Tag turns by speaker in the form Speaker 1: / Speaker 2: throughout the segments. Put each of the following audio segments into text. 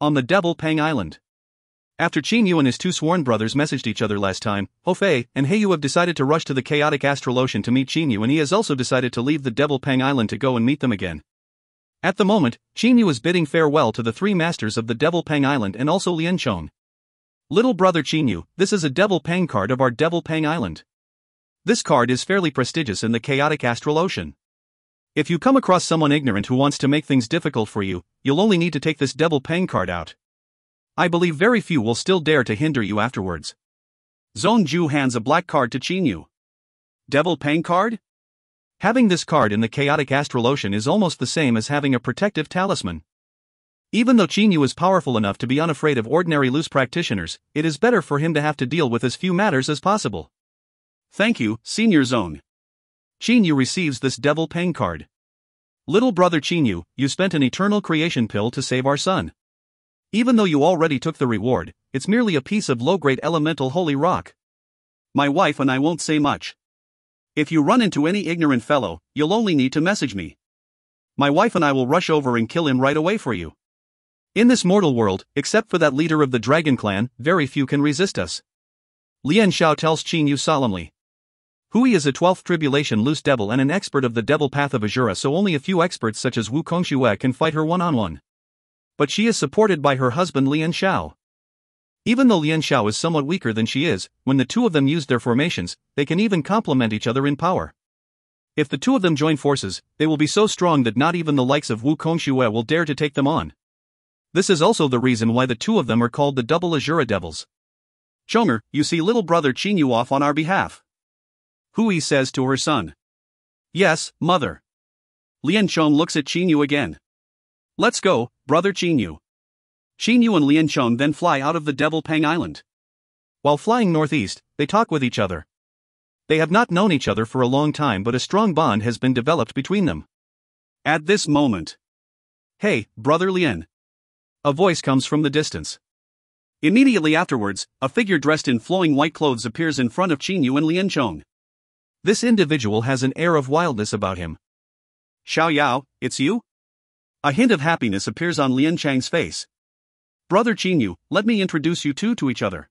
Speaker 1: On the Devil Pang Island. After Qin Yu and his two sworn brothers messaged each other last time, Hou Fei and He Yu have decided to rush to the chaotic astral ocean to meet Qin Yu, and he has also decided to leave the Devil Pang Island to go and meet them again. At the moment, Qin Yu is bidding farewell to the three masters of the Devil Pang Island and also Lian Chong. Little brother Qin Yu, this is a Devil Pang card of our Devil Pang Island. This card is fairly prestigious in the chaotic astral ocean. If you come across someone ignorant who wants to make things difficult for you, you'll only need to take this Devil Pang card out. I believe very few will still dare to hinder you afterwards. Zhong Ju hands a black card to Qin Yu. Devil Pang card? Having this card in the chaotic astral ocean is almost the same as having a protective talisman. Even though Qin Yu is powerful enough to be unafraid of ordinary loose practitioners, it is better for him to have to deal with as few matters as possible. Thank you, Senior Zong. Qin Yu receives this Devil Pang card. Little brother Qin Yu, you spent an eternal creation pill to save our son. Even though you already took the reward, it's merely a piece of low-grade elemental holy rock. My wife and I won't say much. If you run into any ignorant fellow, you'll only need to message me. My wife and I will rush over and kill him right away for you. In this mortal world, except for that leader of the Dragon Clan, very few can resist us. Lian Xiao tells Qin Yu solemnly. Hui is a 12th tribulation loose devil and an expert of the devil path of Azura, so only a few experts such as Wu Kongxue can fight her one-on-one. But she is supported by her husband Lian Xiao. Even though Lian Xiao is somewhat weaker than she is, when the two of them use their formations, they can even complement each other in power. If the two of them join forces, they will be so strong that not even the likes of Wu Kongxue will dare to take them on. This is also the reason why the two of them are called the double Azura devils. Chonger, you see little brother Qin Yu off on our behalf. Hui says to her son. Yes, mother. Lian Chong looks at Qin Yu again. Let's go, brother Qin Yu. Qin Yu and Lian Chong then fly out of the Devil Pang Island. While flying northeast, they talk with each other. They have not known each other for a long time, but a strong bond has been developed between them. At this moment. Hey, brother Lian. A voice comes from the distance. Immediately afterwards, a figure dressed in flowing white clothes appears in front of Qin Yu and Lian Chong. This individual has an air of wildness about him. Xiao Yao, it's you? A hint of happiness appears on Lian Chang's face. Brother Qin Yu, let me introduce you two to each other.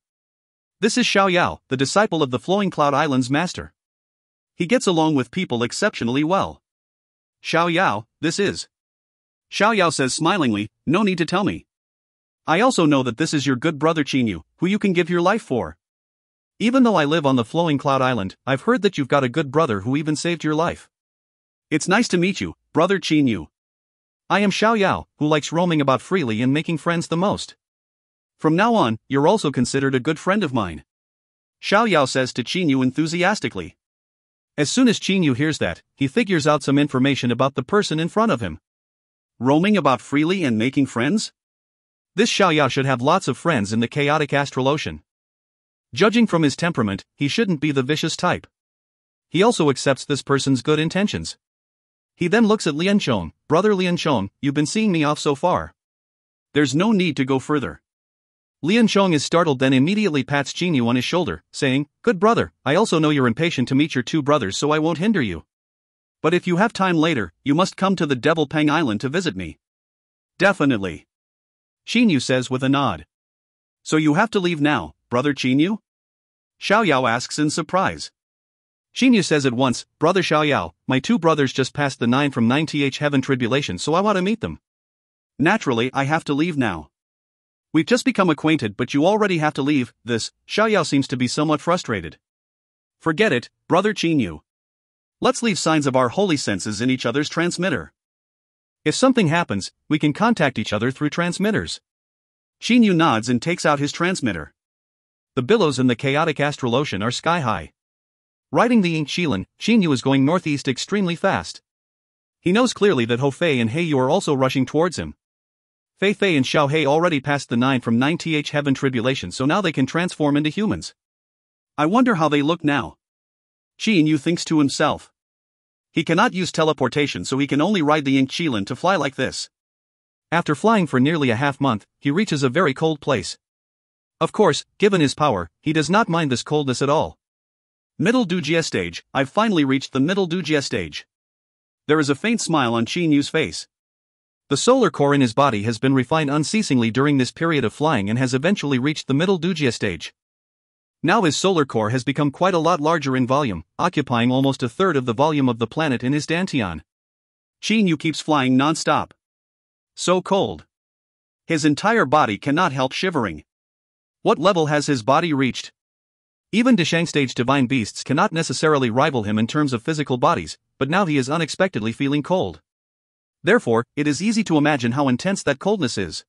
Speaker 1: This is Xiao Yao, the disciple of the Flowing Cloud Island's master. He gets along with people exceptionally well. Xiao Yao, this is. Xiao Yao says smilingly, no need to tell me. I also know that this is your good brother Qin Yu, who you can give your life for. Even though I live on the Flowing Cloud Island, I've heard that you've got a good brother who even saved your life. It's nice to meet you, brother Qin Yu. I am Xiao Yao, who likes roaming about freely and making friends the most. From now on, you're also considered a good friend of mine. Xiao Yao says to Qin Yu enthusiastically. As soon as Qin Yu hears that, he figures out some information about the person in front of him. Roaming about freely and making friends? This Xiao Yao should have lots of friends in the chaotic astral ocean. Judging from his temperament, he shouldn't be the vicious type. He also accepts this person's good intentions. He then looks at Lian Chong. Brother Lian Chong, you've been seeing me off so far. There's no need to go further. Lian Chong is startled, then immediately pats Qin Yu on his shoulder, saying, Good brother, I also know you're impatient to meet your two brothers, so I won't hinder you. But if you have time later, you must come to the Devil Pang Island to visit me. Definitely. Qin Yu says with a nod. So you have to leave now, brother Qin Yu? Xiao Yao asks in surprise. Qin Yu says at once, Brother Xiao Yao, my two brothers just passed the 9 from 9th heaven tribulation, so I want to meet them. Naturally, I have to leave now. We've just become acquainted, but you already have to leave. This, Xiao Yao seems to be somewhat frustrated. Forget it, brother Qin Yu. Let's leave signs of our holy senses in each other's transmitter. If something happens, we can contact each other through transmitters. Qin Yu nods and takes out his transmitter. The billows in the chaotic astral ocean are sky high. Riding the Ink Shilin, Qin Yu is going northeast extremely fast. He knows clearly that Hou Fei and He Yu are also rushing towards him. Fei Fei and Xiao He already passed the 9 from 9th heaven tribulation, so now they can transform into humans. I wonder how they look now. Qin Yu thinks to himself. He cannot use teleportation, so he can only ride the Ink Shilin to fly like this. After flying for nearly a half month, he reaches a very cold place. Of course, given his power, he does not mind this coldness at all. Middle Dujia stage, I've finally reached the Middle Dujia stage. There is a faint smile on Qin Yu's face. The solar core in his body has been refined unceasingly during this period of flying and has eventually reached the middle Dujia stage. Now his solar core has become quite a lot larger in volume, occupying almost a third of the volume of the planet in his dantian. Qin Yu keeps flying non-stop. So cold. His entire body cannot help shivering. What level has his body reached? Even Deshang stage divine beasts cannot necessarily rival him in terms of physical bodies, but now he is unexpectedly feeling cold. Therefore, it is easy to imagine how intense that coldness is.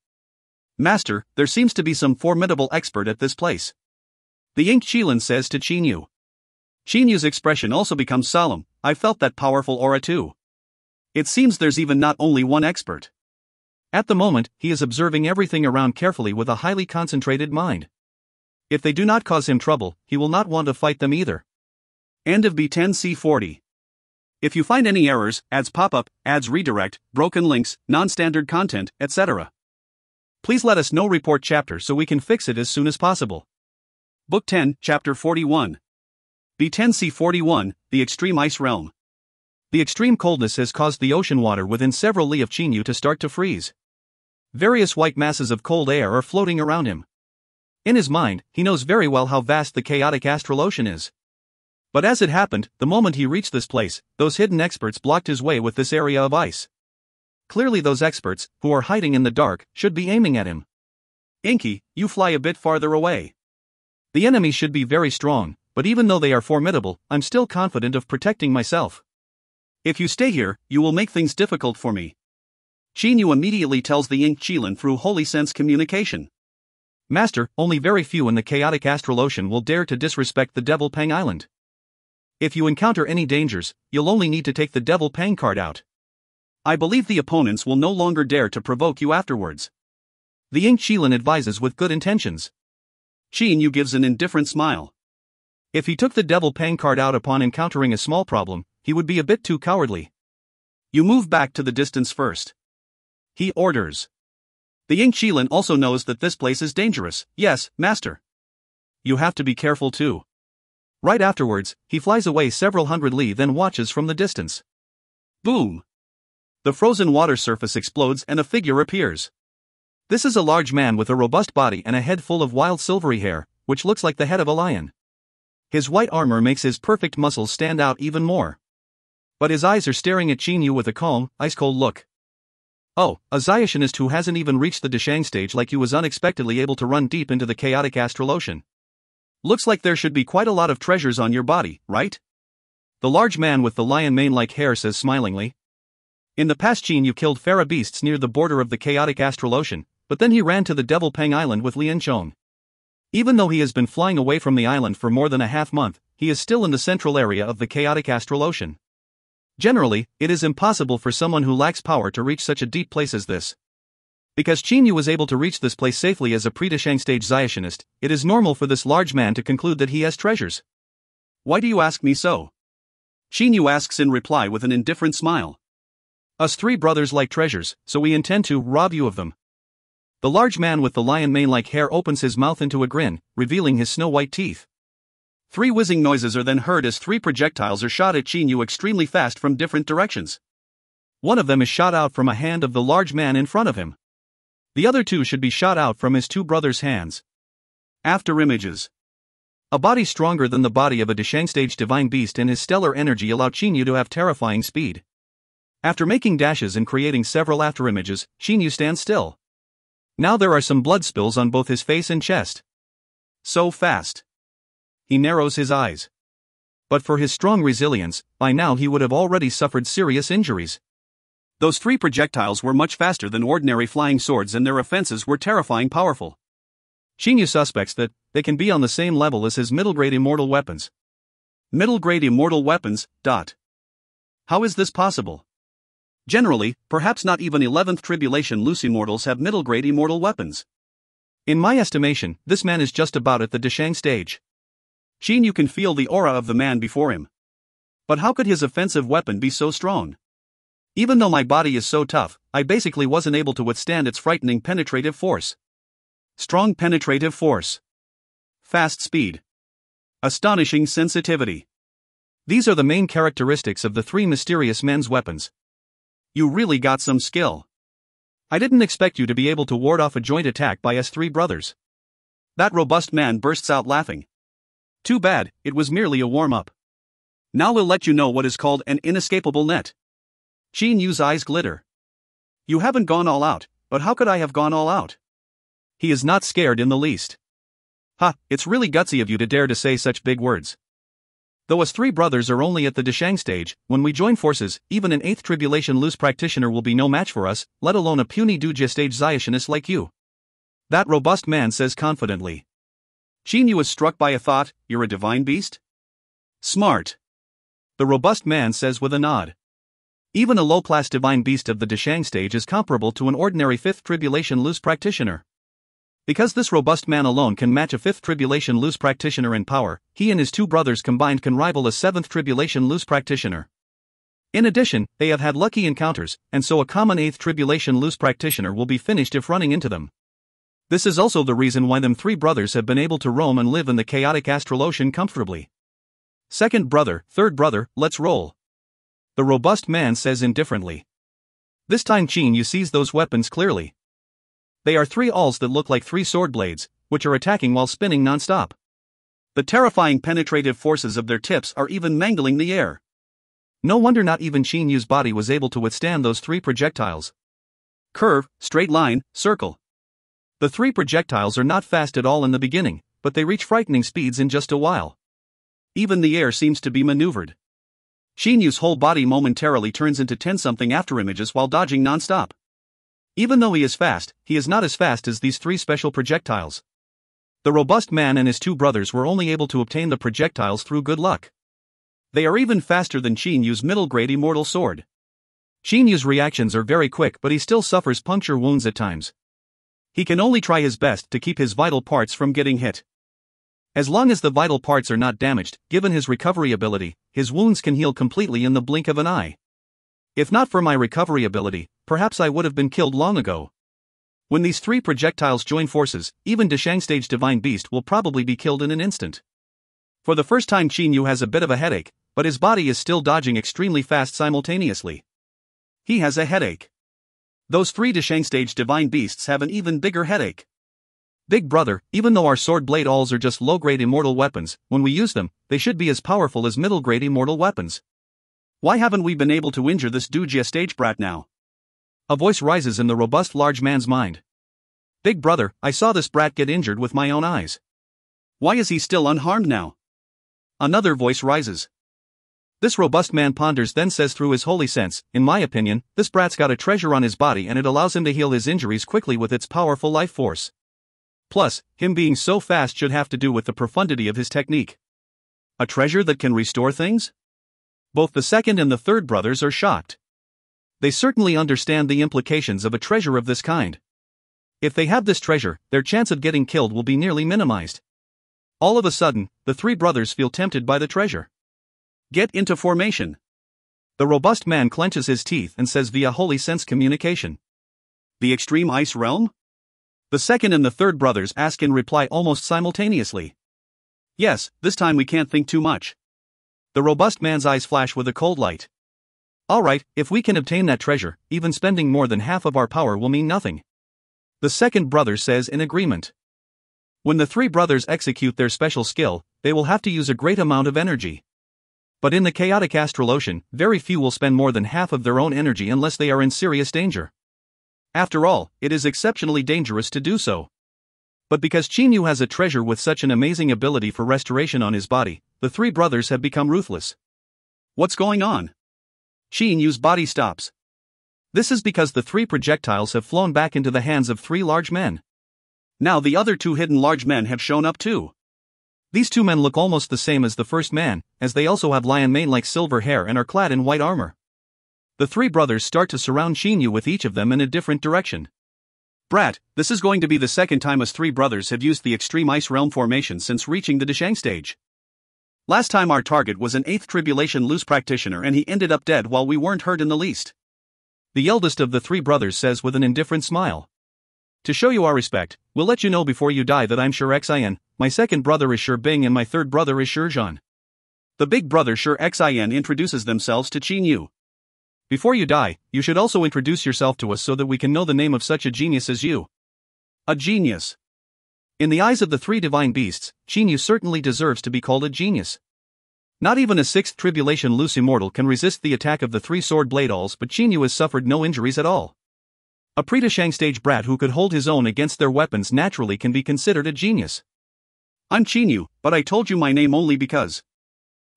Speaker 1: Master, there seems to be some formidable expert at this place. The Ink Qilin says to Qin Yu. Qin Yu's expression also becomes solemn. I felt that powerful aura too. It seems there's even not only one expert. At the moment, he is observing everything around carefully with a highly concentrated mind. If they do not cause him trouble, he will not want to fight them either. End of B10C40. If you find any errors, ads pop-up, ads redirect, broken links, non-standard content, etc., please let us know. Report chapter so we can fix it as soon as possible. Book 10, Chapter 41. B10C41, The Extreme Ice Realm. The extreme coldness has caused the ocean water within several li of Qin Yu to start to freeze. Various white masses of cold air are floating around him. In his mind, he knows very well how vast the chaotic astral ocean is. But as it happened, the moment he reached this place, those hidden experts blocked his way with this area of ice. Clearly those experts, who are hiding in the dark, should be aiming at him. Inky, you fly a bit farther away. The enemy should be very strong, but even though they are formidable, I'm still confident of protecting myself. If you stay here, you will make things difficult for me. Qin Yu immediately tells the Ink Qilin through holy sense communication. Master, only very few in the chaotic astral ocean will dare to disrespect the Devil Pang Island. If you encounter any dangers, you'll only need to take the Devil Pang card out. I believe the opponents will no longer dare to provoke you afterwards. The Ink Qilin advises with good intentions. Qin Yu gives an indifferent smile. If he took the Devil Pang card out upon encountering a small problem, he would be a bit too cowardly. You move back to the distance first. He orders. The Ink Qilin also knows that this place is dangerous. Yes, master. You have to be careful too. Right afterwards, he flies away several hundred li, then watches from the distance. Boom! The frozen water surface explodes and a figure appears. This is a large man with a robust body and a head full of wild silvery hair, which looks like the head of a lion. His white armor makes his perfect muscles stand out even more. But his eyes are staring at Qin Yu with a calm, ice-cold look. Oh, a Ziotionist who hasn't even reached the Deshang stage like you was unexpectedly able to run deep into the chaotic astral ocean. Looks like there should be quite a lot of treasures on your body, right? The large man with the lion mane-like hair says smilingly. In the past Qin Yu killed Pharaoh beasts near the border of the chaotic astral ocean, but then he ran to the Devil Pang Island with Lian Chong. Even though he has been flying away from the island for more than a half-month, he is still in the central area of the chaotic astral ocean. Generally, it is impossible for someone who lacks power to reach such a deep place as this. Because Qin Yu was able to reach this place safely as a pre-Deshang stage Ziotionist, it is normal for this large man to conclude that he has treasures. Why do you ask me so? Qin Yu asks in reply with an indifferent smile. Us three brothers like treasures, so we intend to rob you of them. The large man with the lion mane-like hair opens his mouth into a grin, revealing his snow-white teeth. Three whizzing noises are then heard as three projectiles are shot at Qin Yu extremely fast from different directions. One of them is shot out from a hand of the large man in front of him. The other two should be shot out from his two brothers' hands. After images. A body stronger than the body of a Deshang stage divine beast and his stellar energy allow Qin Yu to have terrifying speed. After making dashes and creating several afterimages, Qin Yu stands still. Now there are some blood spills on both his face and chest. So fast. He narrows his eyes. But for his strong resilience, by now he would have already suffered serious injuries. Those three projectiles were much faster than ordinary flying swords and their offenses were terrifying powerful. Qin Yu suspects that they can be on the same level as his middle-grade immortal weapons. Middle-grade immortal weapons, How is this possible? Generally, perhaps not even 11th Tribulation loose immortals have middle-grade immortal weapons. In my estimation, this man is just about at the Deshang stage. Qin Yu can feel the aura of the man before him. But how could his offensive weapon be so strong? Even though my body is so tough, I basically wasn't able to withstand its frightening penetrative force. Strong penetrative force. Fast speed. Astonishing sensitivity. These are the main characteristics of the three mysterious men's weapons. You really got some skill. I didn't expect you to be able to ward off a joint attack by us three brothers. That robust man bursts out laughing. Too bad, it was merely a warm-up. Now we'll let you know what is called an inescapable net. Qin Yu's eyes glitter. You haven't gone all out, but how could I have gone all out? He is not scared in the least. Ha, it's really gutsy of you to dare to say such big words. Though us three brothers are only at the Deshang stage, when we join forces, even an 8th Tribulation loose practitioner will be no match for us, let alone a puny Dujia stage Ziotionist like you. That robust man says confidently. Qin Yu is struck by a thought, you're a divine beast? Smart. The robust man says with a nod. Even a low-class divine beast of the Deshang stage is comparable to an ordinary 5th Tribulation loose practitioner. Because this robust man alone can match a 5th Tribulation loose practitioner in power, he and his two brothers combined can rival a 7th Tribulation loose practitioner. In addition, they have had lucky encounters, and so a common 8th Tribulation loose practitioner will be finished if running into them. This is also the reason why them three brothers have been able to roam and live in the chaotic astral ocean comfortably. Second brother, third brother, let's roll. The robust man says indifferently. This time Qin Yu sees those weapons clearly. They are three awls that look like three sword blades, which are attacking while spinning non-stop. The terrifying penetrative forces of their tips are even mangling the air. No wonder not even Qin Yu's body was able to withstand those three projectiles. Curve, straight line, circle. The three projectiles are not fast at all in the beginning, but they reach frightening speeds in just a while. Even the air seems to be maneuvered. Qin Yu's whole body momentarily turns into 10-something afterimages while dodging non-stop. Even though he is not as fast as these three special projectiles. The robust man and his two brothers were only able to obtain the projectiles through good luck. They are even faster than Qin Yu's middle-grade immortal sword. Qin Yu's reactions are very quick, but he still suffers puncture wounds at times. He can only try his best to keep his vital parts from getting hit. As long as the vital parts are not damaged, given his recovery ability, his wounds can heal completely in the blink of an eye. If not for my recovery ability, perhaps I would have been killed long ago. When these three projectiles join forces, even Deshang stage divine beast will probably be killed in an instant. For the first time Qin Yu has a bit of a headache, but his body is still dodging extremely fast simultaneously. He has a headache. Those three Deshang stage divine beasts have an even bigger headache. Big brother, even though our sword blade alls are just low-grade immortal weapons, when we use them, they should be as powerful as middle-grade immortal weapons. Why haven't we been able to injure this Dujia stage brat now? A voice rises in the robust large man's mind. Big brother, I saw this brat get injured with my own eyes. Why is he still unharmed now? Another voice rises. This robust man ponders, then says through his holy sense, in my opinion, this brat's got a treasure on his body and it allows him to heal his injuries quickly with its powerful life force. Plus, him being so fast should have to do with the profundity of his technique. A treasure that can restore things? Both the second and the third brothers are shocked. They certainly understand the implications of a treasure of this kind. If they have this treasure, their chance of getting killed will be nearly minimized. All of a sudden, the three brothers feel tempted by the treasure. Get into formation. The robust man clenches his teeth and says via holy sense communication. The extreme ice realm? The second and the third brothers ask in reply almost simultaneously. Yes, this time we can't think too much. The robust man's eyes flash with a cold light. Alright, if we can obtain that treasure, even spending more than half of our power will mean nothing. The second brother says in agreement. When the three brothers execute their special skill, they will have to use a great amount of energy. But in the chaotic astral ocean, very few will spend more than half of their own energy unless they are in serious danger. After all, it is exceptionally dangerous to do so. But because Qin Yu has a treasure with such an amazing ability for restoration on his body, the three brothers have become ruthless. What's going on? Qin Yu's body stops. This is because the three projectiles have flown back into the hands of three large men. Now the other two hidden large men have shown up too. These two men look almost the same as the first man, as they also have lion mane-like silver hair and are clad in white armor. The three brothers start to surround Qin Yu with each of them in a different direction. Brat, this is going to be the second time us three brothers have used the extreme ice realm formation since reaching the Deshang stage. Last time our target was an 8th Tribulation loose practitioner and he ended up dead while we weren't hurt in the least. The eldest of the three brothers says with an indifferent smile. To show you our respect, we'll let you know before you die that I'm Sure Xin, my second brother is Sure Bing and my third brother is Sure Zhan. The big brother Sure Xin introduces themselves to Qin Yu. Before you die, you should also introduce yourself to us so that we can know the name of such a genius as you.
Speaker 2: A genius.
Speaker 1: In the eyes of the three divine beasts, Chinyu certainly deserves to be called a genius. Not even a sixth tribulation loose immortal can resist the attack of the three sword blade alls, but Chinyu has suffered no injuries at all. A pre-Shang stage brat who could hold his own against their weapons naturally can be considered a genius.
Speaker 2: I'm Chinyu, but I told you my name only because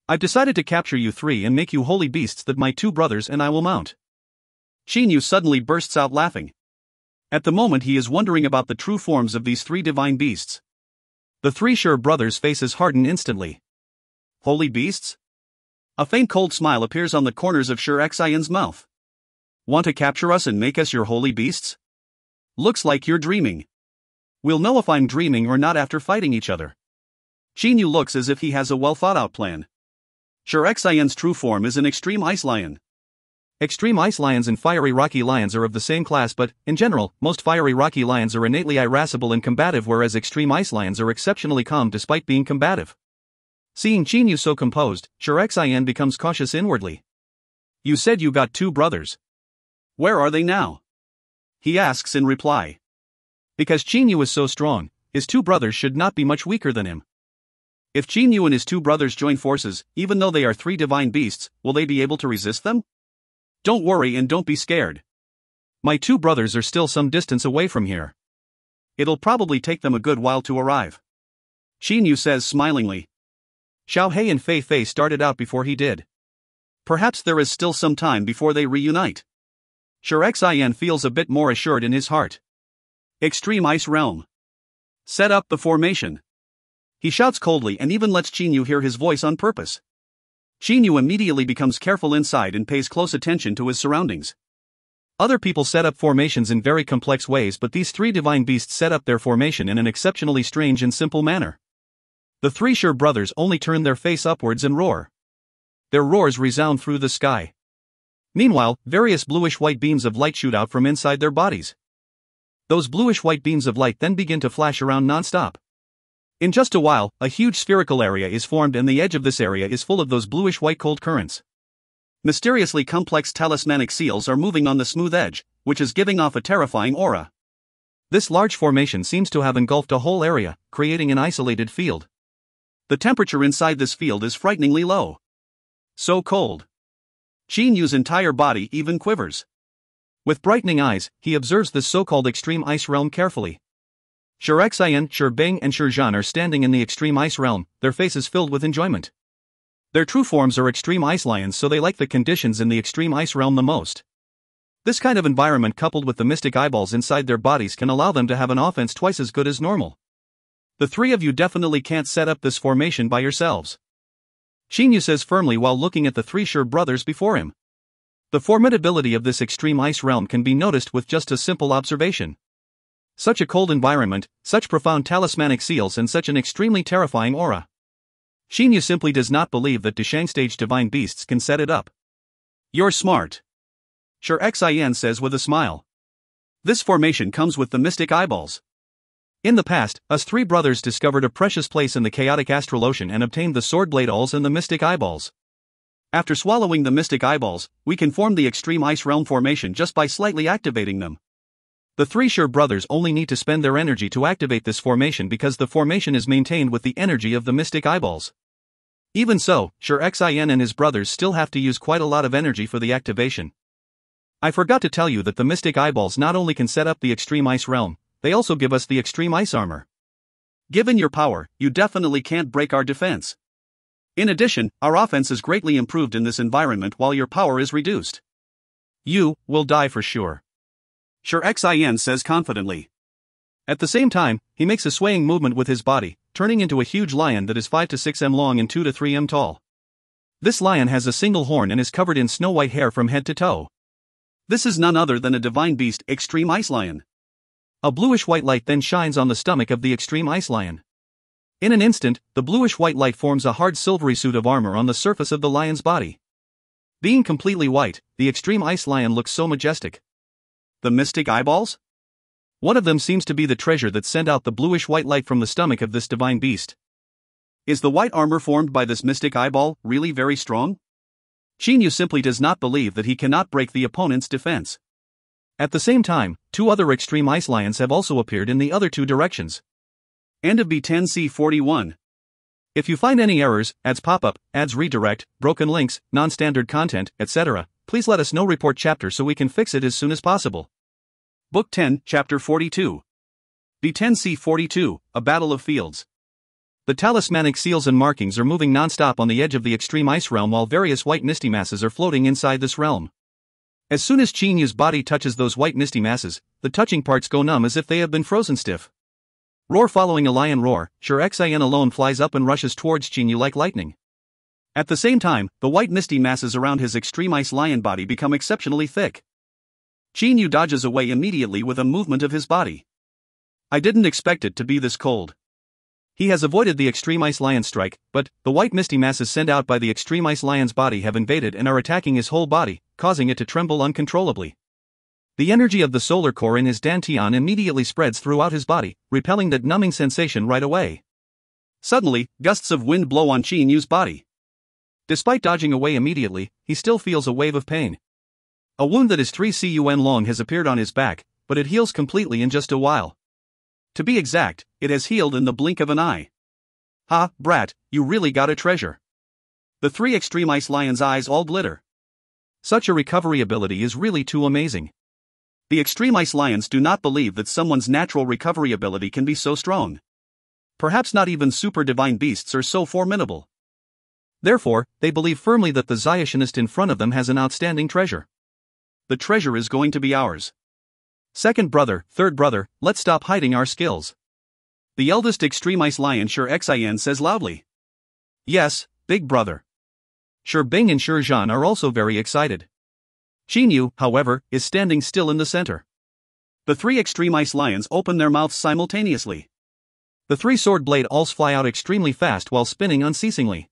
Speaker 1: I've decided to capture you three and make you holy beasts that my two brothers and I will mount.
Speaker 2: Chinyu suddenly bursts out laughing. At the moment he is wondering about the true forms of these three divine beasts.
Speaker 1: The three Sure brothers' faces harden instantly.
Speaker 2: Holy beasts? A faint cold smile appears on the corners of Sure Xian's mouth. Want to capture us and make us your holy beasts? Looks like you're dreaming.
Speaker 1: We'll know if I'm dreaming or not after fighting each other.
Speaker 2: Chinyu looks as if he has a well-thought-out plan. Sure Xian's true form is an extreme ice lion.
Speaker 1: Extreme ice lions and fiery rocky lions are of the same class, but, in general, most fiery rocky lions are innately irascible and combative, whereas extreme ice lions are exceptionally calm despite being combative. Seeing Chinyu so composed, Sure Xian becomes cautious inwardly.
Speaker 2: You said you got two brothers. Where are they now? He asks in reply.
Speaker 1: Because Chinyu is so strong, his two brothers should not be much weaker than him.
Speaker 2: If Chinyu and his two brothers join forces, even though they are three divine beasts, will they be able to resist them? Don't worry and don't be scared.
Speaker 1: My two brothers are still some distance away from here.
Speaker 2: It'll probably take them a good while to arrive. Chinyu says smilingly.
Speaker 1: Xiao Hei and Fei Fei started out before he did.
Speaker 2: Perhaps there is still some time before they reunite. Sure Xian feels a bit more assured in his heart. Extreme Ice Realm. Set up the formation. He shouts coldly and even lets Chinyu hear his voice on purpose. Chinyu immediately becomes careful inside and pays close attention to his surroundings.
Speaker 1: Other people set up formations in very complex ways, but these three divine beasts set up their formation in an exceptionally strange and simple manner. The three Sure brothers only turn their face upwards and roar. Their roars resound through the sky. Meanwhile, various bluish-white beams of light shoot out from inside their bodies. Those bluish-white beams of light then begin to flash around non-stop. In just a while, a huge spherical area is formed and the edge of this area is full of those bluish-white cold currents.
Speaker 2: Mysteriously complex talismanic seals are moving on the smooth edge, which is giving off a terrifying aura.
Speaker 1: This large formation seems to have engulfed a whole area, creating an isolated field.
Speaker 2: The temperature inside this field is frighteningly low. So cold. Chinyu's entire body even quivers.
Speaker 1: With brightening eyes, he observes this so-called extreme ice realm carefully. Sure Xian, Sure Bing and Sure Zhan are standing in the extreme ice realm, their faces filled with enjoyment. Their true forms are extreme ice lions, so they like the conditions in the extreme ice realm the most. This kind of environment coupled with the mystic eyeballs inside their bodies can allow them to have an offense twice as good as normal. The three of you definitely can't set up this formation by yourselves. Chinyu says firmly while looking at the three Sure brothers before him. The formidability of this extreme ice realm can be noticed with just a simple observation. Such a cold environment, such profound talismanic seals and such an extremely terrifying aura. Chinyu simply does not believe that Shang stage divine beasts can set it up.
Speaker 2: You're smart. Sure Xian says with a smile. This formation comes with the mystic eyeballs.
Speaker 1: In the past, us three brothers discovered a precious place in the chaotic astral ocean and obtained the sword blade alls and the mystic eyeballs.
Speaker 2: After swallowing the mystic eyeballs, we can form the extreme ice realm formation just by slightly activating them.
Speaker 1: The three Sure brothers only need to spend their energy to activate this formation because the formation is maintained with the energy of the mystic eyeballs. Even so, Sure Xian and his brothers still have to use quite a lot of energy for the activation. I forgot to tell you that the mystic eyeballs not only can set up the extreme ice realm, they also give us the extreme ice armor.
Speaker 2: Given your power, you definitely can't break our defense. In addition, our offense is greatly improved in this environment while your power is reduced.
Speaker 1: You will die for sure.
Speaker 2: Sure Xian says confidently.
Speaker 1: At the same time, he makes a swaying movement with his body, turning into a huge lion that is 5 to 6 m long and 2 to 3 m tall. This lion has a single horn and is covered in snow-white hair from head to toe.
Speaker 2: This is none other than a divine beast, extreme ice lion.
Speaker 1: A bluish-white light then shines on the stomach of the extreme ice lion. In an instant, the bluish-white light forms a hard silvery suit of armor on the surface of the lion's body. Being completely white, the extreme ice lion looks so majestic.
Speaker 2: The mystic eyeballs?
Speaker 1: One of them seems to be the treasure that sent out the bluish-white light from the stomach of this divine beast.
Speaker 2: Is the white armor formed by this mystic eyeball really very strong? Chinyu simply does not believe that he cannot break the opponent's defense.
Speaker 1: At the same time, two other extreme ice lions have also appeared in the other two directions.
Speaker 2: End of B10C41.
Speaker 1: If you find any errors, ads pop-up, ads redirect, broken links, non-standard content, etc., please let us know. Report chapter so we can fix it as soon as possible.
Speaker 2: Book 10, Chapter 42. B10C42, A Battle of Fields.
Speaker 1: The talismanic seals and markings are moving non-stop on the edge of the extreme ice realm while various white misty masses are floating inside this realm. As soon as Chinyu's body touches those white misty masses, the touching parts go numb as if they have been frozen stiff. Roar following a lion roar, Shurexin alone flies up and rushes towards Chinyu like lightning.
Speaker 2: At the same time, the white misty masses around his extreme ice lion body become exceptionally thick. Chinyu dodges away immediately with a movement of his body. I didn't expect it to be this cold.
Speaker 1: He has avoided the extreme ice lion strike, but the white misty masses sent out by the extreme ice lion's body have invaded and are attacking his whole body, causing it to tremble uncontrollably. The energy of the solar core in his dantian immediately spreads throughout his body, repelling that numbing sensation right away.
Speaker 2: Suddenly, gusts of wind blow on Chinyu's body.
Speaker 1: Despite dodging away immediately, he still feels a wave of pain. A wound that is 3 cun long has appeared on his back, but it heals completely in just a while.
Speaker 2: To be exact, it has healed in the blink of an eye.
Speaker 1: Ha, brat, you really got a treasure.
Speaker 2: The three extreme ice lions' eyes all glitter.
Speaker 1: Such a recovery ability is really too amazing.
Speaker 2: The extreme ice lions do not believe that someone's natural recovery ability can be so strong. Perhaps not even super divine beasts are so formidable.
Speaker 1: Therefore, they believe firmly that the Zionist in front of them has an outstanding treasure.
Speaker 2: The treasure is going to be ours.
Speaker 1: Second brother, third brother, let's stop hiding our skills.
Speaker 2: The eldest extreme ice lion Shurexin says loudly.
Speaker 1: Yes, big brother. Bing and Zhan are also very excited. Chinyu, however, is standing still in the center.
Speaker 2: The three extreme ice lions open their mouths simultaneously.
Speaker 1: The three sword blade alls fly out extremely fast while spinning unceasingly.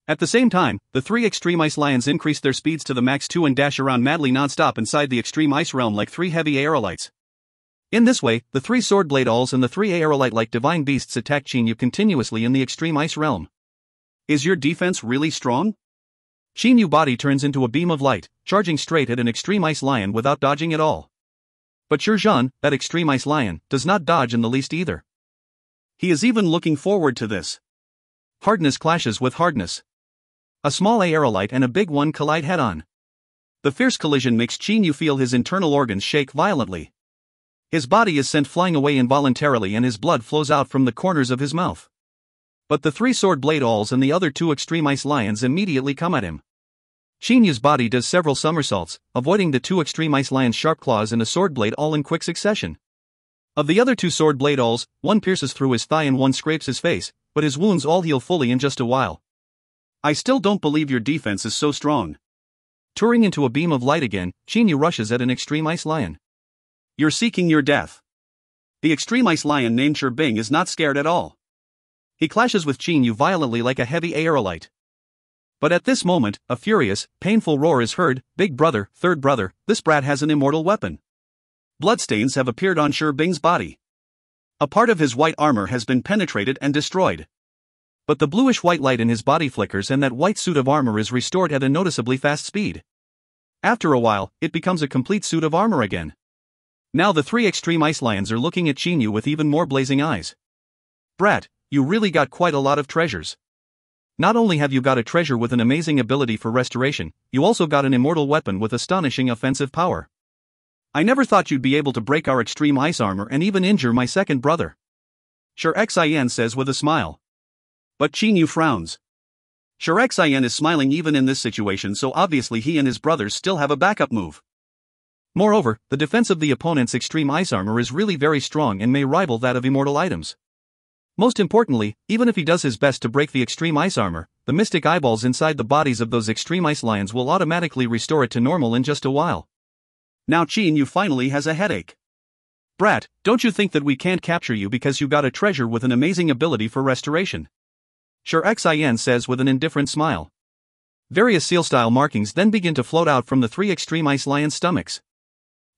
Speaker 1: At the same time, the three extreme ice lions increase their speeds to the max 2 and dash around madly non-stop inside the extreme ice realm like three heavy aerolites. In this way, the three sword blade alls and the three aerolite-like divine beasts attack Chinyu continuously in the extreme ice realm.
Speaker 2: Is your defense really strong?
Speaker 1: Chinyu body turns into a beam of light, charging straight at an extreme ice lion without dodging at all. But Zhan, that extreme ice lion, does not dodge in the least either.
Speaker 2: He is even looking forward to this.
Speaker 1: Hardness clashes with hardness. A small aerolite and a big one collide head-on. The fierce collision makes Chinyu feel his internal organs shake violently. His body is sent flying away involuntarily and his blood flows out from the corners of his mouth. But the three sword blade alls and the other two extreme ice lions immediately come at him. Chinyu's body does several somersaults, avoiding the two extreme ice lions' sharp claws and a sword blade all in quick succession. Of the other two sword blade alls, one pierces through his thigh and one scrapes his face, but his wounds all heal fully in just a while.
Speaker 2: I still don't believe your defense is so strong.
Speaker 1: Touring into a beam of light again, Chinyu rushes at an extreme ice lion.
Speaker 2: You're seeking your death. The extreme ice lion named Bing is not scared at all.
Speaker 1: He clashes with Chinyu violently like a heavy aerolite. But at this moment, a furious, painful roar is heard. Big brother, third brother, this brat has an immortal weapon.
Speaker 2: Bloodstains have appeared on Bing's body. A part of his white armor has been penetrated and destroyed.
Speaker 1: But the bluish-white light in his body flickers and that white suit of armor is restored at a noticeably fast speed. After a while, it becomes a complete suit of armor again. Now the three extreme ice lions are looking at Chinyu with even more blazing eyes. Brat, you really got quite a lot of treasures. Not only have you got a treasure with an amazing ability for restoration, you also got an immortal weapon with astonishing offensive power. I never thought you'd be able to break our extreme ice armor and even injure my second brother.
Speaker 2: Shurexin says with a smile. But Chinyu frowns. Shurexin is smiling even in this situation, so obviously he and his brothers still have a backup move.
Speaker 1: Moreover, the defense of the opponent's extreme ice armor is really very strong and may rival that of immortal items. Most importantly, even if he does his best to break the extreme ice armor, the mystic eyeballs inside the bodies of those extreme ice lions will automatically restore it to normal in just a while.
Speaker 2: Now Chinyu finally has a headache.
Speaker 1: Brat, don't you think that we can't capture you because you got a treasure with an amazing ability for restoration? Shurexin says with an indifferent smile. Various seal-style markings then begin to float out from the three extreme ice lions' stomachs.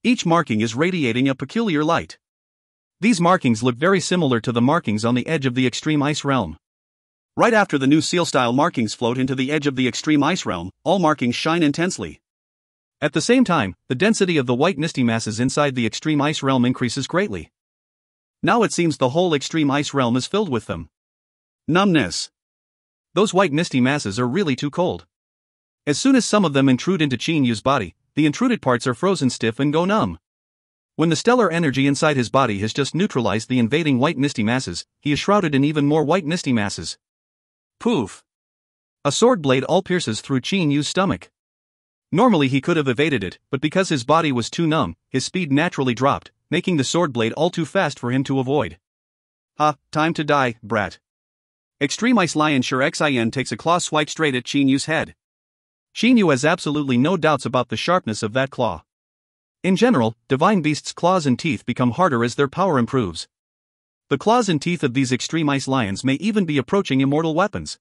Speaker 1: Each marking is radiating a peculiar light. These markings look very similar to the markings on the edge of the extreme ice realm.
Speaker 2: Right after the new seal-style markings float into the edge of the extreme ice realm, all markings shine intensely.
Speaker 1: At the same time, the density of the white misty masses inside the extreme ice realm increases greatly. Now it seems the whole extreme ice realm is filled with them.
Speaker 2: Numbness.
Speaker 1: Those white misty masses are really too cold. As soon as some of them intrude into Chinyu's body, the intruded parts are frozen stiff and go numb. When the stellar energy inside his body has just neutralized the invading white misty masses, he is shrouded in even more white misty masses.
Speaker 2: Poof!
Speaker 1: A sword blade all pierces through Chinyu's stomach. Normally he could have evaded it, but because his body was too numb, his speed naturally dropped, making the sword blade all too fast for him to avoid.
Speaker 2: Time to die, brat. Extreme Ice Lion Shurexin takes a claw swipe straight at Chinyu's head.
Speaker 1: Chinyu has absolutely no doubts about the sharpness of that claw. In general, divine beasts' claws and teeth become harder as their power improves. The claws and teeth of these extreme ice lions may even be approaching immortal weapons.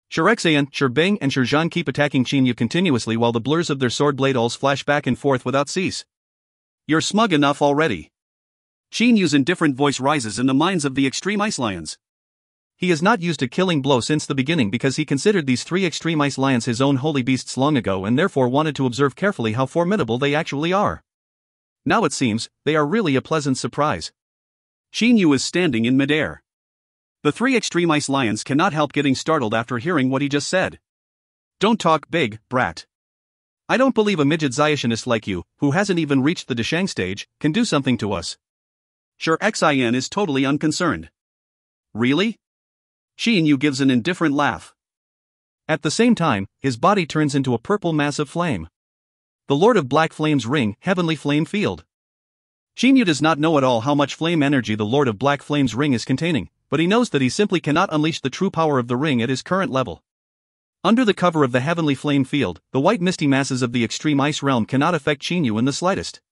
Speaker 1: Shurexin, Shirbing, and Shirzhan keep attacking Chinyu continuously while the blurs of their sword blade alls flash back and forth without cease.
Speaker 2: You're smug enough already. Chinyu's indifferent voice rises in the minds of the extreme ice lions.
Speaker 1: He has not used a killing blow since the beginning because he considered these three extreme ice lions his own holy beasts long ago and therefore wanted to observe carefully how formidable they actually are. Now it seems, they are really a pleasant surprise.
Speaker 2: Chinyu is standing in midair. The three extreme ice lions cannot help getting startled after hearing what he just said.
Speaker 1: Don't talk big, brat. I don't believe a midget Zionist like you, who hasn't even reached the Dashang stage, can do something to us.
Speaker 2: Shurexin is totally unconcerned. Really? Chinyu gives an indifferent laugh.
Speaker 1: At the same time, his body turns into a purple mass of flame. The Lord of Black Flame's ring, Heavenly Flame Field. Chinyu does not know at all how much flame energy the Lord of Black Flame's ring is containing, but he knows that he simply cannot unleash the true power of the ring at his current level. Under the cover of the Heavenly Flame Field, the white misty masses of the extreme ice realm cannot affect Chinyu in the slightest.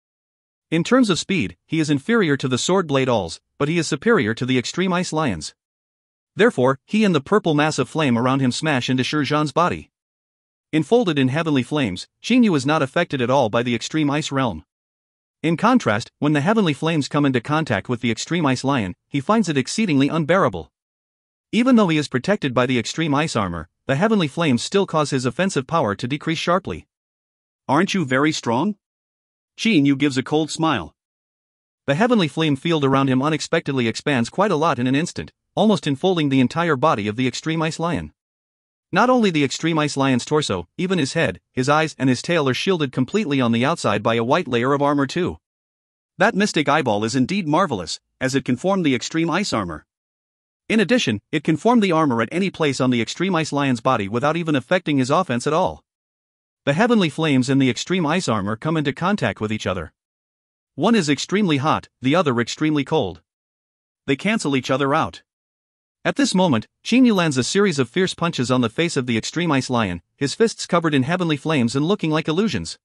Speaker 1: In terms of speed, he is inferior to the sword blade alls, but he is superior to the extreme ice lions. Therefore, he and the purple mass of flame around him smash into Shirzhan's body. Enfolded in heavenly flames, Chinyu is not affected at all by the extreme ice realm. In contrast, when the heavenly flames come into contact with the extreme ice lion, he finds it exceedingly unbearable. Even though he is protected by the extreme ice armor, the heavenly flames still cause his offensive power to decrease sharply.
Speaker 2: Aren't you very strong? Chinyu gives a cold smile.
Speaker 1: The heavenly flame field around him unexpectedly expands quite a lot in an instant, almost enfolding the entire body of the extreme ice lion. Not only the extreme ice lion's torso, even his head, his eyes, and his tail are shielded completely on the outside by a white layer of armor too. That mystic eyeball is indeed marvelous, as it can form the extreme ice armor. In addition, it can form the armor at any place on the extreme ice lion's body without even affecting his offense at all. The heavenly flames and the extreme ice armor come into contact with each other. One is extremely hot, the other extremely cold. They cancel each other out. At this moment, Chinyu lands a series of fierce punches on the face of the extreme ice lion, his fists covered in heavenly flames and looking like illusions.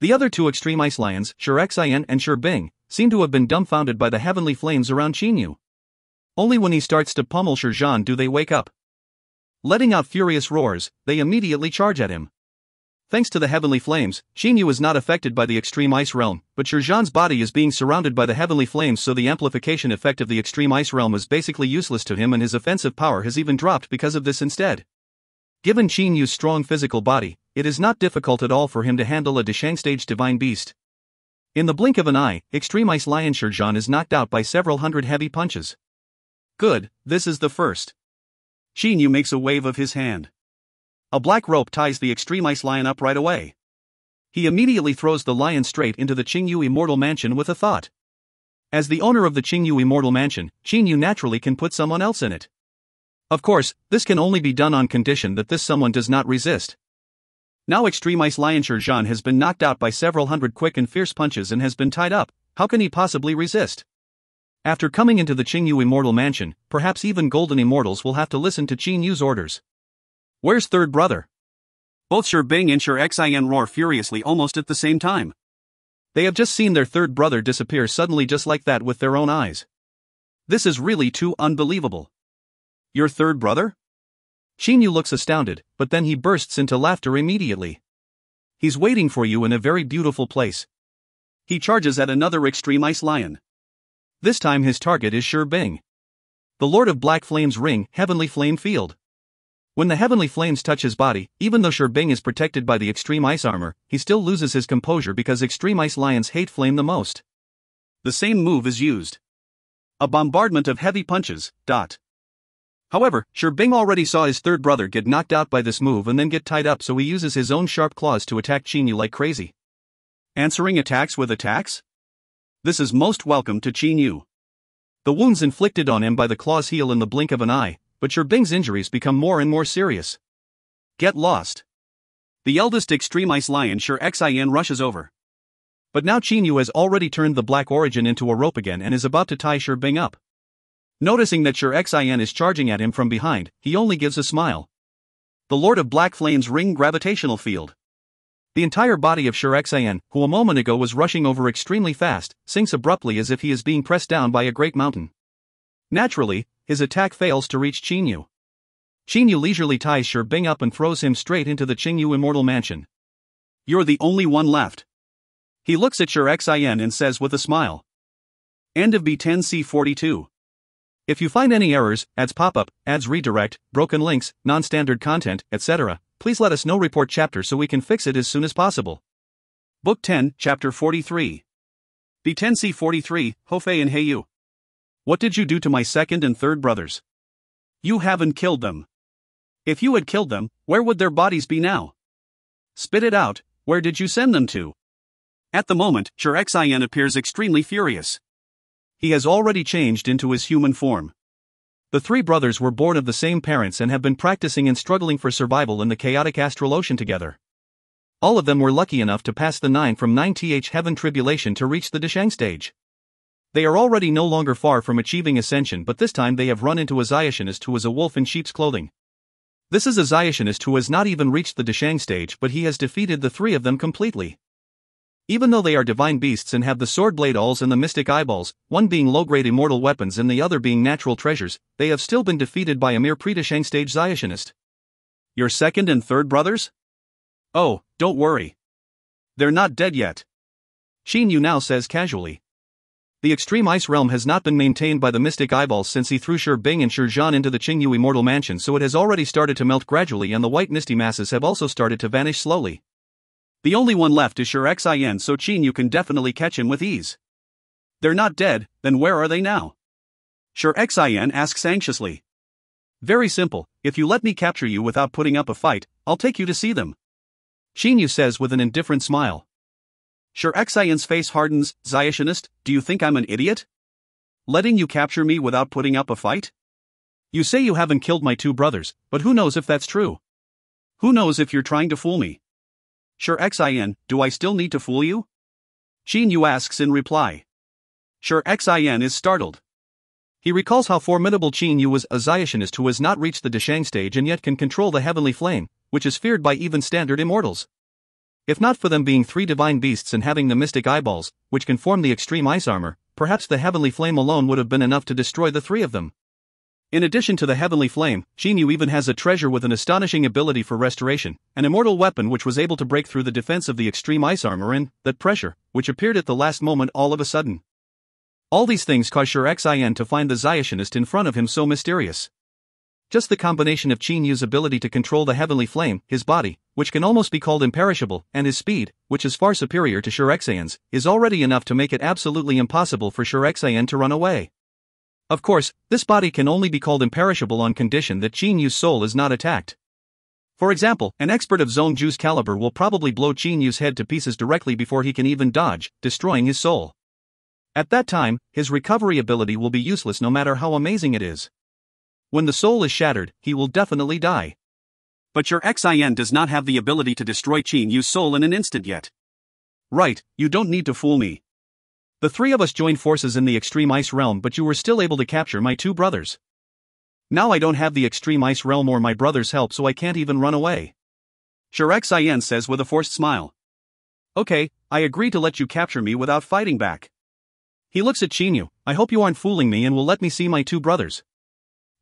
Speaker 1: The other two extreme ice lions, Shurexin and Shirbing, seem to have been dumbfounded by the heavenly flames around Chinyu. Only when he starts to pummel Shirzhan do they wake up. Letting out furious roars, they immediately charge at him. Thanks to the heavenly flames, Chinyu is not affected by the extreme ice realm, but Shirzhan's body is being surrounded by the heavenly flames, so the amplification effect of the extreme ice realm is basically useless to him and his offensive power has even dropped because of this instead. Given Chinyu's strong physical body, it is not difficult at all for him to handle a Dashang stage divine beast. In the blink of an eye, extreme ice lion Shirzhan is knocked out by several hundred heavy punches. Good, this is the first.
Speaker 2: Chinyu makes a wave of his hand.
Speaker 1: A black rope ties the extreme ice lion up right away. He immediately throws the lion straight into the Chinyu Immortal Mansion with a thought. As the owner of the Chinyu Immortal Mansion, Chinyu naturally can put someone else in it. Of course, this can only be done on condition that this someone does not resist. Now extreme ice lion Shirzhan has been knocked out by several hundred quick and fierce punches and has been tied up. How can he possibly resist? After coming into the Chinyu Immortal Mansion, perhaps even golden immortals will have to listen to Chinyu's orders. Where's third brother?
Speaker 2: Both Shirbing and Shurexin roar furiously almost at the same time.
Speaker 1: They have just seen their third brother disappear suddenly just like that with their own eyes. This is really too unbelievable. Your third brother? Chinyu looks astounded, but then he bursts into laughter immediately. He's waiting for you in a very beautiful place. He charges at another extreme ice lion. This time his target is Shirbing. The Lord of Black Flames ring, Heavenly Flame field. When the heavenly flames touch his body, even though Sherbing is protected by the extreme ice armor, he still loses his composure because extreme ice lions hate flame the most.
Speaker 2: The same move is used. A bombardment of heavy punches. However, Sherbing already saw his third brother get knocked out by this move and then get tied up, so he uses his own sharp claws to attack Qin Yu like crazy. Answering attacks with attacks? This is most welcome to Qin Yu.
Speaker 1: The wounds inflicted on him by the claws heal in the blink of an eye, but Sherbing's injuries become more and more serious.
Speaker 2: Get lost. The eldest extreme ice lion Shurexin rushes over.
Speaker 1: But now Qin Yu has already turned the Black Origin into a rope again and is about to tie Sherbing up. Noticing that Shurexin is charging at him from behind, he only gives a smile.
Speaker 2: The Lord of Black Flames ring gravitational field.
Speaker 1: The entire body of Shurexin, who a moment ago was rushing over extremely fast, sinks abruptly as if he is being pressed down by a great mountain. Naturally, his attack fails to reach Qin Yu. Qin Yu leisurely ties Sherbing up and throws him straight into the Qin Yu Immortal Mansion.
Speaker 2: You're the only one left. He looks at Shurexin and says with a smile. End of B10C42.
Speaker 1: If you find any errors, ads pop-up, ads redirect, broken links, non-standard content, etc., please let us know. Report chapter so we can fix it as soon as possible.
Speaker 2: Book 10, Chapter 43. B10C43, Hofei and Heiyu. What did you do to my second and third brothers? You haven't killed them. If you had killed them, where would their bodies be now? Spit it out, where did you send them to? At the moment, Shurexin appears extremely furious.
Speaker 1: He has already changed into his human form. The three brothers were born of the same parents and have been practicing and struggling for survival in the chaotic astral ocean together. All of them were lucky enough to pass the 9 from 9th heaven tribulation to reach the Deshang stage. They are already no longer far from achieving ascension, but this time they have run into a Zionist who is a wolf in sheep's clothing. This is a Zionist who has not even reached the Deshang stage, but he has defeated the three of them completely. Even though they are divine beasts and have the sword blade alls and the mystic eyeballs, one being low-grade immortal weapons and the other being natural treasures, they have still been defeated by a mere pre-Deshang stage Zionist.
Speaker 2: Your second and third brothers? Oh, don't worry. They're not dead yet.
Speaker 1: Qin Yu now says casually. The extreme ice realm has not been maintained by the mystic eyeballs since he threw Sherbing and Shurjan into the Qin Yu Immortal Mansion, so it has already started to melt gradually and the white misty masses have also started to vanish slowly.
Speaker 2: The only one left is Shurexin, so Qin Yu can definitely catch him with ease. They're not dead, then where are they now? Shurexin asks anxiously. Very simple, if you let me capture you without putting up a fight, I'll take you to see them.
Speaker 1: Qin Yu says with an indifferent smile.
Speaker 2: Shurexin's face hardens. Zionist, do you think I'm an idiot? Letting you capture me without putting up a fight?
Speaker 1: You say you haven't killed my two brothers, but who knows if that's true?
Speaker 2: Who knows if you're trying to fool me? Shurexin, do I still need to fool you? Qin Yu asks in reply. Shurexin is startled.
Speaker 1: He recalls how formidable Qin Yu was, a Zionist who has not reached the Deshang stage and yet can control the heavenly flame, which is feared by even standard immortals. If not for them being three divine beasts and having the mystic eyeballs, which can form the extreme ice armor, perhaps the heavenly flame alone would have been enough to destroy the three of them. In addition to the heavenly flame, Qin Yu even has a treasure with an astonishing ability for restoration, an immortal weapon which was able to break through the defense of the extreme ice armor and that pressure, which appeared at the last moment all of a sudden. All these things cause Shurexin to find the Zionist in front of him so mysterious. Just the combination of Qin Yu's ability to control the heavenly flame, his body, which can almost be called imperishable, and his speed, which is far superior to Shurexin's, is already enough to make it absolutely impossible for Shurexin to run away. Of course, this body can only be called imperishable on condition that Qin Yu's soul is not attacked. For example, an expert of Zhong Ju's caliber will probably blow Qin Yu's head to pieces directly before he can even dodge, destroying his soul. At that time, his recovery ability will be useless no matter how amazing it is. When the soul is shattered, he will definitely die.
Speaker 2: But Shurexin does not have the ability to destroy Qin Yu's soul in an instant yet.
Speaker 1: Right, you don't need to fool me. The three of us joined forces in the extreme ice realm, but you were still able to capture my two brothers. Now I don't have the extreme ice realm or my brother's help, so I can't even run away.
Speaker 2: Shurexin says with a forced smile.
Speaker 1: Okay, I agree to let you capture me without fighting back. He looks at Qin Yu. I hope you aren't fooling me and will let me see my two brothers.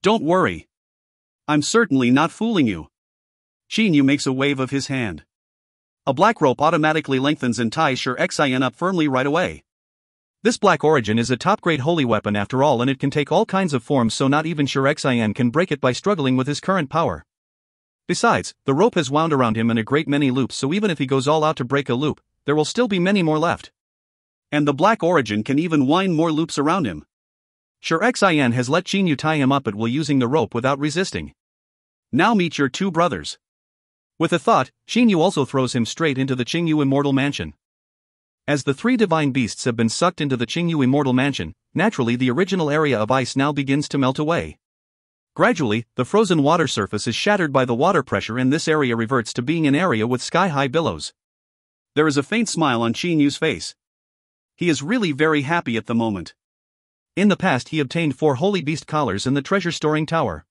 Speaker 2: Don't worry. I'm certainly not fooling you. Qin Yu makes a wave of his hand. A black rope automatically lengthens and ties Shurexin up firmly right away.
Speaker 1: This black origin is a top-grade holy weapon after all, and it can take all kinds of forms, so not even Shurexin can break it by struggling with his current power. Besides, the rope has wound around him in a great many loops, so even if he goes all out to break a loop, there will still be many more left.
Speaker 2: And the black origin can even wind more loops around him.
Speaker 1: Shurexin has let Qinyu tie him up at will using the rope without resisting.
Speaker 2: Now meet your two brothers.
Speaker 1: With a thought, Qinyu also throws him straight into the Qingyu Immortal Mansion. As the three divine beasts have been sucked into the Qingyu Immortal Mansion, naturally the original area of ice now begins to melt away. Gradually, the frozen water surface is shattered by the water pressure, and this area reverts to being an area with sky-high billows.
Speaker 2: There is a faint smile on Qinyu's face. He is really very happy at the moment.
Speaker 1: In the past he obtained 4 holy beast collars in the treasure-storing tower.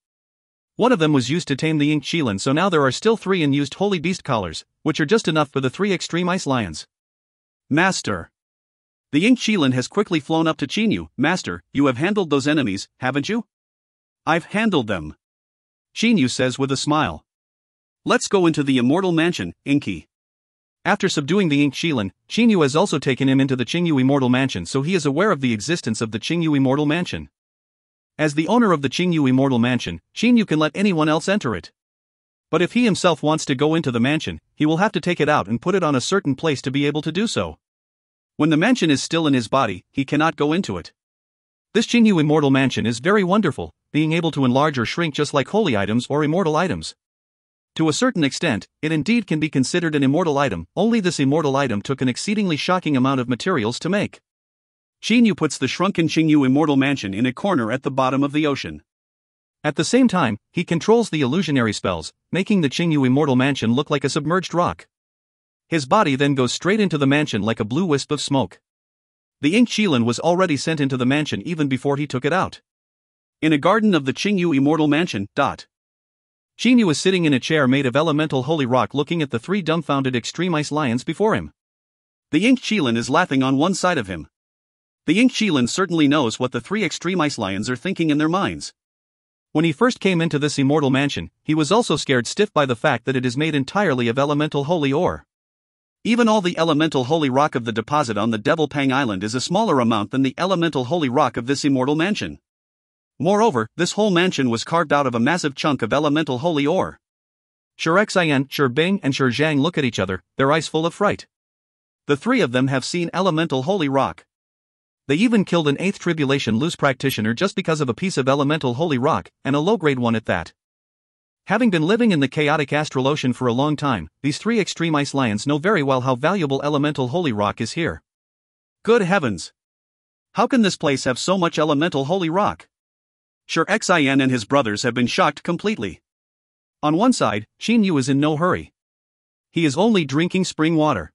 Speaker 1: One of them was used to tame the Inked Shilin, so now there are still 3 unused holy beast collars, which are just enough for the 3 extreme ice lions.
Speaker 2: Master. The Inked Shilin has quickly flown up to Qinyu. Master, you have handled those enemies, haven't you?
Speaker 3: I've handled them.
Speaker 2: Qinyu says with a smile. Let's go into the Immortal Mansion, Inky.
Speaker 1: After subduing the Inked Shilin, Qinyu has also taken him into the Qingyu Immortal Mansion, so he is aware of the existence of the Qingyu Immortal Mansion. As the owner of the Qingyu Immortal Mansion, Qinyu can let anyone else enter it. But if he himself wants to go into the mansion, he will have to take it out and put it on a certain place to be able to do so.
Speaker 2: When the mansion is still in his body, he cannot go into it.
Speaker 1: This Qingyu Immortal Mansion is very wonderful, being able to enlarge or shrink just like holy items or immortal items. To a certain extent, it indeed can be considered an immortal item, only this immortal item took an exceedingly shocking amount of materials to make.
Speaker 2: Qinyu puts the shrunken Qingyu Immortal Mansion in a corner at the bottom of the ocean.
Speaker 1: At the same time, he controls the illusionary spells, making the Qingyu Immortal Mansion look like a submerged rock. His body then goes straight into the mansion like a blue wisp of smoke. The Inked Shilin was already sent into the mansion even before he took it out.
Speaker 2: In a garden of the Qingyu Immortal Mansion.
Speaker 1: Qinyu is sitting in a chair made of elemental holy rock looking at the 3 dumbfounded extreme ice lions before him.
Speaker 2: The Inked Shilin is laughing on one side of him. The Inked Shilin certainly knows what the 3 extreme ice lions are thinking in their minds.
Speaker 1: When he first came into this immortal mansion, he was also scared stiff by the fact that it is made entirely of elemental holy ore.
Speaker 2: Even all the elemental holy rock of the deposit on the Devil Pang Island is a smaller amount than the elemental holy rock of this immortal mansion. Moreover, this whole mansion was carved out of a massive chunk of elemental holy ore.
Speaker 1: Shurexin, Bing, and Zhang look at each other, their eyes full of fright.
Speaker 2: The 3 of them have seen elemental holy rock.
Speaker 1: They even killed an 8th Tribulation loose practitioner just because of a piece of elemental holy rock, and a low-grade one at that. Having been living in the chaotic astral ocean for a long time, these 3 extreme ice lions know very well how valuable elemental holy rock is here.
Speaker 2: Good heavens! How can this place have so much elemental holy rock? Shurexin and his brothers have been shocked completely.
Speaker 1: On one side, Qinyu is in no hurry. He is only drinking spring water.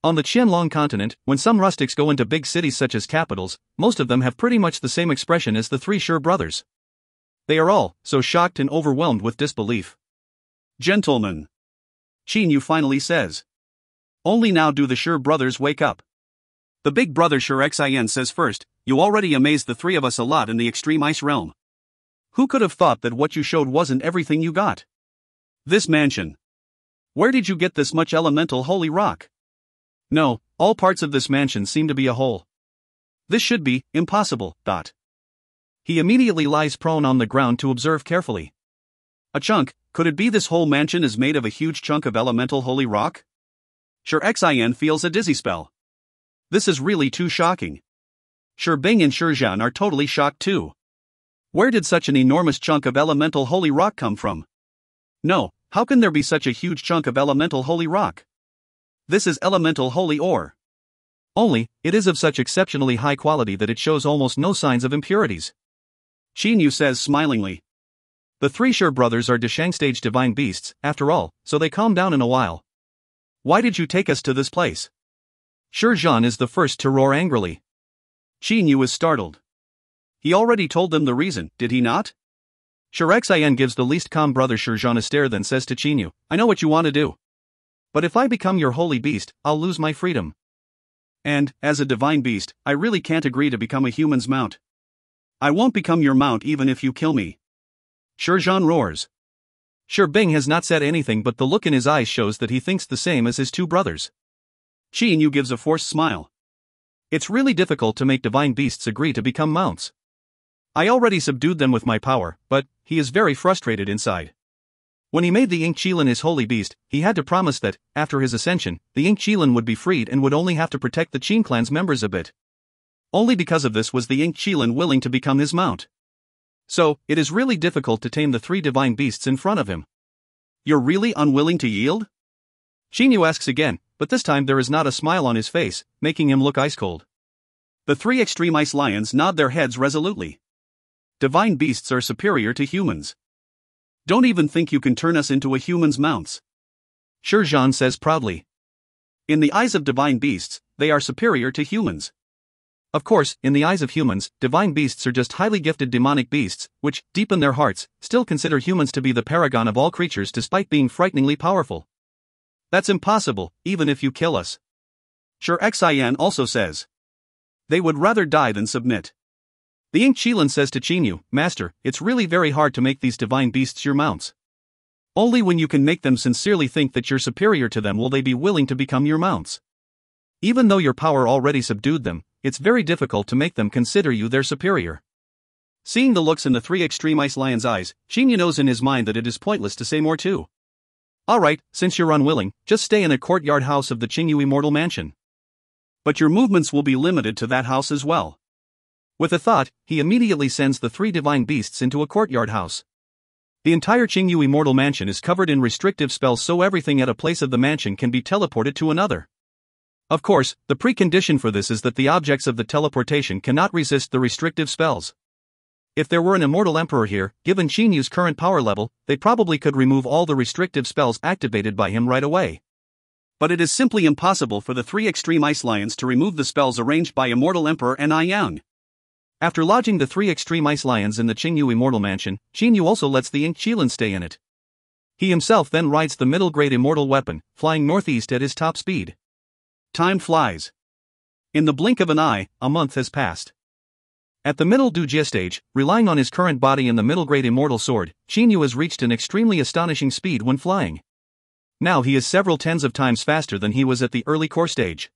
Speaker 1: On the Qianlong continent, when some rustics go into big cities such as capitals, most of them have pretty much the same expression as the 3 Shur brothers. They are all so shocked and overwhelmed with disbelief.
Speaker 2: Gentlemen, Qinyu finally says. Only now do the Shur brothers wake up. The big brother Shurexin says first, you already amazed the 3 of us a lot in the extreme ice realm. Who could have thought that what you showed wasn't everything you got? This mansion. Where did you get this much elemental holy rock?
Speaker 1: No, all parts of this mansion seem to be a whole.
Speaker 2: This should be impossible.
Speaker 1: He immediately lies prone on the ground to observe carefully.
Speaker 2: A chunk, could it be this whole mansion is made of a huge chunk of elemental holy rock? Shurexin feels a dizzy spell. This is really too shocking. Bing and Zhang are totally shocked too. Where did such an enormous chunk of elemental holy rock come from? No, how can there be such a huge chunk of elemental holy rock? This is elemental holy ore.
Speaker 1: Only, it is of such exceptionally high quality that it shows almost no signs of impurities.
Speaker 2: Qinyu says smilingly.
Speaker 1: The 3 Shur brothers are Deshang stage divine beasts, after all, so they calm down in a while.
Speaker 2: Why did you take us to this place?
Speaker 1: Zhang is the first to roar angrily.
Speaker 2: Qinyu is startled. He already told them the reason, did he not?
Speaker 1: Shurexin gives the least calm brother Zhang a stare, then says to Qinyu, I know what you want to do. But if I become your holy beast, I'll lose my freedom.
Speaker 2: And, as a divine beast, I really can't agree to become a human's mount. I won't become your mount even if you kill me.
Speaker 1: Zhang roars. Bing has not said anything, but the look in his eyes shows that he thinks the same as his 2 brothers.
Speaker 2: Qinyu gives a forced smile.
Speaker 1: It's really difficult to make divine beasts agree to become mounts. I already subdued them with my power, but he is very frustrated inside. When he made the Ink Qilin his holy beast, he had to promise that, after his ascension, the Ink Qilin would be freed and would only have to protect the Qin clan's members a bit. Only because of this was the Ink Qilin willing to become his mount. So, it is really difficult to tame the three divine beasts in front of him.
Speaker 3: You're really unwilling to yield?
Speaker 1: Qinyu asks again, but this time there is not a smile on his face, making him look ice cold.
Speaker 3: The three extreme ice lions nod their heads resolutely. Divine beasts are superior to humans. Don't even think you can turn us into a human's mounts.
Speaker 1: Zhan says proudly.
Speaker 3: In the eyes of divine beasts, they are superior to humans.
Speaker 1: Of course, in the eyes of humans, divine beasts are just highly gifted demonic beasts, which, deep in their hearts, still consider humans to be the paragon of all creatures despite being frighteningly powerful. That's impossible, even if you kill us.
Speaker 3: Xian also says. They would rather die than submit.
Speaker 1: The Ink Qilin says to Qinyu, Master, it's really very hard to make these divine beasts your mounts. Only when you can make them sincerely think that you're superior to them will they be willing to become your mounts. Even though your power already subdued them, it's very difficult to make them consider you their superior. Seeing the looks in the three extreme ice lions' eyes, Qinyu knows in his mind that it is pointless to say more too. Alright, since you're unwilling, just stay in a courtyard house of the Qingyu Immortal Mansion.
Speaker 3: But your movements will be limited to that house as well.
Speaker 1: With a thought, he immediately sends the three divine beasts into a courtyard house. The entire Qingyu Immortal Mansion is covered in restrictive spells, so everything at a place of the mansion can be teleported to another. Of course, the precondition for this is that the objects of the teleportation cannot resist the restrictive spells. If there were an immortal emperor here, given Qinyu's current power level, they probably could remove all the restrictive spells activated by him right away.
Speaker 3: But it is simply impossible for the three extreme ice lions to remove the spells arranged by Immortal Emperor Anyang.
Speaker 1: After lodging the three extreme ice lions in the Qingyu Immortal Mansion, Qinyu also lets the Ink Qilin stay in it. He himself then rides the middle-grade immortal weapon, flying northeast at his top speed.
Speaker 3: Time flies. In the blink of an eye, a month has passed.
Speaker 1: At the middle Dujia stage, relying on his current body and the middle-grade immortal sword, Qinyu has reached an extremely astonishing speed when flying. Now he is several tens of times faster than he was at the early core stage.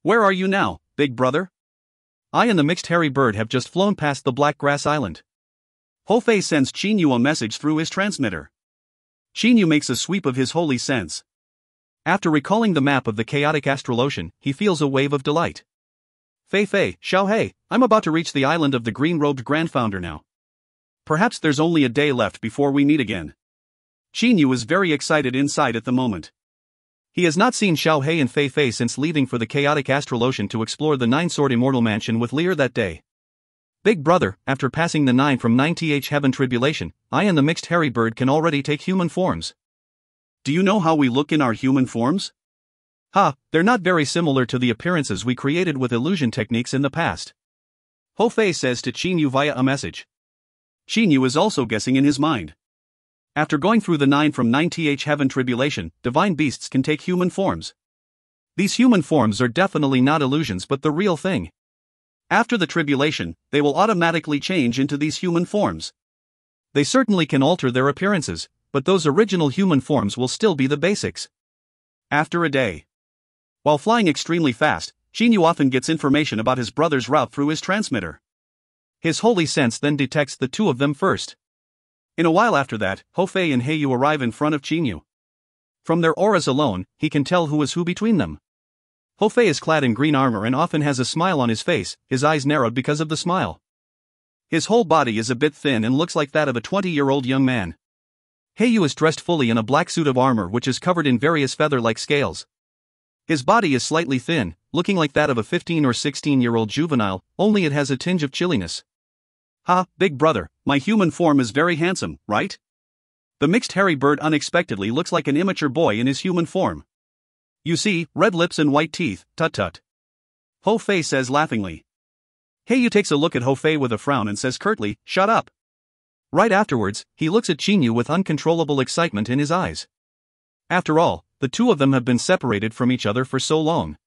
Speaker 3: Where are you now, big brother?
Speaker 1: I and the mixed hairy bird have just flown past the Black Grass Island.
Speaker 3: Ho Fei sends Qinyu a message through his transmitter. Qinyu makes a sweep of his holy sense.
Speaker 1: After recalling the map of the chaotic astral ocean, he feels a wave of delight. Fei, Xiaohei, I'm about to reach the island of the green-robed Grandfounder now.
Speaker 3: Perhaps there's only a day left before we meet again. Qinyu is very excited inside at the moment.
Speaker 1: He has not seen Xiaohei and Fei since leaving for the chaotic astral ocean to explore the Nine-Sword Immortal Mansion with Lear that day. Big brother, after passing the 9 from 9th Heaven Tribulation, I and the mixed hairy bird can already take human forms.
Speaker 3: Do you know how we look in our human forms?
Speaker 1: They're not very similar to the appearances we created with illusion techniques in the past.
Speaker 3: Ho Fei says to Qinyu via a message. Qinyu is also guessing in his mind. After going through the 9 from 9th Heaven Tribulation, divine beasts can take human forms.
Speaker 1: These human forms are definitely not illusions but the real thing.
Speaker 3: After the tribulation, they will automatically change into these human forms.
Speaker 1: They certainly can alter their appearances, but those original human forms will still be the basics.
Speaker 3: After a day. While flying extremely fast, Qinyu often gets information about his brother's route through his transmitter.
Speaker 1: His holy sense then detects the two of them first.
Speaker 3: In a while after that, Ho Fei and Heiyu arrive in front of Qinyu.
Speaker 1: From their auras alone, he can tell who is who between them. Ho Fei is clad in green armor and often has a smile on his face, his eyes narrowed because of the smile.
Speaker 3: His whole body is a bit thin and looks like that of a 20-year-old young man.
Speaker 1: Heiyu is dressed fully in a black suit of armor which is covered in various feather-like scales. His body is slightly thin, looking like that of a 15 or 16-year-old juvenile, only it has a tinge of chilliness.
Speaker 3: Big brother, my human form is very handsome, right? The mixed hairy bird unexpectedly looks like an immature boy in his human form.
Speaker 1: You see, red lips and white teeth, tut.
Speaker 3: Ho Fei says laughingly.
Speaker 1: Heiyu takes a look at Ho Fei with a frown and says curtly, shut up. Right afterwards, he looks at Qinyu with uncontrollable excitement in his eyes. After all, the two of them have been separated from each other for so long.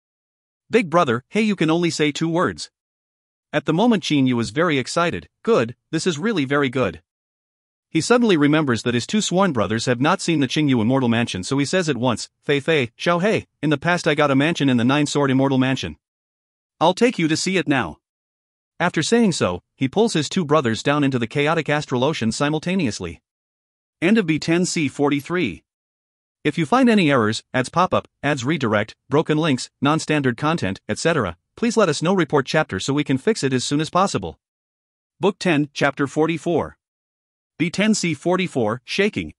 Speaker 3: Big brother, Heiyu can only say 2 words.
Speaker 1: At the moment Qinyu is very excited. Good, this is really very good. He suddenly remembers that his 2 sworn brothers have not seen the Qingyu Immortal Mansion, so he says at once, Fei, Xiaohei, in the past I got a mansion in the 9-Sword Immortal Mansion.
Speaker 2: I'll take you to see it now.
Speaker 1: After saying so, he pulls his two brothers down into the chaotic astral ocean simultaneously.
Speaker 2: End of B10C43.
Speaker 1: If you find any errors, ads pop up, ads redirect, broken links, non-standard content, etc., please let us know. Report chapter so we can fix it as soon as possible.
Speaker 2: Book 10, Chapter 44. B10C44, Shaking.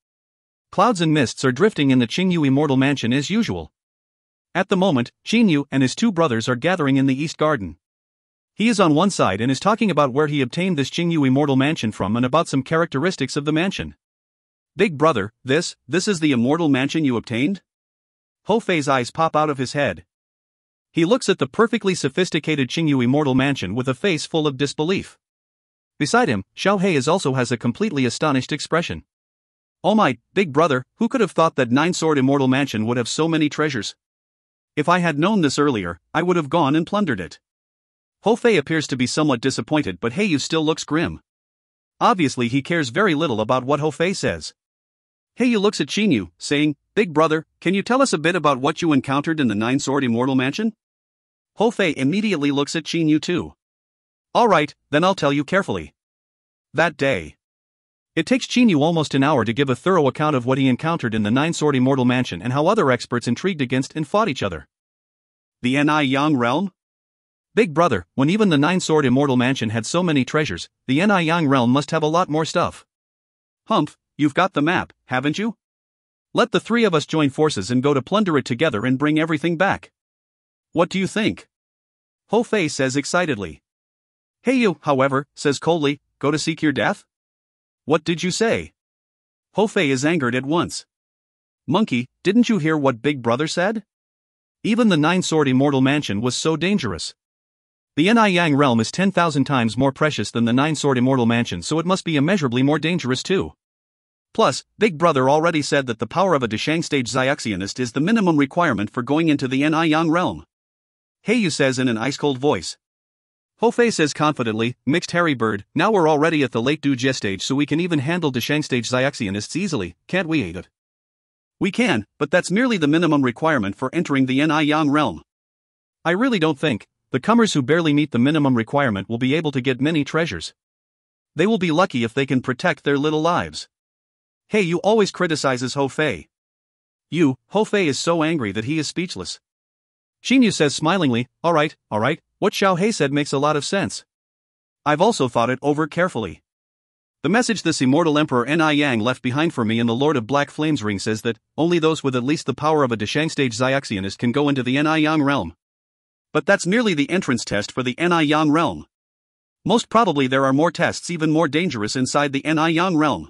Speaker 1: Clouds and mists are drifting in the Qingyu immortal mansion as usual. At the moment, Qingyu and his two brothers are gathering in the East Garden. He is on one side and is talking about where he obtained this Qingyu immortal mansion from and about some characteristics of the mansion.
Speaker 2: Big brother, this is the immortal mansion you obtained? Hou Fei's eyes pop out of his head.
Speaker 1: He looks at the perfectly sophisticated Qingyu immortal mansion with a face full of disbelief. Beside him, Xiaohei also has a completely astonished expression.
Speaker 2: Oh my, big brother, who could have thought that nine-sword immortal mansion would have so many treasures? If I had known this earlier, I would have gone and plundered it.
Speaker 1: Hou Fei appears to be somewhat disappointed, but Heiyu still looks grim. Obviously he cares very little about what Hou Fei says.
Speaker 2: Heiyu looks at Qingyu, saying, Big brother, can you tell us a bit about what you encountered in the nine-sword immortal mansion?
Speaker 1: Hou Fei immediately looks at Qingyu too. Alright, then I'll tell you carefully. That day. It takes Qingyu almost an hour to give a thorough account of what he encountered in the nine-sword immortal mansion and how other experts intrigued against and fought each other.
Speaker 2: The Ni Yang realm?
Speaker 1: Big brother, when even the nine-sword immortal mansion had so many treasures, the Ni Yang realm must have a lot more stuff.
Speaker 2: Humph, you've got the map, haven't you?
Speaker 1: Let the three of us join forces and go to plunder it together and bring everything back.
Speaker 2: What do you think?
Speaker 1: Hou Fei says excitedly.
Speaker 2: Heiyu, however, says coldly, go to seek your death?
Speaker 1: What did you say?
Speaker 2: Hou Fei is angered at once.
Speaker 1: Monkey, didn't you hear what Big Brother said? Even the nine-sword immortal mansion was so dangerous. The Ni Yang realm is 10,000 times more precious than the nine-sword immortal mansion, so it must be immeasurably more dangerous too.
Speaker 2: Plus, Big Brother already said that the power of a Deshang stage Xiaoxianist is the minimum requirement for going into the Ni Yang realm.
Speaker 1: Heiyu says in an ice-cold voice.
Speaker 2: Hou Fei says confidently, Mixed Hairy Bird,
Speaker 1: now we're already at the late Dujie stage, so we can even handle Deshang stage Xiaoxianists easily, can't we, Ada?
Speaker 2: We can, but that's merely the minimum requirement for entering the Ni Yang realm.
Speaker 1: I really don't think the comers who barely meet the minimum requirement will be able to get many treasures. They will be lucky if they can protect their little lives.
Speaker 2: Heiyu always criticizes Hou Fei.
Speaker 1: Hou Fei is so angry that he is speechless. Qingyu says smilingly, alright, what Xiaohei said makes a lot of sense.
Speaker 2: I've also thought it over carefully. The message this immortal Emperor Ni Yang left behind for me in the Lord of Black Flames ring says that only those with at least the power of a Deshang stage Xiaoxianist can go into the Ni Yang realm. But that's merely the entrance test for the Ni Yang realm. Most probably there are more tests even more dangerous inside the Ni Yang realm.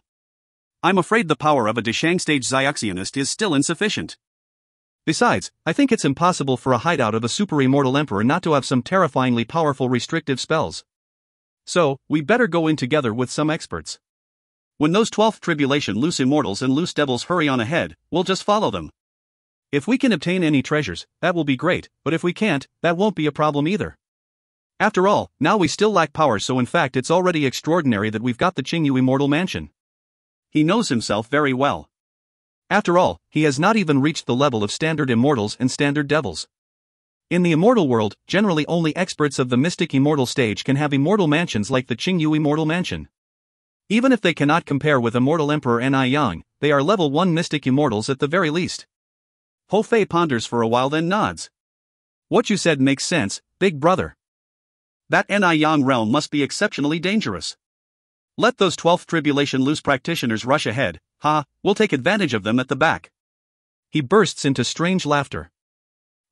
Speaker 2: I'm afraid the power of a Deshang stage Xiaoxianist is still insufficient.
Speaker 1: Besides, I think it's impossible for a hideout of a super immortal emperor not to have some terrifyingly powerful restrictive spells. So, we better go in together with some experts.
Speaker 2: When those 12th tribulation loose immortals and loose devils hurry on ahead, we'll just follow them.
Speaker 1: If we can obtain any treasures, that will be great, but if we can't, that won't be a problem either. After all, now we still lack power, so in fact it's already extraordinary that we've got the Qingyu immortal mansion.
Speaker 2: He knows himself very well.
Speaker 1: After all, he has not even reached the level of standard immortals and standard devils. In the immortal world, generally only experts of the mystic immortal stage can have immortal mansions like the Qingyu immortal mansion. Even if they cannot compare with immortal Emperor Ni Yang, they are level 1 mystic immortals at the very least.
Speaker 2: Hou Fei ponders for a while, then nods.
Speaker 1: What you said makes sense, Big Brother.
Speaker 2: That Ni Yang realm must be exceptionally dangerous. Let those 12th tribulation loose practitioners rush ahead. We'll take advantage of them at the back.
Speaker 1: He bursts into strange laughter.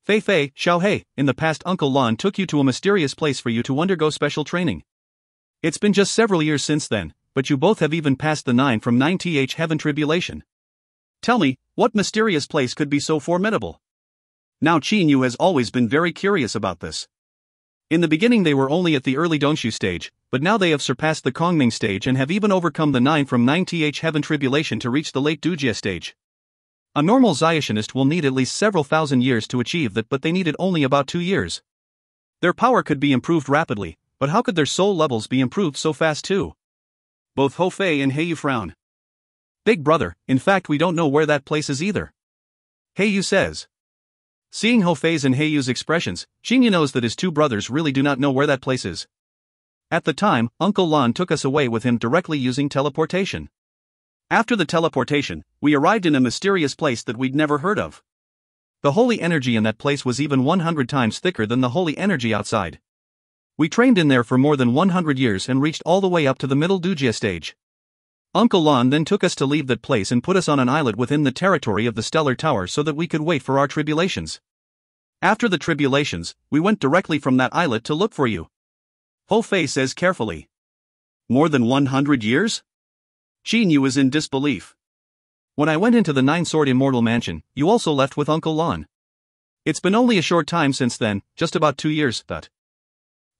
Speaker 1: Fei, Xiaohei, in the past Uncle Lon took you to a mysterious place for you to undergo special training. It's been just several years since then, but you both have even passed the 9 from 9th heaven tribulation.
Speaker 2: Tell me, what mysterious place could be so formidable? Now Qingyu has always been very curious about this.
Speaker 1: In the beginning they were only at the early Dongxu stage, but now they have surpassed the Kongming stage and have even overcome the 9 from 9th heaven tribulation to reach the late Dujie stage. A normal Xiaoxianist will need at least several thousand years to achieve that, but they needed only about 2 years. Their power could be improved rapidly, but how could their soul levels be improved so fast too?
Speaker 2: Both Hou Fei and Heiyu frown.
Speaker 1: Big Brother, in fact we don't know where that place is either.
Speaker 2: Heiyu says.
Speaker 3: Seeing Hofei's and Heiyu's expressions, Xingyu knows that his two brothers really do not know where that place is. At the time, Uncle Lan took us away with him directly using teleportation. After the teleportation, we arrived in a mysterious place that we'd never heard of. The holy energy in that place was even 100 times thicker than the holy energy outside. We trained in there for more than 100 years and reached all the way up to the middle Dujia stage. Uncle Lan then took us to leave that place and put us on an islet within the territory of the Stellar Tower so that we could wait for our tribulations. After the tribulations, we went directly from that islet to look for you. Hofei says carefully. More than 100 years? Xingyu is in disbelief. When I went into the Nine-Sword Immortal Mansion, you also left with Uncle Lan. It's been only a short time since then, just about 2 years, but.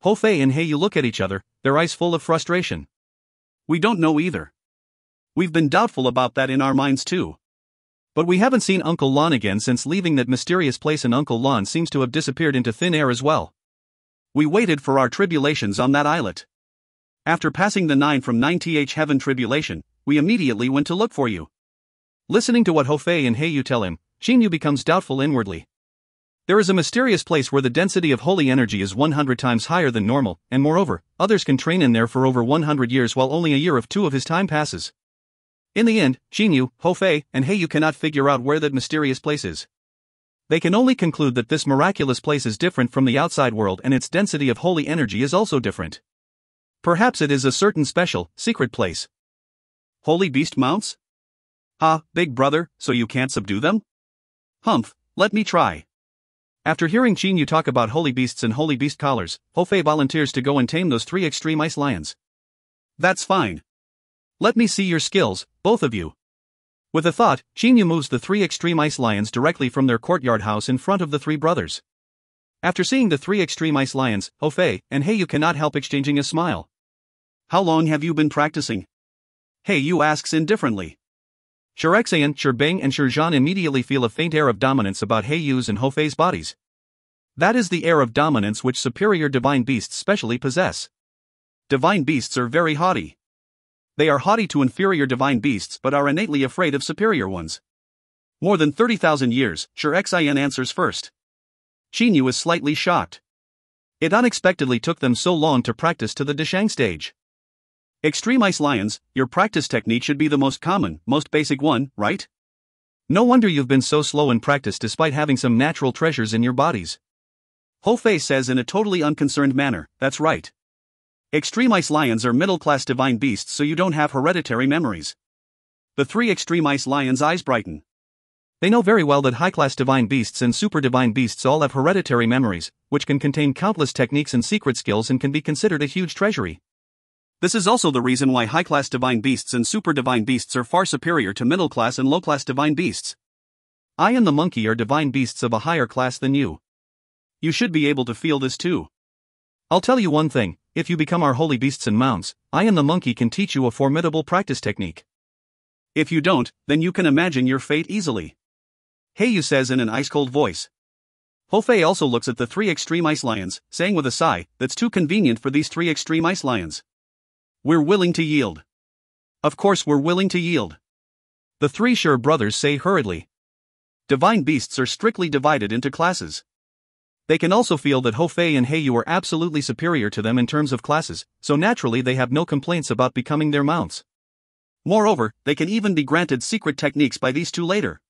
Speaker 3: Hofei and Heiyu look at each other, their eyes full of frustration. We don't know either. We've been doubtful about that in our minds too. But we haven't seen Uncle Lan again since leaving that mysterious place, and Uncle Lan seems to have disappeared into thin air as well. We waited for our tribulations on that islet. After passing the 9 from 9th heaven tribulation, we immediately went to look for you. Listening to what Hofei and Heiyu tell him, Xingyu becomes doubtful inwardly. There is a mysterious place where the density of holy energy is 100 times higher than normal, and moreover, others can train in there for over 100 years while only a year of 2 of his time passes. In the end, Xingyu, Hofei, and Heiyu cannot figure out where that mysterious place is. They can only conclude that this miraculous place is different from the outside world and its density of holy energy is also different. Perhaps it is a certain special, secret place. Holy beast mounts? Ha, big brother, so you can't subdue them? Humph, let me try. After hearing Xingyu talk about holy beasts and holy beast collars, Hofei volunteers to go and tame those 3 extreme ice lions. That's fine. Let me see your skills, both of you. With a thought, Xingyu moves the 3 extreme ice lions directly from their courtyard house in front of the 3 brothers. After seeing the 3 extreme ice lions, Hofei and Heiyu cannot help exchanging a smile. How long have you been practicing? Heiyu asks indifferently. Shirexayan, Shirbing and Shirzhan immediately feel a faint air of dominance about Heiyu's and Hofei's bodies. That is the air of dominance which superior divine beasts specially possess. Divine beasts are very haughty. They are haughty to inferior divine beasts but are innately afraid of superior ones. More than 30,000 years, Shirexayan answers first. Xingyu is slightly shocked. It unexpectedly took them so long to practice to the Deshang stage. Extreme Ice Lions, your practice technique should be the most common, most basic one, right? No wonder you've been so slow in practice despite having some natural treasures in your bodies. Hofei says in a totally unconcerned manner, that's right. Extreme Ice Lions are middle-class divine beasts, so you don't have hereditary memories. The 3 Extreme Ice Lions' eyes brighten. They know very well that high-class divine beasts and super divine beasts all have hereditary memories, which can contain countless techniques and secret skills and can be considered a huge treasury. This is also the reason why high-class divine beasts and super divine beasts are far superior to middle-class and low-class divine beasts. I and the monkey are divine beasts of a higher class than you. You should be able to feel this too. I'll tell you one thing, if you become our holy beasts and mounts, I and the monkey can teach you a formidable practice technique. If you don't, then you can imagine your fate easily. Heiyu says in an ice-cold voice. Hofei also looks at the 3 extreme ice lions, saying with a sigh, that's too convenient for these 3 extreme ice lions. We're willing to yield. Of course we're willing to yield. The 3 Shur brothers say hurriedly. Divine beasts are strictly divided into classes. They can also feel that Hofei and Heiyu are absolutely superior to them in terms of classes, so naturally they have no complaints about becoming their mounts. Moreover, they can even be granted secret techniques by these 2 later.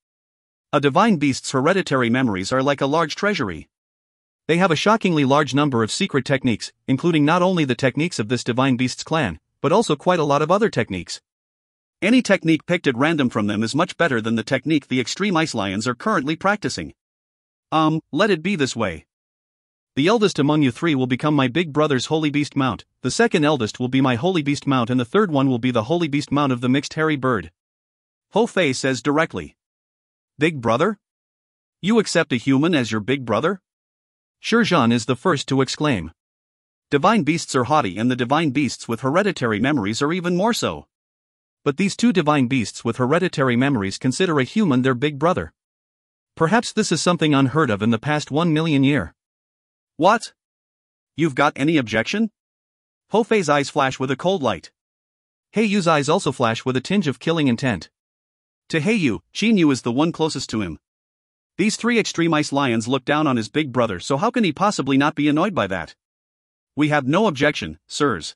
Speaker 3: A divine beast's hereditary memories are like a large treasury. They have a shockingly large number of secret techniques, including not only the techniques of this divine beast's clan, but also quite a lot of other techniques. Any technique picked at random from them is much better than the technique the extreme ice lions are currently practicing. Let it be this way. The eldest among you 3 will become my big brother's holy beast mount, the second eldest will be my holy beast mount, and the third one will be the holy beast mount of the mixed hairy bird. Hofei says directly. Big brother? You accept a human as your big brother? Shirzhan is the first to exclaim. Divine beasts are haughty, and the divine beasts with hereditary memories are even more so. But these 2 divine beasts with hereditary memories consider a human their big brother. Perhaps this is something unheard of in the past 1 million years. What? You've got any objection? Hofei's eyes flash with a cold light. Heiyu's eyes also flash with a tinge of killing intent. To Heiyu, Xingyu is the one closest to him.
Speaker 2: These three extreme ice lions look down on his big brother, so how can he possibly not be annoyed by that? We have no objection, sirs.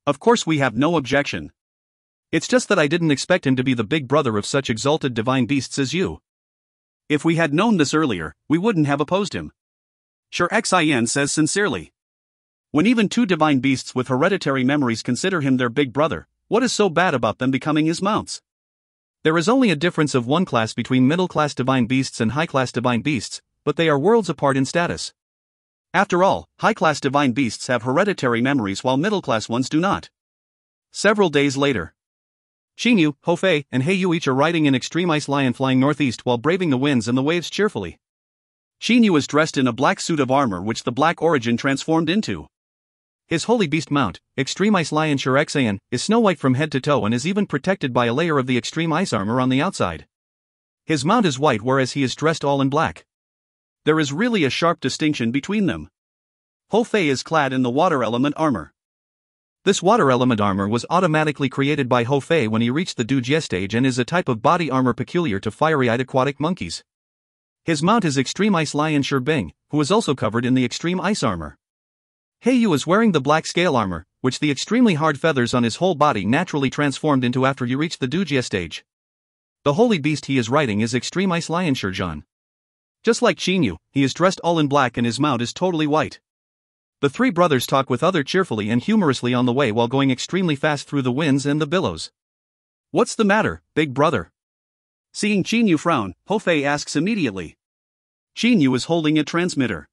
Speaker 2: Of course we have no objection. It's just that I didn't expect him to be the big brother of such exalted divine beasts as you. If we had known this earlier, we wouldn't have opposed him. Sure Xin says sincerely. When even two divine beasts with hereditary memories consider him their big brother, what is so bad about them becoming his mounts?
Speaker 1: There is only a difference of one class between middle-class divine beasts and high-class divine beasts, but they are worlds apart in status.
Speaker 2: After all, high-class divine beasts have hereditary memories while middle-class ones do not. Several days later,
Speaker 1: Qingyu, Hofei, and Heiyu each are riding an extreme ice lion flying northeast while braving the winds and the waves cheerfully.
Speaker 2: Qingyu is dressed in a black suit of armor which the Black Origin transformed into.
Speaker 1: His holy beast mount, Extreme Ice Lion Xian, is snow white from head to toe and is even protected by a layer of the extreme ice armor on the outside. His mount is white whereas he is dressed all in black.
Speaker 2: There is really a sharp distinction between them. Hofei is clad in the water element armor.
Speaker 1: This water element armor was automatically created by Hofei when he reached the Dujie stage and is a type of body armor peculiar to fiery-eyed aquatic monkeys. His mount is Extreme Ice Lion Bing, who is also covered in the extreme ice armor. Heiyu is wearing the black scale armor, which the extremely hard feathers on his whole body naturally transformed into after you reach the Dujie stage. The holy beast he is riding is Extreme Ice Lion Shurjan. Just like Qingyu, he is dressed all in black and his mount is totally white. The three brothers talk with other cheerfully and humorously on the way while going extremely fast through the winds and the billows.
Speaker 2: What's the matter, big brother? Seeing Qingyu frown, Hofei asks immediately. Qingyu is holding a transmitter.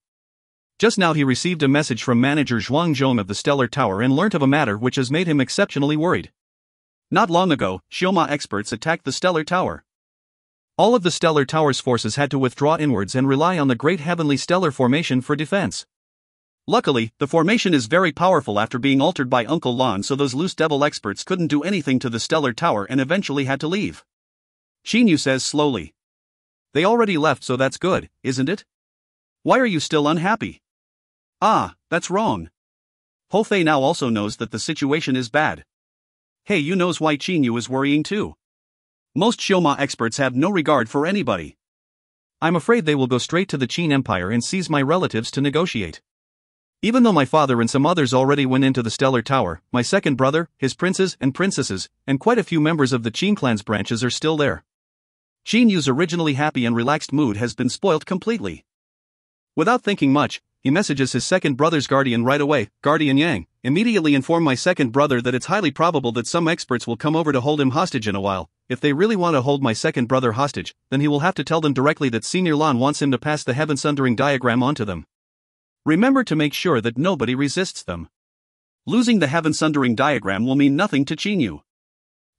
Speaker 1: Just now he received a message from manager Zhuang Zhong of the Stellar Tower and learnt of a matter which has made him exceptionally worried.
Speaker 2: Not long ago, Xioma experts attacked the Stellar Tower.
Speaker 1: All of the Stellar Tower's forces had to withdraw inwards and rely on the Great Heavenly Stellar Formation for defense.
Speaker 2: Luckily, the formation is very powerful after being altered by Uncle Lon, so those loose devil experts couldn't do anything to the Stellar Tower and eventually had to leave. Qingyu says slowly.
Speaker 1: They already left, so that's good, isn't it?
Speaker 2: Why are you still unhappy? Ah, that's wrong. Hofei now also knows that the situation is bad. Heiyu knows why Qingyu is worrying too. Most Xioma experts have no regard for anybody.
Speaker 1: I'm afraid they will go straight to the Qin Empire and seize my relatives to negotiate. Even though my father and some others already went into the Stellar Tower, my second brother, his princes and princesses, and quite a few members of the Qin clan's branches are still there. Qinyu's originally happy and relaxed mood has been spoilt completely. Without thinking much, he messages his second brother's guardian right away. Guardian Yang, immediately inform my second brother that it's highly probable that some experts will come over to hold him hostage in a while. If they really want to hold my second brother hostage, then he will have to tell them directly that Senior Lan wants him to pass the heaven sundering diagram on to them. Remember to make sure that nobody resists them.
Speaker 2: Losing the heaven sundering diagram will mean nothing to Qingyu.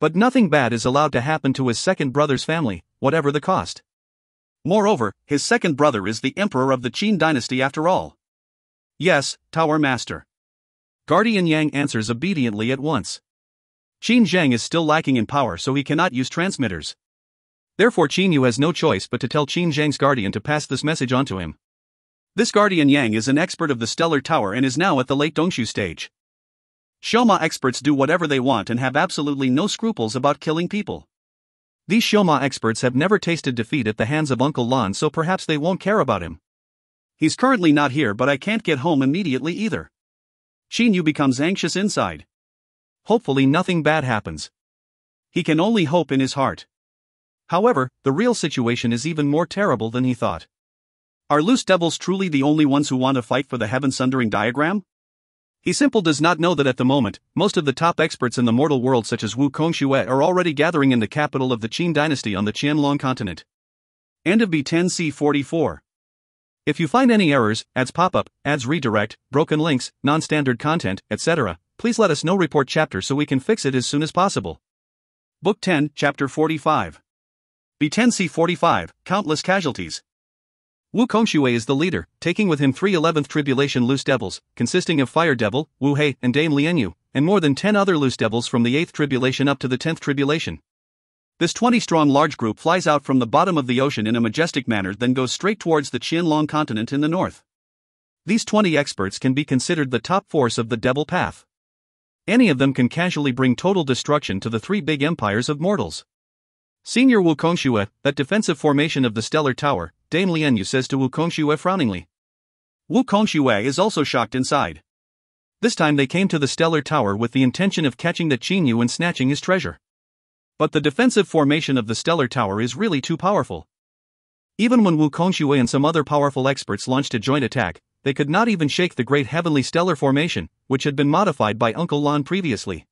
Speaker 1: But nothing bad is allowed to happen to his second brother's family, whatever the cost.
Speaker 2: Moreover, his second brother is the emperor of the Qin dynasty after all.
Speaker 1: Yes, Tower Master. Guardian Yang answers obediently at once. Qin Zheng is still lacking in power, so he cannot use transmitters. Therefore Qingyu has no choice but to tell Qin Zheng's guardian to pass this message on to him.
Speaker 2: This Guardian Yang is an expert of the Stellar Tower and is now at the late Dongshu stage. Xioma experts do whatever they want and have absolutely no scruples about killing people.
Speaker 1: These Xioma experts have never tasted defeat at the hands of Uncle Lon, so perhaps they won't care about him.
Speaker 2: He's currently not here, but I can't get home immediately either. Qingyu becomes anxious inside.
Speaker 1: Hopefully nothing bad happens.
Speaker 2: He can only hope in his heart.
Speaker 1: However, the real situation is even more terrible than he thought.
Speaker 2: Are loose devils truly the only ones who want to fight for the heaven sundering diagram?
Speaker 1: He simply does not know that at the moment, most of the top experts in the mortal world such as Wu Kongxue are already gathering in the capital of the Qin dynasty on the Qianlong continent.
Speaker 2: End of B10C44.
Speaker 1: If you find any errors, ads pop-up, ads redirect, broken links, non-standard content, etc., please let us know. Report chapter so we can fix it as soon as possible.
Speaker 2: Book 10, Chapter 45. B10C45, Countless Casualties.
Speaker 1: Wu Kongxue is the leader, taking with him 3 11th Tribulation loose devils, consisting of Fire Devil, Wu Hei, and Dame Lianyu, and more than 10 other loose devils from the 8th Tribulation up to the 10th Tribulation.
Speaker 2: This 20-strong large group flies out from the bottom of the ocean in a majestic manner, then goes straight towards the Qianlong continent in the north.
Speaker 1: These 20 experts can be considered the top force of the Devil Path. Any of them can casually bring total destruction to the 3 big empires of mortals.
Speaker 3: Senior Wukongxue, that defensive formation of the stellar tower, Dame Lianyu says to Wukongxue frowningly.
Speaker 2: Wukongxue is also shocked inside.
Speaker 3: This time they came to the stellar tower with the intention of catching the Qinyu and snatching his treasure. But the defensive formation of the stellar tower is really too powerful. Even when Wukongxue and some other powerful experts launched a joint attack, they could not even shake the great heavenly stellar formation, which had been modified by Uncle Lan previously.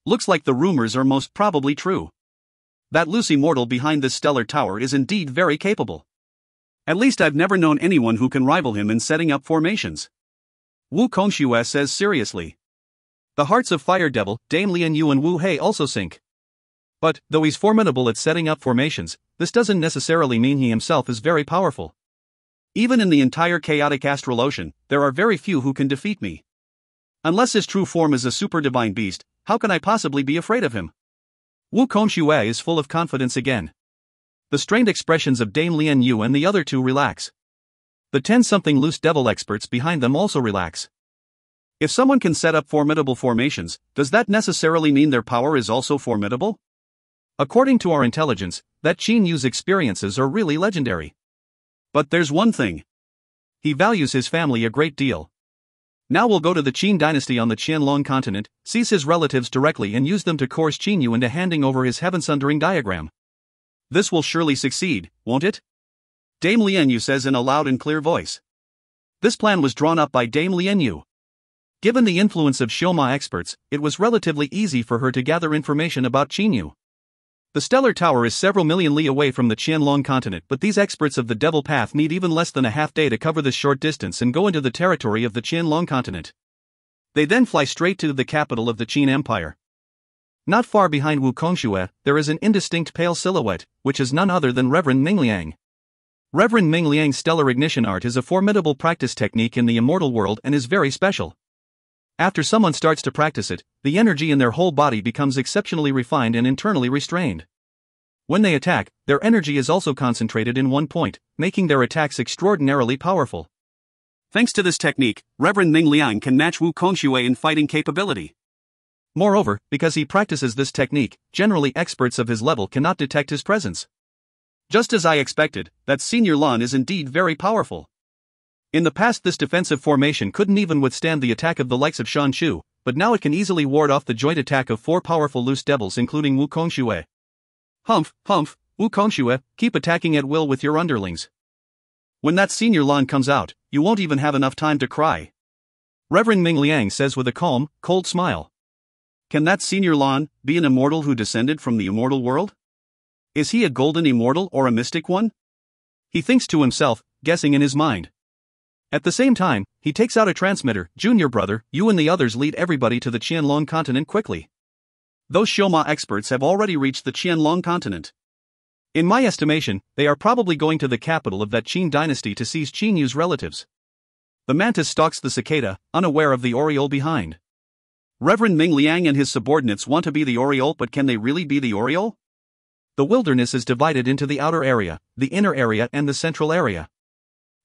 Speaker 2: Looks like the rumors are most probably true. That loose immortal behind this stellar tower is indeed very capable. At least I've never known anyone who can rival him in setting up formations. Wukongxue says seriously.
Speaker 3: The hearts of Fire Devil, Dame Lianyu and Wu Hei also sink. But, though he's formidable at setting up formations, this doesn't necessarily mean he himself is very powerful.
Speaker 2: Even in the entire chaotic astral ocean, there are very few who can defeat me. Unless his true form is a super divine beast, how can I possibly be afraid of him?
Speaker 3: Wukongxue is full of confidence again. The strained expressions of Dame Lianyu and the other two relax. The 10-something loose devil experts behind them also relax.
Speaker 2: If someone can set up formidable formations, does that necessarily mean their power is also formidable?
Speaker 3: According to our intelligence, that Qinyu's experiences are really legendary.
Speaker 2: But there's one thing.
Speaker 3: He values his family a great deal. Now we'll go to the Qin dynasty on the Qianlong continent, seize his relatives directly and use them to coerce Qinyu into handing over his heaven-sundering diagram.
Speaker 2: This will surely succeed, won't it? Dame Lianyu says in a loud and clear voice.
Speaker 3: This plan was drawn up by Dame Lianyu. Given the influence of Xioma experts, it was relatively easy for her to gather information about Qinyu. The stellar tower is several million li away from the Qianlong continent, but these experts of the Devil Path need even less than a half day to cover this short distance and go into the territory of the Qianlong continent. They then fly straight to the capital of the Qin Empire. Not far behind Wukongxue, there is an indistinct pale silhouette, which is none other than Reverend Ming Liang. Reverend Ming Liang's stellar ignition art is a formidable practice technique in the immortal world and is very special. After someone starts to practice it, the energy in their whole body becomes exceptionally refined and internally restrained. When they attack, their energy is also concentrated in one point, making their attacks extraordinarily powerful.
Speaker 2: Thanks to this technique, Reverend Ming Liang can match Wukongxue in fighting capability.
Speaker 3: Moreover, because he practices this technique, generally experts of his level cannot detect his presence.
Speaker 2: Just as I expected, that Senior Lan is indeed very powerful.
Speaker 3: In the past this defensive formation couldn't even withstand the attack of the likes of Shan Shu, but now it can easily ward off the joint attack of 4 powerful loose devils including Wukongxue.
Speaker 2: Humph,
Speaker 3: Wukongxue, keep attacking at will with your underlings.
Speaker 2: When that Senior Lan comes out, you won't even have enough time to cry.
Speaker 3: Reverend Ming Liang says with a calm, cold smile.
Speaker 2: Can that Senior Lan be an immortal who descended from the immortal world? Is he a golden immortal or a mystic one?
Speaker 3: He thinks to himself, guessing in his mind. At the same time, he takes out a transmitter. Junior brother, you and the others lead everybody to the Qianlong continent quickly.
Speaker 2: Those Xioma experts have already reached the Qianlong continent.
Speaker 3: In my estimation, they are probably going to the capital of that Qin dynasty to seize Qinyu's relatives. The mantis stalks the cicada, unaware of the oriole behind.
Speaker 2: Reverend Ming Liang and his subordinates want to be the oriole, but can they really be the oriole?
Speaker 3: The wilderness is divided into the outer area, the inner area and the central area.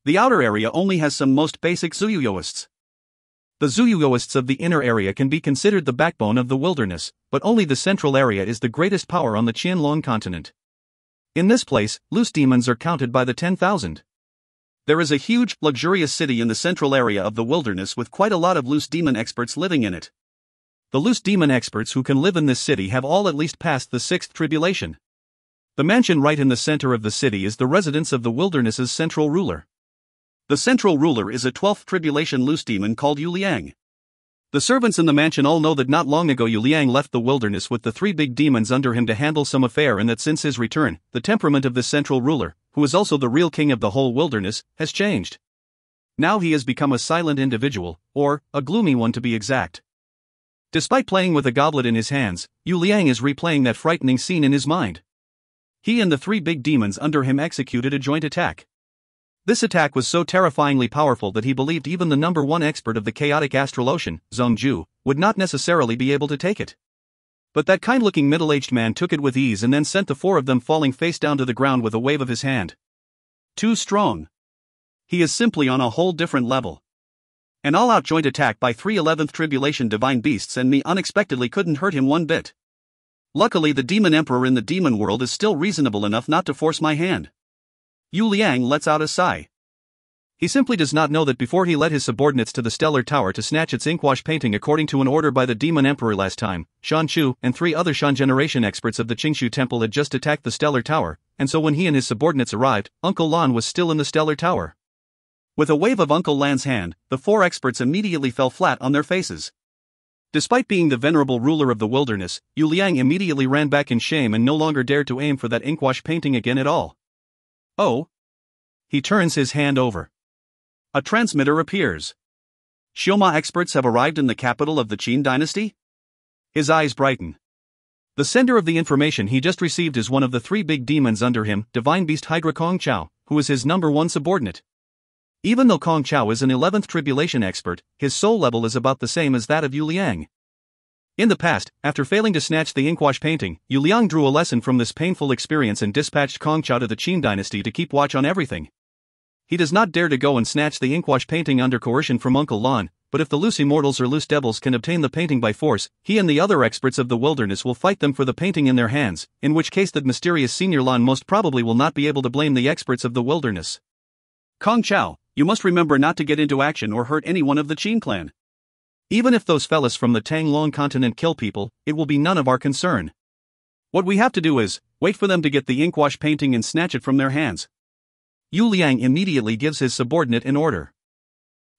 Speaker 2: The outer area only has some most basic Zuyuyoists.
Speaker 3: The Zuyuyoists of the inner area can be considered the backbone of the wilderness, but only the central area is the greatest power on the Qianlong continent. In this place, loose demons are counted by the 10,000.
Speaker 2: There is a huge, luxurious city in the central area of the wilderness with quite a lot of loose demon experts living in it.
Speaker 3: The loose demon experts who can live in this city have all at least passed the 6th tribulation. The mansion right in the center of the city is the residence of the wilderness's central ruler.
Speaker 2: The central ruler is a 12th tribulation loose demon called Yu Liang. The servants in the mansion all know that not long ago Yu Liang left the wilderness with the 3 big demons under him to handle some affair, and that since his return, the temperament of this central ruler, who is also the real king of the whole wilderness, has changed. Now he has become a silent individual, or a gloomy one to be exact. Despite playing with a goblet in his hands, Yu Liang is replaying that frightening scene in his mind. He and the 3 big demons under him executed a joint attack. This attack was so terrifyingly powerful that he believed even the number 1 expert of the chaotic astral ocean, Zheng Ju, would not necessarily be able to take it. But that kind-looking middle-aged man took it with ease and then sent the 4 of them falling face down to the ground with a wave of his hand. Too strong. He is simply on a whole different level. An all-out joint attack by 3 11th tribulation divine beasts and me unexpectedly couldn't hurt him one bit. Luckily, the demon emperor in the demon world is still reasonable enough not to force my hand. Yu Liang lets out a sigh.
Speaker 3: He simply does not know that before he led his subordinates to the Stellar Tower to snatch its inkwash painting according to an order by the Demon Emperor last time, Shan Chu and 3 other Shan generation experts of the Qingshu Temple had just attacked the Stellar Tower, and so when he and his subordinates arrived, Uncle Lan was still in the Stellar Tower.
Speaker 2: With a wave of Uncle Lan's hand, the 4 experts immediately fell flat on their faces. Despite being the venerable ruler of the wilderness, Yu Liang immediately ran back in shame and no longer dared to aim for that inkwash painting again at all.
Speaker 3: Oh! He turns his hand over.
Speaker 2: A transmitter appears. Xioma experts have arrived in the capital of the Qin dynasty?
Speaker 3: His eyes brighten. The sender of the information he just received is one of the 3 big demons under him, Divine Beast Hydra Kong Chao, who is his #1 subordinate. Even though Kong Chao is an 11th tribulation expert, his soul level is about the same as that of Yu Liang. In the past, after failing to snatch the inkwash painting, Yu Liang drew a lesson from this painful experience and dispatched Kong Chao to the Qin dynasty to keep watch on everything. He does not dare to go and snatch the inkwash painting under coercion from Uncle Lan, but if the loose immortals or loose devils can obtain the painting by force, he and the other experts of the wilderness will fight them for the painting in their hands, in which case that mysterious Senior Lan most probably will not be able to blame the experts of the wilderness.
Speaker 2: Kong Chao, you must remember not to get into action or hurt anyone of the Qin clan.
Speaker 3: Even if those fellas from the Tang Long continent kill people, it will be none of our concern.
Speaker 2: What we have to do is wait for them to get the inkwash painting and snatch it from their hands.
Speaker 3: Yu Liang immediately gives his subordinate an order.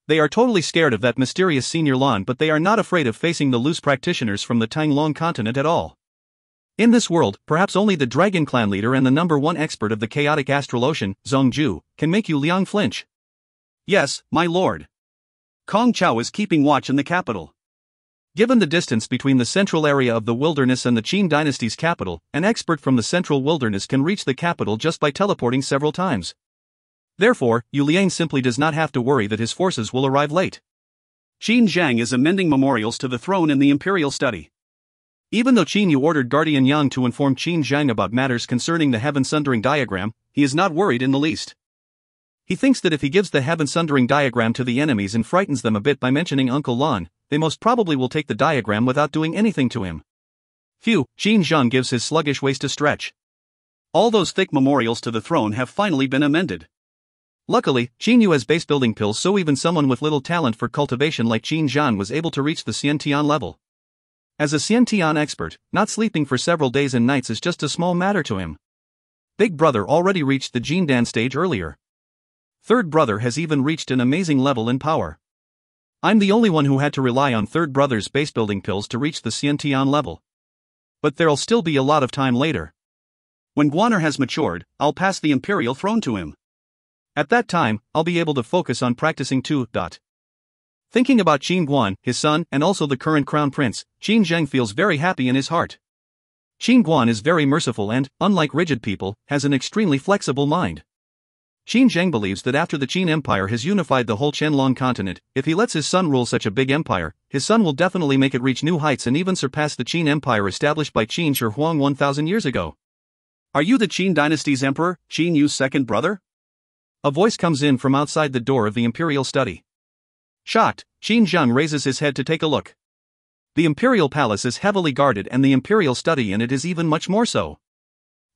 Speaker 3: They are totally scared of that mysterious Senior Lan, but they are not afraid of facing the loose practitioners from the Tang Long continent at all. In this world, perhaps only the Dragon Clan leader and the #1 expert of the chaotic astral ocean, Zhongju, can make Yu Liang flinch.
Speaker 2: Yes, my lord. Kong Chao is keeping watch in the capital.
Speaker 3: Given the distance between the central area of the wilderness and the Qin dynasty's capital, an expert from the central wilderness can reach the capital just by teleporting several times. Therefore, Yu Liang simply does not have to worry that his forces will arrive late.
Speaker 2: Qin Zhang is amending memorials to the throne in the imperial study.
Speaker 3: Even though Qin Yu ordered Guardian Yang to inform Qin Zhang about matters concerning the heaven-sundering diagram, he is not worried in the least. He thinks that if he gives the heaven-sundering diagram to the enemies and frightens them a bit by mentioning Uncle Lan, they most probably will take the diagram without doing anything to him. Phew, Qin Zhang gives his sluggish waist a stretch.
Speaker 2: All those thick memorials to the throne have finally been amended.
Speaker 3: Luckily, Qin Yu has base building pills, so even someone with little talent for cultivation like Qin Zhan was able to reach the Xiantian level. As a Xiantian expert, not sleeping for several days and nights is just a small matter to him. Big Brother already reached the Jindan stage earlier. Third Brother has even reached an amazing level in power. I'm the only one who had to rely on Third Brother's base building pills to reach the Xiantian level. But there'll still be a lot of time later.
Speaker 2: When Guaner has matured, I'll pass the imperial throne to him.
Speaker 3: At that time, I'll be able to focus on practicing too. Thinking about Qin Guan, his son, and also the current crown prince, Qin Zheng feels very happy in his heart. Qin Guan is very merciful and, unlike rigid people, has an extremely flexible mind. Qin Zheng believes that after the Qin Empire has unified the whole Qianlong continent, if he lets his son rule such a big empire, his son will definitely make it reach new heights and even surpass the Qin Empire established by Qin Shi Huang 1,000 years ago.
Speaker 2: Are you the Qin dynasty's emperor, Qin Yu's second brother?
Speaker 3: A voice comes in from outside the door of the imperial study. Shocked, Qin Zheng raises his head to take a look. The imperial palace is heavily guarded and the imperial study in it is even much more so.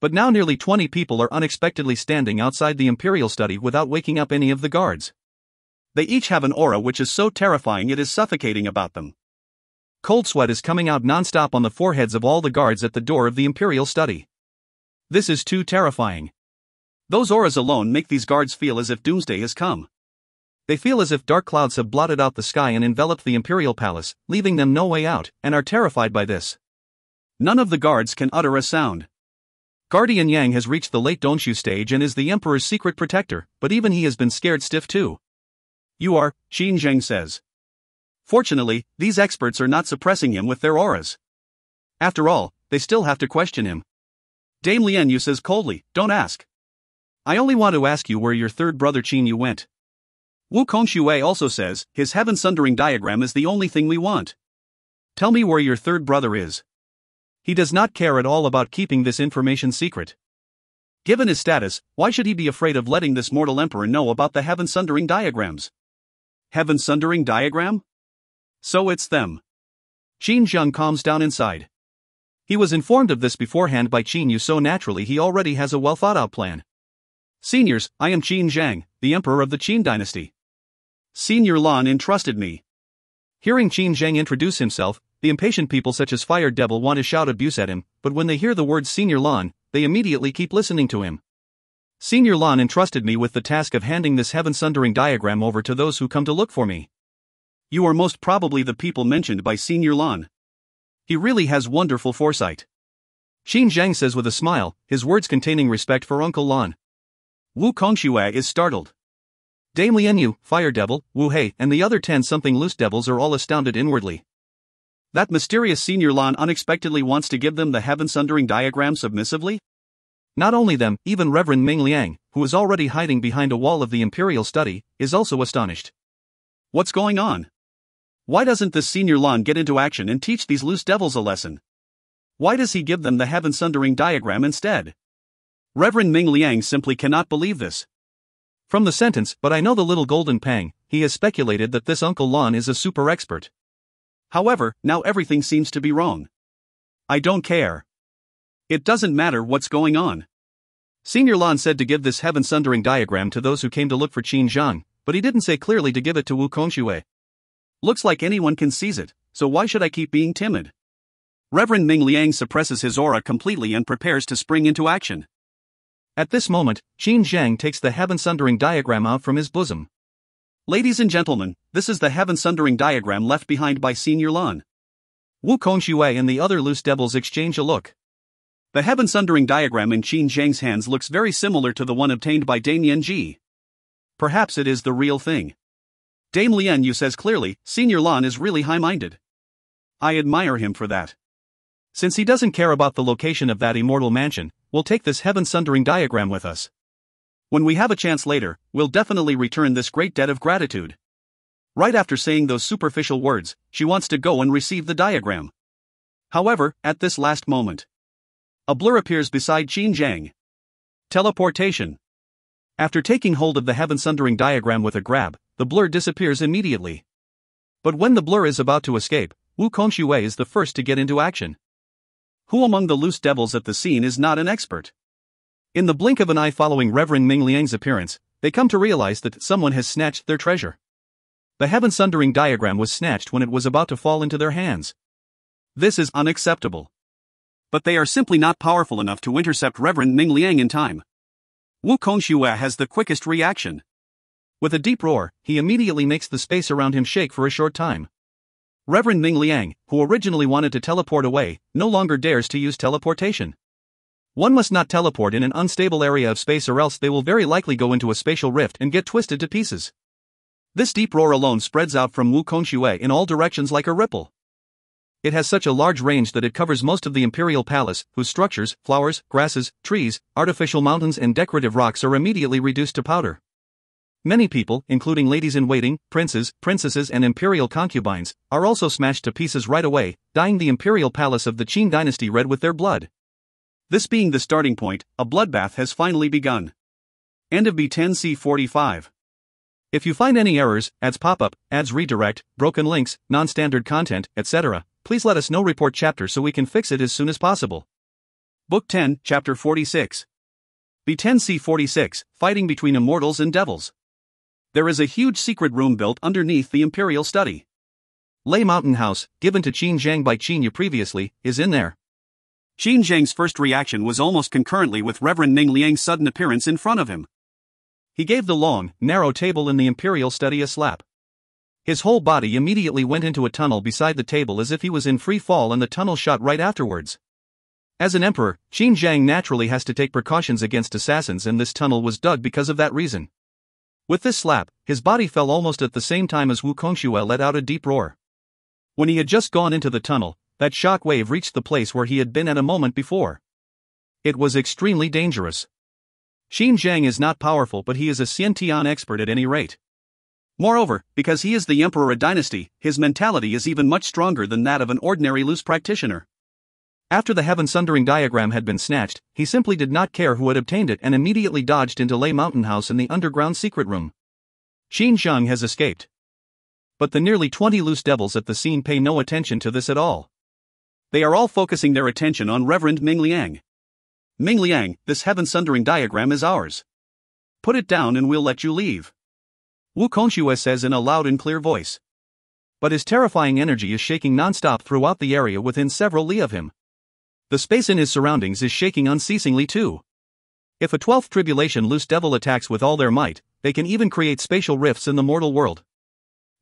Speaker 3: But now nearly 20 people are unexpectedly standing outside the imperial study without waking up any of the guards.
Speaker 2: They each have an aura which is so terrifying it is suffocating about them.
Speaker 3: Cold sweat is coming out non-stop on the foreheads of all the guards at the door of the imperial study. This is too terrifying.
Speaker 2: Those auras alone make these guards feel as if doomsday has come.
Speaker 3: They feel as if dark clouds have blotted out the sky and enveloped the imperial palace, leaving them no way out, and are terrified by this.
Speaker 2: None of the guards can utter a sound.
Speaker 3: Guardian Yang has reached the late Dongxu stage and is the emperor's secret protector, but even he has been scared stiff too.
Speaker 2: You are, Qin Zheng says. Fortunately, these experts are not suppressing him with their auras. After all, they still have to question him.
Speaker 3: Dame Lian Yu says coldly, don't ask. I only want to ask you where your third brother Qin Yu went.
Speaker 2: Wu Kongxue also says, his heaven-sundering diagram is the only thing we want.
Speaker 3: Tell me where your third brother is. He does not care at all about keeping this information secret.
Speaker 2: Given his status, why should he be afraid of letting this mortal emperor know about the heaven-sundering diagrams? Heaven-sundering diagram? So it's them.
Speaker 3: Qin Zheng calms down inside. He was informed of this beforehand by Qin Yu, so naturally he already has a well-thought-out plan.
Speaker 2: Seniors, I am Qin Zhang, the emperor of the Qin dynasty. Senior Lan entrusted me.
Speaker 3: Hearing Qin Zhang introduce himself, the impatient people such as Fire Devil want to shout abuse at him, but when they hear the word Senior Lan, they immediately keep listening to him. Senior Lan entrusted me with the task of handing this heaven-sundering diagram over to those who come to look for me.
Speaker 2: You are most probably the people mentioned by Senior Lan. He really has wonderful foresight.
Speaker 3: Qin Zhang says with a smile, his words containing respect for Uncle Lan.
Speaker 2: Wu Kongxue is startled.
Speaker 3: Dame Lianyu, Fire Devil, Wu Hei, and the other 10-something loose devils are all astounded inwardly.
Speaker 2: That mysterious Senior Lan unexpectedly wants to give them the heaven-sundering diagram submissively?
Speaker 3: Not only them, even Reverend Ming Liang, who is already hiding behind a wall of the Imperial Study, is also astonished.
Speaker 2: What's going on? Why doesn't this Senior Lan get into action and teach these loose devils a lesson? Why does he give them the heaven-sundering diagram instead? Reverend Ming Liang simply cannot believe this.
Speaker 3: From the sentence, "But I know the little golden pang," he has speculated that this Uncle Lan is a super expert.
Speaker 2: However, now everything seems to be wrong. I don't care. It doesn't matter what's going on.
Speaker 3: Senior Lan said to give this heaven-sundering diagram to those who came to look for Qin Zhang, but he didn't say clearly to give it to Wu Kongxue.
Speaker 2: Looks like anyone can seize it, so why should I keep being timid? Reverend Ming Liang suppresses his aura completely and prepares to spring into action.
Speaker 3: At this moment, Qin Zhang takes the heaven-sundering diagram out from his bosom.
Speaker 2: Ladies and gentlemen, this is the heaven-sundering diagram left behind by Senior Lan.
Speaker 3: Wu Kongxue and the other loose devils exchange a look.
Speaker 2: The heaven-sundering diagram in Qin Zhang's hands looks very similar to the one obtained by Dame Yanji. Perhaps it is the real thing. Dame Lian Yu says clearly, Senior Lan is really high-minded. I admire him for that.
Speaker 3: Since he doesn't care about the location of that immortal mansion, we'll take this heaven-sundering diagram with us.
Speaker 2: When we have a chance later, we'll definitely return this great debt of gratitude. Right after saying those superficial words, she wants to go and receive the diagram. However, at this last moment, a blur appears beside Qin Zhang. Teleportation.
Speaker 3: After taking hold of the heaven-sundering diagram with a grab, the blur disappears immediately. But when the blur is about to escape, Wu Kongxue is the first to get into action.
Speaker 2: Who among the loose devils at the scene is not an expert?
Speaker 3: In the blink of an eye following Reverend Ming Liang's appearance, they come to realize that someone has snatched their treasure. The heaven-sundering diagram was snatched when it was about to fall into their hands.
Speaker 2: This is unacceptable. But they are simply not powerful enough to intercept Reverend Ming Liang in time. Wu Kongxue has the quickest reaction.
Speaker 3: With a deep roar, he immediately makes the space around him shake for a short time. Reverend Ming Liang, who originally wanted to teleport away, no longer dares to use teleportation. One must not teleport in an unstable area of space or else they will very likely go into a spatial rift and get twisted to pieces. This deep roar alone spreads out from Wu Kongxue in all directions like a ripple. It has such a large range that it covers most of the Imperial Palace, whose structures, flowers, grasses, trees, artificial mountains and decorative rocks are immediately reduced to powder. Many people, including ladies-in-waiting, princes, princesses and imperial concubines, are also smashed to pieces right away, dyeing the Imperial Palace of the Qin dynasty red with their blood.
Speaker 2: This being the starting point, a bloodbath has finally begun. End of B10C45.
Speaker 3: If you find any errors, ads pop up, ads redirect, broken links, non-standard content, etc., please let us know. Report chapter so we can fix it as soon as possible.
Speaker 2: Book 10, Chapter 46. B10C46, Fighting Between Immortals and Devils. There is a huge secret room built underneath the Imperial Study.
Speaker 3: Lei Mountain House, given to Qin Zhang by Qin Yu previously, is in there.
Speaker 2: Qin Zhang's first reaction was almost concurrently with Reverend Ming Liang's sudden appearance in front of him.
Speaker 3: He gave the long, narrow table in the Imperial Study a slap. His whole body immediately went into a tunnel beside the table as if he was in free fall and the tunnel shot right afterwards. As an emperor, Qin Zhang naturally has to take precautions against assassins and this tunnel was dug because of that reason. With this slap, his body fell almost at the same time as Wu Kongxue let out a deep roar. When he had just gone into the tunnel, that shock wave reached the place where he had been at a moment before. It was extremely dangerous. Qin Zhang is not powerful but he is a Xiantian expert at any rate. Moreover, because he is the emperor of dynasty, his mentality is even much stronger than that of an ordinary loose practitioner. After the heaven-sundering diagram had been snatched, he simply did not care who had obtained it and immediately dodged into Lei Mountain House in the underground secret room. Qin Zhang has escaped. But the nearly 20 loose devils at the scene pay no attention to this at all.
Speaker 2: They are all focusing their attention on Reverend Ming Liang. Ming Liang, this heaven-sundering diagram is ours. Put it down and we'll let you leave. Wu Kongxue says in a loud and clear voice. But his terrifying energy is shaking non-stop throughout the area within several li of him. The space in his surroundings is shaking unceasingly too. If a 12th tribulation loose devil attacks with all their might, they can even create spatial rifts in the mortal world.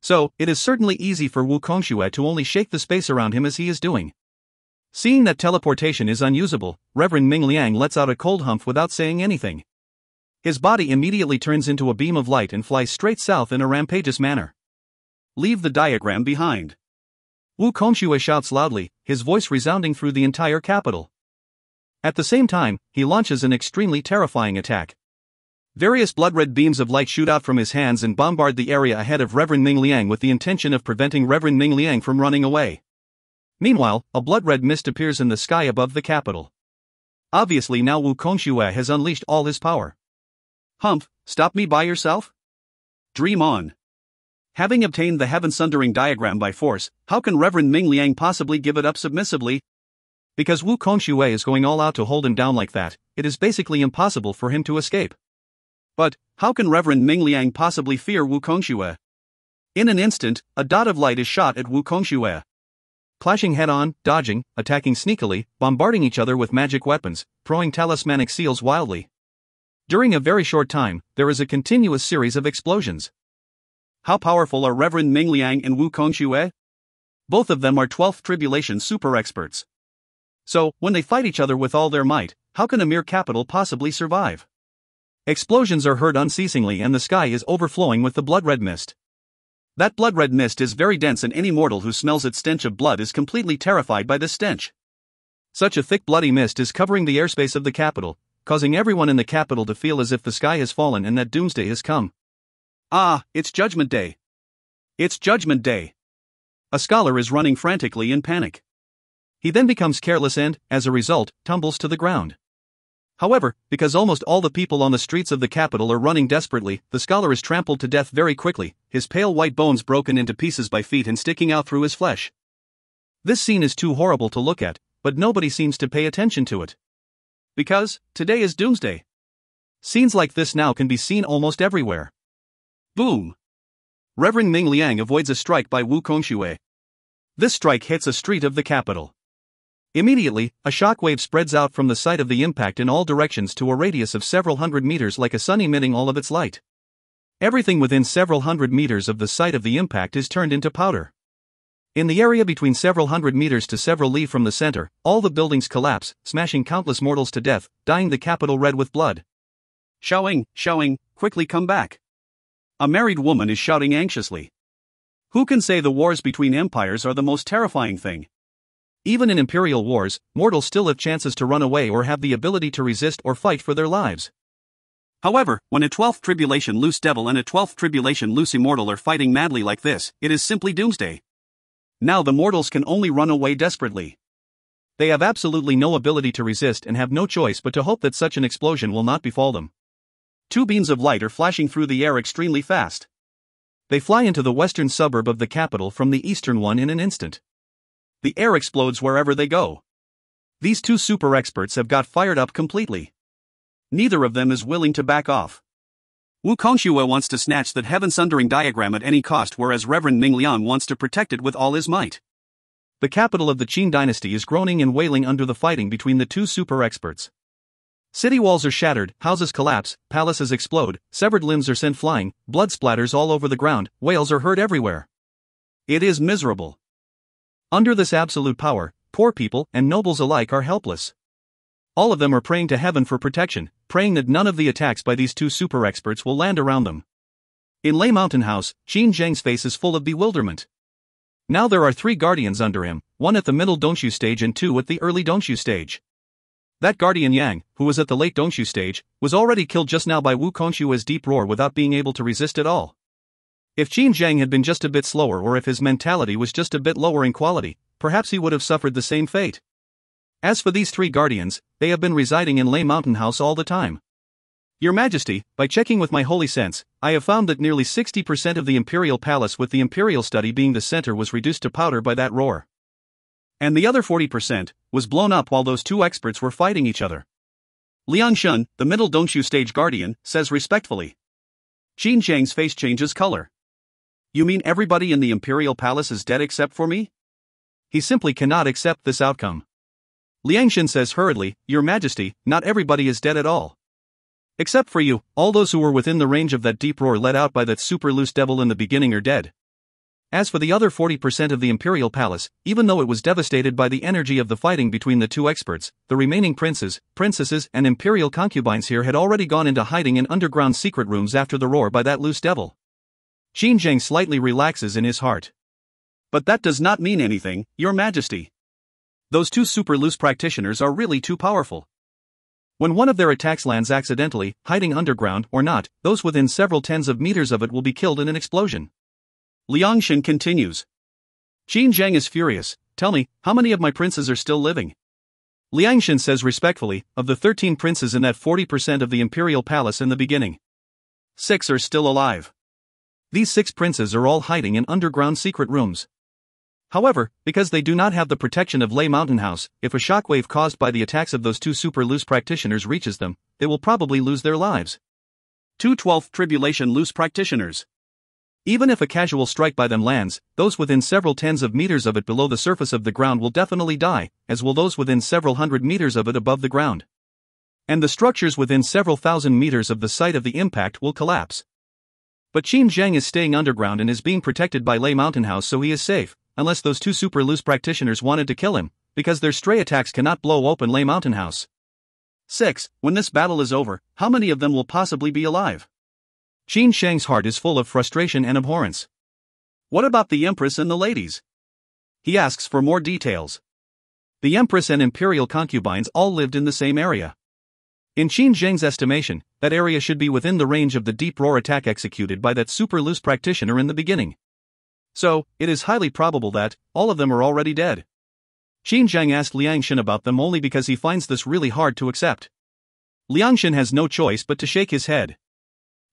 Speaker 2: So, it is certainly easy for Wu Kongxue to only shake the space around him as he is doing. Seeing that teleportation is unusable, Reverend Ming Liang lets out a cold humph without saying anything. His body immediately turns into a beam of light and flies straight south in a rampageous manner. Leave the diagram behind. Wu Kongxue shouts loudly, his voice resounding through the entire capital. At the same time, he launches an extremely terrifying attack. Various blood-red beams of light shoot out from his hands and bombard the area ahead of Reverend Ming Liang with the intention of preventing Reverend Ming Liang from running away. Meanwhile, a blood-red mist appears in the sky above the capital. Obviously now Wu Kongxue has unleashed all his power. Humph, stop me by yourself? Dream on. Having obtained the heaven-sundering diagram by force, how can Reverend Ming Liang possibly give it up submissively? Because Wu Kongxue is going all out to hold him down like that, it is basically impossible for him to escape. But, how can Reverend Ming Liang possibly fear Wu Kongxue? In an instant, a dot of light is shot at Wu Kongxue. Clashing head-on, dodging, attacking sneakily, bombarding each other with magic weapons, throwing talismanic seals wildly. During a very short time, there is a continuous series of explosions. How powerful are Reverend Ming Liang and Wu Kongxue? Both of them are 12th tribulation super experts. So, when they fight each other with all their might, how can a mere capital possibly survive? Explosions are heard unceasingly and the sky is overflowing with the blood-red mist. That blood-red mist is very dense and any mortal who smells its stench of blood is completely terrified by this stench. Such a thick bloody mist is covering the airspace of the capital, causing everyone in the capital to feel as if the sky has fallen and that doomsday has come. Ah, it's Judgment Day. It's Judgment Day. A scholar is running frantically in panic. He then becomes careless and, as a result, tumbles to the ground. However, because almost all the people on the streets of the capital are running desperately, the scholar is trampled to death very quickly, his pale white bones broken into pieces by feet and sticking out through his flesh. This scene is too horrible to look at, but nobody seems to pay attention to it. Because, today is Doomsday. Scenes like this now can be seen almost everywhere. Boom! Reverend Ming Liang avoids a strike by Wu Kongxue. This strike hits a street of the capital. Immediately, a shockwave spreads out from the site of the impact in all directions to a radius of several hundred meters like a sun emitting all of its light. Everything within several hundred meters of the site of the impact is turned into powder. In the area between several hundred meters to several li from the center, all the buildings collapse, smashing countless mortals to death, dyeing the capital red with blood. Xiaoying, quickly come back. A married woman is shouting anxiously. Who can say the wars between empires are the most terrifying thing? Even in imperial wars, mortals still have chances to run away or have the ability to resist or fight for their lives. However, when a 12th tribulation loose devil and a 12th tribulation loose immortal are fighting madly like this, it is simply doomsday. Now the mortals can only run away desperately. They have absolutely no ability to resist and have no choice but to hope that such an explosion will not befall them. Two beams of light are flashing through the air extremely fast. They fly into the western suburb of the capital from the eastern one in an instant. The air explodes wherever they go. These two super experts have got fired up completely. Neither of them is willing to back off. Wu Kongxue wants to snatch that heaven-sundering diagram at any cost, whereas Reverend Ming Liang wants to protect it with all his might. The capital of the Qin dynasty is groaning and wailing under the fighting between the two super experts. City walls are shattered, houses collapse, palaces explode, severed limbs are sent flying, blood splatters all over the ground, wails are heard everywhere. It is miserable. Under this absolute power, poor people and nobles alike are helpless. All of them are praying to heaven for protection, praying that none of the attacks by these two super experts will land around them. In Lei Mountain House, Qin Zheng's face is full of bewilderment. Now there are 3 guardians under him, 1 at the middle Dongxu stage and 2 at the early Dongxu stage. That guardian Yang, who was at the late Dongxu stage, was already killed just now by Wu Kongxue's deep roar without being able to resist at all. If Qin Zheng had been just a bit slower or if his mentality was just a bit lower in quality, perhaps he would have suffered the same fate. As for these 3 guardians, they have been residing in Lei Mountain House all the time. Your Majesty, by checking with my holy sense, I have found that nearly 60% of the imperial palace with the imperial study being the center was reduced to powder by that roar. And the other 40% was blown up while those two experts were fighting each other. Liang Shun, the middle Dongshu stage guardian, says respectfully. Qin Zhang's face changes color. You mean everybody in the Imperial Palace is dead except for me?
Speaker 3: He simply cannot accept this outcome.
Speaker 1: Liang Shun says hurriedly, Your Majesty, not everybody is dead at all. Except for you, all those who were within the range of that deep roar let out by that super loose devil in the beginning are dead. As for the other 40% of the Imperial Palace, even though it was devastated by the energy of the fighting between the two experts, the remaining princes, princesses, and Imperial concubines here had already gone into hiding in underground secret rooms after the roar by that loose devil.
Speaker 3: Qin Zhang slightly relaxes in his heart.
Speaker 2: But that does not mean anything, Your Majesty. Those two super loose practitioners are really too powerful.
Speaker 3: When one of their attacks lands accidentally, hiding underground or not, those within several tens of meters of it will be killed in an explosion.
Speaker 2: Liang Shun continues.
Speaker 1: Qin Zhang is furious. Tell me, how many of my princes are still living?
Speaker 3: Liang Shun says respectfully, of the 13 princes in that 40% of the Imperial Palace in the beginning,
Speaker 2: 6 are still alive.
Speaker 3: These 6 princes are all hiding in underground secret rooms. However, because they do not have the protection of Lei Mountain House, if a shockwave caused by the attacks of those two super loose practitioners reaches them, they will probably lose their lives.
Speaker 2: 2 12th tribulation loose practitioners.
Speaker 3: Even if a casual strike by them lands, those within several tens of meters of it below the surface of the ground will definitely die, as will those within several hundred meters of it above the ground. And the structures within several thousand meters of the site of the impact will collapse. But Qin Zhang is staying underground and is being protected by Lei Mountain House, so he is safe, unless those two super loose practitioners wanted to kill him, because their stray attacks cannot blow open Lei Mountain House.
Speaker 2: 6. When this battle is over, how many of them will possibly be alive?
Speaker 3: Qin Zhang's heart is full of frustration and abhorrence.
Speaker 2: What about the Empress and the ladies?
Speaker 3: He asks for more details. The Empress and Imperial concubines all lived in the same area. In Qin Zhang's estimation, that area should be within the range of the deep roar attack executed by that super loose practitioner in the beginning. So, it is highly probable that all of them are already dead. Qin Zhang asked Liang Shun about them only because he finds this really hard to accept. Liang Shun has no choice but to shake his head.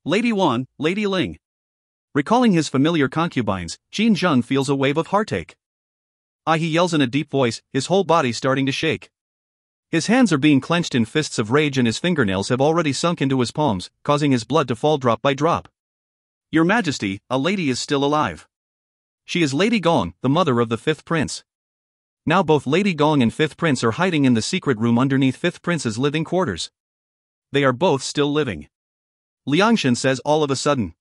Speaker 2: Lady Wan, Lady Ling.
Speaker 3: Recalling his familiar concubines, Qin Zhang feels a wave of heartache. He yells in a deep voice, his whole body starting to shake. His hands are being clenched in fists of rage and his fingernails have already sunk into his palms, causing his blood to fall drop by drop.
Speaker 2: Your Majesty, a lady is still alive.
Speaker 3: She is Lady Gong, the mother of the 5th prince. Now both Lady Gong and 5th prince are hiding in the secret room underneath 5th prince's living quarters. They are both still living. Liang Shun says all of a sudden.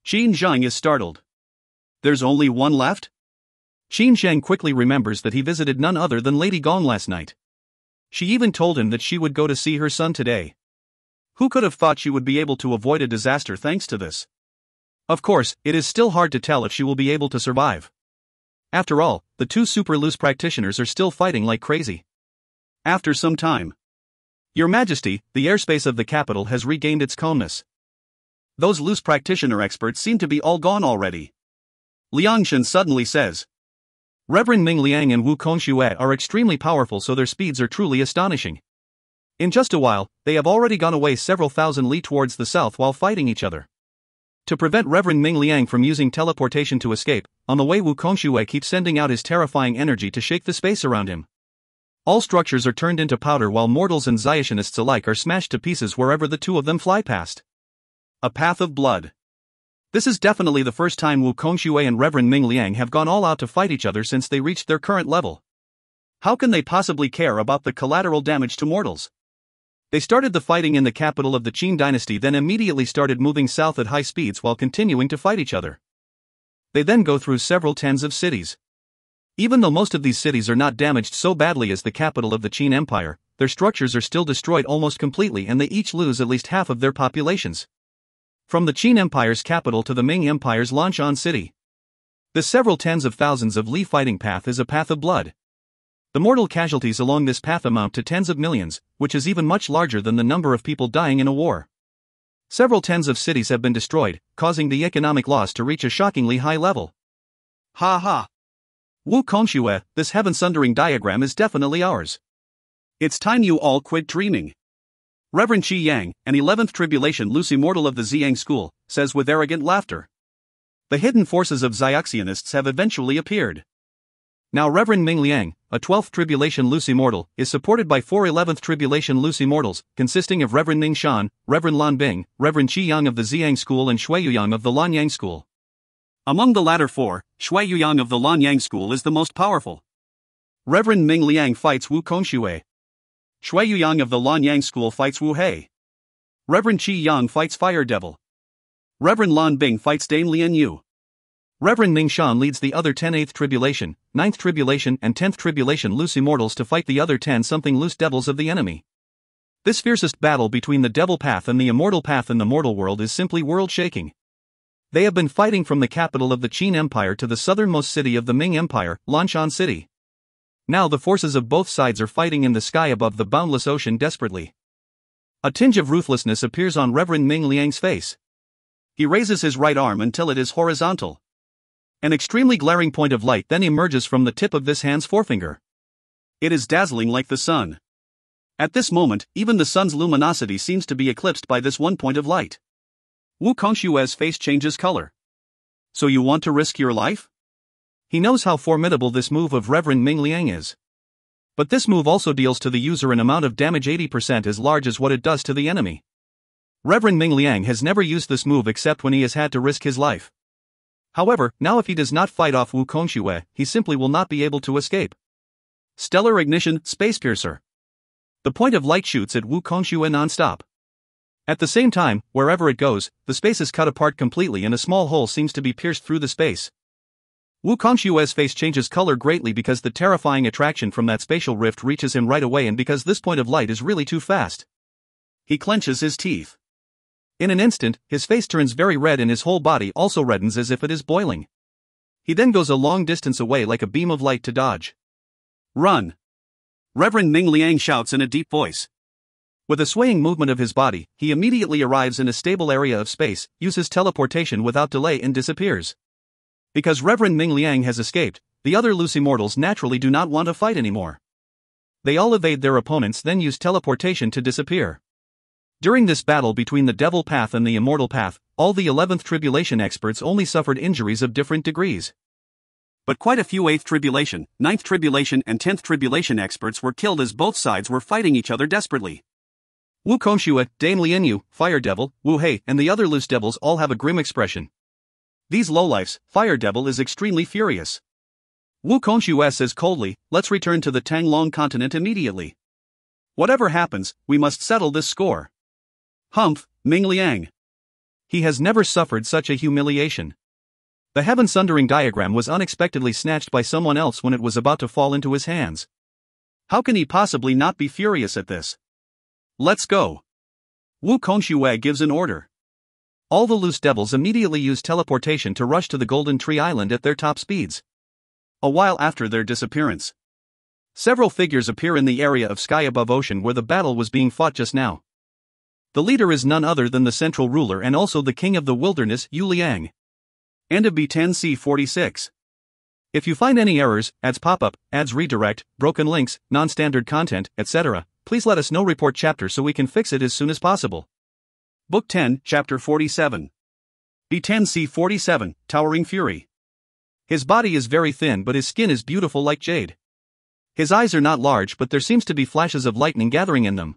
Speaker 2: Qin Zhang is startled. There's only one left?
Speaker 3: Qin Zhang quickly remembers that he visited none other than Lady Gong last night. She even told him that she would go to see her son today.
Speaker 2: Who could have thought she would be able to avoid a disaster thanks to this?
Speaker 3: Of course, it is still hard to tell if she will be able to survive. After all, the two super loose practitioners are still fighting like crazy.
Speaker 2: After some time.
Speaker 3: Your Majesty, the airspace of the capital has regained its calmness.
Speaker 2: Those loose practitioner experts seem to be all gone already. Liang Shun suddenly says.
Speaker 3: Reverend Ming Liang and Wu Kongxue are extremely powerful, so their speeds are truly astonishing. In just a while, they have already gone away several thousand li towards the south while fighting each other. To prevent Reverend Ming Liang from using teleportation to escape, on the way Wu Kongxue keeps sending out his terrifying energy to shake the space around him. All structures are turned into powder while mortals and Xiationists alike are smashed to pieces wherever the two of them fly past.
Speaker 2: A path of blood.
Speaker 3: This is definitely the first time Wu Kongxue and Reverend Ming Liang have gone all out to fight each other since they reached their current level.
Speaker 2: How can they possibly care about the collateral damage to mortals?
Speaker 3: They started the fighting in the capital of the Qin dynasty, then immediately started moving south at high speeds while continuing to fight each other. They then go through several tens of cities. Even though most of these cities are not damaged so badly as the capital of the Qin Empire, their structures are still destroyed almost completely and they each lose at least half of their populations. From the Qin Empire's capital to the Ming Empire's Lanshan city. The several tens of thousands of li fighting path is a path of blood. The mortal casualties along this path amount to tens of millions, which is even much larger than the number of people dying in a war. Several tens of cities have been destroyed, causing the economic loss to reach a shockingly high level.
Speaker 2: Ha ha!
Speaker 3: Wu Kongxue, this heaven-sundering diagram is definitely ours.
Speaker 2: It's time you all quit dreaming. Reverend Qi Yang, an 11th tribulation loose immortal of the Ziyang school, says with arrogant laughter.
Speaker 3: The hidden forces of Xiaxionists have eventually appeared. Now Reverend Ming Liang, a 12th Tribulation Loose Immortal, is supported by 4 11th Tribulation Loose Immortals, consisting of Reverend Ning Shan, Reverend Lan Bing, Reverend Qi Yang of the Ziyang School and Shui Yuyang of the Lanyang School.
Speaker 2: Among the latter 4, Shui Yuyang of the Lanyang School is the most powerful. Reverend Ming Liang fights Wu Kongxue. Shui Yuyang of the Lanyang School fights Wu Hei. Reverend Qi Yang fights Fire Devil. Reverend Lan Bing fights Dame Lian Yu.
Speaker 3: Reverend Ning Shan leads the other 10 8th Tribulation, 9th Tribulation and 10th Tribulation Loose Immortals to fight the other 10-something loose devils of the enemy. This fiercest battle between the Devil Path and the Immortal Path in the mortal world is simply world-shaking. They have been fighting from the capital of the Qin Empire to the southernmost city of the Ming Empire, Lanshan City. Now the forces of both sides are fighting in the sky above the boundless ocean desperately. A tinge of ruthlessness appears on Reverend Ming Liang's face.
Speaker 2: He raises his right arm until it is horizontal.
Speaker 3: An extremely glaring point of light then emerges from the tip of this hand's forefinger.
Speaker 2: It is dazzling like the sun. At this moment, even the sun's luminosity seems to be eclipsed by this one point of light. Wu Kongshue's face changes color. So you want to risk your life?
Speaker 3: He knows how formidable this move of Reverend Ming Liang is. But this move also deals to the user an amount of damage 80% as large as what it does to the enemy. Reverend Ming Liang has never used this move except when he has had to risk his life. However, now if he does not fight off Wu Kongxue, he simply will not be able to escape.
Speaker 2: Stellar Ignition, Space Piercer.
Speaker 3: The point of light shoots at Wu Kongxue non-stop. At the same time, wherever it goes, the space is cut apart completely and a small hole seems to be pierced through the space. Wu Kongshue's face changes color greatly because the terrifying attraction from that spatial rift reaches him right away and because this point of light is really too fast.
Speaker 2: He clenches his teeth.
Speaker 3: In an instant, his face turns very red and his whole body also reddens as if it is boiling. He then goes a long distance away like a beam of light to dodge.
Speaker 2: Run! Reverend Ming Liang shouts in a deep voice.
Speaker 3: With a swaying movement of his body, he immediately arrives in a stable area of space, uses teleportation without delay and disappears. Because Reverend Ming Liang has escaped, the other loose immortals naturally do not want to fight anymore. They all evade their opponents then use teleportation to disappear. During this battle between the Devil Path and the Immortal Path, all the 11th Tribulation experts only suffered injuries of different degrees.
Speaker 2: But quite a few 8th Tribulation, 9th Tribulation and 10th Tribulation experts were killed as both sides were fighting each other desperately.
Speaker 3: Wu Kongxue, Dame Lian Yu, Fire Devil, Wu Hei and the other loose devils all have a grim expression.
Speaker 2: These lowlifes, Fire Devil is extremely furious.
Speaker 3: Wu Kongxue says coldly, "Let's return to the Tanglong continent immediately.
Speaker 2: Whatever happens, we must settle this score." Humph, Ming Liang.
Speaker 3: He has never suffered such a humiliation. The heaven-sundering diagram was unexpectedly snatched by someone else when it was about to fall into his hands.
Speaker 2: How can he possibly not be furious at this? Let's go. Wu Kongxue gives an order.
Speaker 3: All the loose devils immediately use teleportation to rush to the Golden Tree Island at their top speeds.
Speaker 2: A while after their disappearance,
Speaker 3: several figures appear in the area of sky above ocean where the battle was being fought just now. The leader is none other than the central ruler and also the king of the wilderness, Yu Liang.
Speaker 2: End of B10C46.
Speaker 3: If you find any errors, ads pop-up, ads redirect, broken links, non-standard content, etc., please let us know. Report chapter so we can fix it as soon as possible.
Speaker 2: Book 10, Chapter 47. B10C47, Towering Fury.
Speaker 3: His body is very thin but his skin is beautiful like jade. His eyes are not large but there seems to be flashes of lightning gathering in them.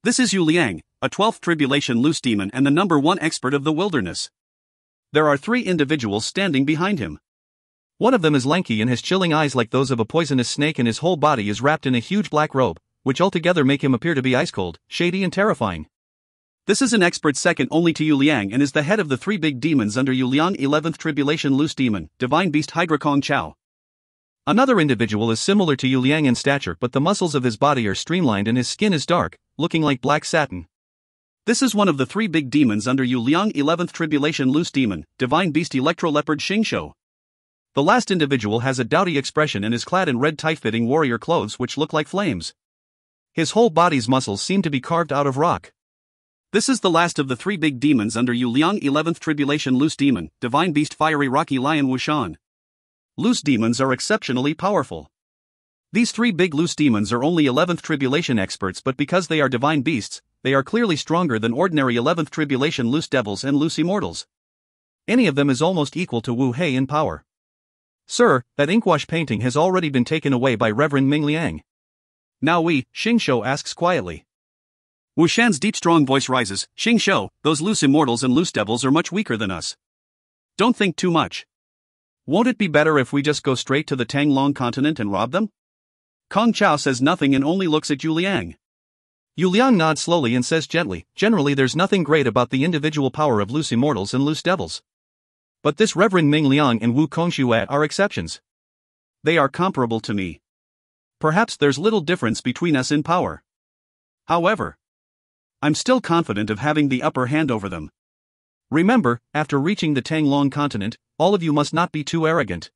Speaker 2: This is Yu Liang, a 12th Tribulation loose demon and the number 1 expert of the wilderness. There are 3 individuals standing behind him.
Speaker 3: One of them is lanky and has chilling eyes like those of a poisonous snake and his whole body is wrapped in a huge black robe, which altogether make him appear to be ice-cold, shady and terrifying.
Speaker 2: This is an expert second only to Yu Liang and is the head of the 3 big demons under Yu Liang 11th Tribulation loose demon, Divine Beast Hydra Kong Chao.
Speaker 3: Another individual is similar to Yu Liang in stature but the muscles of his body are streamlined and his skin is dark, looking like black satin.
Speaker 2: This is one of the 3 big demons under Yu Liang 11th Tribulation loose demon, Divine Beast Electro Leopard Xingshou.
Speaker 3: The last individual has a doughty expression and is clad in red tight-fitting warrior clothes which look like flames. His whole body's muscles seem to be carved out of rock.
Speaker 2: This is the last of the 3 big demons under Yu Liang 11th Tribulation loose demon, Divine Beast Fiery Rocky Lion Wushan. Loose demons are exceptionally powerful.
Speaker 3: These 3 big loose demons are only 11th Tribulation experts but because they are divine beasts, they are clearly stronger than ordinary 11th Tribulation loose devils and loose immortals. Any of them is almost equal to Wu Hei in power. Sir, that inkwash painting has already been taken away by Reverend Ming Liang.
Speaker 2: Now Xingshou asks quietly. Wu Shan's deep strong voice rises. Xingshou, those loose immortals and loose devils are much weaker than us. Don't think too much.
Speaker 3: Won't it be better if we just go straight to the Tanglong continent and rob them?
Speaker 2: Kong Chao says nothing and only looks at Yu Liang.
Speaker 3: Yu Liang nods slowly and says gently, generally there's nothing great about the individual power of loose immortals and loose devils. But this Reverend Ming Liang and Wu Kongshuat are exceptions.
Speaker 2: They are comparable to me.
Speaker 3: Perhaps there's little difference between us in power.
Speaker 2: However, I'm still confident of having the upper hand over them.
Speaker 3: Remember, after reaching the Tanglong continent, all of you must not be too arrogant.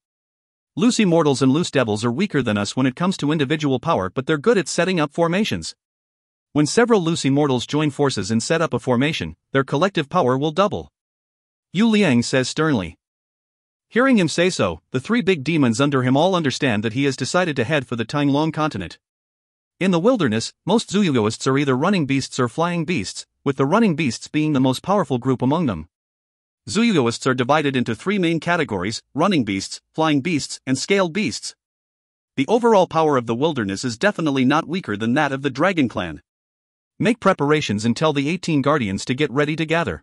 Speaker 3: Loose immortals and loose devils are weaker than us when it comes to individual power, but they're good at setting up formations. When several loose immortals join forces and set up a formation, their collective power will double. Yu Liang says sternly. Hearing him say so, the three big demons under him all understand that he has decided to head for the Tanglong continent. In the wilderness, most Zuyugoists are either running beasts or flying beasts, with the running beasts being the most powerful group among them.
Speaker 2: Zuyugoists are divided into three main categories: running beasts, flying beasts, and scaled beasts. The overall power of the wilderness is definitely not weaker than that of the Dragon Clan.
Speaker 3: Make preparations and tell the 18 guardians to get ready to gather.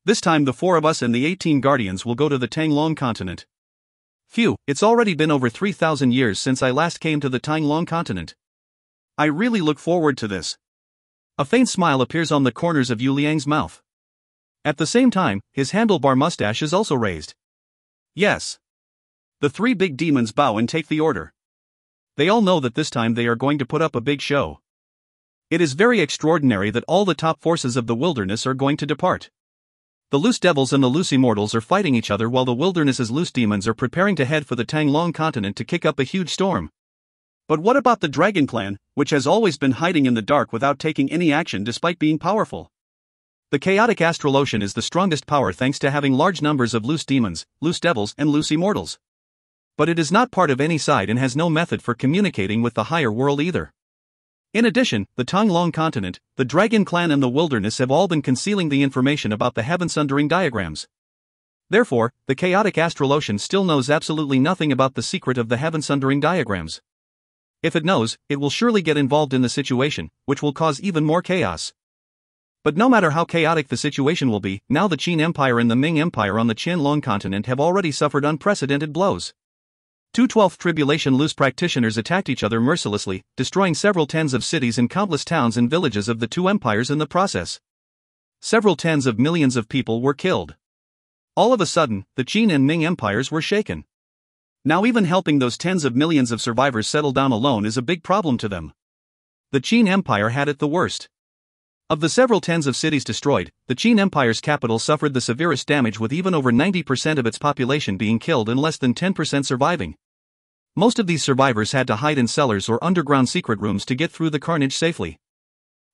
Speaker 3: This time the 4 of us and the 18 guardians will go to the Tanglong continent. Phew, it's already been over 3,000 years since I last came to the Tanglong continent.
Speaker 2: I really look forward to this.
Speaker 3: A faint smile appears on the corners of Yu Liang's mouth. At the same time, his handlebar mustache is also raised.
Speaker 2: Yes. The three big demons bow and take the order.
Speaker 3: They all know that this time they are going to put up a big show. It is very extraordinary that all the top forces of the wilderness are going to depart. The loose devils and the loose immortals are fighting each other while the wilderness's loose demons are preparing to head for the Tanglong continent to kick up a huge storm.
Speaker 2: But what about the Dragon Clan, which has always been hiding in the dark without taking any action despite being powerful?
Speaker 3: The chaotic astral ocean is the strongest power thanks to having large numbers of loose demons, loose devils, and loose immortals. But it is not part of any side and has no method for communicating with the higher world either. In addition, the Tanglong continent, the Dragon Clan and the wilderness have all been concealing the information about the heaven sundering diagrams. Therefore, the chaotic astral ocean still knows absolutely nothing about the secret of the heaven sundering diagrams. If it knows, it will surely get involved in the situation, which will cause even more chaos. But no matter how chaotic the situation will be, now the Qin Empire and the Ming Empire on the Qianlong continent have already suffered unprecedented blows. 2 12th Tribulation loose practitioners attacked each other mercilessly, destroying several tens of cities and countless towns and villages of the two empires in the process. Several tens of millions of people were killed. All of a sudden, the Qin and Ming empires were shaken. Now even helping those tens of millions of survivors settle down alone is a big problem to them. The Qin Empire had it the worst. Of the several tens of cities destroyed, the Qin Empire's capital suffered the severest damage, with even over 90% of its population being killed and less than 10% surviving. Most of these survivors had to hide in cellars or underground secret rooms to get through the carnage safely.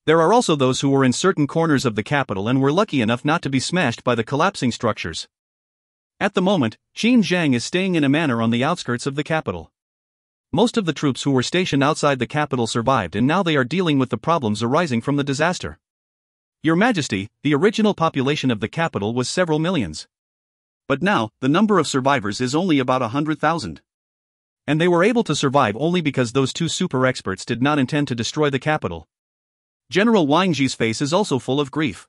Speaker 3: There are also those who were in certain corners of the capital and were lucky enough not to be smashed by the collapsing structures. At the moment, Qin Zhang is staying in a manor on the outskirts of the capital. Most of the troops who were stationed outside the capital survived, and now they are dealing with the problems arising from the disaster. Your Majesty, the original population of the capital was several millions.
Speaker 2: But now, the number of survivors is only about 100,000.
Speaker 3: And they were able to survive only because those 2 super experts did not intend to destroy the capital. General Wang Ji's face is also full of grief.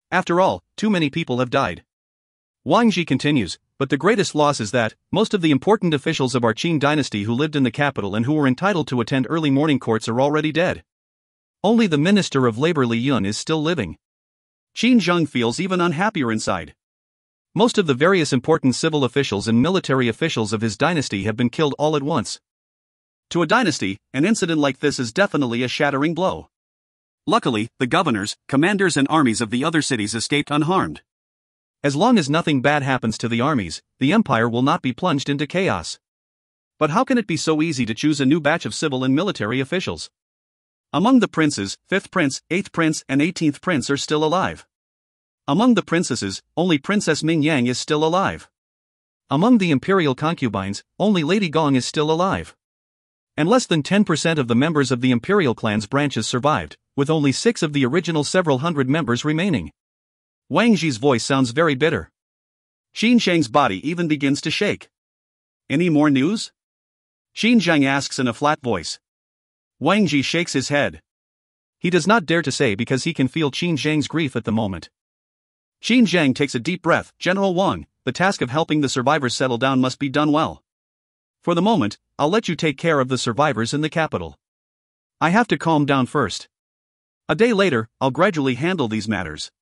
Speaker 3: After all, too many people have died. Wang Ji continues, but the greatest loss is that most of the important officials of our Qin dynasty who lived in the capital and who were entitled to attend early morning courts are already dead. Only the Minister of Labor Li Yun is still living.
Speaker 2: Qin Zheng feels even unhappier inside.
Speaker 3: Most of the various important civil officials and military officials of his dynasty have been killed all at once.
Speaker 2: To a dynasty, an incident like this is definitely a shattering blow. Luckily, the governors, commanders and armies of the other cities escaped unharmed.
Speaker 3: As long as nothing bad happens to the armies, the empire will not be plunged into chaos.
Speaker 2: But how can it be so easy to choose a new batch of civil and military officials? Among the princes, 5th prince, 8th prince and 18th prince are still alive. Among the princesses, only Princess Ming Yang is still alive.
Speaker 3: Among the imperial concubines, only Lady Gong is still alive. And less than 10% of the members of the imperial clan's branches survived, with only 6 of the original several hundred members remaining.
Speaker 2: Wang Ji's voice sounds very bitter. Qin Shang's body even begins to shake. Any more news? Qin Zhang asks in a flat voice. Wang Ji shakes his head.
Speaker 3: He does not dare to say because he can feel Qin Zhang's grief at the moment.
Speaker 2: Qin Zhang takes a deep breath. General Wang, the task of helping the survivors settle down must be done well. For the moment, I'll let you take care of the survivors in the capital. I have to calm down first. A day later, I'll gradually handle these matters.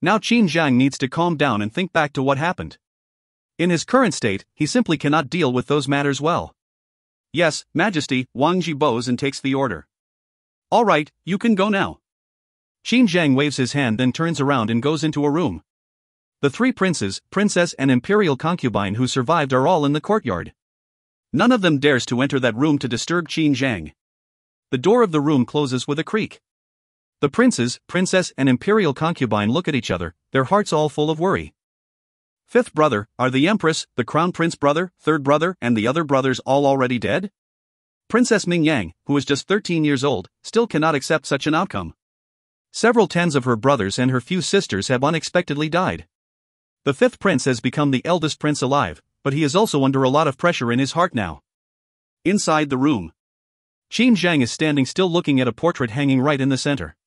Speaker 3: Now Qin Zhang needs to calm down and think back to what happened. In his current state, he simply cannot deal with those matters well.
Speaker 2: Yes, Majesty, Wang Ji bows and takes the order. All right, you can go now.
Speaker 3: Qin Zhang waves his hand, then turns around and goes into a room. The three princes, princess and imperial concubine who survived are all in the courtyard.
Speaker 2: None of them dares to enter that room to disturb Qin Zhang.
Speaker 3: The door of the room closes with a creak. The princes, princess and imperial concubine look at each other, their hearts all full of worry.
Speaker 2: Fifth brother, are the empress, the crown prince brother, third brother and the other brothers all already dead? Princess Ming Yang, who is just 13 years old, still cannot accept such an outcome.
Speaker 3: Several tens of her brothers and her few sisters have unexpectedly died. The fifth prince has become the eldest prince alive, but he is also under a lot of pressure in his heart now.
Speaker 2: Inside the room,
Speaker 3: Qin Zhang is standing still looking at a portrait hanging right in the center.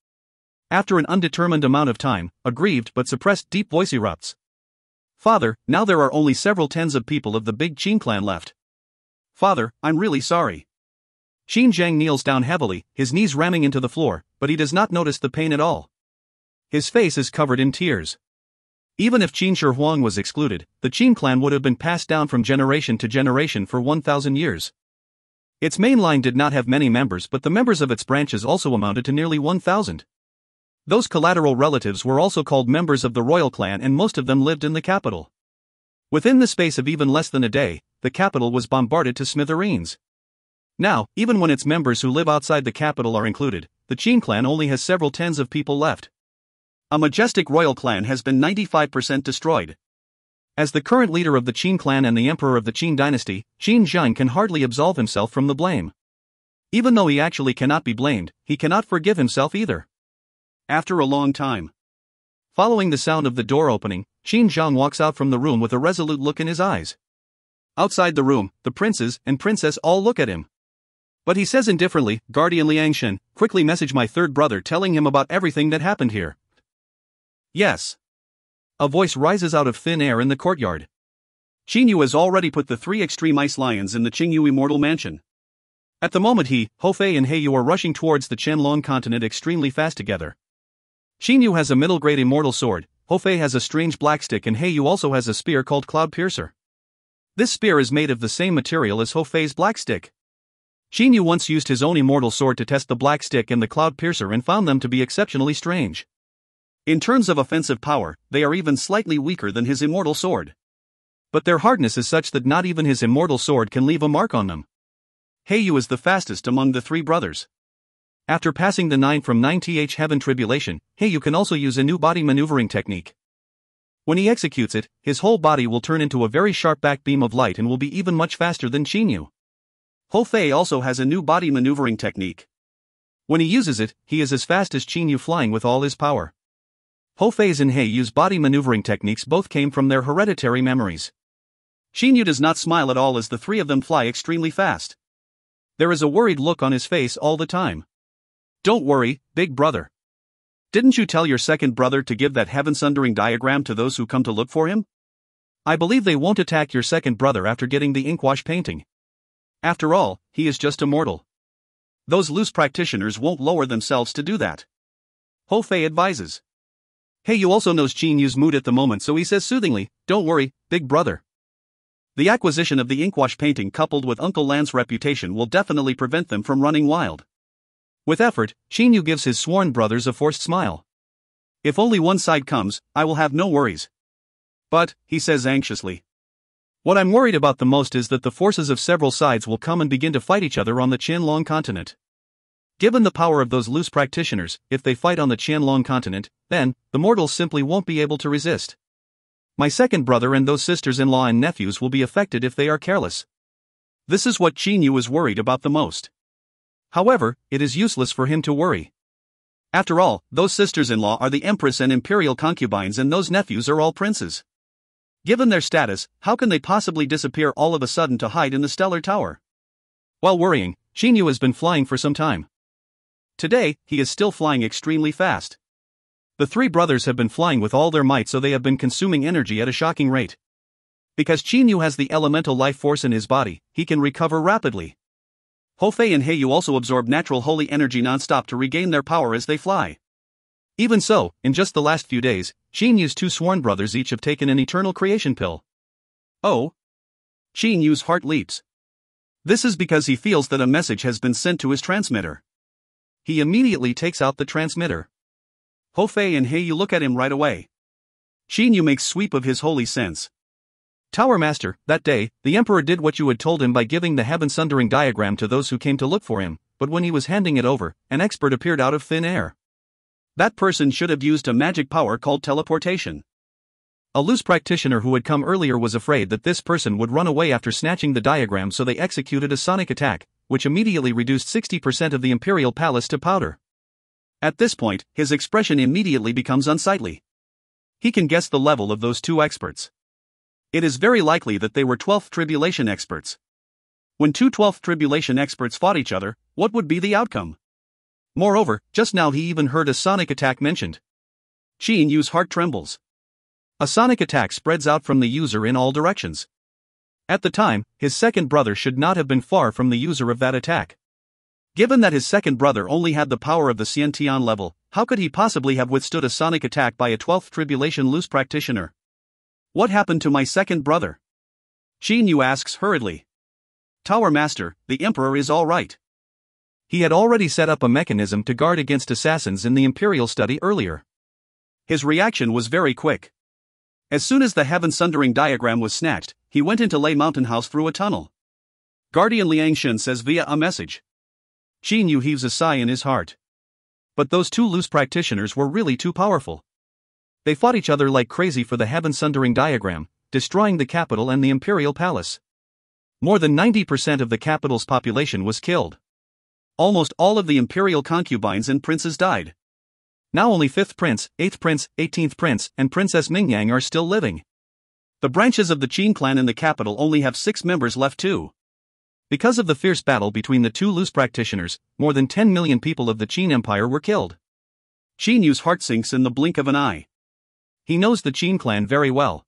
Speaker 3: After an undetermined amount of time, a grieved but suppressed deep voice erupts.
Speaker 2: Father, now there are only several tens of people of the big Qin clan left. Father, I'm really sorry.
Speaker 3: Qin Zhang kneels down heavily, his knees ramming into the floor, but he does not notice the pain at all. His face is covered in tears. Even if Qin Shi Huang was excluded, the Qin clan would have been passed down from generation to generation for 1,000 years. Its main line did not have many members, but the members of its branches also amounted to nearly 1,000. Those collateral relatives were also called members of the royal clan, and most of them lived in the capital. Within the space of even less than a day, the capital was bombarded to smithereens. Now, even when its members who live outside the capital are included, the Qin clan only has several tens of people left.
Speaker 2: A majestic royal clan has been 95% destroyed.
Speaker 3: As the current leader of the Qin clan and the emperor of the Qin dynasty, Qin Zhang can hardly absolve himself from the blame. Even though he actually cannot be blamed, he cannot forgive himself either.
Speaker 2: After a long time,
Speaker 3: following the sound of the door opening, Qin Zhang walks out from the room with a resolute look in his eyes. Outside the room, the princes and princess all look at him. But he says indifferently, Guardian Liangshen, quickly message my third brother telling him about everything that happened here.
Speaker 2: Yes.
Speaker 3: A voice rises out of thin air in the courtyard.
Speaker 2: Qin Yu has already put the 3 extreme ice lions in the Qingyu Immortal Mansion.
Speaker 3: At the moment he, Hofei and Heiyu are rushing towards the Qianlong continent extremely fast together. Qin Yu has a middle-grade immortal sword, Hofei has a strange black stick and Heiyu also has a spear called Cloud Piercer. This spear is made of the same material as Hofei's black stick. Qin Yu once used his own immortal sword to test the black stick and the Cloud Piercer and found them to be exceptionally strange.
Speaker 2: In terms of offensive power, they are even slightly weaker than his immortal sword.
Speaker 3: But their hardness is such that not even his immortal sword can leave a mark on them.
Speaker 2: Heiyu is the fastest among the 3 brothers.
Speaker 3: After passing the 9 from 9th Heaven Tribulation, Heiyu can also use a new body maneuvering technique. When he executes it, his whole body will turn into a very sharp back beam of light and will be even much faster than Qin Yu.
Speaker 2: Hofei also has a new body maneuvering technique.
Speaker 3: When he uses it, he is as fast as Qin Yu flying with all his power. Hofei's and Heiyu's body maneuvering techniques both came from their hereditary memories.
Speaker 2: Qin Yu does not smile at all as the 3 of them fly extremely fast.
Speaker 3: There is a worried look on his face all the time.
Speaker 2: Don't worry, big brother. Didn't you tell your second brother to give that heaven-sundering diagram to those who come to look for him?
Speaker 3: I believe they won't attack your second brother after getting the inkwash painting. After all, he is just a mortal.
Speaker 2: Those loose practitioners won't lower themselves to do that.
Speaker 3: Hofei advises. Heiyu also knows Qin Yu's mood at the moment, so he says soothingly, don't worry, big brother.
Speaker 2: The acquisition of the inkwash painting coupled with Uncle Lan's reputation will definitely prevent them from running wild.
Speaker 3: With effort, Qin Yu gives his sworn brothers a forced smile.
Speaker 2: If only one side comes, I will have no worries. But, he says anxiously,
Speaker 3: what I'm worried about the most is that the forces of several sides will come and begin to fight each other on the Qianlong continent. Given the power of those loose practitioners, if they fight on the Qianlong continent, then, the mortals simply won't be able to resist. My second brother and those sisters-in-law and nephews will be affected if they are careless.
Speaker 2: This is what Qin Yu is worried about the most.
Speaker 3: However, it is useless for him to worry.
Speaker 2: After all, those sisters-in-law are the empress and imperial concubines and those nephews are all princes. Given their status, how can they possibly disappear all of a sudden to hide in the stellar tower?
Speaker 3: While worrying, Xinyu has been flying for some time.
Speaker 2: Today, he is still flying extremely fast.
Speaker 3: The three brothers have been flying with all their might, so they have been consuming energy at a shocking rate.
Speaker 2: Because Xinyu has the elemental life force in his body, he can recover rapidly. Hefei and Heiyu also absorb natural holy energy non-stop to regain their power as they fly.
Speaker 3: Even so, in just the last few days, Xinyu's two sworn brothers each have taken an eternal creation pill.
Speaker 2: Oh! Xinyu's heart leaps. This is because he feels that a message has been sent to his transmitter.
Speaker 3: He immediately takes out the transmitter.
Speaker 2: Hefei and Heiyu look at him right away. Xinyu makes sweep of his holy sense.
Speaker 3: Tower Master, that day, the Emperor did what you had told him by giving the heaven-sundering diagram to those who came to look for him, but when he was handing it over, an expert appeared out of thin air.
Speaker 2: That person should have used a magic power called teleportation.
Speaker 3: A loose practitioner who had come earlier was afraid that this person would run away after snatching the diagram, so they executed a sonic attack, which immediately reduced 60% of the Imperial Palace to powder.
Speaker 2: At this point, his expression immediately becomes unsightly. He can guess the level of those two experts. It is very likely that they were 12th Tribulation experts. When two 12th Tribulation experts fought each other, what would be the outcome?
Speaker 3: Moreover, just now he even heard a sonic attack mentioned.
Speaker 2: Xinyu's heart trembles.
Speaker 3: A sonic attack spreads out from the user in all directions. At the time, his second brother should not have been far from the user of that attack.
Speaker 2: Given that his second brother only had the power of the Xiantian level, how could he possibly have withstood a sonic attack by a 12th Tribulation loose practitioner? What happened to my second brother? Xinyu asks hurriedly. Tower Master, the Emperor is all right.
Speaker 3: He had already set up a mechanism to guard against assassins in the Imperial study earlier.
Speaker 2: His reaction was very quick. As soon as the heaven-sundering diagram was snatched, he went into Lei Mountain House through a tunnel. Guardian Liangshan says via a message.
Speaker 3: Xinyu heaves a sigh in his heart. But those two loose practitioners were really too powerful. They fought each other like crazy for the heaven-sundering diagram, destroying the capital and the Imperial Palace. More than 90% of the capital's population was killed.
Speaker 2: Almost all of the Imperial concubines and princes died.
Speaker 3: Now only 5th Prince, 8th Prince, 18th Prince, and Princess Mingyang are still living.
Speaker 2: The branches of the Qin clan in the capital only have 6 members left too.
Speaker 3: Because of the fierce battle between the two loose practitioners, more than 10 million people of the Qin Empire were killed.
Speaker 2: Xinyu's heart sinks in the blink of an eye.
Speaker 3: He knows the Qin clan very well.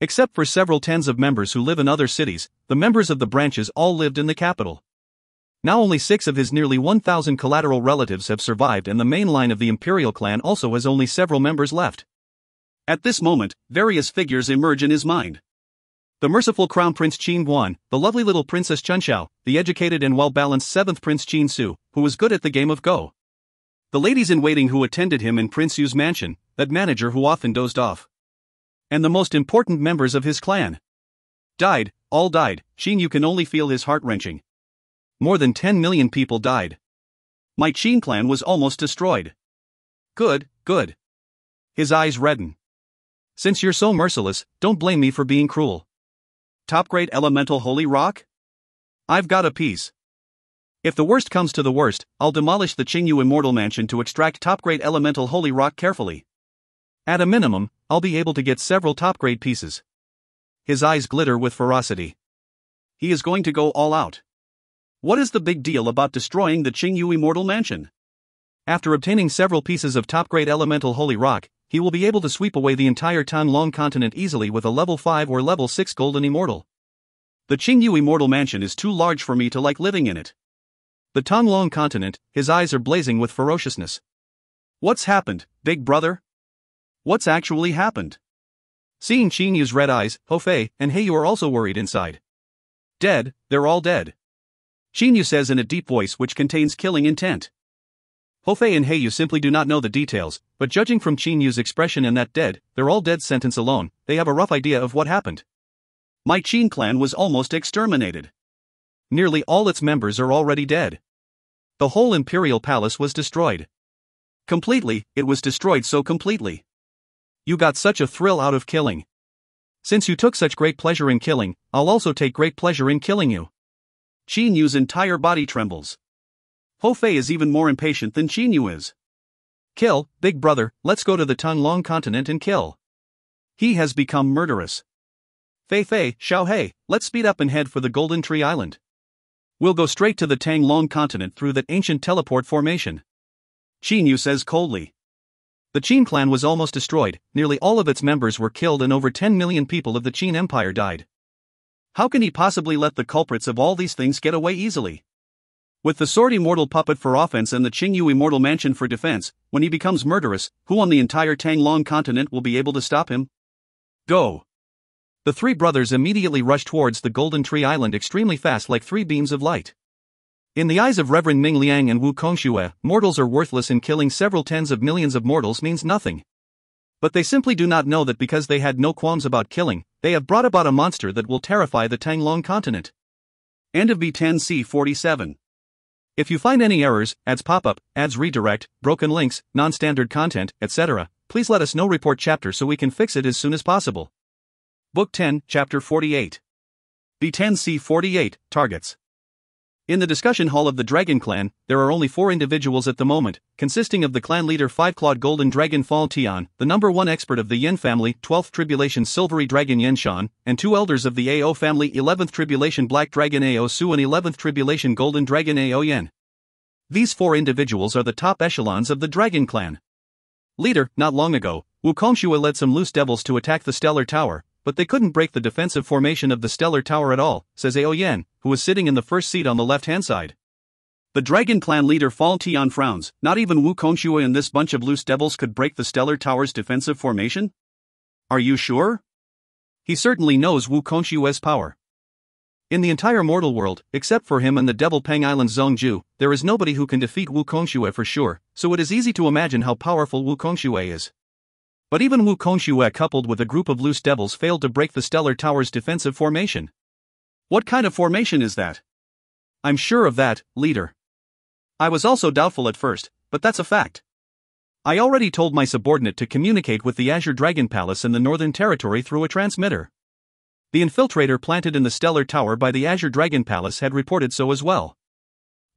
Speaker 3: Except for several tens of members who live in other cities, the members of the branches all lived in the capital. Now only 6 of his nearly 1,000 collateral relatives have survived, and the main line of the Imperial clan also has only several members left.
Speaker 2: At this moment, various figures emerge in his mind.
Speaker 3: The merciful Crown Prince Qin Guan, the lovely little Princess Chunxiao, the educated and well-balanced 7th Prince Qin Su, who was good at the game of Go. The ladies-in-waiting who attended him in Prince Yu's mansion, that manager who often dozed off. And the most important members of his clan. Died, all died. Xinyu can only feel his heart wrenching. More than 10 million people died.
Speaker 2: My Qin clan was almost destroyed.
Speaker 3: Good, good. His eyes redden. Since you're so merciless, don't blame me for being cruel.
Speaker 2: Top-grade elemental holy rock?
Speaker 3: I've got a piece. If the worst comes to the worst, I'll demolish the Qingyu Immortal Mansion to extract top-grade elemental holy rock carefully. At a minimum, I'll be able to get several top-grade pieces. His eyes glitter with ferocity.
Speaker 2: He is going to go all out. What is the big deal about destroying the Qingyu Immortal Mansion?
Speaker 3: After obtaining several pieces of top-grade elemental holy rock, he will be able to sweep away the entire Tanlong continent easily with a level 5 or level 6 golden immortal.
Speaker 2: The Qingyu Immortal Mansion is too large for me to like living in it.
Speaker 3: The Tanlong continent, his eyes are blazing with ferociousness.
Speaker 2: What's happened, big brother? What's actually happened?
Speaker 3: Seeing Xinyu's red eyes, Hefei and Heiyu are also worried inside.
Speaker 2: Dead, they're all dead. Xinyu says in a deep voice which contains killing intent.
Speaker 3: Hefei and Heiyu simply do not know the details, but judging from Xinyu's expression and that dead, they're all dead sentence alone, they have a rough idea of what happened.
Speaker 2: My Qin clan was almost exterminated.
Speaker 3: Nearly all its members are already dead. The whole Imperial Palace was destroyed.
Speaker 2: Completely, it was destroyed so completely.
Speaker 3: You got such a thrill out of killing. Since you took such great pleasure in killing, I'll also take great pleasure in killing you.
Speaker 2: Xinyu's entire body trembles. Hefei is even more impatient than Xinyu is.
Speaker 3: Kill, big brother, let's go to the Tanlong continent and kill.
Speaker 2: He has become murderous. Fei Fei, Xiao Hei, let's speed up and head for the Golden Tree Island. We'll go straight to the Tang Long continent through that ancient teleport formation. Qin Yu says coldly. The Qin clan was almost destroyed, nearly all of its members were killed and over 10 million people of the Qin Empire died. How can he possibly let the culprits of all these things get away easily? With the Sword Immortal puppet for offense and the Qing Yu Immortal Mansion for defense, when he becomes murderous, who on the entire Tang Long continent will be able to stop him? Go! The three brothers immediately rushed towards the Golden Tree Island extremely fast like three beams of light. In the eyes of Reverend Ming Liang and Wu Kongxue, mortals are worthless and killing several tens of millions of mortals means nothing. But they simply do not know that because they had no qualms about killing, they have brought about a monster that will terrify the Tang Long continent. End of B10C47. If you find any errors, ads pop-up, ads redirect, broken links, non-standard content, etc., please let us know. Report chapter so we can fix it as soon as possible. Book 10, Chapter 48. B10C48, Targets. In the discussion hall of the Dragon Clan, there are only 4 individuals at the moment, consisting of the clan leader 5-clawed golden dragon Fall Tian, the number 1 expert of the Yin family 12th tribulation silvery dragon Yen Shan, and 2 elders of the Ao family 11th tribulation black dragon Ao Su and 11th tribulation golden dragon Ao Yen. These 4 individuals are the top echelons of the Dragon Clan. Leader, not long ago, Wu Kongxue led some loose devils to attack the Stellar Tower, but they couldn't break the defensive formation of the Stellar Tower at all, says Ao Yen, who was sitting in the first seat on the left-hand side. The Dragon Clan leader Fall Tian frowns. Not even Wu Kongxue and this bunch of loose devils could break the Stellar Tower's defensive formation? Are you sure? He certainly knows Wu Kongxue's power. In the entire mortal world, except for him and the Devil Pang Island Zhongju, there is nobody who can defeat Wu Kongxue for sure, so it is easy to imagine how powerful Wu Kongxue is. But even Wu Kongxue coupled with a group of loose devils failed to break the Stellar Tower's defensive formation. What kind of formation is that? I'm sure of that, leader. I was also doubtful at first, but that's a fact. I already told my subordinate to communicate with the Azure Dragon Palace in the Northern Territory through a transmitter. The infiltrator planted in the Stellar Tower by the Azure Dragon Palace had reported so as well.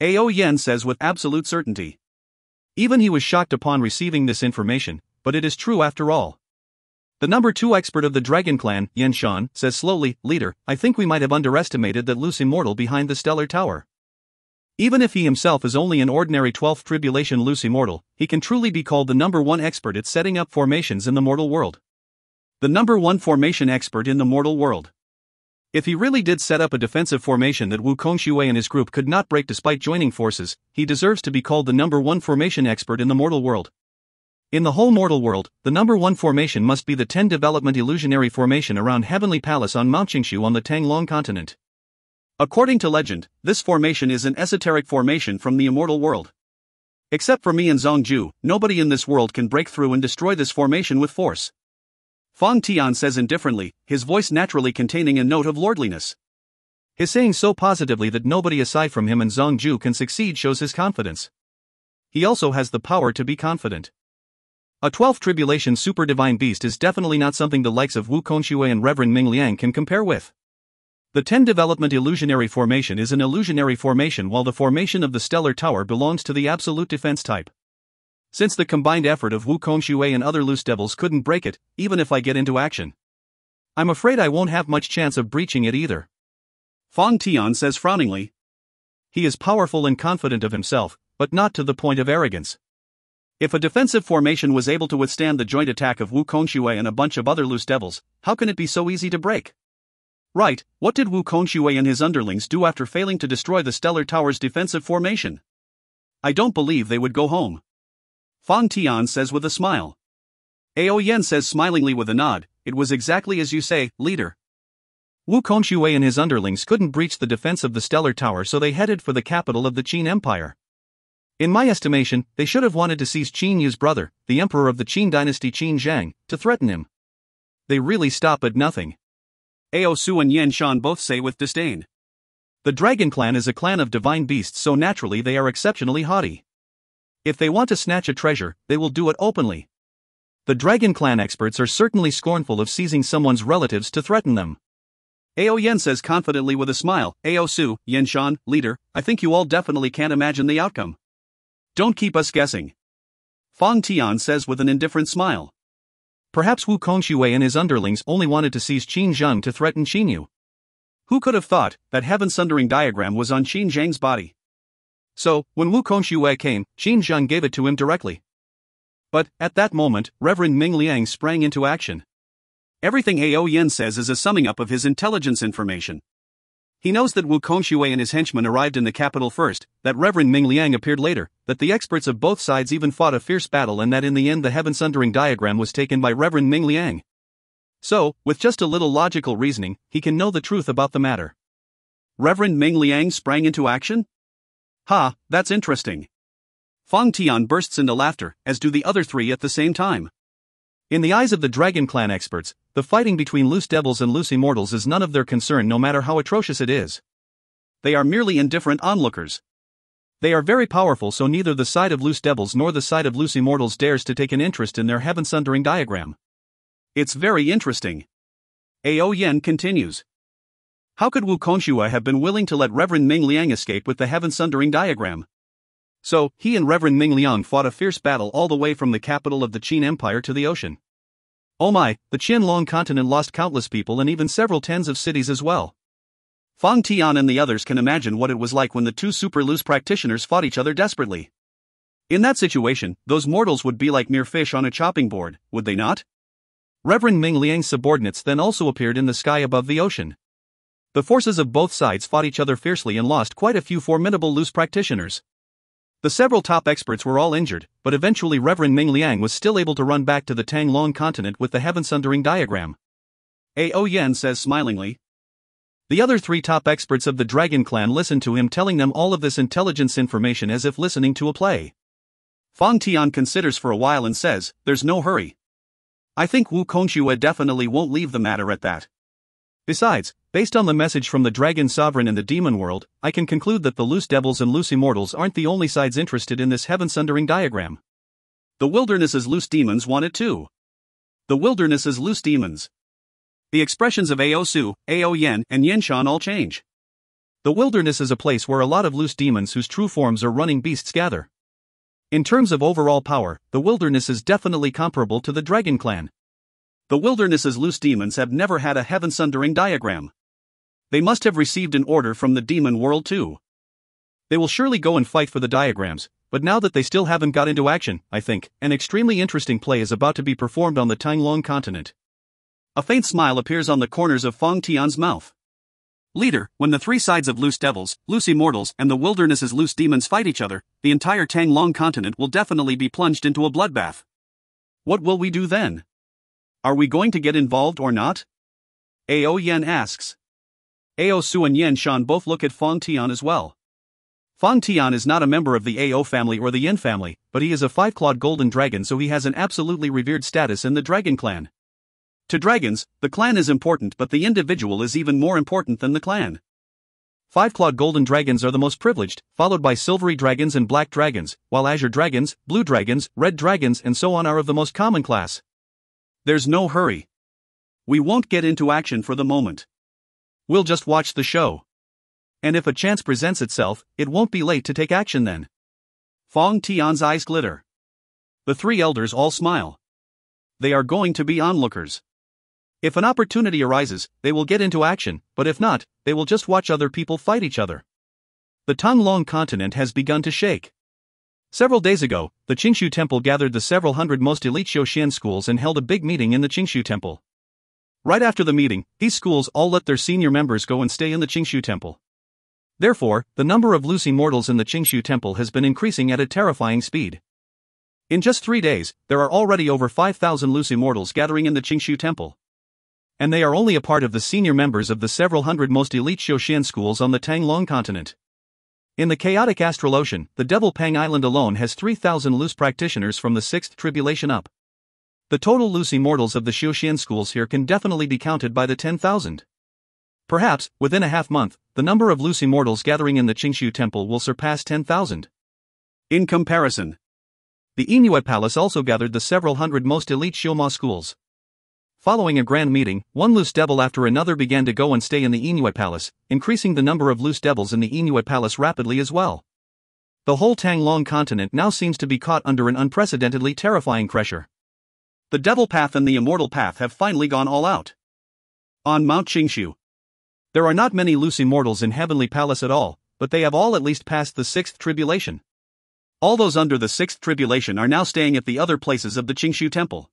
Speaker 2: Ao Yen says with absolute certainty. Even he was shocked upon receiving this information, but it is true after all. The number 2 expert of the Dragon Clan, Yen Shan, says slowly, Leader, I think we might have underestimated that loose immortal behind the Stellar Tower. Even if he himself is only an ordinary 12th tribulation loose immortal, he can truly be called the number 1 expert at setting up formations in the mortal world. The number 1 formation expert in the mortal world. If he really did set up a defensive formation that Wu Kongxue and his group could not break despite joining forces, he deserves to be called the number 1 formation expert in the mortal world. In the whole mortal world, the number 1 formation must be the 10 development illusionary formation around Heavenly Palace on Mount Qingshu on the Tang Long continent. According to legend, this formation is an esoteric formation from the immortal world. Except for me and Zhongju, nobody in this world can break through and destroy this formation with force. Fang Tian says indifferently, his voice naturally containing a note of lordliness. His saying so positively that nobody aside from him and Zhongju can succeed shows his confidence. He also has the power to be confident. A 12th tribulation super divine beast is definitely not something the likes of Wu Kongxue and Reverend Ming Liang can compare with. The 10 development illusionary formation is an illusionary formation while the formation of the Stellar Tower belongs to the absolute defense type. Since the combined effort of Wu Kongxue and other loose devils couldn't break it, even if I get into action, I'm afraid I won't have much chance of breaching it either. Fang Tian says frowningly. He is powerful and confident of himself, but not to the point of arrogance. If a defensive formation was able to withstand the joint attack of Wu Kongxue and a bunch of other loose devils, how can it be so easy to break? Right, what did Wu Kongxue and his underlings do after failing to destroy the Stellar Tower's defensive formation? I don't believe they would go home. Fang Tian says with a smile. Ao Yen says smilingly with a nod, it was exactly as you say, leader. Wu Kongxue and his underlings couldn't breach the defense of the Stellar Tower, so they headed for the capital of the Qin Empire. In my estimation, they should have wanted to seize Qin Yu's brother, the emperor of the Qin dynasty Qin Zhang, to threaten him. They really stop at nothing. Ao Su and Yen Shan both say with disdain. The Dragon Clan is a clan of divine beasts, so naturally they are exceptionally haughty. If they want to snatch a treasure, they will do it openly. The Dragon Clan experts are certainly scornful of seizing someone's relatives to threaten them. Ao Yen says confidently with a smile, Ao Su, Yen Shan, leader, I think you all definitely can't imagine the outcome. Don't keep us guessing. Fang Tian says with an indifferent smile.
Speaker 3: Perhaps Wu Kongshui and his underlings only wanted to seize Qin Zheng to threaten Qin Yu.
Speaker 2: Who could have thought that heaven-sundering diagram was on Qin Zheng's body?
Speaker 3: So, when Wu Kongshui came, Qin Zheng gave it to him directly. But, at that moment, Reverend Ming Liang sprang into action.
Speaker 2: Everything Ao Yen says is a summing up of his intelligence information. He knows that Wu Kongshui and his henchmen arrived in the capital first, that Reverend Ming Liang appeared later, that the experts of both sides even fought a fierce battle, and that in the end the heaven-sundering diagram was taken by Reverend Ming Liang. So, with just a little logical reasoning, he can know the truth about the matter. Reverend Ming Liang sprang into action? Ha, that's interesting. Fang Tian bursts into laughter, as do the other three at the same time.
Speaker 3: In the eyes of the Dragon Clan experts, the fighting between loose devils and loose immortals is none of their concern, no matter how atrocious it is.
Speaker 2: They are merely indifferent onlookers.
Speaker 3: They are very powerful, so neither the side of loose devils nor the side of loose immortals dares to take an interest in their heaven-sundering diagram.
Speaker 2: It's very interesting. Ao Yen continues. How could Wu Kongshui have been willing to let Reverend Ming Liang escape with the heaven-sundering diagram? So, he and Reverend Ming Liang fought a fierce battle all the way from the capital of the Qin Empire to the ocean. Oh my, the Qin-Long continent lost countless people and even several tens of cities as well. Fang Tian and the others can imagine what it was like when the two super loose practitioners fought each other desperately. In that situation, those mortals would be like mere fish on a chopping board, would they not?
Speaker 3: Reverend Ming Liang's subordinates then also appeared in the sky above the ocean. The forces of both sides fought each other fiercely and lost quite a few formidable loose practitioners. The several top experts were all injured, but eventually Reverend Ming Liang was still able to run back to the Tang-Long continent with the heaven-sundering diagram.
Speaker 2: Ao Yen says smilingly.
Speaker 3: The other three top experts of the Dragon Clan listened to him telling them all of this intelligence information as if listening to a play.
Speaker 2: Fang Tian considers for a while and says, there's no hurry. I think Wu Kongshui definitely won't leave the matter at that.
Speaker 3: Besides, based on the message from the Dragon Sovereign in the demon world, I can conclude that the loose devils and loose immortals aren't the only sides interested in this heaven-sundering diagram.
Speaker 2: The wilderness's loose demons want it too. The wilderness's loose demons. The expressions of Ao Su, Ao Yen, and Yen Shan all change.
Speaker 3: The wilderness is a place where a lot of loose demons whose true forms are running beasts gather. In terms of overall power, the wilderness is definitely comparable to the Dragon Clan.
Speaker 2: The wilderness's loose demons have never had a heaven-sundering diagram. They must have received an order from the demon world too.
Speaker 3: They will surely go and fight for the diagrams, but now that they still haven't got into action, I think, an extremely interesting play is about to be performed on the Tang-Long continent.
Speaker 2: A faint smile appears on the corners of Fang Tian's mouth. Leader, when the three sides of loose devils, loose immortals, and the wilderness's loose demons fight each other, the entire Tang-Long continent will definitely be plunged into a bloodbath. What will we do then? Are we going to get involved or not? Ao Yen asks. Ao Su and Yen Shan both look at Fang Tian as well.
Speaker 3: Fang Tian is not a member of the Ao family or the Yin family, but he is a five-clawed golden dragon, so he has an absolutely revered status in the Dragon Clan.
Speaker 2: To dragons, the clan is important, but the individual is even more important than the clan.
Speaker 3: Five-clawed golden dragons are the most privileged, followed by silvery dragons and black dragons, while azure dragons, blue dragons, red dragons, and so on are of the most common class.
Speaker 2: There's no hurry. We won't get into action for the moment.
Speaker 3: We'll just watch the show. And if a chance presents itself, it won't be late to take action then.
Speaker 2: Fang Tian's eyes glitter. The three elders all smile. They are going to be onlookers.
Speaker 3: If an opportunity arises, they will get into action, but if not, they will just watch other people fight each other. The Tang-Long continent has begun to shake. Several days ago, the Qingshu Temple gathered the several hundred most elite Xiuxian schools and held a big meeting in the Qingshu Temple. Right after the meeting, these schools all let their senior members go and stay in the Qingshu Temple. Therefore, the number of loose immortals in the Qingshu Temple has been increasing at a terrifying speed. In just 3 days, there are already over 5,000 loose immortals gathering in the Qingshu Temple. And they are only a part of the senior members of the several hundred most elite Xiuxian schools on the Tang-Long continent. In the chaotic astral ocean, the Devil Pang Island alone has 3,000 loose practitioners from the 6th tribulation up. The total loose immortals of the Xiuxian schools here can definitely be counted by the 10,000. Perhaps, within a half-month, the number of loose immortals gathering in the Qingshu Temple will surpass 10,000.
Speaker 2: In comparison,
Speaker 3: the Inuit Palace also gathered the several hundred most elite Xiuhua schools. Following a grand meeting, one loose devil after another began to go and stay in the Inuit Palace, increasing the number of loose devils in the Inuit Palace rapidly as well. The whole Tang-Long continent now seems to be caught under an unprecedentedly terrifying pressure.
Speaker 2: The Devil Path and the Immortal Path have finally gone all out. On Mount Qingshu.
Speaker 3: There are not many loose immortals in Heavenly Palace at all, but they have all at least passed the 6th tribulation.
Speaker 2: All those under the 6th tribulation are now staying at the other places of the Qingshu Temple.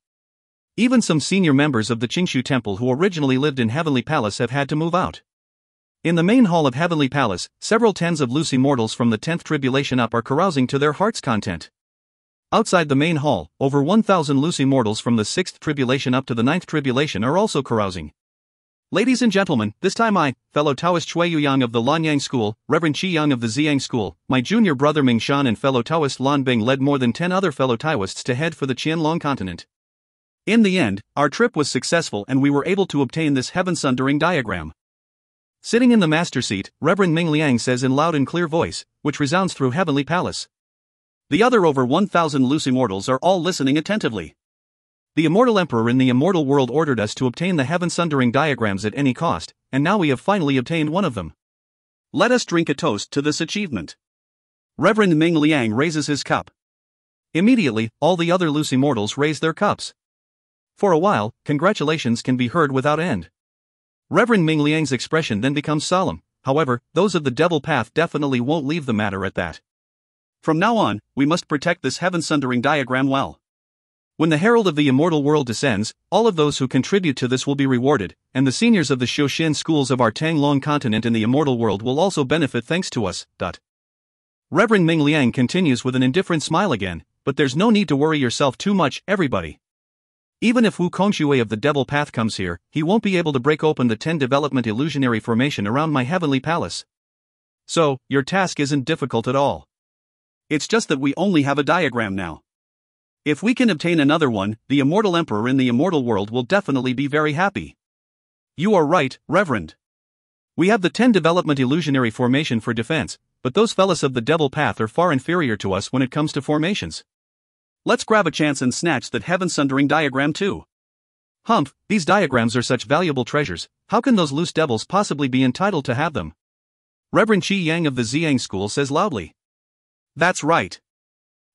Speaker 3: Even some senior members of the Qingshu Temple who originally lived in Heavenly Palace have had to move out. In the main hall of Heavenly Palace, several tens of loose immortals from the 10th tribulation up are carousing to their heart's content. Outside the main hall, over 1,000 loose immortals from the 6th tribulation up to the 9th tribulation are also carousing. Ladies and gentlemen, this time I, fellow Taoist Chui Yuyang of the Lanyang School, Reverend Qi Yang of the Ziyang School, my junior brother Ming Shan and fellow Taoist Lan Bing led more than 10 other fellow Taoists to head for the Qianlong continent. In the end, our trip was successful and we were able to obtain this heaven-sundering diagram. Sitting in the master seat, Reverend Ming Liang says in loud and clear voice, which resounds through Heavenly Palace.
Speaker 2: The other over 1,000 loose immortals are all listening attentively.
Speaker 3: The Immortal Emperor in the immortal world ordered us to obtain the heaven-sundering diagrams at any cost, and now we have finally obtained one of them.
Speaker 2: Let us drink a toast to this achievement. Reverend Ming Liang raises his cup.
Speaker 3: Immediately, all the other loose immortals raise their cups. For a while, congratulations can be heard without end. Reverend Ming Liang's expression then becomes solemn. However, those of the Devil Path definitely won't leave the matter at that.
Speaker 2: From now on, we must protect this heaven-sundering diagram well.
Speaker 3: When the herald of the immortal world descends, all of those who contribute to this will be rewarded, and the seniors of the Xiuxin schools of our Tanglong continent in the immortal world will also benefit thanks to us. Reverend Ming Liang continues with an indifferent smile again, but there's no need to worry yourself too much, everybody. Even if Wu Kongshui of the Devil Path comes here, he won't be able to break open the 10 development illusionary formation around my heavenly palace. So, your task isn't difficult at all.
Speaker 2: It's just that we only have a diagram now. If we can obtain another one, the Immortal Emperor in the immortal world will definitely be very happy.
Speaker 3: You are right, Reverend. We have the 10 development illusionary formation for defense, but those fellas of the Devil Path are far inferior to us when it comes to formations.
Speaker 2: Let's grab a chance and snatch that heaven-sundering diagram too.
Speaker 3: Humph, these diagrams are such valuable treasures, how can those loose devils possibly be entitled to have them? Reverend Qi Yang of the Ziyang School says loudly.
Speaker 2: That's right.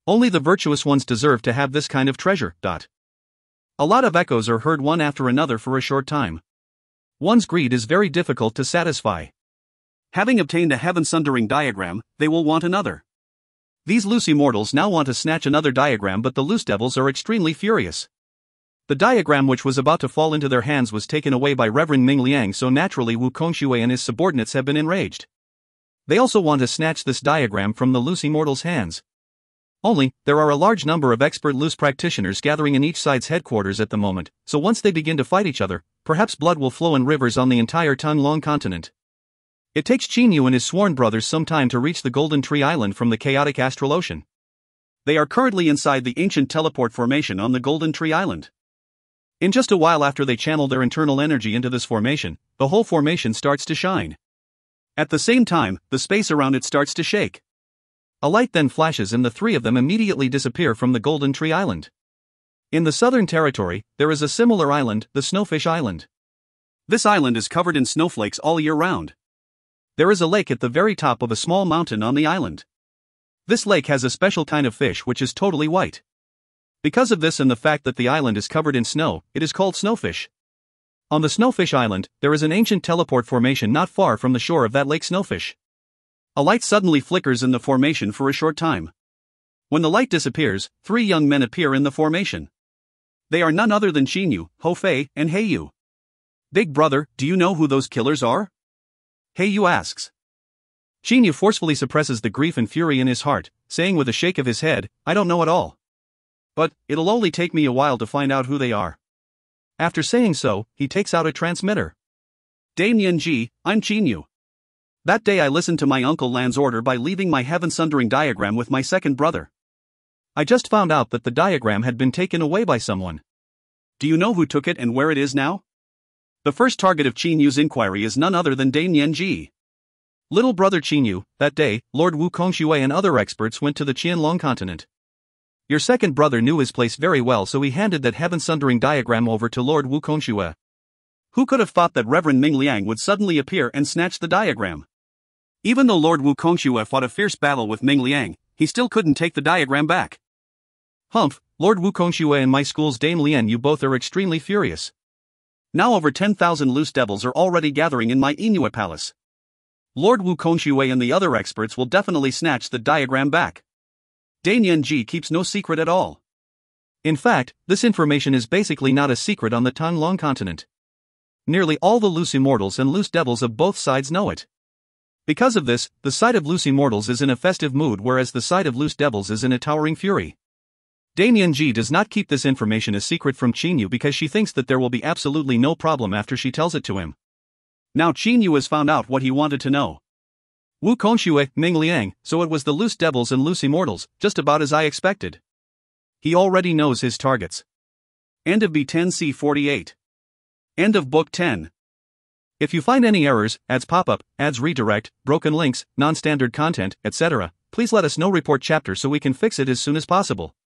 Speaker 3: Only the virtuous ones deserve to have this kind of treasure. A lot of echoes are heard one after another for a short time. One's greed is very difficult to satisfy.
Speaker 2: Having obtained a heaven-sundering diagram, they will want another.
Speaker 3: These loose immortals now want to snatch another diagram, but the loose devils are extremely furious. The diagram which was about to fall into their hands was taken away by Reverend Ming Liang, so naturally Wu Kongshui and his subordinates have been enraged. They also want to snatch this diagram from the loose immortals' hands. Only, there are a large number of expert loose practitioners gathering in each side's headquarters at the moment, so once they begin to fight each other, perhaps blood will flow in rivers on the entire Tanglong continent. It takes Qin Yu and his sworn brothers some time to reach the Golden Tree Island from the chaotic astral ocean.
Speaker 2: They are currently inside the ancient teleport formation on the Golden Tree Island.
Speaker 3: In just a while after they channel their internal energy into this formation, the whole formation starts to shine.
Speaker 2: At the same time, the space around it starts to shake.
Speaker 3: A light then flashes and the three of them immediately disappear from the Golden Tree Island. In the southern territory, there is a similar island, the Snowfish Island.
Speaker 2: This island is covered in snowflakes all year round.
Speaker 3: There is a lake at the very top of a small mountain on the island. This lake has a special kind of fish which is totally white. Because of this and the fact that the island is covered in snow, it is called Snowfish. On the Snowfish Island, there is an ancient teleport formation not far from the shore of that lake Snowfish.
Speaker 2: A light suddenly flickers in the formation for a short time. When the light disappears, three young men appear in the formation. They are none other than Xinyu, Hou Fei, and He Yu.
Speaker 3: Big brother, do you know who those killers are?
Speaker 2: He Yu asks.
Speaker 3: Xinyu forcefully suppresses the grief and fury in his heart, saying with a shake of his head, I don't know at all. But, it'll only take me a while to find out who they are. After saying so, he takes out a transmitter.
Speaker 2: Dame Yanji, I'm Xinyu. That day I listened to my uncle Lan's order by leaving my heaven-sundering diagram with my second brother.
Speaker 3: I just found out that the diagram had been taken away by someone.
Speaker 2: Do you know who took it and where it is now? The first target of Qin Yu's inquiry is none other than Dame Yanji.
Speaker 3: Little brother Qin Yu, that day, Lord Wu Kongshui and other experts went to the Qianlong continent. Your second brother knew his place very well, so he handed that heaven-sundering diagram over to Lord Wu Kongshui.
Speaker 2: Who could have thought that Reverend Ming Liang would suddenly appear and snatch the diagram? Even though Lord Wu Kongshui fought a fierce battle with Ming Liang, he still couldn't take the diagram back.
Speaker 3: Humph, Lord Wukonshue and my school's Dame Lien, you both are extremely furious.
Speaker 2: Now over 10,000 loose devils are already gathering in my Inuit palace. Lord Wukonshue and the other experts will definitely snatch the diagram back. Dame Yenji keeps no secret at all.
Speaker 3: In fact, this information is basically not a secret on the Tanglong continent. Nearly all the loose immortals and loose devils of both sides know it. Because of this, the side of loose immortals is in a festive mood, whereas the side of loose devils is in a towering fury. Dame Yenji does not keep this information a secret from Qinyu because she thinks that there will be absolutely no problem after she tells it to him.
Speaker 2: Now Qinyu has found out what he wanted to know.
Speaker 3: Wukonshue, Ming Liang, so it was the loose devils and loose immortals, just about as I expected. He already knows his targets.
Speaker 2: End of B10C48. End of Book 10.
Speaker 3: If you find any errors, ads pop up, ads redirect, broken links, non-standard content, etc., please let us know. Report chapter so we can fix it as soon as possible.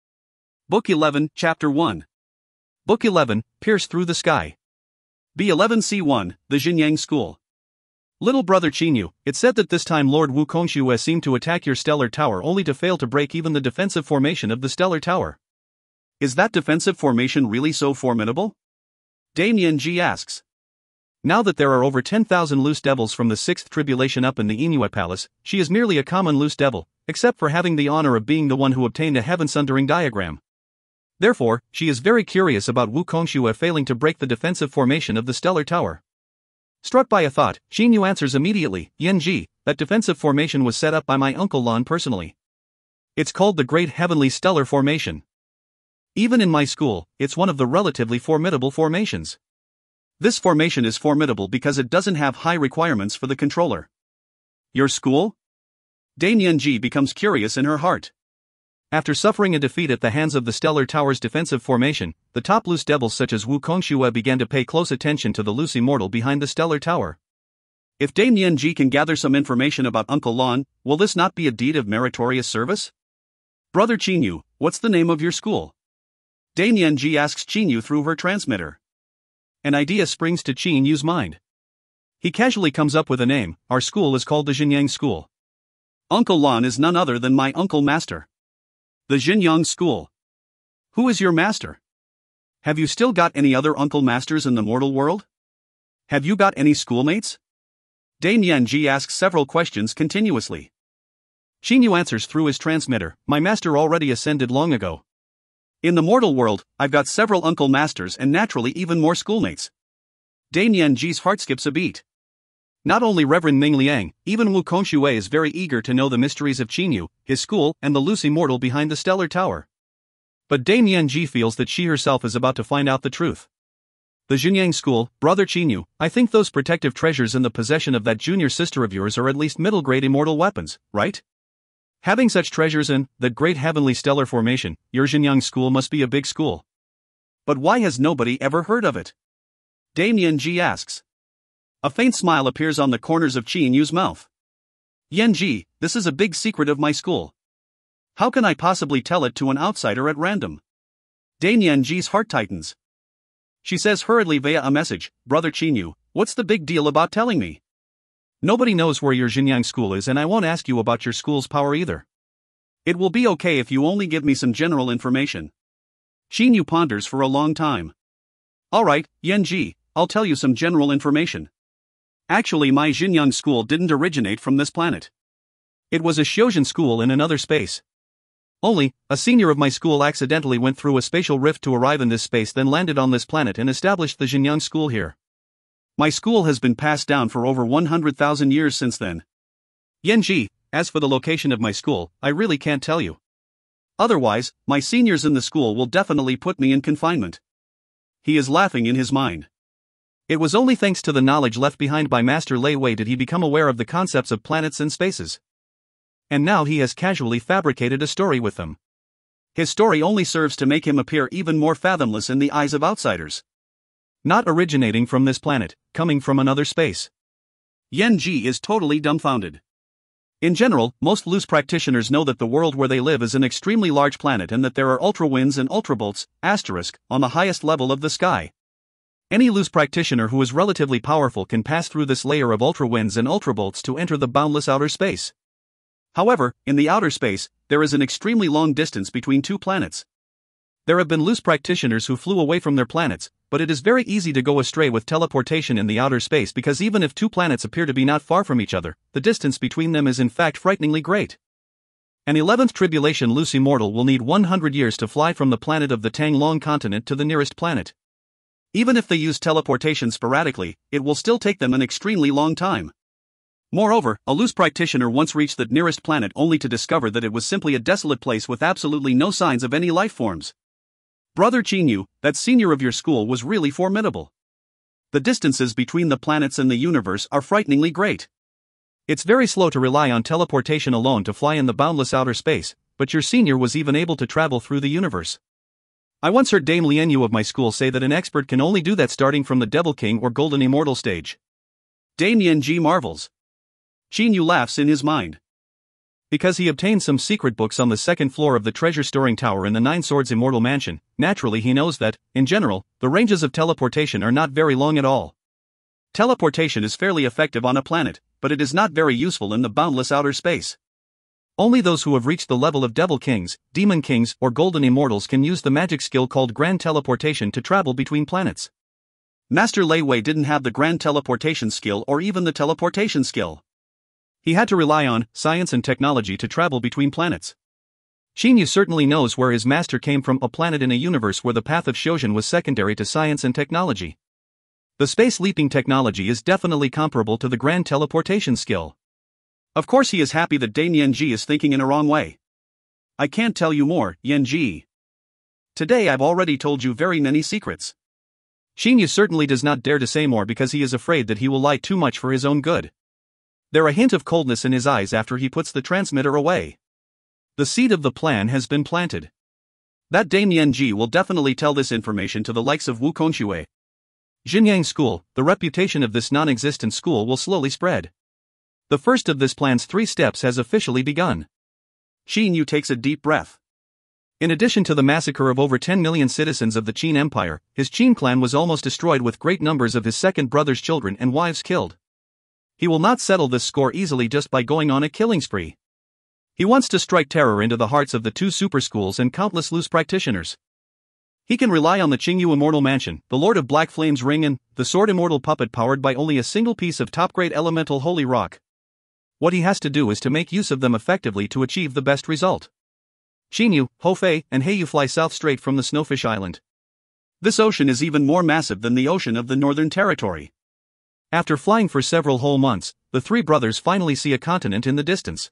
Speaker 2: Book 11, Chapter 1.
Speaker 3: Book 11, Pierce Through the Sky.
Speaker 2: B11C1, The Xinyang School.
Speaker 3: Little brother Qinyu, it said that this time Lord Wukonshue seemed to attack your stellar tower only to fail to break even the defensive formation of the stellar tower.
Speaker 2: Is that defensive formation really so formidable? Dame Yenji asks.
Speaker 3: Now that there are over 10,000 loose devils from the 6th tribulation up in the Inuit palace, she is merely a common loose devil, except for having the honor of being the one who obtained a heaven-sundering diagram. Therefore, she is very curious about Wukonshue failing to break the defensive formation of the stellar tower. Struck by a thought, Qinyu answers immediately, Yenji, that defensive formation was set up by my uncle Lan personally. It's called the Great Heavenly Stellar Formation. Even in my school, it's one of the relatively formidable formations.
Speaker 2: This formation is formidable because it doesn't have high requirements for the controller. Your school? Dame Yenji becomes curious in her heart.
Speaker 3: After suffering a defeat at the hands of the Stellar Tower's defensive formation, the top loose devils such as Wukonshue began to pay close attention to the loose immortal behind the Stellar Tower.
Speaker 2: If Dame Yenji can gather some information about Uncle Lan, will this not be a deed of meritorious service? Brother Qinyu, what's the name of your school? Dame Yenji asks Qinyu through her transmitter.
Speaker 3: An idea springs to Qinyu's mind. He casually comes up with a name. Our school is called the Xinyang School.
Speaker 2: Uncle Lan is none other than my uncle master. The Xinyang School. Who is your master? Have you still got any other uncle masters in the mortal world? Have you got any schoolmates? Dame Yenji asks several questions continuously.
Speaker 3: Qinyu answers through his transmitter, my master already ascended long ago.
Speaker 2: In the mortal world, I've got several uncle masters and naturally even more schoolmates. Dame Yenji's heart skips a beat.
Speaker 3: Not only Reverend Ming Liang, even Wukonshue is very eager to know the mysteries of Qinyu, his school, and the loose immortal behind the Stellar Tower. But Dame Yenji feels that she herself is about to find out the truth. The Xinyang School, brother Qinyu, I think those protective treasures in the possession of that junior sister of yours are at least middle-grade immortal weapons, right? Having such treasures in that great heavenly stellar formation, your Xinyang School must be a big school.
Speaker 2: But why has nobody ever heard of it? Dame Yenji asks. A faint smile appears on the corners of Qinyu's mouth. Yenji, this is a big secret of my school. How can I possibly tell it to an outsider at random? Dame Yenji's heart tightens. She says hurriedly via a message, Brother Qinyu, what's the big deal about telling me?
Speaker 3: Nobody knows where your Xinyang School is and I won't ask you about your school's power either.
Speaker 2: It will be okay if you only give me some general information. Qinyu ponders for a long time. Alright, Yenji, I'll tell you some general information. Actually, my Xinyang School didn't originate from this planet.
Speaker 3: It was a Xiozhen school in another space. Only, a senior of my school accidentally went through a spatial rift to arrive in this space, then landed on this planet and established the Xinyang School here.
Speaker 2: My school has been passed down for over 100,000 years since then.
Speaker 3: Yenji, as for the location of my school, I really can't tell you.
Speaker 2: Otherwise, my seniors in the school will definitely put me in confinement. He is laughing in his mind.
Speaker 3: It was only thanks to the knowledge left behind by Master Lei Wei did he become aware of the concepts of planets and spaces. And now he has casually fabricated a story with them.
Speaker 2: His story only serves to make him appear even more fathomless in the eyes of outsiders.
Speaker 3: Not originating from this planet, coming from another space.
Speaker 2: Yenji is totally dumbfounded.
Speaker 3: In general, most loose practitioners know that the world where they live is an extremely large planet and that there are ultra-winds and ultrabolts, on the highest level of the sky. Any loose practitioner who is relatively powerful can pass through this layer of ultra-winds and ultrabolts to enter the boundless outer space.
Speaker 2: However, in the outer space, there is an extremely long distance between two planets.
Speaker 3: There have been loose practitioners who flew away from their planets, but it is very easy to go astray with teleportation in the outer space because even if two planets appear to be not far from each other, the distance between them is in fact frighteningly great. An 11th tribulation loose immortal will need 100 years to fly from the planet of the Tang Long continent to the nearest planet. Even if they use teleportation sporadically, it will still take them an extremely long time. Moreover, a loose practitioner once reached the nearest planet only to discover that it was simply a desolate place with absolutely no signs of any life forms. Brother Qinyu, that senior of your school was really formidable. The distances between the planets and the universe are frighteningly great. It's very slow to rely on teleportation alone to fly in the boundless outer space, but your senior was even able to travel through the universe. I once heard Dame Lianyu of my school say that an expert can only do that starting from the Devil King or Golden Immortal stage. Dame Yanji marvels. Qinyu laughs in his mind. Because he obtained some secret books on the second floor of the treasure-storing tower in the Nine Swords Immortal Mansion, naturally he knows that, in general, the ranges of teleportation are not very long at all. Teleportation is fairly effective on a planet, but it is not very useful in the boundless outer space. Only those who have reached the level of Devil Kings, Demon Kings, or Golden Immortals can use the magic skill called Grand Teleportation to travel between planets. Master Lei Wei didn't have the Grand Teleportation skill or even the Teleportation skill. He had to rely on science and technology to travel between planets. Qinyu certainly knows where his master came from, a planet in a universe where the path of Shojin was secondary to science and technology. The space leaping technology is definitely comparable to the Grand Teleportation skill. Of course he is happy that Dame Yanji is thinking in a wrong way. I can't tell you more, Yanji. Today I've already told you very many secrets. Qinyu certainly does not dare to say more because he is afraid that he will lie too much for his own good. There a hint of coldness in his eyes after he puts the transmitter away. The seed of the plan has been planted. That Dame Yanji will definitely tell this information to the likes of Wu Kongxue. Xinyang School, the reputation of this non-existent school will slowly spread. The first of this plan's 3 steps has officially begun. Qinyu takes a deep breath. In addition to the massacre of over 10 million citizens of the Qin Empire, his Qin clan was almost destroyed with great numbers of his second brother's children and wives killed. He will not settle this score easily just by going on a killing spree. He wants to strike terror into the hearts of the 2 super schools and countless loose practitioners. He can rely on the Qingyu Immortal Mansion, the Lord of Black Flame's ring and the Sword Immortal puppet powered by only a single piece of top-grade elemental holy rock. What he has to do is to make use of them effectively to achieve the best result. Qinyu, Hofei, and Heiyu fly south straight from the Snowfish Island. This ocean is even more massive than the ocean of the Northern Territory. After flying for several whole months, the 3 brothers finally see a continent in the distance.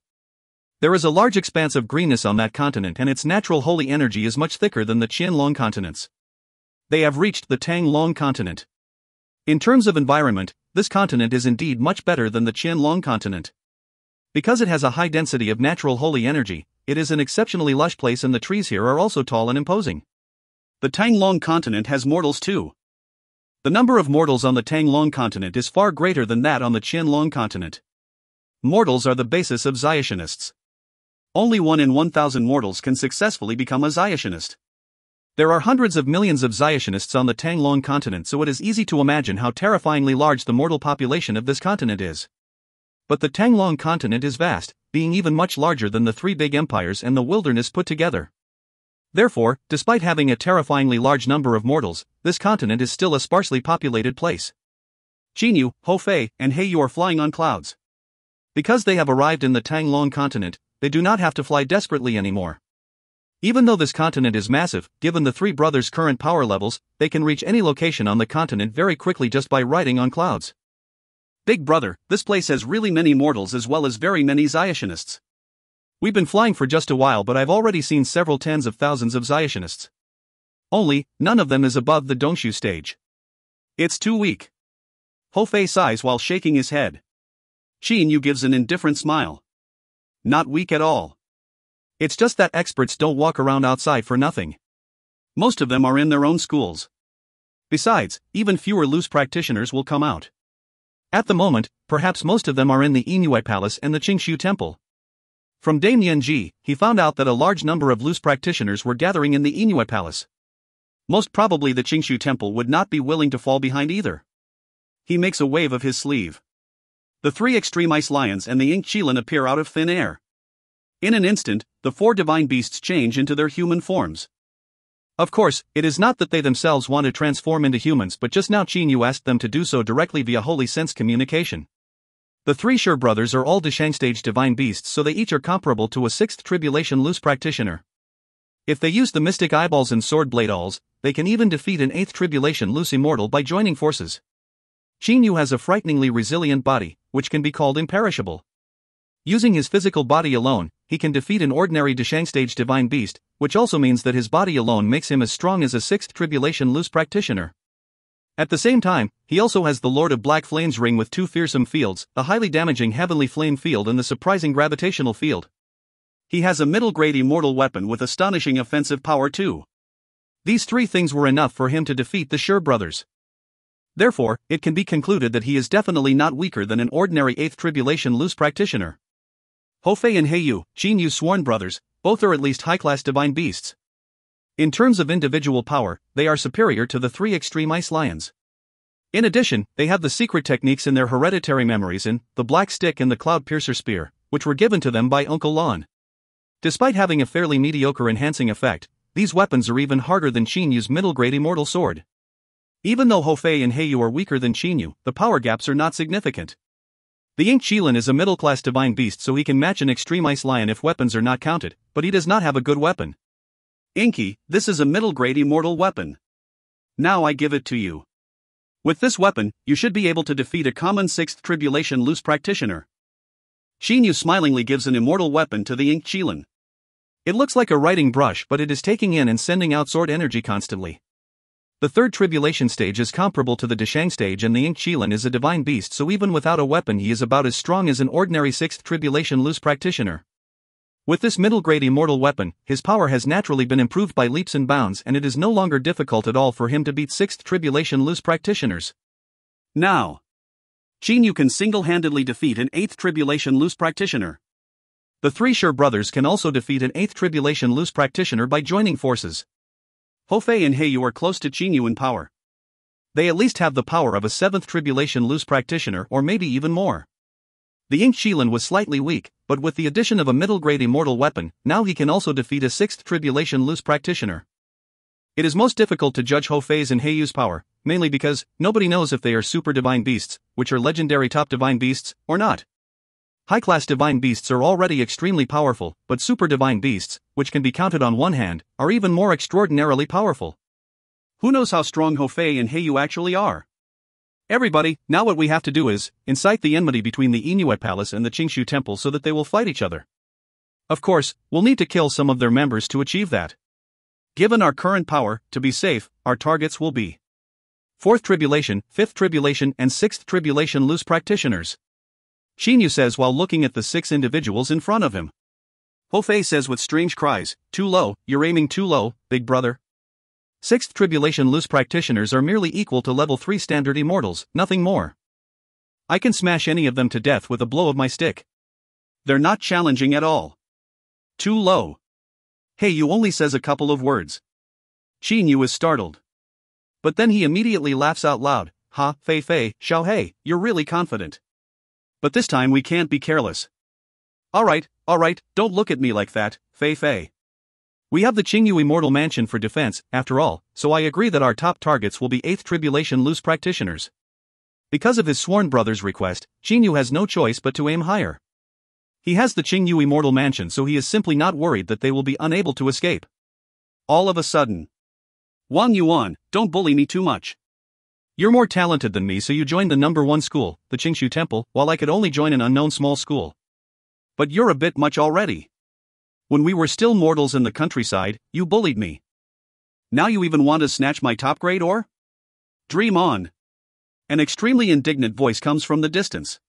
Speaker 3: There is a large expanse of greenness on that continent and its natural holy energy is much thicker than the Qianlong continents. They have reached the Tang Long continent. In terms of environment, this continent is indeed much better than the Qianlong continent. Because it has a high density of natural holy energy, it is an exceptionally lush place and the trees here are also tall and imposing. The Tang Long continent has mortals too. The number of mortals on the Tang Long continent is far greater than that on the Qianlong continent. Mortals are the basis of Xiationists. Only 1 in 1,000 mortals can successfully become a Xiationist. There are hundreds of millions of Xiationists on the Tang Long continent, so it is easy to imagine how terrifyingly large the mortal population of this continent is. But the Tang Long continent is vast, being even much larger than the 3 big empires and the wilderness put together. Therefore, despite having a terrifyingly large number of mortals, this continent is still a sparsely populated place. Qinyu, Hofei, and Heiyu are flying on clouds. Because they have arrived in the Tang Long continent, they do not have to fly desperately anymore. Even though this continent is massive, given the 3 brothers' current power levels, they can reach any location on the continent very quickly just by riding on clouds. Big brother, this place has really many mortals as well as very many Xiationists. We've been flying for just a while, but I've already seen several tens of thousands of Xiationists. Only, none of them is above the Dongshu stage. It's too weak. Hofei sighs while shaking his head. Qinyu gives an indifferent smile. Not weak at all. It's just that experts don't walk around outside for nothing. Most of them are in their own schools. Besides, even fewer loose practitioners will come out. At the moment, perhaps most of them are in the Inuit Palace and the Qingshu Temple. From Dame Yanji, he found out that a large number of loose practitioners were gathering in the Inuit Palace. Most probably the Qingshu Temple would not be willing to fall behind either. He makes a wave of his sleeve. The 3 extreme ice lions and the ink Qilin appear out of thin air. In an instant, the 4 divine beasts change into their human forms. Of course, it is not that they themselves want to transform into humans, but just now Qin Yu asked them to do so directly via holy sense communication. The three Shi brothers are all Deshang stage divine beasts, so they each are comparable to a sixth tribulation loose practitioner. If they use the mystic eyeballs and sword blade alls, they can even defeat an eighth tribulation loose immortal by joining forces. Qin Yu has a frighteningly resilient body, which can be called imperishable. Using his physical body alone, he can defeat an ordinary Deshang stage divine beast, which also means that his body alone makes him as strong as a sixth tribulation loose practitioner. At the same time, he also has the Lord of Black Flames ring with two fearsome fields, a highly damaging heavenly flame field and the surprising gravitational field. He has a middle-grade immortal weapon with astonishing offensive power too. These three things were enough for him to defeat the Shi brothers. Therefore, it can be concluded that he is definitely not weaker than an ordinary eighth tribulation loose practitioner. Hofei and Heiyu, Qin Yu's sworn brothers, both are at least high-class divine beasts. In terms of individual power, they are superior to the three extreme ice lions. In addition, they have the secret techniques in their hereditary memories in the Black Stick and the Cloud Piercer Spear, which were given to them by Uncle Lon. Despite having a fairly mediocre enhancing effect, these weapons are even harder than Qin Yu's middle-grade immortal sword. Even though Hofei and Heiyu are weaker than Qin Yu, the power gaps are not significant. The Ink Qilin is a middle-class divine beast, so he can match an extreme ice lion if weapons are not counted, but he does not have a good weapon. Inky, this is a middle-grade immortal weapon. Now I give it to you. With this weapon, you should be able to defeat a common sixth tribulation loose practitioner. Qin Yu smilingly gives an immortal weapon to the Ink Qilin. It looks like a writing brush, but it is taking in and sending out sword energy constantly. The third tribulation stage is comparable to the Deshang stage, and the Ink Qilin is a divine beast, so even without a weapon he is about as strong as an ordinary sixth tribulation loose practitioner. With this middle-grade immortal weapon, his power has naturally been improved by leaps and bounds, and it is no longer difficult at all for him to beat sixth tribulation loose practitioners. Now, Qin Yu can single-handedly defeat an eighth tribulation loose practitioner. The three Shi brothers can also defeat an eighth tribulation loose practitioner by joining forces. Hofei and Heiyu are close to Qin Yu in power. They at least have the power of a seventh tribulation loose practitioner, or maybe even more. The Ink Qilin was slightly weak, but with the addition of a middle-grade immortal weapon, now he can also defeat a sixth tribulation loose practitioner. It is most difficult to judge Hofei's and Heiyu's power, mainly because nobody knows if they are super divine beasts, which are legendary top divine beasts, or not. High-class divine beasts are already extremely powerful, but super divine beasts, which can be counted on one hand, are even more extraordinarily powerful. Who knows how strong Hofei and Heiyu actually are? Everybody, now what we have to do is incite the enmity between the Inuit Palace and the Qingshu Temple so that they will fight each other. Of course, we'll need to kill some of their members to achieve that. Given our current power, to be safe, our targets will be Fourth Tribulation, Fifth Tribulation, and Sixth Tribulation loose practitioners. Qin Yu says while looking at the six individuals in front of him. Hofei says with strange cries, "Too low, you're aiming too low, big brother." Sixth Tribulation loose practitioners are merely equal to level 3 standard immortals, nothing more. I can smash any of them to death with a blow of my stick. They're not challenging at all. Too low. Heiyu only says a couple of words. Qin Yu is startled. But then he immediately laughs out loud. "Ha, Fei Fei, Xiao Hei, you're really confident. But this time we can't be careless." Alright, don't look at me like that, Fei Fei. We have the Qingyu Immortal Mansion for defense, after all, so I agree that our top targets will be 8th Tribulation loose practitioners. Because of his sworn brother's request, Qin Yu has no choice but to aim higher. He has the Qingyu Immortal Mansion, so he is simply not worried that they will be unable to escape. All of a sudden. Wang Yuan, don't bully me too much. You're more talented than me, so you joined the number 1 school, the Qingshu Temple, while I could only join an unknown small school. But you're a bit much already. When we were still mortals in the countryside, you bullied me. Now you even want to snatch my top grade ore? Dream on. An extremely indignant voice comes from the distance.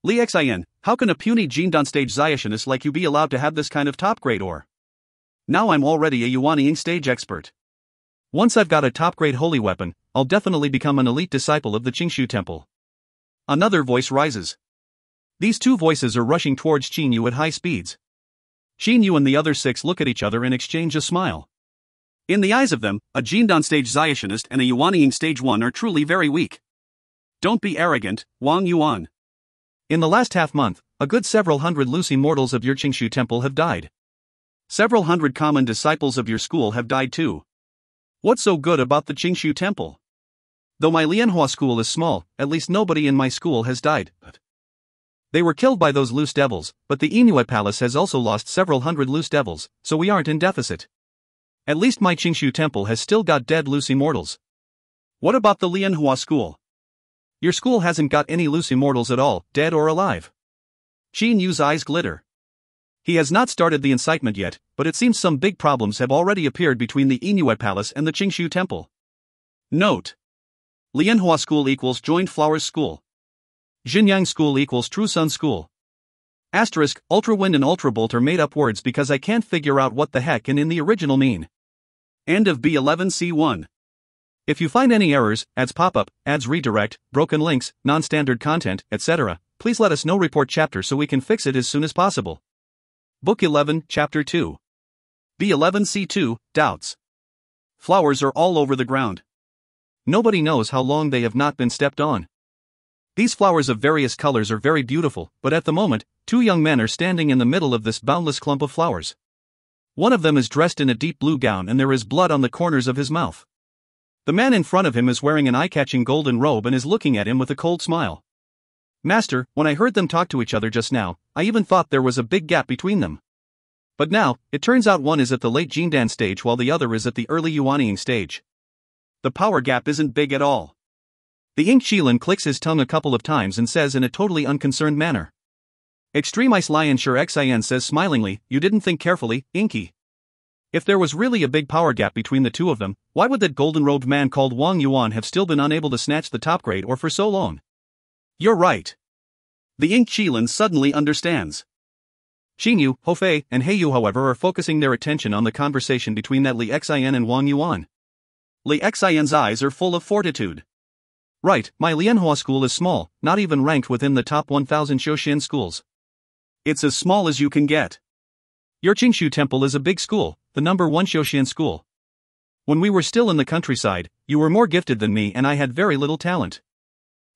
Speaker 3: Li Xian, how can a puny Jindan stage Zionist like you be allowed to have this kind of top grade ore? Now I'm already a Yuanying stage expert. Once I've got a top grade holy weapon, I'll definitely become an elite disciple of the Qingshu Temple. Another voice rises. These two voices are rushing towards Qin Yu at high speeds. Qin Yu and the other 6 look at each other and exchange a smile. In the eyes of them, a Jindan stage Zionist and a Yuanying stage 1 are truly very weak. Don't be arrogant, Wang Yuan. In the last half-month, a good several hundred loose immortals of your Qingshu Temple have died. Several hundred common disciples of your school have died too.
Speaker 2: What's so good about the Qingshu Temple? Though my Lianhua school is small, at least nobody in my school has died. They were killed by those loose devils, but the Inuit Palace has also lost several hundred loose devils, so we aren't in deficit. At least my Qingshu Temple has still got dead loose immortals. What about the Lianhua school? Your school hasn't got any loose immortals at all, dead or alive. Qin Yu's eyes glitter. He has not started the incitement yet, but it seems some big problems have already appeared between the Inuit Palace and the Qingshu Temple. Note: Lianhua School equals Joined Flowers School. Xinyang School equals True Sun School. Asterisk, Ultra Wind and Ultra Bolt are made up words because I can't figure out what the heck can in the original mean. End of B11C1. If you find any errors, ads pop-up, ads redirect, broken links, non-standard content, etc., please let us know. Report chapter so we can fix it as soon as possible. Book 11, Chapter 2. B11C2, Doubts. Flowers are all over the ground. Nobody knows how long they have not been stepped on. These flowers of various colors are very beautiful, but at the moment, two young men are standing in the middle of this boundless clump of flowers. One of them is dressed in a deep blue gown and there is blood on the corners of his mouth. The man in front of him is wearing an eye-catching golden robe and is looking at him with a cold smile. Master, when I heard them talk to each other just now, I even thought there was a big gap between them. But now, it turns out one is at the late Jindan stage while the other is at the early Yuanying stage. The power gap isn't big at all. The Ink Qilin clicks his tongue a couple of times and says in a totally unconcerned manner. Extreme Ice Lion Sure Xin says smilingly, you didn't think carefully, Inky. If there was really a big power gap between the two of them, why would that golden-robed man called Wang Yuan have still been unable to snatch the top grade or for so long? You're right. The Ink Qilin suddenly understands. Xinyu, Hofei, and Heiyu however are focusing their attention on the conversation between that Li Xin and Wang Yuan. Li Xin's eyes are full of fortitude. Right, my Lianhua school is small, not even ranked within the top 1,000 Shoshin schools. It's as small as you can get. Your Qingshu Temple is a big school, the number 1 Shoshin school. When we were still in the countryside, you were more gifted than me and I had very little talent.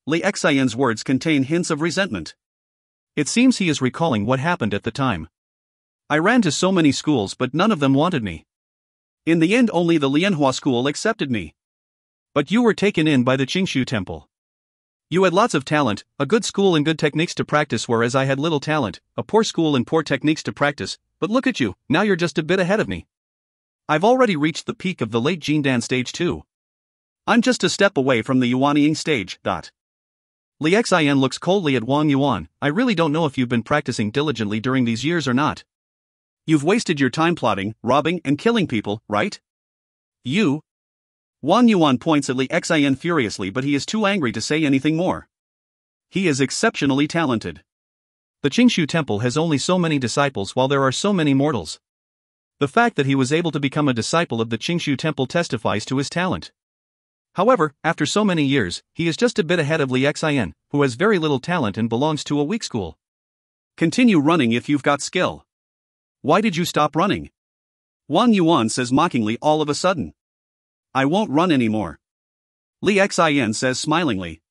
Speaker 2: Li Xin's words contain hints of resentment. It seems he is recalling what happened at the time. I ran to so many schools but none of them wanted me. In the end only the Lianhua school accepted me. But you were taken in by the Qingshu Temple. You had lots of talent, a good school and good techniques to practice whereas I had little talent, a poor school and poor techniques to practice, but look at you, now you're just a bit ahead of me. I've already reached the peak of the late Jindan stage too. I'm just a step away from the Yuanying stage. Li Xin looks coldly at Wang Yuan. I really don't know if you've been practicing diligently during these years or not. You've wasted your time plotting, robbing, and killing people, right? You? Wang Yuan points at Li Xin furiously but he is too angry to say anything more. He is exceptionally talented. The Qingshu Temple has only so many disciples while there are so many mortals. The fact that he was able to become a disciple of the Qingshu Temple testifies to his talent. However, after so many years, he is just a bit ahead of Li Xin, who has very little talent and belongs to a weak school. Continue running if you've got skill. Why did you stop running? Wang Yuan says mockingly all of a sudden. I won't run anymore. Li Xin says smilingly.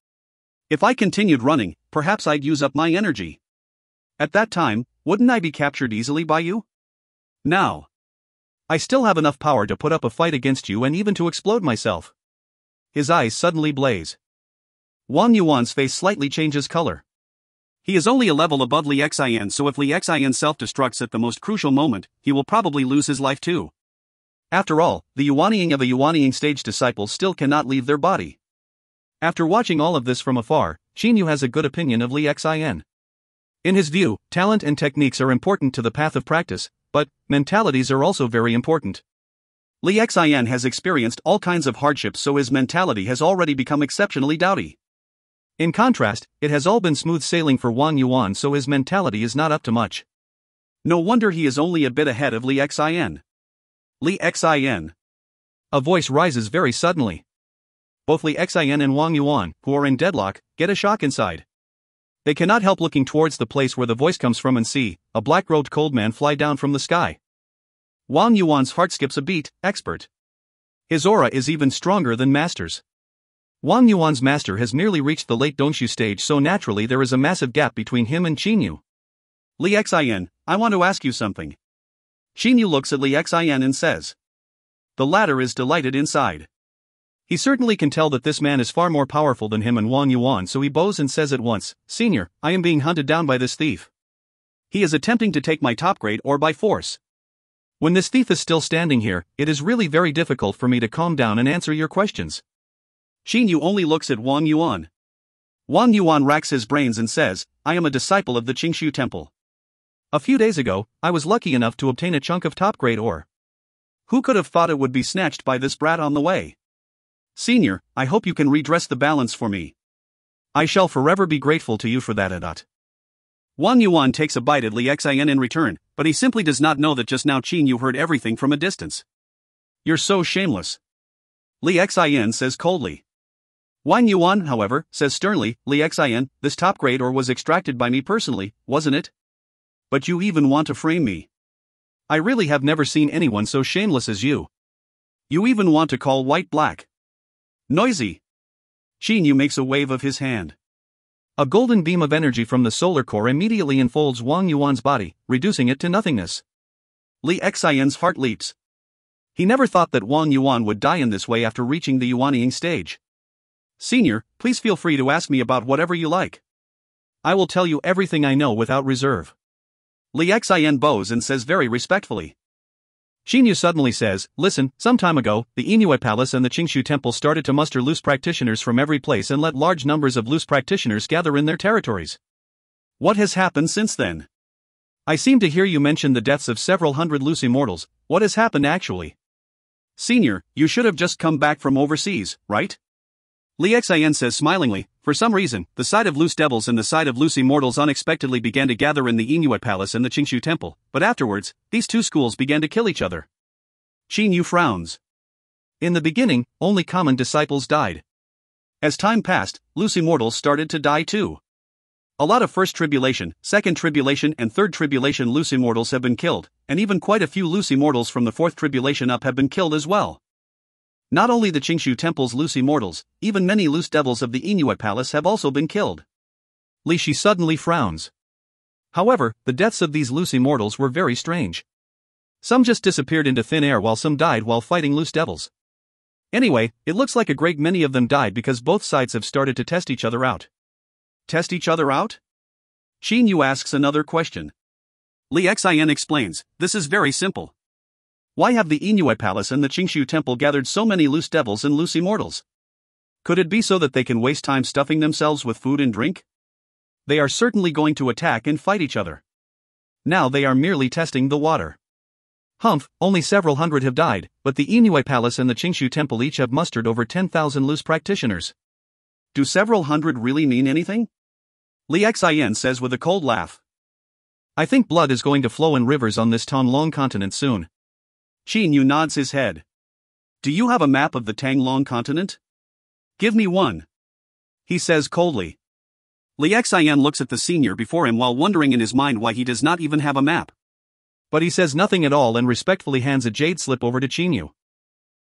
Speaker 2: If I continued running, perhaps I'd use up my energy. At that time, wouldn't I be captured easily by you? Now. I still have enough power to put up a fight against you and even to explode myself. His eyes suddenly blaze. Wang Yuan's face slightly changes color. He is only a level above Li Xin, so if Li Xin self-destructs at the most crucial moment, he will probably lose his life too. After all, the Yuanying of a Yuanying stage disciple still cannot leave their body. After watching all of this from afar, Xinyu has a good opinion of Li Xin. In his view, talent and techniques are important to the path of practice, but mentalities are also very important. Li Xin has experienced all kinds of hardships so his mentality has already become exceptionally doughty. In contrast, it has all been smooth sailing for Wang Yuan so his mentality is not up to much. No wonder he is only a bit ahead of Li Xin. Li Xin. A voice rises very suddenly. Both Li Xin and Wang Yuan, who are in deadlock, get a shock inside. They cannot help looking towards the place where the voice comes from and see a black-robed cold man fly down from the sky. Wang Yuan's heart skips a beat, expert. His aura is even stronger than Master's. Wang Yuan's master has nearly reached the late Dongshu stage so naturally there is a massive gap between him and Xinyu. Li Xin, I want to ask you something. Xinyu looks at Li Xin and says. the latter is delighted inside.
Speaker 1: He certainly can tell that this man is far more powerful than him and Wang Yuan, so he bows and says at once, "Senior, I am being hunted down by this thief.
Speaker 2: He is attempting to take my top grade ore by force.
Speaker 1: When this thief is still standing here, it is really very difficult for me to calm down and answer your questions."
Speaker 2: Qin Yu only looks at Wang Yuan. Wang Yuan racks his brains and says, "I am a disciple of the Qingshu Temple.
Speaker 1: A few days ago, I was lucky enough to obtain a chunk of top-grade ore.
Speaker 2: Who could have thought it would be snatched by this brat on the way? Senior, I hope you can redress the balance for me.
Speaker 1: I shall forever be grateful to you for that, Adat."
Speaker 2: Wang Yuan takes a bite at Li Xian in return, but he simply does not know that just now Qin Yu heard everything from a distance.
Speaker 1: "You're so shameless,"
Speaker 2: Li Xian says coldly. Wang Yuan, however, says sternly, "Li Xian, this top-grade ore was extracted by me personally, wasn't it? But you even want to frame me.
Speaker 1: I really have never seen anyone so shameless as you.
Speaker 2: You even want to call white black. Noisy." Qin Yu makes a wave of his hand.
Speaker 1: A golden beam of energy from the solar core immediately enfolds Wang Yuan's body, reducing it to nothingness.
Speaker 2: Li Xian's heart leaps.
Speaker 1: He never thought that Wang Yuan would die in this way after reaching the Yuanying stage.
Speaker 2: "Senior, please feel free to ask me about whatever you like.
Speaker 1: I will tell you everything I know without reserve."
Speaker 2: Li Xian bows and says very respectfully.
Speaker 1: Qin Yu suddenly says, "Listen, some time ago, the Inuit Palace and the Qingshu Temple started to muster loose practitioners from every place and let large numbers of loose practitioners gather in their territories.
Speaker 2: What has happened since then?
Speaker 1: I seem to hear you mention the deaths of several hundred loose immortals. What has happened actually?"
Speaker 2: "Senior, you should have just come back from overseas, right?" Li Xian says smilingly. "For some reason, the side of loose devils and the side of loose immortals unexpectedly began to gather in the Inuit Palace and the Qingshu Temple, but afterwards, these two schools began to kill each other." Qin Yu frowns.
Speaker 1: "In the beginning, only common disciples died.
Speaker 2: As time passed, loose immortals started to die too. A lot of first tribulation, second tribulation and third tribulation loose immortals have been killed, and even quite a few loose immortals from the fourth tribulation up have been killed as well. Not only the Qingshu Temple's loose immortals, even many loose devils of the Inuit Palace have also been killed."
Speaker 1: Li Shi suddenly frowns. However, the deaths of these loose immortals were very strange. Some just disappeared into thin air while some died while fighting loose devils. Anyway, it looks like a great many of them died because both sides have started to test each other out.
Speaker 2: Test each other out? Qin Yu asks another question. Li Xian explains, "This is very simple. Why have the Inuit Palace and the Qingshu Temple gathered so many loose devils and loose immortals? Could it be so that they can waste time stuffing themselves with food and drink? They are certainly going to attack and fight each other.
Speaker 1: Now they are merely testing the water. Humph, only several hundred have died, but the Inuit Palace and the Qingshu Temple each have mustered over 10,000 loose practitioners."
Speaker 2: Do several hundred really mean anything? Li Xian says with a cold laugh.
Speaker 1: "I think blood is going to flow in rivers on this Tanglong continent soon."
Speaker 2: Qin Yu nods his head. "Do you have a map of the Tanglong continent? Give me one," he says coldly. Li Xian looks at the senior before him while wondering in his mind why he does not even have a map.
Speaker 1: But he says nothing at all and respectfully hands a jade slip over to Qin Yu.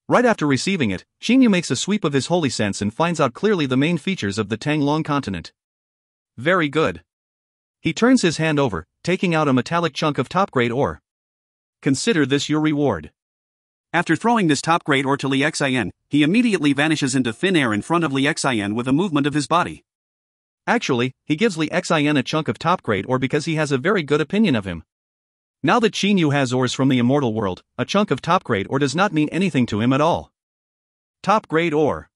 Speaker 1: Right after receiving it, Qin Yu makes a sweep of his holy sense and finds out clearly the main features of the Tanglong continent.
Speaker 2: Very good.
Speaker 1: He turns his hand over, taking out a metallic chunk of top-grade ore.
Speaker 2: "Consider this your reward." After throwing this top-grade ore to Li Xian, he immediately vanishes into thin air in front of Li Xian with a movement of his body.
Speaker 1: Actually, he gives Li Xian a chunk of top-grade ore because he has a very good opinion of him. Now that Qin Yu has ores from the immortal world, a chunk of top-grade ore does not mean anything to him at all.
Speaker 2: Top-grade ore.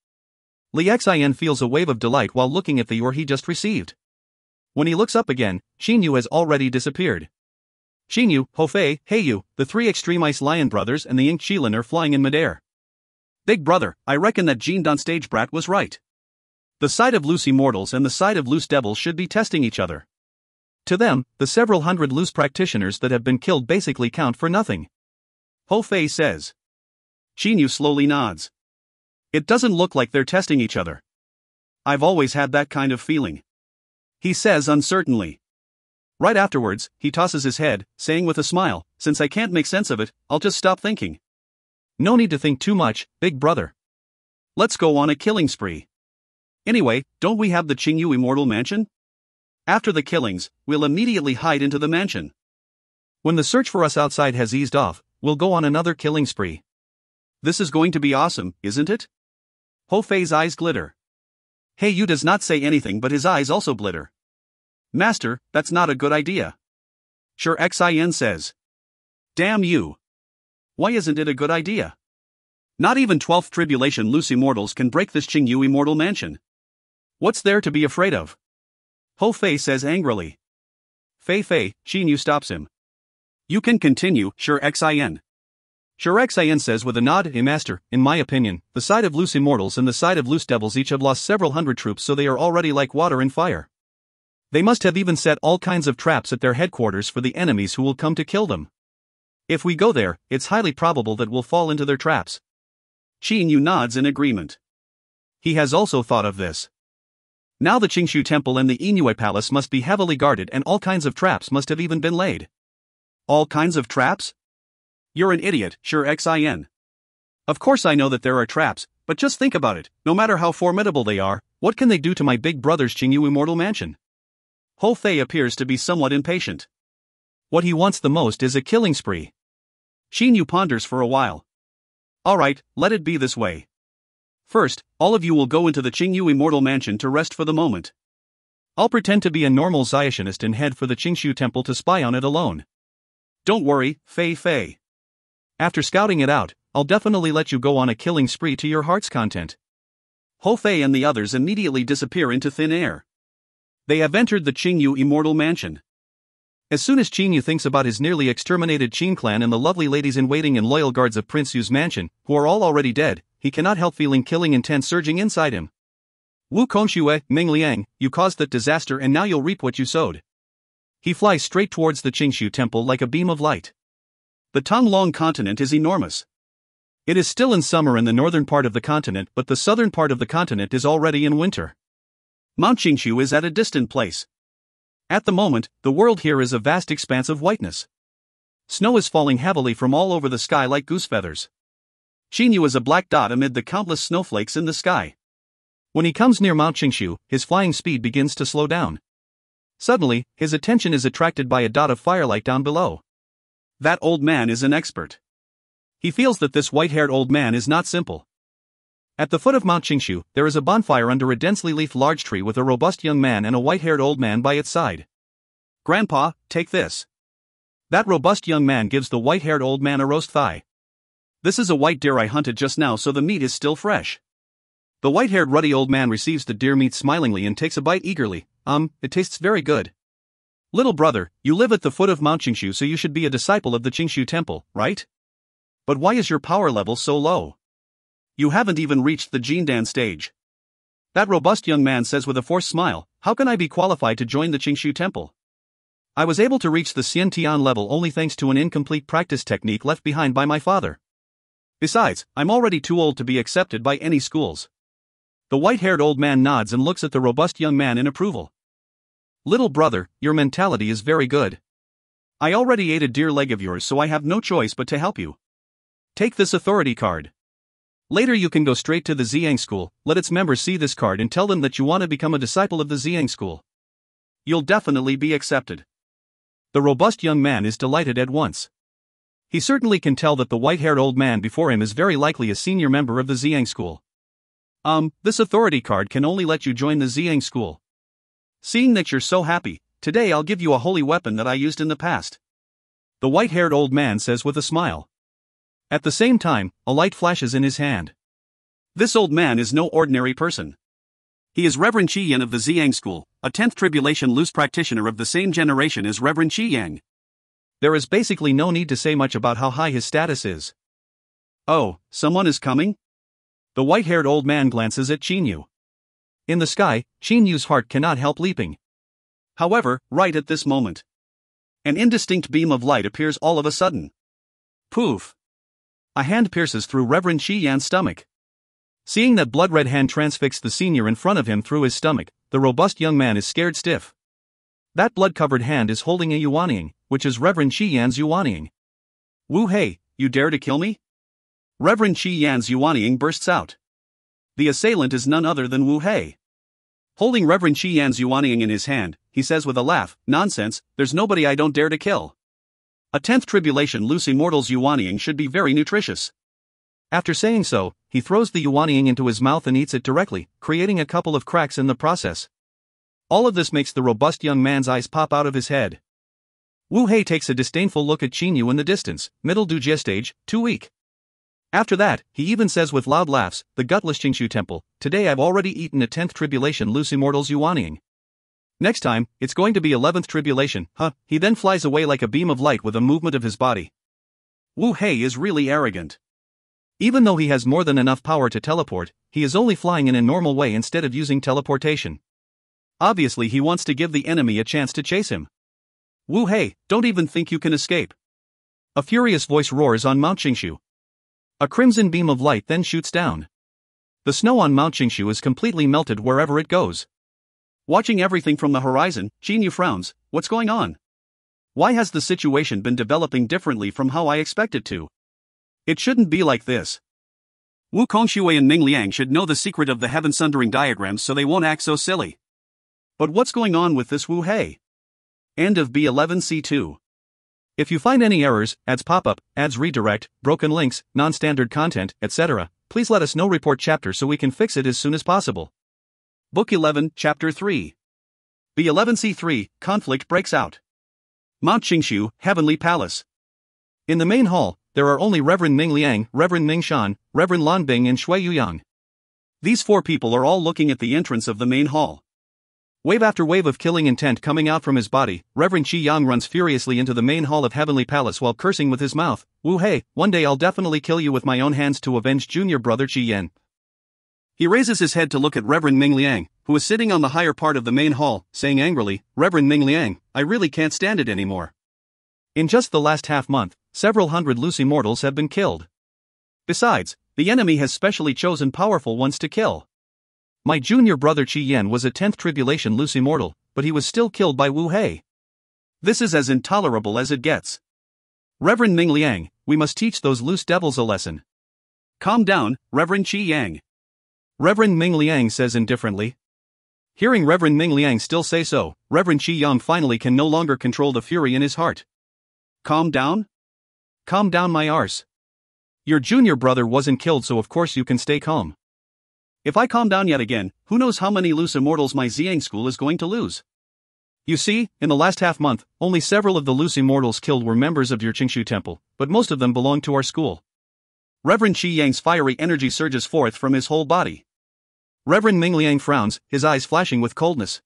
Speaker 1: Li Xian feels a wave of delight while looking at the ore he just received. When he looks up again, Qin Yu has already disappeared. Qin Yu, Hofei, Heiyu, the three extreme ice lion brothers and the Ink Qilin are flying in midair.
Speaker 2: "Big brother, I reckon that Jean Donstage brat was right. The side of loose immortals and the side of loose devils should be testing each other.
Speaker 1: To them, the several hundred loose practitioners that have been killed basically count for nothing,"
Speaker 2: Hofei says. Qin Yu slowly nods. "It doesn't look like they're testing each other. I've always had that kind of feeling," he says uncertainly. Right afterwards, he tosses his head, saying with a smile, "Since I can't make sense of it, I'll just stop thinking."
Speaker 1: "No need to think too much, big brother.
Speaker 2: Let's go on a killing spree. Anyway, don't we have the Qingyu Immortal Mansion? After the killings, we'll immediately hide into the mansion.
Speaker 1: When the search for us outside has eased off, we'll go on another killing spree."
Speaker 2: This is going to be awesome, isn't it? Ho Fei's eyes glitter. He Yu does not say anything, but his eyes also glitter. Master, that's not a good idea. Sure Xin says. Damn you. Why isn't it a good idea? Not even 12th Tribulation loose immortals can break this Qingyu immortal mansion. What's there to be afraid of? Ho Fei says angrily. Fei, Xin Yu stops him. You can continue, Sure Xin.
Speaker 3: Sure Xin says with a nod, Master, in my opinion, the side of loose immortals and the side of loose devils each have lost several hundred troops, so they are already like water and fire. They must have even set all kinds of traps at their headquarters for the enemies who will come to kill them. If we go there, it's highly probable that we'll fall into their traps.
Speaker 2: Xin Yu nods in agreement.
Speaker 3: He has also thought of this. Now the Qingshu Temple and the Inui Palace must be heavily guarded, and all kinds of traps must have even been laid.
Speaker 2: All kinds of traps? You're an idiot, Sure Xin.
Speaker 3: Of course I know that there are traps, but just think about it, no matter how formidable they are, what can they do to my big brother's Qingyu immortal mansion?
Speaker 2: Ho Fei appears to be somewhat impatient.
Speaker 3: What he wants the most is a killing spree.
Speaker 2: Xin Yu ponders for a while. Alright, let it be this way. First, all of you will go into the Qingyu immortal mansion to rest for the moment.
Speaker 3: I'll pretend to be a normal Zionist and head for the Qingshu Temple to spy on it alone.
Speaker 2: Don't worry, Fei.
Speaker 3: After scouting it out, I'll definitely let you go on a killing spree to your heart's content.
Speaker 2: Ho Fei and the others immediately disappear into thin air. They have entered the Qingyu immortal mansion.
Speaker 3: As soon as Qin Yu thinks about his nearly exterminated Qin clan and the lovely ladies-in-waiting and loyal guards of Prince Yu's mansion, who are all already dead, he cannot help feeling killing intent surging inside him. Wu Kongxue, Ming Liang, you caused that disaster and now you'll reap what you sowed. He flies straight towards the Qingshu Temple like a beam of light.
Speaker 2: The Tonglong continent is enormous.
Speaker 3: It is still in summer in the northern part of the continent, but the southern part of the continent is already in winter.
Speaker 2: Mount Qingshu is at a distant place.
Speaker 3: At the moment, the world here is a vast expanse of whiteness. Snow is falling heavily from all over the sky like goose feathers.
Speaker 2: Qin Yu is a black dot amid the countless snowflakes in the sky.
Speaker 3: When he comes near Mount Qingshu, his flying speed begins to slow down. Suddenly, his attention is attracted by a dot of firelight down below.
Speaker 2: That old man is an expert.
Speaker 3: He feels that this white-haired old man is not simple. At the foot of Mount Qingshu, there is a bonfire under a densely leafed large tree with a robust young man and a white-haired old man by its side.
Speaker 2: Grandpa, take this.
Speaker 3: That robust young man gives the white-haired old man a roast thigh.
Speaker 2: This is a white deer I hunted just now, so the meat is still fresh.
Speaker 3: The white-haired ruddy old man receives the deer meat smilingly and takes a bite eagerly. It tastes very good. Little brother, you live at the foot of Mount Qingshu, so you should be a disciple of the Qingshu Temple, right? But why is your power level so low?
Speaker 2: You haven't even reached the Jindan stage.
Speaker 3: That robust young man says with a forced smile, how can I be qualified to join the Qingshu Temple? I was able to reach the Xian Tian level only thanks to an incomplete practice technique left behind by my father. Besides, I'm already too old to be accepted by any schools. The white-haired old man nods and looks at the robust young man in approval. Little brother, your mentality is very good. I already ate a deer leg of yours, so I have no choice but to help you. Take this authority card. Later you can go straight to the Ziyang school, let its members see this card and tell them that you want to become a disciple of the Ziyang school.
Speaker 2: You'll definitely be accepted.
Speaker 3: The robust young man is delighted at once. He certainly can tell that the white-haired old man before him is very likely a senior member of the Ziyang school.
Speaker 2: This authority card can only let you join the Ziyang school. Seeing that you're so happy, today I'll give you a holy weapon that I used in the past.
Speaker 3: The white-haired old man says with a smile. At the same time, a light flashes in his hand.
Speaker 2: This old man is no ordinary person. He is Reverend Qi Yan of the Ziyang school, a 10th Tribulation loose practitioner of the same generation as Reverend Qi Yang.
Speaker 3: There is basically no need to say much about how high his status is.
Speaker 2: Oh, someone is coming?
Speaker 3: The white-haired old man glances at Qin Yu. In the sky, Qin Yu's heart cannot help leaping.
Speaker 2: However, right at this moment, an indistinct beam of light appears all of a sudden. Poof!
Speaker 3: A hand pierces through Reverend Qi Yan's stomach. Seeing that blood-red hand transfix the senior in front of him through his stomach, the robust young man is scared stiff. That blood-covered hand is holding a Yuanying, which is Reverend Qi Yan's Yuanying.
Speaker 2: Wu Hei, you dare to kill me? Reverend Qi Yan's Yuanying bursts out. The assailant is none other than Wu Hei. Holding Reverend Qi Yan's Yuanying in his hand, he says with a laugh, nonsense, there's nobody I don't dare to kill. A 10th Tribulation loose immortal's Yuanying should be very nutritious.
Speaker 1: After saying so, he throws the yuanying into his mouth and eats it directly, creating a couple of cracks in the process. All of this makes the robust young man's eyes pop out of his head. Wu Hei takes a disdainful look at Qin Yu in the distance, middle digest age, too weak. After that, he even says with loud laughs, the gutless Qingshu temple, today I've already eaten a 10th tribulation loose immortal's yuanying. Next time, it's going to be 11th tribulation, huh? He then flies away like a beam of light with a movement of his body.
Speaker 2: Wu Hei is really arrogant.
Speaker 1: Even though he has more than enough power to teleport, he is only flying in a normal way instead of using teleportation.
Speaker 2: Obviously he wants to give the enemy a chance to chase him. Wu Hei, don't even think you can escape.
Speaker 1: A furious voice roars on Mount Qingshu. A crimson beam of light then shoots down. The snow on Mount Qingshu is completely melted wherever it goes.
Speaker 2: Watching everything from the horizon, Qin Yu frowns. What's going on? Why has the situation been developing differently from how I expected to? It shouldn't be like this. Wu Kongshui and Ming Liang should know the secret of the heaven-sundering diagrams so they won't act so silly. But what's going on with this Wu Hei? End of B11C2.
Speaker 1: If you find any errors, ads pop up, ads redirect, broken links, non-standard content, etc., please let us know. Report chapter so we can fix it as soon as possible.
Speaker 2: Book 11, Chapter 3. B11C3, Conflict breaks out. Mount Qingshu, Heavenly Palace.
Speaker 1: In the main hall, there are only Reverend Ming Liang, Reverend Ming Shan, Reverend Lan Bing and Shui Yuyang.
Speaker 2: These four people are all looking at the entrance of the main hall.
Speaker 1: Wave after wave of killing intent coming out from his body, Reverend Qi Yang runs furiously into the main hall of Heavenly Palace while cursing with his mouth. Wu Hei, one day I'll definitely kill you with my own hands to avenge junior brother Qi Yan.
Speaker 2: He raises his head to look at Reverend Ming Liang, who is sitting on the higher part of the main hall, saying angrily, Reverend Ming Liang, I really can't stand it anymore.
Speaker 1: In just the last half month, several hundred loose immortals have been killed. Besides, the enemy has specially chosen powerful ones to kill. My junior brother Qi Yan was a 10th tribulation loose immortal, but he was still killed by Wu Hei.
Speaker 2: This is as intolerable as it gets.
Speaker 1: Reverend Ming Liang, we must teach those loose devils a lesson.
Speaker 2: Calm down, Reverend Qi Yang.
Speaker 1: Reverend Ming Liang says indifferently. Hearing Reverend Ming Liang still say so, Reverend Qi Yang finally can no longer control the fury in his heart.
Speaker 2: Calm down?
Speaker 1: Calm down my arse. Your junior brother wasn't killed, so of course you can stay calm.
Speaker 2: If I calm down yet again, who knows how many loose immortals my Xiang school is going to lose?
Speaker 1: You see, in the last half month, only several of the loose immortals killed were members of your Qingshu temple, but most of them belong to our school.
Speaker 2: Reverend Qi Yang's fiery energy surges forth from his whole body.
Speaker 1: Reverend Ming Liang frowns, his eyes flashing with coldness.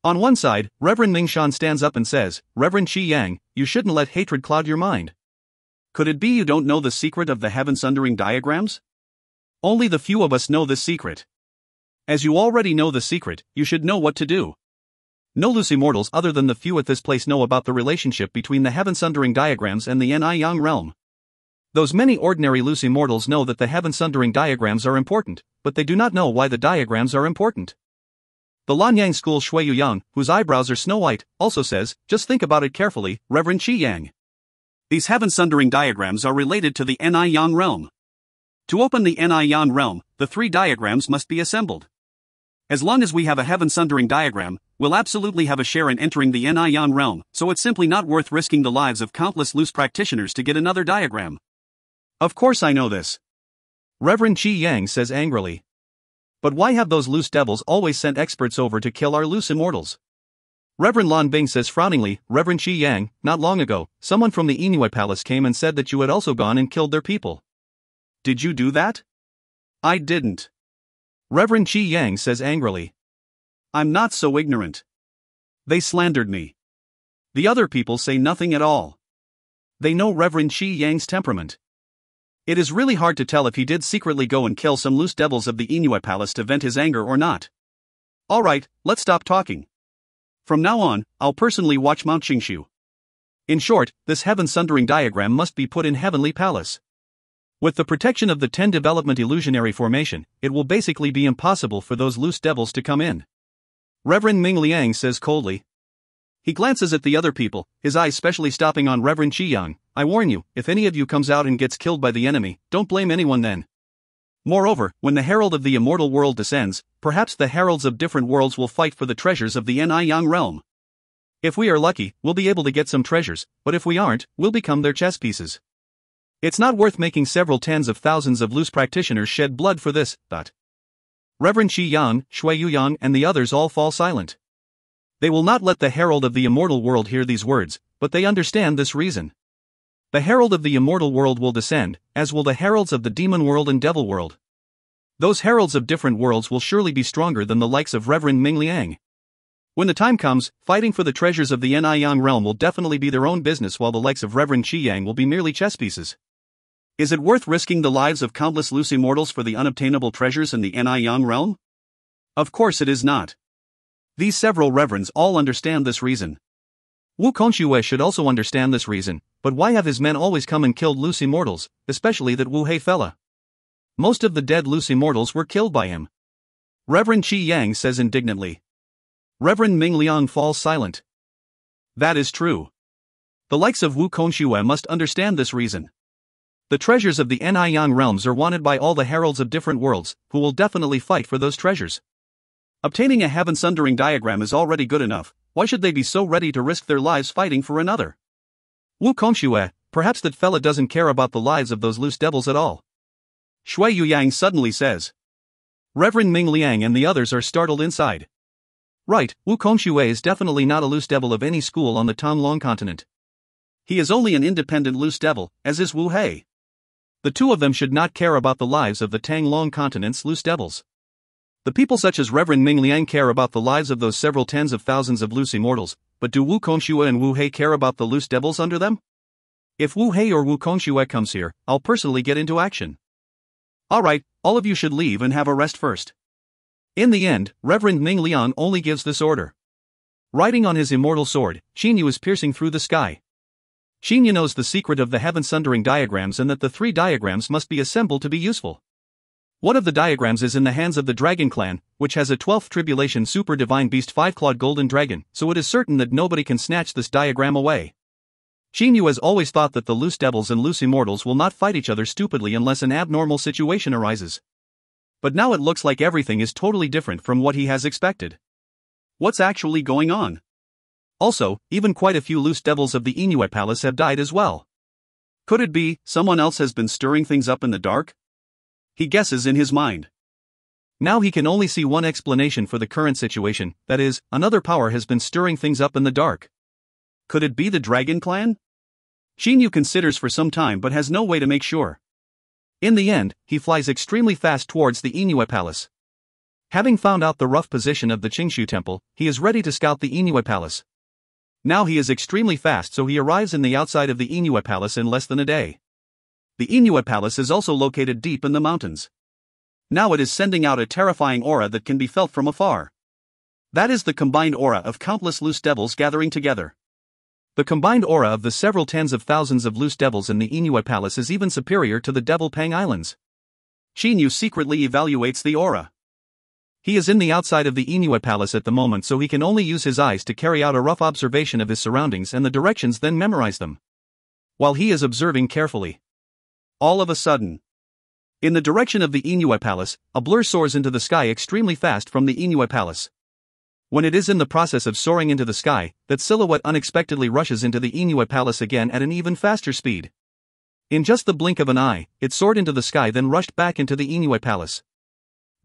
Speaker 1: On one side, Reverend Ming Shan stands up and says, Reverend Qi Yang, you shouldn't let hatred cloud your mind.
Speaker 2: Could it be you don't know the secret of the heaven-sundering diagrams? Only the few of us know this secret. As you already know the secret, you should know what to do. No loose immortals other than the few at this place know about the relationship between the heaven-sundering diagrams and the Ni Yang realm. Those many ordinary loose immortals know that the heaven-sundering diagrams are important, but they do not know why the diagrams are important. The Lanyang school Shui Yuyang, whose eyebrows are snow white, also says, just think about it carefully, Reverend Qi Yang. These heaven-sundering diagrams are related to the Ni Yang realm. To open the Ni Yang realm, the three diagrams must be assembled. As long as we have a heaven-sundering diagram, we'll absolutely have a share in entering the Ni Yang realm, so it's simply not worth risking the lives of countless loose practitioners to get another diagram.
Speaker 1: Of course I know this. Reverend Qi Yang says angrily. But why have those loose devils always sent experts over to kill our loose immortals? Reverend Lan Bing says frowningly, Reverend Qi Yang, not long ago, someone from the Inuit palace came and said that you had also gone and killed their people.
Speaker 2: Did you do that? I didn't.
Speaker 1: Reverend Qi Yang says angrily.
Speaker 2: I'm not so ignorant. They slandered me. The other people say nothing at all.
Speaker 1: They know Reverend Qi Yang's temperament.
Speaker 2: It is really hard to tell if he did secretly go and kill some loose devils of the Inuit palace to vent his anger or not. Alright, let's stop talking. From now on, I'll personally watch Mount Qingshu.
Speaker 1: In short, this heaven-sundering diagram must be put in Heavenly Palace. With the protection of the 10 development illusionary formation, it will basically be impossible for those loose devils to come in. Reverend Ming Liang says coldly. He glances at the other people, his eyes specially stopping on Reverend Qi Yang. I warn you, if any of you comes out and gets killed by the enemy, don't blame anyone then. Moreover, when the herald of the immortal world descends, perhaps the heralds of different worlds will fight for the treasures of the Ni Yang realm. If we are lucky, we'll be able to get some treasures, but if we aren't, we'll become their chess pieces.
Speaker 3: It's not worth making several tens of thousands of loose practitioners shed blood for this. Reverend Qi Yan, Shui Yuyang, and the others all fall silent. They will not let the herald of the immortal world hear these words, but they understand this reason. The herald of the immortal world will descend, as will the heralds of the demon world and devil world. Those heralds of different worlds will surely be stronger than the likes of Reverend Ming Liang. When the time comes, fighting for the treasures of the Niyang realm will definitely be their own business, while the likes of Reverend Qi Yang will be merely chess pieces. Is it worth risking the lives of countless loose immortals for the unobtainable treasures in the Niyang realm? Of course it is not. These several reverends all understand this reason. Wu Kongxue should also understand this reason, but why have his men always come and killed loose immortals, especially that Wu Hei fella? Most of the dead loose immortals were killed by him. Reverend Qi Yang says indignantly. Reverend Ming Liang falls silent. That is true. The likes of Wu Kongxue must understand this reason. The treasures of the Niyang realms are wanted by all the heralds of different worlds, who will definitely fight for those treasures. Obtaining a heaven-sundering diagram is already good enough, why should they be so ready to risk their lives fighting for another? Wu Kongxue, perhaps that fella doesn't care about the lives of those loose devils at all. Shui Yuyang suddenly says. Reverend Ming Liang and the others are startled inside. Right, Wu Kongxue is definitely not a loose devil of any school on the Tonglong continent. He is only an independent loose devil, as is Wu Hei. The two of them should not care about the lives of the Tanglong continent's loose devils. The people such as Reverend Ming Liang care about the lives of those several tens of thousands of loose immortals, but do Wu Kongxue and Wu Hei care about the loose devils under them? If Wu Hei or Wu Kongxue comes here, I'll personally get into action. Alright, all of you should leave and have a rest first. In the end, Reverend Ming Liang only gives this order. Riding on his immortal sword, Xinyu is piercing through the sky. Xinyu knows the secret of the heaven-sundering diagrams and that the 3 diagrams must be assembled to be useful. One of the diagrams is in the hands of the Dragon Clan, which has a 12th Tribulation Super Divine Beast 5-clawed Golden Dragon, so it is certain that nobody can snatch this diagram away. Xinyu has always thought that the loose devils and loose immortals will not fight each other stupidly unless an abnormal situation arises. But now it looks like everything is totally different from what he has expected. What's actually going on? Also, even quite a few loose devils of the Inuit Palace have died as well. Could it be someone else has been stirring things up in the dark? He guesses in his mind. Now he can only see one explanation for the current situation, that is, another power has been stirring things up in the dark. Could it be the Dragon Clan? Xinyu considers for some time but has no way to make sure. In the end, he flies extremely fast towards the Inuit Palace. Having found out the rough position of the Qingshu Temple, he is ready to scout the Inuit Palace. Now he is extremely fast, so he arrives in the outside of the Inuit Palace in less than a day. The Inuit Palace is also located deep in the mountains. Now it is sending out a terrifying aura that can be felt from afar. That is the combined aura of countless loose devils gathering together. The combined aura of the several tens of thousands of loose devils in the Inuit Palace is even superior to the Devil Pang Islands. Xinyu secretly evaluates the aura. He is in the outside of the Inuit Palace at the moment, so he can only use his eyes to carry out a rough observation of his surroundings and the directions, then memorize them. While he is observing carefully, all of a sudden, in the direction of the Inuit Palace, a blur soars into the sky extremely fast from the Inuit Palace. When it is in the process of soaring into the sky, that silhouette unexpectedly rushes into the Inuit Palace again at an even faster speed. In just the blink of an eye, it soared into the sky, then rushed back into the Inuit Palace.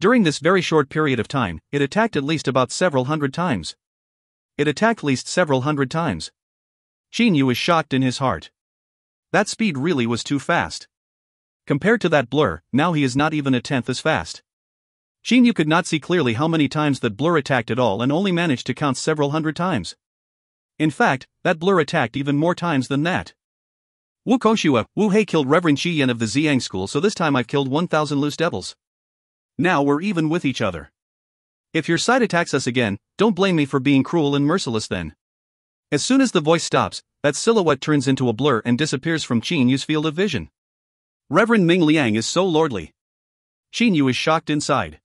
Speaker 3: During this very short period of time, it attacked at least about several hundred times. Xinyu is shocked in his heart. That speed really was too fast. Compared to that blur, now he is not even a tenth as fast. Xinyu could not see clearly how many times that blur attacked at all and only managed to count several hundred times. In fact, that blur attacked even more times than that. Wu Kongxue, Wu Hei killed Reverend Qi Yan of the Ziyang school, so this time I've killed 1,000 loose devils. Now we're even with each other. If your side attacks us again, don't blame me for being cruel and merciless then. As soon as the voice stops, that silhouette turns into a blur and disappears from Qinyu's field of vision. Reverend Ming Liang is so lordly. Xinyu is shocked inside.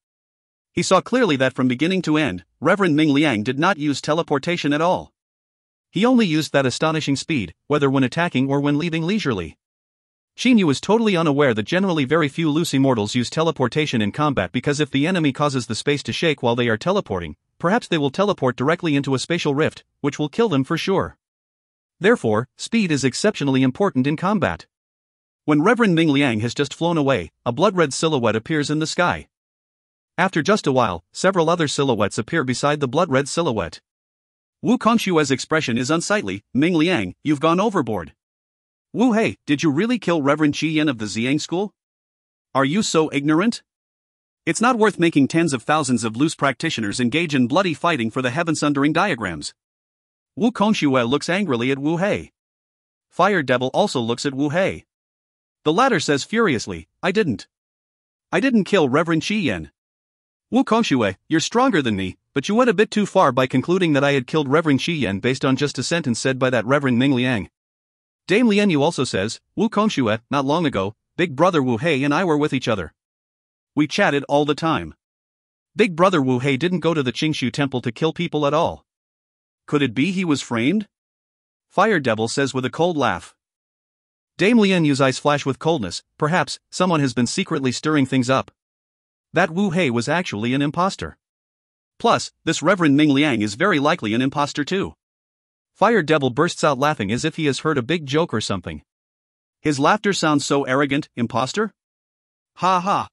Speaker 3: He saw clearly that from beginning to end, Reverend Ming Liang did not use teleportation at all. He only used that astonishing speed, whether when attacking or when leaving leisurely. Xinyu is totally unaware that generally very few loose immortals use teleportation in combat, because if the enemy causes the space to shake while they are teleporting, perhaps they will teleport directly into a spatial rift, which will kill them for sure. Therefore, speed is exceptionally important in combat. When Reverend Ming Liang has just flown away, a blood-red silhouette appears in the sky. After just a while, several other silhouettes appear beside the blood-red silhouette.
Speaker 2: Wu Kongshue's expression is unsightly. Ming Liang, you've gone overboard. Wu Hei, did you really kill Reverend Qi Yan of the Ziyang school? Are you so ignorant? It's not worth making tens of thousands of loose practitioners engage in bloody fighting for the heaven-sundering diagrams. Wu Kongshue looks angrily at Wu Hei. Fire Devil also looks at Wu Hei. The latter says furiously, I didn't kill Reverend Qi Yan. Wu Kongshue, you're stronger than me, but you went a bit too far by concluding that I had killed Reverend Qi Yan based on just a sentence said by that Reverend Ming Liang. Dame Lianyu also says, Wu Kongshue, not long ago, Big Brother Wu Hei and I were with each other. We chatted all the time. Big Brother Wu Hei didn't go to the Qingshu temple to kill people at all. Could it be he was framed? Fire Devil says with a cold laugh. Dame Lianyu's eyes flash with coldness. Perhaps someone has been secretly stirring things up. That Wu Hei was actually an imposter. Plus, this Reverend Ming Liang is very likely an imposter too. Fire Devil bursts out laughing as if he has heard a big joke or something. His laughter sounds so arrogant. Imposter? Ha ha.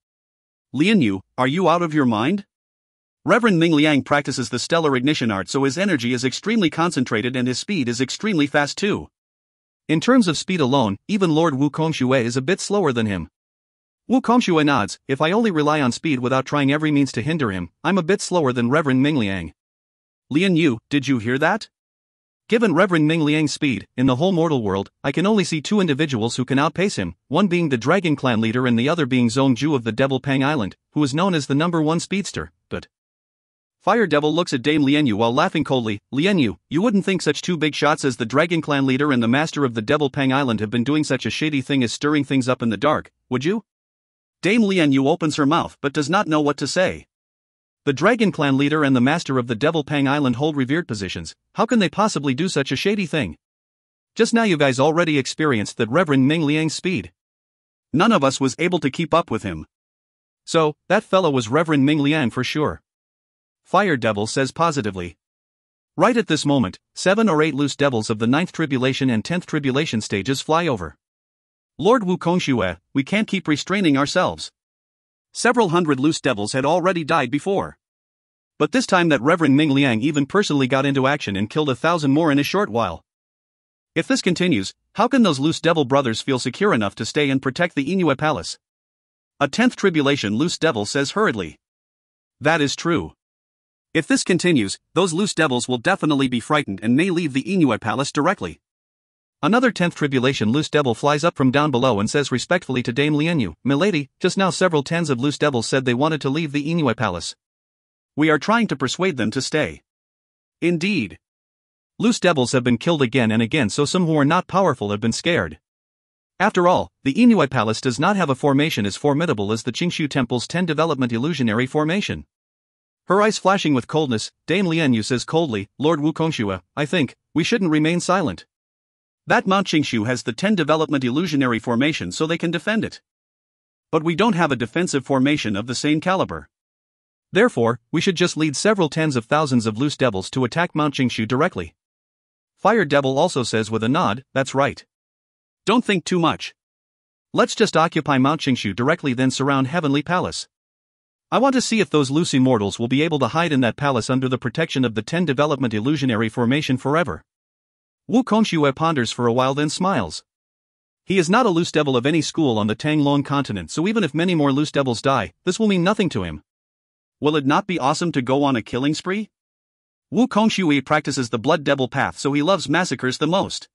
Speaker 2: Lianyu, are you out of your mind? Reverend Ming Liang practices the stellar ignition art, so his energy is extremely concentrated and his speed is extremely fast too. In terms of speed alone, even Lord Wu Kongshue is a bit slower than him. Wu Kongshue nods. If I only rely on speed without trying every means to hinder him, I'm a bit slower than Reverend Ming Liang. Lianyu, did you hear that? Given Reverend Ming Liang's speed, in the whole mortal world, I can only see two individuals who can outpace him, one being the Dragon Clan leader and the other being Zhongju of the Devil Pang Island, who is known as the #1 speedster, but... Fire Devil looks at Dame Lianyu while laughing coldly. Lianyu, you wouldn't think such two big shots as the Dragon Clan leader and the master of the Devil Pang Island have been doing such a shady thing as stirring things up in the dark, would you? Dame Lianyu opens her mouth but does not know what to say. The Dragon Clan leader and the master of the Devil Pang Island hold revered positions. How can they possibly do such a shady thing? Just now you guys already experienced that Reverend Ming Liang's speed. None of us was able to keep up with him. So, that fellow was Reverend Ming Liang for sure. Fire Devil says positively. Right at this moment, 7 or 8 loose devils of the 9th tribulation and 10th tribulation stages fly over. Lord Wu Kongshue, we can't keep restraining ourselves. Several hundred loose devils had already died before. But this time that Reverend Ming Liang even personally got into action and killed 1,000 more in a short while. If this continues, how can those loose devil brothers feel secure enough to stay and protect the Inoue Palace? A 10th tribulation loose devil says hurriedly. That is true. If this continues, those loose devils will definitely be frightened and may leave the Inoue Palace directly. Another 10th tribulation loose devil flies up from down below and says respectfully to Dame Lianyu, Milady, just now several tens of loose devils said they wanted to leave the Inoue Palace. We are trying to persuade them to stay. Indeed. Loose devils have been killed again and again, so some who are not powerful have been scared. After all, the Inoue Palace does not have a formation as formidable as the Qingshu Temple's 10 development illusionary formation. Her eyes flashing with coldness, Dame Lianyu says coldly, Lord Wu Kongshue, I think we shouldn't remain silent. That Mount Qingshu has the 10 development illusionary formation so they can defend it. But we don't have a defensive formation of the same caliber. Therefore, we should just lead several tens of thousands of loose devils to attack Mount Qingshu directly. Fire Devil also says with a nod, that's right. Don't think too much. Let's just occupy Mount Qingshu directly, then surround Heavenly Palace. I want to see if those loose immortals will be able to hide in that palace under the protection of the 10 development illusionary formation forever. Wu Kongshue ponders for a while, then smiles. He is not a loose devil of any school on the Tanglong continent, so even if many more loose devils die, this will mean nothing to him. Will it not be awesome to go on a killing spree? Wu Kongshue practices the blood devil path, so he loves massacres the most.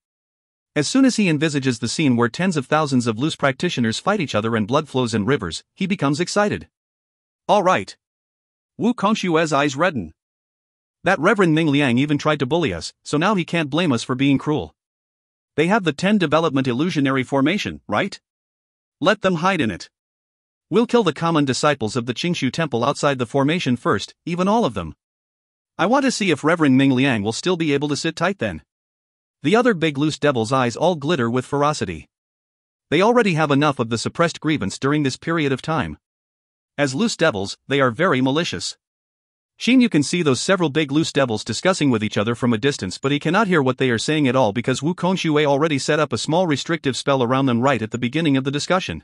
Speaker 2: As soon as he envisages the scene where tens of thousands of loose practitioners fight each other and blood flows in rivers, he becomes excited. All right. Wu Kongshue's eyes redden. That Reverend Ming Liang even tried to bully us, so now he can't blame us for being cruel. They have the 10 development illusionary formation, right? Let them hide in it. We'll kill the common disciples of the Qingshu Temple outside the formation first, even all of them. I want to see if Reverend Ming Liang will still be able to sit tight then. The other big loose devil's eyes all glitter with ferocity. They already have enough of the suppressed grievance during this period of time. As loose devils, they are very malicious.
Speaker 3: Xinyu can see those several big loose devils discussing with each other from a distance, but he cannot hear what they are saying at all because Wu Kongxue already set up a small restrictive spell around them right at the beginning of the discussion.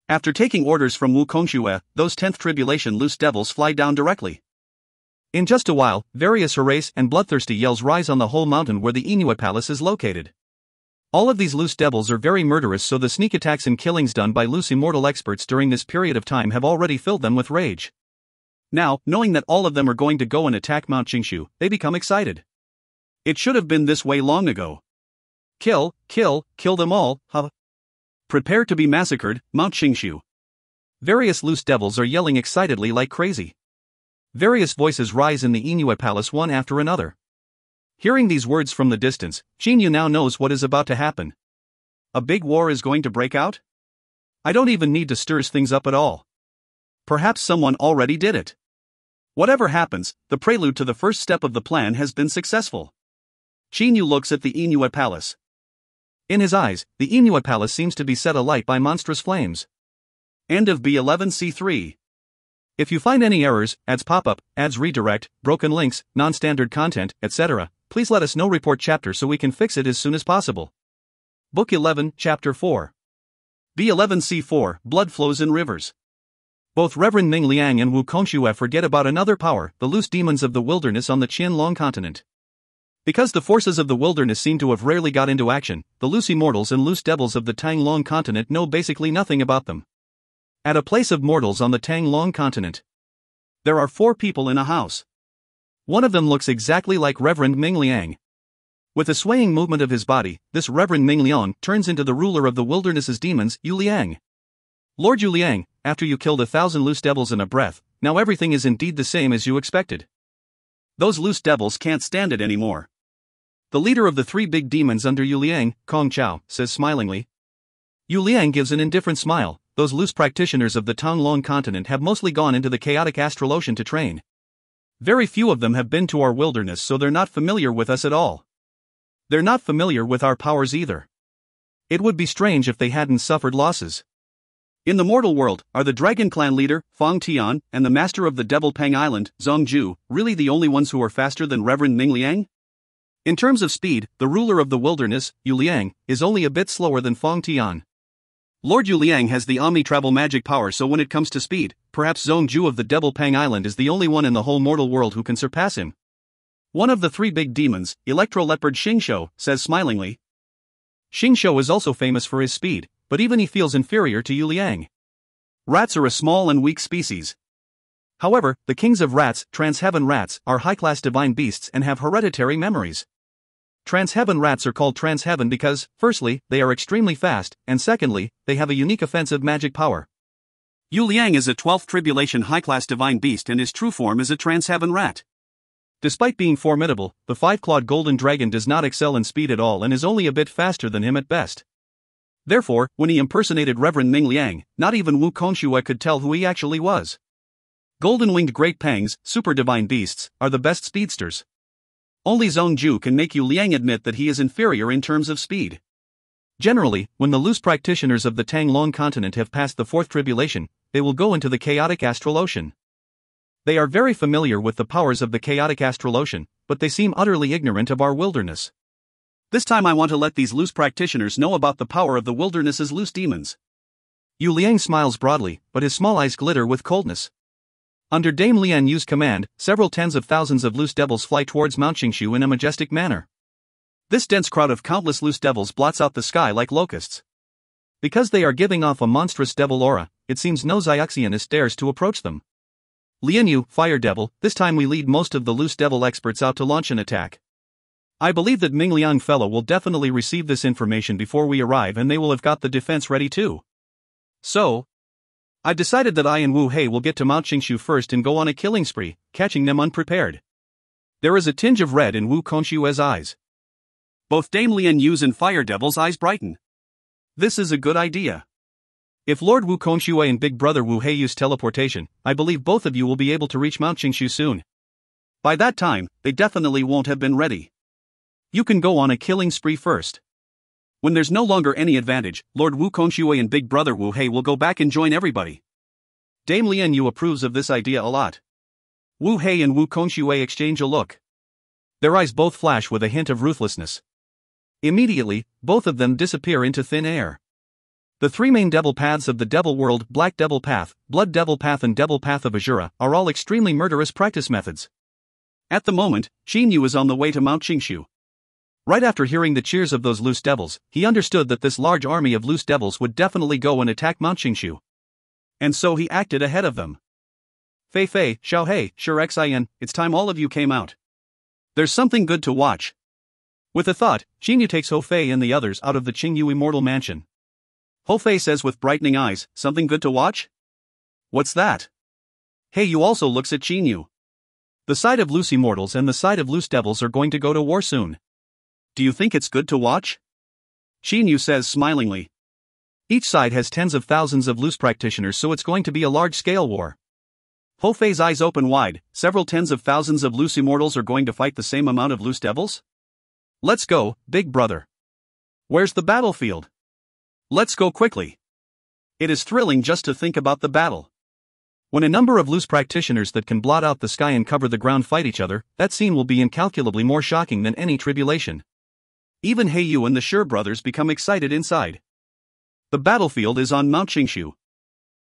Speaker 3: After taking orders from Wu Kongxue, those 10th tribulation loose devils fly down directly. In just a while, various harass and bloodthirsty yells rise on the whole mountain where the Inui Palace is located. All of these loose devils are very murderous, so the sneak attacks and killings done by loose immortal experts during this period of time have already filled them with rage. Now, knowing that all of them are going to go and attack Mount Qingshu, they become excited. It should have been this way long ago. Kill them all, huh? Prepare to be massacred, Mount Qingshu. Various loose devils are yelling excitedly like crazy. Various voices rise in the Inui Palace one after another. Hearing these words from the distance, Xinyu now knows what is about to happen. A big war is going to break out? I don't even need to stir things up at all. Perhaps someone already did it. Whatever happens, the prelude to the first step of the plan has been successful. Xinyu looks at the Inui Palace. In his eyes, the Inui Palace seems to be set alight by monstrous flames. End of B11C3. If you find any errors, ads pop up, ads redirect, broken links, non-standard content, etc., please let us know. Report chapter so we can fix it as soon as possible. Book 11, Chapter 4. B11C4, Blood Flows in Rivers. Both Reverend Ming Liang and Wu Kongxue forget about another power, the loose demons of the wilderness on the Qianlong continent. Because the forces of the wilderness seem to have rarely got into action, the loose immortals and loose devils of the Tanglong continent know basically nothing about them. At a place of mortals on the Tanglong continent, there are 4 people in a house. One of them looks exactly like Reverend Ming Liang. With a swaying movement of his body, this Reverend Ming Liang turns into the ruler of the wilderness's demons, Yu Liang. Lord Yu Liang, after you killed 1,000 loose devils in a breath, now everything is indeed the same as you expected. Those loose devils can't stand it anymore. The leader of the 3 big demons under Yu Liang, Kong Chao, says smilingly. Yu Liang gives an indifferent smile. Those loose practitioners of the Tanglong continent have mostly gone into the chaotic astral ocean to train. Very few of them have been to our wilderness, so they're not familiar with us at all. They're not familiar with our powers either. It would be strange if they hadn't suffered losses. In the mortal world, are the Dragon Clan leader, Fang Tian, and the master of the Devil Pang Island, Zhong Ju, really the only ones who are faster than Reverend Ming Liang? In terms of speed, the ruler of the wilderness, Yu Liang, is only a bit slower than Fang Tian. Lord Yu Liang has the omni-travel magic power, so when it comes to speed, perhaps Zhong Ju of the Devil Pang Island is the only one in the whole mortal world who can surpass him. One of the 3 big demons, Electro-Leopard Xingshou, says smilingly. Xingshou is also famous for his speed, but even he feels inferior to Yu Liang. Rats are a small and weak species. However, the kings of rats, Transheaven rats, are high-class divine beasts and have hereditary memories. Transheaven rats are called Transheaven because, firstly, they are extremely fast, and secondly, they have a unique offensive magic power. Yu Liang is a 12th tribulation high-class divine beast and his true form is a Transheaven rat. Despite being formidable, the 5-clawed golden dragon does not excel in speed at all and is only a bit faster than him at best. Therefore, when he impersonated Reverend Ming Liang, not even Wu Kongxue could tell who he actually was. Golden-winged great pangs, super divine beasts, are the best speedsters. Only Zhong Ju can make Yu Liang admit that he is inferior in terms of speed. Generally, when the loose practitioners of the Tanglong continent have passed the 4th tribulation, they will go into the chaotic astral ocean. They are very familiar with the powers of the chaotic astral ocean, but they seem utterly ignorant of our wilderness. This time I want to let these loose practitioners know about the power of the wilderness's loose demons. Yu Liang smiles broadly, but his small eyes glitter with coldness. Under Dame Lian Yu's command, several tens of thousands of loose devils fly towards Mount Qingshu in a majestic manner. This dense crowd of countless loose devils blots out the sky like locusts. Because they are giving off a monstrous devil aura, it seems no Xiaoxianist dares to approach them. Lian Yu, Fire Devil, this time we lead most of the loose devil experts out to launch an attack. I believe that Ming Liang fellow will definitely receive this information before we arrive and they will have got the defense ready too. So, I've decided that I and Wu Hei will get to Mount Qingshu first and go on a killing spree, catching them unprepared. There is a tinge of red in Wu Kongshue's eyes. Both Dame Lian Yu's and Fire Devil's eyes brighten. This is a good idea. If Lord Wu Kongxue and Big Brother Wu Hei use teleportation, I believe both of you will be able to reach Mount Qingshu soon. By that time, they definitely won't have been ready. You can go on a killing spree first. When there's no longer any advantage, Lord Wu Kongxue and Big Brother Wu Hei will go back and join everybody. Dame Lian Yu approves of this idea a lot. Wu Hei and Wu Kongxue exchange a look. Their eyes both flash with a hint of ruthlessness. Immediately, both of them disappear into thin air. The three main devil paths of the devil world, Black Devil Path, Blood Devil Path and Devil Path of Azura, are all extremely murderous practice methods. At the moment, Qin Yu is on the way to Mount Qingshu. Right after hearing the cheers of those loose devils, he understood that this large army of loose devils would definitely go and attack Mount Qingshu. And so he acted ahead of them. Fei Fei, Xiao Hei, Sure Xin, it's time all of you came out. There's something good to watch. With a thought, Qin Yu takes Ho Fei and the others out of the Qingyu Immortal Mansion. Ho Fei says with brightening eyes, something good to watch? What's that? Hei Yu also looks at Qin Yu. The side of loose immortals and the side of loose devils are going to go to war soon. Do you think it's good to watch? Qin Yu says smilingly. Each side has tens of thousands of loose practitioners, so it's going to be a large-scale war. Ho Fei's eyes open wide. Several tens of thousands of loose immortals are going to fight the same amount of loose devils? Let's go, big brother. Where's the battlefield? Let's go quickly. It is thrilling just to think about the battle. When a number of loose practitioners that can blot out the sky and cover the ground fight each other, that scene will be incalculably more shocking than any tribulation. Even Hei Yu and the Sure brothers become excited inside. The battlefield is on Mount Qingshu.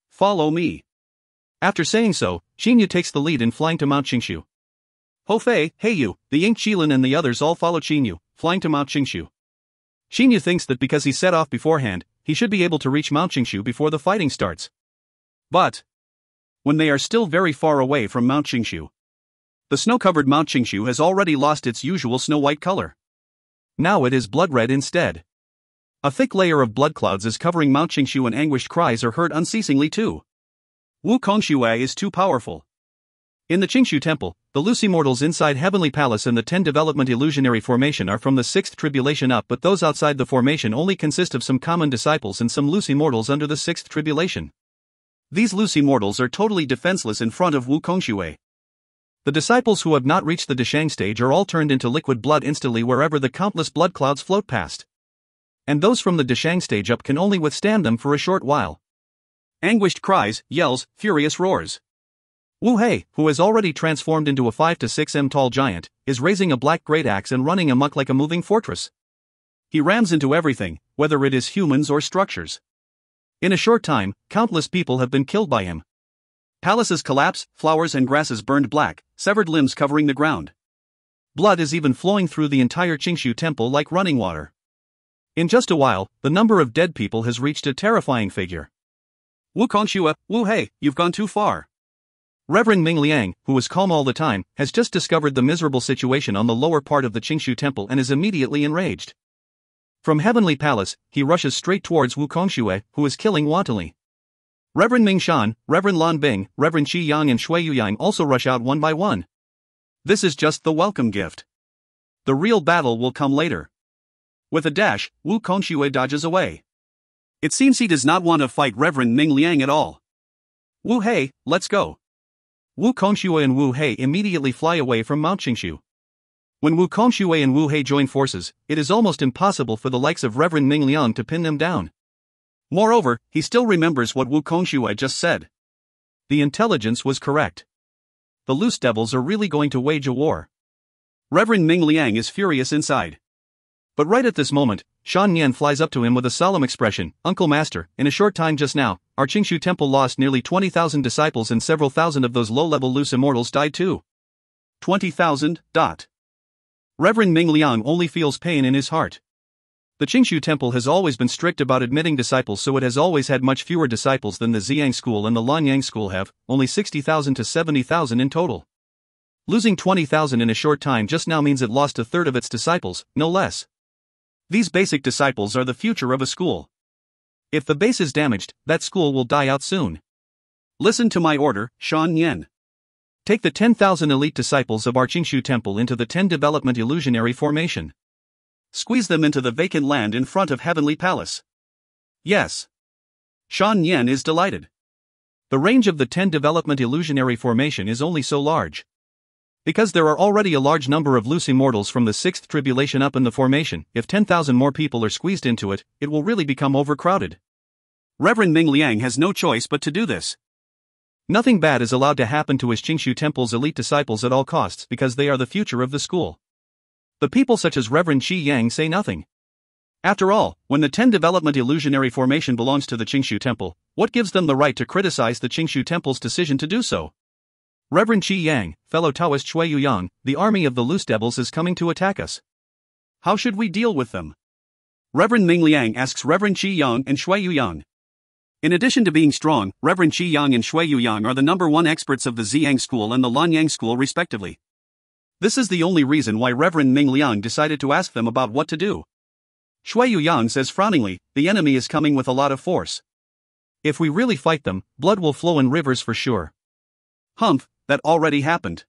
Speaker 3: Follow me. After saying so, Qin Yu takes the lead in flying to Mount Qingshu. Ho Fei, Hei Yu, the Ink Qilin and the others all follow Qin Yu, flying to Mount Qingshu. Qin Yu thinks that because he set off beforehand, he should be able to reach Mount Qingshu before the fighting starts. But when they are still very far away from Mount Qingshu, the snow-covered Mount Qingshu has already lost its usual snow-white color. Now it is blood-red instead. A thick layer of blood clouds is covering Mount Qingshu and anguished cries are heard unceasingly too. Wu Kongxue is too powerful. In the Qingshu Temple, the loose immortals inside Heavenly Palace and the 10 Development Illusionary Formation are from the 6th Tribulation up, but those outside the formation only consist of some common disciples and some loose immortals under the 6th Tribulation. These loose immortals are totally defenseless in front of Wu Kongxue. The disciples who have not reached the Deshang stage are all turned into liquid blood instantly wherever the countless blood clouds float past. And those from the Deshang stage up can only withstand them for a short while. Anguished cries, yells, furious roars. Wu Hei, who has already transformed into a 5 to 6 m tall giant, is raising a black great axe and running amok like a moving fortress. He rams into everything, whether it is humans or structures. In a short time, countless people have been killed by him. Palaces collapse, flowers and grasses burned black, severed limbs covering the ground. Blood is even flowing through the entire Qingshu temple like running water. In just a while, the number of dead people has reached a terrifying figure. Wu Kongxue, Wu Hei, you've gone too far. Reverend Ming Liang, who was calm all the time, has just discovered the miserable situation on the lower part of the Qingshu temple and is immediately enraged. From Heavenly Palace, he rushes straight towards Wu Kongxue, who is killing wantonly. Reverend Ming Shan, Reverend Lan Bing, Reverend Qi Yang and Shui Yuyang also rush out one by one. This is just the welcome gift. The real battle will come later. With a dash, Wu Kongxue dodges away. It seems he does not want to fight Reverend Ming Liang at all. Wu Hei, let's go. Wu Kongxue and Wu Hei immediately fly away from Mount Qingshu. When Wu Kongxue and Wu Hei join forces, it is almost impossible for the likes of Reverend Ming Liang to pin them down. Moreover, he still remembers what Wu Kongxue just said. The intelligence was correct. The loose devils are really going to wage a war. Reverend Ming Liang is furious inside. But right at this moment, Shan Nian flies up to him with a solemn expression. Uncle Master, in a short time just now, our Qingshu temple lost nearly 20,000 disciples and several thousand of those low-level loose immortals died too. 20,000. Reverend Ming Liang only feels pain in his heart. The Qingshu temple has always been strict about admitting disciples, so it has always had much fewer disciples than the Ziyang school and the Lanyang school have, only 60,000 to 70,000 in total. Losing 20,000 in a short time just now means it lost a third of its disciples, no less. These basic disciples are the future of a school. If the base is damaged, that school will die out soon. Listen to my order, Shan Yen. Take the 10,000 elite disciples of our Qingshu temple into the 10 Development Illusionary Formation. Squeeze them into the vacant land in front of Heavenly Palace. Yes. Shan Yen is delighted. The range of the 10 Development Illusionary Formation is only so large. Because there are already a large number of loose immortals from the 6th Tribulation up in the formation, if 10,000 more people are squeezed into it, it will really become overcrowded. Reverend Ming Liang has no choice but to do this. Nothing bad is allowed to happen to his Qingshu Temple's elite disciples at all costs because they are the future of the school. The people such as Reverend Qi Yang say nothing. After all, when the 10 development illusionary formation belongs to the Qingshu Temple, what gives them the right to criticize the Qingshu Temple's decision to do so? Reverend Qi Yang, fellow Taoist Shui Yuyang, the army of the Loose Devils is coming to attack us. How should we deal with them? Reverend Ming Liang asks Reverend Qi Yang and Shui Yuyang. In addition to being strong, Reverend Qi Yang and Shui Yuyang are the #1 experts of the Ziyang School and the Lanyang School respectively. This is the only reason why Reverend Ming Liang decided to ask them about what to do. Shui Yuyang says frowningly, the enemy is coming with a lot of force. If we really fight them, blood will flow in rivers for sure. Humph, that already happened.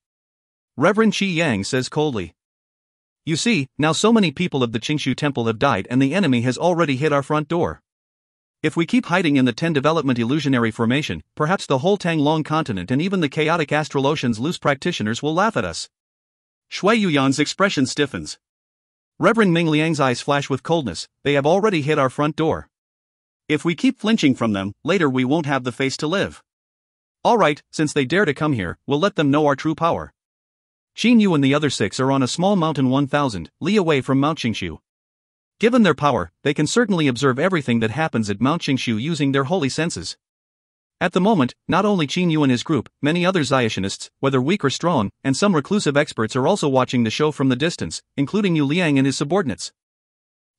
Speaker 3: Reverend Qi Yang says coldly. You see, now so many people of the Qingshu Temple have died and the enemy has already hit our front door. If we keep hiding in the 10 development illusionary formation, perhaps the whole Tanglong continent and even the chaotic astral ocean's loose practitioners will laugh at us. Shui Yuyang's expression stiffens. Reverend Ming Liang's eyes flash with coldness, they have already hit our front door. If we keep flinching from them, later we won't have the face to live. Alright, since they dare to come here, we'll let them know our true power. Qin Yu and the other 6 are on a small mountain 1,000 li away from Mount Qingshu. Given their power, they can certainly observe everything that happens at Mount Qingshu using their holy senses. At the moment, not only Qin Yu and his group, many other Zayashinists, whether weak or strong, and some reclusive experts are also watching the show from the distance, including Yu Liang and his subordinates.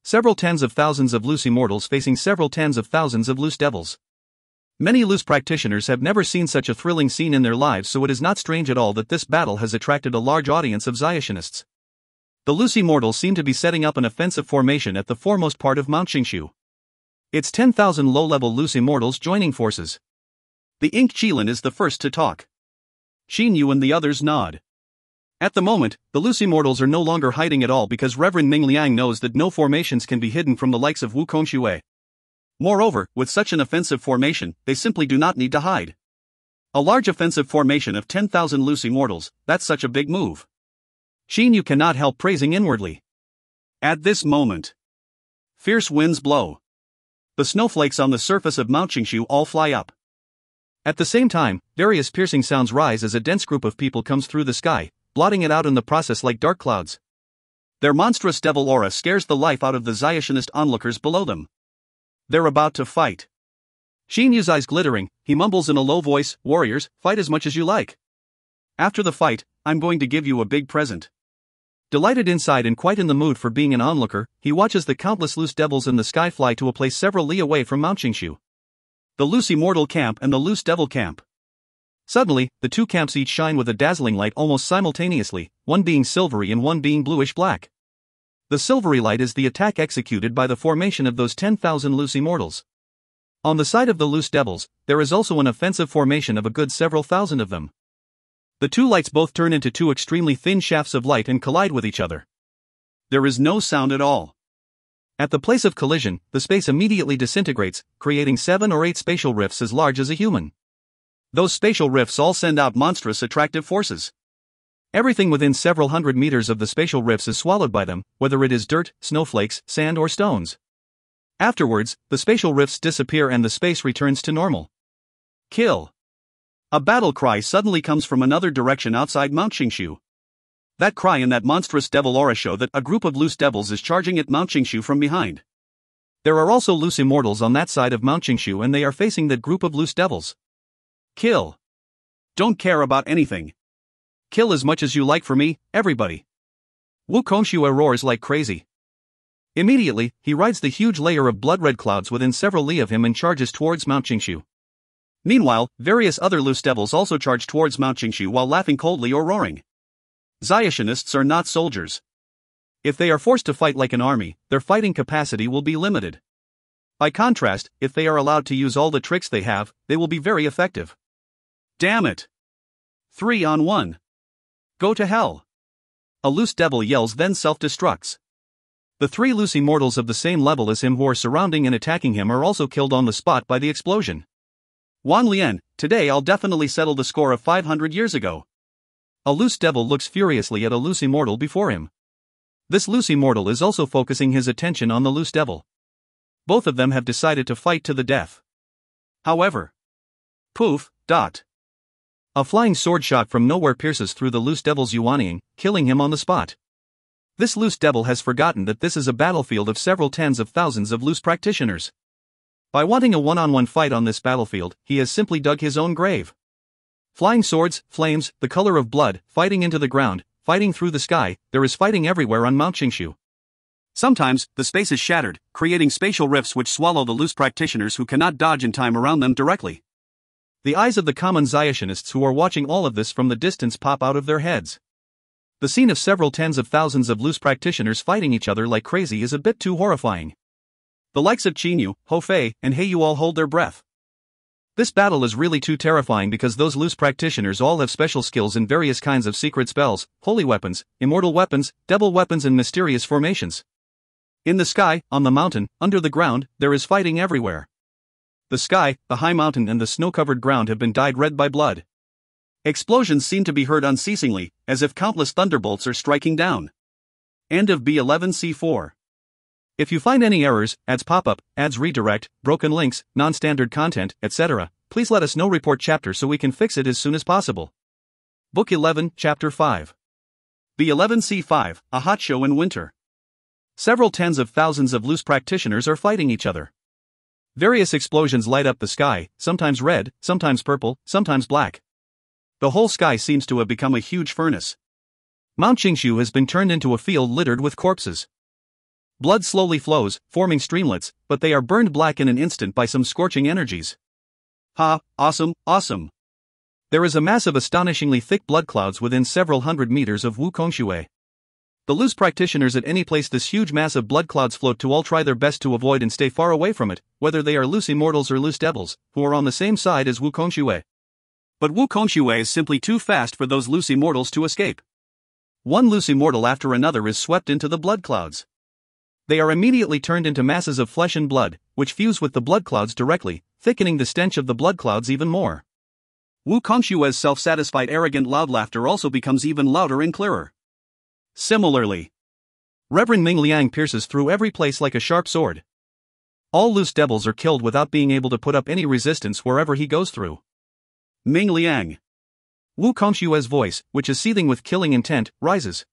Speaker 3: Several tens of thousands of loose immortals facing several tens of thousands of loose devils. Many loose practitioners have never seen such a thrilling scene in their lives, so it is not strange at all that this battle has attracted a large audience of Zayashinists. The loose immortals seem to be setting up an offensive formation at the foremost part of Mount Qingshu. It's 10,000 low-level loose immortals joining forces. The Ink Qilin is the first to talk. Qin Yu and the others nod. At the moment, the loose immortals are no longer hiding at all because Reverend Ming Liang knows that no formations can be hidden from the likes of Wu Kongxue. Moreover, with such an offensive formation, they simply do not need to hide. A large offensive formation of 10,000 loose immortals, that's such a big move. Qin Yu cannot help praising inwardly. At this moment, fierce winds blow. The snowflakes on the surface of Mount Qingshu all fly up. At the same time, various piercing sounds rise as a dense group of people comes through the sky, blotting it out in the process like dark clouds. Their monstrous devil aura scares the life out of the Zayashinist onlookers below them. They're about to fight. Qin Yu's eyes glittering, he mumbles in a low voice, "Warriors, fight as much as you like. After the fight, I'm going to give you a big present." Delighted inside and quite in the mood for being an onlooker, he watches the countless loose devils in the sky fly to a place several li away from Mount Qingshu. The loose immortal camp and the loose devil camp. Suddenly, the two camps each shine with a dazzling light almost simultaneously, one being silvery and one being bluish-black. The silvery light is the attack executed by the formation of those 10,000 loose immortals. On the side of the loose devils, there is also an offensive formation of a good several thousand of them. The two lights both turn into two extremely thin shafts of light and collide with each other. There is no sound at all. At the place of collision, the space immediately disintegrates, creating 7 or 8 spatial rifts as large as a human. Those spatial rifts all send out monstrous attractive forces. Everything within several hundred meters of the spatial rifts is swallowed by them, whether it is dirt, snowflakes, sand or stones. Afterwards, the spatial rifts disappear and the space returns to normal. Kill. A battle cry suddenly comes from another direction outside Mount Qingshu. That cry and that monstrous devil aura show that a group of loose devils is charging at Mount Qingshu from behind. There are also loose immortals on that side of Mount Qingshu and they are facing that group of loose devils. Kill. Don't care about anything. Kill as much as you like for me, everybody. Wu Kongxue roars like crazy. Immediately, he rides the huge layer of blood-red clouds within several li of him and charges towards Mount Qingshu. Meanwhile, various other loose devils also charge towards Mount Qingshu while laughing coldly or roaring. Zayashinists are not soldiers. If they are forced to fight like an army, their fighting capacity will be limited. By contrast, if they are allowed to use all the tricks they have, they will be very effective. Damn it! 3 on 1. Go to hell. A loose devil yells then self-destructs. The 3 loose immortals of the same level as him who are surrounding and attacking him are also killed on the spot by the explosion. Wan Lian, today I'll definitely settle the score of 500 years ago. A loose devil looks furiously at a loose immortal before him. This loose immortal is also focusing his attention on the loose devil. Both of them have decided to fight to the death. However, poof, dot.
Speaker 1: A flying sword shot from nowhere pierces through the loose devil's Yuaniing, killing him on the spot. This loose devil has forgotten that this is a battlefield of several tens of thousands of loose practitioners. By wanting a one-on-one fight on this battlefield, he has simply dug his own grave. Flying swords, flames, the color of blood, fighting into the ground, fighting through the sky, there is fighting everywhere on Mount Qingshu.
Speaker 2: Sometimes, the space is shattered, creating spatial rifts which swallow the loose practitioners who cannot dodge in time around them directly.
Speaker 1: The eyes of the common Zayashinists who are watching all of this from the distance pop out of their heads. The scene of several tens of thousands of loose practitioners fighting each other like crazy is a bit too horrifying. The likes of Qinyu, Hou Fei, and Heiyu all hold their breath. This battle is really too terrifying because those loose practitioners all have special skills in various kinds of secret spells, holy weapons, immortal weapons, devil weapons and mysterious formations. In the sky, on the mountain, under the ground, there is fighting everywhere. The sky, the high mountain and the snow-covered ground have been dyed red by blood. Explosions seem to be heard unceasingly, as if countless thunderbolts are striking down. End of B11C4. If you find any errors, ads pop-up, ads redirect, broken links, non-standard content, etc., please let us know. Report chapter so we can fix it as soon as possible. Book 11, Chapter 5.
Speaker 2: B11C5, a hot show in winter.
Speaker 1: Several tens of thousands of loose practitioners are fighting each other. Various explosions light up the sky, sometimes red, sometimes purple, sometimes black.
Speaker 2: The whole sky seems to have become a huge furnace.
Speaker 1: Mount Qingshu has been turned into a field littered with corpses. Blood slowly flows, forming streamlets, but they are burned black in an instant by some scorching energies.
Speaker 2: Ha, awesome, awesome.
Speaker 1: There is a mass of astonishingly thick blood clouds within several hundred meters of Wukongshui. The loose practitioners at any place this huge mass of blood clouds float to all try their best to avoid and stay far away from it, whether they are loose immortals or loose devils, who are on the same side as Wukongshui.
Speaker 2: But Wukongshui is simply too fast for those loose immortals to escape.
Speaker 1: One loose immortal after another is swept into the blood clouds. They are immediately turned into masses of flesh and blood, which fuse with the blood clouds directly, thickening the stench of the blood clouds even more.
Speaker 2: Wukongshui's self-satisfied arrogant loud laughter also becomes even louder and clearer. Similarly,
Speaker 1: Reverend Ming Liang pierces through every place like a sharp sword. All loose devils are killed without being able to put up any resistance wherever he goes through.
Speaker 2: Ming Liang.
Speaker 1: Wukongshui's voice, which is seething with killing intent, rises.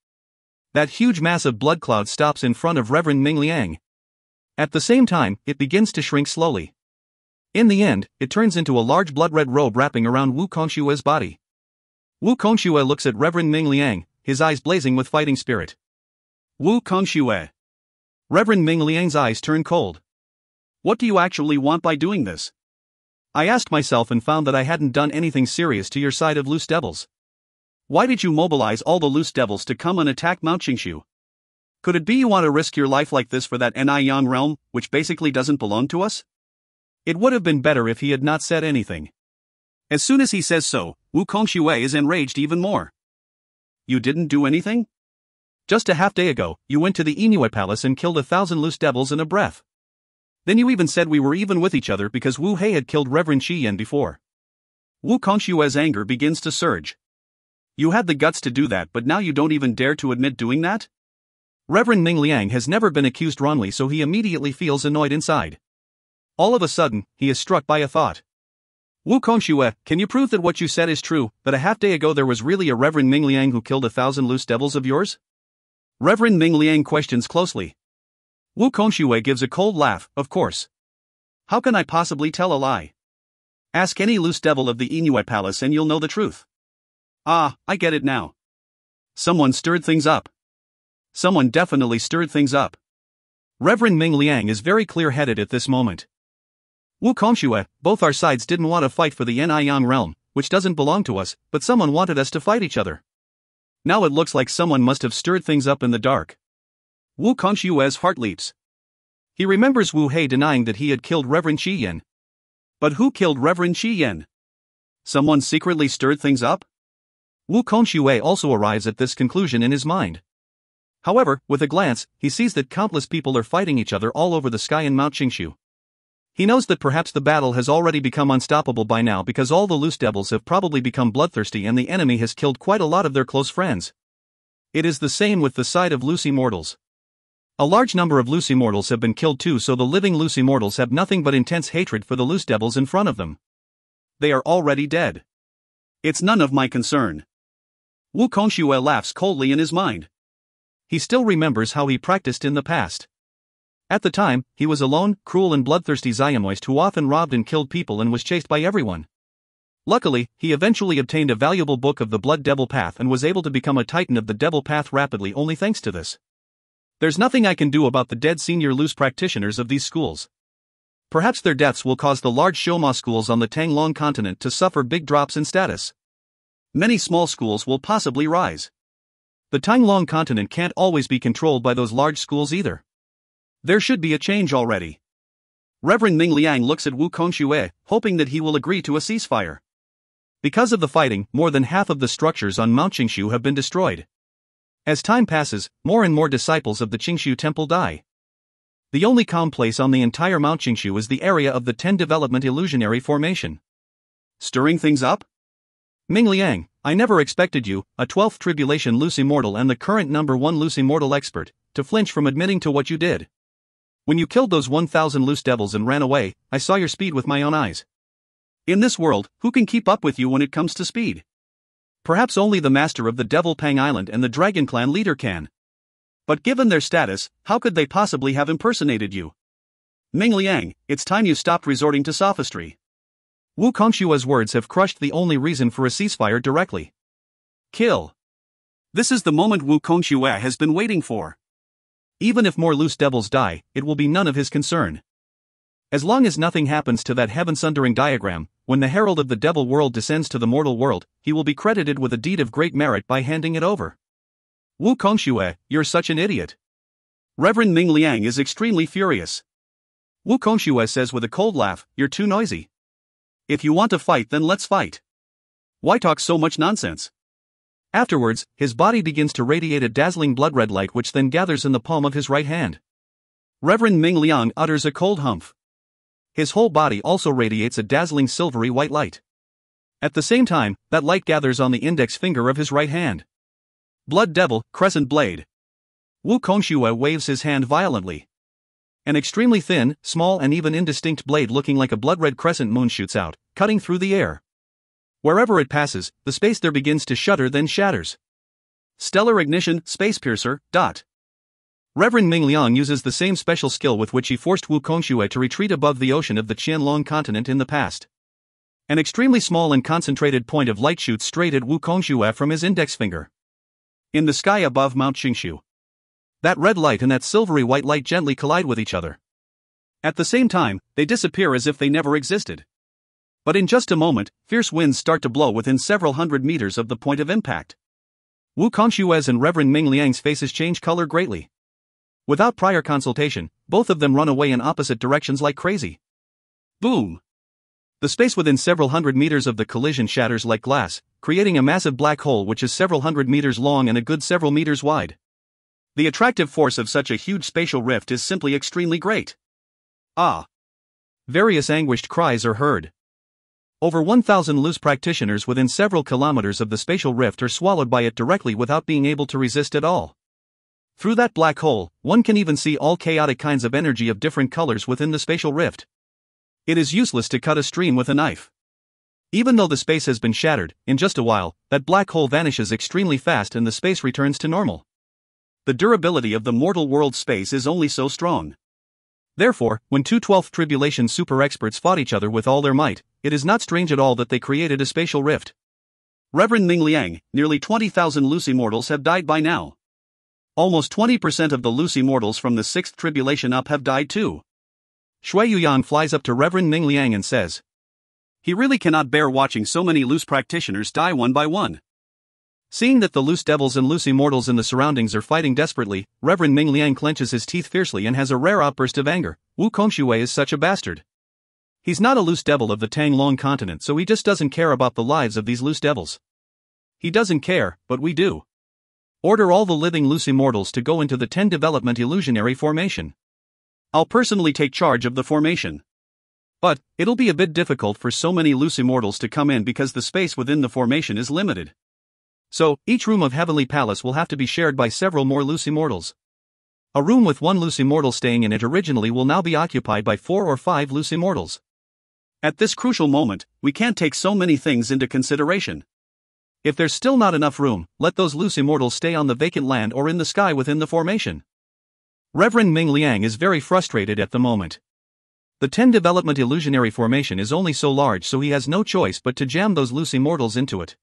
Speaker 1: That huge mass of blood cloud stops in front of Reverend Ming Liang. At the same time, it begins to shrink slowly. In the end, it turns into a large blood-red robe wrapping around Wukongshui's body. Wukongshui looks at Reverend Ming Liang, his eyes blazing with fighting spirit.
Speaker 2: Wukongshui.
Speaker 1: Reverend Ming Liang's eyes turn cold.
Speaker 2: What do you actually want by doing this?
Speaker 1: I asked myself and found that I hadn't done anything serious to your side of loose devils.
Speaker 2: Why did you mobilize all the loose devils to come and attack Mount Qingshu?
Speaker 1: Could it be you want to risk your life like this for that Niyang realm, which basically doesn't belong to us? It would have been better if he had not said anything.
Speaker 2: As soon as he says so, Wukongshui is enraged even more. You didn't do anything?
Speaker 1: Just a half day ago, you went to the Inuit palace and killed 1,000 loose devils in a breath. Then you even said we were even with each other because Wu Hei had killed Reverend Shi Yan before.
Speaker 2: Wukongshui's anger begins to surge. You had the guts to do that, but now you don't even dare to admit doing that?
Speaker 1: Reverend Ming Liang has never been accused wrongly, so he immediately feels annoyed inside. All of a sudden, he is struck by a thought. Wukongshui, can you prove that what you said is true, that a half day ago there was really a Reverend Ming Liang who killed 1,000 loose devils of yours? Reverend Ming Liang questions closely. Wukongshui gives a cold laugh, of course. How can I possibly tell a lie? Ask any loose devil of the Inuit palace and you'll know the truth.
Speaker 2: Ah, I get it now.
Speaker 1: Someone stirred things up. Someone definitely stirred things up. Reverend Ming Liang is very clear-headed at this moment. Wukongshui, both our sides didn't want to fight for the Niyang realm, which doesn't belong to us, but someone wanted us to fight each other. Now it looks like someone must have stirred things up in the dark.
Speaker 2: Wukongshui's heart leaps.
Speaker 1: He remembers Wu Hei denying that he had killed Reverend Shi Yan.
Speaker 2: But who killed Reverend Shi Yan?
Speaker 1: Someone secretly stirred things up? Wukongshui also arrives at this conclusion in his mind. However, with a glance, he sees that countless people are fighting each other all over the sky in Mount Qingshu. He knows that perhaps the battle has already become unstoppable by now because all the loose devils have probably become bloodthirsty and the enemy has killed quite a lot of their close friends. It is the same with the side of loose immortals. A large number of loose immortals have been killed too, so the living loose immortals have nothing but intense hatred for the loose devils in front of them. They are already dead.
Speaker 2: It's none of my concern. Wu Kongxue laughs coldly in his mind.
Speaker 3: He still remembers how he practiced in the past. At the time, he was a lone, cruel and bloodthirsty Xiamoist who often robbed and killed people and was chased by everyone. Luckily, he eventually obtained a valuable book of the Blood Devil Path and was able to become a titan of the Devil Path rapidly only thanks to this. There's nothing I can do about the dead senior loose practitioners of these schools. Perhaps their deaths will cause the large Shoma schools on the Tanglong continent to suffer big drops in status.
Speaker 2: Many small schools will possibly rise.
Speaker 3: The Tanglong continent can't always be controlled by those large schools either.
Speaker 2: There should be a change already. Reverend Ming Liang looks at Wu Kongxue, hoping that he will agree to a ceasefire.
Speaker 3: Because of the fighting, more than half of the structures on Mount Qingshu have been destroyed. As time passes, more and more disciples of the Qingshu temple die. The only calm place on the entire Mount Qingshu is the area of the 10 Development Illusionary Formation.
Speaker 2: Stirring things up?
Speaker 3: Ming Liang, I never expected you, a 12th Tribulation Loose Immortal and the current #1 Loose Immortal expert, to flinch from admitting to what you did. When you killed those 1,000 loose devils and ran away, I saw your speed with my own eyes.
Speaker 2: In this world, who can keep up with you when it comes to speed?
Speaker 3: Perhaps only the master of the Devil Pang Island and the Dragon Clan leader can.
Speaker 2: But given their status, how could they possibly have impersonated you? Ming Liang, it's time you stopped resorting to sophistry.
Speaker 3: Wu Kongxue's words have crushed the only reason for a ceasefire directly.
Speaker 2: Kill. This is the moment Wu Kongxue has been waiting for.
Speaker 3: Even if more loose devils die, it will be none of his concern. As long as nothing happens to that heaven-sundering diagram, when the herald of the devil world descends to the mortal world, he will be credited with a deed of great merit by handing it over.
Speaker 2: Wu Kongxue, you're such an idiot. Reverend Ming Liang is extremely furious.
Speaker 3: Wu Kongxue says with a cold laugh, you're too noisy.
Speaker 2: If you want to fight, then let's fight. Why talk so much nonsense?
Speaker 3: Afterwards, his body begins to radiate a dazzling blood-red light which then gathers in the palm of his right hand.
Speaker 2: Reverend Ming Liang utters a cold humph.
Speaker 3: His whole body also radiates a dazzling silvery white light. At the same time, that light gathers on the index finger of his right hand.
Speaker 2: Blood Devil, Crescent Blade.
Speaker 3: Wu Kongxue waves his hand violently. An extremely thin, small and even indistinct blade looking like a blood-red crescent moon shoots out, cutting through the air. Wherever it passes, the space there begins to shudder then shatters.
Speaker 2: Stellar Ignition, Space Piercer, dot.
Speaker 3: Reverend Ming Liang uses the same special skill with which he forced Wu Kongxue to retreat above the ocean of the Qianlong continent in the past. An extremely small and concentrated point of light shoots straight at Wu Kongxue from his index finger.
Speaker 2: In the sky above Mount Qingshu.
Speaker 3: That red light and that silvery white light gently collide with each other.
Speaker 2: At the same time, they disappear as if they never existed. But in just a moment, fierce winds start to blow within several hundred meters of the point of impact.
Speaker 3: Wu Kongxue's and Reverend Ming Liang's faces change color greatly. Without prior consultation, both of them run away in opposite directions like crazy.
Speaker 2: Boom!
Speaker 3: The space within several hundred meters of the collision shatters like glass, creating a massive black hole which is several hundred meters long and a good several meters wide.
Speaker 2: The attractive force of such a huge spatial rift is simply extremely great. Ah!
Speaker 3: Various anguished cries are heard. Over 1,000 loose practitioners within several kilometers of the spatial rift are swallowed by it directly without being able to resist at all. Through that black hole, one can even see all chaotic kinds of energy of different colors within the spatial rift. It is useless to cut a stream with a knife. Even though the space has been shattered, in just a while, that black hole vanishes extremely fast and the space returns to normal.
Speaker 2: The durability of the mortal world space is only so strong.
Speaker 3: Therefore, when two 12th Tribulation super experts fought each other with all their might, it is not strange at all that they created a spatial rift.
Speaker 2: Reverend Ming Liang, nearly 20,000 loose immortals have died by now. Almost 20% of the loose immortals from the 6th Tribulation up have died too.
Speaker 3: Shui Yuyang flies up to Reverend Ming Liang and says,
Speaker 2: he really cannot bear watching so many loose practitioners die one by one.
Speaker 3: Seeing that the loose devils and loose immortals in the surroundings are fighting desperately, Reverend Ming Liang clenches his teeth fiercely and has a rare outburst of anger. Wu Kongxue is such a bastard. He's not a loose devil of the Tanglong continent, so he just doesn't care about the lives of these loose devils. He doesn't care, but we do. Order all the living loose immortals to go into the 10 Development Illusionary Formation.
Speaker 2: I'll personally take charge of the formation.
Speaker 3: But, it'll be a bit difficult for so many loose immortals to come in because the space within the formation is limited. So, each room of Heavenly Palace will have to be shared by several more loose immortals. A room with one loose immortal staying in it originally will now be occupied by 4 or 5 loose immortals.
Speaker 2: At this crucial moment, we can't take so many things into consideration.
Speaker 3: If there's still not enough room, let those loose immortals stay on the vacant land or in the sky within the formation. Reverend Ming Liang is very frustrated at the moment. The 10 development illusionary formation is only so large, so he has no choice but to jam those loose immortals into it.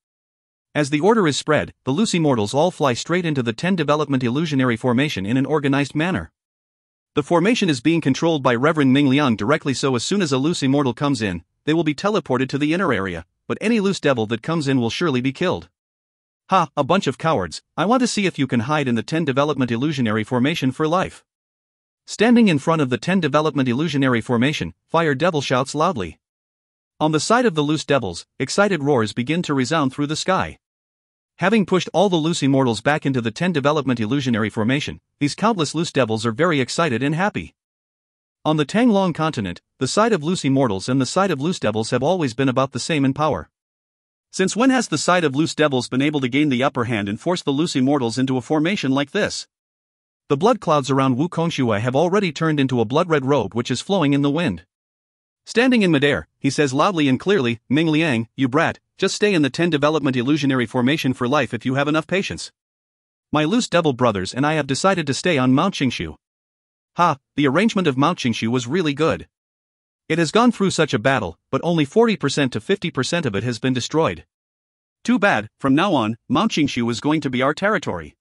Speaker 3: As the order is spread, the loose immortals all fly straight into the 10 development illusionary formation in an organized manner. The formation is being controlled by Reverend Ming Liang directly, so as soon as a loose immortal comes in, they will be teleported to the inner area, but any loose devil that comes in will surely be killed. Ha, a bunch of cowards, I want to see if you can hide in the 10 development illusionary formation for life. Standing in front of the 10 development illusionary formation, Fire Devil shouts loudly. On the side of the loose devils, excited roars begin to resound through the sky. Having pushed all the loose immortals back into the 10 development illusionary formation, these countless loose devils are very excited and happy. On the Tanglong continent, the side of loose immortals and the side of loose devils have always been about the same in power. Since when has the side of loose devils been able to gain the upper hand and force the loose immortals into a formation like this? The blood clouds around Wu Kongshui have already turned into a blood-red robe which is flowing in the wind. Standing in midair, he says loudly and clearly, Ming Liang, you brat, just stay in the 10 development illusionary formation for life if you have enough patience. My loose devil brothers and I have decided to stay on Mount Qingshu. Ha, the arrangement of Mount Qingshu was really good. It has gone through such a battle, but only 40% to 50% of it has been destroyed. Too bad, from now on, Mount Qingshu is going to be our territory.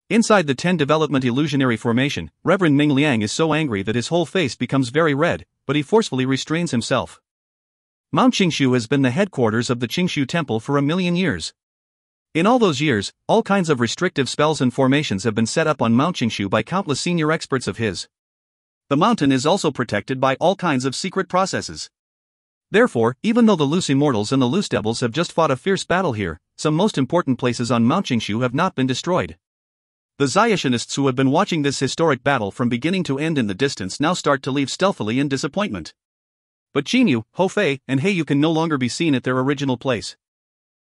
Speaker 3: Inside the 10 development illusionary formation, Reverend Ming Liang is so angry that his whole face becomes very red, but he forcefully restrains himself. Mount Qingshu has been the headquarters of the Qingshu Temple for 1,000,000 years. In all those years, all kinds of restrictive spells and formations have been set up on Mount Qingshu by countless senior experts of his. The mountain is also protected by all kinds of secret processes. Therefore, even though the loose immortals and the loose devils have just fought a fierce battle here, some most important places on Mount Qingshu have not been destroyed. The Zayashinists who have been watching this historic battle from beginning to end in the distance now start to leave stealthily in disappointment. But Qinyu, Hou Fei, and He Yu can no longer be seen at their original place.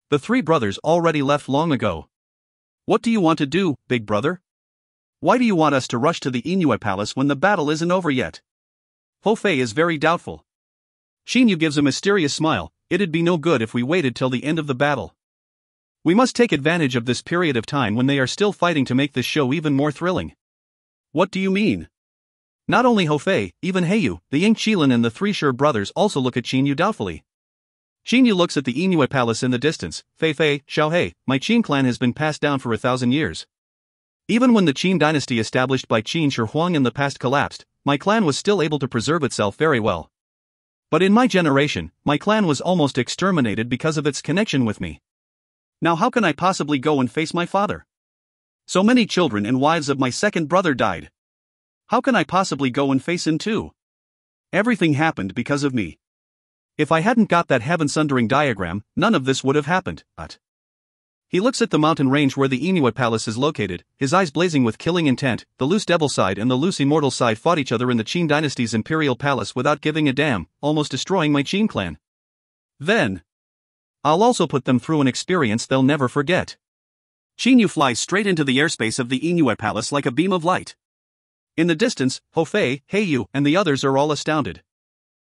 Speaker 3: The three brothers already left long ago. What do you want to do, big brother? Why do you want us to rush to the Inuit Palace when the battle isn't over yet? Hou Fei is very doubtful. Qinyu gives a mysterious smile. It'd be no good if we waited till the end of the battle. We must take advantage of this period of time when they are still fighting to make this show even more thrilling. What do you mean? Not only Hou Fei, even He Yu, the Ying Qilin and the three Shi brothers also look at Qinyu doubtfully. Qinyu looks at the Inuit Palace in the distance. Fei Fei, Xiao He, my Qin clan has been passed down for 1,000 years. Even when the Qin dynasty established by Qin Shi Huang in the past collapsed, my clan was still able to preserve itself very well. But in my generation, my clan was almost exterminated because of its connection with me. Now how can I possibly go and face my father? So many children and wives of my second brother died. How can I possibly go and face him too? Everything happened because of me. If I hadn't got that heaven-sundering diagram, none of this would have happened. He looks at the mountain range where the Inuit Palace is located, his eyes blazing with killing intent. The loose devil side and the loose immortal side fought each other in the Qin dynasty's imperial palace without giving a damn, almost destroying my Qin clan. Then I'll also put them through an experience they'll never forget. Qinyu flies straight into the airspace of the Inuit Palace like a beam of light. In the distance, Hou Fei, He Yu, and the others are all astounded.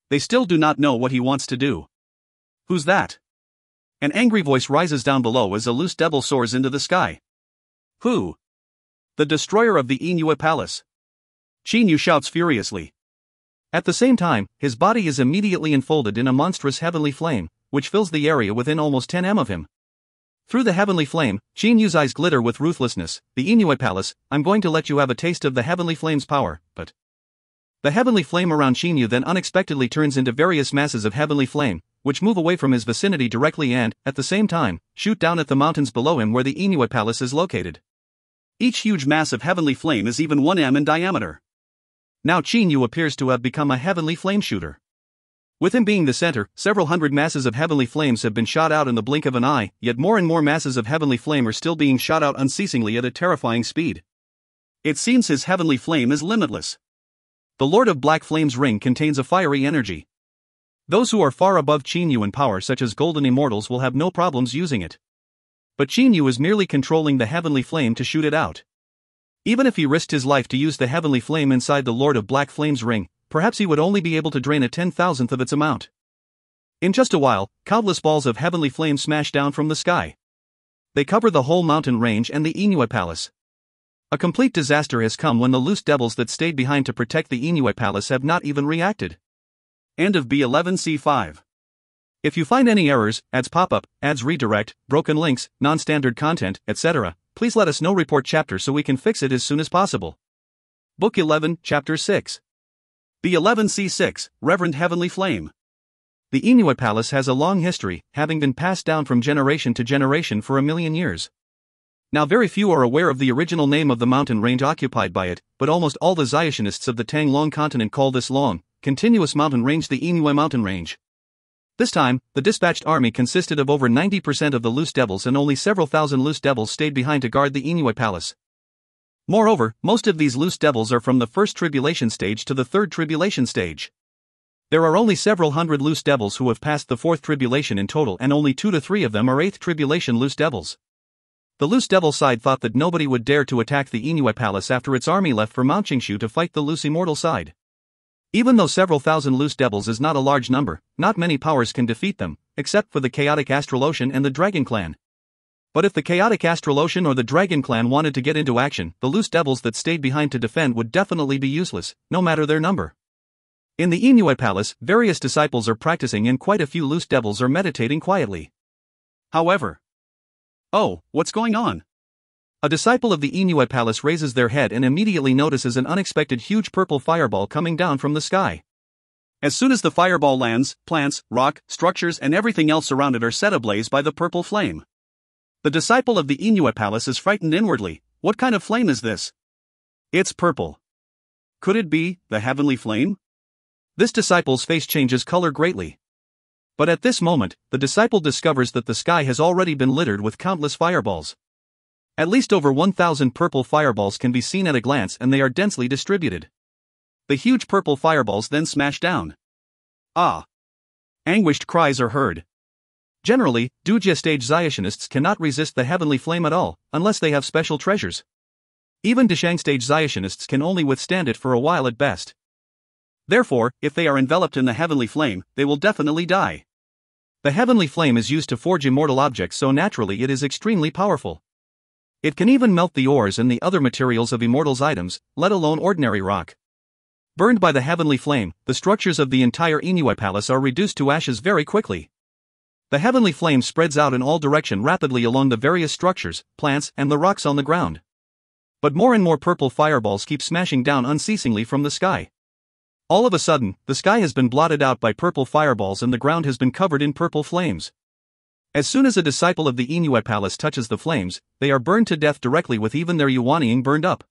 Speaker 3: They still do not know what he wants to do. Who's that? An angry voice rises down below as a loose devil soars into the sky. Who? The destroyer of the Inuit Palace. Qinyu shouts furiously. At the same time, his body is immediately enfolded in a monstrous heavenly flame, which fills the area within almost 10 m of him. Through the heavenly flame, Qinyu's eyes glitter with ruthlessness. The Inuit Palace, I'm going to let you have a taste of the heavenly flame's power, but... The heavenly flame around Qinyu then unexpectedly turns into various masses of heavenly flame, which move away from his vicinity directly and, at the same time, shoot down at the mountains below him where the Inuit Palace is located. Each huge mass of heavenly flame is even 1 m in diameter. Now Qinyu appears to have become a heavenly flame shooter. With him being the center, several hundred masses of heavenly flames have been shot out in the blink of an eye, yet more and more masses of heavenly flame are still being shot out unceasingly at a terrifying speed. It seems his heavenly flame is limitless. The Lord of Black Flame's ring contains a fiery energy. Those who are far above Qinyu in power, such as golden immortals, will have no problems using it. But Qinyu is merely controlling the heavenly flame to shoot it out. Even if he risked his life to use the heavenly flame inside the Lord of Black Flame's ring, perhaps he would only be able to drain a 10,000th of its amount. In just a while, countless balls of heavenly flame smash down from the sky. They cover the whole mountain range and the Inuit Palace. A complete disaster has come when the loose devils that stayed behind to protect the Inuit Palace have not even reacted.
Speaker 2: End of B11C5.
Speaker 3: If you find any errors, ads pop up, ads redirect, broken links, non-standard content, etc., please let us know. Report chapter so we can fix it as soon as possible. Book 11, Chapter 6.
Speaker 2: B11C6, Reverend Heavenly Flame.
Speaker 3: The Inuit Palace has a long history, having been passed down from generation to generation for 1,000,000 years. Now very few are aware of the original name of the mountain range occupied by it, but almost all the Xiationists of the Tang Long continent call this long, continuous mountain range the Inuit Mountain Range. This time, the dispatched army consisted of over 90% of the loose devils, and only several thousand loose devils stayed behind to guard the Inuit Palace. Moreover, most of these loose devils are from the first tribulation stage to the third tribulation stage. There are only several hundred loose devils who have passed the fourth tribulation in total, and only 2 to 3 of them are eighth tribulation loose devils. The loose devil side thought that nobody would dare to attack the Inuit Palace after its army left for Mount Qingshu to fight the loose immortal side. Even though several thousand loose devils is not a large number, not many powers can defeat them, except for the Chaotic Astral Ocean and the Dragon Clan. But if the Chaotic Astral Ocean or the Dragon Clan wanted to get into action, the loose devils that stayed behind to defend would definitely be useless, no matter their number. In the Inuit Palace, various disciples are practicing and quite a few loose devils are meditating quietly.
Speaker 2: However, oh, what's going on?
Speaker 3: A disciple of the Inuit Palace raises their head and immediately notices an unexpected huge purple fireball coming down from the sky.
Speaker 2: As soon as the fireball lands, plants, rock, structures and everything else around it are set ablaze by the purple flame. The disciple of the Inuit Palace is frightened inwardly. What kind of flame is this? It's purple. Could it be the heavenly flame?
Speaker 3: This disciple's face changes color greatly. But at this moment, the disciple discovers that the sky has already been littered with countless fireballs. At least over 1,000 purple fireballs can be seen at a glance, and they are densely distributed. The huge purple fireballs then smash down. Ah! Anguished cries are heard. Generally, Dujia stage Xiationists cannot resist the heavenly flame at all, unless they have special treasures. Even Deshang stage Xiationists can only withstand it for a while at best. Therefore, if they are enveloped in the heavenly flame, they will definitely die. The heavenly flame is used to forge immortal objects, so naturally it is extremely powerful. It can even melt the ores and the other materials of immortals' items, let alone ordinary rock. Burned by the heavenly flame, the structures of the entire Inuit Palace are reduced to ashes very quickly. The heavenly flame spreads out in all directions rapidly along the various structures, plants, and the rocks on the ground. But more and more purple fireballs keep smashing down unceasingly from the sky. All of a sudden, the sky has been blotted out by purple fireballs and the ground has been covered in purple flames. As soon as a disciple of the Inuit Palace touches the flames, they are burned to death directly, with even their yuanying burned up.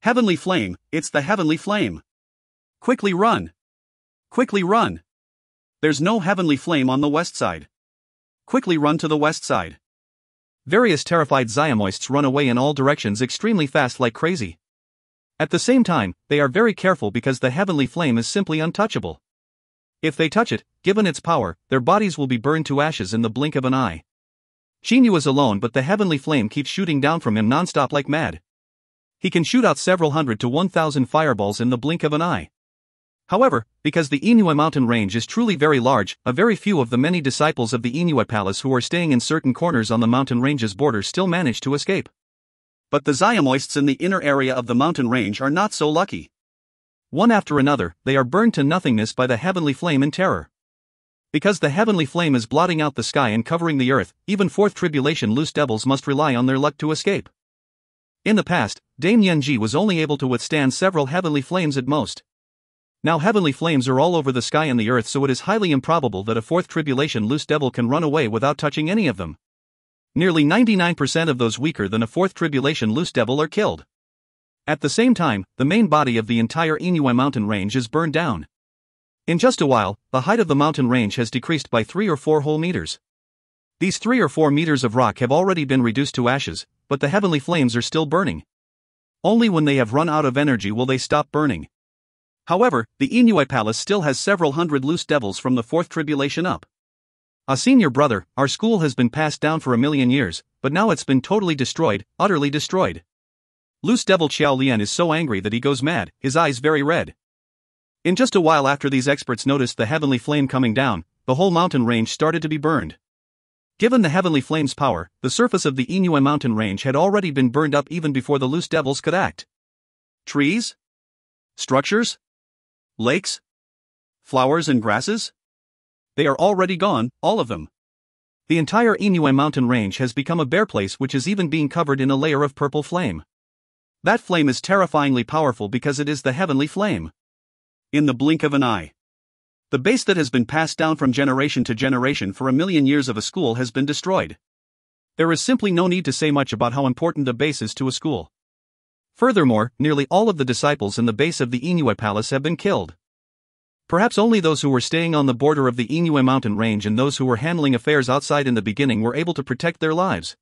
Speaker 2: Heavenly flame, it's the heavenly flame. Quickly run! Quickly run! There's no heavenly flame on the west side. Quickly run to the west side.
Speaker 3: Various terrified Xiamoists run away in all directions extremely fast like crazy. At the same time, they are very careful because the heavenly flame is simply untouchable. If they touch it, given its power, their bodies will be burned to ashes in the blink of an eye. Xinyu is alone, but the heavenly flame keeps shooting down from him non-stop like mad. He can shoot out several hundred to 1,000 fireballs in the blink of an eye. However, because the Inuit mountain range is truly very large, a very few of the many disciples of the Inuit Palace who are staying in certain corners on the mountain range's border still manage to escape.
Speaker 2: But the Xiamoists in the inner area of the mountain range are not so lucky.
Speaker 3: One after another, they are burned to nothingness by the heavenly flame in terror. Because the heavenly flame is blotting out the sky and covering the earth, even fourth tribulation loose devils must rely on their luck to escape. In the past, Dame Yunji was only able to withstand several heavenly flames at most. Now heavenly flames are all over the sky and the earth, so it is highly improbable that a fourth tribulation loose devil can run away without touching any of them. Nearly 99% of those weaker than a fourth tribulation loose devil are killed. At the same time, the main body of the entire Inuit mountain range is burned down. In just a while, the height of the mountain range has decreased by 3 or 4 whole meters. These 3 or 4 meters of rock have already been reduced to ashes, but the heavenly flames are still burning. Only when they have run out of energy will they stop burning. However, the Inuit Palace still has several hundred loose devils from the fourth tribulation up. A senior brother, our school has been passed down for 1,000,000 years, but now it's been totally destroyed, utterly destroyed. Loose devil Qiao Lian is so angry that he goes mad, his eyes very red. In just a while after these experts noticed the heavenly flame coming down, the whole mountain range started to be burned. Given the heavenly flame's power, the surface of the Inui mountain range had already been burned up even before the loose devils could act.
Speaker 2: Trees? Structures? Lakes? Flowers and grasses? They are already gone, all of them.
Speaker 3: The entire Inui mountain range has become a bare place which is even being covered in a layer of purple flame.
Speaker 2: That flame is terrifyingly powerful because it is the heavenly flame. In the blink of an eye. The base that has been passed down from generation to generation for 1,000,000 years of a school has been destroyed.
Speaker 3: There is simply no need to say much about how important a base is to a school. Furthermore, nearly all of the disciples in the base of the Inui palace have been killed. Perhaps only those who were staying on the border of the Inui mountain range and those who were handling affairs outside in the beginning were able to protect their lives.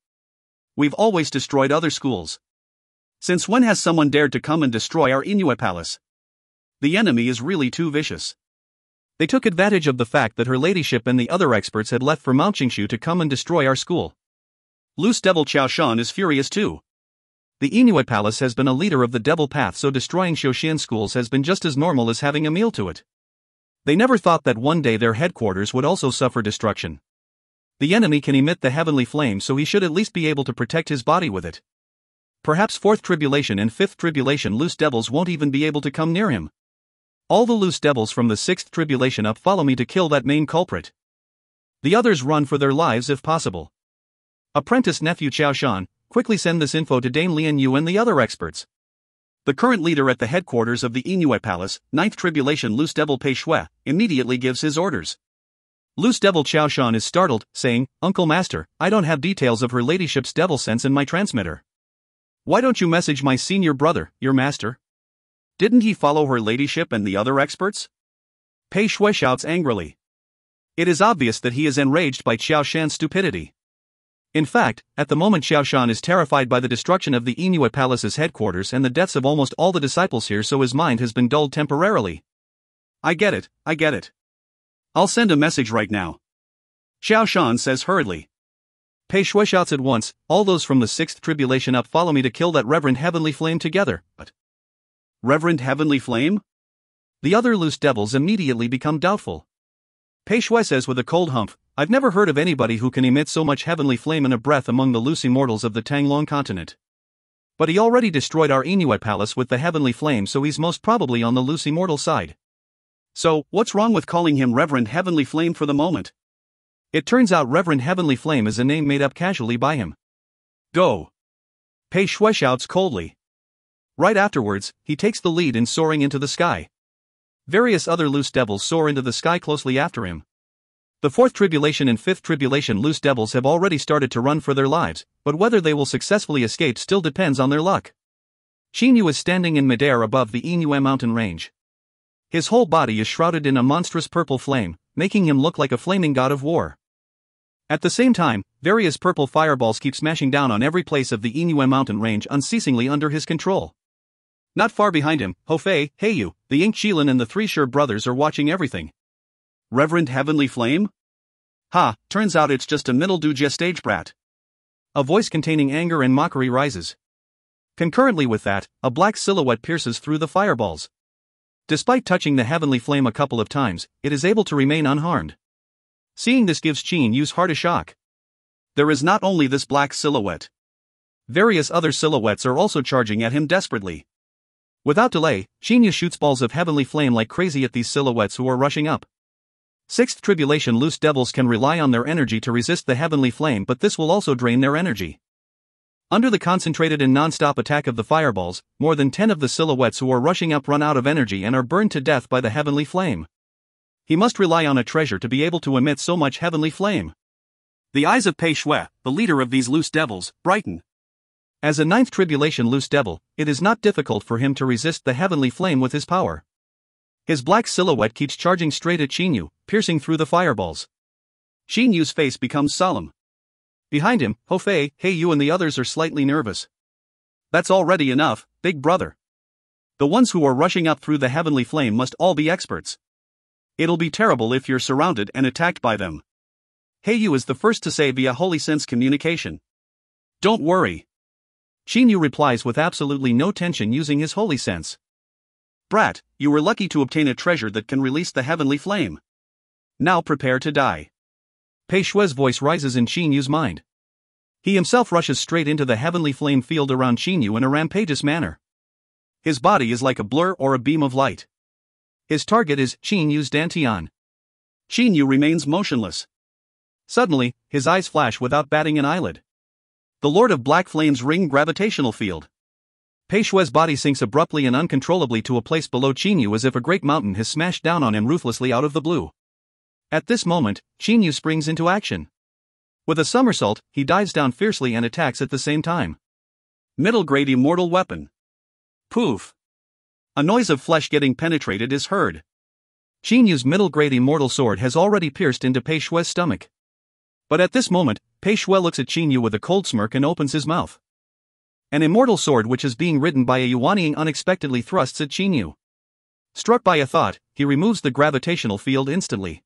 Speaker 2: We've always destroyed other schools. Since when has someone dared to come and destroy our Inui palace? The enemy is really too vicious.
Speaker 3: They took advantage of the fact that her ladyship and the other experts had left for Mount Qingshu to come and destroy our school.
Speaker 2: Loose Devil Qiaoshan is furious too.
Speaker 3: The Inui palace has been a leader of the devil path, so destroying Shoshin schools has been just as normal as having a meal to it. They never thought that one day their headquarters would also suffer destruction. The enemy can emit the heavenly flame, so he should at least be able to protect his body with it. Perhaps fourth tribulation and fifth tribulation loose devils won't even be able to come near him. All the loose devils from the sixth tribulation up follow me to kill that main culprit. The others run for their lives if possible. Apprentice nephew Qiaoshan, quickly send this info to Dame Lian Yu and the other experts.
Speaker 2: The current leader at the headquarters of the Inui Palace, Ninth Tribulation Loose Devil Pei Shui, immediately gives his orders.
Speaker 3: Loose Devil Qiaoshan is startled, saying, "Uncle Master, I don't have details of her ladyship's devil sense in my transmitter."
Speaker 2: "Why don't you message my senior brother, your master? Didn't he follow her ladyship and the other experts?"
Speaker 3: Pei Shui shouts angrily. It is obvious that he is enraged by Qiaoshan's stupidity. In fact, at the moment Qiaoshan is terrified by the destruction of the Inui Palace's headquarters and the deaths of almost all the disciples here, so his mind has been dulled temporarily.
Speaker 2: I get it. I'll send a message right now," Qiaoshan says hurriedly.
Speaker 3: Pei Shui shouts at once, "All those from the sixth tribulation up follow me to kill that Reverend Heavenly Flame together." But
Speaker 2: Reverend Heavenly Flame?
Speaker 3: The other loose devils immediately become doubtful. Pei Shui says with a cold humph, "I've never heard of anybody who can emit so much heavenly flame in a breath among the loose immortals of the Tanglong continent. But he already destroyed our Inui palace with the heavenly flame, so he's most probably on the loose immortal side."
Speaker 2: So, what's wrong with calling him Reverend Heavenly Flame for the moment?
Speaker 3: It turns out Reverend Heavenly Flame is a name made up casually by him.
Speaker 2: Go!
Speaker 3: Pei Shui shouts coldly. Right afterwards, he takes the lead in soaring into the sky. Various other loose devils soar into the sky closely after him. The fourth tribulation and fifth tribulation loose devils have already started to run for their lives, but whether they will successfully escape still depends on their luck. Xinyu is standing in midair above the Inui mountain range. His whole body is shrouded in a monstrous purple flame, making him look like a flaming god of war. At the same time, various purple fireballs keep smashing down on every place of the Inui mountain range unceasingly under his control. Not far behind him, Hofei, Heiyu, the Ink Qilin and the three Sure brothers are watching everything.
Speaker 2: Reverend Heavenly Flame?
Speaker 3: Ha, turns out it's just a middle dujia stage brat. A voice containing anger and mockery rises. Concurrently with that, a black silhouette pierces through the fireballs. Despite touching the heavenly flame a couple of times, it is able to remain unharmed. Seeing this gives Qin Yu's heart a shock.
Speaker 2: There is not only this black silhouette.
Speaker 3: Various other silhouettes are also charging at him desperately. Without delay, Qin Yu shoots balls of heavenly flame like crazy at these silhouettes who are rushing up. Sixth tribulation loose devils can rely on their energy to resist the heavenly flame, but this will also drain their energy. Under the concentrated and non-stop attack of the fireballs, more than 10 of the silhouettes who are rushing up run out of energy and are burned to death by the heavenly flame. He must rely on a treasure to be able to emit so much heavenly flame.
Speaker 2: The eyes of Pei Shui, the leader of these loose devils, brighten.
Speaker 3: As a ninth tribulation loose devil, it is not difficult for him to resist the heavenly flame with his power. His black silhouette keeps charging straight at Qin Yu, piercing through the fireballs.
Speaker 2: Qin Yu's face becomes solemn.
Speaker 3: Behind him, Hofei, Heiyu and the others are slightly nervous.
Speaker 2: That's already enough, big brother. The ones who are rushing up through the heavenly flame must all be experts. It'll be terrible if you're surrounded and attacked by them.
Speaker 3: Heiyu is the first to say via holy sense communication.
Speaker 2: Don't worry.
Speaker 3: Qin Yu replies with absolutely no tension using his holy sense.
Speaker 2: Brat, you were lucky to obtain a treasure that can release the heavenly flame. Now prepare to die.
Speaker 3: Pei Shui's voice rises in Qin Yu's mind. He himself rushes straight into the heavenly flame field around Qin Yu in a rampageous manner. His body is like a blur or a beam of light. His target is Qin Yu's dantian. Qin Yu remains motionless. Suddenly, his eyes flash without batting an eyelid. The Lord of Black Flames ring gravitational field. Pei Shui's body sinks abruptly and uncontrollably to a place below Qin Yu as if a great mountain has smashed down on him ruthlessly out of the blue. At this moment, Qin Yu springs into action. With a somersault, he dives down fiercely and attacks at the same time. Middle-grade immortal weapon. Poof! A noise of flesh getting penetrated is heard. Qin Yu's middle-grade immortal sword has already pierced into Pei Shui's stomach. But at this moment, Pei Shui looks at Qin Yu with a cold smirk and opens his mouth. An immortal sword which is being ridden by a Yuanying unexpectedly thrusts at Qin Yu. Struck by a thought, he removes the gravitational field instantly.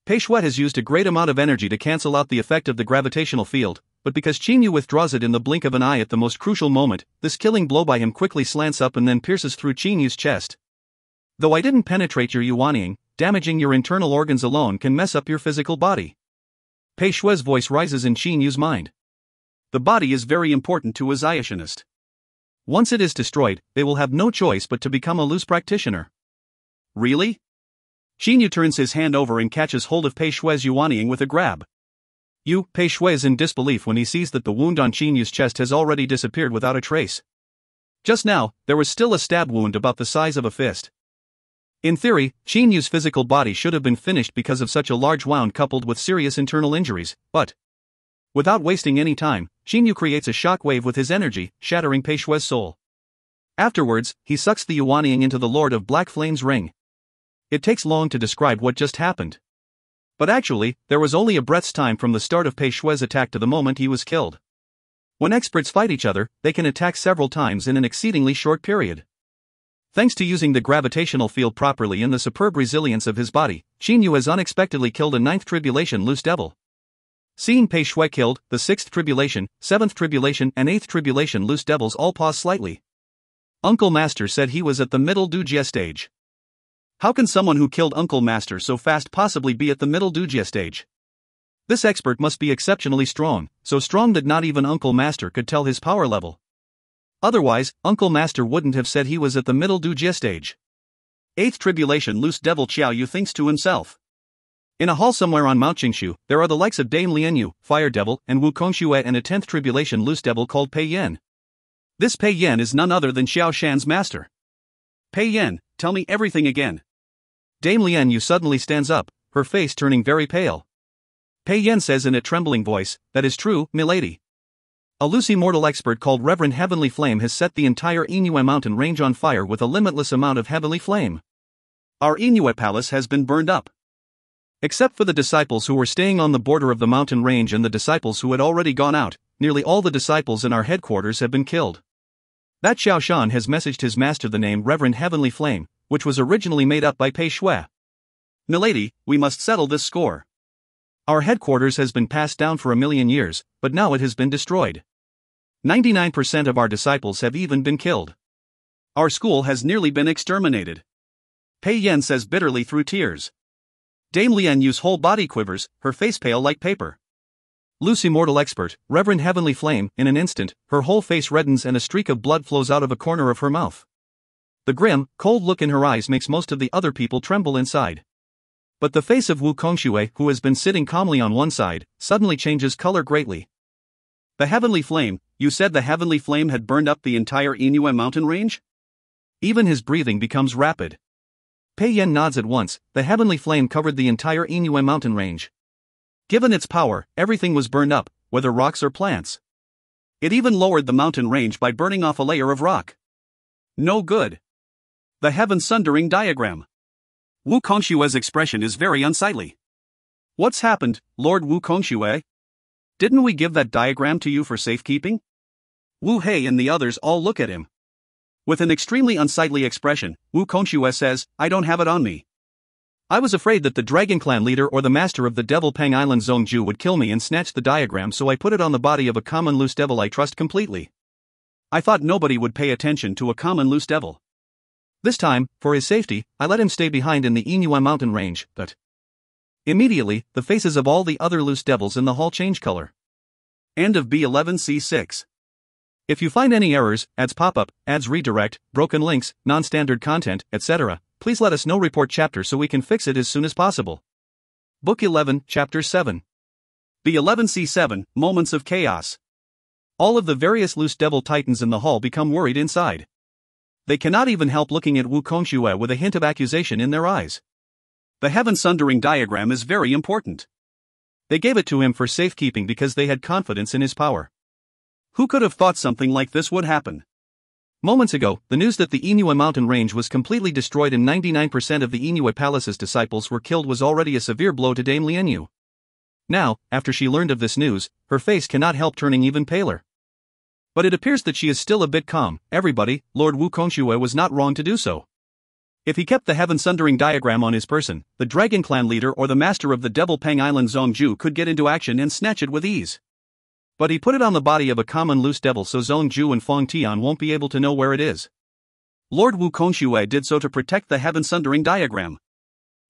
Speaker 3: Pei Shui has used a great amount of energy to cancel out the effect of the gravitational field, but because Qin Yu withdraws it in the blink of an eye at the most crucial moment, this killing blow by him quickly slants up and then pierces through Qin Yu's chest. Though I didn't penetrate your Yuanying, damaging your internal organs alone can mess up your physical body. Pei Shui's voice rises in Qin Yu's mind. The body is very important to a Ziotionist. Once it is destroyed, they will have no choice but to become a loose practitioner. Really? Qin Yu turns his hand over and catches hold of Pei Shui's Yuanying with a grab. Pei Shui is in disbelief when he sees that the wound on Qin Yu's chest has already disappeared without a trace. Just now, there was still a stab wound about the size of a fist. In theory, Qin Yu's physical body should have been finished because of such a large wound coupled with serious internal injuries, but without wasting any time, Qin Yu creates a shock wave with his energy, shattering Pei Shui's soul. Afterwards, he sucks the Yuanying into the Lord of Black Flames ring. It takes long to describe what just happened. But actually, there was only a breath's time from the start of Pei Shui's attack to the moment he was killed. When experts fight each other, they can attack several times in an exceedingly short period. Thanks to using the gravitational field properly and the superb resilience of his body, Qin Yu has unexpectedly killed a 9th Tribulation loose devil. Seeing Pei Shui killed, the 6th Tribulation, 7th Tribulation and 8th Tribulation loose devils all pause slightly. Uncle Master said he was at the middle Dujia stage. How can someone who killed Uncle Master so fast possibly be at the middle Dujia stage? This expert must be exceptionally strong, so strong that not even Uncle Master could tell his power level. Otherwise, Uncle Master wouldn't have said he was at the middle Dujia stage. 8th Tribulation loose devil Qiao Yu thinks to himself. In a hall somewhere on Mount Qingshu, there are the likes of Dame Lianyu, Fire Devil, and Wu Kongxue and a 10th Tribulation loose devil called Pei Yan. This Pei Yan is none other than Xiao Shan's master. Pei Yan, tell me everything again. Dame Lianyu suddenly stands up, her face turning very pale. Pei Yan says in a trembling voice, "That is true, milady. A loose immortal expert called Reverend Heavenly Flame has set the entire Inue mountain range on fire with a limitless amount of heavenly flame. Our Inue palace has been burned up. Except for the disciples who were staying on the border of the mountain range and the disciples who had already gone out, nearly all the disciples in our headquarters have been killed. That Xiao Shan has messaged his master the name Reverend Heavenly Flame, which was originally made up by Pei Shui. Milady, we must settle this score. Our headquarters has been passed down for 1,000,000 years, but now it has been destroyed. 99% of our disciples have even been killed. Our school has nearly been exterminated." Pei Yan says bitterly through tears. Dame Lianyu's whole body quivers, her face pale like paper. Loose immortal expert, Reverend Heavenly Flame, in an instant, her whole face reddens and a streak of blood flows out of a corner of her mouth. The grim, cold look in her eyes makes most of the other people tremble inside. But the face of Wu Kongxue, who has been sitting calmly on one side, suddenly changes color greatly. "The Heavenly Flame, you said the Heavenly Flame had burned up the entire Inue mountain range?" Even his breathing becomes rapid. Pei Yan nods at once. The Heavenly Flame covered the entire Inue mountain range. Given its power, everything was burned up, whether rocks or plants. It even lowered the mountain range by burning off a layer of rock. No good. The heaven sundering diagram. Wu Kongshue's expression is very unsightly. "What's happened, Lord Wu Kongxue? Didn't we give that diagram to you for safekeeping?" Wu Hei and the others all look at him. With an extremely unsightly expression, Wu Kongxue says, "I don't have it on me. I was afraid that the Dragon Clan leader or the master of the Devil Pang Island Zhongju would kill me and snatch the diagram, so I put it on the body of a common loose devil I trust completely. I thought nobody would pay attention to a common loose devil. This time, for his safety, I let him stay behind in the Inue mountain range, but Immediately, the faces of all the other loose devils in the hall change color.
Speaker 2: End of B11C6.
Speaker 3: If you find any errors, ads pop up, ads redirect, broken links, non-standard content, etc., please let us know. Report chapter so we can fix it as soon as possible. Book 11, Chapter 7.
Speaker 2: B11C7, Moments of Chaos.
Speaker 3: All of the various loose devil titans in the hall become worried inside. They cannot even help looking at Wu Kongxue with a hint of accusation in their eyes.
Speaker 2: The heaven-sundering diagram is very important.
Speaker 3: They gave it to him for safekeeping because they had confidence in his power.
Speaker 2: Who could have thought something like this would happen?
Speaker 3: Moments ago, the news that the Inui mountain range was completely destroyed and 99% of the Inui Palace's disciples were killed was already a severe blow to Dame Lianyu. Now, after she learned of this news, her face cannot help turning even paler. But it appears that she is still a bit calm. Everybody, Lord Wu Kongxue was not wrong to do so. If he kept the heaven-sundering diagram on his person, the Dragon Clan leader or the master of the Devil Pang Island Zhongju could get into action and snatch it with ease. But he put it on the body of a common loose devil so Zhongju and Feng Tian won't be able to know where it is.
Speaker 2: Lord Wu Kongxue did so to protect the heaven-sundering diagram.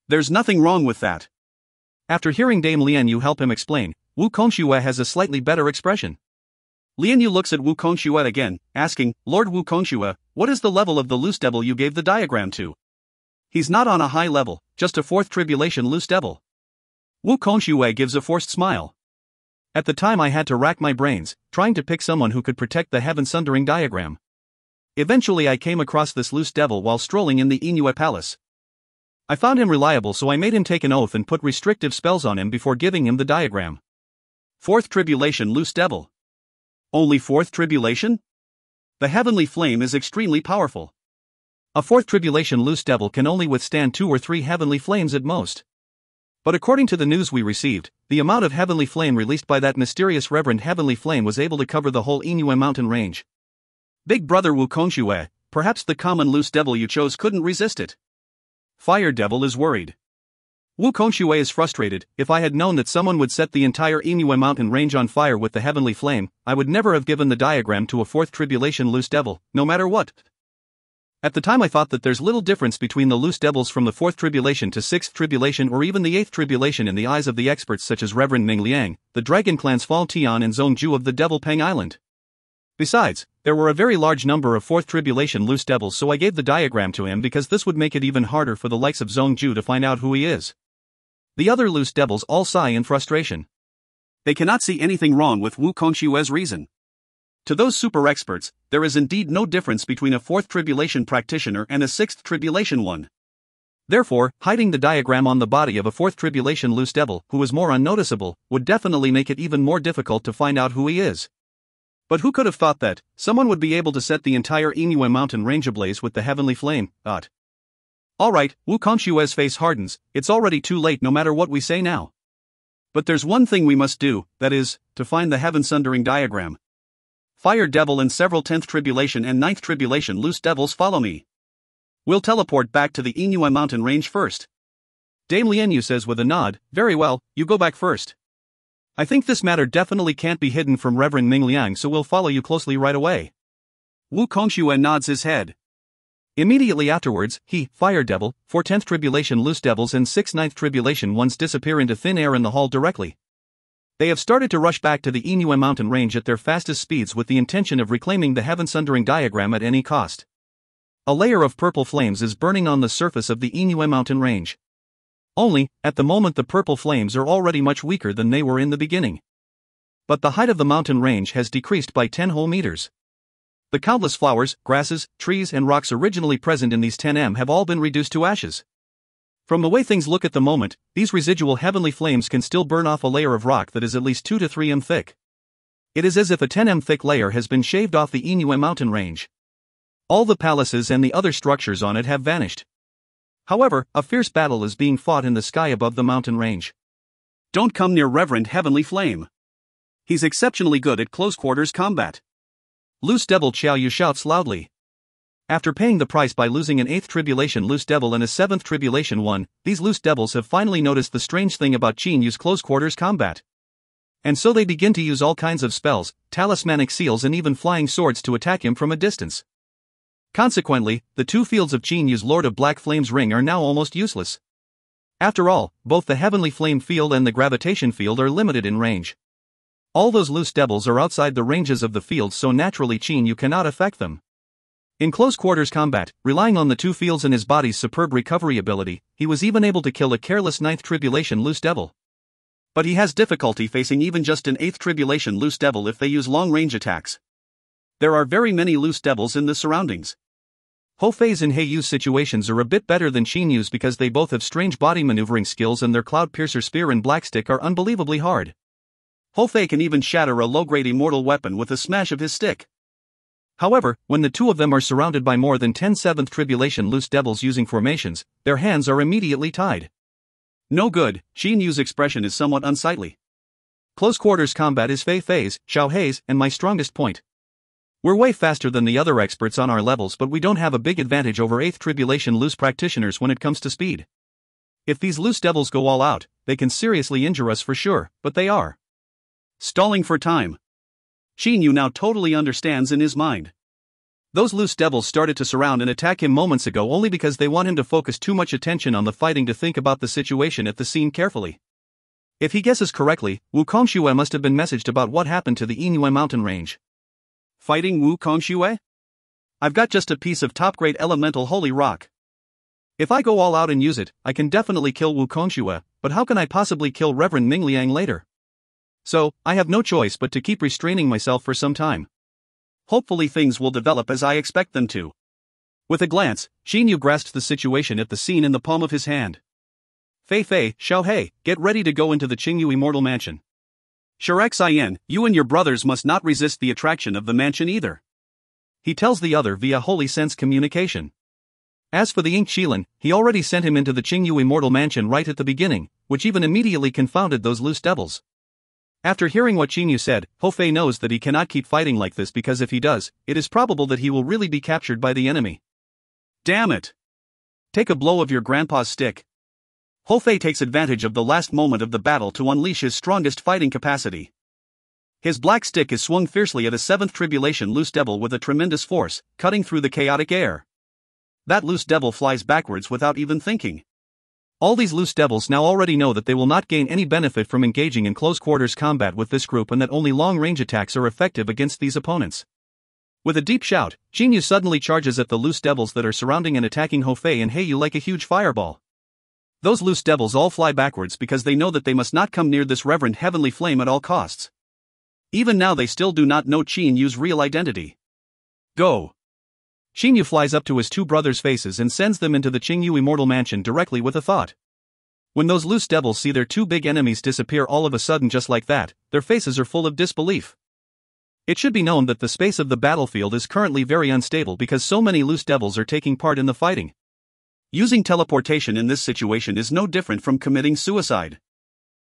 Speaker 2: There's nothing wrong with that.
Speaker 3: After hearing Dame Lianyu help him explain, Wu Kongxue has a slightly better expression.
Speaker 2: Lianyu looks at Wu Kongxue again, asking, Lord Wu Kongxue, what is the level of the loose devil you gave the diagram to?
Speaker 3: He's not on a high level, just a fourth tribulation loose devil.
Speaker 2: Wu Kongxue gives a forced smile.
Speaker 3: At the time I had to rack my brains, trying to pick someone who could protect the heaven-sundering diagram. Eventually I came across this loose devil while strolling in the Inui Palace. I found him reliable so I made him take an oath and put restrictive spells on him before giving him the diagram.
Speaker 2: Fourth tribulation loose devil. Only fourth tribulation? The heavenly flame is extremely powerful.
Speaker 3: A fourth tribulation loose devil can only withstand 2 or 3 heavenly flames at most. But according to the news we received, the amount of heavenly flame released by that mysterious Reverend Heavenly Flame was able to cover the whole Inui mountain range.
Speaker 2: Big brother Wu Kongxue, perhaps the common loose devil you chose couldn't resist it. Fire devil is worried.
Speaker 3: Wu Kongxue is frustrated. If I had known that someone would set the entire Inui mountain range on fire with the heavenly flame, I would never have given the diagram to a fourth tribulation loose devil, no matter what. At the time I thought that there's little difference between the loose devils from the 4th tribulation to 6th tribulation or even the 8th tribulation in the eyes of the experts such as Reverend Ming Liang, the Dragon Clan's Feng Tian and Zhongju of the Devil Pang Island. Besides, there were a very large number of 4th tribulation loose devils so I gave the diagram to him because this would make it even harder for the likes of Zhongju to find out who he is. The other loose devils all sigh in frustration.
Speaker 2: They cannot see anything wrong with Wu Kongxue's reason. To those super experts, there is indeed no difference between a 4th tribulation practitioner and a 6th tribulation one.
Speaker 3: Therefore, hiding the diagram on the body of a 4th tribulation loose devil, who is more unnoticeable, would definitely make it even more difficult to find out who he is. But who could have thought that someone would be able to set the entire Inui mountain range ablaze with the heavenly flame? Alright, Wu Kongxue's face hardens. It's already too late no matter what we say now.
Speaker 2: But there's one thing we must do, that is, to find the heaven-sundering diagram. Fire devil and several 10th tribulation and 9th tribulation loose devils follow me. We'll teleport back to the Inui mountain range first.
Speaker 3: Dame Lianyu says with a nod, very well, you go back first. I think this matter definitely can't be hidden from Reverend Ming Liang so we'll follow you closely right away.
Speaker 2: Wu Kongxue nods his head.
Speaker 3: Immediately afterwards, he, Fire Devil, 4 10th tribulation loose devils and 6 9th tribulation ones disappear into thin air in the hall directly. They have started to rush back to the Inui mountain range at their fastest speeds with the intention of reclaiming the heaven-sundering diagram at any cost. A layer of purple flames is burning on the surface of the Inui mountain range. Only, at the moment the purple flames are already much weaker than they were in the beginning. But the height of the mountain range has decreased by 10 whole meters. The countless flowers, grasses, trees and rocks originally present in these 10m have all been reduced to ashes. From the way things look at the moment, these residual heavenly flames can still burn off a layer of rock that is at least 2 to 3m thick. It is as if a 10m thick layer has been shaved off the Inui mountain range. All the palaces and the other structures on it have vanished. However, a fierce battle is being fought in the sky above the mountain range.
Speaker 2: Don't come near Reverend Heavenly Flame. He's exceptionally good at close quarters combat.
Speaker 3: Loose Devil Xiaoyu shouts loudly. After paying the price by losing an 8th tribulation loose devil and a 7th tribulation one, these loose devils have finally noticed the strange thing about Qin Yu's close quarters combat. And so they begin to use all kinds of spells, talismanic seals and even flying swords to attack him from a distance. Consequently, the 2 fields of Qin Yu's Lord of Black Flame's ring are now almost useless. After all, both the heavenly flame field and the gravitation field are limited in range. All those loose devils are outside the ranges of the field, so naturally Qin Yu cannot affect them. In close quarters combat, relying on the two fields and his body's superb recovery ability, he was even able to kill a careless ninth tribulation loose devil.
Speaker 2: But he has difficulty facing even just an 8th tribulation loose devil if they use long-range attacks. There are very many loose devils in the surroundings.
Speaker 3: Ho Fei's and He Yu's situations are a bit better than Qin Yu's because they both have strange body maneuvering skills and their Cloud Piercer spear and black stick are unbelievably hard.
Speaker 2: Ho Fei can even shatter a low-grade immortal weapon with a smash of his stick.
Speaker 3: However, when the two of them are surrounded by more than 10 7th tribulation loose devils using formations, their hands are immediately tied.
Speaker 2: No good, Qin Yu's expression is somewhat unsightly.
Speaker 3: Close quarters combat is Fei Fei's, Xiao Hei's, and my strongest point. We're way faster than the other experts on our levels, but we don't have a big advantage over 8th tribulation loose practitioners when it comes to speed. If these loose devils go all out, they can seriously injure us for sure, but they are
Speaker 2: stalling for time. Qin Yu now totally understands in his mind.
Speaker 3: Those loose devils started to surround and attack him moments ago only because they want him to focus too much attention on the fighting to think about the situation at the scene carefully. If he guesses correctly, Wukongxue must have been messaged about what happened to the Yingyue mountain range.
Speaker 2: Fighting Wukongxue? I've got just a piece of top-grade elemental holy rock.
Speaker 3: If I go all out and use it, I can definitely kill Wukongxue, but how can I possibly kill Reverend Mingliang later? So, I have no choice but to keep restraining myself for some time.
Speaker 2: Hopefully things will develop as I expect them to.
Speaker 3: With a glance, Qin Yu grasped the situation at the scene in the palm of his hand. Fei Fei, Xiao Hei, get ready to go into the Qingyu Immortal Mansion.
Speaker 2: Xian, you and your brothers must not resist the attraction of the mansion either.
Speaker 3: He tells the other via holy sense communication. As for the Ink Qilin, he already sent him into the Qingyu Immortal Mansion right at the beginning, which even immediately confounded those loose devils. After hearing what Qin Yu said, Ho Fei knows that he cannot keep fighting like this because if he does, it is probable that he will really be captured by the enemy.
Speaker 2: Damn it! Take a blow of your grandpa's stick. Ho Fei takes advantage of the last moment of the battle to unleash his strongest fighting capacity. His black stick is swung fiercely at a 7th tribulation loose devil with a tremendous force, cutting through the chaotic air. That loose devil flies backwards without even thinking.
Speaker 3: All these loose devils now already know that they will not gain any benefit from engaging in close quarters combat with this group and that only long-range attacks are effective against these opponents. With a deep shout, Qin Yu suddenly charges at the loose devils that are surrounding and attacking Ho Fei and He Yu like a huge fireball. Those loose devils all fly backwards because they know that they must not come near this Reverend Heavenly Flame at all costs. Even now they still do not know Qin Yu's real identity.
Speaker 2: Go!
Speaker 3: Qin Yu flies up to his two brothers' faces and sends them into the Qingyu Immortal Mansion directly with a thought. When those loose devils see their two big enemies disappear all of a sudden just like that, their faces are full of disbelief. It should be known that the space of the battlefield is currently very unstable because so many loose devils are taking part in the fighting.
Speaker 2: Using teleportation in this situation is no different from committing suicide.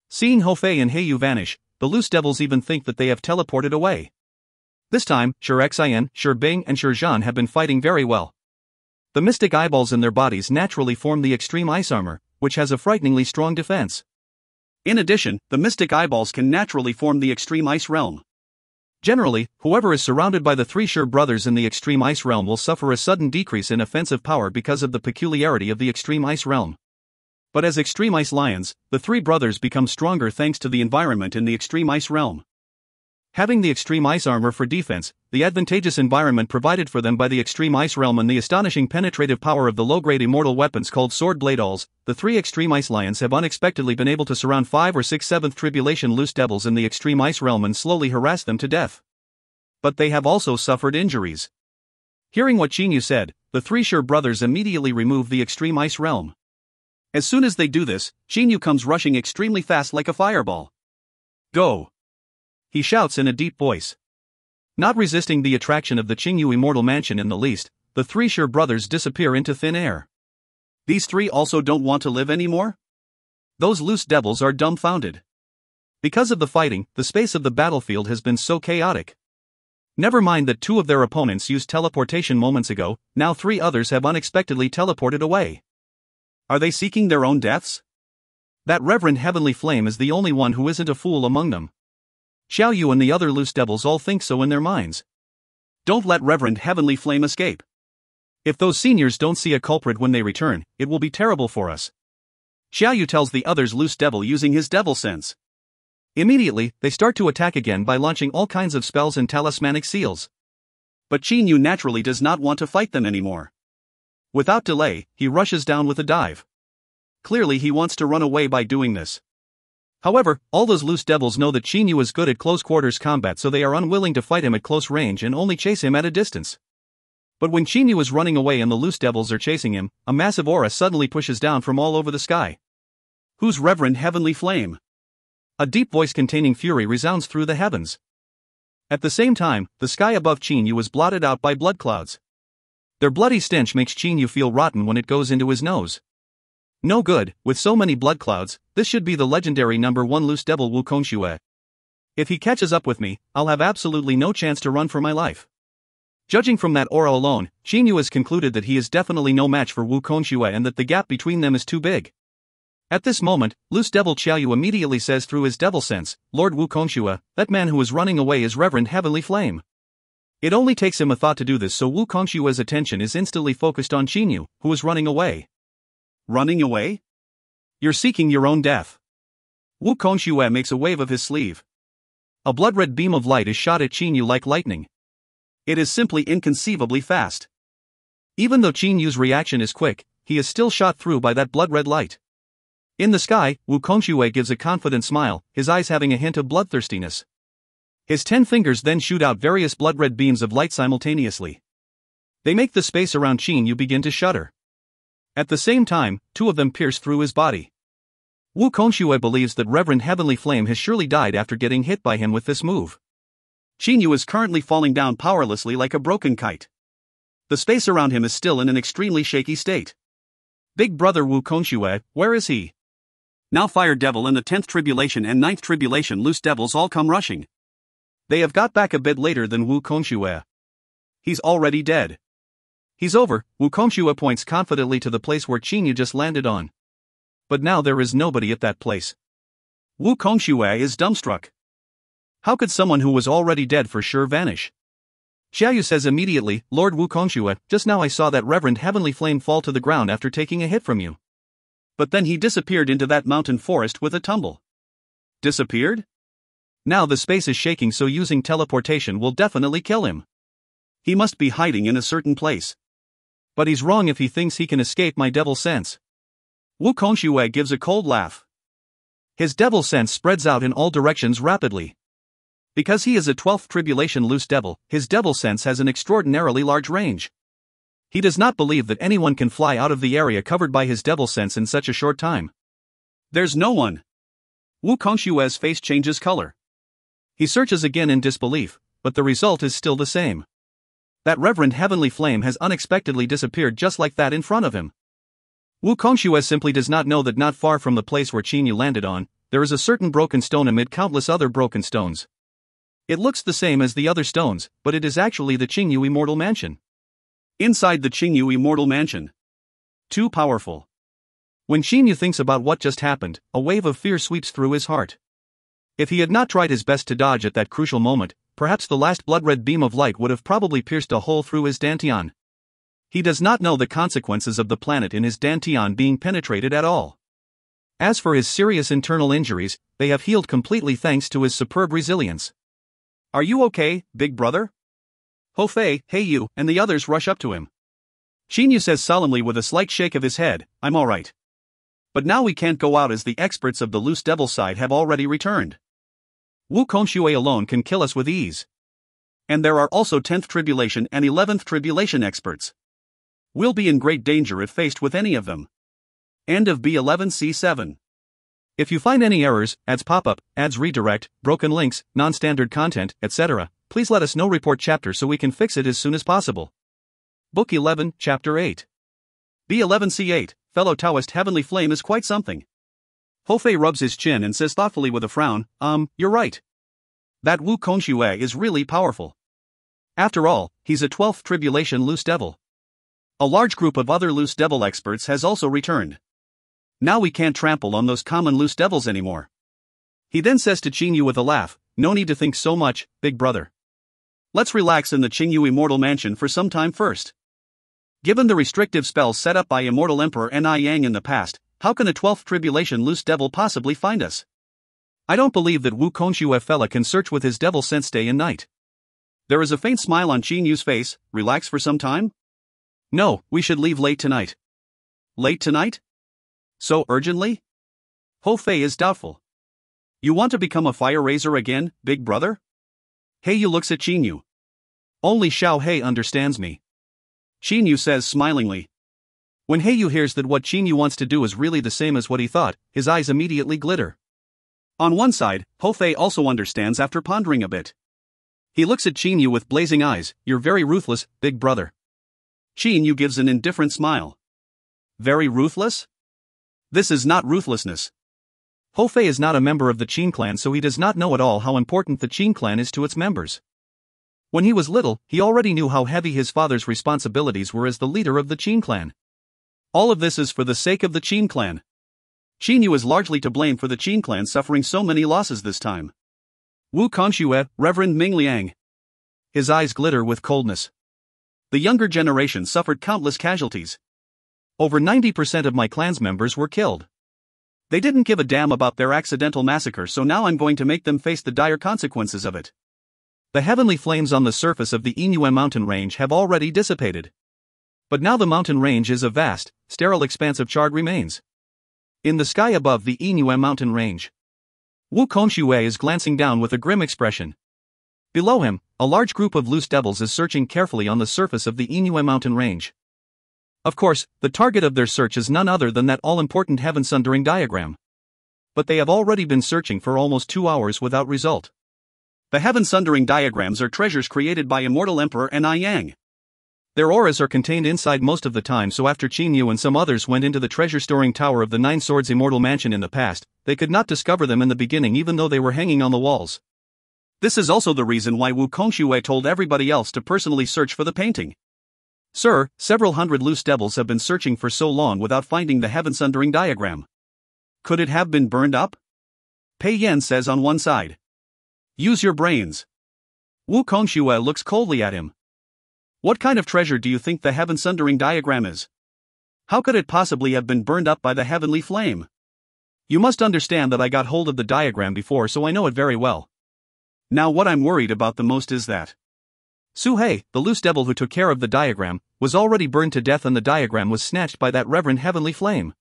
Speaker 3: Seeing Ho Fei and He Yu vanish, the loose devils even think that they have teleported away. This time, Xian, Shi Bing and Shi Zhan have been fighting very well. The mystic eyeballs in their bodies naturally form the extreme ice armor, which has a frighteningly strong defense.
Speaker 2: In addition, the mystic eyeballs can naturally form the extreme ice realm.
Speaker 3: Generally, whoever is surrounded by the three Shi brothers in the extreme ice realm will suffer a sudden decrease in offensive power because of the peculiarity of the extreme ice realm. But as extreme ice lions, the three brothers become stronger thanks to the environment in the extreme ice realm. Having the extreme ice armor for defense, the advantageous environment provided for them by the extreme ice realm and the astonishing penetrative power of the low-grade immortal weapons called sword blade alls, the three extreme ice lions have unexpectedly been able to surround 5 or 6 7th tribulation loose devils in the extreme ice realm and slowly harass them to death. But they have also suffered injuries. Hearing what Qin Yu said, the three Shi brothers immediately remove the extreme ice realm. As soon as they do this, Qin Yu comes rushing extremely fast like a fireball.
Speaker 2: Go!
Speaker 3: He shouts in a deep voice. Not resisting the attraction of the Qingyu Immortal Mansion in the least, the three Shi brothers disappear into thin air.
Speaker 2: These three also don't want to live anymore?
Speaker 3: Those loose devils are dumbfounded. Because of the fighting, the space of the battlefield has been so chaotic. Never mind that 2 of their opponents used teleportation moments ago, now 3 others have unexpectedly teleported away.
Speaker 2: Are they seeking their own deaths?
Speaker 3: That Reverend Heavenly Flame is the only one who isn't a fool among them. Xiao Yu and the other loose devils all think so in their minds.
Speaker 2: Don't let Reverend Heavenly Flame escape.
Speaker 3: If those seniors don't see a culprit when they return, it will be terrible for us.
Speaker 2: Xiaoyu tells the others loose devil using his devil sense.
Speaker 3: Immediately, they start to attack again by launching all kinds of spells and talismanic seals.
Speaker 2: But Qin Yu naturally does not want to fight them anymore. Without delay, he rushes down with a dive. Clearly he wants to run away by doing this.
Speaker 3: However, all those loose devils know that Qin Yu is good at close quarters combat, so they are unwilling to fight him at close range and only chase him at a distance. But when Qin Yu is running away and the loose devils are chasing him, a massive aura suddenly pushes down from all over the sky.
Speaker 2: Whose reverend heavenly flame?
Speaker 3: A deep voice containing fury resounds through the heavens. At the same time, the sky above Qin Yu is blotted out by blood clouds. Their bloody stench makes Qin Yu feel rotten when it goes into his nose. No good, with so many blood clouds, this should be the legendary number 1 loose devil Wukongxue. If he catches up with me, I'll have absolutely no chance to run for my life. Judging from that aura alone, Qin Yu has concluded that he is definitely no match for Wukongxue and that the gap between them is too big. At this moment, loose devil Xiaoyu immediately says through his devil sense, Lord Wukongxue, that man who is running away is Reverend Heavenly Flame. It only takes him a thought to do this, so Wukongxue's attention is instantly focused on Qin Yu, who is running away.
Speaker 2: Running away?
Speaker 3: You're seeking your own death.
Speaker 2: Wukongxue makes a wave of his sleeve.
Speaker 3: A blood-red beam of light is shot at Qin Yu like lightning.
Speaker 2: It is simply inconceivably fast.
Speaker 3: Even though Qin Yu's reaction is quick, he is still shot through by that blood-red light. In the sky, Wukongxue gives a confident smile, his eyes having a hint of bloodthirstiness. His 10 fingers then shoot out various blood-red beams of light simultaneously. They make the space around Qin Yu begin to shudder. At the same time, 2 of them pierce through his body. Wukongxue believes that Reverend Heavenly Flame has surely died after getting hit by him with this move.
Speaker 2: Qin Yu is currently falling down powerlessly like a broken kite. The space around him is still in an extremely shaky state.
Speaker 3: Big brother Wukongxue, where is he?
Speaker 2: Now Fire Devil and the 10th Tribulation and 9th Tribulation loose devils all come rushing.
Speaker 3: They have got back a bit later than Wukongxue.
Speaker 2: He's already dead.
Speaker 3: He's over, Wukongxue points confidently to the place where Qin Yu just landed on. But now there is nobody at that place.
Speaker 2: Wukongxue is dumbstruck.
Speaker 3: How could someone who was already dead for sure vanish? Xiaoyu says immediately, Lord Wukongxue, just now I saw that Reverend Heavenly Flame fall to the ground after taking a hit from you.
Speaker 2: But then he disappeared into that mountain forest with a tumble. Disappeared?
Speaker 3: Now the space is shaking, so using teleportation will definitely kill him.
Speaker 2: He must be hiding in a certain place.
Speaker 3: But he's wrong if he thinks he can escape my devil sense.
Speaker 2: Wukongxue gives a cold laugh.
Speaker 3: His devil sense spreads out in all directions rapidly. Because he is a 12th Tribulation loose devil, his devil sense has an extraordinarily large range. He does not believe that anyone can fly out of the area covered by his devil sense in such a short time.
Speaker 2: There's no one. Wukongxue's face changes color.
Speaker 3: He searches again in disbelief, but the result is still the same. That Reverend Heavenly Flame has unexpectedly disappeared just like that in front of him. Wukongxue simply does not know that not far from the place where Qin Yu landed on, there is a certain broken stone amid countless other broken stones. It looks the same as the other stones, but it is actually the Qin Yu Immortal Mansion.
Speaker 2: Inside the Qin Yu Immortal Mansion. Too powerful.
Speaker 3: When Qin Yu thinks about what just happened, a wave of fear sweeps through his heart. If he had not tried his best to dodge at that crucial moment, perhaps the last blood-red beam of light would have probably pierced a hole through his dantian. He does not know the consequences of the planet in his dantian being penetrated at all. As for his serious internal injuries, they have healed completely thanks to his superb resilience.
Speaker 2: Are you okay, big brother?
Speaker 3: Ho Fei, Hey You, and the others rush up to him.
Speaker 2: Qin Yu says solemnly with a slight shake of his head, I'm alright. But now we can't go out as the experts of the loose devil side have already returned.
Speaker 3: Wukongxue alone can kill us with ease.
Speaker 2: And there are also 10th Tribulation and 11th Tribulation experts. We'll be in great danger if faced with any of them. End of B11C7.
Speaker 3: If you find any errors, ads pop up, ads redirect, broken links, non-standard content, etc., please let us know. Report chapter so we can fix it as soon as possible. Book 11, Chapter 8.
Speaker 2: B11C8, fellow Taoist Heavenly Flame is quite something.
Speaker 3: Ho Fei rubs his chin and says thoughtfully with a frown, you're right. That Wukongxue is really powerful. After all, he's a 12th Tribulation loose devil.
Speaker 2: A large group of other loose devil experts has also returned. Now we can't trample on those common loose devils anymore.
Speaker 3: He then says to Qin Yu with a laugh, no need to think so much, big brother.
Speaker 2: Let's relax in the Qin Yu Immortal Mansion for some time first. Given the restrictive spells set up by Immortal Emperor Ni Yang in the past, How can a 12th tribulation loose devil possibly find us? I don't believe that Wu Kongxue fella can search with his devil sense day and night. There is a faint smile on Qin Yu's face. Relax for some time? No, we should leave late tonight. Late tonight? So urgently? Ho Fei is doubtful. You want to become a fire raiser again, big brother? He Yu looks at Qin Yu. Only Xiao He understands me. Qin Yu says smilingly. When He Yu hears that what Qin Yu wants to do is really the same as what he thought, his eyes immediately glitter. On one side, Ho Fei also understands after pondering a bit. He looks at Qin Yu with blazing eyes. You're very ruthless, big brother. Qin Yu gives an indifferent smile. Very ruthless? This is not ruthlessness. Ho Fei is not a member of the Qin clan, so he does not know at all how important the Qin clan is to its members. When he was little, he already knew how heavy his father's responsibilities were as the leader of the Qin clan. All of this is for the sake of the Qin clan. Qin Yu is largely to blame for the Qin clan suffering so many losses this time. Wu Kongxue, Reverend Ming Liang. His eyes glitter with coldness. The younger generation suffered countless casualties. Over 90% of my clan's members were killed. They didn't give a damn about their accidental massacre, so now I'm going to make them face the dire consequences of it. The heavenly flames on the surface of the Inuan mountain range have already dissipated. But now the mountain range is a vast, sterile expanse of charred remains. In the sky above the Inuan mountain range, Wu Kongxue is glancing down with a grim expression. Below him, a large group of loose devils is searching carefully on the surface of the Inuan mountain range. Of course, the target of their search is none other than that all-important heaven sundering diagram. But they have already been searching for almost 2 hours without result. The heaven sundering diagrams are treasures created by Immortal Emperor Ni Yang. Their auras are contained inside most of the time, so after Qin Yu and some others went into the treasure-storing tower of the Nine Swords Immortal Mansion in the past, they could not discover them in the beginning even though they were hanging on the walls. This is also the reason why Wu Kongxue told everybody else to personally search for the painting. Sir, several hundred loose devils have been searching for so long without finding the heaven sundering diagram. Could it have been burned up? Pei Yan says on one side. Use your brains. Wu Kongxue looks coldly at him. What kind of treasure do you think the heaven sundering diagram is? How could it possibly have been burned up by the heavenly flame? You must understand that I got hold of the diagram before, so I know it very well. Now what I'm worried about the most is that Su He, the loose devil who took care of the diagram, was already burned to death and the diagram was snatched by that reverend heavenly flame.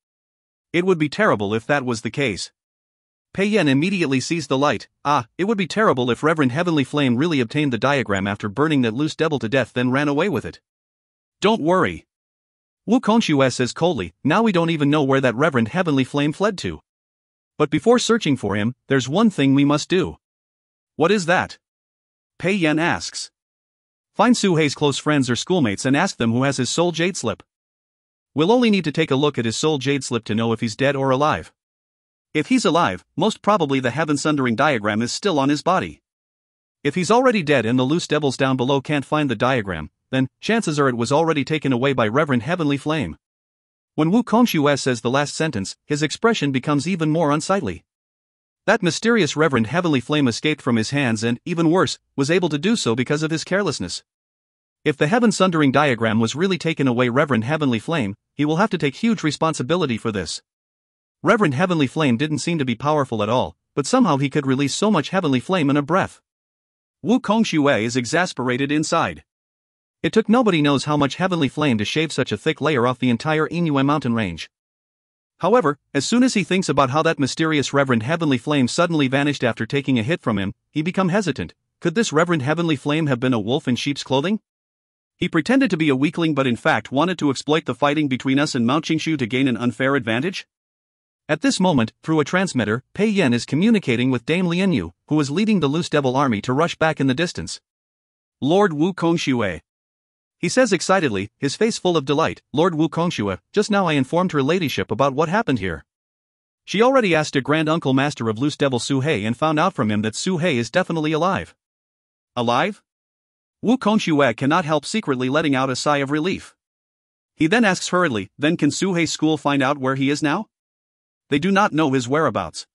Speaker 2: It would be terrible if that was the case. Pei Yan immediately sees the light. It would be terrible if Reverend Heavenly Flame really obtained the diagram after burning that loose devil to death then ran away with it. Don't worry. Wu Kongxue says coldly, now we don't even know where that Reverend Heavenly Flame fled to. But before searching for him, there's one thing we must do. What is that? Pei Yan asks. Find Su Hei's close friends or schoolmates and ask them who has his soul jade slip. We'll only need to take a look at his soul jade slip to know if he's dead or alive. If he's alive, most probably the heaven sundering diagram is still on his body. If he's already dead and the loose devils down below can't find the diagram, then chances are it was already taken away by Reverend Heavenly Flame. When Wu Kongxue says the last sentence, his expression becomes even more unsightly. That mysterious Reverend Heavenly Flame escaped from his hands and, even worse, was able to do so because of his carelessness. If the heaven sundering diagram was really taken away Reverend Heavenly Flame, he will have to take huge responsibility for this. Reverend Heavenly Flame didn't seem to be powerful at all, but somehow he could release so much heavenly flame in a breath. Wu Kongxue is exasperated inside. It took nobody knows how much heavenly flame to shave such a thick layer off the entire Inuan mountain range. However, as soon as he thinks about how that mysterious Reverend Heavenly Flame suddenly vanished after taking a hit from him, he becomes hesitant. Could this Reverend Heavenly Flame have been a wolf in sheep's clothing? He pretended to be a weakling but in fact wanted to exploit the fighting between us and Mount Qingshu to gain an unfair advantage? At this moment, through a transmitter, Pei Yan is communicating with Dame Lianyu, who is leading the Loose Devil army to rush back in the distance. Lord Wu Kongxue. He says excitedly, his face full of delight, Lord Wu Kongxue, just now I informed her ladyship about what happened here. She already asked a Grand Uncle Master of Loose Devil Su He and found out from him that Su He is definitely alive. Alive? Wu Kongxue cannot help secretly letting out a sigh of relief. He then asks hurriedly, then can Su Hei's school find out where he is now? They do not know his whereabouts.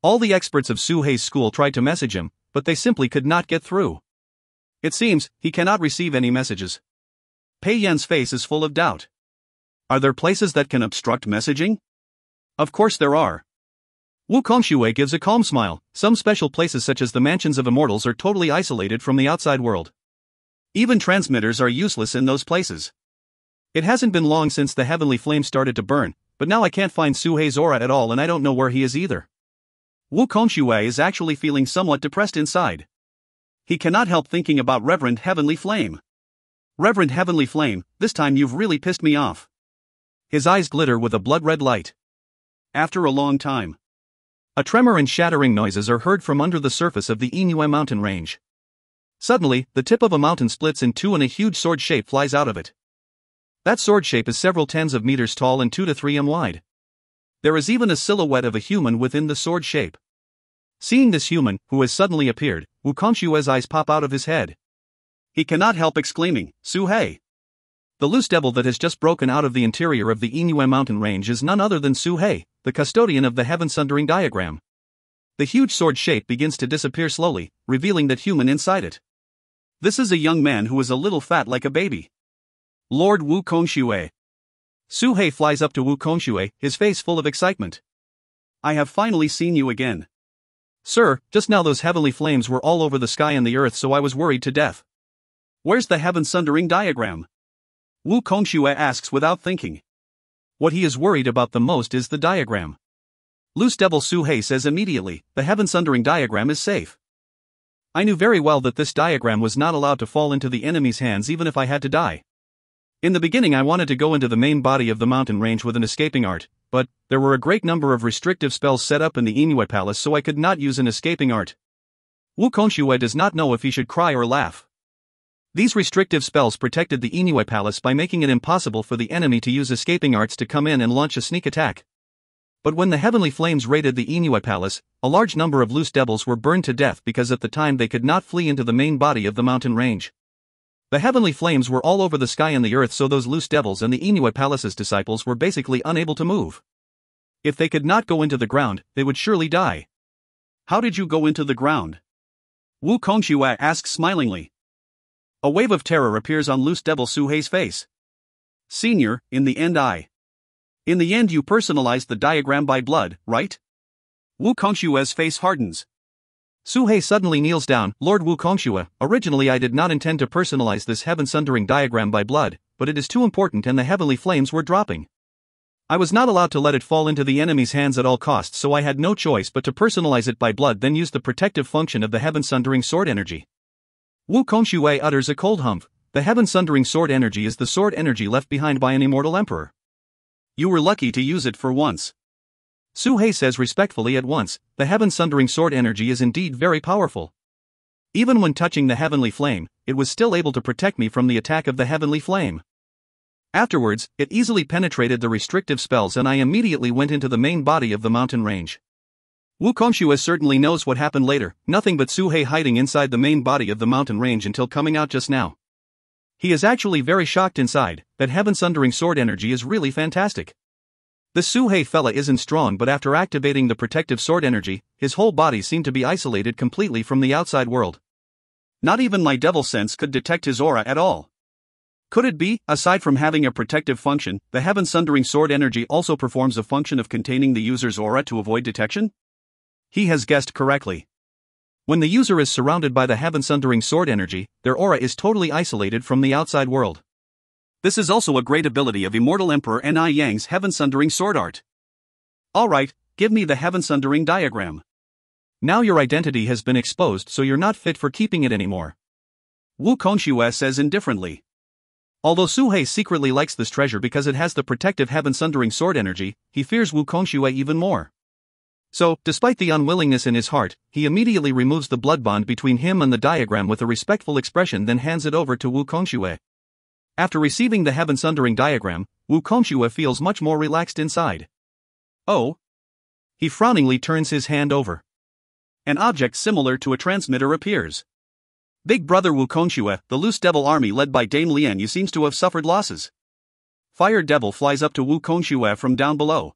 Speaker 2: All the experts of Su Hei's school tried to message him, but they simply could not get through. It seems, he cannot receive any messages. Pei Yan's face is full of doubt. Are there places that can obstruct messaging?
Speaker 3: Of course there are. Wukong Shui gives a calm smile. Some special places such as the mansions of immortals are totally isolated from the outside world. Even transmitters are useless in those places. It hasn't been long since the heavenly flame started to burn, but now I can't find Suhei's aura at all and I don't know where he is either. Wukong Shui is actually feeling somewhat depressed inside. He cannot help thinking about Reverend Heavenly Flame. Reverend Heavenly Flame, this time you've really pissed me off. His eyes glitter with a blood-red light. After a long time, a tremor and shattering noises are heard from under the surface of the Inue mountain range. Suddenly, the tip of a mountain splits in two and a huge sword shape flies out of it. That sword shape is several tens of meters tall and 2 to 3 m wide. There is even a silhouette of a human within the sword shape. Seeing this human, who has suddenly appeared, Wukong Shui's eyes pop out of his head. He cannot help exclaiming, Suhei! The loose devil that has just broken out of the interior of the Inue mountain range is none other than Suhei, the custodian of the heaven-sundering diagram. The huge sword shape begins to disappear slowly, revealing that human inside it. This is a young man who is a little fat like a baby. Lord Wukong Shui. Suhei flies up to Wukong Shui, his face full of excitement. I have finally seen you again. Sir, just now those heavenly flames were all over the sky and the earth, so I was worried to death. Where's the heaven-sundering diagram? Wukong Shui asks without thinking. What he is worried about the most is the diagram. Loose Devil Suhei says immediately, the heaven-sundering diagram is safe. I knew very well that this diagram was not allowed to fall into the enemy's hands even if I had to die. In the beginning I wanted to go into the main body of the mountain range with an escaping art, but there were a great number of restrictive spells set up in the Inue Palace, so I could not use an escaping art. Wukong Shui does not know if he should cry or laugh. These restrictive spells protected the Inue Palace by making it impossible for the enemy to use escaping arts to come in and launch a sneak attack. But when the heavenly flames raided the Inue Palace, a large number of loose devils were burned to death because at the time they could not flee into the main body of the mountain range. The heavenly flames were all over the sky and the earth, so those loose devils and the Inue Palace's disciples were basically unable to move. If they could not go into the ground, they would surely die. How did you go into the ground? Wukong Shui asks smilingly. A wave of terror appears on Loose Devil Suhei's face. Senior, in the end you personalized the diagram by blood, right? Wukong Shui's face hardens. Suhei suddenly kneels down. Lord Wukong Shui, originally I did not intend to personalize this heaven-sundering diagram by blood, but it is too important and the heavenly flames were dropping. I was not allowed to let it fall into the enemy's hands at all costs, so I had no choice but to personalize it by blood, then use the protective function of the heaven-sundering sword energy. Wukong Shui utters a cold humph. The heaven-sundering sword energy is the sword energy left behind by an immortal emperor. You were lucky to use it for once. Suhei says respectfully at once, the heaven-sundering sword energy is indeed very powerful. Even when touching the heavenly flame, it was still able to protect me from the attack of the heavenly flame. Afterwards, it easily penetrated the restrictive spells and I immediately went into the main body of the mountain range. Wukong Shui certainly knows what happened later, nothing but Suhei hiding inside the main body of the mountain range until coming out just now. He is actually very shocked inside. That heaven-sundering sword energy is really fantastic. The Suhei fella isn't strong, but after activating the protective sword energy, his whole body seemed to be isolated completely from the outside world. Not even my devil sense could detect his aura at all. Could it be, aside from having a protective function, the heaven-sundering sword energy also performs a function of containing the user's aura to avoid detection? He has guessed correctly. When the user is surrounded by the heaven-sundering sword energy, their aura is totally isolated from the outside world. This is also a great ability of Immortal Emperor Ni Yang's heaven-sundering sword art. Alright, give me the heaven-sundering diagram. Now your identity has been exposed, so you're not fit for keeping it anymore. Wukong Shui says indifferently. Although Suhei secretly likes this treasure because it has the protective heaven-sundering sword energy, he fears Wukong Shui even more. So, despite the unwillingness in his heart, he immediately removes the blood bond between him and the diagram with a respectful expression, then hands it over to Wukong Shui. After receiving the heaven-sundering diagram, Wukong Shui feels much more relaxed inside. Oh. He frowningly turns his hand over. An object similar to a transmitter appears. Big brother Wukong Shui, the loose devil army led by Dame Lianyu seems to have suffered losses. Fire Devil flies up to Wukong Shui from down below.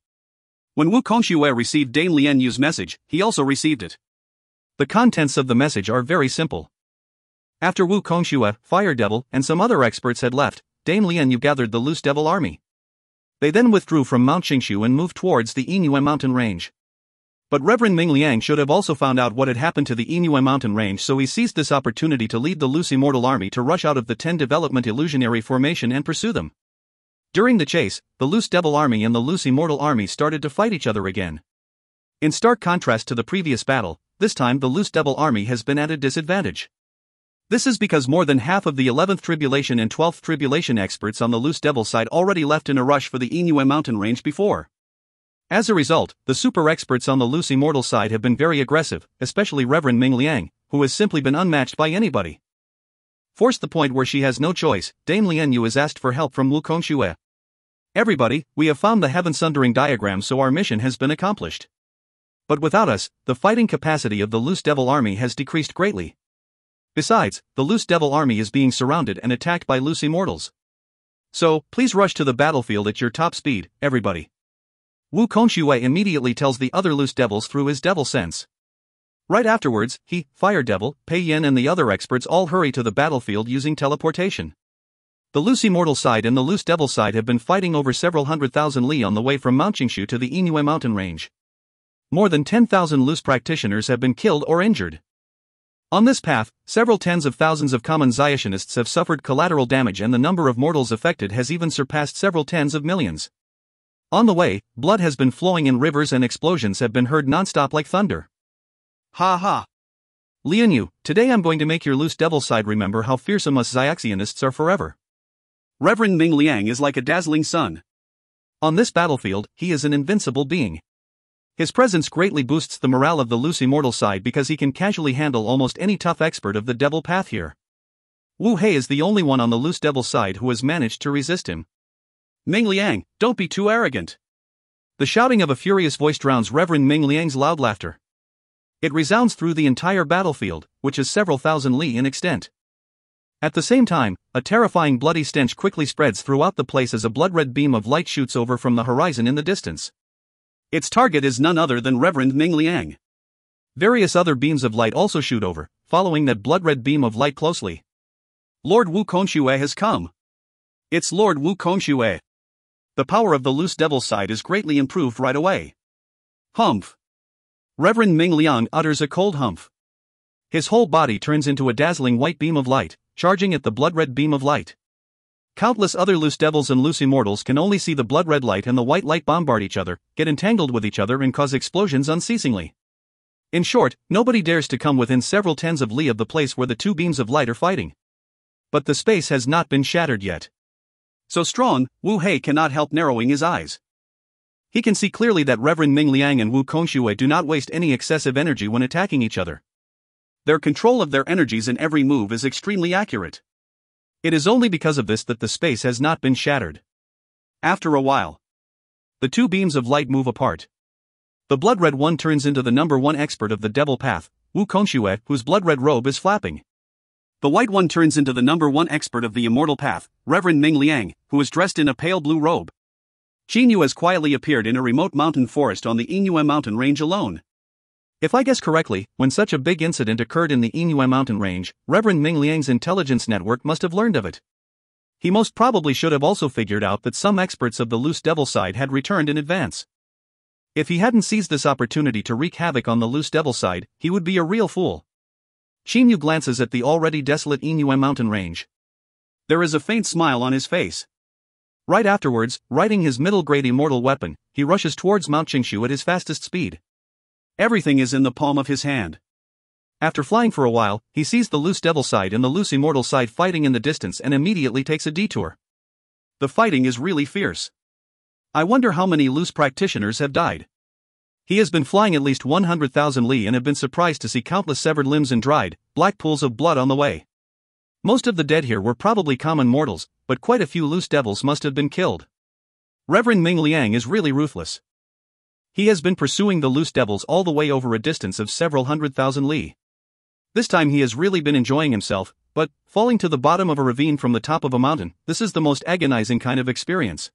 Speaker 3: When Wukong Shui received Dame Lianyu's message, he also received it. The contents of the message are very simple. After Wukong Shui, Fire Devil, and some other experts had left, Dame Lianyu gathered the Loose Devil army. They then withdrew from Mount Qingshu and moved towards the Inyue mountain range. But Reverend Ming Liang should have also found out what had happened to the Inyue mountain range, so he seized this opportunity to lead the loose immortal army to rush out of the 10 development illusionary formation and pursue them. During the chase, the loose devil army and the loose immortal army started to fight each other again. In stark contrast to the previous battle, this time the loose devil army has been at a disadvantage. This is because more than half of the 11th Tribulation and 12th Tribulation experts on the loose devil side already left in a rush for the Inyue mountain range before. As a result, the super experts on the loose immortal side have been very aggressive, especially Reverend Ming Liang, who has simply been unmatched by anybody. Forced the point where she has no choice, Dame Lian Yu has asked for help from Wu Kongxue. Everybody, we have found the heaven sundering diagram, so our mission has been accomplished. But without us, the fighting capacity of the loose devil army has decreased greatly. Besides, the loose devil army is being surrounded and attacked by loose immortals. So, please rush to the battlefield at your top speed, everybody. Wu Kongxue immediately tells the other loose devils through his devil sense. Right afterwards, he, Fire Devil, Pei Yin and the other experts all hurry to the battlefield using teleportation. The loose immortal side and the loose devil side have been fighting over several 100,000 li on the way from Mount Qingshu to the Inyue mountain range. More than 10,000 loose practitioners have been killed or injured. On this path, several tens of thousands of common Xiationists have suffered collateral damage, and the number of mortals affected has even surpassed several tens of millions. On the way, blood has been flowing in rivers and explosions have been heard non-stop like thunder. Ha ha! Lian Yu, today I'm going to make your loose devil side remember how fearsome us Xiaxianists are forever.
Speaker 2: Reverend Ming Liang is like a dazzling sun.
Speaker 3: On this battlefield, he is an invincible being. His presence greatly boosts the morale of the loose immortal side because he can casually handle almost any tough expert of the devil path here. Wu Hei is the only one on the loose devil side who has managed to resist him.
Speaker 2: Ming Liang, don't be too arrogant.
Speaker 3: The shouting of a furious voice drowns Reverend Ming Liang's loud laughter. It resounds through the entire battlefield, which is several thousand li in extent. At the same time, a terrifying bloody stench quickly spreads throughout the place as a blood-red beam of light shoots over from the horizon in the distance.
Speaker 2: Its target is none other than Reverend Ming Liang.
Speaker 3: Various other beams of light also shoot over, following that blood-red beam of light closely.
Speaker 2: Lord Wu Kongxue has come. It's Lord Wu Kongxue. The power of the loose devil side is greatly improved right away. Humph.
Speaker 3: Reverend Ming Liang utters a cold humph. His whole body turns into a dazzling white beam of light, charging at the blood-red beam of light. Countless other loose devils and loose immortals can only see the blood-red light and the white light bombard each other, get entangled with each other and cause explosions unceasingly. In short, nobody dares to come within several tens of li of the place where the two beams of light are fighting. But the space has not been shattered yet.
Speaker 2: So strong, Wu Hei cannot help narrowing his eyes.
Speaker 3: He can see clearly that Reverend Ming Liang and Wu Kongxue do not waste any excessive energy when attacking each other.
Speaker 2: Their control of their energies in every move is extremely accurate.
Speaker 3: It is only because of this that the space has not been shattered.
Speaker 2: After a while,
Speaker 3: the two beams of light move apart. The blood-red one turns into the number one expert of the devil path, Wu Kongxue, whose blood-red robe is flapping.
Speaker 2: The white one turns into the number one expert of the immortal path, Reverend Ming Liang, who is dressed in a pale blue robe. Qin Yu has quietly appeared in a remote mountain forest on the Inyue mountain range alone.
Speaker 3: If I guess correctly, when such a big incident occurred in the Inyue mountain range, Reverend Ming Liang's intelligence network must have learned of it. He most probably should have also figured out that some experts of the loose devil side had returned in advance. If he hadn't seized this opportunity to wreak havoc on the loose devil side, he would be a real fool. Qin Yu glances at the already desolate Inyue mountain range.
Speaker 2: There is a faint smile on his face.
Speaker 3: Right afterwards, riding his middle-grade immortal weapon, he rushes towards Mount Qingshu at his fastest speed.
Speaker 2: Everything is in the palm of his hand.
Speaker 3: After flying for a while, he sees the loose devil side and the loose immortal side fighting in the distance and immediately takes a detour.
Speaker 2: The fighting is really fierce.
Speaker 3: I wonder how many loose practitioners have died. He has been flying at least 100,000 li and have been surprised to see countless severed limbs and dried, black pools of blood on the way. Most of the dead here were probably common mortals, but quite a few loose devils must have been killed. Reverend Ming Liang is really ruthless. He has been pursuing the loose devils all the way over a distance of several 100,000 li. This time he has really been enjoying himself, but, falling to the bottom of a ravine from the top of a mountain, this is the most agonizing kind of experience.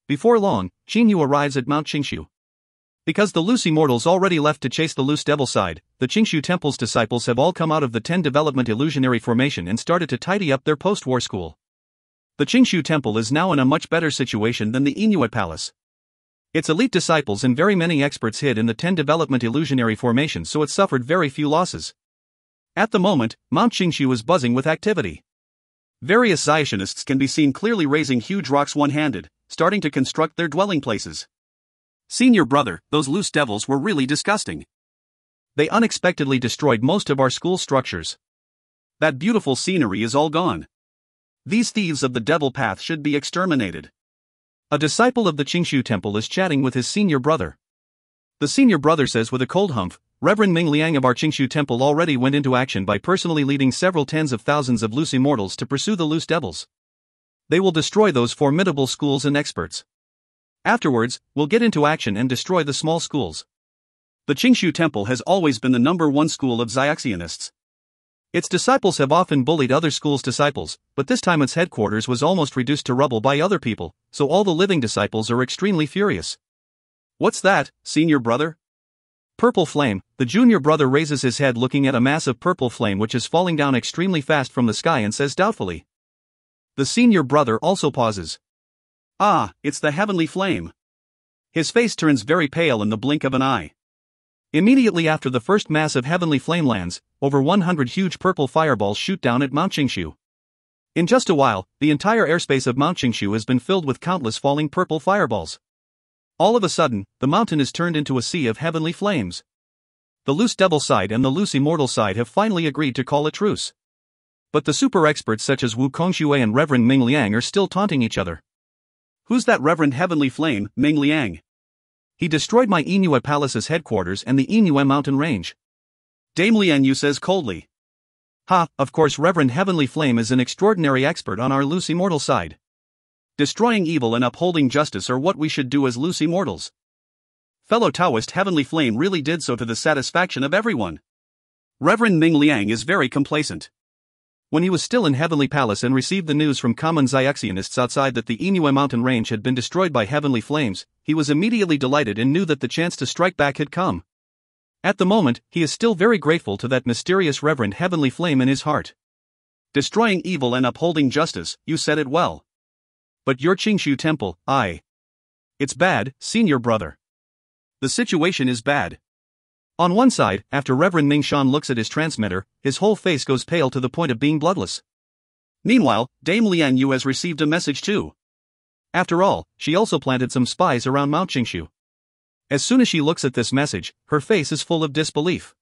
Speaker 3: Before long, Qin Yu arrives at Mount Qingshu. Because the loose immortals already left to chase the loose devil side, the Qingshu Temple's disciples have all come out of the 10 development illusionary formation and started to tidy up their post-war school. The Qingshu Temple is now in a much better situation than the Inuit Palace. Its elite disciples and very many experts hid in the 10 development illusionary formations, so it suffered very few losses. At the moment, Mount Qingshu is buzzing with activity. Various Xiationists can be seen clearly raising huge rocks one-handed, starting to construct their dwelling places. Senior brother, those loose devils were really disgusting. They unexpectedly destroyed most of our school structures. That beautiful scenery is all gone. These thieves of the devil path should be exterminated. A disciple of the Qingshu Temple is chatting with his senior brother. The senior brother says with a cold humph, Reverend Ming Liang of our Qingshu Temple already went into action by personally leading several tens of thousands of loose immortals to pursue the loose devils. They will destroy those formidable schools and experts. Afterwards, we'll get into action and destroy the small schools. The Qingshu Temple has always been the #1 school of Xiaxianists. Its disciples have often bullied other schools' disciples, but this time its headquarters was almost reduced to rubble by other people, so all the living disciples are extremely furious. What's that, senior brother? Purple flame. The junior brother raises his head looking at a mass of purple flame which is falling down extremely fast from the sky and says doubtfully. The senior brother also pauses. Ah, it's the heavenly flame. His face turns very pale in the blink of an eye. Immediately after the first mass of heavenly flame lands, over 100 huge purple fireballs shoot down at Mount Qingshu. In just a while, the entire airspace of Mount Qingshu has been filled with countless falling purple fireballs. All of a sudden, the mountain is turned into a sea of heavenly flames. The loose devil side and the loose immortal side have finally agreed to call a truce. But the super experts such as Wu Kongshui and Reverend Ming Liang are still taunting each other. Who's that Reverend Heavenly Flame, Ming Liang? He destroyed my Inuit Palace's headquarters and the Inuit mountain range. Dame Lian Yu says coldly. Ha, of course Reverend Heavenly Flame is an extraordinary expert on our loose immortal side. Destroying evil and upholding justice are what we should do as loose immortals. Fellow Taoist Heavenly Flame really did so to the satisfaction of everyone. Reverend Ming Liang is very complacent. When he was still in Heavenly Palace and received the news from common Xiaxianists outside that the Inuit mountain range had been destroyed by heavenly flames, he was immediately delighted and knew that the chance to strike back had come. At the moment, he is still very grateful to that mysterious Reverend Heavenly Flame in his heart. Destroying evil and upholding justice, you said it well. But your Qingshu Temple, it's bad, senior brother. The situation is bad. On one side, after Reverend Ming Shan looks at his transmitter, his whole face goes pale to the point of being bloodless. Meanwhile, Dame Lian Yu has received a message too. After all, she also planted some spies around Mount Qingshu. As soon as she looks at this message, her face is full of disbelief.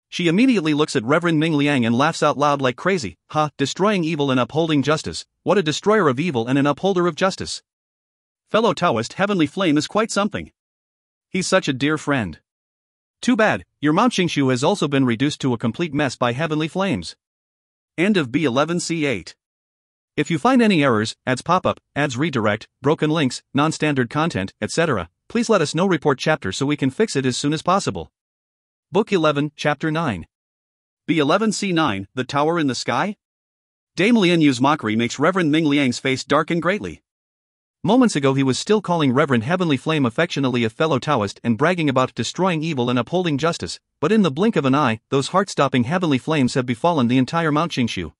Speaker 3: She immediately looks at Reverend Ming Liang and laughs out loud like crazy. Ha, destroying evil and upholding justice, what a destroyer of evil and an upholder of justice. Fellow Taoist Heavenly Flame is quite something. He's such a dear friend. Too bad, your Mount Qingshu has also been reduced to a complete mess by heavenly flames. End of B11C8. If you find any errors, ads pop-up, ads redirect, broken links, non-standard content, etc., please let us know. Report chapter so we can fix it as soon as possible. Book 11, Chapter 9. B11C9, The Tower in the Sky? Dame Lian Yu's mockery makes Reverend Ming Liang's face darken greatly. Moments ago he was still calling Reverend Heavenly Flame affectionately a fellow Taoist and bragging about destroying evil and upholding justice, but in the blink of an eye, those heart-stopping heavenly flames have befallen the entire Mount Qingshu.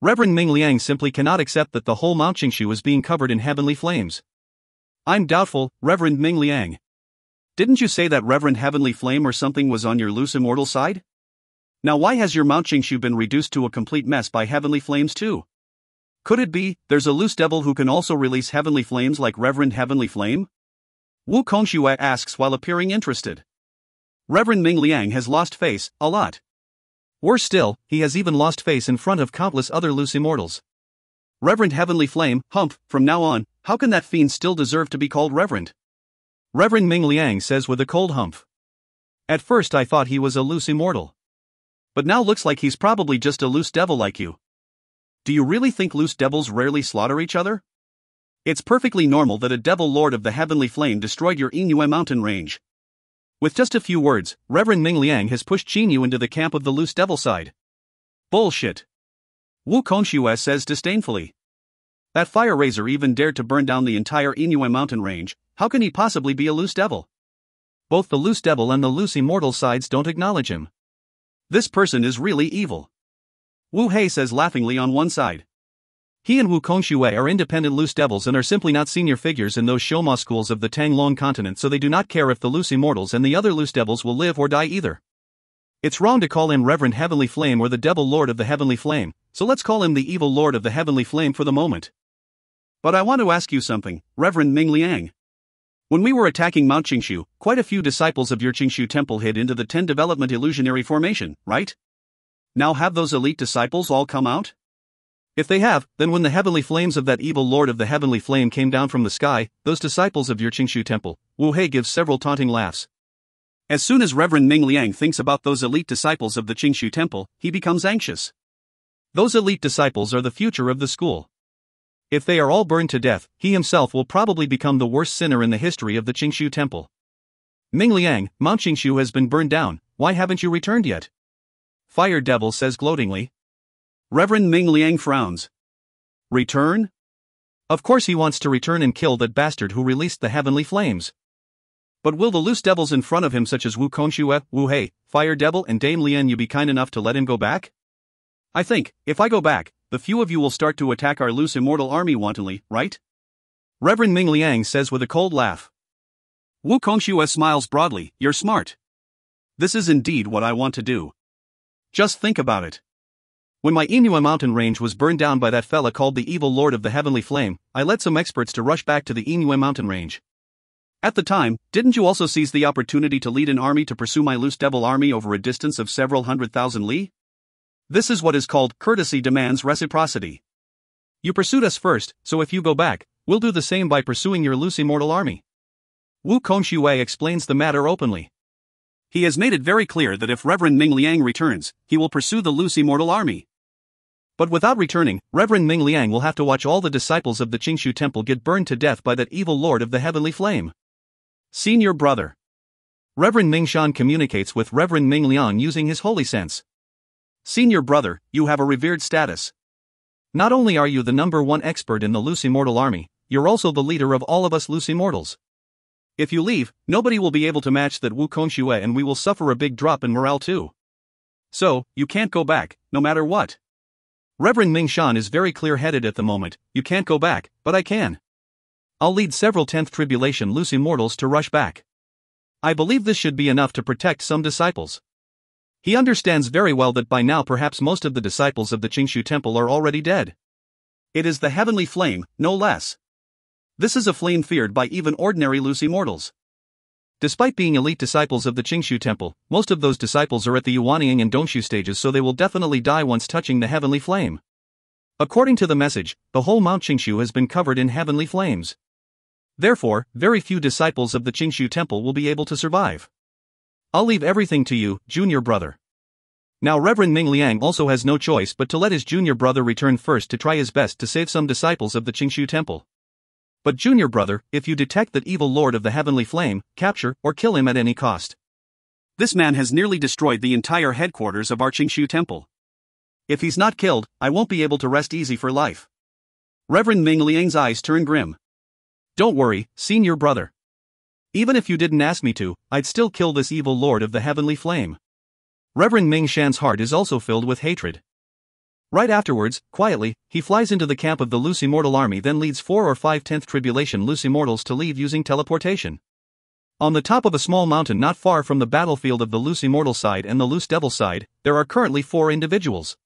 Speaker 3: Reverend Ming Liang simply cannot accept that the whole Mount Qingshu is being covered in heavenly flames. I'm doubtful, Reverend Ming Liang. Didn't you say that Reverend Heavenly Flame or something was on your loose immortal side? Now why has your Mount Qingshu been reduced to a complete mess by heavenly flames too? Could it be, there's a loose devil who can also release heavenly flames like Reverend Heavenly Flame? Wu Kongshui asks while appearing interested. Reverend Ming Liang has lost face, a lot. Worse still, he has even lost face in front of countless other loose immortals. Reverend Heavenly Flame, from now on, how can that fiend still deserve to be called Reverend? Reverend Ming Liang says with a cold humph. At first I thought he was a loose immortal. But now looks like he's probably just a loose devil like you. Do you really think loose devils rarely slaughter each other? It's perfectly normal that a devil lord of the heavenly flame destroyed your Inuit mountain range. With just a few words, Reverend Ming Liang has pushed Qin into the camp of the loose devil side. Bullshit. Wu Kongshui says disdainfully. That fire raiser even dared to burn down the entire Inuit mountain range, how can he possibly be a loose devil? Both the loose devil and the loose immortal sides don't acknowledge him. This person is really evil. Wu Hei says laughingly on one side. He and Wukong Shui are independent loose devils and are simply not senior figures in those Shoma schools of the Tanglong continent, so they do not care if the loose immortals and the other loose devils will live or die either. It's wrong to call him Reverend Heavenly Flame or the Devil Lord of the Heavenly Flame, so let's call him the Evil Lord of the Heavenly Flame for the moment.
Speaker 2: But I want to ask you something, Reverend Ming Liang. When we were attacking Mount Qingshu, quite a few disciples of your Qingshu temple hid into the 10 development illusionary formation, right? Now have those elite disciples all come out?
Speaker 3: If they have, then when the heavenly flames of that evil lord of the heavenly flame came down from the sky, those disciples of your Qingshu temple, Wu Hei gives several taunting laughs.
Speaker 2: As soon as Reverend Ming Liang thinks about those elite disciples of the Qingshu temple, he becomes anxious.
Speaker 3: Those elite disciples are the future of the school. If they are all burned to death, he himself will probably become the worst sinner in the history of the Qingshu temple. Ming Liang, Mount Qingshu has been burned down, why haven't you returned yet? Fire Devil says gloatingly.
Speaker 2: Reverend Ming Liang frowns. Return?
Speaker 3: Of course he wants to return and kill that bastard who released the heavenly flames. But will the loose devils in front of him such as Wukong Shui, Wu Hei, Fire Devil and Dame Lian you be kind enough to let him go back?
Speaker 2: I think, if I go back, the few of you will start to attack our loose immortal army wantonly, right?
Speaker 3: Reverend Ming Liang says with a cold laugh.
Speaker 2: Wukong Shui smiles broadly, you're smart. This is indeed what I want to do. Just think about it.
Speaker 3: When my Inua mountain range was burned down by that fella called the Evil Lord of the Heavenly Flame, I led some experts to rush back to the Inua mountain range.
Speaker 2: At the time, didn't you also seize the opportunity to lead an army to pursue my loose devil army over a distance of several 100,000 li? This is what is called courtesy demands reciprocity.
Speaker 3: You pursued us first, so if you go back, we'll do the same by pursuing your loose immortal army. Wukong Shui explains the matter openly.
Speaker 2: He has made it very clear that if Reverend Ming Liang returns, he will pursue the loose immortal army.
Speaker 3: But without returning, Reverend Ming Liang will have to watch all the disciples of the Qingshu temple get burned to death by that evil lord of the heavenly flame.
Speaker 2: Senior brother.
Speaker 3: Reverend Ming Shan communicates with Reverend Ming Liang using his holy sense.
Speaker 2: Senior brother, you have a revered status.
Speaker 3: Not only are you the #1 expert in the loose immortal army, you're also the leader of all of us loose immortals. If you leave, nobody will be able to match that Wukong Shui and we will suffer a big drop in morale too.
Speaker 2: So, you can't go back, no matter what.
Speaker 3: Reverend Ming Shan is very clear-headed at the moment, you can't go back, but I can. I'll lead several 10th Tribulation loose immortals to rush back. I believe this should be enough to protect some disciples. He understands very well that by now perhaps most of the disciples of the Qingshu temple are already dead.
Speaker 2: It is the heavenly flame, no less. This is a flame feared by even ordinary loose immortals.
Speaker 3: Despite being elite disciples of the Qingshu temple, most of those disciples are at the Yuanying and Dongshu stages, so they will definitely die once touching the heavenly flame. According to the message, the whole Mount Qingshu has been covered in heavenly flames. Therefore, very few disciples of the Qingshu temple will be able to survive. I'll leave everything to you, junior brother. Now Reverend Ming Liang also has no choice but to let his junior brother return first to try his best to save some disciples of the Qingshu temple. But junior brother, if you detect that evil lord of the heavenly flame, capture or kill him at any cost.
Speaker 2: This man has nearly destroyed the entire headquarters of our Qingshu temple. If he's not killed, I won't be able to rest easy for life. Reverend Ming Liang's eyes turn grim.
Speaker 3: Don't worry, senior brother. Even if you didn't ask me to, I'd still kill this evil lord of the heavenly flame. Reverend Ming Shan's heart is also filled with hatred. Right afterwards, quietly, he flies into the camp of the loose immortal army, then leads 4 or 5 10th Tribulation loose immortals to leave using teleportation. On the top of a small mountain not far from the battlefield of the loose immortal side and the loose devil side, there are currently 4 individuals.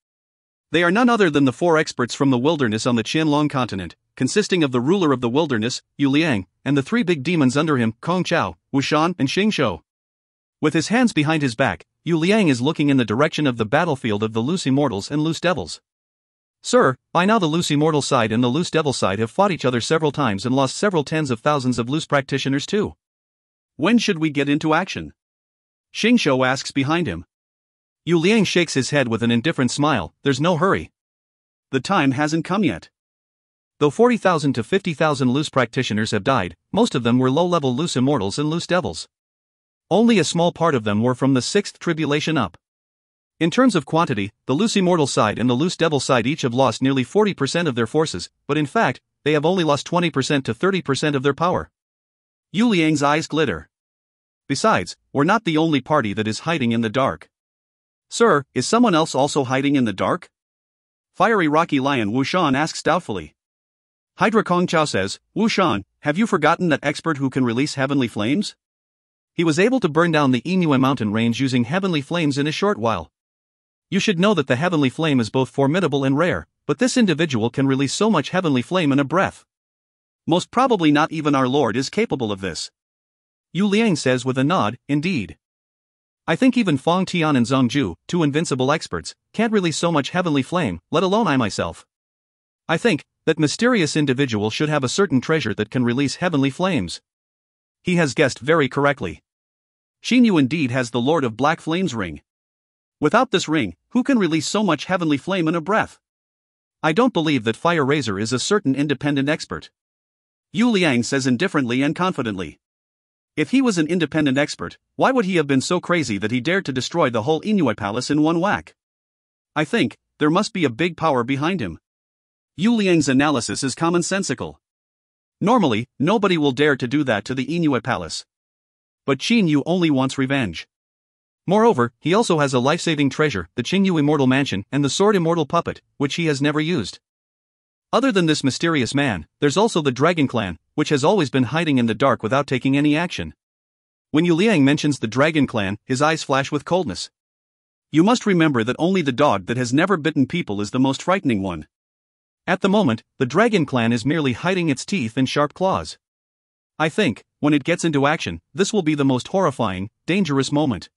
Speaker 3: They are none other than the 4 experts from the wilderness on the Qianlong continent, consisting of the ruler of the wilderness, Yu Liang, and the 3 big demons under him, Kong Chao, Wu Shan, and Xing Shou. With his hands behind his back, Yu Liang is looking in the direction of the battlefield of the loose immortals and loose devils. Sir, by now the loose immortal side and the loose devil side have fought each other several times and lost several tens of thousands of loose practitioners too.
Speaker 2: When should we get into action? Xing Shou asks behind him.
Speaker 3: Yu Liang shakes his head with an indifferent smile, there's no hurry.
Speaker 2: The time hasn't come yet.
Speaker 3: Though 40,000 to 50,000 loose practitioners have died, most of them were low-level loose immortals and loose devils. Only a small part of them were from the 6th Tribulation up. In terms of quantity, the loose immortal side and the loose devil side each have lost nearly 40% of their forces, but in fact, they have only lost 20% to 30% of their power.
Speaker 2: Yu Liang's eyes glitter.
Speaker 3: Besides, we're not the only party that is hiding in the dark.
Speaker 2: Sir, is someone else also hiding in the dark? Fiery Rocky Lion Wu Shan asks doubtfully. Hydra Kong Chao says, Wu Shan, have you forgotten that expert who can release heavenly flames?
Speaker 3: He was able to burn down the Inui mountain range using heavenly flames in a short while. You should know that the heavenly flame is both formidable and rare, but this individual can release so much heavenly flame in a breath.
Speaker 2: Most probably not even our Lord is capable of this.
Speaker 3: Yu Liang says with a nod, indeed. I think even Fong Tian and Zhong Ju, two invincible experts, can't release so much heavenly flame, let alone I myself. I think that mysterious individual should have a certain treasure that can release heavenly flames.
Speaker 2: He has guessed very correctly. Xing Yu indeed has the Lord of Black Flames ring. Without this ring, who can release so much heavenly flame in a breath?
Speaker 3: I don't believe that Fire Razor is a certain independent expert.
Speaker 2: Yu Liang says indifferently and confidently. If he was an independent expert, why would he have been so crazy that he dared to destroy the whole Inuit palace in one whack? I think there must be a big power behind him. Yu Liang's analysis is commonsensical. Normally, nobody will dare to do that to the Inuit palace. But Qin Yu only wants revenge.
Speaker 3: Moreover, he also has a life-saving treasure, the Qing Yu Immortal Mansion, and the Sword Immortal Puppet, which he has never used. Other than this mysterious man, there's also the Dragon Clan, which has always been hiding in the dark without taking any action. When Yu Liang mentions the Dragon Clan, his eyes flash with coldness.
Speaker 2: You must remember that only the dog that has never bitten people is the most frightening one.
Speaker 3: At the moment, the Dragon Clan is merely hiding its teeth in sharp claws. I think, when it gets into action, this will be the most horrifying, dangerous moment.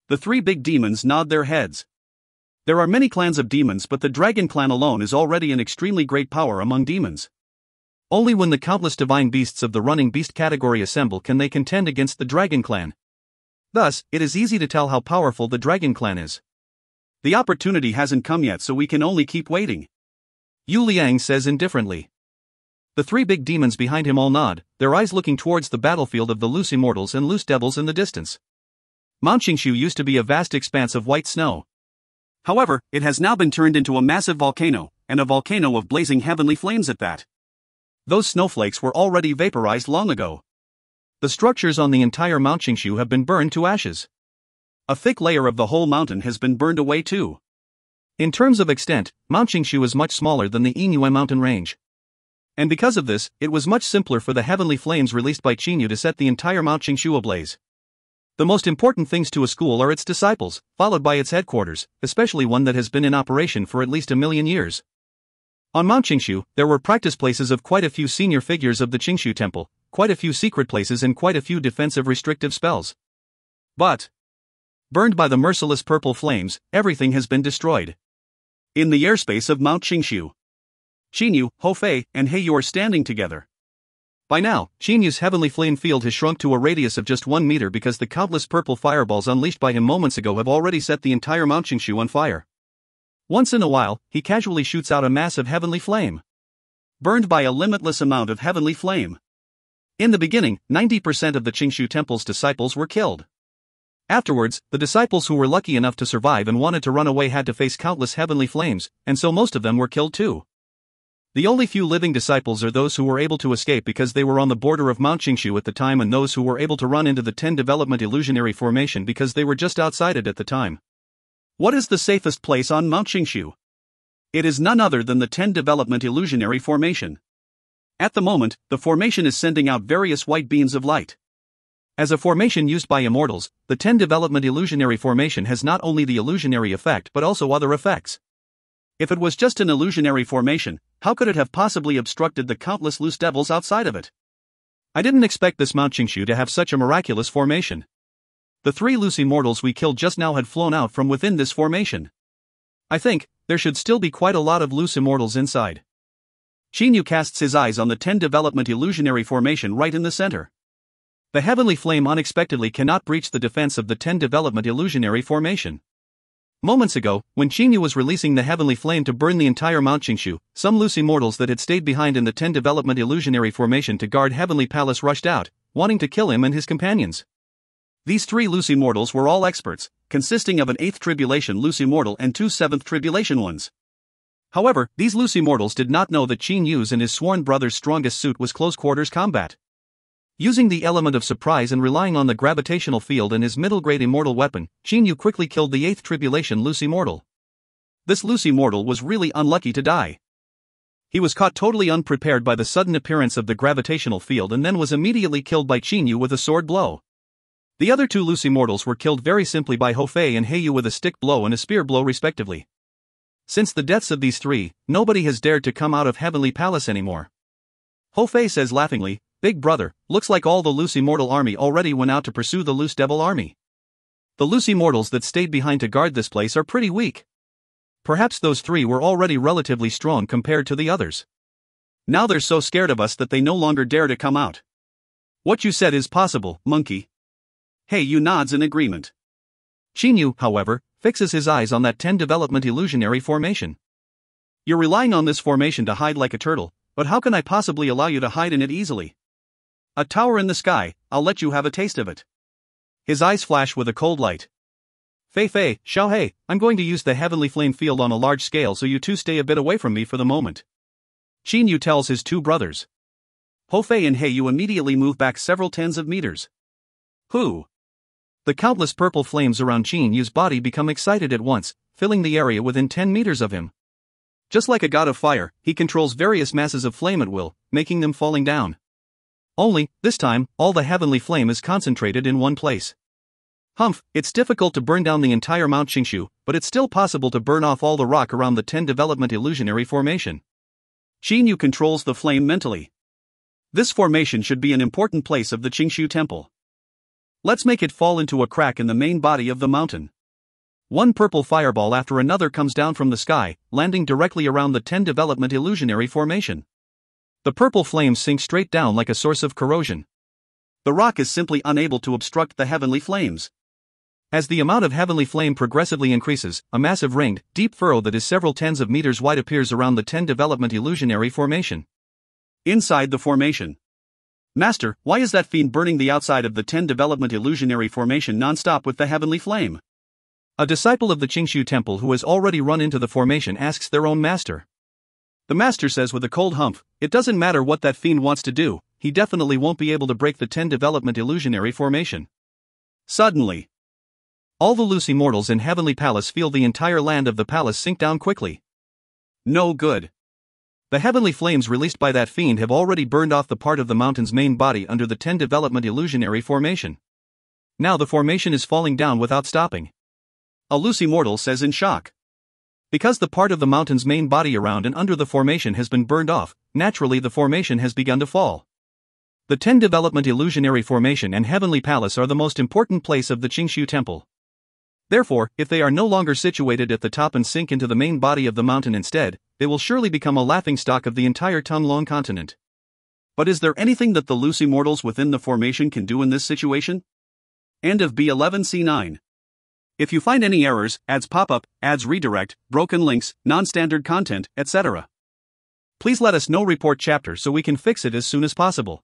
Speaker 2: The three big demons nod their heads. There are many clans of demons, but the Dragon Clan alone is already an extremely great power among demons.
Speaker 3: Only when the countless divine beasts of the running beast category assemble can they contend against the Dragon Clan. Thus, it is easy to tell how powerful the Dragon Clan is.
Speaker 2: The opportunity hasn't come yet, so we can only keep waiting.
Speaker 3: Yu Liang says indifferently. The three big demons behind him all nod, their eyes looking towards the battlefield of the loose immortals and loose devils in the distance. Mount Qingshu used to be a vast expanse of white snow.
Speaker 2: However, it has now been turned into a massive volcano, and a volcano of blazing heavenly flames at that.
Speaker 3: Those snowflakes were already vaporized long ago. The structures on the entire Mount Qingshu have been burned to ashes.
Speaker 2: A thick layer of the whole mountain has been burned away too.
Speaker 3: In terms of extent, Mount Qingshu is much smaller than the Inui mountain range. And because of this, it was much simpler for the heavenly flames released by Qin Yu to set the entire Mount Qingshu ablaze. The most important things to a school are its disciples, followed by its headquarters, especially one that has been in operation for at least 1,000,000 years. On Mount Qingshu, there were practice places of quite a few senior figures of the Qingshu temple, quite a few secret places and quite a few defensive restrictive spells. But, burned by the merciless purple flames, everything has been destroyed.
Speaker 2: In the airspace of Mount Qingshu, Qin Yu, Hou Fei, and He Yu are standing together.
Speaker 3: By now, Qin Yu's heavenly flame field has shrunk to a radius of just 1 meter because the countless purple fireballs unleashed by him moments ago have already set the entire Mount Qingshu on fire. Once in a while, he casually shoots out a mass of heavenly flame.
Speaker 2: Burned by a limitless amount of heavenly flame.
Speaker 3: In the beginning, 90% of the Qingshu temple's disciples were killed. Afterwards, the disciples who were lucky enough to survive and wanted to run away had to face countless heavenly flames, and so most of them were killed too. The only few living disciples are those who were able to escape because they were on the border of Mount Qingshu at the time, and those who were able to run into the 10 development illusionary formation because they were just outside it at the time.
Speaker 2: What is the safest place on Mount Qingshu? It is none other than the 10 development illusionary formation. At the moment, the formation is sending out various white beams of light.
Speaker 3: As a formation used by immortals, the 10 development illusionary formation has not only the illusionary effect but also other effects.
Speaker 2: If it was just an illusionary formation, how could it have possibly obstructed the countless loose devils outside of it?
Speaker 3: I didn't expect this Mount Qingshu to have such a miraculous formation. The 3 loose immortals we killed just now had flown out from within this formation. I think there should still be quite a lot of loose immortals inside.
Speaker 2: Qin Yu casts his eyes on the 10 development illusionary formation right in the center.
Speaker 3: The heavenly flame unexpectedly cannot breach the defense of the 10 development illusionary formation. Moments ago, when Qin Yu was releasing the heavenly flame to burn the entire Mount Qingshu, some loose immortals that had stayed behind in the 10 development illusionary formation to guard Heavenly Palace rushed out, wanting to kill him and his companions.
Speaker 2: These 3 loose immortals were all experts, consisting of an 8th tribulation loose immortal and 2 7th tribulation ones. However, these loose immortals did not know that Qin Yu's and his sworn brother's strongest suit was close quarters combat. Using the element of surprise and relying on the gravitational field and his middle-grade immortal weapon, Qin Yu quickly killed the 8th tribulation loose immortal. this Lucy mortal was really unlucky to die. He was caught totally unprepared by the sudden appearance of the gravitational field and then was immediately killed by Chinyu with a sword blow. The other two Lucy mortals were killed very simply by Hofei and Heiyu with a stick blow and a spear blow respectively. Since the deaths of these three, nobody has dared to come out of Heavenly Palace anymore. Hofei says laughingly, "Big brother, looks like all the Lucy mortal army already went out to pursue the Loose Devil army. The Lucy mortals that stayed behind to guard this place are pretty weak. Perhaps those three were already relatively strong compared to the others. Now they're so scared of us that they no longer dare to come out." "What you said is possible, monkey." Heiyu nods in agreement.
Speaker 3: Chinyu, however, fixes his eyes on that 10 development illusionary formation.
Speaker 2: "You're relying on this formation to hide like a turtle, but how can I possibly allow you to hide in it easily? A tower in the sky, I'll let you have a taste of it." His eyes flash with a cold light.
Speaker 3: "Fei, Xiaohei, I'm going to use the heavenly flame field on a large scale so you two stay a bit away from me for the moment,"
Speaker 2: Chinyu tells his two brothers. Hofei and Heiyu immediately move back several tens of meters. Who?
Speaker 3: The countless purple flames around Chinyu's body become excited at once, filling the area within 10 meters of him.
Speaker 2: Just like a god of fire, he controls various masses of flame at will, making them falling down.
Speaker 3: Only, this time, all the heavenly flame is concentrated in one place.
Speaker 2: Humph, it's difficult to burn down the entire Mount Qingshu, but it's still possible to burn off all the rock around the 10 development illusionary formation. Chinyu controls the flame mentally. This formation should be an important place of the Qingshu temple. Let's make it fall into a crack in the main body of the mountain. One purple fireball after another comes down from the sky, landing directly around the 10 development illusionary formation.
Speaker 3: The purple flames sink straight down like a source of corrosion.
Speaker 2: The rock is simply unable to obstruct the heavenly flames.
Speaker 3: As the amount of heavenly flame progressively increases, a massive ringed, deep furrow that is several tens of meters wide appears around the 10 development illusionary formation.
Speaker 2: Inside the formation. "Master, why is that fiend burning the outside of the 10 development illusionary formation non-stop with the heavenly flame?"
Speaker 3: A disciple of the Qingshu temple who has already run into the formation asks their own master.
Speaker 2: The master says with a cold humph, "It doesn't matter what that fiend wants to do, he definitely won't be able to break the 10 development illusionary formation." Suddenly,
Speaker 3: all the Lucy mortals in Heavenly Palace feel the entire land of the palace sink down quickly.
Speaker 2: No good.
Speaker 3: The heavenly flames released by that fiend have already burned off the part of the mountain's main body under the 10 development illusionary formation. Now the formation is falling down without stopping.
Speaker 2: A Lucy mortal says in shock.
Speaker 3: Because the part of the mountain's main body around and under the formation has been burned off, naturally the formation has begun to fall. The 10 development illusionary formation and Heavenly Palace are the most important place of the Qingshu temple. Therefore, if they are no longer situated at the top and sink into the main body of the mountain instead, they will surely become a laughingstock of the entire Tunlong continent.
Speaker 2: But is there anything that the Lucy mortals within the formation can do in this situation? End of B11C9. If you find any errors, ads pop up, ads redirect, broken links, non-standard content, etc., please let us know. Report chapter so we can fix it as soon as possible.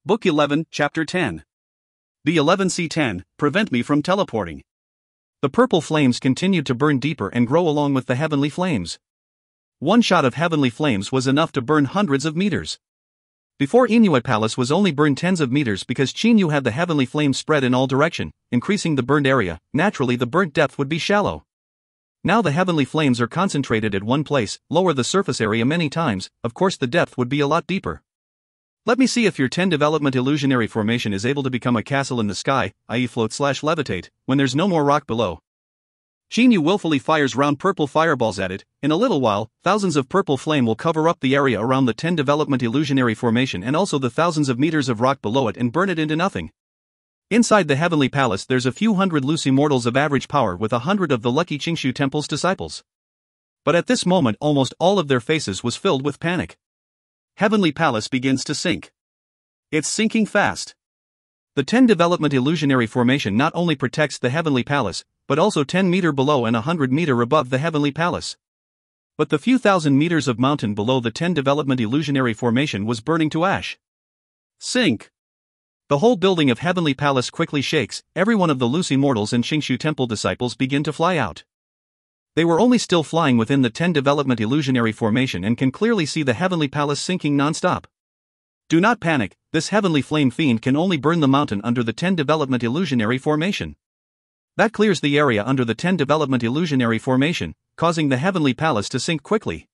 Speaker 2: Book 11, Chapter 10. B11C10, Prevent me from teleporting.
Speaker 3: The purple flames continued to burn deeper and grow along with the heavenly flames. One shot of heavenly flames was enough to burn hundreds of meters. Before Inuit Palace was only burned tens of meters because Chinyu had the heavenly flames spread in all direction, increasing the burned area. Naturally the burnt depth would be shallow. Now the heavenly flames are concentrated at one place, lower the surface area many times, of course the depth would be a lot deeper. Let me see if your 10 development illusionary formation is able to become a castle in the sky, i.e. float/levitate, when there's no more rock below.
Speaker 2: Chinyu willfully fires round purple fireballs at it. In a little while, thousands of purple flame will cover up the area around the 10 development illusionary formation and also the thousands of meters of rock below it and burn it into nothing. Inside the Heavenly Palace there's a few hundred Lucy mortals of average power with 100 of the lucky Qingshu temple's disciples. But at this moment almost all of their faces was filled with panic. Heavenly Palace begins to sink. It's sinking fast.
Speaker 3: The 10 development illusionary formation not only protects the Heavenly Palace, but also 10 meter below and 100 meter above the Heavenly Palace. But the few thousand meters of mountain below the 10 development illusionary formation was burning to ash.
Speaker 2: Sink.
Speaker 3: The whole building of Heavenly Palace quickly shakes. Every one of the Lucy mortals and Qingshu temple disciples begin to fly out. They were only still flying within the 10 development illusionary formation and can clearly see the Heavenly Palace sinking non-stop.
Speaker 2: Do not panic, this heavenly flame fiend can only burn the mountain under the 10 development illusionary formation.
Speaker 3: That clears the area under the 10 development illusionary formation, causing the heavenly palace to sink quickly.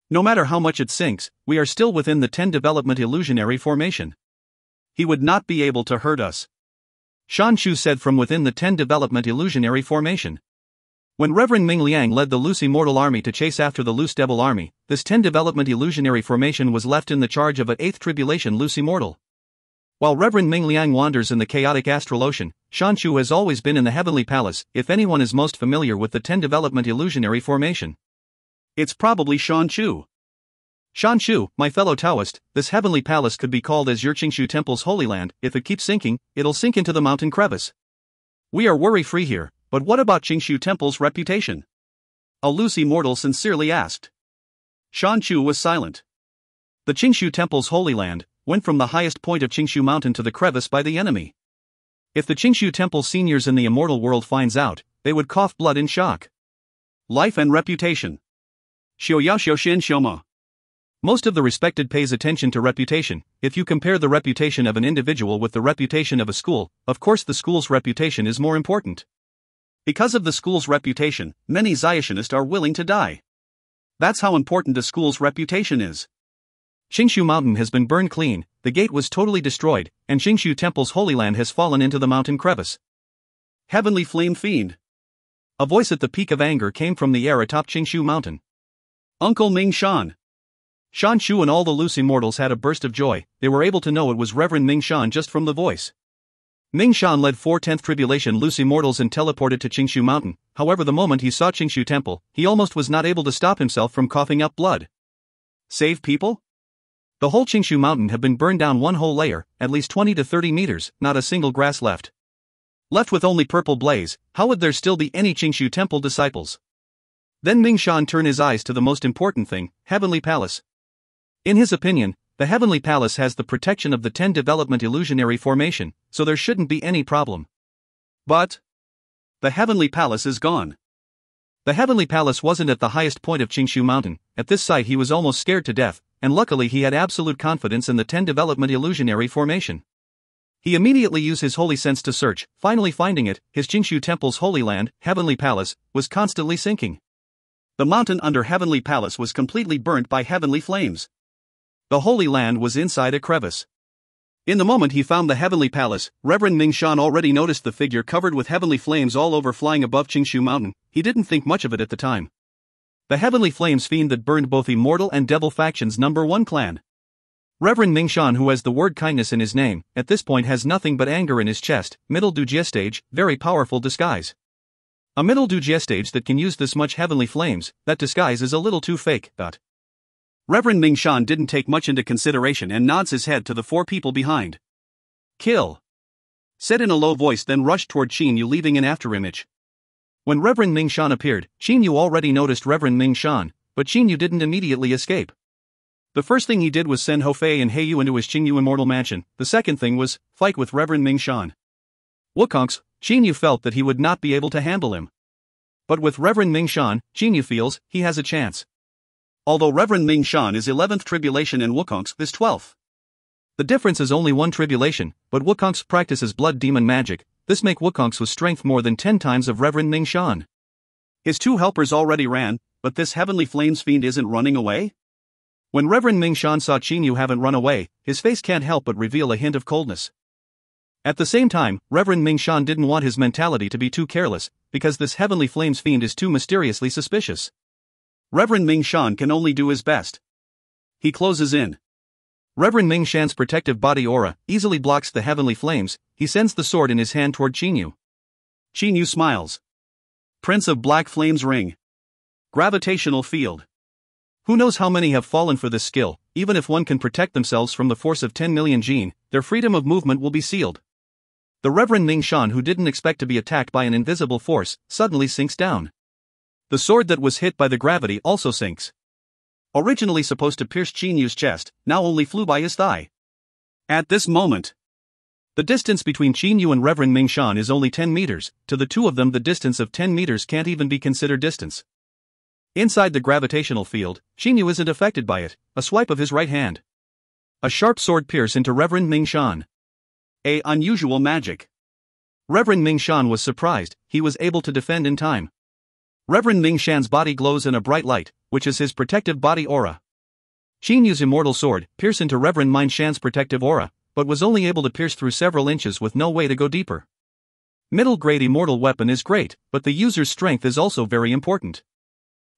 Speaker 3: No matter how much it sinks, we are still within the 10 development illusionary formation.
Speaker 2: He would not be able to hurt us,
Speaker 3: Shan Chu said from within the 10 development illusionary formation. When Reverend Ming Liang led the loose immortal army to chase after the loose devil army, this 10 development illusionary formation was left in the charge of an 8th tribulation loose immortal. While Reverend Ming Liang wanders in the chaotic astral ocean, Shan Chu has always been in the heavenly palace. If anyone is most familiar with the 10 development illusionary formation,
Speaker 2: it's probably Shan Chu.
Speaker 3: Shan Chu, my fellow Taoist, this heavenly palace could be called as your Qingshu Temple's holy land. If it keeps sinking, it'll sink into the mountain crevice.
Speaker 2: We are worry-free here, but what about Qingshu Temple's reputation? A loose immortal sincerely asked. Shan Chu was silent.
Speaker 3: The Qingshu Temple's holy land went from the highest point of Qingshu Mountain to the crevice by the enemy. If the Qingshu Temple seniors in the immortal world finds out, they would cough blood in shock.
Speaker 2: Life and reputation. Xiao Yao Xiao Xin Xiao Ma.
Speaker 3: Most of the respected pays attention to reputation. If you compare the reputation of an individual with the reputation of a school, of course the school's reputation is more important.
Speaker 2: Because of the school's reputation, many Zionist are willing to die. That's how important the school's reputation is.
Speaker 3: Qingshu Mountain has been burned clean, the gate was totally destroyed, and Qingshu Temple's holy land has fallen into the mountain crevice.
Speaker 2: Heavenly flame fiend.
Speaker 3: A voice at the peak of anger came from the air atop Qingshu Mountain.
Speaker 2: Uncle Ming Shan.
Speaker 3: Shan Chu and all the loose immortals had a burst of joy. They were able to know it was Reverend Ming Shan just from the voice. Ming Shan led 4 10th tribulation loose immortals and teleported to Qingshu Mountain. However, the moment he saw Qingshu Temple, he almost was not able to stop himself from coughing up blood.
Speaker 2: Save people?
Speaker 3: The whole Qingshu Mountain had been burned down one whole layer, at least 20 to 30 meters, not a single grass left. Left with only purple blaze, how would there still be any Qingshu Temple disciples? Then Ming Shan turned his eyes to the most important thing, Heavenly Palace. In his opinion, the Heavenly Palace has the protection of the 10 development illusionary formation, so there shouldn't be any problem.
Speaker 2: But the Heavenly Palace is gone.
Speaker 3: The Heavenly Palace wasn't at the highest point of Qingshu Mountain. At this sight he was almost scared to death, and luckily he had absolute confidence in the 10 development illusionary formation. He immediately used his holy sense to search, finally finding it. His Qingshu Temple's holy land, Heavenly Palace, was constantly sinking.
Speaker 2: The mountain under Heavenly Palace was completely burnt by heavenly flames.
Speaker 3: The Holy Land was inside a crevice.
Speaker 2: In the moment he found the Heavenly Palace, Reverend Ming Shan already noticed the figure covered with heavenly flames all over flying above Qingshu Mountain. He didn't think much of it at the time. The heavenly flames fiend that burned both immortal and devil factions #1 clan. Reverend Ming Shan, who has the word kindness in his name, at this point has nothing but anger in his chest. Middle Dujie stage, very powerful disguise. A middle Dujie stage that can use this much heavenly flames, that disguise is a little too fake. Reverend Ming Shan didn't take much into consideration and nods his head to the 4 people behind.
Speaker 3: Kill.
Speaker 2: Said in a low voice, then rushed toward Qin Yu, leaving an afterimage.
Speaker 3: When Reverend Ming Shan appeared, Qin Yu already noticed Reverend Ming Shan, but Qin Yu didn't immediately escape. The first thing he did was send Ho Fei and Hei Yu into his Qin Yu immortal mansion. The second thing was fight with Reverend Ming Shan. Wukongs, Qin Yu felt that he would not be able to handle him. But with Reverend Ming Shan, Qin Yu feels he has a chance.
Speaker 2: Although Reverend Ming Shan is 11th tribulation and Wukongs is 12th.
Speaker 3: The difference is only 1 tribulation, but Wukongs practices blood demon magic. This make Wukongs with strength more than 10 times of Reverend Ming Shan.
Speaker 2: His 2 helpers already ran, but this heavenly flames fiend isn't running away?
Speaker 3: When Reverend Ming Shan saw Qin Yu haven't run away, his face can't help but reveal a hint of coldness. At the same time, Reverend Ming Shan didn't want his mentality to be too careless, because this heavenly flames fiend is too mysteriously suspicious.
Speaker 2: Reverend Ming Shan can only do his best. He closes in.
Speaker 3: Reverend Ming Shan's protective body aura easily blocks the heavenly flames. He sends the sword in his hand toward Qin Yu.
Speaker 2: Qin Yu smiles. Prince of Black Flames ring. Gravitational field.
Speaker 3: Who knows how many have fallen for this skill? Even if one can protect themselves from the force of 10 million Jin, their freedom of movement will be sealed. The Reverend Ming Shan, who didn't expect to be attacked by an invisible force, suddenly sinks down. The sword that was hit by the gravity also sinks. Originally supposed to pierce Qin Yu's chest, now only flew by his thigh.
Speaker 2: At this moment,
Speaker 3: the distance between Qin Yu and Reverend Ming Shan is only 10 meters. To the 2 of them, the distance of 10 meters can't even be considered distance. Inside the gravitational field, Qin Yu isn't affected by it. A swipe of his right hand. A sharp sword pierce into Reverend Ming Shan.
Speaker 2: Unusual magic.
Speaker 3: Reverend Ming Shan was surprised, he was able to defend in time. Reverend Ming Shan's body glows in a bright light, which is his protective body aura. Qin Yu's immortal sword pierced into Reverend Ming Shan's protective aura, but was only able to pierce through several inches with no way to go deeper. Middle-grade immortal weapon is great, but the user's strength is also very important.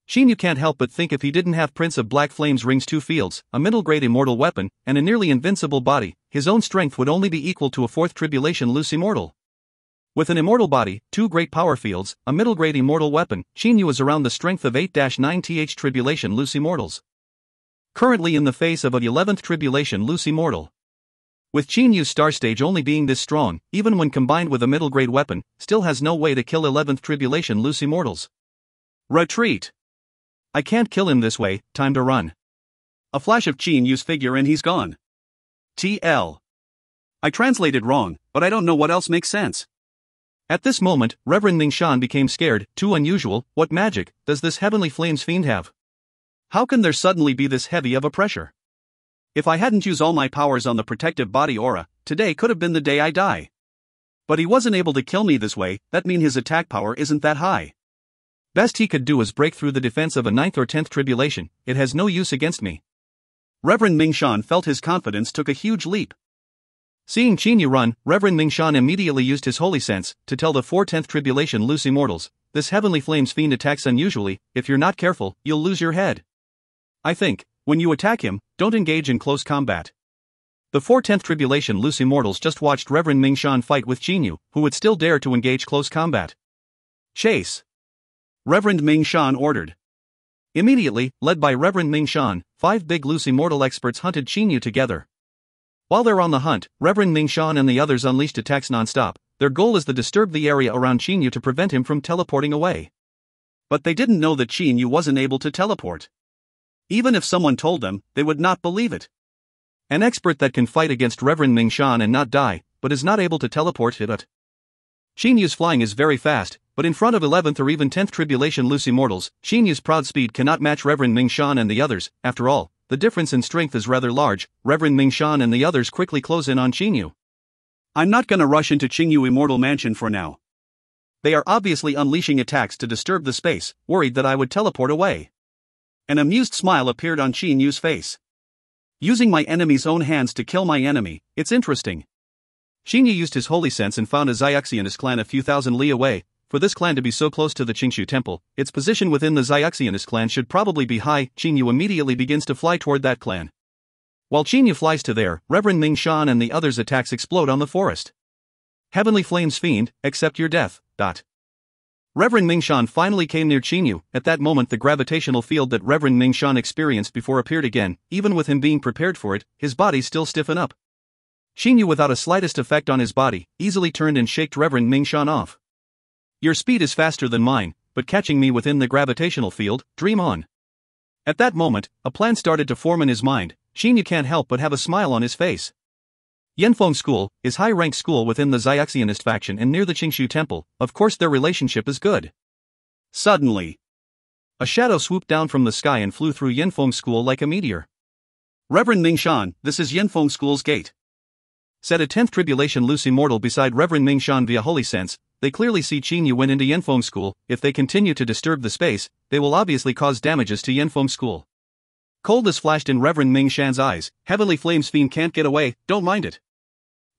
Speaker 3: Qin Yu can't help but think if he didn't have Prince of Black Flame's Rings 2 fields, a middle-grade immortal weapon, and a nearly invincible body, his own strength would only be equal to a 4th Tribulation Loose Immortal. With an immortal body, 2 great power fields, a middle-grade immortal weapon, Qin Yu is around the strength of 8-9th Tribulation Loose Immortals. Currently in the face of a 11th Tribulation Loose Immortal. With Qin Yu's star stage only being this strong, even when combined with a middle-grade weapon, still has no way to kill 11th Tribulation Loose Immortals. Retreat! I can't kill him this way, time to run.
Speaker 2: A flash of Qin Yu's figure and he's gone. TL. I translated wrong, but I don't know what else makes sense.
Speaker 3: At this moment, Reverend Ming Shan became scared. Too unusual. What magic does this Heavenly Flames fiend have? How can there suddenly be this heavy of a pressure?
Speaker 2: If I hadn't used all my powers on the protective body aura, today could have been the day I die. But he wasn't able to kill me this way, that means his attack power isn't that high.
Speaker 3: Best he could do is break through the defense of a 9th or 10th tribulation, it has no use against me.
Speaker 2: Reverend Ming Shan felt his confidence took a huge leap.
Speaker 3: Seeing Qin Yu run, Reverend Ming Shan immediately used his holy sense to tell the 4th Tribulation Loose Immortals, this Heavenly Flames fiend attacks unusually, if you're not careful, you'll lose your head. I think, when you attack him, don't engage in close combat. The 4th Tribulation Loose Immortals just watched Reverend Ming Shan fight with Qin Yu, who would still dare to engage close combat. Chase!
Speaker 2: Reverend Ming Shan ordered.
Speaker 3: Immediately, led by Reverend Ming Shan, 5 big loose immortal experts hunted Qin Yu together. While they're on the hunt, Reverend Ming Shan and the others unleashed attacks non-stop. Their goal is to disturb the area around Qin Yu to prevent him from teleporting away.
Speaker 2: But they didn't know that Qin Yu wasn't able to teleport. Even if someone told them, they would not believe it.
Speaker 3: An expert that can fight against Reverend Ming Shan and not die, but is not able to teleport it. Qin Yu's flying is very fast, but in front of 11th or even 10th Tribulation Loose Immortals, Qin Yu's proud speed cannot match Reverend Ming Shan and the others. After all, the difference in strength is rather large. Reverend Ming Shan and the others quickly close in on Qin Yu.
Speaker 2: I'm not gonna rush into Qin Yu Immortal Mansion for now. They are obviously unleashing attacks to disturb the space, worried that I would teleport away. An amused smile appeared on Qin Yu's face. Using my enemy's own hands to kill my enemy, it's interesting.
Speaker 3: Qin Yu used his holy sense and found a Xiaxianist clan a few thousand li away. For this clan to be so close to the Qingshu temple, its position within the Xiaxianist clan should probably be high. Qin Yu immediately begins to fly toward that clan. While Qin Yu flies to there, Reverend Ming Shan and the others' attacks explode on the forest. Heavenly Flames fiend, accept your death. Reverend Ming Shan finally came near Qin Yu. At that moment the gravitational field that Reverend Ming Shan experienced before appeared again. Even with him being prepared for it, his body still stiffen up. Qin Yu, without a slightest effect on his body, easily turned and shaked Reverend Ming Shan off. Your speed is faster than mine, but catching me within the gravitational field, dream on. At that moment, a plan started to form in his mind. Qin Yu can't help but have a smile on his face. Yanfeng School is high-ranked school within the Xiaxianist faction and near the Qingshu temple. Of course their relationship is good.
Speaker 2: Suddenly,
Speaker 3: a shadow swooped down from the sky and flew through Yanfeng School like a meteor.
Speaker 2: Reverend Ming Shan, this is Yanfeng School's gate.
Speaker 3: Said a 10th Tribulation Loose Immortal beside Reverend Ming Shan via holy sense. They clearly see Qin Yu went into Yanfeng School. If they continue to disturb the space, they will obviously cause damages to Yanfeng School. Coldness flashed in Reverend Ming Shan's eyes. Heavenly Flames fiend can't get away, don't mind it.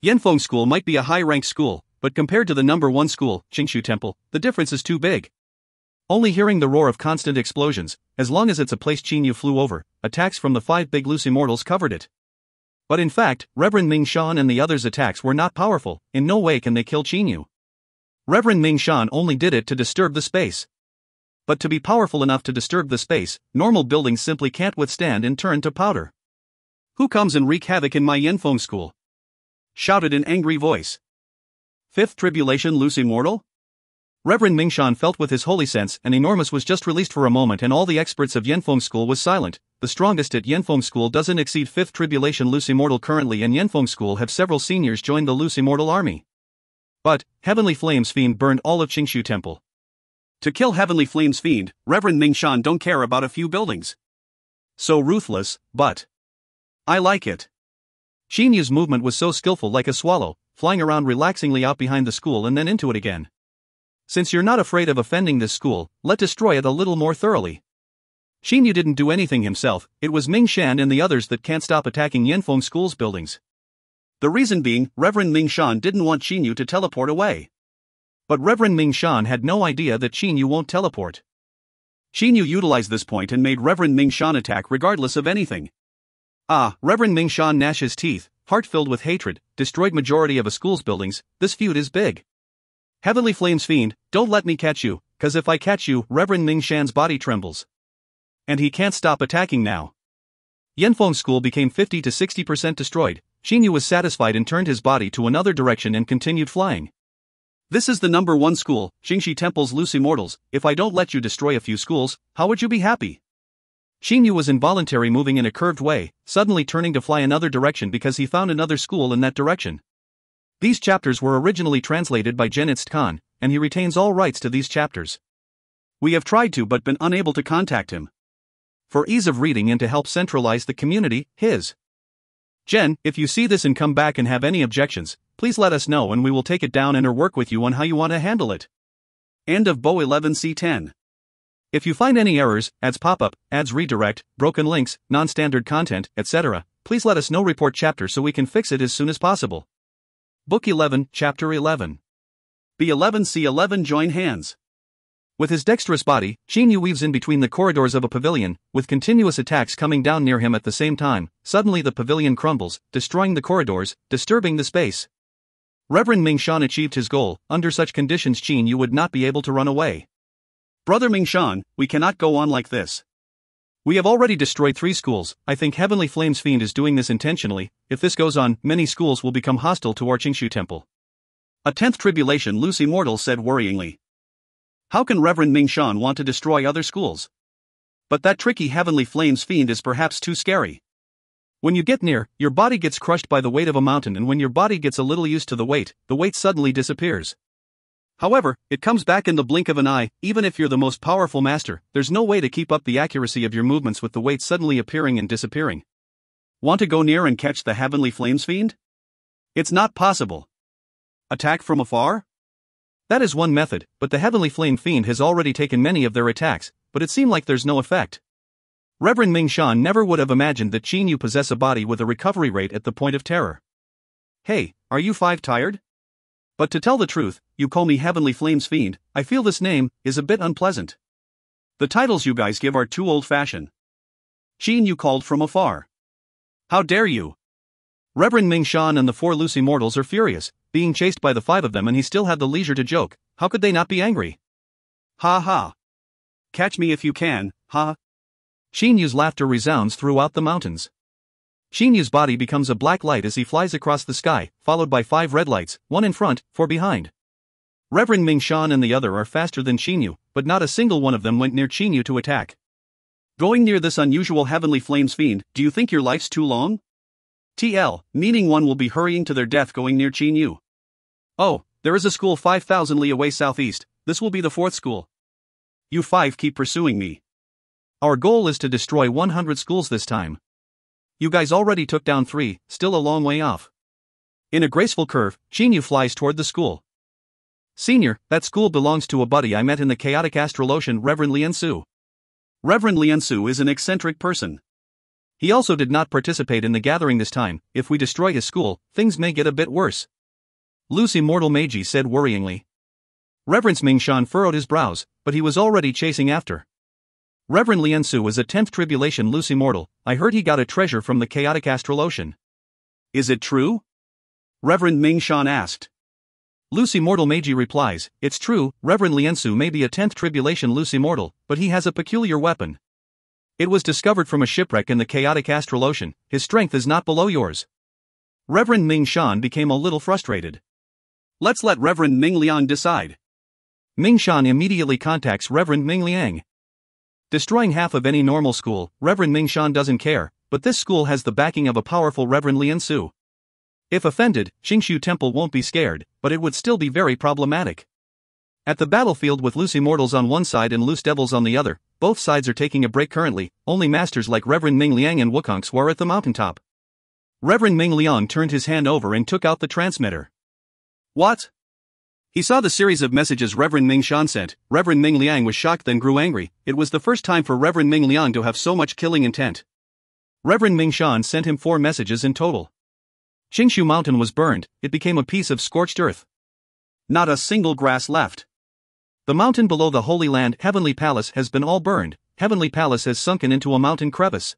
Speaker 3: Yanfeng School might be a high-ranked school, but compared to the number 1 school, Qingshu Temple, the difference is too big. Only hearing the roar of constant explosions, as long as it's a place Qin Yu flew over, attacks from the 5 big loose immortals covered it. But in fact, Reverend Ming Shan and the others' attacks were not powerful. In no way can they kill Qin Yu. Reverend Ming Shan only did it to disturb the space. But to be powerful enough to disturb the space, normal buildings simply can't withstand and turn to powder.
Speaker 2: Who comes and wreak havoc in my Yanfeng School? Shouted an angry voice. 5th Tribulation Loose Immortal?
Speaker 3: Reverend Ming Shan felt with his holy sense an enormous was just released for a moment and all the experts of Yanfeng School was silent. The strongest at Yanfeng School doesn't exceed 5th Tribulation Loose Immortal currently, and Yanfeng School have several seniors joined the Loose Immortal army. But, Heavenly Flames fiend burned all of Qingshu Temple.
Speaker 2: To kill Heavenly Flames fiend, Reverend Ming Shan don't care about a few buildings. So ruthless, but I like it.
Speaker 3: Qin Yu's movement was so skillful like a swallow, flying around relaxingly out behind the school and then into it again. Since you're not afraid of offending this school, let's destroy it a little more thoroughly. Xinyu didn't do anything himself, it was Ming Shan and the others that can't stop attacking Yanfeng School's buildings.
Speaker 2: The reason being, Reverend Ming Shan didn't want Xinyu to teleport away.
Speaker 3: But Reverend Ming Shan had no idea that Xinyu won't teleport.
Speaker 2: Xinyu utilized this point and made Reverend Ming Shan attack regardless of anything.
Speaker 3: Reverend Ming Shan gnashed his teeth, heart filled with hatred, destroyed majority of a school's buildings, this feud is big. Heavenly Flames Fiend, don't let me catch you, cause if I catch you, Reverend Ming Shan's body trembles. And he can't stop attacking now. Yanfeng School became 50 to 60% destroyed. Xinyu was satisfied and turned his body to another direction and continued flying.
Speaker 2: This is the number 1 school, Jingxi Temple's loose immortals. If I don't let you destroy a few schools, how would you be happy?
Speaker 3: Xinyu was involuntarily moving in a curved way, suddenly turning to fly another direction because he found another school in that direction. These chapters were originally translated by Genitz Khan, and he retains all rights to these chapters.
Speaker 2: We have tried to but been unable to contact him.
Speaker 3: For ease of reading and to help centralize the community, his. Jen, if you see this and come back and have any objections, please let us know and we will take it down and or work with you on how you want to handle it.
Speaker 2: End of Bo 11C10.
Speaker 3: If you find any errors, ads pop up, ads redirect, broken links, non-standard content, etc., please let us know. Report chapter so we can fix it as soon as possible. Book 11, Chapter 11.
Speaker 2: B11C11 Join hands.
Speaker 3: With his dexterous body, Xinyu weaves in between the corridors of a pavilion, with continuous attacks coming down near him at the same time. Suddenly the pavilion crumbles, destroying the corridors, disturbing the space. Reverend Ming Shan achieved his goal. Under such conditions Xinyu would not be able to run away.
Speaker 2: Brother Ming Shan, we cannot go on like this.
Speaker 3: We have already destroyed 3 schools. I think Heavenly Flames Fiend is doing this intentionally. If this goes on, many schools will become hostile to our Qingshu Temple.
Speaker 2: A 10th tribulation loose immortal said worryingly. How can Reverend Ming Shan want to destroy other schools? But that tricky Heavenly Flames Fiend is perhaps too scary.
Speaker 3: When you get near, your body gets crushed by the weight of a mountain, and when your body gets a little used to the weight suddenly disappears. However, it comes back in the blink of an eye. Even if you're the most powerful master, there's no way to keep up the accuracy of your movements with the weight suddenly appearing and disappearing.
Speaker 2: Want to go near and catch the Heavenly Flames Fiend? It's not possible. Attack from afar?
Speaker 3: That is one method, but the Heavenly Flame Fiend has already taken many of their attacks, but it seemed like there's no effect. Reverend Ming Shan never would have imagined that Xinyu possess a body with a recovery rate at the point of terror.
Speaker 2: Hey, are you 5 tired? But to tell the truth, you call me Heavenly Flames Fiend, I feel this name is a bit unpleasant. The titles you guys give are too old-fashioned. Xinyu called from afar. How dare you?
Speaker 3: Reverend Ming Shan and the 4 loose immortals are furious, being chased by the 5 of them, and he still had the leisure to joke. How could they not be angry?
Speaker 2: Ha ha. Catch me if you can, ha.
Speaker 3: Xinyu's laughter resounds throughout the mountains. Xinyu's body becomes a black light as he flies across the sky, followed by 5 red lights, 1 in front, 4 behind. Reverend Ming Shan and the other are faster than Xinyu, but not a single one of them went near Xinyu to attack.
Speaker 2: Going near this unusual Heavenly Flames Fiend, do you think your life's too long? TL, meaning one will be hurrying to their death going near Xinyu. Oh, there is a school 5,000 li away southeast, this will be the 4th school. You 5 keep pursuing me.
Speaker 3: Our goal is to destroy 100 schools this time. You guys already took down 3, still a long way off. In a graceful curve, Xinyu flies toward the school. Senior, that school belongs to a buddy I met in the chaotic astral ocean, Reverend Liansu.
Speaker 2: Reverend Liansu is an eccentric person.
Speaker 3: He also did not participate in the gathering this time. If we destroy his school, things may get a bit worse. Loose Immortal Meiji said worryingly. Reverend Ming Shan furrowed his brows, but he was already chasing after. Reverend Liansu is a 10th tribulation loose immortal. I heard he got a treasure from the chaotic astral ocean.
Speaker 2: Is it true? Reverend Ming Shan asked.
Speaker 3: Loose Immortal Meiji replies, it's true, Reverend Liansu may be a 10th tribulation loose immortal, but he has a peculiar weapon. It was discovered from a shipwreck in the chaotic astral ocean. His strength is not below yours. Reverend Ming Shan became a little frustrated.
Speaker 2: Let's let Reverend Ming Liang decide.
Speaker 3: Ming Shan immediately contacts Reverend Ming Liang. Destroying half of any normal school, Reverend Ming Shan doesn't care, but this school has the backing of a powerful Reverend Liansu. If offended, Qingshu Temple won't be scared, but it would still be very problematic. At the battlefield with loose immortals on one side and loose devils on the other, both sides are taking a break currently. Only masters like Reverend Ming Liang and Wukongs were at the mountaintop. Reverend Ming Liang turned his hand over and took out the transmitter.
Speaker 2: What? He saw the series of messages Reverend Ming Shan sent. Reverend Ming Liang was shocked then grew angry. It was the first time for Reverend Ming Liang to have so much killing intent.
Speaker 1: Reverend Ming Shan sent him 4 messages in total. Qingshu Mountain was burned, it became a piece of scorched earth.
Speaker 2: Not a single grass left.
Speaker 1: The mountain below the Holy Land, Heavenly Palace, has been all burned. Heavenly Palace has sunken into a mountain crevice.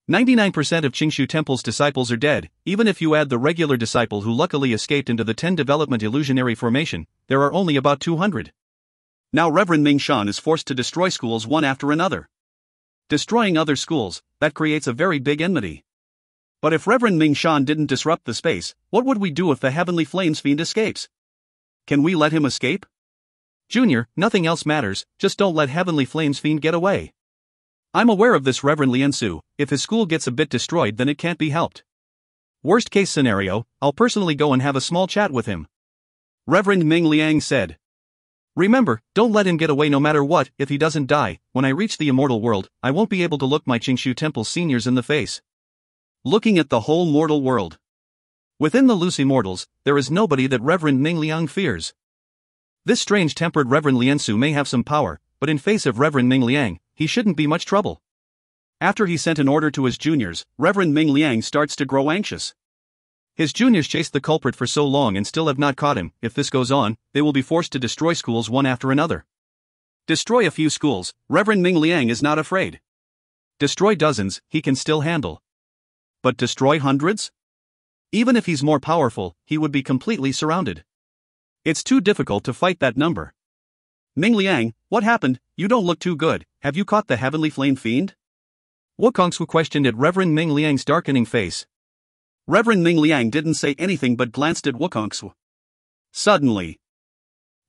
Speaker 1: 99% of Qingshu Temple's disciples are dead. Even if you add the regular disciple who luckily escaped into the 10 Development Illusionary Formation, there are only about 200.
Speaker 2: Now Reverend Ming Shan is forced to destroy schools one after another. Destroying other schools, that creates a very big enmity. But if Reverend Ming Shan didn't disrupt the space, what would we do if the Heavenly Flames Fiend escapes? Can we let him escape?
Speaker 1: Junior, nothing else matters, just don't let Heavenly Flames Fiend get away. I'm aware of this, Reverend Lian Su. If his school gets a bit destroyed, then it can't be helped. Worst case scenario, I'll personally go and have a small chat with him.
Speaker 2: Reverend Ming Liang said.
Speaker 1: Remember, don't let him get away no matter what. If he doesn't die, when I reach the immortal world, I won't be able to look my Qingshu Temple seniors in the face.
Speaker 2: Looking at the whole mortal world.
Speaker 1: Within the loose immortals, there is nobody that Reverend Ming Liang fears. This strange-tempered Reverend Lian Su may have some power, but in face of Reverend Ming Liang, he shouldn't be much trouble.
Speaker 2: After he sent an order to his juniors, Reverend Ming Liang starts to grow anxious.
Speaker 1: His juniors chased the culprit for so long and still have not caught him. If this goes on, they will be forced to destroy schools one after another.
Speaker 2: Destroy a few schools, Reverend Ming Liang is not afraid.
Speaker 1: Destroy dozens, he can still handle.
Speaker 2: But destroy hundreds?
Speaker 1: Even if he's more powerful, he would be completely surrounded.
Speaker 2: It's too difficult to fight that number. Ming Liang, what happened? You don't look too good. Have you caught the Heavenly Flame Fiend?
Speaker 1: Wukongsu questioned at Reverend Ming Liang's darkening face.
Speaker 2: Reverend Ming Liang didn't say anything but glanced at Wukongsu. Suddenly,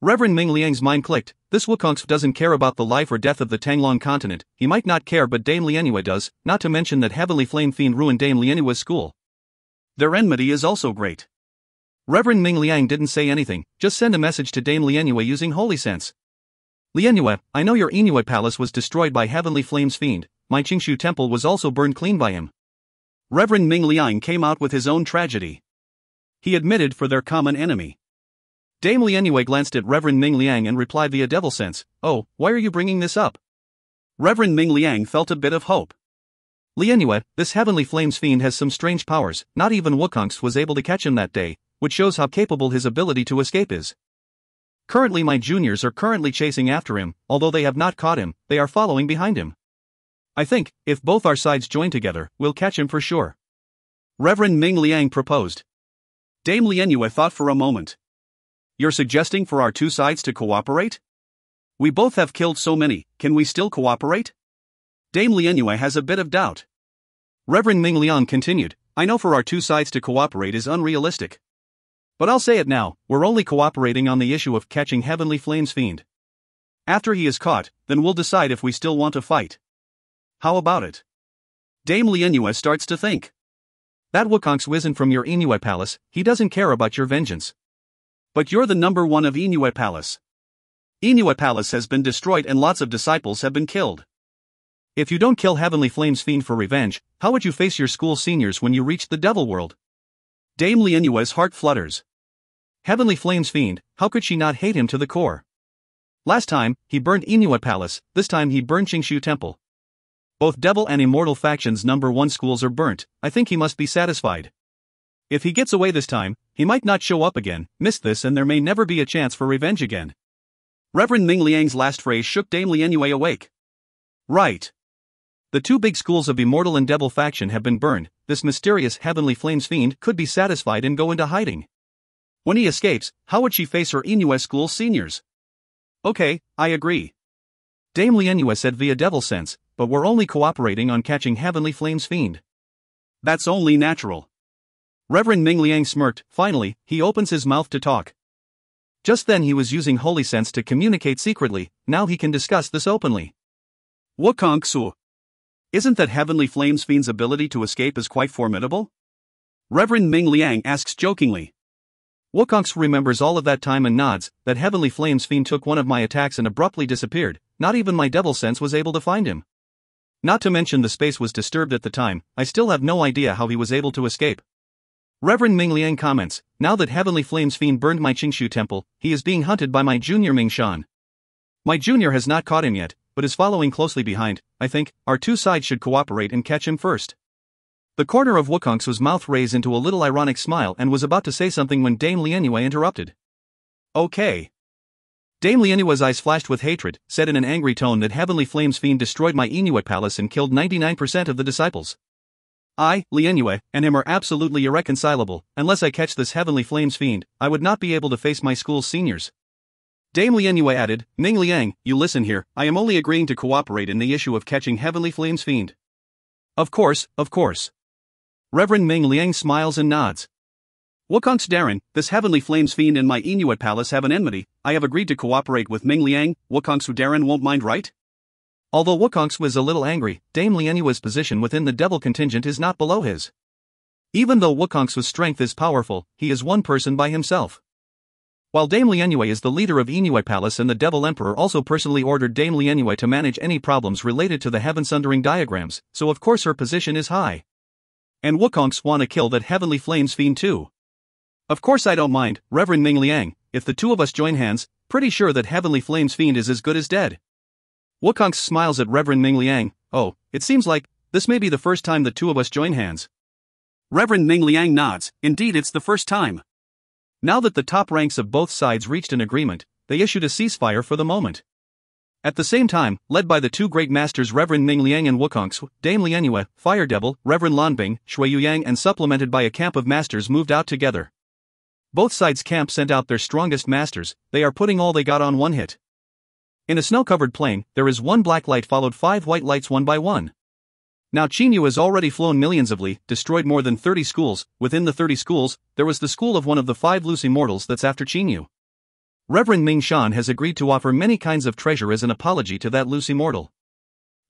Speaker 1: Reverend Ming Liang's mind clicked. This Wukongsu doesn't care about the life or death of the Tanglong continent. He might not care, but Dame Lianyue does, not to mention that Heavenly Flame Fiend ruined Dame Lianyue's school.
Speaker 2: Their enmity is also great.
Speaker 1: Reverend Ming Liang didn't say anything, just send a message to Dame Lianyue using Holy Sense. Lianyue, I know your Inue Palace was destroyed by Heavenly Flames Fiend. My Qingshu Temple was also burned clean by him.
Speaker 2: Reverend Ming Liang came out with his own tragedy. He admitted for their common enemy.
Speaker 1: Dame Lianyue glanced at Reverend Ming Liang and replied via Devil Sense, "Oh, why are you bringing this up?"
Speaker 2: Reverend Ming Liang felt a bit of hope.
Speaker 1: Lianyue, this Heavenly Flames Fiend has some strange powers. Not even Wukongsu was able to catch him that day, which shows how capable his ability to escape is. Currently my juniors are currently chasing after him. Although they have not caught him, they are following behind him. I think, if both our sides join together, we'll catch him for sure.
Speaker 2: Reverend Ming Liang proposed. Dame Lianyue thought for a moment. You're suggesting for our two sides to cooperate? We both have killed so many, can we still cooperate? Dame Lianyue has a bit of doubt.
Speaker 1: Reverend Ming Liang continued, I know for our two sides to cooperate is unrealistic. But I'll say it now, we're only cooperating on the issue of catching Heavenly Flames Fiend. After he is caught, then we'll decide if we still want to fight. How about it?
Speaker 2: Dame Lianyue starts to think.
Speaker 1: That Wukongsu isn't from your Inue Palace, he doesn't care about your vengeance.
Speaker 2: But you're the number one of Inue Palace. Inue Palace has been destroyed and lots of disciples have been killed.
Speaker 1: If you don't kill Heavenly Flames Fiend for revenge, how would you face your school seniors when you reach the Devil World?
Speaker 2: Dame Lianyue's heart flutters.
Speaker 1: Heavenly Flames Fiend, how could she not hate him to the core? Last time, he burned Inue Palace, this time he burned Qingshu Temple. Both Devil and Immortal Factions number 1 schools are burnt, I think he must be satisfied. If he gets away this time, he might not show up again, miss this and there may never be a chance for revenge again.
Speaker 2: Reverend Ming Liang's last phrase shook Dame Lianyue awake. Right.
Speaker 1: The 2 big schools of Immortal and Devil Faction have been burned, this mysterious Heavenly Flames Fiend could be satisfied and go into hiding. When he escapes, how would she face her Inue school seniors?
Speaker 2: Okay, I agree.
Speaker 1: Dame Lianyue said via Devil Sense, but we're only cooperating on catching Heavenly Flames Fiend.
Speaker 2: That's only natural.
Speaker 1: Reverend Ming Liang smirked. Finally, he opens his mouth to talk. Just then he was using Holy Sense to communicate secretly, now he can discuss this openly.
Speaker 2: Wukongsu. Isn't that Heavenly Flames Fiend's ability to escape is quite formidable? Reverend Ming Liang asks jokingly.
Speaker 1: Wukongsu remembers all of that time and nods. That Heavenly Flames Fiend took one of my attacks and abruptly disappeared, not even my Devil Sense was able to find him. Not to mention the space was disturbed at the time, I still have no idea how he was able to escape.
Speaker 3: Reverend Ming Liang comments, now that Heavenly Flames Fiend burned my Qingshu temple, he is being hunted by my junior Ming Shan. My junior has not caught him yet, but is following closely behind. I think our two sides should cooperate and catch him first. The corner of Wukong's mouth raised into a little ironic smile and was about to say something when Dame Lianyue interrupted. Okay. Dame Lianyue's eyes flashed with hatred, said in an angry tone that Heavenly Flames Fiend destroyed my Inuit palace and killed 99% of the disciples. I, Lianyue, and him are absolutely irreconcilable. Unless I catch this Heavenly Flames Fiend, I would not be able to face my school's seniors. Dame Lianyue added, Ming Liang, you listen here, I am only agreeing to cooperate in the issue of catching Heavenly Flames Fiend. Of course, of course. Reverend Ming Liang smiles and nods. Wukong's Darren, this Heavenly Flames Fiend and my Inuit palace have an enmity. I have agreed to cooperate with Ming Liang. Wukong's Darren won't mind, right? Although Wukong's was a little angry, Dame Lianyue's position within the devil contingent is not below his. Even though Wukong's strength is powerful, he is one person by himself. While Dame Lianyue is the leader of Inuit Palace and the Devil Emperor also personally ordered Dame Lianyue to manage any problems related to the Heaven Sundering diagrams, so of course her position is high. And Wukong's wanna kill that Heavenly Flames Fiend too. Of course I don't mind, Reverend Ming Liang, if the two of us join hands, pretty sure that Heavenly Flames Fiend is as good as dead. Wukong smiles at Reverend Ming Liang, oh, it seems like, this may be the first time the two of us join hands. Reverend Ming Liang nods, indeed it's the first time. Now that the top ranks of both sides reached an agreement, they issued a ceasefire for the moment. At the same time, led by the two great masters Reverend Ming Liang and Wukong, Dame Lianyue, Fire Devil, Reverend Lanbing, Shui Yuyang and supplemented by a camp of masters moved out together. Both sides' camp sent out their strongest masters, they are putting all they got on one hit. In a snow-covered plain, there is one black light followed 5 white lights one by one. Now Qingyu has already flown millions of li, destroyed more than 30 schools. Within the 30 schools, there was the school of one of the 5 loose immortals that's after Qingyu. Reverend Ming Shan has agreed to offer many kinds of treasure as an apology to that loose immortal.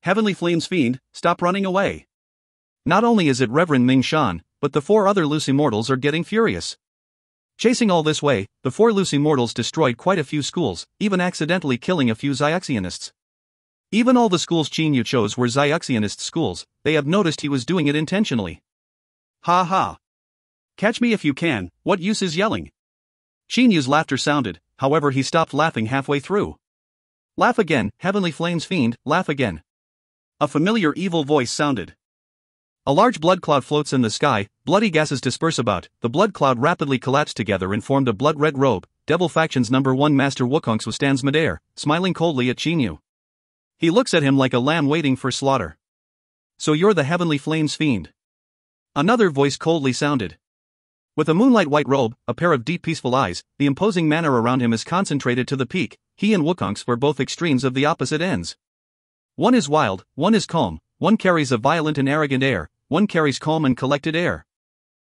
Speaker 3: Heavenly Flames Fiend, stop running away. Not only is it Reverend Ming Shan, but the 4 other loose immortals are getting furious. Chasing all this way, the 4 loose immortals destroyed quite a few schools, even accidentally killing a few Xiaxianists. Even all the schools Qingyu chose were Xiaxianist schools, they have noticed he was doing it intentionally. Ha ha. Catch me if you can, what use is yelling? Qingyu's laughter sounded, however he stopped laughing halfway through. Laugh again, Heavenly Flames Fiend, laugh again. A familiar evil voice sounded. A large blood cloud floats in the sky, bloody gases disperse about, the blood cloud rapidly collapsed together and formed a blood-red robe. Devil Faction's #1 Master Wukong stands midair, smiling coldly at Qingyu. He looks at him like a lamb waiting for slaughter. So you're the Heavenly Flames Fiend. Another voice coldly sounded. With a moonlight white robe, a pair of deep peaceful eyes, the imposing manner around him is concentrated to the peak. He and Wukong were both extremes of the opposite ends. One is wild, one is calm, one carries a violent and arrogant air, one carries calm and collected air.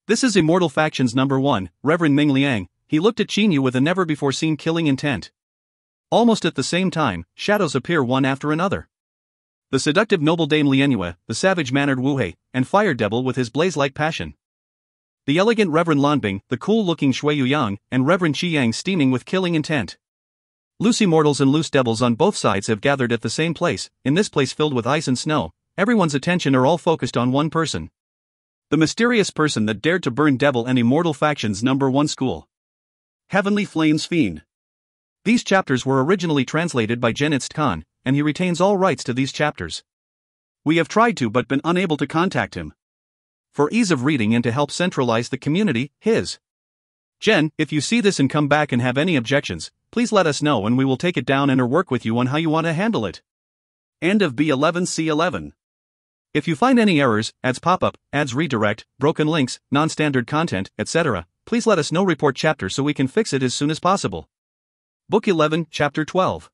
Speaker 3: This is Immortal Faction's #1, Reverend Ming Liang. He looked at Qingyu with a never-before-seen killing intent. Almost at the same time, shadows appear one after another. The seductive noble Dame Lianyue, the savage-mannered Wu He, and Fire Devil with his blaze-like passion. The elegant Reverend Lanbing, the cool-looking Shui Yuyang, and Reverend Qi Yang steaming with killing intent. Loose immortals and loose devils on both sides have gathered at the same place, in this place filled with ice and snow. Everyone's attention are all focused on one person. The mysterious person that dared to burn Devil and Immortal Faction's #1 school. Heavenly Flames Fiend. These chapters were originally translated by Genitz Khan, and he retains all rights to these chapters. We have tried to but been unable to contact him. For ease of reading and to help centralize the community, his. Jen, if you see this and come back and have any objections, please let us know and we will take it down and or work with you on how you want to handle it. End of B11C11. If you find any errors, ads pop up, ads redirect, broken links, non-standard content, etc., please let us know. Report chapter so we can fix it as soon as possible. Book 11, Chapter 12.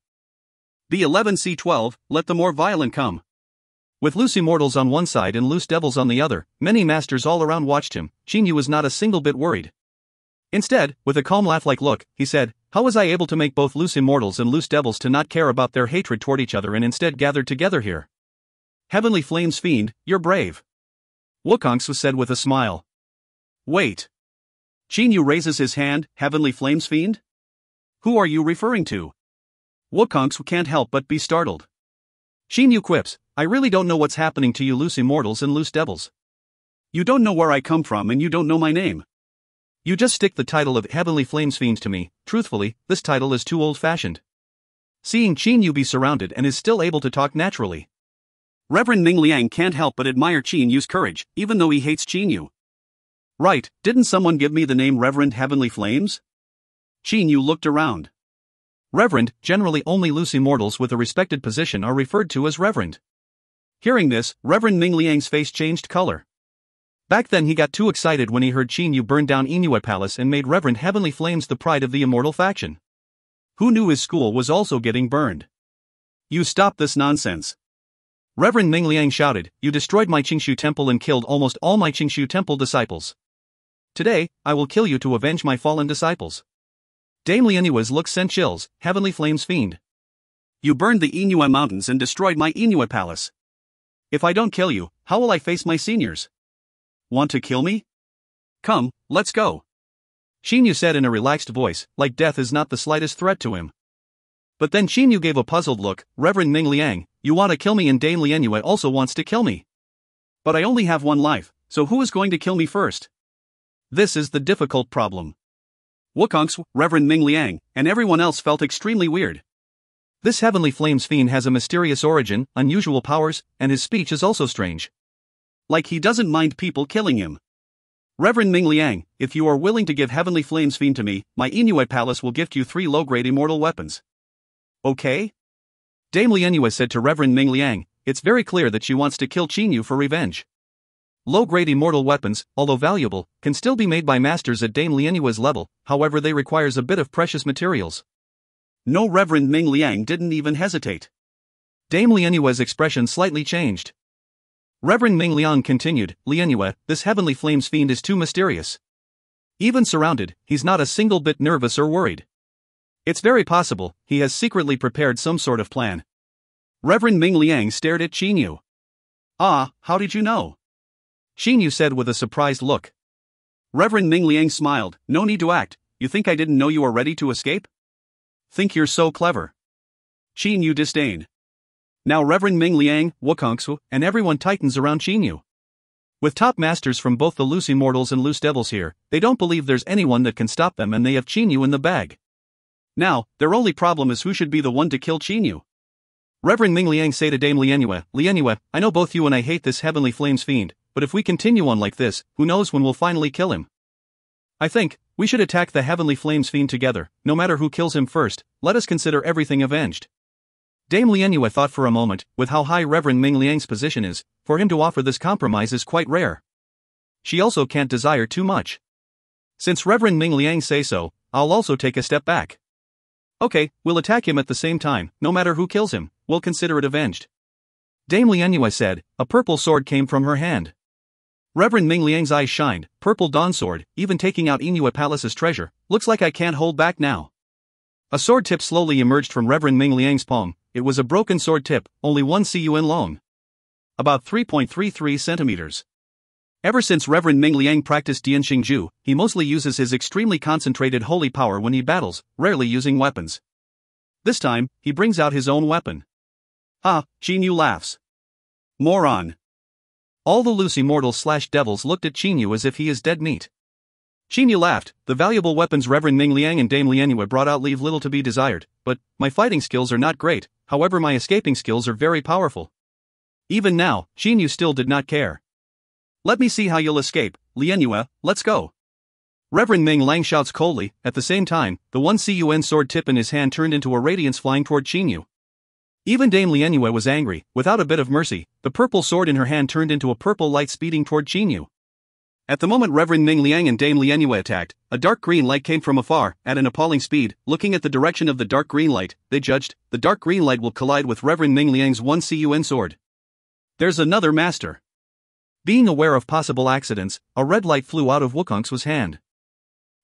Speaker 3: B11C12, Let the More Violent Come. With loose immortals on one side and loose devils on the other, many masters all around watched him. Qingyu was not a single bit worried. Instead, with a calm laugh-like look, he said, "How was I able to make both loose immortals and loose devils to not care about their hatred toward each other and instead gathered together here? Heavenly Flames Fiend, you're brave." Wukong said with a smile. Wait. Qingyu raises his hand. Heavenly Flames Fiend? Who are you referring to? Wukong can't help but be startled. Qingyu quips, I really don't know what's happening to you loose immortals and loose devils.
Speaker 2: You don't know where I come from and you don't know my name.
Speaker 3: You just stick the title of Heavenly Flames Fiend to me. Truthfully, this title is too old-fashioned. Seeing Qin Yu be surrounded and is still able to talk naturally.
Speaker 2: Reverend Ming Liang can't help but admire Qin Yu's courage, even though he hates Qin Yu.
Speaker 3: Right, didn't someone give me the name Reverend Heavenly Flames?
Speaker 2: Qin Yu looked around.
Speaker 3: Reverend, generally only loose immortals with a respected position are referred to as Reverend. Hearing this, Reverend Ming Liang's face changed color. Back then he got too excited when he heard Qin Yu burn down Inuit Palace and made Reverend Heavenly Flames the pride of the immortal faction. Who knew his school was also getting burned?
Speaker 2: You stop this nonsense.
Speaker 3: Reverend Ming Liang shouted, you destroyed my Qingshu temple and killed almost all my Qingshu temple disciples. Today, I will kill you to avenge my fallen disciples. Dame Lianyua's look sent chills. Heavenly Flames Fiend.
Speaker 2: You burned the Inuit mountains and destroyed my Inuit palace.
Speaker 3: If I don't kill you, how will I face my seniors?
Speaker 2: Want to kill me? Come, let's go.
Speaker 3: Qin Yu said in a relaxed voice, like death is not the slightest threat to him. But then Qin Yu gave a puzzled look. Reverend Ming Liang, you want to kill me and Dame Lianyua also wants to kill me.
Speaker 2: But I only have one life, so who is going to kill me first?
Speaker 3: This is the difficult problem.
Speaker 2: Wukongs, Reverend Ming Liang, and everyone else felt extremely weird.
Speaker 3: This Heavenly Flames Fiend has a mysterious origin, unusual powers, and his speech is also strange.
Speaker 2: Like he doesn't mind people killing him. Reverend Ming Liang, if you are willing to give Heavenly Flames Fiend to me, my Inuit palace will gift you 3 low-grade immortal weapons.
Speaker 3: Okay? Dame Lianyua said to Reverend Ming Liang, it's very clear that she wants to kill Qin Yu for revenge. Low-grade immortal weapons, although valuable, can still be made by masters at Dame Lianyua's level, however they requires a bit of precious materials.
Speaker 2: No, Reverend Ming Liang didn't even hesitate.
Speaker 3: Dame Lianyua's expression slightly changed. Reverend Ming Liang continued, Lianyua, this Heavenly Flames Fiend is too mysterious. Even surrounded, he's not a single bit nervous or worried. It's very possible he has secretly prepared some sort of plan.
Speaker 2: Reverend Ming Liang stared at Qin Yu. Ah, how did you know?
Speaker 3: Qin Yu said with a surprised look.
Speaker 2: Reverend Ming Liang smiled, no need to act, you think I didn't know you were ready to escape? Think you're so clever. Qin Yu disdained. Now Reverend Ming Liang, Wukongsu, and everyone tightens around Qin Yu. With top masters from both the loose immortals and loose devils here, they don't believe there's anyone that can stop them and they have Qin Yu in the bag. Now, their only problem is who should be the one to kill Qin Yu. Reverend Ming Liang say to Dame Lianyua, Lianyua, I know both you and I hate this Heavenly Flames Fiend, but if we continue on like this, who knows when we'll finally kill him. I think we should attack the Heavenly Flames Fiend together, no matter who kills him first, let us consider everything avenged. Dame Lianyua thought for a moment, with how high Reverend Ming Liang's position is, for him to offer this compromise is quite rare. She also can't desire too much. Since Reverend Ming Liang say so, I'll also take a step back. Okay, we'll attack him at the same time, no matter who kills him, we'll consider it avenged. Dame Lianyua said, a purple sword came from her hand. Reverend Ming Liang's eyes shined, purple dawn sword, even taking out Inuit Palace's treasure, looks like I can't hold back now. A sword tip slowly emerged from Reverend Ming Liang's palm, it was a broken sword tip, only 1 CUN long. About 3.33 centimeters. Ever since Reverend Ming Liang practiced Dianxing Ju, he mostly uses his extremely concentrated holy power when he battles, rarely using weapons. This time, he brings out his own weapon. Ah, Qin Yu laughs. Moron. All the loose immortals / devils looked at Qin Yu as if he is dead meat. Qin Yu laughed, the valuable weapons Reverend Ming Liang and Dame Lianyua brought out leave little to be desired, but my fighting skills are not great, however my escaping skills are very powerful. Even now, Qin Yu still did not care. Let me see how you'll escape, Lianyua, let's go. Reverend Ming Liang shouts coldly, at the same time, the 1 CUN sword tip in his hand turned into a radiance flying toward Qin Yu. Even Dame Lianyua was angry, without a bit of mercy, the purple sword in her hand turned into a purple light speeding toward Qin Yu. At the moment Reverend Ming Liang and Dame Lianyua attacked, a dark green light came from afar, at an appalling speed, looking at the direction of the dark green light, they judged, the dark green light will collide with Reverend Ming Liang's 1 CUN sword. There's another master. Being aware of possible accidents, a red light flew out of Wukong's hand.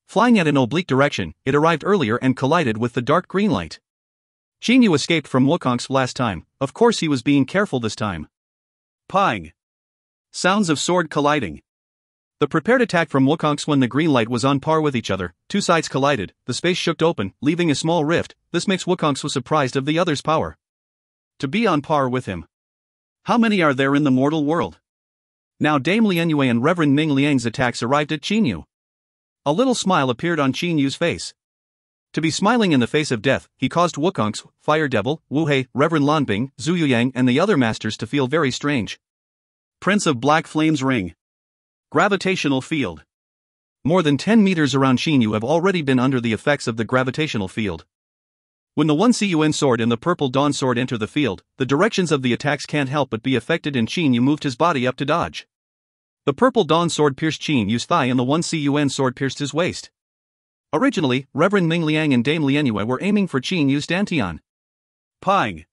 Speaker 2: Flying at an oblique direction, it arrived earlier and collided with the dark green light. Qin Yu escaped from Wukong's last time, of course he was being careful this time. Pang! Sounds of sword colliding. The prepared attack from Wukong's when the green light was on par with each other, two sides collided, the space shook open, leaving a small rift, this makes Wukong's surprised of the other's power. To be on par with him. How many are there in the mortal world?
Speaker 3: Now Dame Lianyue and Reverend Ming Liang's attacks arrived at Qinyu. A little smile appeared on Qinyu's face. To be smiling in the face of death, he caused Wukong's, Fire Devil, Wu Hei, Reverend Lanbing, Zhu Yuyang and the other masters to feel very strange.
Speaker 2: Prince of Black Flames Ring. Gravitational Field.
Speaker 3: More than 10 meters around Qinyu have already been under the effects of the gravitational field. When the 1CUN sword and the Purple Dawn sword enter the field, the directions of the attacks can't help but be affected and Qinyu moved his body up to dodge. The Purple Dawn sword pierced Qinyu's thigh and the 1CUN sword pierced his waist. Originally, Reverend Ming Liang and Dame Lianyue were aiming for Qinyu's dantian.
Speaker 2: Pang!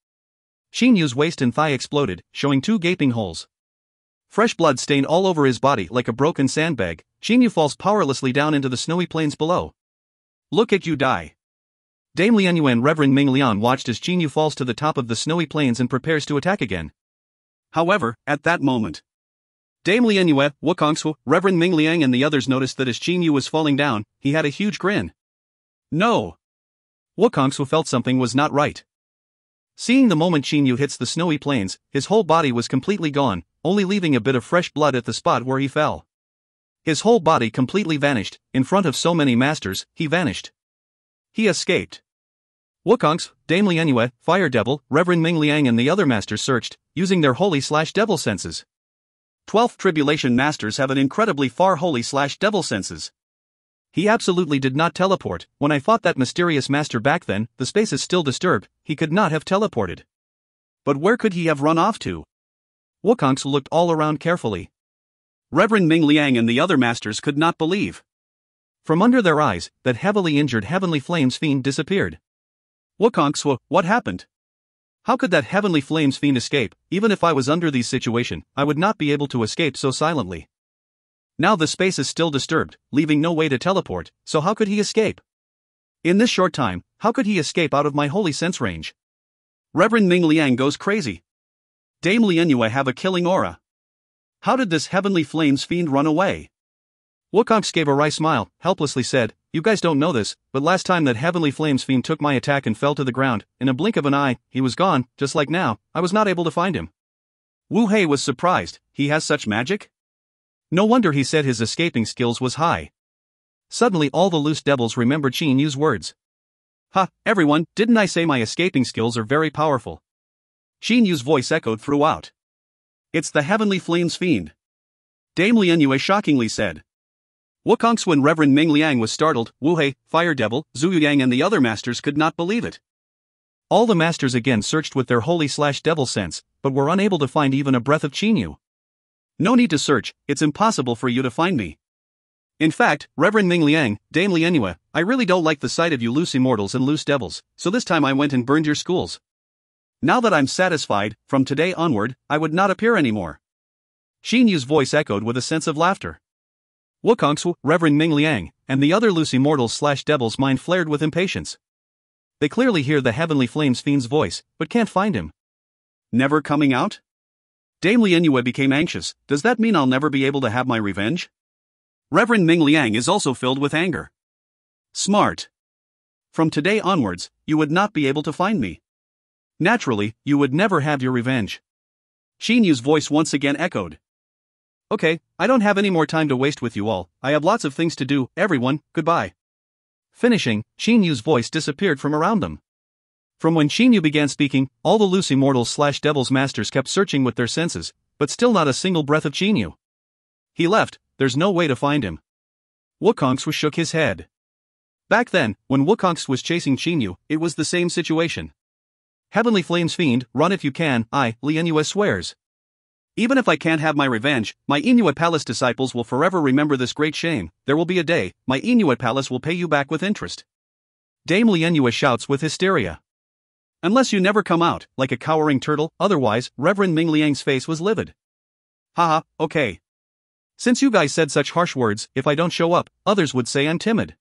Speaker 3: Qinyu's waist and thigh exploded, showing 2 gaping holes. Fresh blood stained all over his body like a broken sandbag. Qinyu falls powerlessly down into the snowy plains below.
Speaker 2: Look at you die.
Speaker 3: Dame Lianyue and Reverend Ming Lian watched as Qinyu falls to the top of the snowy plains and prepares to attack again.
Speaker 2: However, at that moment, Dame Lianyue, Wukongsu, Reverend Ming Liang and the others noticed that as Qinyu was falling down, he had a huge grin. No!
Speaker 3: Wukongsu felt something was not right. Seeing the moment Qinyu hits the snowy plains, his whole body was completely gone, only leaving a bit of fresh blood at the spot where he fell. His whole body completely vanished. In front of so many masters, he vanished. He escaped. Wukong's, Dame Lianyue, Fire Devil, Reverend Ming Liang and the other masters searched, using their holy/devil senses.
Speaker 2: 12th Tribulation Masters have an incredibly far holy/devil senses.
Speaker 3: He absolutely did not teleport. When I fought that mysterious master back then, the space is still disturbed, he could not have teleported.
Speaker 2: But where could he have run off to?
Speaker 3: Wukong's looked all around carefully.
Speaker 2: Reverend Ming Liang and the other masters could not believe.
Speaker 3: From under their eyes, that heavily injured Heavenly Flames fiend disappeared.
Speaker 2: Wukong's, what happened?
Speaker 3: How could that Heavenly Flames fiend escape? Even if I was under this situation, I would not be able to escape so silently. Now the space is still disturbed, leaving no way to teleport, so how could he escape? In this short time, how could he escape out of my holy sense range?
Speaker 2: Reverend Ming Liang goes crazy. Dame Lianyue have a killing aura. How did this Heavenly Flames fiend run away?
Speaker 3: Wukong's gave a wry smile, helplessly said, "You guys don't know this, but last time that Heavenly Flames fiend took my attack and fell to the ground, in a blink of an eye, he was gone, just like now, I was not able to find him."
Speaker 2: Wu Hei was surprised. He has such magic?
Speaker 3: No wonder he said his escaping skills was high. Suddenly all the loose devils remembered Qinyu's words.
Speaker 2: Ha, everyone, didn't I say my escaping skills are very powerful? Qinyu's voice echoed throughout. It's the Heavenly Flames fiend. Dame Lianyue shockingly said. Wukong's and Reverend Ming Liang was startled. Wu Hei, Fire Devil, Zhu Yuyang and the other masters could not believe it.
Speaker 3: All the masters again searched with their holy/devil sense, but were unable to find even a breath of Qinyu.
Speaker 2: No need to search, it's impossible for you to find me. In fact, Reverend Ming Liang, Dame Lianyue, I really don't like the sight of you loose immortals and loose devils, so this time I went and burned your schools. Now that I'm satisfied, from today onward, I would not appear anymore.
Speaker 3: Qinyu's voice echoed with a sense of laughter. Wukong's, Reverend Ming Liang, and the other loose immortals/devils' mind flared with impatience. They clearly hear the Heavenly Flames fiend's voice, but can't find him.
Speaker 2: Never coming out? Dame Lianyue became anxious. Does that mean I'll never be able to have my revenge? Reverend Ming Liang is also filled with anger. Smart. From today onwards, you would not be able to find me.
Speaker 3: Naturally, you would never have your revenge.
Speaker 2: Qinyu's voice once again echoed.
Speaker 3: Okay, I don't have any more time to waste with you all, I have lots of things to do, everyone, goodbye. Finishing, Qinyu's voice disappeared from around them. From when Qinyu began speaking, all the loose immortals/devils masters kept searching with their senses, but still not a single breath of Qinyu. He left, there's no way to find him. Wukong's shook his head. Back then, when Wukong's was chasing Qinyu, it was the same situation. Heavenly Flames fiend, run if you can, Lianyue swears. Even if I can't have my revenge, my Inuit Palace disciples will forever remember this great shame. There will be a day, my Inuit Palace will pay you back with interest. Dame Lianyue shouts with hysteria. Unless you never come out, like a cowering turtle, otherwise, Reverend Ming Liang's face was livid. Haha, okay. Since you guys said such harsh words, if I don't show up, others would say I'm timid.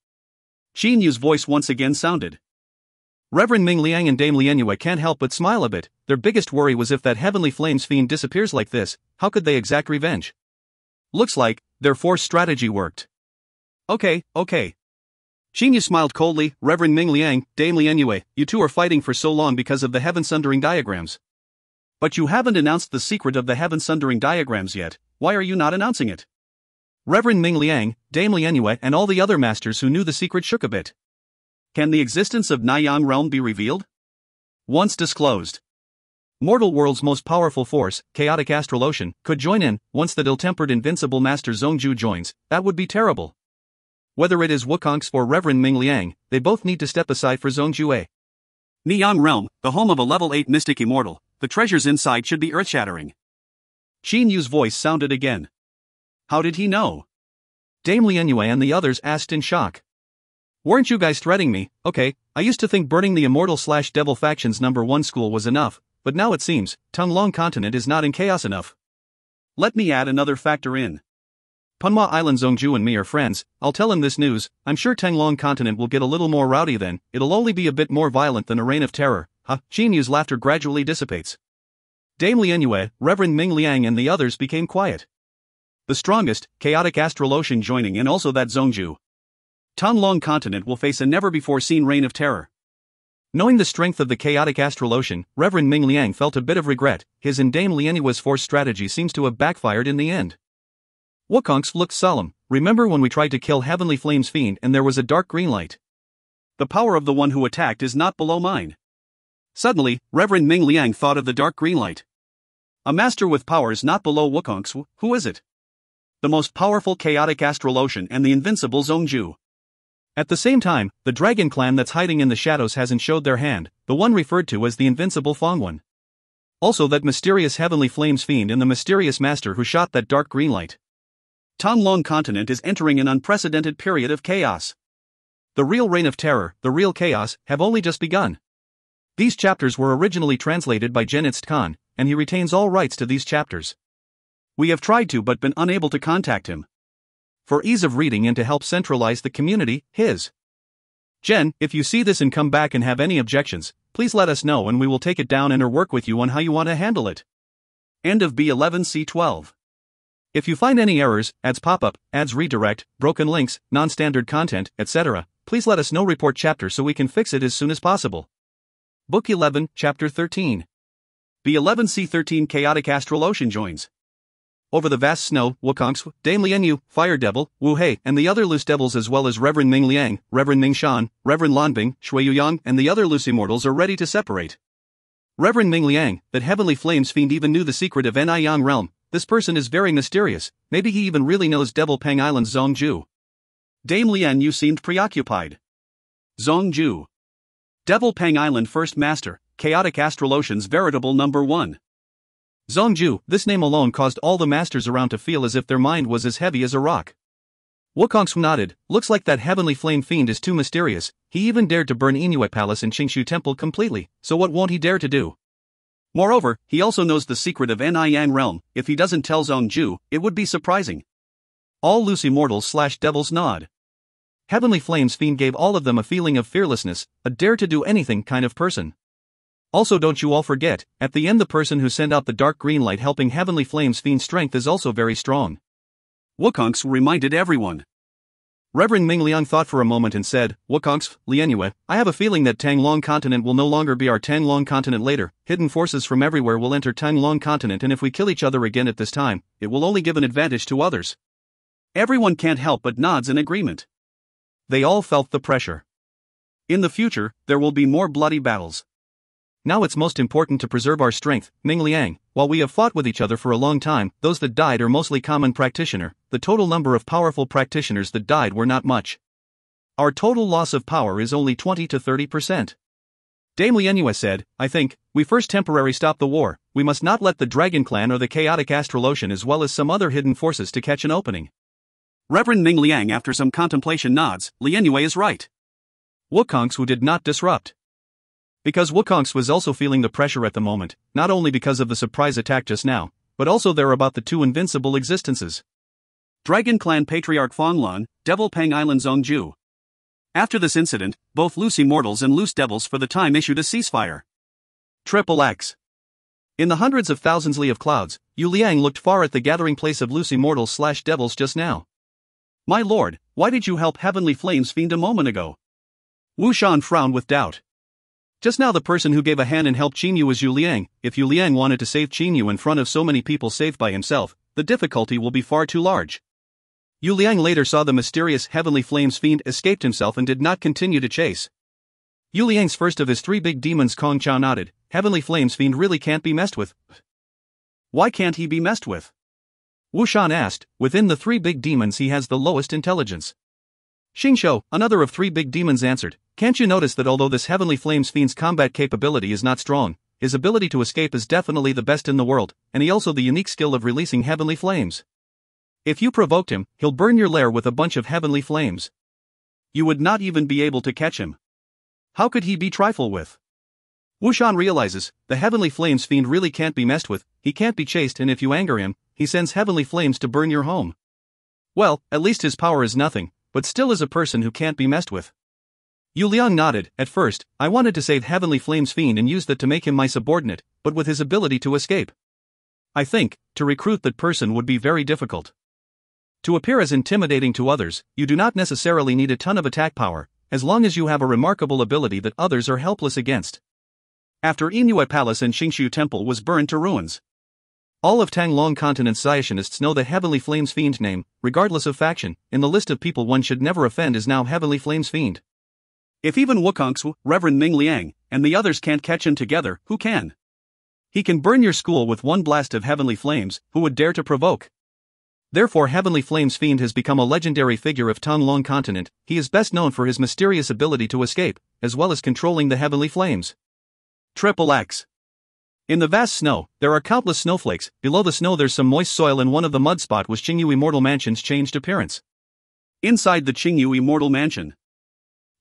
Speaker 2: Qinyu's voice once again sounded.
Speaker 3: Reverend Ming Liang and Dame Lianyue can't help but smile a bit. Their biggest worry was if that Heavenly Flames fiend disappears like this, how could they exact revenge? Looks like their force strategy worked. Okay. Qinyu smiled coldly. Reverend Ming Liang, Dame Lianyue, you two are fighting for so long because of the heaven-sundering diagrams.
Speaker 2: But you haven't announced the secret of the heaven-sundering diagrams yet. Why are you not announcing it?
Speaker 3: Reverend Ming Liang, Dame Lianyue and all the other masters who knew the secret shook a bit.
Speaker 2: Can the existence of Niyang realm be revealed? Once disclosed,
Speaker 3: mortal world's most powerful force, chaotic astral ocean, could join in. Once that ill-tempered invincible master Zhongju joins, that would be terrible. Whether it is Wukong's or Reverend Ming Liang, they both need to step aside for Zhongju.
Speaker 2: Niyang realm, the home of a level 8 mystic immortal, the treasures inside should be earth-shattering. Qin Yu's voice sounded again. How did he know?
Speaker 3: Dame Lianyue and the others asked in shock. Weren't you guys threatening me? Okay, I used to think burning the immortal/devil faction's #1 school was enough, but now it seems, Tanglong Continent is not in chaos enough.
Speaker 2: Let me add another factor in.
Speaker 3: Punhua Island Zhongju and me are friends. I'll tell him this news. I'm sure Tanglong Continent will get a little more rowdy then. It'll only be a bit more violent than a reign of terror. Qin Yu's laughter gradually dissipates. Dame Lianyue, Reverend Ming Liang and the others became quiet.
Speaker 2: The strongest, chaotic astral ocean joining and also that Zhongju. Tanglong Continent will face a never-before-seen reign of terror.
Speaker 3: Knowing the strength of the chaotic astral ocean, Reverend Ming Liang felt a bit of regret. His and Dame Lianyue's forced strategy seems to have backfired in the end. Wukong's looked solemn. Remember when we tried to kill Heavenly Flame's fiend and there was a dark green light?
Speaker 2: The power of the one who attacked is not below mine. Suddenly, Reverend Ming Liang thought of the dark green light. A master with powers not below Wukong's. Who is it? The most powerful chaotic astral ocean and the invincible Zhongju.
Speaker 3: At the same time, the dragon clan that's hiding in the shadows hasn't showed their hand, the one referred to as the invincible Fongwan. Also that mysterious Heavenly Flames fiend and the mysterious master who shot that dark green light.
Speaker 2: Tanglong Continent is entering an unprecedented period of chaos.
Speaker 3: The real reign of terror, the real chaos, have only just begun. These chapters were originally translated by Genitzt Khan, and he retains all rights to these chapters.
Speaker 2: We have tried to but been unable to contact him.
Speaker 3: For ease of reading and to help centralize the community, his. Jen, if you see this and come back and have any objections, please let us know and we will take it down and or work with you on how you want to handle it.
Speaker 2: End of B11C12.
Speaker 3: If you find any errors, ads pop up, ads redirect, broken links, non-standard content, etc., please let us know. Report chapter so we can fix it as soon as possible. Book 11, Chapter 13.
Speaker 2: B11C13 Chaotic Astral Ocean joins.
Speaker 3: Over the vast snow, Wukong's, Dame Lianyu, Fire Devil, Wu Hei, and the other loose devils as well as Reverend Ming Liang, Reverend Ming Shan, Reverend Lanbing, Shui Yuyang and the other loose immortals are ready to separate. Reverend Ming Liang, that Heavenly Flames fiend even knew the secret of Niyang realm. This person is very mysterious, maybe he even really knows Devil Pang Island's Zhongju.
Speaker 2: Dame Lianyu seemed preoccupied. Zhongju. Devil Pang Island First Master, Chaotic Astral Ocean's veritable #1.
Speaker 3: Zhongju, this name alone caused all the masters around to feel as if their mind was as heavy as a rock. Wukong's nodded. Looks like that Heavenly Flame fiend is too mysterious. He even dared to burn Inuit Palace and Qingshu Temple completely, so what won't he dare to do?
Speaker 2: Moreover, he also knows the secret of Niyang realm. If he doesn't tell Zhongju, it would be surprising.
Speaker 3: All loose immortals/devils nod. Heavenly Flame's fiend gave all of them a feeling of fearlessness, a dare-to-do-anything kind of person. Also don't you all forget, at the end the person who sent out the dark green light helping Heavenly Flame's fiend's strength is also very strong.
Speaker 2: Wukong's reminded everyone.
Speaker 3: Reverend Ming Liang thought for a moment and said, Wukong's, Lianyue, I have a feeling that Tanglong Continent will no longer be our Tanglong Continent later. Hidden forces from everywhere will enter Tanglong Continent and if we kill each other again at this time, it will only give an advantage to others.
Speaker 2: Everyone can't help but nods in agreement.
Speaker 3: They all felt the pressure.
Speaker 2: In the future, there will be more bloody battles.
Speaker 3: Now it's most important to preserve our strength, Ming Liang. While we have fought with each other for a long time, those that died are mostly common practitioner. The total number of powerful practitioners that died were not much. Our total loss of power is only 20 to 30%. Dame Lianyue said, I think, we first temporarily stop the war. We must not let the Dragon Clan or the Chaotic Astral Ocean as well as some other hidden forces to catch an opening.
Speaker 2: Reverend Ming Liang after some contemplation nods, Lianyue is right.
Speaker 3: Wukong's who did not disrupt. Because Wukong's was also feeling the pressure at the moment, not only because of the surprise attack just now, but also there about the two invincible existences.
Speaker 2: Dragon Clan Patriarch Fonglan, Devil Pang Island Zhongju. After this incident, both loose immortals and loose devils for the time issued a ceasefire.
Speaker 3: XXX. In the hundreds of thousands of clouds, Yu Liang looked far at the gathering place of loose immortals/devils just now.
Speaker 2: My lord, why did you help Heavenly Flames fiend a moment ago? Wu Shan frowned with doubt.
Speaker 3: Just now the person who gave a hand and helped Qingyu was Yu Liang. If Yu Liang wanted to save Qingyu in front of so many people saved by himself, the difficulty will be far too large. Yu Liang later saw the mysterious Heavenly Flames fiend escaped himself and did not continue to chase. Yu Liang's first of his three big demons. Kong Chao nodded. Heavenly Flames fiend really can't be messed with.
Speaker 2: Why can't he be messed with?
Speaker 3: Wu Shan asked. Within the three big demons he has the lowest intelligence. Xingqiu, another of three big demons, answered. Can't you notice that although this Heavenly Flames fiend's combat capability is not strong, his ability to escape is definitely the best in the world, and he also the unique skill of releasing heavenly flames. If you provoked him, he'll burn your lair with a bunch of heavenly flames.
Speaker 2: You would not even be able to catch him. How could he be trifled with?
Speaker 3: Wu Shan realizes, the Heavenly Flames fiend really can't be messed with, he can't be chased, and if you anger him, he sends heavenly flames to burn your home. Well, at least his power is nothing, but still is a person who can't be messed with. Yu Liang nodded. At first, I wanted to save Heavenly Flames fiend and use that to make him my subordinate, but with his ability to escape, I think, to recruit that person would be very difficult. To appear as intimidating to others, you do not necessarily need a ton of attack power, as long as you have a remarkable ability that others are helpless against.
Speaker 2: After Yingyue Palace and Xingqiu Temple was burned to ruins,
Speaker 3: all of Tanglong Continent's Scientionists know the Heavenly Flames fiend name, regardless of faction. In the list of people one should never offend is now Heavenly Flames fiend.
Speaker 2: If even Wukongsu, Reverend Ming Liang, and the others can't catch him together, who can?
Speaker 3: He can burn your school with one blast of heavenly flames. Who would dare to provoke? Therefore Heavenly Flames fiend has become a legendary figure of Tanglong Continent. He is best known for his mysterious ability to escape, as well as controlling the heavenly flames.
Speaker 2: Triple X.
Speaker 3: In the vast snow, there are countless snowflakes. Below the snow there's some moist soil, and one of the mud spot was Qingyu Immortal Mansion's changed appearance.
Speaker 2: Inside the Qingyu Immortal Mansion,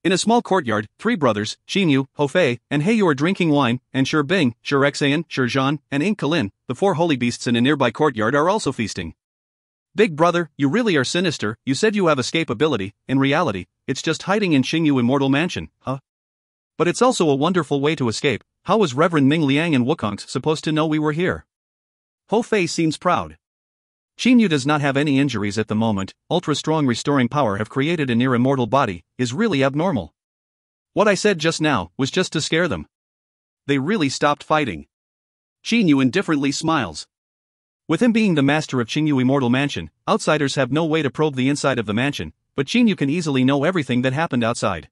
Speaker 3: in a small courtyard, three brothers, Qingyu, Hofei, and Heyu are drinking wine, and Shi Bing, Shi Rexayan, Shi Zhan, and Ink Kalin, the four holy beasts in a nearby courtyard, are also feasting. Big brother, you really are sinister. You said you have escape ability. In reality, it's just hiding in Qingyu Immortal Mansion, huh? But it's also a wonderful way to escape. How was Reverend Ming Liang and Wukong's supposed to know we were here?
Speaker 2: Hofei seems proud.
Speaker 3: Qingyu does not have any injuries at the moment. Ultra-strong restoring power have created a near-immortal body, is really abnormal. What I said just now was just to scare them.
Speaker 2: They really stopped fighting. Qingyu indifferently smiles.
Speaker 3: With him being the master of Qingyu Immortal Mansion, outsiders have no way to probe the inside of the mansion, but Qingyu can easily know everything that happened outside.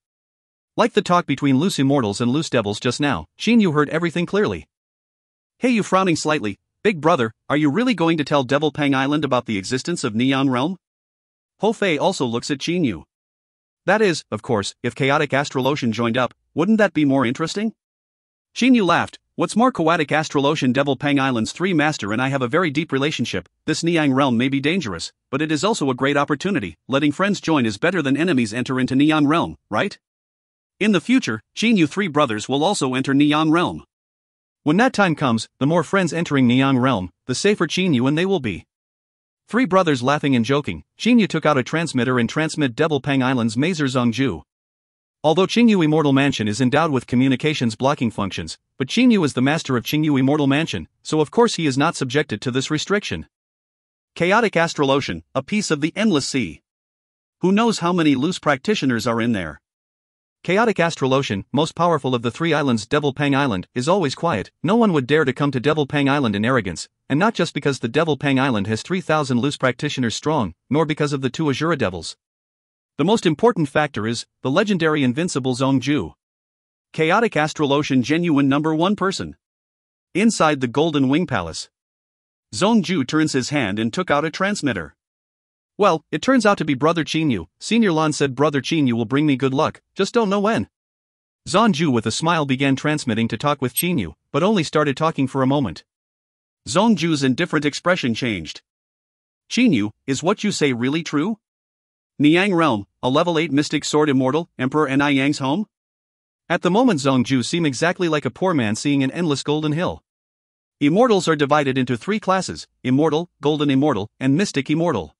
Speaker 3: Like the talk between loose immortals and loose devils just now, Qingyu heard everything clearly.
Speaker 2: Heyu frowning slightly. Big brother, are you really going to tell Devil Pang Island about the existence of Neon Realm? Hofei also looks at Qingyu.
Speaker 3: That is, of course, if Chaotic Astral Ocean joined up, wouldn't that be more interesting?
Speaker 2: Qingyu laughed. What's more, Chaotic Astral Ocean, Devil Pang Island's three master and I have a very deep relationship. This Neon Realm may be dangerous, but it is also a great opportunity. Letting friends join is better than enemies enter into Neon Realm, right? In the future, Qingyu three brothers will also enter Neon Realm.
Speaker 3: When that time comes, the more friends entering Neon Realm, the safer Qingyu and they will be. Three brothers laughing and joking, Qingyu took out a transmitter and transmit Devil Pang Island's Mazer Zongju. Although Qingyu Immortal Mansion is endowed with communications blocking functions, but Qingyu is the master of Qingyu Immortal Mansion, so of course he is not subjected to this restriction.
Speaker 2: Chaotic Astral Ocean, a piece of the endless sea. Who knows how many loose practitioners are in there?
Speaker 3: Chaotic Astral Ocean, most powerful of the three islands. Devil Pang Island is always quiet. No one would dare to come to Devil Pang Island in arrogance, and not just because the Devil Pang Island has 3,000 loose practitioners strong, nor because of the two Azura devils. The most important factor is the legendary invincible Zongju.
Speaker 2: Chaotic Astral Ocean genuine number one person. Inside the Golden Wing Palace, Zongju turns his hand and took out a transmitter.
Speaker 3: Well, it turns out to be Brother Qingyu. Senior Lan said Brother Qingyu will bring me good luck, just don't know when. Zongju with a smile began transmitting to talk with Qingyu, but only started talking for a moment.
Speaker 2: Zongju's indifferent expression changed. Qingyu, is what you say really true? Niang Realm, a level 8 mystic sword immortal, Emperor Ni Yang's home?
Speaker 3: At the moment Zongju seemed exactly like a poor man seeing an endless golden hill.
Speaker 2: Immortals are divided into three classes: Immortal, Golden Immortal, and Mystic Immortal.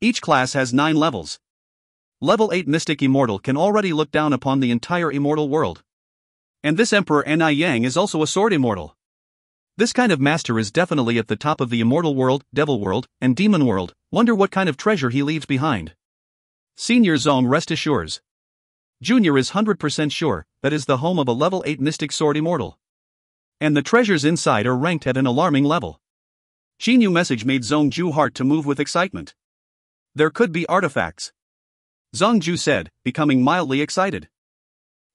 Speaker 2: Each class has 9 levels. Level 8 Mystic Immortal can already look down upon the entire immortal world. And this Emperor Ni Yang is also a sword immortal.
Speaker 3: This kind of master is definitely at the top of the immortal world, devil world, and demon world. Wonder what kind of treasure he leaves behind.
Speaker 2: Senior Zong rest assures.
Speaker 3: Junior is 100% sure that is the home of a level 8 mystic sword immortal. And the treasures inside are ranked at an alarming level. Xinyu message made Zhongju heart to move with excitement. There could be artifacts. Zhongju said, becoming mildly excited.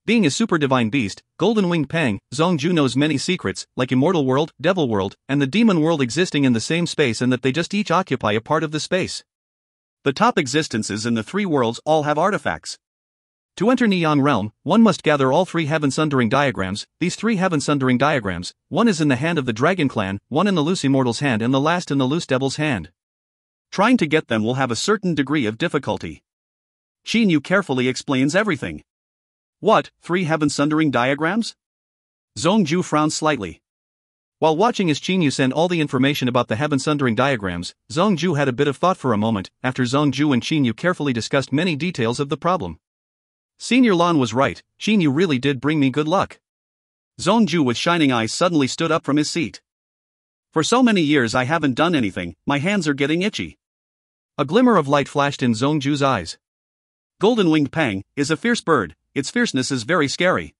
Speaker 3: Being a super divine beast, Golden Winged Pang, Zhongju knows many secrets, like Immortal World, Devil World, and the Demon World existing in the same space, and that they just each occupy a part of the space. The top existences in the three worlds all have artifacts. To enter Niyang Realm, one must gather all three Heaven Sundering diagrams. These three Heaven Sundering diagrams, one is in the hand of the Dragon Clan, one in the Loose Immortal's hand, and the last in the Loose Devil's hand. Trying to get them will have a certain degree of difficulty. Xinyu carefully explains everything. What, 3 Heaven Sundering diagrams? Zhongju frowned slightly. While watching as Xinyu sent all the information about the Heaven Sundering diagrams, Zhongju had a bit of thought for a moment, after Zhongju and Xinyu carefully discussed many details of the problem. Senior Lan was right, Xinyu really did bring me good luck. Zhongju with shining eyes suddenly stood up from his seat. For so many years I haven't done anything, my hands are getting itchy. A glimmer of light flashed in Zhongju's eyes. Golden Winged Pang is a fierce bird, its fierceness is very scary.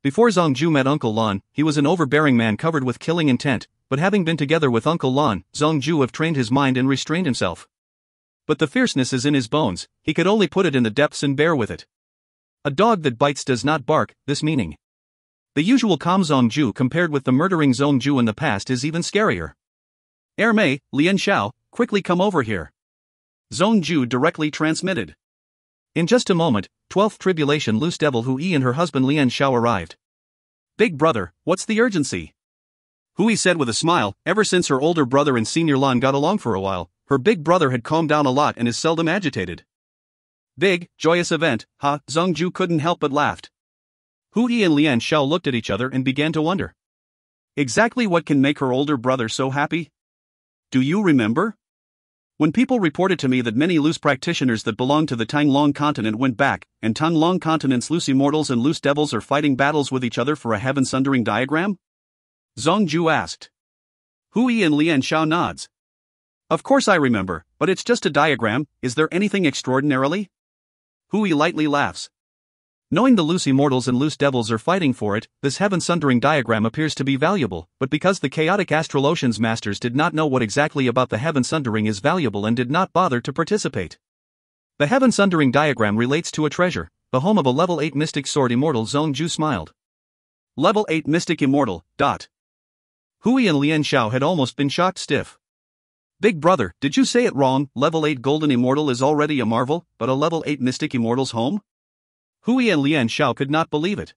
Speaker 3: Before Zhongju met Uncle Lan, he was an overbearing man covered with killing intent, but having been together with Uncle Lan, Zhongju have trained his mind and restrained himself. But the fierceness is in his bones, he could only put it in the depths and bear with it. A dog that bites does not bark, this meaning. The usual calm Zhongju compared with the murdering Zhongju in the past is even scarier. Ermei, Lian Xiao, quickly come over here. Zhongju directly transmitted. In just a moment, 12th Tribulation Loose Devil Hui and her husband Lian Xiao arrived. Big brother, what's the urgency? Hui said with a smile, ever since her older brother and Senior Lan got along for a while, her big brother had calmed down a lot and is seldom agitated. Big, joyous event, huh? Zhongju couldn't help but laughed. Hui and Lian Xiao looked at each other and began to wonder. Exactly what can make her older brother so happy? Do you remember? When people reported to me that many loose practitioners that belonged to the Tanglong continent went back, and Tanglong continent's loose immortals and loose devils are fighting battles with each other for a Heaven Sundering diagram? Zhongju asked. Hui and Lian Xiao nods. Of course I remember, but it's just a diagram, is there anything extraordinarily? Hui lightly laughs. Knowing the loose immortals and loose devils are fighting for it, this Heaven Sundering diagram appears to be valuable, but because the chaotic astral ocean's masters did not know what exactly about the Heaven Sundering is valuable and did not bother to participate. The Heaven Sundering diagram relates to a treasure, the home of a level 8 mystic sword immortal. Zhongju smiled. Level 8 mystic immortal, dot. Hui and Lian Xiao had almost been shocked stiff. Big brother, did you say it wrong? Level 8 golden immortal is already a marvel, but a level 8 mystic immortal's home? Hui and Lian Xiao could not believe it.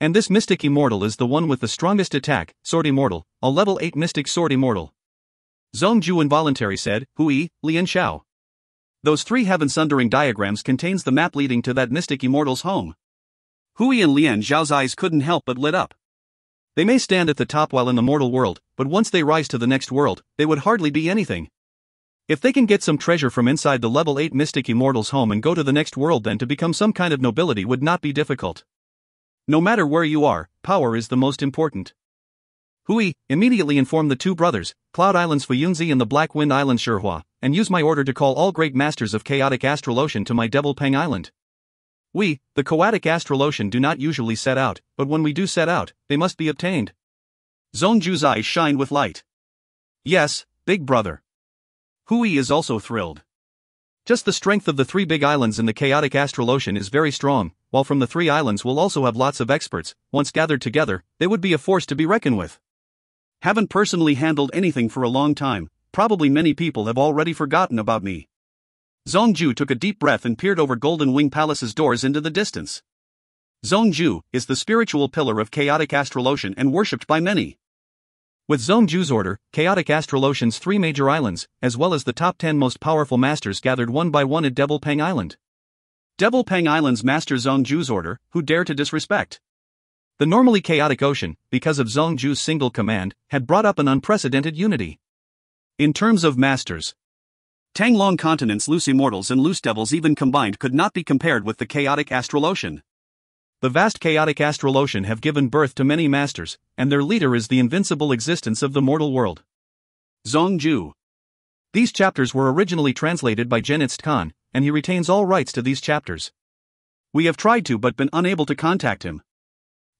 Speaker 3: And this mystic immortal is the one with the strongest attack, sword immortal, a level 8 mystic sword immortal. Zhongju involuntarily said, Hui, Lian Xiao. Those 3 Heaven Sundering diagrams contains the map leading to that mystic immortal's home. Hui and Lian Xiao's eyes couldn't help but lit up. They may stand at the top while in the mortal world, but once they rise to the next world, they would hardly be anything. If they can get some treasure from inside the level 8 mystic immortal's home and go to the next world, then to become some kind of nobility would not be difficult. No matter where you are, power is the most important. Hui immediately informed the 2 brothers, Cloud Islands Fuyunzi and the Black Wind Island Shihua, and use my order to call all great masters of chaotic astral ocean to my Devil Pang Island. We, the chaotic astral ocean, do not usually set out, but when we do set out, they must be obtained. Zhongju's eyes shined with light. Yes, big brother. Hui is also thrilled. Just the strength of the 3 big islands in the chaotic astral ocean is very strong, while from the 3 islands will also have lots of experts. Once gathered together, they would be a force to be reckoned with. Haven't personally handled anything for a long time, probably many people have already forgotten about me. Zhongju took a deep breath and peered over Golden Wing Palace's doors into the distance. Zhongju is the spiritual pillar of chaotic astral ocean and worshipped by many. With Zhongju's order, chaotic astral ocean's 3 major islands, as well as the top 10 most powerful masters, gathered one by one at Devil Pang Island. Devil Pang Island's master Zhongju's order, who dare to disrespect? The normally chaotic ocean, because of Zhongju's single command, had brought up an unprecedented unity. In terms of masters, Tanglong continent's loose immortals and loose devils even combined could not be compared with the chaotic astral ocean. The vast chaotic astral ocean have given birth to many masters, and their leader is the invincible existence of the mortal world. Zhongju. These chapters were originally translated by Genitz Khan, and he retains all rights to these chapters.
Speaker 2: We have tried to but been unable to contact him.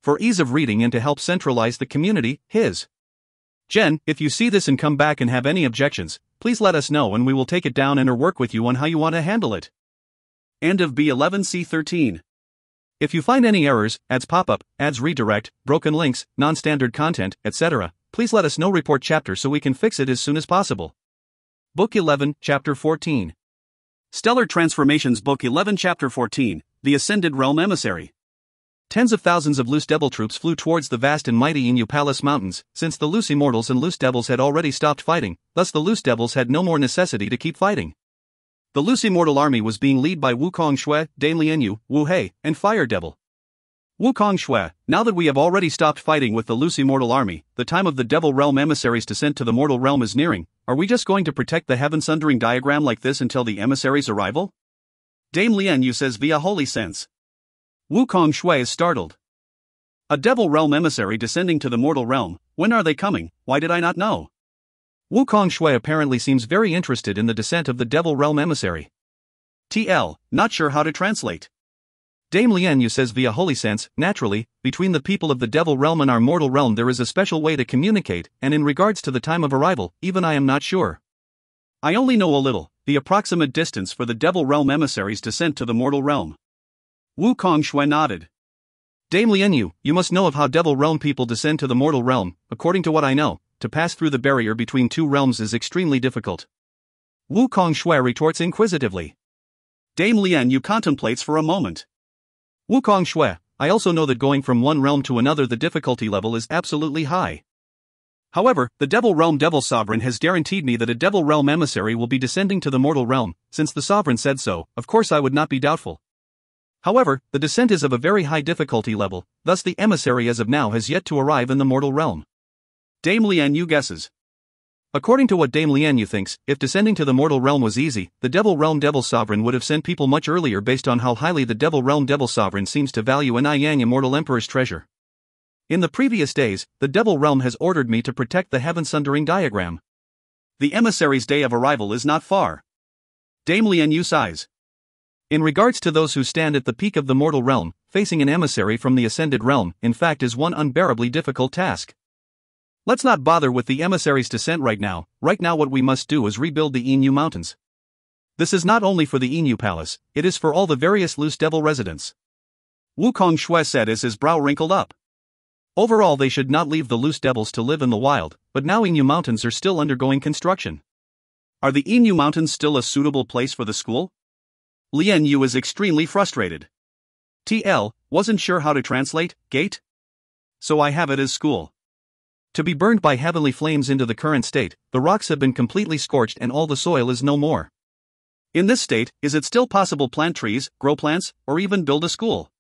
Speaker 2: For ease of reading and to help centralize the community, his. Jen, if you see this and come back and have any objections, please let us know and we will take it down and or work with you on how you want to handle it. End of B11C13. If you find any errors, ads pop up, ads redirect, broken links, non-standard content, etc., please let us know. Report chapter so we can fix it as soon as possible. Book 11, Chapter 14. Stellar Transformations. Book 11, Chapter 14, The Ascended Realm Emissary. Tens of thousands of loose devil troops flew towards the vast and mighty Inu Palace Mountains, since the loose immortals and loose devils had already stopped fighting, thus the loose devils had no more necessity to keep fighting. The loose immortal army was being led by Wukong Shui, Dame Lianyu, Wu Hei, and Fire Devil. Wukong Shui, now that we have already stopped fighting with the loose immortal army, the time of the devil realm emissaries' descent to the mortal realm is nearing. Are we just going to protect the heaven sundering diagram like this until the emissaries' arrival? Dame Lianyu says via holy sense. Wukong Shui is startled. A devil realm emissary descending to the mortal realm, when are they coming? Why did I not know? Wukong Shui apparently seems very interested in the descent of the devil realm emissary. TL, not sure how to translate. Dame Lianyu says via holy sense, naturally, between the people of the devil realm and our mortal realm there is a special way to communicate, and in regards to the time of arrival, even I am not sure. I only know a little, the approximate distance for the devil realm emissaries' descent to the mortal realm. Wukong Shui nodded. Dame Lianyu, you must know of how devil realm people descend to the mortal realm. According to what I know, to pass through the barrier between two realms is extremely difficult. Wukong Shui retorts inquisitively. Dame Lianyu contemplates for a moment. Wukong Shui, I also know that going from one realm to another the difficulty level is absolutely high. However, the devil realm devil sovereign has guaranteed me that a devil realm emissary will be descending to the mortal realm. Since the sovereign said so, of course I would not be doubtful. However, the descent is of a very high difficulty level, thus the emissary as of now has yet to arrive in the mortal realm. Dame Lianyu guesses. According to what Dame Lianyu thinks, if descending to the mortal realm was easy, the devil realm devil sovereign would have sent people much earlier based on how highly the devil realm devil sovereign seems to value an Yang immortal emperor's treasure. In the previous days, the devil realm has ordered me to protect the heaven sundering diagram. The emissary's day of arrival is not far. Dame Lianyu sighs. In regards to those who stand at the peak of the mortal realm, facing an emissary from the ascended realm, in fact is one unbearably difficult task. Let's not bother with the emissary's descent right now. Right now what we must do is rebuild the Inu Mountains. This is not only for the Inu Palace, it is for all the various loose devil residents. Wukong Shui said as his brow wrinkled up. Overall they should not leave the loose devils to live in the wild, but now Inu Mountains are still undergoing construction. Are the Inu Mountains still a suitable place for the school? Lianyu is extremely frustrated. TL, wasn't sure how to translate, gate? So I have it as school. To be burned by heavenly flames into the current state, the rocks have been completely scorched and all the soil is no more. In this state, is it still possible plant trees, grow plants, or even build a school?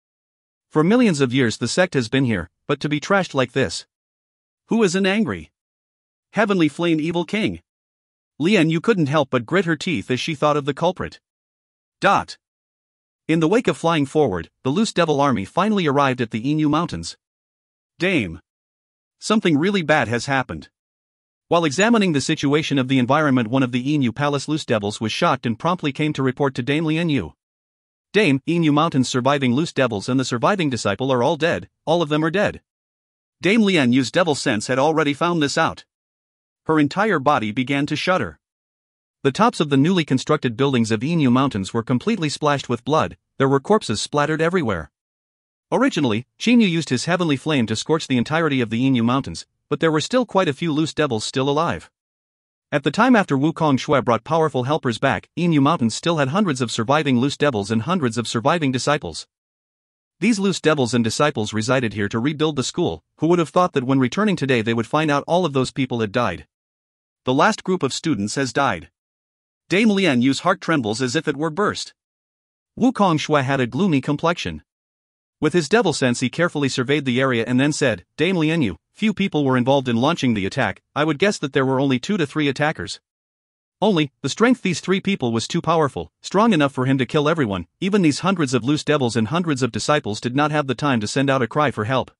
Speaker 2: For millions of years the sect has been here, but to be trashed like this. Who isn't angry? Heavenly flame evil king. Lianyu couldn't help but grit her teeth as she thought of the culprit. In the wake of flying forward, the loose devil army finally arrived at the Inu Mountains. Dame. Something really bad has happened. While examining the situation of the environment, one of the Inu Palace loose devils was shocked and promptly came to report to Dame Lianyu. Dame, Inu Mountain's surviving loose devils and the surviving disciple are all dead, all of them are dead. Dame Lianyu's devil sense had already found this out. Her entire body began to shudder. The tops of the newly constructed buildings of Inu Mountains were completely splashed with blood, there were corpses splattered everywhere. Originally, Chinyu used his heavenly flame to scorch the entirety of the Inu Mountains, but there were still quite a few loose devils still alive. At the time after Wukong Shui brought powerful helpers back, Inu Mountains still had hundreds of surviving loose devils and hundreds of surviving disciples. These loose devils and disciples resided here to rebuild the school. Who would have thought that when returning today they would find out all of those people had died? The last group of students has died. Dame Lianyu's heart trembles as if it were burst. Wukong Shui had a gloomy complexion. With his devil sense he carefully surveyed the area and then said, Dame Lianyu, few people were involved in launching the attack, I would guess that there were only 2 to 3 attackers. Only, the strength these 3 people was too powerful, strong enough for him to kill everyone. Even these hundreds of loose devils and hundreds of disciples did not have the time to send out a cry for help.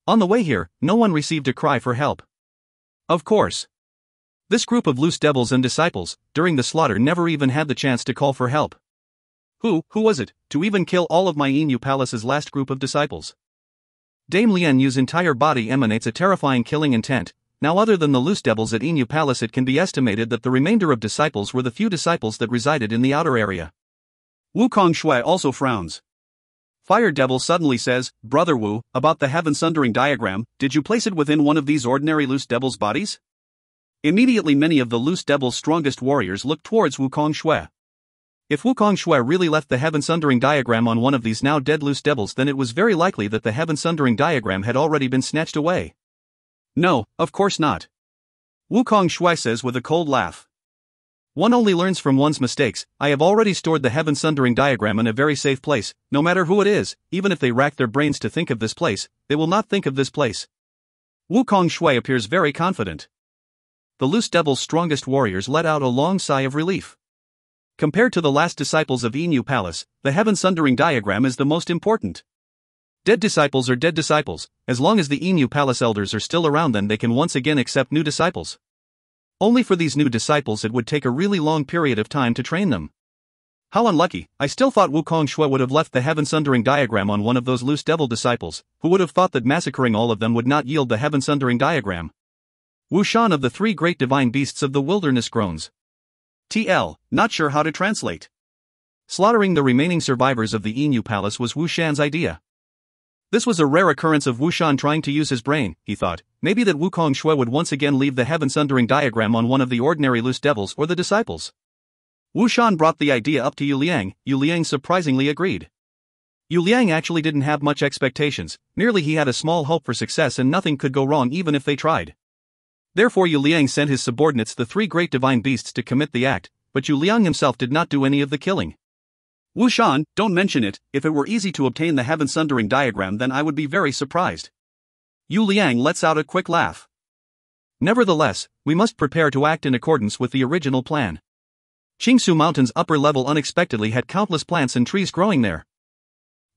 Speaker 2: On the way here, no one received a cry for help. Of course. This group of loose devils and disciples, during the slaughter never even had the chance to call for help.
Speaker 3: Who was it, to even kill all of my Inu Palace's last group of disciples? Dame Lian Yu's entire body emanates a terrifying killing intent. Now, other than the loose devils at Inu Palace, it can be estimated that the remainder of disciples were the few disciples that resided in the outer area.
Speaker 2: Wukong Shui also frowns. Fire Devil suddenly says, Brother Wu, about the heaven sundering diagram, did you place it within one of these ordinary loose devils' bodies? Immediately many of the loose devil's strongest warriors looked towards Wukong Shui. If Wukong Shui really left the heaven sundering diagram on one of these now dead loose devils, then it was very likely that the heaven sundering diagram had already been snatched away. No, of course not. Wukong Shui says with a cold laugh.
Speaker 3: One only learns from one's mistakes. I have already stored the heaven sundering diagram in a very safe place. No matter who it is, even if they rack their brains to think of this place, they will not think of this place.
Speaker 2: Wukong Shui appears very confident.
Speaker 3: The loose devil's strongest warriors let out a long sigh of relief. Compared to the last disciples of Inu Palace, the heaven sundering diagram is the most important. Dead disciples are dead disciples. As long as the Inu Palace elders are still around, then they can once again accept new disciples. Only for these new disciples it would take a really long period of time to train them. How unlucky. I still thought Wukong Shui would have left the heaven sundering diagram on one of those loose devil disciples. Who would have thought that massacring all of them would not yield the heaven sundering diagram? Wu Shan of the three great divine beasts of the wilderness groans.
Speaker 2: TL, not sure how to translate.
Speaker 3: Slaughtering the remaining survivors of the Inu Palace was Wu Shan's idea. This was a rare occurrence of Wu Shan trying to use his brain, he thought. Maybe that Wukong Shui would once again leave the heaven sundering diagram on one of the ordinary loose devils or the disciples.
Speaker 2: Wu Shan brought the idea up to Yu Liang.
Speaker 3: Yu Liang surprisingly agreed. Yu Liang actually didn't have much expectations, merely he had a small hope for success and nothing could go wrong even if they tried. Therefore Yu Liang sent his subordinates, the three great divine beasts, to commit the act, but Yu Liang himself did not do any of the killing.
Speaker 2: Wu Shan, don't mention it. If it were easy to obtain the heaven sundering diagram, then I would be very surprised.
Speaker 3: Yu Liang lets out a quick laugh. Nevertheless, we must prepare to act in accordance with the original plan. Qingsu Mountain's upper level unexpectedly had countless plants and trees growing there.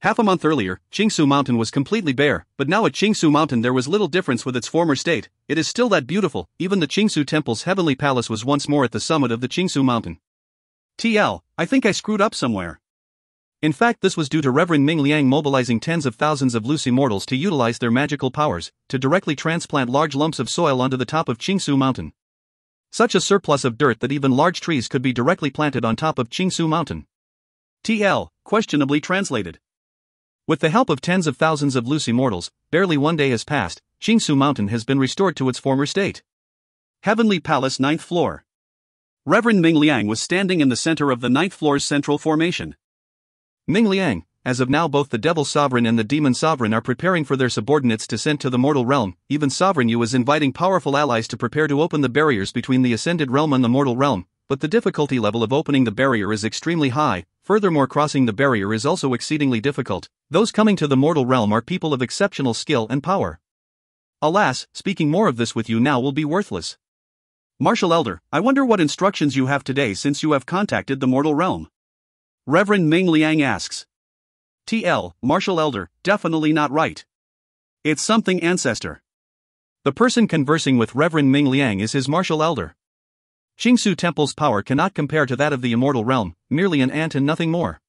Speaker 3: Half a month earlier, Qingsu Mountain was completely bare, but now at Qingsu Mountain there was little difference with its former state. It is still that beautiful. Even the Qingsu Temple's heavenly palace was once more at the summit of the Qingsu Mountain.
Speaker 2: TL, I think I screwed up somewhere.
Speaker 3: In fact, this was due to Reverend Ming Liang mobilizing tens of thousands of loose immortals to utilize their magical powers to directly transplant large lumps of soil onto the top of Qingsu Mountain. Such a surplus of dirt that even large trees could be directly planted on top of Qingsu Mountain.
Speaker 2: TL, questionably translated.
Speaker 3: With the help of tens of thousands of loose immortals, barely one day has passed, Qingsu Mountain has been restored to its former state.
Speaker 2: Heavenly Palace, 9th floor. Reverend Ming Liang was standing in the center of the 9th floor's central formation.
Speaker 3: Ming Liang, as of now both the Devil Sovereign and the Demon Sovereign are preparing for their subordinates' descent to the mortal realm. Even Sovereign Yu is inviting powerful allies to prepare to open the barriers between the Ascended Realm and the mortal realm, but the difficulty level of opening the barrier is extremely high. Furthermore, crossing the barrier is also exceedingly difficult. Those coming to the mortal realm are people of exceptional skill and power. Alas, speaking more of this with you now will be worthless.
Speaker 2: Martial Elder, I wonder what instructions you have today since you have contacted the mortal realm. Reverend Ming Liang asks. TL, Martial Elder, definitely not right. It's something ancestor.
Speaker 3: The person conversing with Reverend Ming Liang is his Martial Elder. Qingsu Temple's power cannot compare to that of the immortal realm, merely an ant and nothing more.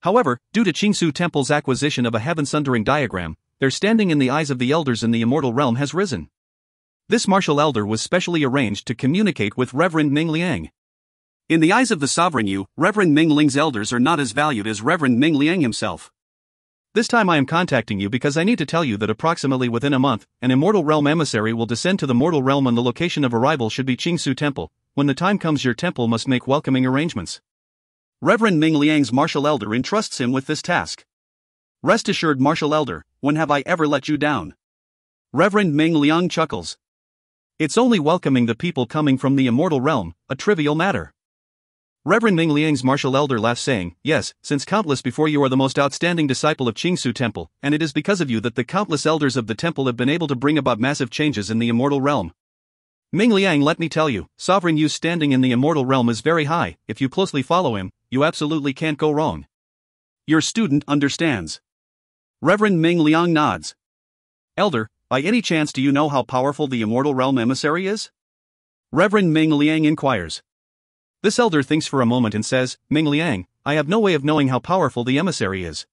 Speaker 3: However, due to Qingsu Temple's acquisition of a heaven sundering diagram, their standing in the eyes of the elders in the immortal realm has risen. This Martial Elder was specially arranged to communicate with Reverend Ming Liang.
Speaker 2: In the eyes of the Sovereign Yu, Reverend Ming Liang's elders are not as valued as Reverend Ming Liang himself.
Speaker 3: This time I am contacting you because I need to tell you that approximately within a month, an immortal realm emissary will descend to the mortal realm and the location of arrival should be Qingsu Temple. When the time comes, your temple must make welcoming arrangements.
Speaker 2: Reverend Ming Liang's Martial Elder entrusts him with this task. Rest assured, Martial Elder, when have I ever let you down? Reverend Ming Liang chuckles.
Speaker 3: It's only welcoming the people coming from the immortal realm, a trivial matter. Reverend Ming Liang's Martial Elder laughs, saying, yes, since countless before you are the most outstanding disciple of Qingsu Temple, and it is because of you that the countless elders of the temple have been able to bring about massive changes in the immortal realm. Ming Liang, let me tell you, Sovereign Yu's standing in the immortal realm is very high. If you closely follow him, you absolutely can't go wrong.
Speaker 2: Your student understands. Reverend Ming Liang nods.
Speaker 3: Elder, by any chance do you know how powerful the immortal realm emissary is?
Speaker 2: Reverend Ming Liang inquires.
Speaker 3: This elder thinks for a moment and says, Ming Liang,
Speaker 1: I have no way of knowing how powerful the emissary is.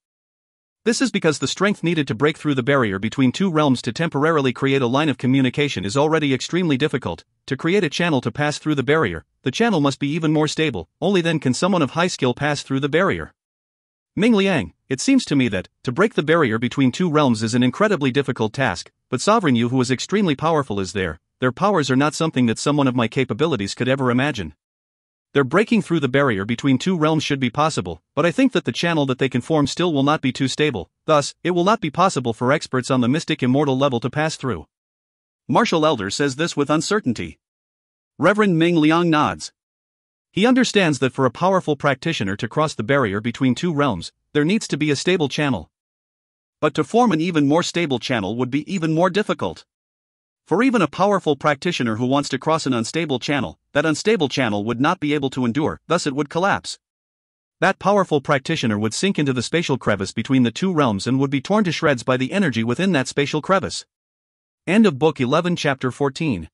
Speaker 1: This is because the strength needed to break through the barrier between two realms to temporarily create a line of communication is already extremely difficult. To create a channel to pass through the barrier, the channel must be even more stable, only then can someone of high skill pass through the barrier. Ming Liang, it seems to me that, to break the barrier between two realms is an incredibly difficult task, but Sovereign Yu, who is extremely powerful, is there. Their powers are not something that someone of my capabilities could ever imagine. Their breaking through the barrier between two realms should be possible, but I think that the channel that they can form still will not be too stable, thus, it will not be possible for experts on the mystic immortal level to pass through.
Speaker 2: Martial Elder says this with uncertainty. Reverend Ming Liang nods.
Speaker 1: He understands that for a powerful practitioner to cross the barrier between two realms, there needs to be a stable channel.
Speaker 2: But to form an even more stable channel would be even more difficult. For even a powerful practitioner who wants to cross an unstable channel, that unstable channel would not be able to endure, thus it would collapse.
Speaker 1: That powerful practitioner would sink into the spatial crevice between the two realms and would be torn to shreds by the energy within that spatial crevice. End of Book 11, Chapter 14.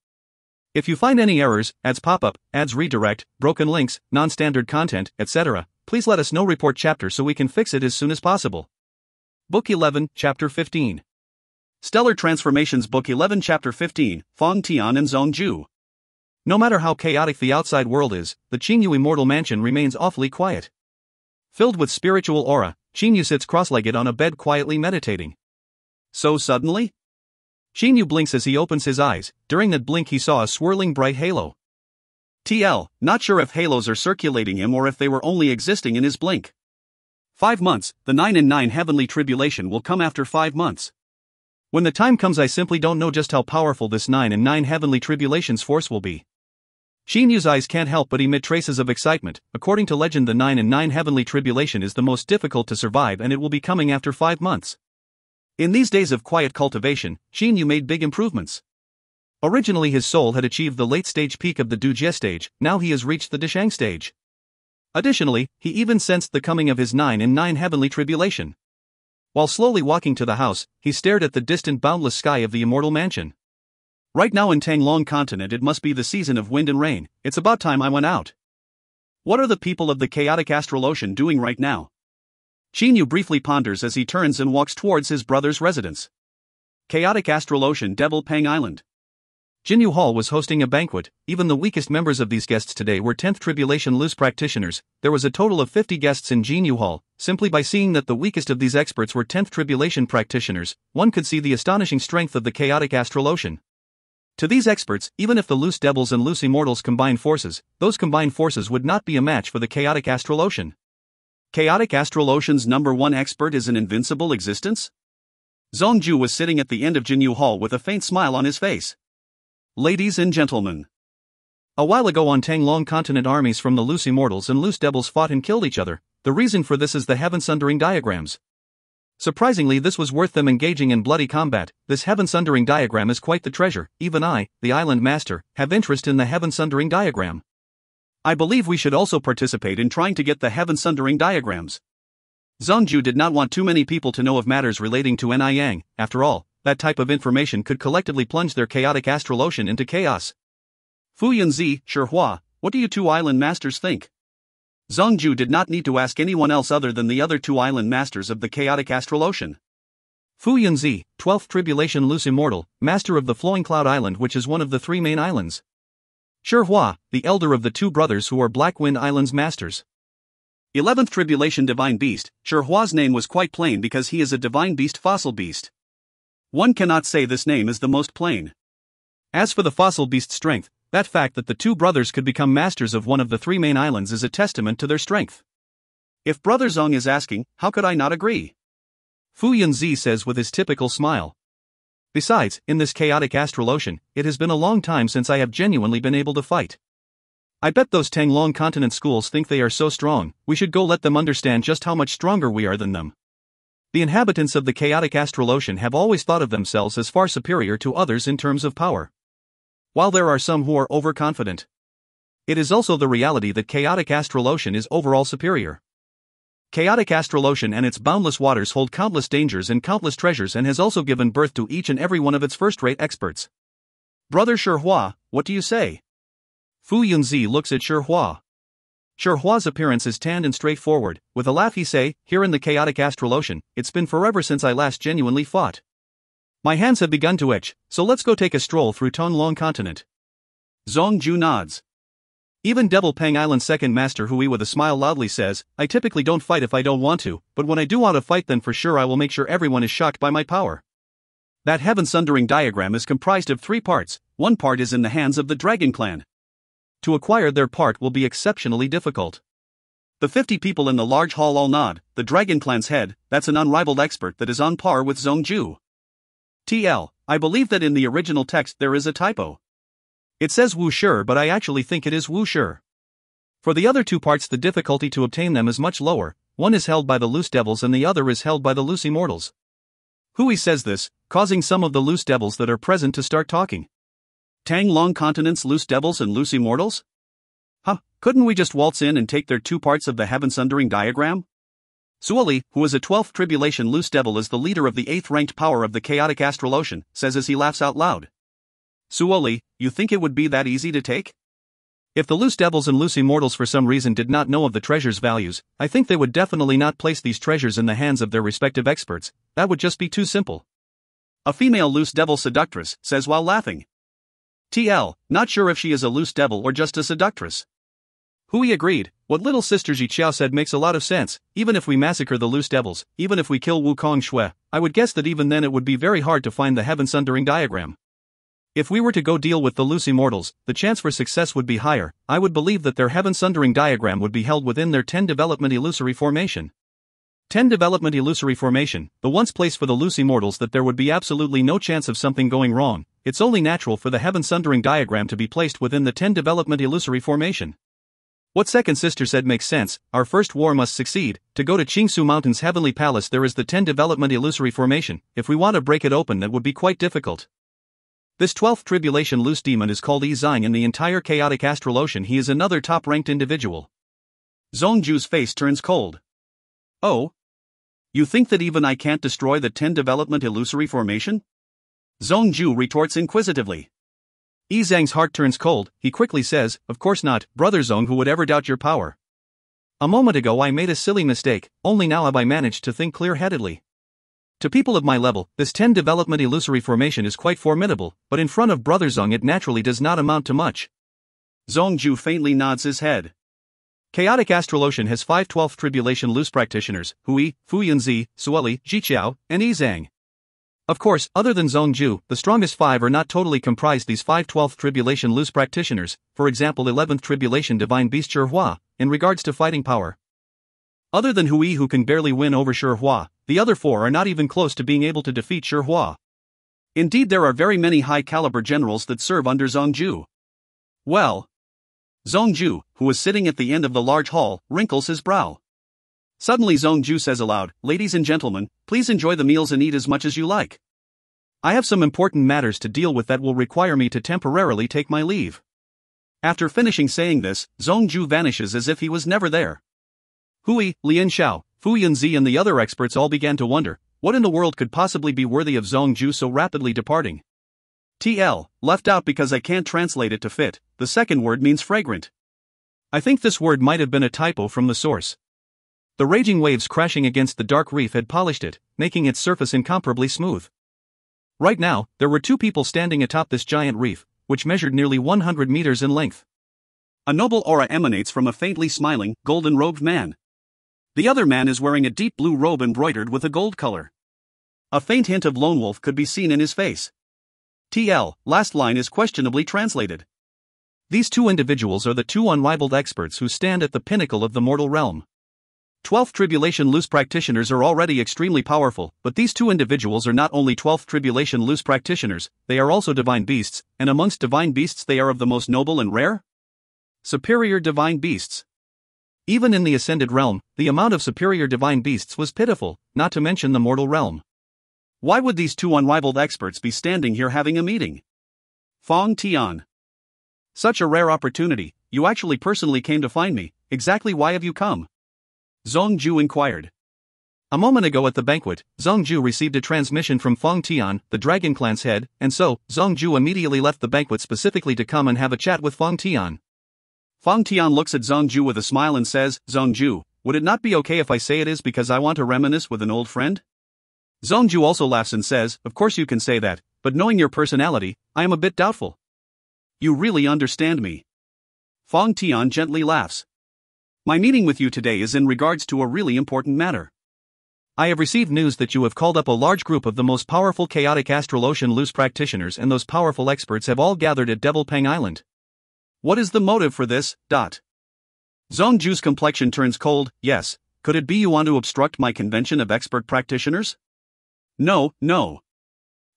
Speaker 1: If you find any errors, ads pop up, ads redirect, broken links, non-standard content, etc., please let us know. Report chapter so we can fix it as soon as possible. Book 11, Chapter 15.
Speaker 2: Stellar Transformations, Book 11, Chapter 15, Fong Tian and Zhong Ju.
Speaker 1: No matter how chaotic the outside world is, the Qingyu Immortal Mansion remains awfully quiet. Filled with spiritual aura, Qingyu sits cross-legged on a bed quietly meditating.
Speaker 2: So suddenly?
Speaker 1: Qingyu blinks as he opens his eyes. During that blink he saw a swirling bright halo.
Speaker 2: Not sure if halos are circulating him or if they were only existing in his blink. 5 months, the 9 and 9 heavenly tribulation will come after 5 months.
Speaker 1: When the time comes, I simply don't know just how powerful this 9 and 9 heavenly tribulations force will be. Qinyu's eyes can't help but emit traces of excitement. According to legend, the 9 and 9 heavenly tribulation is the most difficult to survive, and it will be coming after 5 months. In these days of quiet cultivation, Qinyu made big improvements. Originally his soul had achieved the late stage peak of the Dujie stage, now he has reached the Dishang stage. Additionally, he even sensed the coming of his 9 and 9 heavenly tribulation. While slowly walking to the house, he stared at the distant boundless sky of the immortal mansion. Right now in Tanglong continent it must be the season of wind and rain. It's about time I went out.
Speaker 2: What are the people of the chaotic astral ocean doing right now?
Speaker 1: Qinyu briefly ponders as he turns and walks towards his brother's residence.
Speaker 2: Chaotic astral ocean, Devil Pang Island.
Speaker 1: Jinyu Hall was hosting a banquet. Even the weakest members of these guests today were 10th Tribulation loose practitioners. There was a total of 50 guests in Jinyu Hall. Simply by seeing that the weakest of these experts were 10th Tribulation practitioners, one could see the astonishing strength of the chaotic astral ocean. To these experts, even if the loose devils and loose immortals combined forces, those combined forces would not be a match for the chaotic astral ocean.
Speaker 2: Chaotic astral ocean's number 1 expert is an invincible existence? Zhong Ju was sitting at the end of Jinyu Hall with a faint smile on his face. Ladies and gentlemen.
Speaker 1: A while ago on Tanglong continent, armies from the loose immortals and loose devils fought and killed each other. The reason for this is the heaven sundering diagrams. Surprisingly, this was worth them engaging in bloody combat. This heaven sundering diagram is quite the treasure. Even I, the island master, have interest in the heaven sundering diagram.
Speaker 2: I believe we should also participate in trying to get the heaven sundering diagrams. Zhong Ju did not want too many people to know of matters relating to Ni Yang. After all, that type of information could collectively plunge their chaotic astral ocean into chaos. Fu Yunzi, Shi Hua, what do you two island masters think? Zhong Ju did not need to ask anyone else other than the other 2 island masters of the chaotic astral ocean.
Speaker 1: Fu Yunzi, 12th Tribulation loose immortal, master of the Flowing Cloud Island, which is one of the 3 main islands. Shi Hua, the elder of the 2 brothers who are Black Wind Island's masters.
Speaker 2: 11th Tribulation Divine Beast. Shi Hua's name was quite plain because he is a divine beast, fossil beast. One cannot say this name is the most plain.
Speaker 1: As for the fossil beast's strength, that fact that the 2 brothers could become masters of one of the 3 main islands is a testament to their strength.
Speaker 2: If Brother Zhong is asking, how could I not agree?
Speaker 1: Fu Yunzi says with his typical smile. Besides, in this chaotic astral ocean, it has been a long time since I have genuinely been able to fight. I bet those Tanglong continent schools think they are so strong. We should go let them understand just how much stronger we are than them. The inhabitants of the chaotic astral ocean have always thought of themselves as far superior to others in terms of power. While there are some who are overconfident, it is also the reality that chaotic astral ocean is overall superior. Chaotic astral ocean and its boundless waters hold countless dangers and countless treasures, and has also given birth to each and every one of its first-rate experts.
Speaker 2: Brother Shi Hua, what do you say?
Speaker 1: Fu Yunzi looks at Shi Hua.
Speaker 3: Hua's appearance is tanned and straightforward. With a laugh he say, "Here in the chaotic astral ocean, it's been forever since I last genuinely fought. My hands have begun to itch, so let's go take a stroll through Tonglong continent."
Speaker 2: Zhongju nods.
Speaker 3: Even Devil Pang Island's second master Hui with a smile loudly says, "I typically don't fight if I don't want to, but when I do want to fight then for sure I will make sure everyone is shocked by my power."
Speaker 2: That heaven sundering diagram is comprised of 3 parts. One part is in the hands of the Dragon Clan.
Speaker 3: To acquire their part will be exceptionally difficult.
Speaker 2: The 50 people in the large hall all nod. The Dragon Clan's head, that's an unrivaled expert that is on par with Zhongju. TL, I believe that in the original text there is a typo.
Speaker 3: It says Wu Shi, but I actually think it is Wu Shi. For the other 2 parts the difficulty to obtain them is much lower. One is held by the loose devils and the other is held by the loose immortals. Hui says this, causing some of the loose devils that are present to start talking.
Speaker 2: Tonglong Continent's loose devils and loose immortals? Couldn't we just waltz in and take their 2 parts of the heaven sundering diagram?
Speaker 3: Suoli, who is a 12th tribulation loose devil is the leader of the 8th ranked power of the chaotic astral ocean, says as he laughs out loud.
Speaker 2: Suoli, you think it would be that easy to take?
Speaker 3: If the loose devils and loose immortals for some reason did not know of the treasure's values, I think they would definitely not place these treasures in the hands of their respective experts. That would just be too simple.
Speaker 2: A female loose devil seductress says while laughing. TL, not sure if she is a loose devil or just a seductress.
Speaker 3: Hui agreed. What little sister Ji Qiao said makes a lot of sense. Even if we massacre the loose devils, even if we kill Wukong Shui, I would guess that even then it would be very hard to find the heaven sundering diagram. If we were to go deal with the loose immortals, the chance for success would be higher. I would believe that their heaven sundering diagram would be held within their 10 development illusory formation. 10 development illusory formation, the once place for the loose immortals that there would be absolutely no chance of something going wrong. It's only natural for the heaven sundering diagram to be placed within the 10 development illusory formation. What second sister said makes sense. Our first war must succeed. To go to Qingsu Mountain's heavenly palace there is the 10 development illusory formation. If we want to break it open that would be quite difficult. This 12th tribulation loose demon is called Yi Zhang in the entire chaotic astral ocean. He is another top-ranked individual.
Speaker 2: Zhongju's face turns cold. Oh? You think that even I can't destroy the 10 development illusory formation? Zhongju retorts inquisitively.
Speaker 3: Yi Zhang's heart turns cold. He quickly says, "Of course not, brother Zhong, who would ever doubt your power? A moment ago I made a silly mistake, only now have I managed to think clear-headedly. To people of my level, this 10 development illusory formation is quite formidable, but in front of brother Zhong it naturally does not amount to much."
Speaker 2: Zhongju faintly nods his head.
Speaker 3: Chaotic astral ocean has 5 12th tribulation loose practitioners, Hui, Fu Yunzi, Suoli, Ji Qiao, and Yi Zhang. Of course, other than Zhongju, the strongest 5 are not totally comprised these 5 12th tribulation loose practitioners, for example 11th tribulation divine beast Hua, in regards to fighting power. Other than Hui who can barely win over Hua, the other 4 are not even close to being able to defeat Hua.
Speaker 2: Indeed there are very many high-caliber generals that serve under Zhongju. Well. Zhongju, who is sitting at the end of the large hall, wrinkles his brow. Suddenly Zhongju says aloud, "Ladies and gentlemen, please enjoy the meals and eat as much as you like. I have some important matters to deal with that will require me to temporarily take my leave." After finishing saying this, Zhongju vanishes as if he was never there. Hui, Lian Xiao, Fu Yunzi and the other experts all began to wonder, what in the world could possibly be worthy of Zhongju so rapidly departing? TL, left out because I can't translate it to fit, the second word means fragrant. I think this word might have been a typo from the source. The raging waves crashing against the dark reef had polished it, making its surface incomparably smooth. Right now, there were 2 people standing atop this giant reef, which measured nearly 100 meters in length. A noble aura emanates from a faintly smiling, golden-robed man. The other man is wearing a deep blue robe embroidered with a gold color. A faint hint of lone wolf could be seen in his face. TL, last line is questionably translated.
Speaker 3: These 2 individuals are the 2 unrivaled experts who stand at the pinnacle of the mortal realm. 12th tribulation loose practitioners are already extremely powerful, but these 2 individuals are not only 12th tribulation loose practitioners, they are also divine beasts, and amongst divine beasts they are of the most noble and rare? Superior divine beasts. Even in the ascended realm, the amount of superior divine beasts was pitiful, not to mention the mortal realm.
Speaker 2: Why would these 2 unrivaled experts be standing here having a meeting? Fong Tian.
Speaker 3: Such a rare opportunity, you actually personally came to find me, exactly why have you come?
Speaker 2: Zhongju inquired.
Speaker 3: A moment ago at the banquet, Zhongju received a transmission from Fong Tian, the Dragon Clan's head, and so, Zhongju immediately left the banquet specifically to come and have a chat with Fong Tian.
Speaker 2: Fang Tian looks at Zhongju with a smile and says, Zhongju, would it not be okay if I say it is because I want to reminisce with an old friend? Zhongju also laughs and says, of course you can say that, but knowing your personality, I am a bit doubtful. You really understand me. Fang Tian gently laughs. My meeting with you today is in regards to a really important matter.
Speaker 1: I have received news that you have called up a large group of the most powerful chaotic astral ocean loose practitioners, and those powerful experts have all gathered at Devil Pang Island.
Speaker 2: What is the motive for this? Zhongju's complexion turns cold. Yes, could it be you want to obstruct my convention of expert practitioners? No.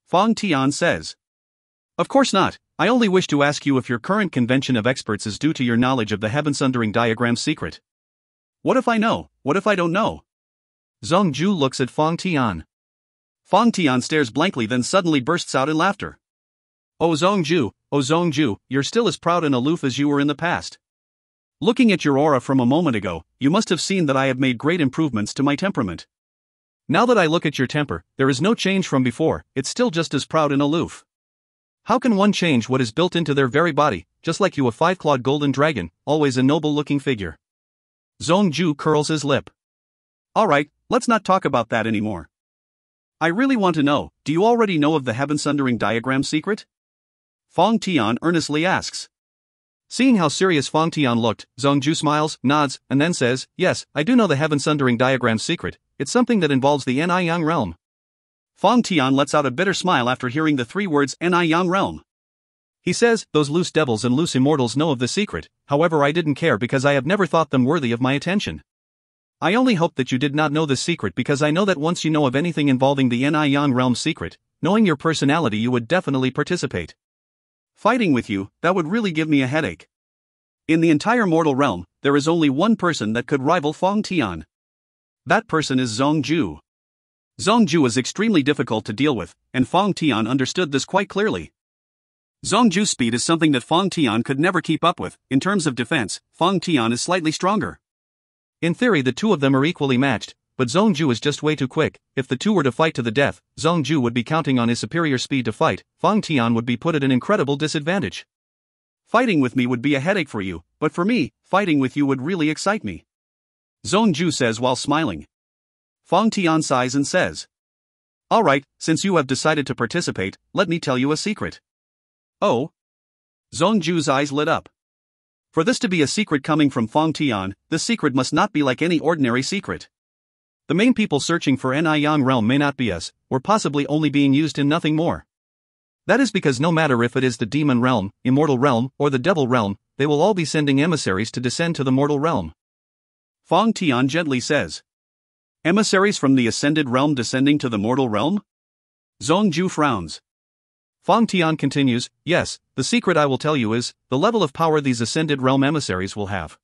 Speaker 2: Fang Tian says. Of course not, I only wish to ask you if your current convention of experts is due to your knowledge of the heaven-sundering diagram secret. What if I know? What if I don't know?
Speaker 1: Zhongju looks at Fang Tian.
Speaker 2: Fang Tian stares blankly, then suddenly bursts out in laughter. Oh Zhongju, you're still as proud and aloof as you were in the past. Looking at your aura from a moment ago, you must have seen that I have made great improvements to my temperament.
Speaker 1: Now that I look at your temper, there is no change from before, it's still just as proud and aloof. How can one change what is built into their very body, just like you, a five-clawed golden dragon, always a noble-looking figure?
Speaker 2: Zhongju curls his lip. Alright, let's not talk about that anymore. I really want to know, do you already know of the heaven-sundering diagram secret? Fang Tian earnestly asks.
Speaker 1: Seeing how serious Fang Tian looked, Zhongju smiles, nods, and then says, yes, I do know the heaven-sundering diagram secret. It's something that involves the Ni Yang realm.
Speaker 2: Fang Tian lets out a bitter smile after hearing the three words Ni Yang realm.
Speaker 1: He says, those loose devils and loose immortals know of the secret, however I didn't care because I have never thought them worthy of my attention. I only hope that you did not know this secret because I know that once you know of anything involving the Ni Yang realm secret, knowing your personality, you would definitely participate.
Speaker 2: Fighting with you, that would really give me a headache. In the entire mortal realm, there is only one person that could rival Fang Tian. That person is Zhongju. Zhongju is extremely difficult to deal with, and Fang Tian understood this quite clearly. Zhongju's speed is something that Fang Tian could never keep up with. In terms of defense, Fang Tian is slightly stronger.
Speaker 1: In theory, the two of them are equally matched, but Zhongju is just way too quick. If the two were to fight to the death, Zhongju would be counting on his superior speed to fight. Fang Tian would be put at an incredible disadvantage.
Speaker 2: Fighting with me would be a headache for you, but for me, fighting with you would really excite me. Zhongju says while smiling. Fang Tian sighs and says, alright, since you have decided to participate, let me tell you a secret. Oh? Zhongju's eyes lit up. For this to be a secret coming from Fang Tian, this secret must not be like any ordinary secret. The main people searching for Ni Yang realm may not be us, or possibly only being used in nothing more. That is because no matter if it is the demon realm, immortal realm, or the devil realm, they will all be sending emissaries to descend to the mortal realm. Fang Tian gently says. Emissaries from the ascended realm descending to the mortal realm? Zhongju frowns. Fang Tian continues, yes, the secret I will tell you is the level of power these ascended realm emissaries will have.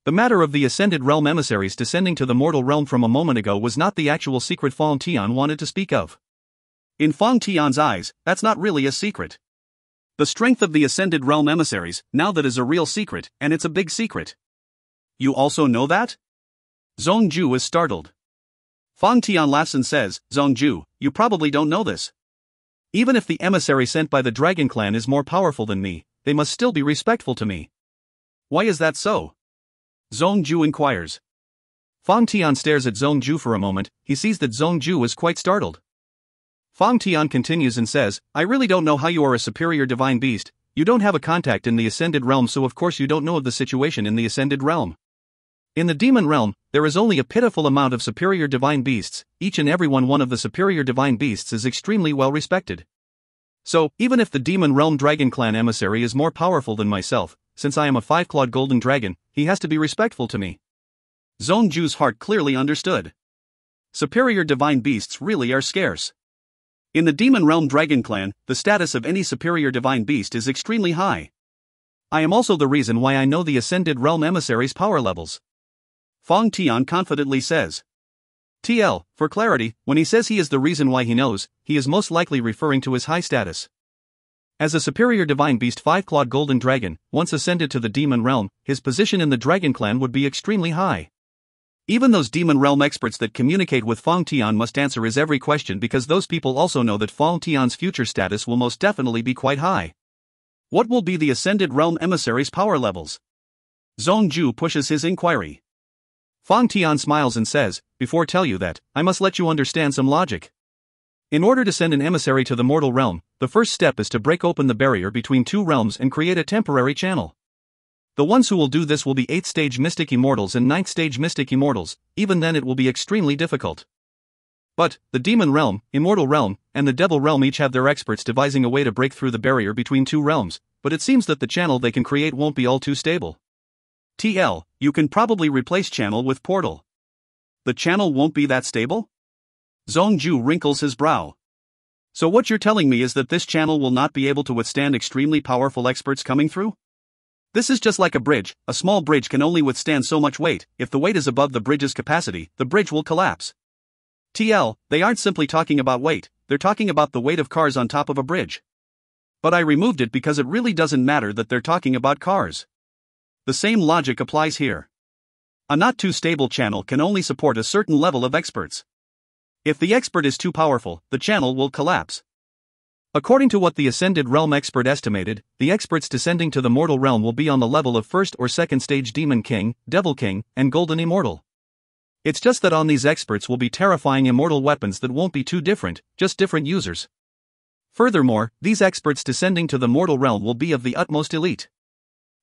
Speaker 2: The matter of the ascended realm emissaries descending to the mortal realm from a moment ago was not the actual secret Fang Tian wanted to speak of. In Fang Tian's eyes, that's not really a secret. The strength of the ascended realm emissaries, now that is a real secret, and it's a big secret. You also know that? Zhongju is startled. Fang Tian laughs and says, Zhongju, you probably don't know this. Even if the emissary sent by the Dragon Clan is more powerful than me, they must still be respectful to me. Why is that so? Zhongju inquires. Fang Tian stares at Zhongju for a moment. He sees that Zhongju is quite startled. Fang Tian continues and says, I really don't know how you are a superior divine beast. You don't have a contact in the ascended realm, so of course you don't know of the situation in the ascended realm. In the demon realm, there is only a pitiful amount of superior divine beasts. Each and every one of the superior divine beasts is extremely well respected. So, even if the demon realm Dragon Clan emissary is more powerful than myself, since I am a five-clawed golden dragon, he has to be respectful to me. Zhongju's heart clearly understood. Superior divine beasts really are scarce. In the demon realm Dragon Clan, the status of any superior divine beast is extremely high. I am also the reason why I know the ascended realm emissary's power levels. Fang Tian confidently says. TL, for clarity, when he says he is the reason why he knows, he is most likely referring to his high status. As a superior divine beast five-clawed golden dragon, once ascended to the demon realm, his position in the Dragon Clan would be extremely high. Even those demon realm experts that communicate with Fang Tian must answer his every question because those people also know that Fang Tian's future status will most definitely be quite high. What will be the ascended realm emissary's power levels? Zhongju pushes his inquiry.
Speaker 3: Fang Tian smiles and says, before tell you that, I must let you understand some logic. In order to send an emissary to the mortal realm, the first step is to break open the barrier between two realms and create a temporary channel. The ones who will do this will be 8th stage mystic immortals and 9th stage mystic immortals, even then it will be extremely difficult. But, the demon realm, immortal realm, and the devil realm each have their experts devising a way to break through the barrier between two realms, but it seems that the channel they can create won't be all too stable.
Speaker 2: TL, you can probably replace channel with portal. The channel won't be that stable? Zhongju wrinkles his brow. So what you're telling me is that this channel will not be able to withstand extremely powerful experts coming through? This is just like a bridge. A small bridge can only withstand so much weight. If the weight is above the bridge's capacity, the bridge will collapse. TL, they aren't simply talking about weight, they're talking about the weight of cars on top of a bridge. But I removed it because it really doesn't matter that they're talking about cars. The same logic applies here. A not too stable channel can only support a certain level of experts. If the expert is too powerful, the channel will collapse. According to what the Ascended Realm expert estimated, the experts descending to the mortal realm will be on the level of 1st or 2nd stage Demon King, Devil King, and Golden Immortal. It's just that on these experts will be terrifying immortal weapons that won't be too different, just different users. Furthermore, these experts descending to the mortal realm will be of the utmost elite.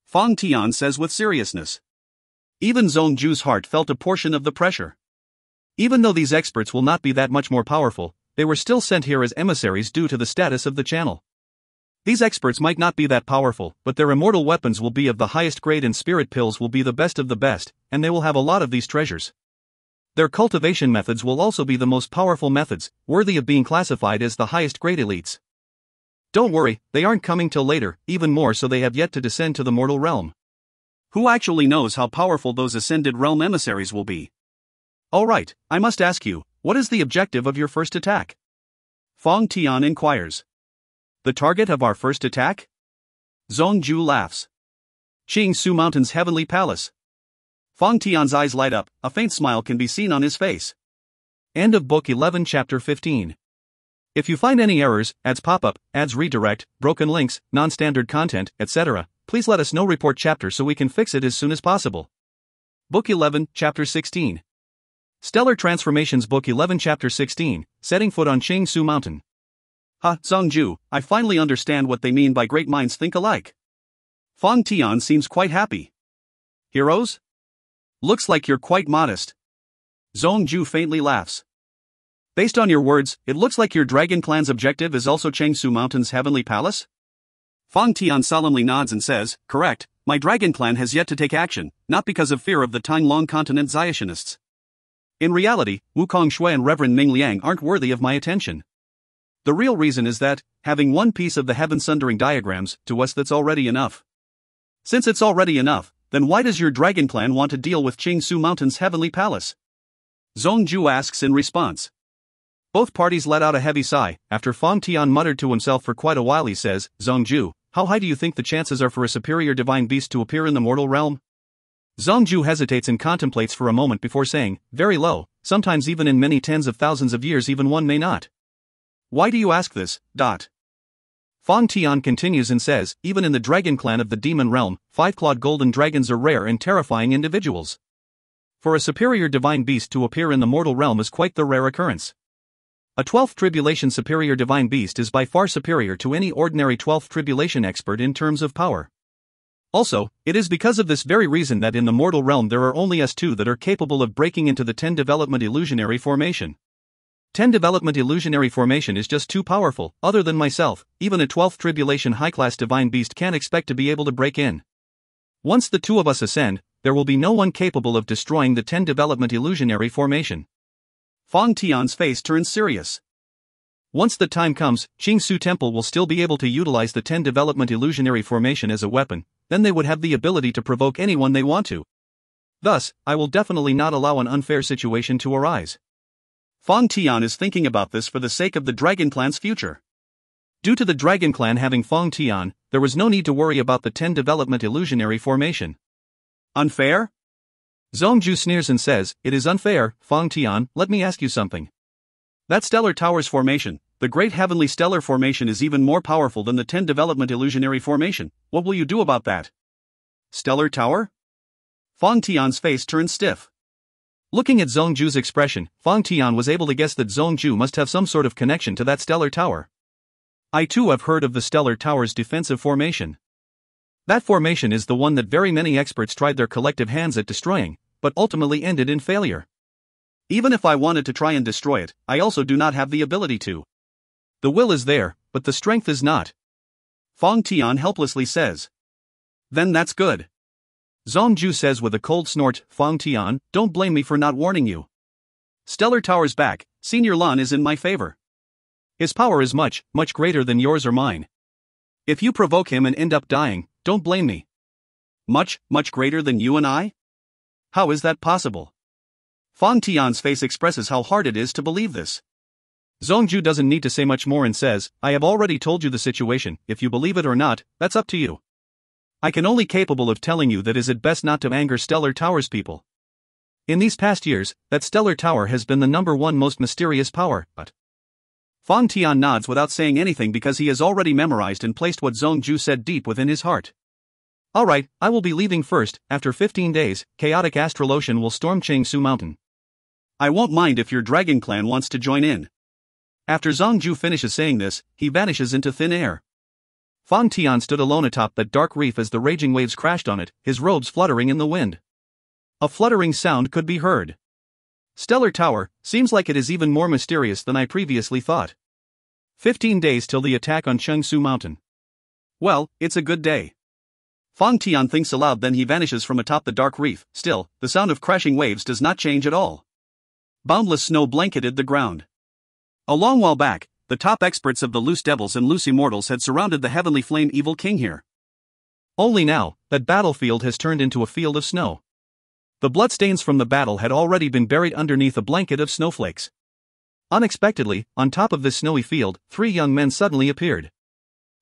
Speaker 2: Fang Tian says with seriousness. Even Zhongju's heart felt a portion of the pressure.
Speaker 3: Even though these experts will not be that much more powerful, they were still sent here as emissaries due to the status of the channel. These experts might not be that powerful, but their immortal weapons will be of the highest grade and spirit pills will be the best of the best, and they will have a lot of these treasures. Their cultivation methods will also be the most powerful methods, worthy of being classified as the highest grade elites. Don't worry, they aren't coming till later, even more so they have yet to descend to the mortal realm.
Speaker 2: Who actually knows how powerful those Ascended Realm emissaries will be?
Speaker 3: Alright, I must ask you, what is the objective of your first attack?
Speaker 2: Fang Tian inquires.
Speaker 3: The target of our first attack?
Speaker 2: Zhongju laughs.
Speaker 3: Qingsu Mountain's heavenly palace.
Speaker 2: Fang Tian's eyes light up, a faint smile can be seen on his face.
Speaker 3: End of Book 11 Chapter 15. If you find any errors, ads pop up, ads redirect, broken links, non-standard content, etc., please let us know. Report chapter so we can fix it as soon as possible. Book 11, Chapter 16. Stellar Transformations. Book 11 Chapter 16, Setting Foot on Qingsu Mountain.
Speaker 2: Ha, Zhongju, I finally understand what they mean by great minds think alike. Fang Tian seems quite happy.
Speaker 3: Heroes?
Speaker 2: Looks like you're quite modest. Zhongju faintly laughs. Based on your words, it looks like your Dragon Clan's objective is also Qingsu Mountain's heavenly palace? Fang Tian solemnly nods and says, correct, my Dragon Clan has yet to take action, not because of fear of the Tinglong Continent Xiationists. In reality, Wukong Shui and Reverend Ming Liang aren't worthy of my attention. The real reason is that, having one piece of the heaven-sundering diagrams, to us that's already enough. Since it's already enough, then why does your Dragon Clan want to deal with Qingsu Mountain's heavenly palace? Zhongju asks in response.
Speaker 3: Both parties let out a heavy sigh. After Fang Tian muttered to himself for quite a while, he says, Zhongju, how high do you think the chances are for a superior divine beast to appear in the mortal realm? Zhongju hesitates and contemplates for a moment before saying, very low, sometimes even in many tens of thousands of years even one may not.
Speaker 2: Why do you ask this?
Speaker 3: Fang Tian continues and says, even in the Dragon Clan of the Demon Realm, 5-clawed golden dragons are rare and terrifying individuals. For a superior divine beast to appear in the mortal realm is quite the rare occurrence. A 12th Tribulation superior divine beast is by far superior to any ordinary 12th Tribulation expert in terms of power. Also, it is because of this very reason that in the mortal realm there are only us two that are capable of breaking into the 10 Development Illusionary Formation. 10 Development Illusionary Formation is just too powerful. Other than myself, even a 12th Tribulation high-class divine beast can't expect to be able to break in. Once the two of us ascend, there will be no one capable of destroying the 10 Development Illusionary Formation.
Speaker 2: Fang Tian's face turns serious.
Speaker 3: Once the time comes, Qingsu Temple will still be able to utilize the 10 Development Illusionary Formation as a weapon, then they would have the ability to provoke anyone they want to. Thus, I will definitely not allow an unfair situation to arise.
Speaker 2: Fang Tian is thinking about this for the sake of the Dragon Clan's future.
Speaker 3: Due to the Dragon Clan having Fang Tian, there was no need to worry about the 10 Development Illusionary Formation.
Speaker 2: Unfair?
Speaker 3: Zhongju sneers and says, it is unfair. Fang Tian, let me ask you something.
Speaker 2: That Stellar Towers Formation, the Great Heavenly Stellar Formation, is even more powerful than the 10 Development Illusionary Formation. What will you do about that?
Speaker 3: Stellar Tower?
Speaker 2: Fang Tian's face turned stiff.
Speaker 3: Looking at Zhongju's expression, Fang Tian was able to guess that Zhongju must have some sort of connection to that stellar tower. I too have heard of the stellar tower's defensive formation. That formation is the one that very many experts tried their collective hands at destroying, but ultimately ended in failure.
Speaker 2: Even if I wanted to try and destroy it, I also do not have the ability to.
Speaker 3: The will is there, but the strength is not.
Speaker 2: Fang Tian helplessly says.
Speaker 3: Then that's good. Zhongju says with a cold snort, Fang Tian, don't blame me for not warning you.
Speaker 2: Stellar Tower's back, Senior Lan is in my favor.
Speaker 3: His power is much, much greater than yours or mine. If you provoke him and end up dying, don't blame me.
Speaker 2: Much, much greater than you and I? How is that possible? Fang Tian's face expresses how hard it is to believe this.
Speaker 3: Zhongju doesn't need to say much more and says, I have already told you the situation, if you believe it or not, that's up to you. I can only capable of telling you that is it best not to anger Stellar Tower's people. In these past years, that Stellar Tower has been the #1 most mysterious power, but...
Speaker 2: Fang Tian nods without saying anything because he has already memorized and placed what Zhongju said deep within his heart.
Speaker 3: Alright, I will be leaving first. After 15 days, chaotic astral ocean will storm Changsu Mountain.
Speaker 2: I won't mind if your dragon clan wants to join in.
Speaker 3: After Zhongju finishes saying this, he vanishes into thin air. Fang Tian stood alone atop that dark reef as the raging waves crashed on it, his robes fluttering in the wind. A fluttering sound could be heard. Stellar Tower, seems like it is even more mysterious than I previously thought. 15 days till the attack on Changsu Mountain.
Speaker 2: Well, it's a good day. Fang Tian thinks aloud, then he vanishes from atop the dark reef. Still, the sound of crashing waves does not change at all. Boundless snow blanketed the ground. A long while back, the top experts of the Loose Devils and Loose Immortals had surrounded the Heavenly Flame Evil King here.
Speaker 3: Only now, that battlefield has turned into a field of snow. The bloodstains from the battle had already been buried underneath a blanket of snowflakes. Unexpectedly, on top of this snowy field, 3 young men suddenly appeared.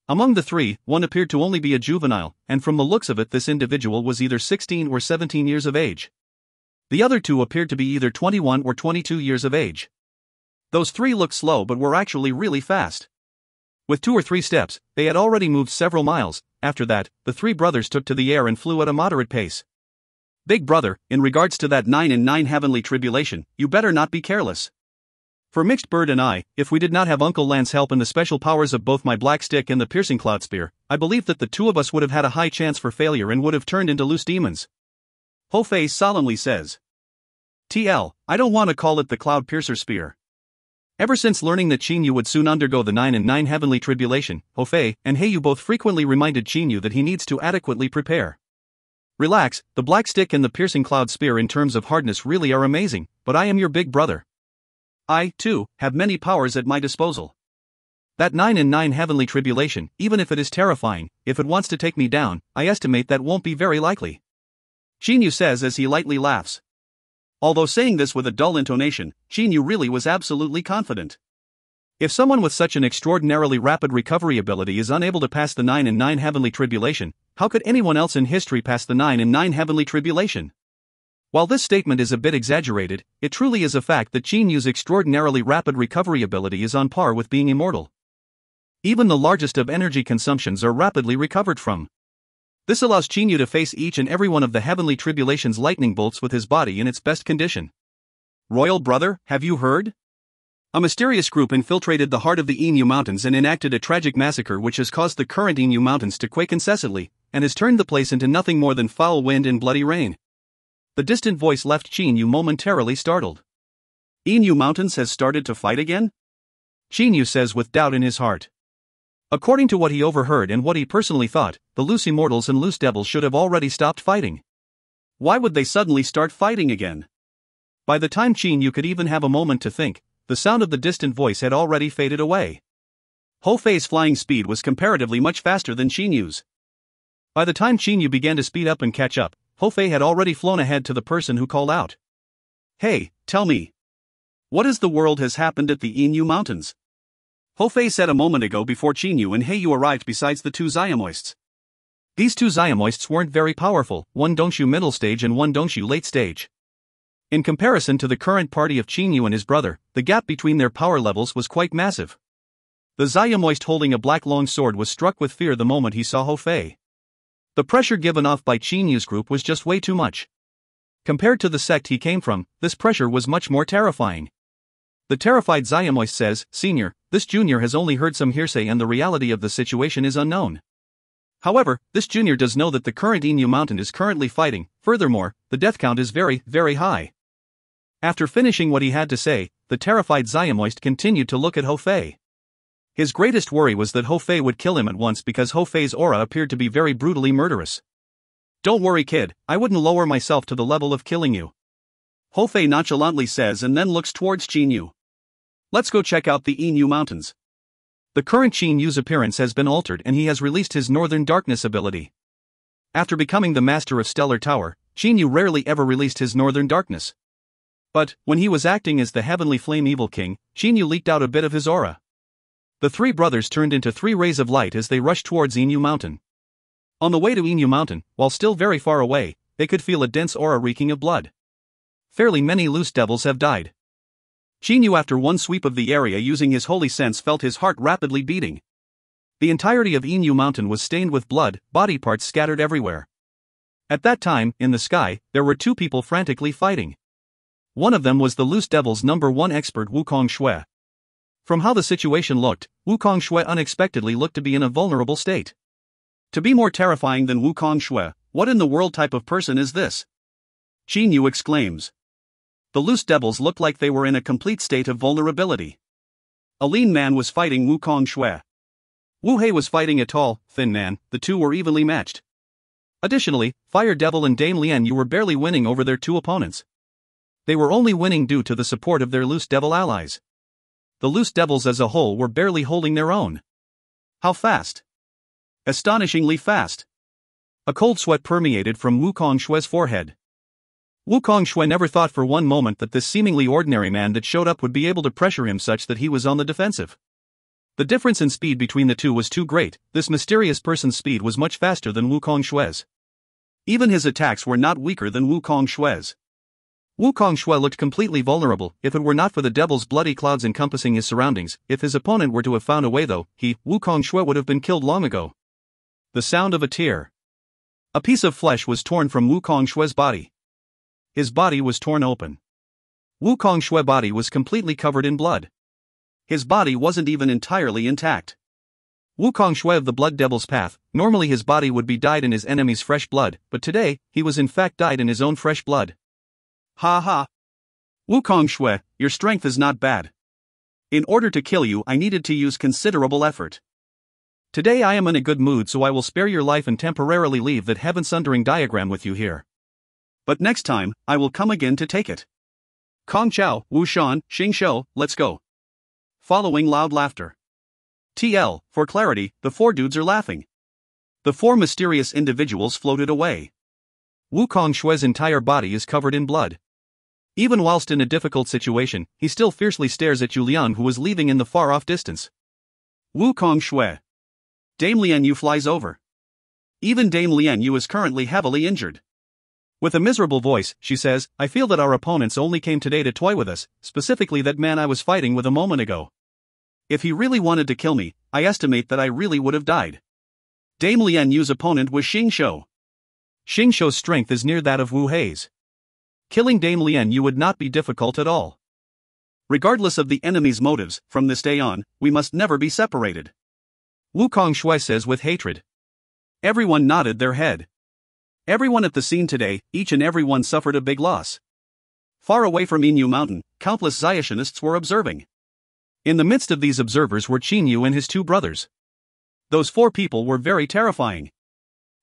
Speaker 3: Among the 3, one appeared to only be a juvenile, and from the looks of it this individual was either 16 or 17 years of age. The other 2 appeared to be either 21 or 22 years of age. Those 3 looked slow but were actually really fast. With 2 or 3 steps, they had already moved several miles. After that, the 3 brothers took to the air and flew at a moderate pace.
Speaker 2: Big brother, in regards to that 9 and 9 heavenly tribulation, you better not be careless.
Speaker 3: For Mixed Bird and I, if we did not have Uncle Lan's help and the special powers of both my black stick and the piercing cloud spear, I believe that the 2 of us would have had a high chance for failure and would have turned into loose demons.
Speaker 2: Ho Fei solemnly says. TL, I don't want to call it the cloud piercer spear.
Speaker 3: Ever since learning that Qin Yu would soon undergo the 9 and 9 heavenly tribulation, Ho Fei and He Yu both frequently reminded Qin Yu that he needs to adequately prepare. Relax, the black stick and the piercing cloud spear in terms of hardness really are amazing, but I am your big brother.
Speaker 2: I, too, have many powers at my disposal.
Speaker 3: That 9 and 9 heavenly tribulation, even if it is terrifying, if it wants to take me down, I estimate that won't be very likely.
Speaker 2: Qin Yu says as he lightly laughs. Although saying this with a dull intonation, Qin Yu really was absolutely confident.
Speaker 3: If someone with such an extraordinarily rapid recovery ability is unable to pass the 9 and 9 heavenly tribulation, how could anyone else in history pass the 9 and 9 heavenly tribulation? While this statement is a bit exaggerated, it truly is a fact that Qin Yu's extraordinarily rapid recovery ability is on par with being immortal. Even the largest of energy consumptions are rapidly recovered from. This allows Qin Yu to face each and every one of the heavenly tribulation's lightning bolts with his body in its best condition.
Speaker 2: Royal brother, have you heard? A mysterious group infiltrated the heart of the Innu Mountains and enacted a tragic massacre which has caused the current Innu Mountains to quake incessantly, and has turned the place into nothing more than foul wind and bloody rain. The distant voice left Qin Yu momentarily startled. Innu Mountains has started to fight again?
Speaker 3: Qin Yu says with doubt in his heart. According to what he overheard and what he personally thought, the Loose Immortals and Loose Devils should have already stopped fighting.
Speaker 2: Why would they suddenly start fighting again?
Speaker 3: By the time Qin Yu could even have a moment to think, the sound of the distant voice had already faded away.
Speaker 2: Ho Fei's flying speed was comparatively much faster than Qin Yu's.
Speaker 3: By the time Qin Yu began to speed up and catch up, Ho Fei had already flown ahead to the person who called out.
Speaker 2: Hey, tell me. What is the world has happened at the Innu Mountains? Ho Fei said a moment ago before Qin Yu and He Yu arrived besides the 2 Xiamoists.
Speaker 3: These 2 Xiamoists weren't very powerful, one Dongshu middle stage and one Dongshu late stage. In comparison to the current party of Qin Yu and his brother, the gap between their power levels was quite massive. The Xiamoist holding a black long sword was struck with fear the moment he saw Ho Fei. The pressure given off by Qin Yu's group was just way too much. Compared to the sect he came from, this pressure was much more terrifying. The terrified Xiaomoist says, Senior, this junior has only heard some hearsay and the reality of the situation is unknown. However, this junior does know that the current Inu Mountain is currently fighting, furthermore, the death count is very, very high. After finishing what he had to say, the terrified Xiaomoist continued to look at Hou Fei. His greatest worry was that Hou Fei would kill him at once because Hou Fei's aura appeared to be very brutally murderous. Don't worry kid, I wouldn't lower myself to the level of killing you. Hou Fei nonchalantly says and then looks towards Qin Yu. Let's go check out the Inu Mountains. The current Qin Yu's appearance has been altered and he has released his Northern Darkness ability. After becoming the Master of Stellar Tower, Qin Yu rarely ever released his Northern Darkness. But, when he was acting as the Heavenly Flame Evil King, Qin Yu leaked out a bit of his aura. The three brothers turned into 3 rays of light as they rushed towards Inu Mountain. On the way to Inu Mountain, while still very far away, they could feel a dense aura reeking of blood. Fairly many loose devils have died. Qin Yu after one sweep of the area using his holy sense felt his heart rapidly beating. The entirety of Inu Mountain was stained with blood, body parts scattered everywhere. At that time, in the sky, there were 2 people frantically fighting. One of them was the loose devil's #1 expert Wukong Shui. From how the situation looked, Wukong Shui unexpectedly looked to be in a vulnerable state. To be more terrifying than Wukong Shui, what in the world type of person is this? Qin Yu exclaims. The loose devils looked like they were in a complete state of vulnerability. A lean man was fighting Wukong Shui. Wu Hei was fighting a tall, thin man, the two were evenly matched. Additionally, Fire Devil and Dame Lian Yu were barely winning over their 2 opponents. They were only winning due to the support of their loose devil allies. The loose devils as a whole were barely holding their own. How fast? Astonishingly fast. A cold sweat permeated from Wukong Shui's forehead. Wukong Shui never thought for one moment that this seemingly ordinary man that showed up would be able to pressure him such that he was on the defensive. The difference in speed between the two was too great. This mysterious person's speed was much faster than Wukong Shui's. Even his attacks were not weaker than Wukong Shui's. Wukong Shui looked completely vulnerable, if it were not for the devil's bloody clouds encompassing his surroundings. If his opponent were to have found a way though, Wukong Shui would have been killed long ago. The sound of a tear. A piece of flesh was torn from Wukong Shui's body. His body was torn open. Wukong Shui's body was completely covered in blood. His body wasn't even entirely intact. Wukong Shui of the Blood Devil's path, normally his body would be dyed in his enemy's fresh blood, but today, he was in fact dyed in his own fresh blood. Ha ha. Wukong Shui, your strength is not bad. In order to kill you I needed to use considerable effort. Today I am in a good mood so I will spare your life and temporarily leave that heaven-sundering diagram with you here. But next time, I will come again to take it. Kong Chao, Wu Shan, Xing Shou, let's go. Following loud laughter. TL, for clarity, the 4 dudes are laughing. The 4 mysterious individuals floated away. Wukong Shui's entire body is covered in blood. Even whilst in a difficult situation, he still fiercely stares at Julian who was leaving in the far-off distance. Wukong Shui. Dame Lian Yu flies over. Even Dame Lian Yu is currently heavily injured. With a miserable voice, she says, I feel that our opponents only came today to toy with us, specifically that man I was fighting with a moment ago. If he really wanted to kill me, I estimate that I really would have died. Dame Lian Yu's opponent was Xing Shou. Xing Shou's strength is near that of Wu Hei's. Killing Dame Lian Yu would not be difficult at all. Regardless of the enemy's motives, from this day on, we must never be separated. Wukong Shui says with hatred. Everyone nodded their head. Everyone at the scene today, each and every one suffered a big loss. Far away from Inu Mountain, countless Xiaotionists were observing. In the midst of these observers were Qin Yu and his 2 brothers. Those 4 people were very terrifying.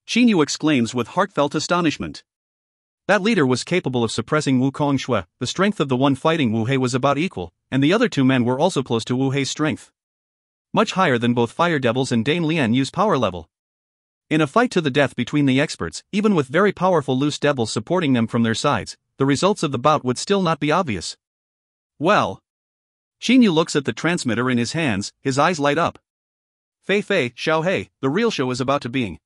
Speaker 3: Qin Yu exclaims with heartfelt astonishment. That leader was capable of suppressing Wukong Shui, the strength of the one fighting Wu Hei was about equal, and the other 2 men were also close to Wu Hei's strength. Much higher than both Fire Devils and Dame Lian Yu's power level. In a fight to the death between the experts, even with very powerful loose devils supporting them from their sides, the results of the bout would still not be obvious. Well. Qin Yu looks at the transmitter in his hands, his eyes light up. Fei Fei, Xiao Hei, the real show is about to begin.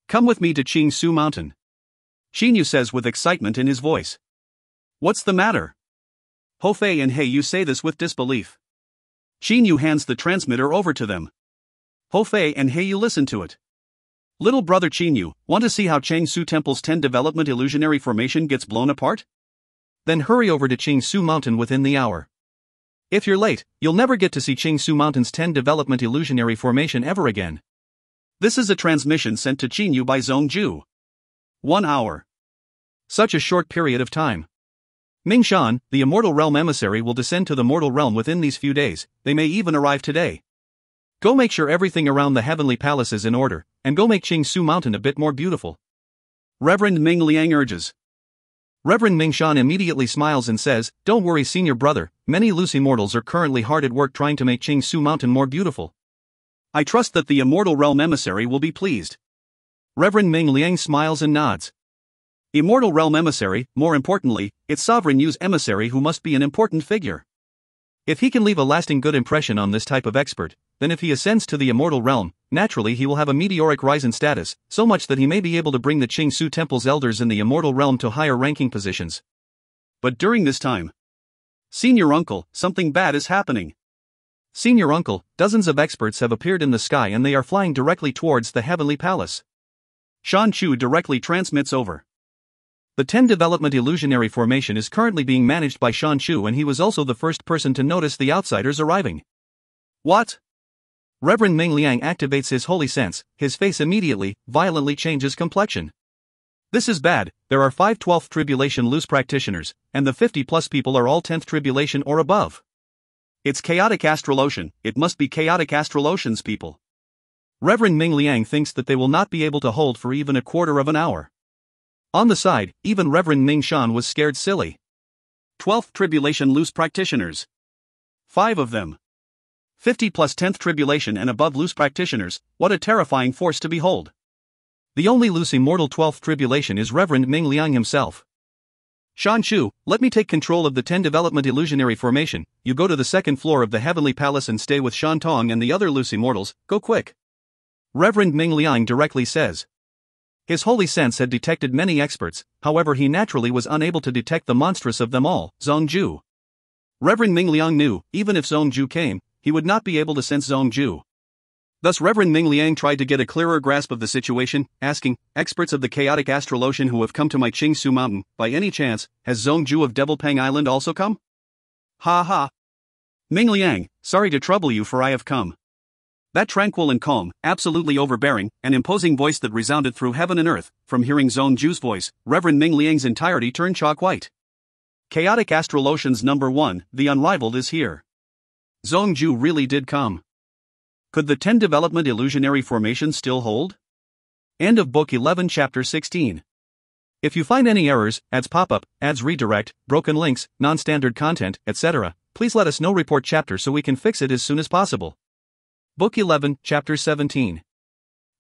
Speaker 3: Come with me to Qing Su Mountain. Qin Yu says with excitement in his voice. What's the matter? Hou Fei and Hei Yu say this with disbelief. Qin Yu hands the transmitter over to them. Hou Fei and Hei Yu listen to it.
Speaker 2: Little brother Qinyu, want to see how Changsu Temple's 10 development illusionary formation gets blown apart?
Speaker 3: Then hurry over to Changsu Mountain within the hour. If you're late, you'll never get to see Changsu Mountain's 10 development illusionary formation ever again.
Speaker 2: This is a transmission sent to Qinyu by Zhongju. 1 hour.
Speaker 3: Such a short period of time. Ming Shan, the Immortal Realm emissary, will descend to the mortal realm within these few days. They may even arrive today. Go make sure everything around the Heavenly Palace is in order, and go make Changsu Mountain a bit more beautiful.
Speaker 2: Reverend Ming Liang urges.
Speaker 3: Reverend Ming Shan immediately smiles and says, "Don't worry, senior brother, many loose immortals are currently hard at work trying to make Changsu Mountain more beautiful.
Speaker 2: I trust that the Immortal Realm emissary will be pleased."
Speaker 3: Reverend Ming Liang smiles and nods.
Speaker 2: Immortal Realm emissary, more importantly, its sovereign Yu's emissary, who must be an important figure.
Speaker 3: If he can leave a lasting good impression on this type of expert, then if he ascends to the Immortal Realm, naturally he will have a meteoric rise in status, so much that he may be able to bring the Changsu Temple's elders in the Immortal Realm to higher ranking positions.
Speaker 2: But during this time, Senior Uncle, something bad is happening.
Speaker 3: Senior Uncle, dozens of experts have appeared in the sky and they are flying directly towards the Heavenly Palace.
Speaker 2: Shan Chu directly transmits over.
Speaker 3: The 10 development illusionary formation is currently being managed by Shan Chu, and he was also the first person to notice the outsiders arriving.
Speaker 2: What?
Speaker 3: Reverend Ming Liang activates his holy sense, his face immediately, violently changes complexion. This is bad. There are 5 12th tribulation loose practitioners, and the 50+ people are all 10th tribulation or above.
Speaker 2: It's chaotic astrolotion, it must be chaotic astrolotion's people.
Speaker 3: Reverend Ming Liang thinks that they will not be able to hold for even a quarter of an hour. On the side, even Reverend Ming Shan was scared silly.
Speaker 2: 12th tribulation loose practitioners. 5 of them. 50 plus 10th tribulation and above loose practitioners, what a terrifying force to behold.
Speaker 3: The only loose immortal 12th tribulation is Reverend Ming Liang himself.
Speaker 2: Shan Chu, let me take control of the 10 development illusionary formation. You go to the 2nd floor of the Heavenly Palace and stay with Shan Tong and the other loose immortals, go quick.
Speaker 3: Reverend Ming Liang directly says. His holy sense had detected many experts, however he naturally was unable to detect the monstrous of them all, Zhongju.
Speaker 2: Reverend Ming Liang knew, even if Zhongju came, he would not be able to sense Zhongju. Thus Reverend Ming Liang tried to get a clearer grasp of the situation, asking, experts of the chaotic astrolotion who have come to my Changsu Mountain, by any chance, has Zhongju of Devil Pang Island also come? Ha ha. Ming Liang, sorry to trouble you, for I have come. That tranquil and calm, absolutely overbearing, and imposing voice that resounded through heaven and earth, from hearing Zhongju's voice, Reverend Ming Liang's entirety turned chalk white. Chaotic astrolotion's number 1, the unrivaled, is here. Zhongju really did come. Could the 10 development illusionary formation still hold?
Speaker 3: End of Book 11, Chapter 16. If you find any errors, ads pop up, ads redirect, broken links, non-standard content, etc., please let us know. Report chapter so we can fix it as soon as possible. Book 11, Chapter 17.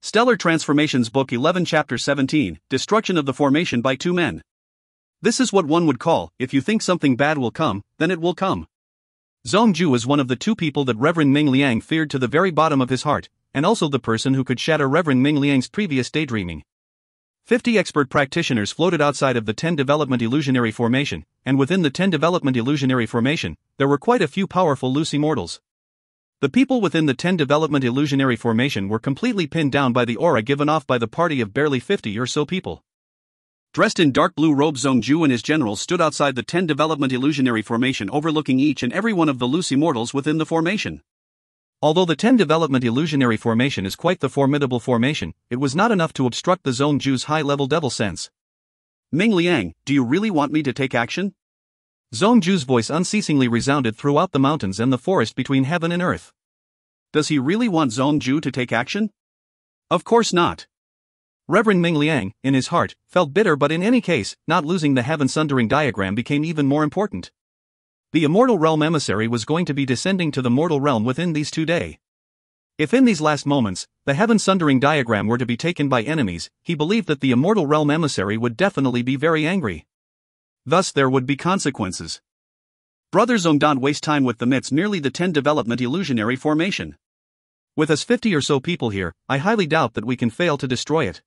Speaker 2: Stellar Transformations. Book 11, Chapter 17, Destruction of the Formation by 2 men. This is what one would call, if you think something bad will come, then it will come.
Speaker 3: Zhongju is one of the 2 people that Reverend Ming Liang feared to the very bottom of his heart, and also the person who could shatter Reverend Ming Liang's previous daydreaming. 50 expert practitioners floated outside of the 10 development illusionary formation, and within the 10 development illusionary formation, there were quite a few powerful loose immortals. The people within the 10 development illusionary formation were completely pinned down by the aura given off by the party of barely 50 or so people.
Speaker 2: Dressed in dark blue robes, Zhongju and his generals stood outside the 10 development illusionary formation, overlooking each and every one of the loose immortals within the formation.
Speaker 3: Although the 10 development illusionary formation is quite the formidable formation, it was not enough to obstruct the Zhongju's high-level devil sense.
Speaker 2: Ming Liang, do you really want me to take action?
Speaker 3: Zhongju's voice unceasingly resounded throughout the mountains and the forest between heaven and earth.
Speaker 2: Does he really want Zhongju to take action? Of course not.
Speaker 3: Reverend Ming Liang, in his heart, felt bitter, but in any case, not losing the heaven sundering diagram became even more important. The immortal realm emissary was going to be descending to the mortal realm within these 2 days. If in these last moments, the heaven sundering diagram were to be taken by enemies, he believed that the immortal realm emissary would definitely be very angry.
Speaker 2: Thus there would be consequences. Brother Zong, don't waste time with them, it's merely the 10 development illusionary formation.
Speaker 3: With us 50 or so people here, I highly doubt that we can fail to destroy it.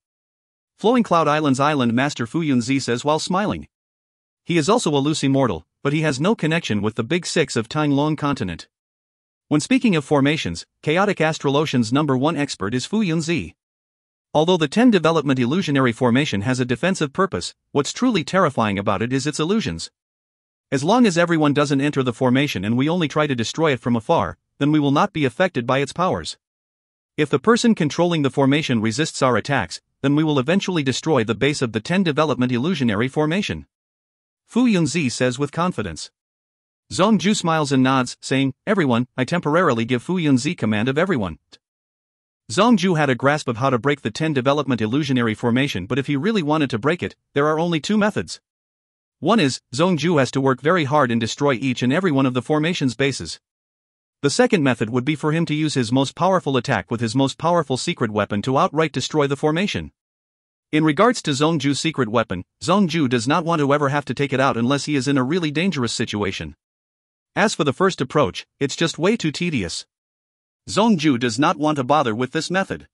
Speaker 2: Flowing Cloud Island's Island Master Fu Yunzi says while smiling.
Speaker 3: He is also a loose immortal, but he has no connection with the Big Six of Tainglong continent. When speaking of formations, chaotic astrolotion's number 1 expert is Fu Yunzi. Although the 10 development illusionary formation has a defensive purpose, what's truly terrifying about it is its illusions. As long as everyone doesn't enter the formation and we only try to destroy it from afar, then we will not be affected by its powers. If the person controlling the formation resists our attacks, then we will eventually destroy the base of the 10 development illusionary formation. Fu Yunzi says with confidence. Zhongju smiles and nods, saying, "Everyone, I temporarily give Fu Yunzi command of everyone." Zhongju had a grasp of how to break the 10 development illusionary formation, but if he really wanted to break it, there are only two methods. One is, Zhongju has to work very hard and destroy each and every one of the formation's bases. The second method would be for him to use his most powerful attack with his most powerful secret weapon to outright destroy the formation. In regards to Zhongju's secret weapon, Zhongju does not want to ever have to take it out unless he is in a really dangerous situation. As for the first approach, it's just way too tedious.
Speaker 2: Zhongju does not want to bother with this method.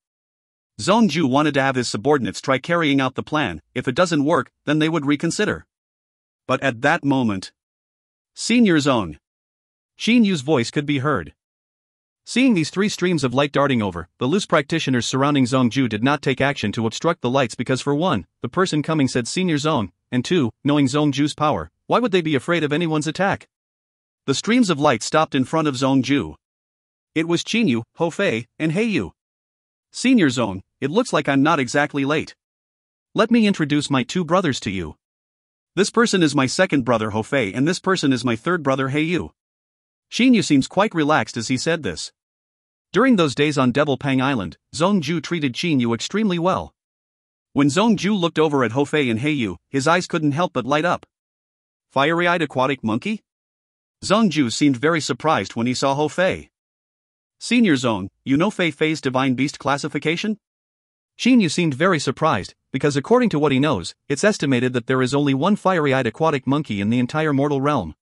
Speaker 2: Zhongju wanted to have his subordinates try carrying out the plan. If it doesn't work, then they would reconsider. But at that moment, Senior Zong Xin Yu's voice could be heard. Seeing these three streams of light darting over, the loose practitioners surrounding Zhongju did not take action to obstruct the lights because for one, the person coming said Senior Zong, and two, knowing Zhongju's power, why would they be afraid of anyone's attack? The streams of light stopped in front of Zhongju. It was Qinyu, Hofei, and Heiyu. Senior Zong, it looks like I'm not exactly late. Let me introduce my two brothers to you. This person is my second brother Hofei and this person is my third brother Heiyu. Qinyu seems quite relaxed as he said this. During those days on Devil Pang Island, Zhongju treated Qinyu extremely well. When Zhongju looked over at Hofei and Heiyu, his eyes couldn't help but light up. Fiery-eyed aquatic monkey? Zhongju seemed very surprised when he saw Hofei. Senior Zong, you know Fei Fei's divine beast classification?
Speaker 3: Qinyu seemed very surprised, because according to what he knows, it's estimated that there is only one fiery-eyed aquatic monkey in the entire mortal realm.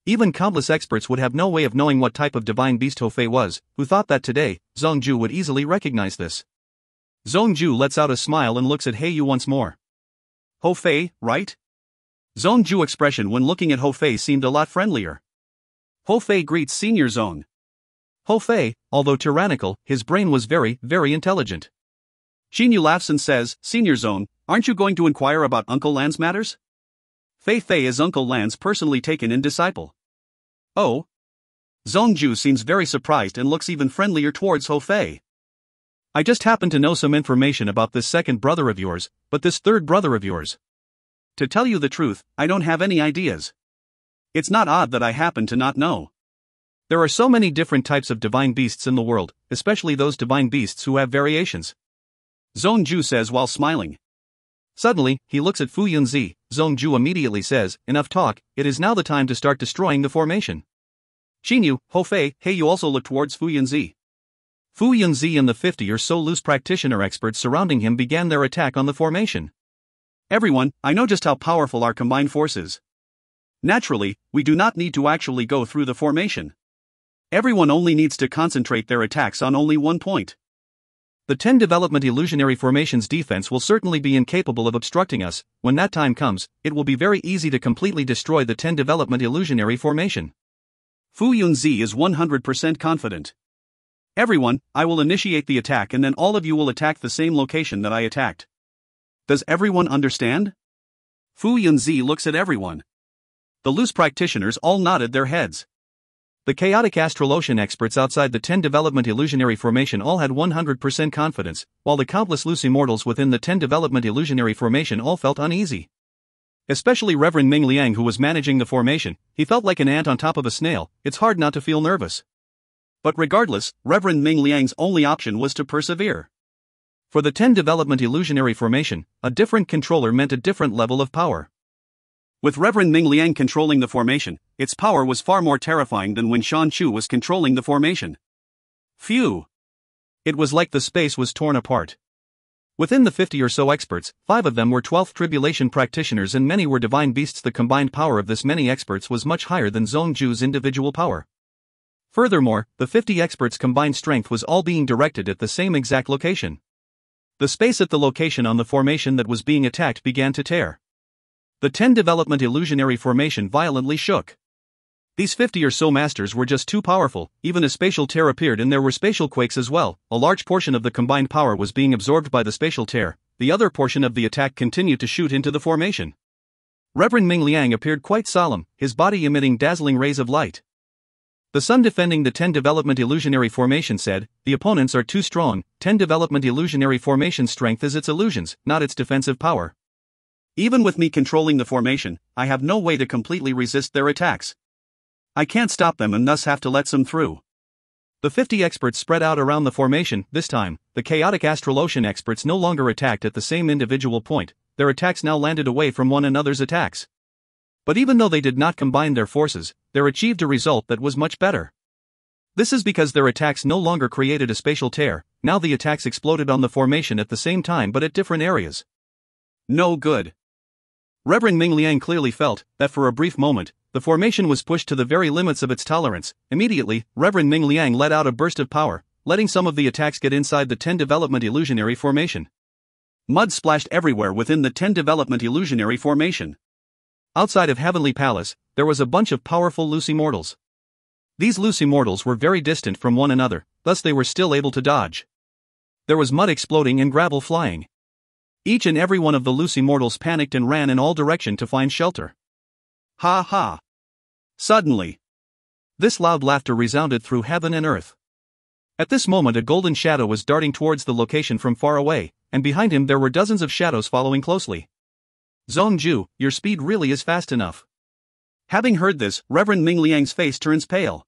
Speaker 3: Even countless experts would have no way of knowing what type of divine beast Hofei was, who thought that today, Zhongju would easily recognize this. Zhongju lets out a smile and looks at Heiyu once more. Hofei, right? Zhongju's expression when looking at Hofei seemed a lot friendlier. Hofei greets Senior Zong. Hofei, although tyrannical, his brain was very, very intelligent. Qinyu laughs and says, Senior Zong, aren't you going to inquire about Uncle Lan's matters? Fei Fei is Uncle Lan's personally taken-in disciple. Oh? Zhongju seems very surprised and looks even friendlier towards Hofei. I just happen to know some information about this second brother of yours, but this third brother of yours. To tell you the truth, I don't have any ideas. It's not odd that I happen to not know. There are so many different types of divine beasts in the world, especially those divine beasts who have variations. Zhongju says while smiling. Suddenly, he looks at Fu Yunzi. Zhongju immediately says, enough talk, it is now the time to start destroying the formation. Qinyu, Hofei, Heiyu also look towards Fu Yunzi. Fu Yunzi and the 50 or so loose practitioner experts surrounding him began their attack on the formation. Everyone, I know just how powerful our combined force is. Naturally, we do not need to actually go through the formation. Everyone only needs to concentrate their attacks on only one point. The 10 development illusionary formation's defense will certainly be incapable of obstructing us. When that time comes, it will be very easy to completely destroy the 10 development illusionary formation. Fu Yunzi is 100% confident. Everyone, I will initiate the attack and then all of you will attack the same location that I attacked. Does everyone understand? Fu Yunzi looks at everyone. The loose practitioners all nodded their heads. The chaotic astral ocean experts outside the 10 development illusionary formation all had 100% confidence, while the countless loose immortals within the 10 development illusionary formation all felt uneasy. Especially Reverend Ming Liang, who was managing the formation, he felt like an ant on top of a snail. It's hard not to feel nervous. But regardless, Reverend Ming Liang's only option was to persevere. For the 10 development illusionary formation, a different controller meant a different level of power. With Reverend Ming Liang controlling the formation, its power was far more terrifying than when Shan Chu was controlling the formation. Phew! It was like the space was torn apart. Within the 50 or so experts, 5 of them were 12th tribulation practitioners and many were divine beasts. The combined power of this many experts was much higher than Zhongju's individual power. Furthermore, the 50 experts' combined strength was all being directed at the same exact location. The space at the location on the formation that was being attacked began to tear. The 10 development illusionary formation violently shook. These 50 or so masters were just too powerful, even a spatial tear appeared and there were spatial quakes as well. A large portion of the combined power was being absorbed by the spatial tear, the other portion of the attack continued to shoot into the formation. Reverend Ming Liang appeared quite solemn, his body emitting dazzling rays of light. The sun defending the 10 development illusionary formation said, "The opponents are too strong. 10 development illusionary formation strength is its illusions, not its defensive power. Even with me controlling the formation, I have no way to completely resist their attacks. I can't stop them and thus have to let some through." The 50 experts spread out around the formation. This time, the chaotic astral ocean experts no longer attacked at the same individual point, their attacks now landed away from one another's attacks. But even though they did not combine their forces, they achieved a result that was much better. This is because their attacks no longer created a spatial tear, now the attacks exploded on the formation at the same time but at different areas. No good. Reverend Ming Liang clearly felt that for a brief moment, the formation was pushed to the very limits of its tolerance. Immediately, Reverend Ming Liang let out a burst of power, letting some of the attacks get inside the 10 development illusionary formation. Mud splashed everywhere within the 10 development illusionary formation. Outside of Heavenly Palace, there was a bunch of powerful loose immortals. These loose immortals were very distant from one another, thus they were still able to dodge. There was mud exploding and gravel flying. Each and every one of the loose immortals panicked and ran in all directions to find shelter. Ha ha! Suddenly, this loud laughter resounded through heaven and earth. At this moment a golden shadow was darting towards the location from far away, and behind him there were dozens of shadows following closely. "Zhongju, your speed really is fast enough." Having heard this, Reverend Ming Liang's face turns pale.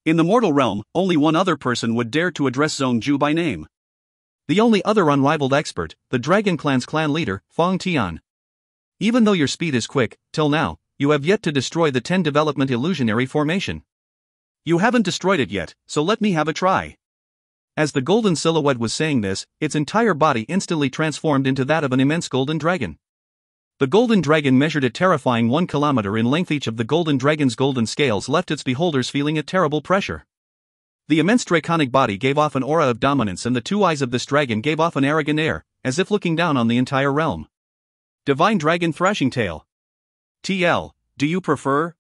Speaker 3: In the mortal realm, only one other person would dare to address Zhongju by name. The only other unrivaled expert, the Dragon Clan's clan leader, Fang Tian. Even though your speed is quick, till now, you have yet to destroy the 10 development illusionary formation. You haven't destroyed it yet, so let me have a try. As the golden silhouette was saying this, its entire body instantly transformed into that of an immense golden dragon. The golden dragon measured a terrifying 1 kilometer in length. Each of the golden dragon's golden scales left its beholders feeling a terrible pressure. The immense draconic body gave off an aura of dominance and the two eyes of this dragon gave off an arrogant air, as if looking down on the entire realm. Divine Dragon Thrashing Tail. TL, do you prefer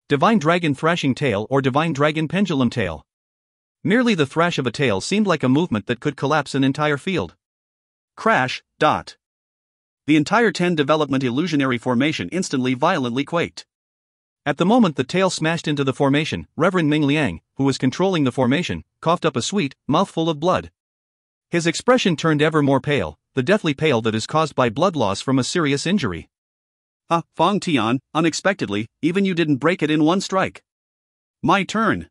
Speaker 3: Divine Dragon Thrashing Tail or Divine Dragon Pendulum Tail? Merely the thrash of a tail seemed like a movement that could collapse an entire field. Crash, dot. The entire 10 development illusionary formation instantly violently quaked. At the moment the tail smashed into the formation, Reverend Ming Liang, who was controlling the formation, coughed up a sweet mouthful of blood. His expression turned ever more pale, the deathly pale that is caused by blood loss from a serious injury. Fang Tian, unexpectedly, even you didn't break it in one strike. My turn.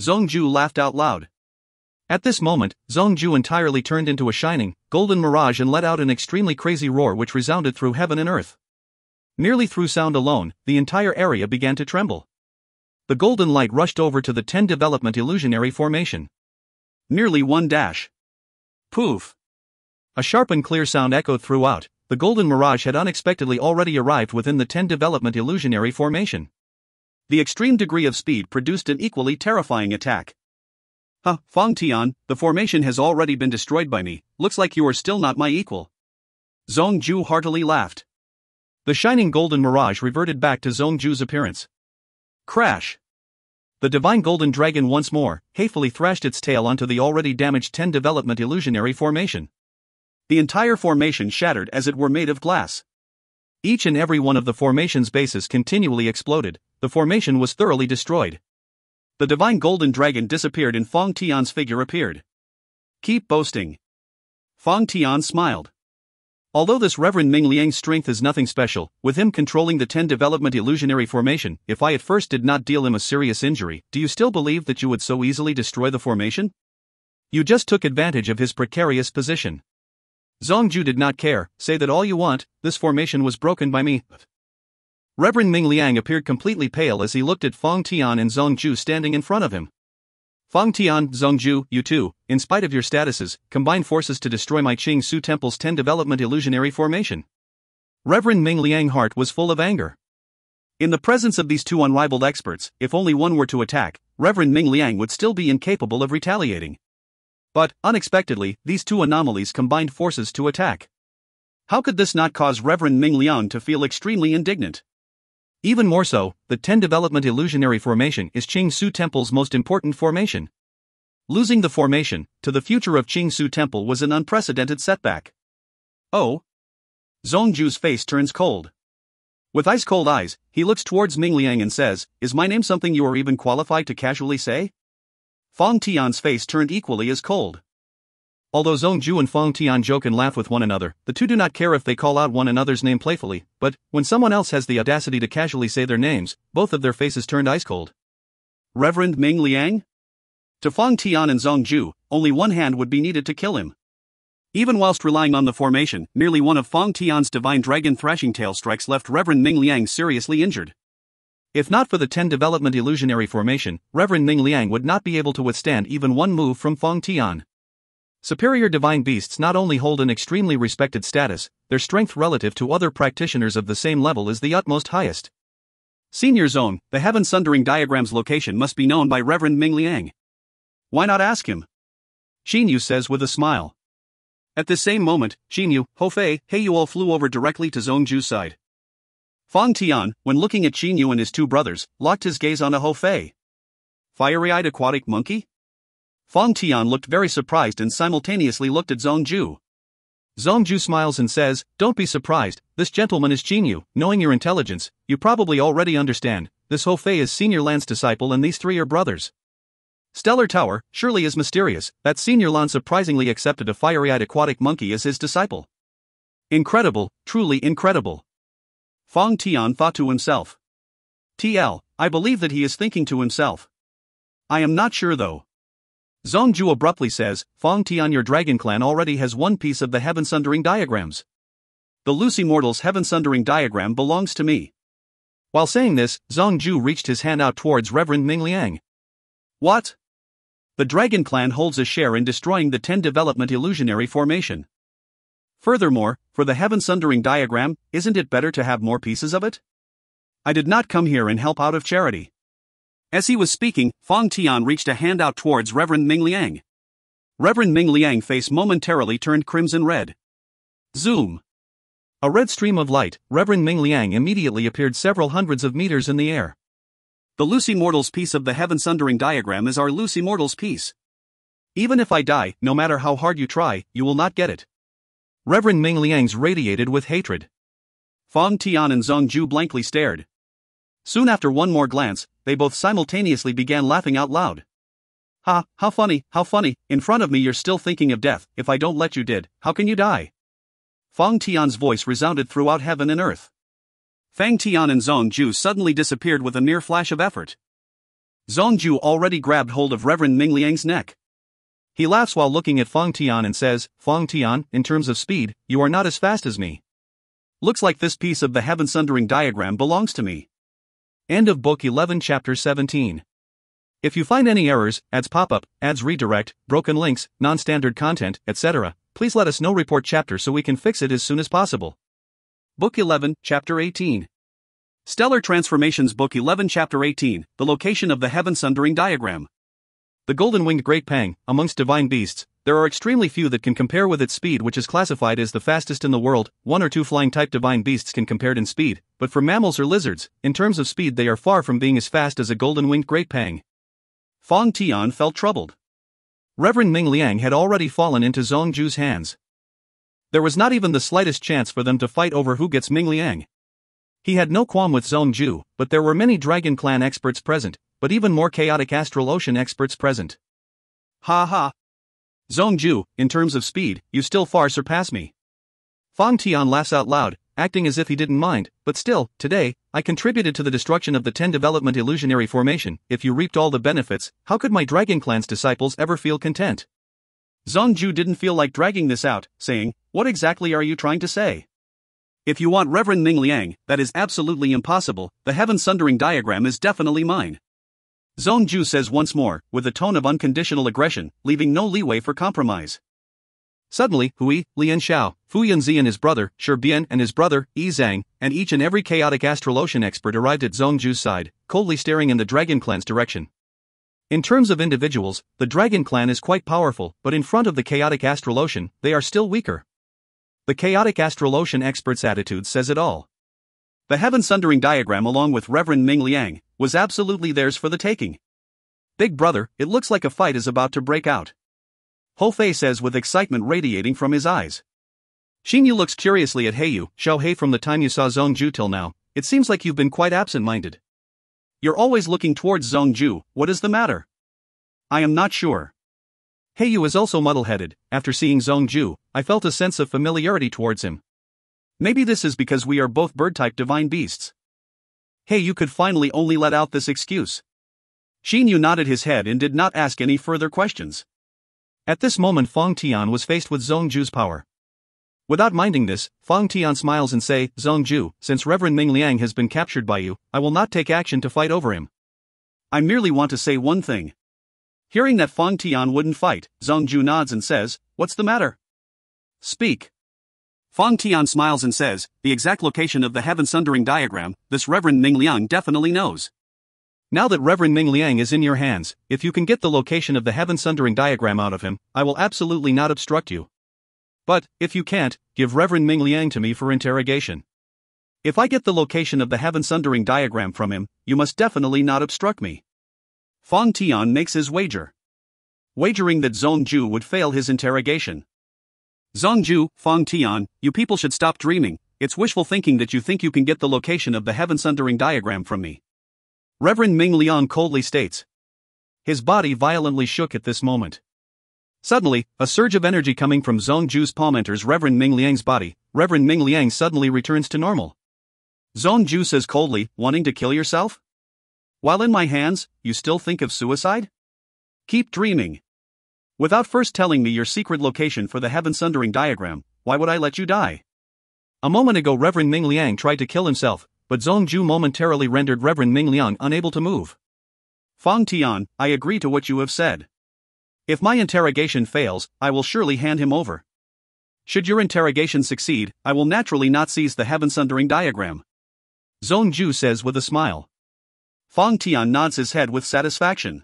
Speaker 3: Zhongju laughed out loud. At this moment, Zhongju entirely turned into a shining, golden mirage and let out an extremely crazy roar which resounded through heaven and earth. Merely through sound alone, the entire area began to tremble. The golden light rushed over to the 10 development illusionary formation. Merely one dash. Poof! A sharp and clear sound echoed throughout. The golden mirage had unexpectedly already arrived within the 10 development illusionary formation. The extreme degree of speed produced an equally terrifying attack. Fang Tian, the formation has already been destroyed by me, looks like you are still not my equal. Zhongju heartily laughed. The shining golden mirage reverted back to Zhongju's appearance. Crash! The divine golden dragon once more, hatefully thrashed its tail onto the already damaged 10 development illusionary formation. The entire formation shattered as it were made of glass. Each and every one of the formation's bases continually exploded, the formation was thoroughly destroyed. The divine golden dragon disappeared and Fang Tian's figure appeared. Keep boasting. Fang Tian smiled. Although this Reverend Ming Liang's strength is nothing special, with him controlling the 10 development illusionary formation, if I at first did not deal him a serious injury, do you still believe that you would so easily destroy the formation? You just took advantage of his precarious position. Zhongju did not care, say that all you want, this formation was broken by me. Reverend Ming Liang appeared completely pale as he looked at Fang Tian and Zhongju standing in front of him. Fang Tian, Zhongju, you two, in spite of your statuses, combine forces to destroy my Qing Su Temple's 10 development illusionary formation. Reverend Ming Liang's heart was full of anger. In the presence of these two unrivaled experts, if only one were to attack, Reverend Ming Liang would still be incapable of retaliating. But, unexpectedly, these two anomalies combined forces to attack. How could this not cause Reverend Ming Liang to feel extremely indignant?
Speaker 1: Even more so, the 10 Development Illusionary Formation is Qing-Su Temple's most important formation. Losing the formation to the future of Qing-Su Temple was an unprecedented setback.
Speaker 2: Oh? Zhongju's face turns cold. With ice-cold eyes, he looks towards Ming Liang and says, "Is my name something you are even qualified to casually say?" Fang Tian's face turned equally as cold.
Speaker 1: Although Zhongju and Fang Tian joke and laugh with one another, the two do not care if they call out one another's name playfully, but when someone else has the audacity to casually say their names, both of their faces turned ice-cold.
Speaker 2: Reverend Ming Liang? To Fang Tian and Zhongju, only one hand would be needed to kill him. Even whilst relying on the formation, nearly one of Fang Tian's divine dragon thrashing tail strikes left Reverend Ming Liang seriously injured.
Speaker 1: If not for the 10 Development Illusionary Formation, Reverend Ming Liang would not be able to withstand even one move from Fang Tian. Superior divine beasts not only hold an extremely respected status, their strength relative to other practitioners of the same level is the utmost highest.
Speaker 2: Senior Zone, the Heaven Sundering Diagram's location must be known by Reverend Ming Liang. Why not ask him? Xinyu says with a smile. At this same moment, Xinyu, Hofei, Heyu all flew over directly to Zhongju's side. Fang Tian, when looking at Xinyu and his two brothers, locked his gaze on a Hofei. Fiery-eyed aquatic monkey? Fang Tian looked very surprised and simultaneously looked at Zhongju.
Speaker 1: Zhongju smiles and says, "Don't be surprised, this gentleman is Xinyu. Knowing your intelligence, you probably already understand, this Hofei is Senior Lan's disciple and these three are brothers." Stellar Tower surely is mysterious that Senior Lan surprisingly accepted a fiery-eyed aquatic monkey as his disciple. Incredible, truly incredible.
Speaker 2: Fang Tian thought to himself. I believe that he is thinking to himself. I am not sure though.
Speaker 1: Zhongju abruptly says, "Fang Tian, your dragon clan already has one piece of the Heaven Sundering Diagrams.
Speaker 2: The Lucy Mortal's Heaven Sundering Diagram belongs to me."
Speaker 1: While saying this, Zhongju reached his hand out towards Reverend Ming Liang.
Speaker 2: What? The Dragon Clan holds a share in destroying the 10 Development Illusionary Formation. Furthermore, for the Heaven Sundering Diagram, isn't it better to have more pieces of it? I did not come here and help out of charity. As he was speaking, Fang Tian reached a hand out towards Reverend Ming Liang. Reverend Ming Liang's face momentarily turned crimson red. Zoom.
Speaker 1: A red stream of light, Reverend Ming Liang immediately appeared several hundreds of meters in the air.
Speaker 2: The Lucy Mortal's piece of the Heaven Sundering Diagram is our Lucy Mortal's piece. Even if I die, no matter how hard you try, you will not get it.
Speaker 1: Reverend Ming Liang's radiated with hatred.
Speaker 2: Fang Tian and Zhongju blankly stared. Soon after one more glance, they both simultaneously began laughing out loud. "Ha, how funny, in front of me you're still thinking of death. If I don't let you did, how can you die?" Fang Tian's voice resounded throughout heaven and earth. Fang Tian and Zhongju suddenly disappeared with a mere flash of effort. Zhongju already grabbed hold of Reverend Ming Liang's neck.
Speaker 1: He laughs while looking at Fang Tian and says, "Fang Tian, in terms of speed, you are not as fast as me.
Speaker 2: Looks like this piece of the Heaven Sundering Diagram belongs to me."
Speaker 1: End of Book 11 Chapter 17. If you find any errors, ads pop up, ads redirect, broken links, non-standard content, etc., please let us know. Report chapter so we can fix it as soon as possible.
Speaker 2: Book 11, Chapter 18. Stellar Transformations. Book 11, Chapter 18, The Location of the Heaven Sundering Diagram.
Speaker 1: The golden-winged Great Pang, amongst divine beasts, there are extremely few that can compare with its speed, which is classified as the fastest in the world. One or two flying-type divine beasts can compare in speed, but for mammals or lizards, in terms of speed they are far from being as fast as a golden-winged Great Pang.
Speaker 2: Fang Tian felt troubled.
Speaker 1: Reverend Ming Liang had already fallen into Zhongju's hands. There was not even the slightest chance for them to fight over who gets Ming Liang. He had no qualm with Zhongju, but there were many Dragon Clan experts present, but even more chaotic Astral Ocean experts present.
Speaker 2: Ha ha. Zhongju, in terms of speed, you still far surpass me.
Speaker 1: Fang Tian laughs out loud, acting as if he didn't mind, but still, today, I contributed to the destruction of the 10 Development Illusionary Formation. If you reaped all the benefits, how could my Dragon Clan's disciples ever feel content?
Speaker 2: Zhongju didn't feel like dragging this out, saying, "What exactly are you trying to say? If you want Reverend Ming Liang, that is absolutely impossible. The Heaven Sundering Diagram is definitely mine." Zhongju says once more, with a tone of unconditional aggression, leaving no leeway for compromise.
Speaker 1: Suddenly, Hui, Lian Xiao, Fu Yanzi and his brother, Shi Bian and his brother, Yi Zhang, and each and every chaotic Astral Ocean expert arrived at Zhongju's side, coldly staring in the Dragon Clan's direction. In terms of individuals, the Dragon Clan is quite powerful, but in front of the chaotic Astral Ocean, they are still weaker. The chaotic Astral Ocean expert's attitude says it all.
Speaker 2: The heaven-sundering diagram along with Reverend Ming Liang was absolutely theirs for the taking. Big brother, it looks like a fight is about to break out. Ho Fei says with excitement radiating from his eyes.
Speaker 3: Xinyu looks curiously at Heiyu. Xiao Hei, from the time you saw Zhongju till now, it seems like you've been quite absent-minded.
Speaker 2: You're always looking towards Zhongju, what is the matter? I am not sure.
Speaker 3: Heiyu is also muddle-headed. After seeing Zhongju, I felt a sense of familiarity towards him.
Speaker 2: Maybe this is because we are both bird-type divine beasts. Heiyu could finally only let out this excuse. Xinyu nodded his head and did not ask any further questions.
Speaker 3: At this moment Fang Tian was faced with Zhongju's power. Without minding this, Fang Tian smiles and say, Zhongju, since Reverend Ming Liang has been captured by you, I will not take action to fight over him.
Speaker 2: I merely want to say one thing. Hearing that Fang Tian wouldn't fight, Zhongju nods and says, what's the matter? Speak. Fang Tian smiles and says, the exact location of the heaven-sundering diagram, this Reverend Ming Liang definitely knows.
Speaker 3: Now that Reverend Ming Liang is in your hands, if you can get the location of the heaven-sundering diagram out of him, I will absolutely not obstruct you. But, if you can't, give Reverend Ming Liang to me for interrogation. If I get the location of the heaven-sundering diagram from him, you must definitely not obstruct me.
Speaker 2: Fang Tian makes his wager. Wagering that Zhongju would fail his interrogation. Zhongju, Fang Tian, you people should stop dreaming, it's wishful thinking that you think you can get the location of the heaven-sundering diagram from me. Reverend Ming Liang coldly states.
Speaker 3: His body violently shook at this moment. Suddenly, a surge of energy coming from Zhongju's palm enters Reverend Ming Liang's body. Reverend Ming Liang suddenly returns to normal.
Speaker 2: Zhongju says coldly, wanting to kill yourself? While in my hands, you still think of suicide? Keep dreaming. Without first telling me your secret location for the heaven-sundering diagram, why would I let you die?
Speaker 3: A moment ago Reverend Ming Liang tried to kill himself, but Zhongju momentarily rendered Reverend Ming Liang unable to move.
Speaker 2: Fang Tian, I agree to what you have said. If my interrogation fails, I will surely hand him over. Should your interrogation succeed, I will naturally not seize the heaven-sundering diagram.
Speaker 3: Zhongju says with a smile.
Speaker 2: Fang Tian nods his head with satisfaction.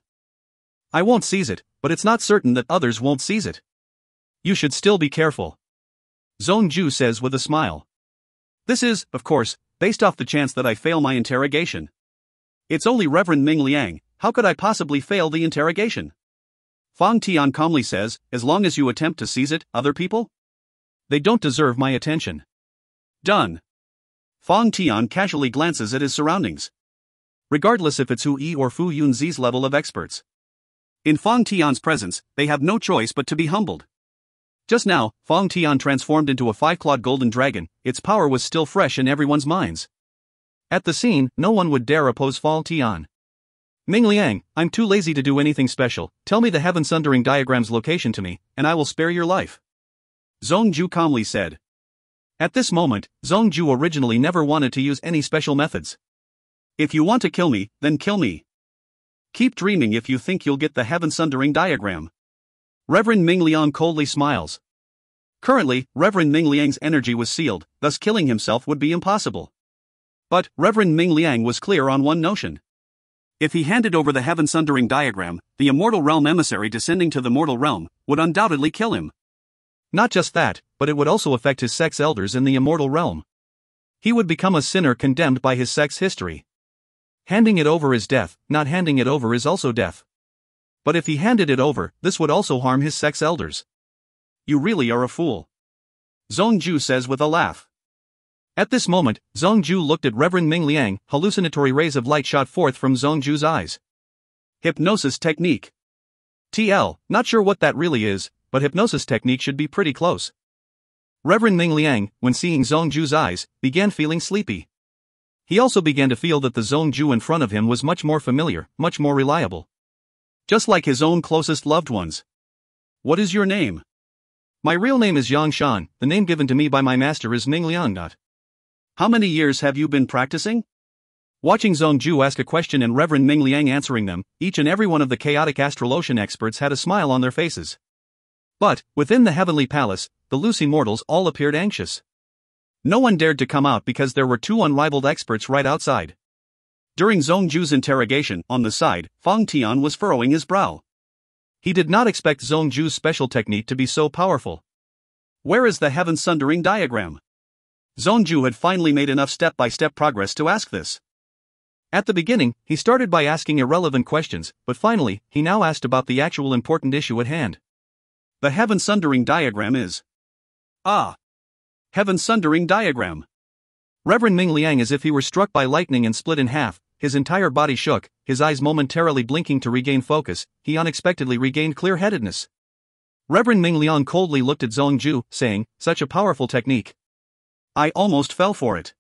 Speaker 3: I won't seize it, but it's not certain that others won't seize it. You should still be careful. Zhongju says with a smile.
Speaker 2: This is, of course, based off the chance that I fail my interrogation. It's only Reverend Ming Liang, how could I possibly fail the interrogation? Fang Tian calmly says, as long as you attempt to seize it, other people?
Speaker 3: They don't deserve my attention.
Speaker 2: Done. Fang Tian casually glances at his surroundings.
Speaker 3: Regardless if it's Hu Yi or Fu Yunzi's level of experts.
Speaker 2: In Fang Tian's presence, they have no choice but to be humbled.
Speaker 3: Just now, Fang Tian transformed into a five-clawed golden dragon, its power was still fresh in everyone's minds. At the scene, no one would dare oppose Fang Tian. Ming Liang, I'm too lazy to do anything special, tell me the heaven-sundering diagram's location to me, and I will spare your life.
Speaker 2: Zhongju calmly said.
Speaker 3: At this moment, Zhongju originally never wanted to use any special methods.
Speaker 2: If you want to kill me, then kill me. Keep dreaming if you think you'll get the heaven-sundering diagram.
Speaker 3: Reverend Ming Liang coldly smiles.
Speaker 2: Currently, Reverend Ming Liang's energy was sealed, thus killing himself would be impossible. But, Reverend Ming Liang was clear on one notion. If he handed over the heaven-sundering diagram, the immortal realm emissary descending to the mortal realm would undoubtedly kill him.
Speaker 3: Not just that, but it would also affect his sex elders in the immortal realm. He would become a sinner condemned by his sex history. Handing it over is death, not handing it over is also death. But if he handed it over, this would also harm his sex elders.
Speaker 2: You really are a fool. Zhongju says with a laugh.
Speaker 3: At this moment, Zhongju looked at Reverend Ming Liang, hallucinatory rays of light shot forth from Zhongju's eyes.
Speaker 2: Hypnosis technique.
Speaker 3: TL, not sure what that really is, but hypnosis technique should be pretty close. Reverend Ming Liang, when seeing Zhongju's eyes, began feeling sleepy. He also began to feel that the Zhongju in front of him was much more familiar, much more reliable.
Speaker 2: Just like his own closest loved ones. What is your name?
Speaker 3: My real name is Yang Shan, the name given to me by my master is Ming Liang.
Speaker 2: How many years have you been practicing?
Speaker 3: Watching Zhongju ask a question and Reverend Ming Liang answering them, each and every one of the chaotic astral ocean experts had a smile on their faces. But, within the heavenly palace, the Lucy mortals all appeared anxious. No one dared to come out because there were two unrivaled experts right outside.
Speaker 2: During Zhongju's interrogation, on the side, Fang Tian was furrowing his brow.
Speaker 3: He did not expect Zhongju's special technique to be so powerful.
Speaker 2: Where is the heaven-sundering diagram? Zhongju had finally made enough step-by-step progress to ask this.
Speaker 3: At the beginning, he started by asking irrelevant questions, but finally, he now asked about the actual important issue at hand.
Speaker 2: The heaven-sundering diagram is. Ah! Heaven-sundering diagram.
Speaker 3: Reverend Ming Liang, as if he were struck by lightning and split in half, his entire body shook, his eyes momentarily blinking to regain focus, he unexpectedly regained clear-headedness. Reverend Ming Liang coldly looked at Zhongju, saying, "Such a powerful technique.
Speaker 2: I almost fell for it."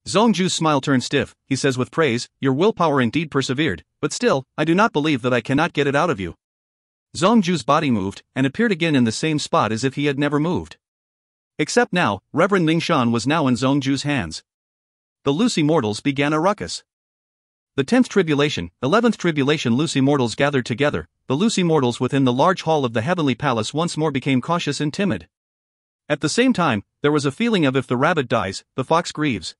Speaker 3: Zhongju's smile turned stiff. He says with praise, "Your willpower indeed persevered, but still, I do not believe that I cannot get it out of you." Zhongju's body moved, and appeared again in the same spot as if he had never moved. Except now, Reverend Mingshan was now in Zhongju's hands. The Lucy mortals began a ruckus. The 10th tribulation, 11th tribulation Lucy mortals gathered together. The Lucy mortals within the large hall of the heavenly palace once more became cautious and timid. At the same time, there was a feeling of if the rabbit dies, the fox grieves.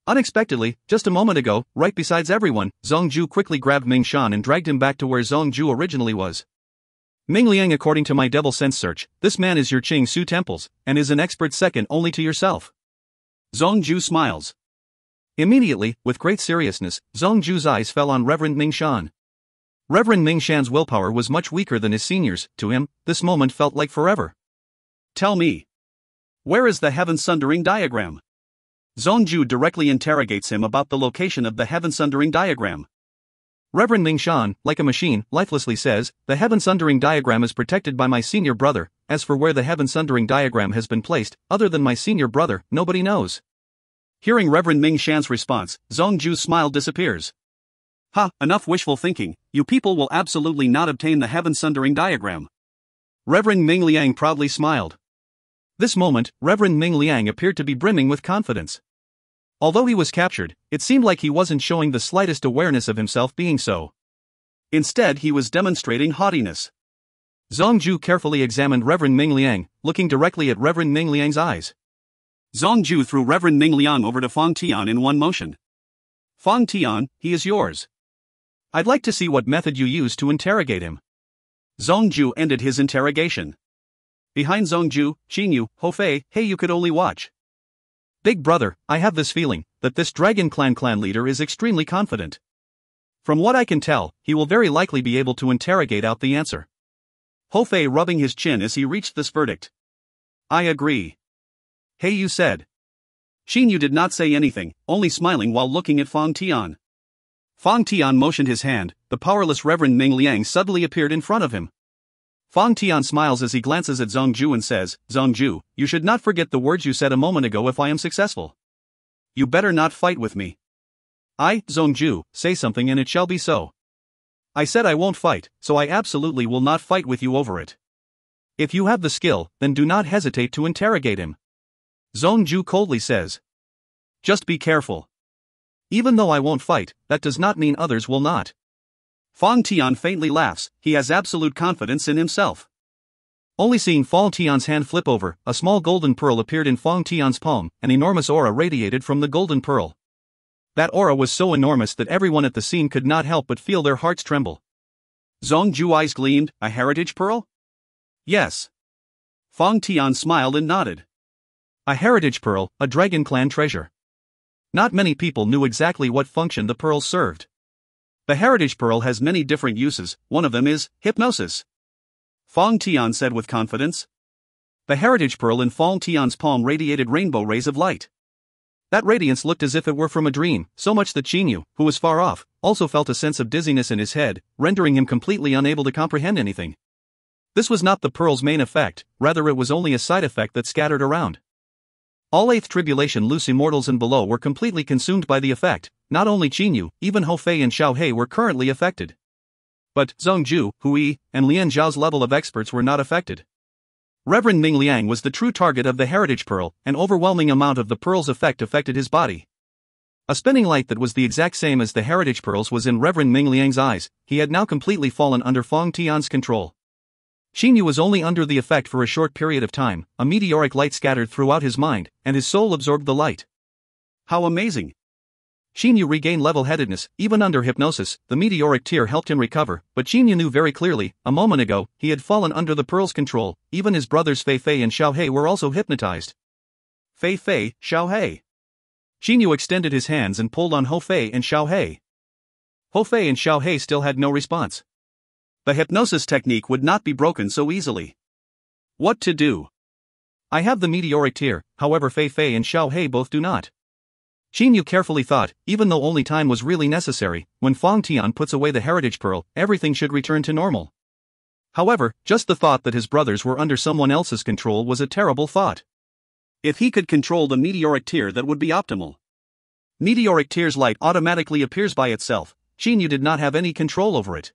Speaker 3: Unexpectedly, just a moment ago, right beside everyone, Zhongju quickly grabbed Mingshan and dragged him back to where Zhongju originally was. "Ming Liang, according to my devil sense search, this man is your Qing Su temples, and is an expert second only to yourself."
Speaker 2: Zhongju smiles.
Speaker 3: Immediately, with great seriousness, Zhongju's eyes fell on Reverend Mingshan. Reverend Mingshan's willpower was much weaker than his seniors. To him, this moment felt like forever.
Speaker 2: "Tell me. Where is the heaven-sundering diagram?" Zhongju directly interrogates him about the location of the heaven-sundering diagram.
Speaker 3: Reverend Mingshan, like a machine, lifelessly says, "The heaven-sundering diagram is protected by my senior brother. As for where the heaven-sundering diagram has been placed, other than my senior brother, nobody knows."
Speaker 2: Hearing Reverend Mingshan's response, Zhongju's smile disappears. "Ha, enough wishful thinking, you people will absolutely not obtain the heaven-sundering diagram."
Speaker 3: Reverend Ming Liang proudly smiled. This moment, Reverend Ming Liang appeared to be brimming with confidence. Although he was captured, it seemed like he wasn't showing the slightest awareness of himself being so.
Speaker 2: Instead, he was demonstrating haughtiness.
Speaker 3: Zhongju carefully examined Reverend Ming Liang, looking directly at Reverend Ming Liang's eyes.
Speaker 2: Zhongju threw Reverend Ming Liang over to Fang Tian in one motion. "Fang Tian, he is yours.
Speaker 3: I'd like to see what method you use to interrogate him."
Speaker 2: Zhongju ended his interrogation. Behind Zhongju, Qinyu, Hofei, hey, you could only watch.
Speaker 3: "Big brother, I have this feeling that this Dragon Clan leader is extremely confident. From what I can tell, he will very likely be able to interrogate out the answer."
Speaker 2: Hofei rubbing his chin as he reached this verdict. "I agree."
Speaker 3: "Hey, you said."
Speaker 2: Qinyu did not say anything, only smiling while looking at Fang Tian. Fang Tian motioned his hand. The powerless Reverend Ming Liang suddenly appeared in front of him. Fang Tian smiles as he glances at Zhongju and says, "Zhongju, you should not forget the words you said a moment ago if I am successful. You better not fight with me." "I, Zhongju, say something and it shall be so. I said I won't fight, so I absolutely will not fight with you over it. If you have the skill, then do not hesitate to interrogate him." Zhongju coldly says. "Just be careful. Even though I won't fight, that does not mean others will not." Fang Tian faintly laughs. He has absolute confidence in himself.
Speaker 3: Only seeing Fang Tian's hand flip over, a small golden pearl appeared in Fang Tian's palm. An enormous aura radiated from the golden pearl. That aura was so enormous that everyone at the scene could not help but feel their hearts tremble.
Speaker 2: Zhongju's eyes gleamed. "A heritage pearl?"
Speaker 3: "Yes."
Speaker 2: Fang Tian smiled and nodded.
Speaker 3: "A heritage pearl, a Dragon Clan treasure." Not many people knew exactly what function the pearl served.
Speaker 2: The heritage pearl has many different uses. One of them is hypnosis. Fang Tian said with confidence.
Speaker 3: The heritage pearl in Fang Tian's palm radiated rainbow rays of light. That radiance looked as if it were from a dream, so much that Qinyu, who was far off, also felt a sense of dizziness in his head, rendering him completely unable to comprehend anything. This was not the pearl's main effect, rather it was only a side effect that scattered around. All 8th tribulation Lucy mortals and below were completely consumed by the effect. Not only Qinyu, even Hofei and Xiaohei were currently affected. But Zhongju, Hui, and Lian Zhao's level of experts were not affected. Reverend Ming Liang was the true target of the heritage pearl. An overwhelming amount of the pearl's effect affected his body. A spinning light that was the exact same as the heritage pearl's was in Reverend Ming Liang's eyes. He had now completely fallen under Fang Tian's control. Qinyu was only under the effect for a short period of time. A meteoric light scattered throughout his mind, and his soul absorbed the light.
Speaker 2: How amazing!
Speaker 3: Qinyu regained level-headedness. Even under hypnosis, the meteoric tear helped him recover, but Qinyu knew very clearly, a moment ago, he had fallen under the pearl's control. Even his brothers Fei Fei and Xiaohei were also hypnotized.
Speaker 2: Fei Fei, Xiao Hei.
Speaker 3: Xinyu extended his hands and pulled on Ho Fei and Xiao Hei. Ho Fei and Xiao Hei still had no response.
Speaker 2: The hypnosis technique would not be broken so easily. What to do?
Speaker 3: I have the meteoric tear, however Fei Fei and Xiao Hei both do not. Xinyu carefully thought, even though only time was really necessary, when Fang Tian puts away the heritage pearl, everything should return to normal. However, just the thought that his brothers were under someone else's control was a terrible thought.
Speaker 2: If he could control the meteoric tear, that would be optimal. Meteoric tear's light automatically appears by itself.
Speaker 3: Xinyu did not have any control over it.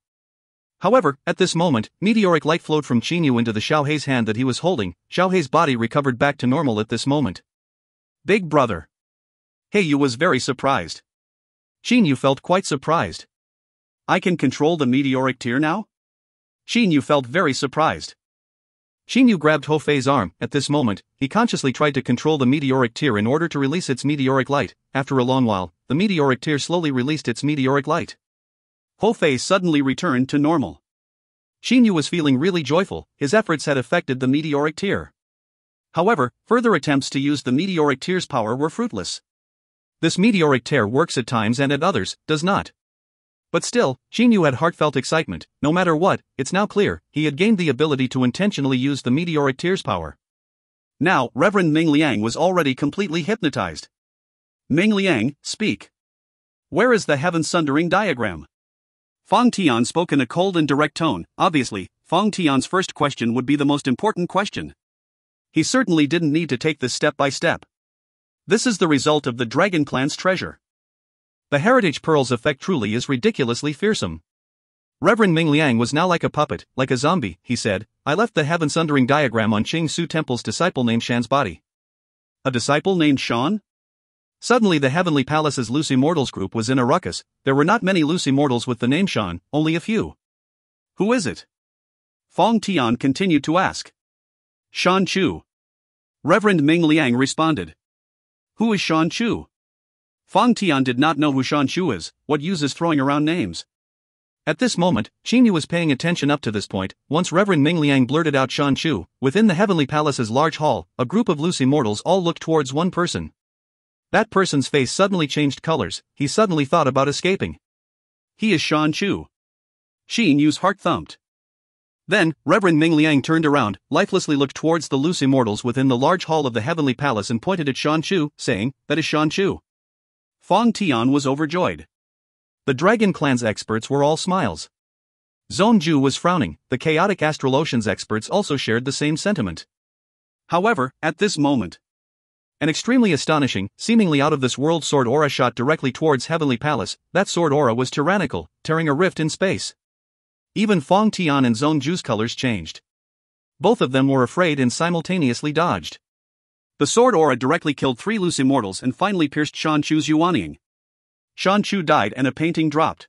Speaker 3: However, at this moment, meteoric light flowed from Xinyu into the Xiao Hei's hand that he was holding. Xiao Hei's body recovered back to normal at this moment.
Speaker 2: Big brother. Heiyu was very surprised.
Speaker 3: Xinyu felt quite surprised.
Speaker 2: I can control the meteoric tear now? Xinyu felt very surprised.
Speaker 3: Xinyu grabbed Ho Fei's arm. At this moment, he consciously tried to control the meteoric tear in order to release its meteoric light. After a long while, the meteoric tear slowly released its meteoric light.
Speaker 2: Ho Fei suddenly returned to normal.
Speaker 3: Xinyu was feeling really joyful. His efforts had affected the meteoric tear.
Speaker 2: However, further attempts to use the meteoric tear's power were fruitless.
Speaker 3: This meteoric tear works at times and at others, does not. But still, Xinyu had heartfelt excitement. No matter what, it's now clear, he had gained the ability to intentionally use the meteoric tear's power.
Speaker 2: Now, Reverend Ming Liang was already completely hypnotized. Ming Liang, speak. Where is the heaven sundering diagram? Fang Tian spoke in a cold and direct tone. Obviously, Fang Tian's first question would be the most important question. He certainly didn't need to take this step by step. This is the result of the Dragon Clan's treasure.
Speaker 3: The heritage pearl's effect truly is ridiculously fearsome. Reverend Ming Liang was now like a puppet, like a zombie. He said, I left the heaven sundering diagram on Qing Su Temple's disciple named Shan's body.
Speaker 2: A disciple named Shan?
Speaker 3: Suddenly the Heavenly Palace's loose immortals group was in a ruckus. There were not many loose immortals with the name Shan, only a few.
Speaker 2: Who is it? Fang Tian continued to ask. Shan Chu. Reverend Ming Liang responded. Who is Shan Chu? Fang Tian did not know who Shan Chu is. What use is throwing around names?
Speaker 3: At this moment, Xinyu was paying attention up to this point. Once Reverend Ming Liang blurted out Shan Chu, within the Heavenly Palace's large hall, a group of loose immortals all looked towards one person. That person's face suddenly changed colors. He suddenly thought about escaping.
Speaker 2: He is Shan Chu. Xinyu's heart thumped.
Speaker 3: Then, Reverend Ming Liang turned around, lifelessly looked towards the loose immortals within the large hall of the Heavenly Palace and pointed at Shan Chu, saying, That is Shan Chu.
Speaker 2: Fang Tian was overjoyed.
Speaker 3: The Dragon Clan's experts were all smiles. Zhongju was frowning. The Chaotic Astral Ocean's experts also shared the same sentiment.
Speaker 2: However, at this moment,
Speaker 3: an extremely astonishing, seemingly out-of-this-world sword aura shot directly towards Heavenly Palace. That sword aura was tyrannical, tearing a rift in space. Even Fang Tian and Zhongju's colors changed. Both of them were afraid and simultaneously dodged.
Speaker 2: The sword aura directly killed 3 loose immortals and finally pierced Shan Chu's Yuanying. Shan Chu died and a painting dropped.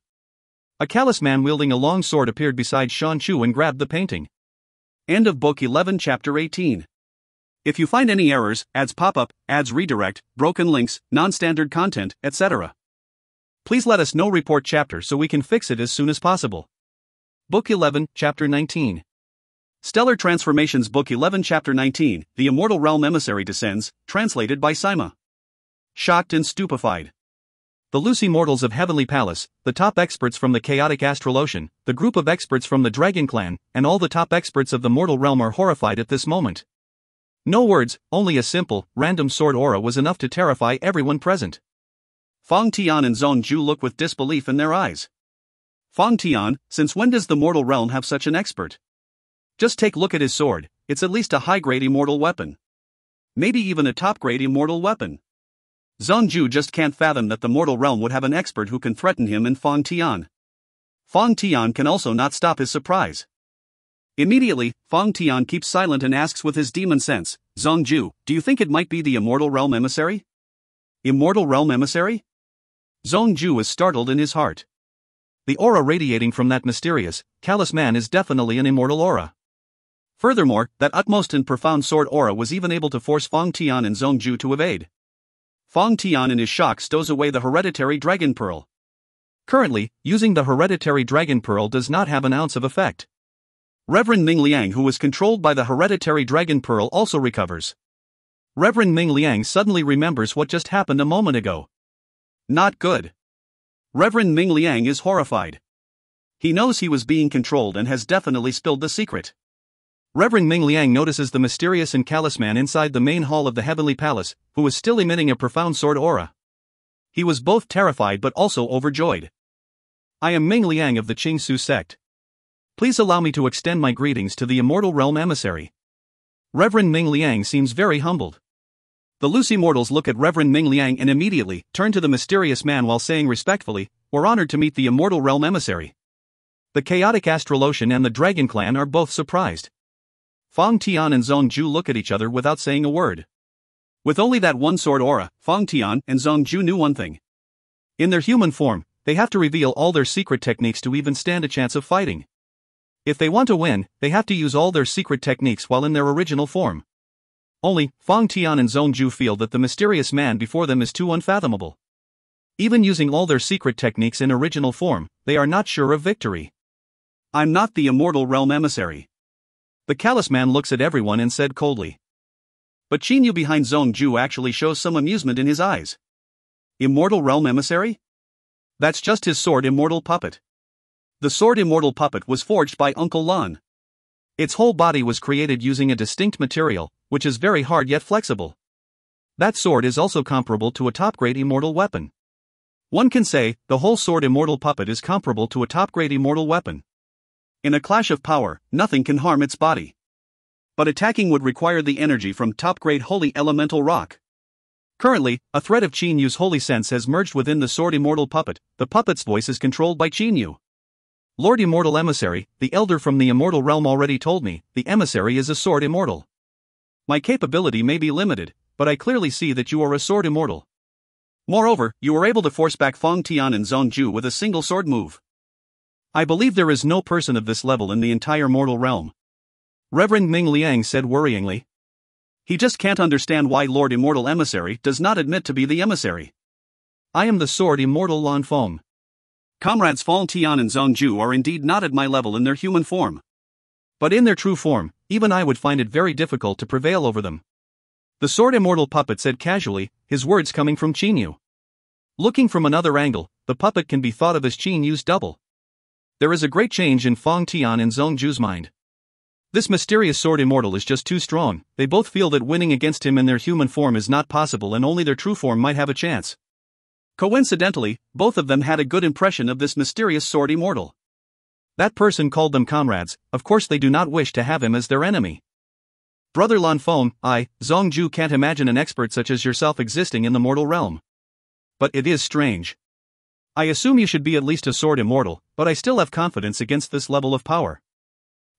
Speaker 3: A callous man wielding a long sword appeared beside Shan Chu and grabbed the painting.
Speaker 2: End of Book 11 Chapter 18. If you find any errors, ads pop up, ads redirect, broken links, non-standard content, etc.,
Speaker 3: please let us know. Report chapter so we can fix it as soon as possible. Book 11, Chapter 19.
Speaker 2: Stellar Transformations. Book 11 Chapter 19, The Immortal Realm Emissary Descends, translated by Sima. Shocked and stupefied.
Speaker 3: The loose immortals of Heavenly Palace, the top experts from the Chaotic Astral Ocean, the group of experts from the Dragon Clan, and all the top experts of the mortal realm are horrified at this moment. No words, only a simple, random sword aura was enough to terrify everyone present.
Speaker 2: Fang Tian and Zhongju look with disbelief in their eyes. Fang Tian, since when does the mortal realm have such an expert? Just take a look at his sword, it's at least a high-grade immortal weapon. Maybe even a top-grade immortal weapon. Zhongju just can't fathom that the mortal realm would have an expert who can threaten him and Fang Tian. Fang Tian can also not stop his surprise. Immediately, Fang Tian keeps silent and asks with his demon sense, Zhongju, do you think it might be the Immortal Realm Emissary? Immortal Realm Emissary? Zhongju is startled in his heart.
Speaker 3: The aura radiating from that mysterious, callous man is definitely an immortal aura.
Speaker 2: Furthermore, that utmost and profound sword aura was even able to force Fang Tian and Zhongju to evade. Fang Tian in his shock stows away the hereditary dragon pearl.
Speaker 3: Currently, using the hereditary dragon pearl does not have an ounce of effect.
Speaker 2: Reverend Ming Liang, who was controlled by the hereditary dragon pearl, also recovers.
Speaker 3: Reverend Ming Liang suddenly remembers what just happened a moment ago.
Speaker 2: Not good. Reverend Ming Liang is horrified. He knows he was being controlled and has definitely spilled the secret.
Speaker 3: Reverend Ming Liang notices the mysterious and callous man inside the main hall of the Heavenly Palace, who was still emitting a profound sword aura. He was both terrified but also overjoyed. I am Ming Liang of the Qingsu sect. Please allow me to extend my greetings to the Immortal Realm emissary. Reverend Ming Liang seems very humbled. The loose immortals look at Reverend Ming Liang and immediately turn to the mysterious man while saying respectfully, "We're honored to meet the Immortal Realm emissary." The Chaotic Astral Ocean and the Dragon Clan are both surprised. Fang Tian and Zhong Ju look at each other without saying a word. With only that one sword aura, Fang Tian and Zhong Ju knew one thing. In their human form, they have to reveal all their secret techniques to even stand a chance of fighting. If they want to win, they have to use all their secret techniques while in their original form. Only, Fang Tian and Zhong Ju feel that the mysterious man before them is too unfathomable. Even using all their secret techniques in original form, they are not sure of victory.
Speaker 2: I'm not the Immortal Realm emissary.
Speaker 3: The callous man looks at everyone and said coldly.
Speaker 2: But Qinyu behind Zhong Ju actually shows some amusement in his eyes. Immortal Realm emissary? That's just his sword immortal puppet. The sword immortal puppet was forged by Uncle Lan. Its whole body was created using a distinct material, which is very hard yet flexible. That sword is also comparable to a top-grade immortal weapon. One can say, the whole sword immortal puppet is comparable to a top-grade immortal weapon. In a clash of power, nothing can harm its body. But attacking would require the energy from top-grade holy elemental rock. Currently, a thread of Qinyu's holy sense has merged within the sword immortal puppet. The puppet's voice is controlled by Qinyu. Lord Immortal Emissary, the elder from the immortal realm already told me, the emissary is a sword immortal. My capability may be limited, but I clearly see that you are a sword immortal. Moreover, you were able to force back Fang Tian and Zhong Ju with a single sword move. I believe there is no person of this level in the entire mortal realm. Reverend Ming Liang said worryingly. He just can't understand why Lord Immortal Emissary does not admit to be the emissary. I am the sword immortal Lan Feng. Comrades Fang Tian and Zhong Ju are indeed not at my level in their human form. But in their true form, even I would find it very difficult to prevail over them. The sword immortal puppet said casually, his words coming from Qinyu. Looking from another angle, the puppet can be thought of as Qinyu's double. There is a great change in Fang Tian and Zhong Ju's mind. This mysterious sword immortal is just too strong. They both feel that winning against him in their human form is not possible and only their true form might have a chance. Coincidentally, both of them had a good impression of this mysterious sword immortal. That person called them comrades. Of course they do not wish to have him as their enemy. Brother Lan Feng, Zhong Ju can't imagine an expert such as yourself existing in the mortal realm. But it is strange. I assume you should be at least a sword immortal, but I still have confidence against this level of power.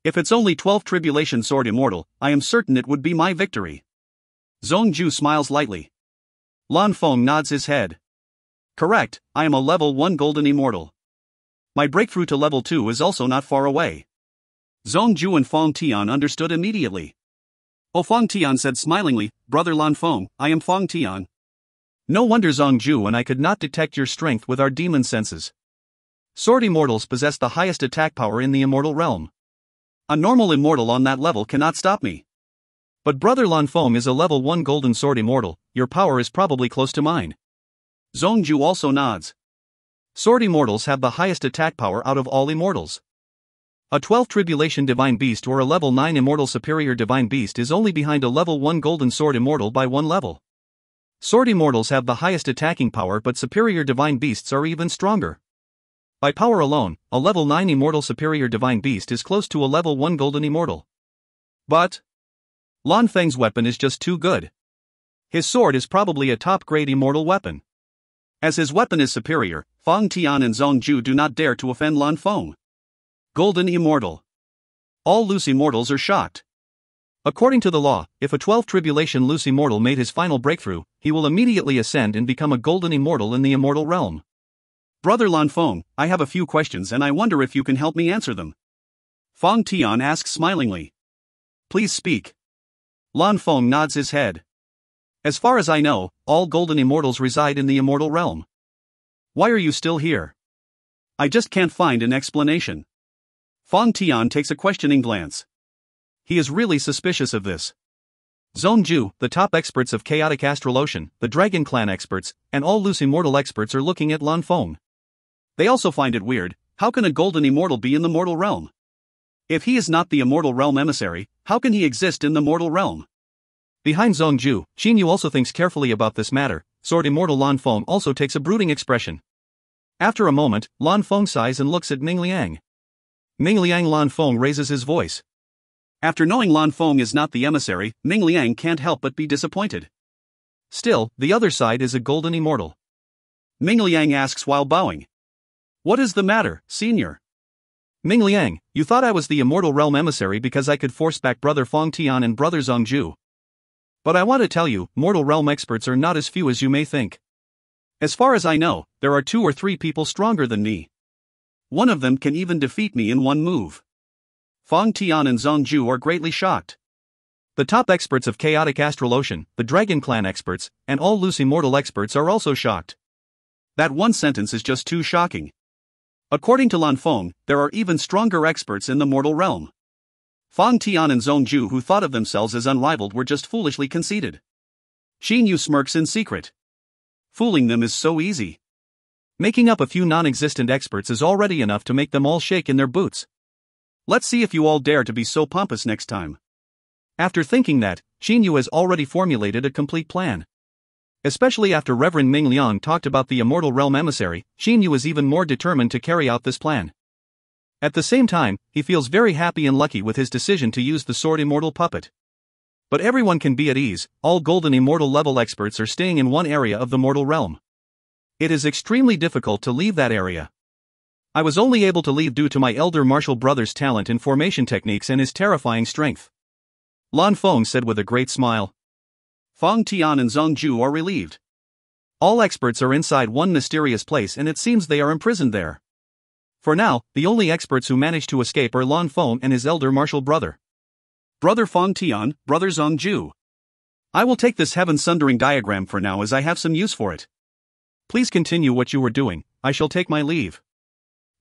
Speaker 2: If it's only 12 Tribulation Sword Immortal, I am certain it would be my victory. Zhong Ju smiles lightly. Lan Feng nods his head. Correct, I am a level 1 Golden Immortal. My breakthrough to level 2 is also not far away. Zhong Ju and Fang Tian understood immediately. Oh, Fang Tian said smilingly, Brother Lan Feng, I am Fang Tian. No wonder Zhong Ju and I could not detect your strength with our demon senses. Sword Immortals possess the highest attack power in the immortal realm. A normal immortal on that level cannot stop me. But Brother Lan Feng is a level 1 Golden Sword Immortal, your power is probably close to mine. Zhong Ju also nods. Sword Immortals have the highest attack power out of all immortals. A 12th Tribulation Divine Beast or a level 9 Immortal Superior Divine Beast is only behind a level 1 Golden Sword Immortal by 1 level. Sword Immortals have the highest attacking power but Superior Divine Beasts are even stronger. By power alone, a level 9 Immortal Superior Divine Beast is close to a level 1 Golden Immortal. But Lan Feng's weapon is just too good. His sword is probably a top-grade immortal weapon. As his weapon is superior, Fang Tian and Zhong Ju do not dare to offend Lan Feng. Golden Immortal. All loose immortals are shocked. According to the law, if a 12th Tribulation loose immortal made his final breakthrough, he will immediately ascend and become a Golden Immortal in the immortal realm. Brother Lan Feng, I have a few questions and I wonder if you can help me answer them. Fang Tian asks smilingly. Please speak. Lan Feng nods his head. As far as I know, all Golden Immortals reside in the immortal realm. Why are you still here? I just can't find an explanation. Fang Tian takes a questioning glance. He is really suspicious of this.
Speaker 3: Zhongju, the top experts of chaotic astral ocean, the Dragon Clan experts, and all loose immortal experts are looking at Lan Feng.
Speaker 2: They also find it weird. How can a golden immortal be in the mortal realm? If he is not the immortal realm emissary, how can he exist in the mortal realm?
Speaker 3: Behind Zhongju, Qin Yu also thinks carefully about this matter. Sword immortal Lan Feng also takes a brooding expression. After a moment, Lan Feng sighs and looks at Ming Liang. Ming Liang. Lan Feng raises his voice.
Speaker 2: After knowing Lan Feng is not the emissary, Ming Liang can't help but be disappointed.
Speaker 3: Still, the other side is a golden immortal.
Speaker 2: Ming Liang asks while bowing. What is the matter, senior?
Speaker 3: Ming Liang, you thought I was the immortal realm emissary because I could force back brother Feng Tian and brother Zhongju. But I want to tell you, mortal realm experts are not as few as you may think.
Speaker 2: As far as I know, there are 2 or 3 people stronger than me. One of them can even defeat me in one move. Feng Tian and Zhongju are greatly shocked.
Speaker 3: The top experts of chaotic astral ocean, the Dragon Clan experts, and all loose immortal experts are also shocked.
Speaker 2: That one sentence is just too shocking. According to Lan Feng, there are even stronger experts in the mortal realm. Feng Tian and Zhongju, who thought of themselves as unrivaled, were just foolishly conceited. Qin Yu smirks in secret. Fooling them is so easy.
Speaker 3: Making up a few non-existent experts is already enough to make them all shake in their boots.
Speaker 2: Let's see if you all dare to be so pompous next time.
Speaker 3: After thinking that, Qin Yu has already formulated a complete plan. Especially after Reverend Ming Liang talked about the immortal realm emissary, Qin Yu is even more determined to carry out this plan. At the same time, he feels very happy and lucky with his decision to use the sword immortal puppet. But everyone can be at ease. All golden immortal level experts are staying in one area of the mortal realm. It is extremely difficult to leave that area. I was only able to leave due to my elder martial brother's talent in formation techniques and his terrifying strength. Lan Feng said with a great smile.
Speaker 2: Feng Tian and Zhongju are relieved.
Speaker 3: All experts are inside one mysterious place and it seems they are imprisoned there. For now, the only experts who managed to escape are Lan Feng and his elder martial brother.
Speaker 2: Brother Feng Tian, brother Zhongju. I will take this heaven-sundering diagram for now as I have some use for it.
Speaker 3: Please continue what you were doing, I shall take my leave.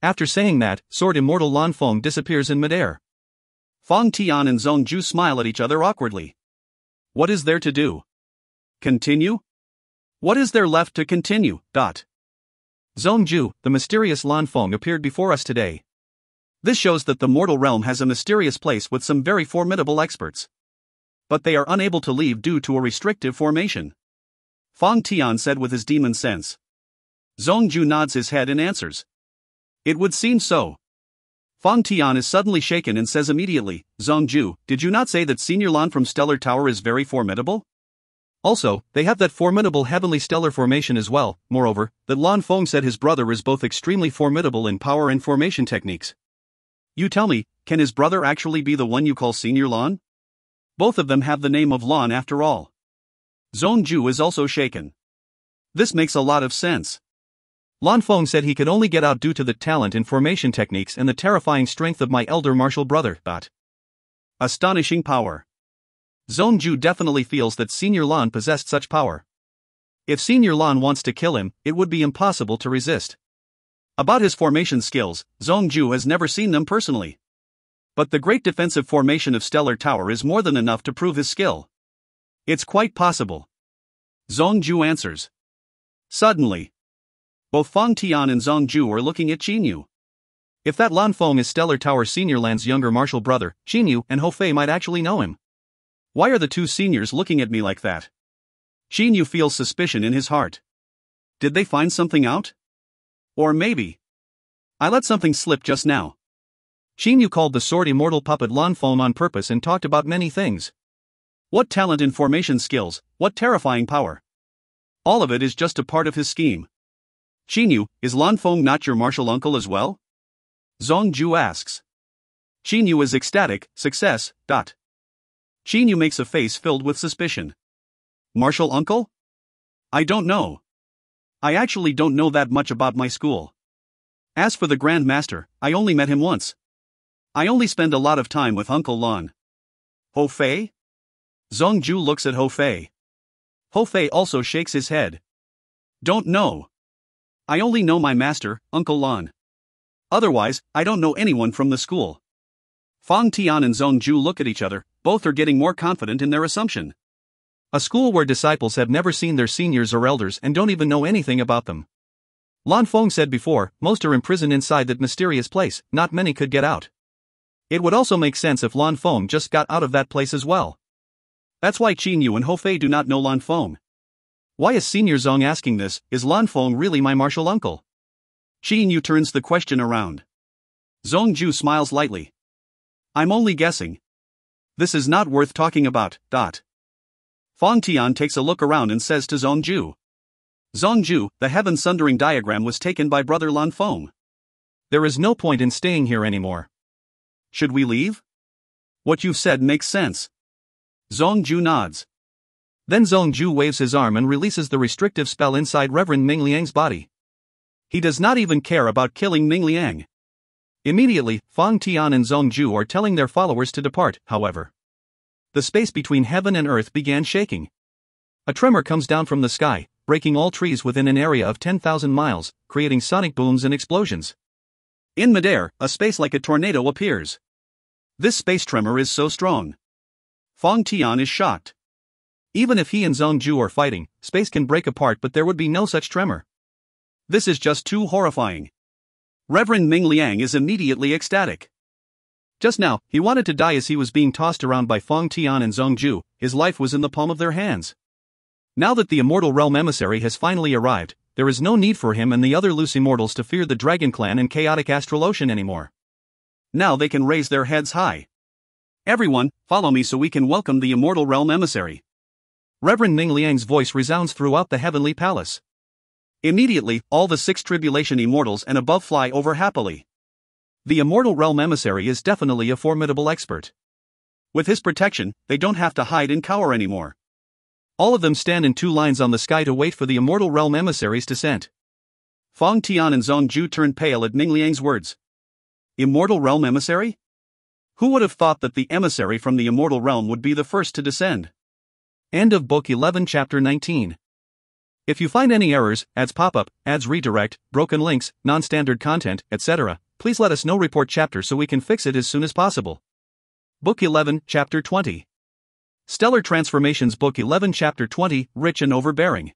Speaker 3: After saying that, sword immortal Lan Feng disappears in midair.
Speaker 2: Feng Tian and Zhongju smile at each other awkwardly. What is there to do? Continue? What is there left to continue?
Speaker 3: Zhongju, the mysterious Lan Feng appeared before us today.
Speaker 2: This shows that the mortal realm has a mysterious place with some very formidable experts. But they are unable to leave due to a restrictive formation. Feng Tian said with his demon sense. Zhongju nods his head and answers. It would seem so. Feng Tian is suddenly shaken and says immediately, Zhongju, did you not say that Senior Lan from Stellar Tower is very formidable?
Speaker 3: Also, they have that formidable heavenly stellar formation as well. Moreover, that Lan Feng said his brother is both extremely formidable in power and formation techniques.
Speaker 2: You tell me, can his brother actually be the one you call Senior Lan? Both of them have the name of Lan after all. Zhongju is also shaken. This makes a lot of sense.
Speaker 3: Lan Feng said he could only get out due to the talent in formation techniques and the terrifying strength of my elder martial brother.
Speaker 2: Astonishing power.
Speaker 3: Zhongju definitely feels that Senior Lan possessed such power. If Senior Lan wants to kill him, it would be impossible to resist.
Speaker 2: About his formation skills, Zhongju has never seen them personally. But the great defensive formation of Stellar Tower is more than enough to prove his skill. It's quite possible. Zhongju answers. Suddenly, both Feng Tian and Zhongju are looking at Qin Yu.
Speaker 3: If that Lan Feng is Stellar Tower Senior Lan's younger martial brother, Qin Yu and Hou Fei might actually know him.
Speaker 2: Why are the two seniors looking at me like that? Qin Yu feels suspicion in his heart. Did they find something out? Or maybe I let something slip just now.
Speaker 3: Qin Yu called the sword immortal puppet Lan Feng on purpose and talked about many things.
Speaker 2: What talent in formation skills, what terrifying power. All of it is just a part of his scheme. Qin Yu, is Lan Feng not your martial uncle as well? Zhongju asks. Qin Yu is ecstatic, success. Qin Yu makes a face filled with suspicion. Martial uncle? I don't know. I actually don't know that much about my school. As for the Grand Master, I only met him once. I only spend a lot of time with Uncle Lan. Hou Fei? Zhongju looks at Hou Fei. Hou Fei also shakes his head. Don't know. I only know my master, Uncle Lan. Otherwise, I don't know anyone from the school. Feng Tian and Zhongju look at each other, both are getting more confident in their assumption.
Speaker 3: A school where disciples have never seen their seniors or elders and don't even know anything about them. Lan Feng said before, most are imprisoned inside that mysterious place, not many could get out. It would also make sense if Lan Feng just got out of that place as well.
Speaker 2: That's why Qin Yu and Hou Fei do not know Lan Feng.
Speaker 3: Why is Senior Zong asking this? Is Lan Feng really my martial uncle?
Speaker 2: Qin Yu turns the question around. Zong Ju smiles lightly. I'm only guessing. This is not worth talking about. Fang Tian takes a look around and says to Zong Ju. Zong Ju, the heaven sundering diagram was taken by brother Lan Feng.
Speaker 3: There is no point in staying here anymore.
Speaker 2: Should we leave? What you've said makes sense. Zong Ju nods.
Speaker 3: Then Zong Ju waves his arm and releases the restrictive spell inside Reverend Ming Liang's body.
Speaker 2: He does not even care about killing Ming Liang.
Speaker 3: Immediately, Fang Tian and Zong Ju are telling their followers to depart, however. The space between heaven and earth began shaking. A tremor comes down from the sky, breaking all trees within an area of 10,000 miles, creating sonic booms and explosions.
Speaker 2: In midair, a space like a tornado appears. This space tremor is so strong. Fang Tian is shocked.
Speaker 3: Even if he and Zong Ju are fighting, space can break apart, but there would be no such tremor.
Speaker 2: This is just too horrifying. Reverend Ming Liang is immediately ecstatic.
Speaker 3: Just now, he wanted to die as he was being tossed around by Fang Tian and Zong Ju. His life was in the palm of their hands. Now that the Immortal Realm emissary has finally arrived, there is no need for him and the other loose immortals to fear the Dragon Clan and chaotic astral ocean anymore.
Speaker 2: Now they can raise their heads high. Everyone, follow me so we can welcome the Immortal Realm emissary.
Speaker 3: Reverend Ming Liang's voice resounds throughout the heavenly palace.
Speaker 2: Immediately, all the 6 tribulation immortals and above fly over happily.
Speaker 3: The Immortal Realm emissary is definitely a formidable expert.
Speaker 2: With his protection, they don't have to hide and cower anymore.
Speaker 3: All of them stand in 2 lines on the sky to wait for the Immortal Realm emissary's descent.
Speaker 2: Fang Tian and Zong Ju turn pale at Ming Liang's words. Immortal Realm emissary? Who would have thought that the emissary from the Immortal Realm would be the first to descend?
Speaker 3: End of Book 11, Chapter 19. If you find any errors, ads pop-up, ads redirect, broken links, non-standard content, etc., please let us know. Report chapter so we can fix it as soon as possible. Book 11, Chapter 20. Stellar Transformations. Book 11, Chapter 20, Rich and Overbearing.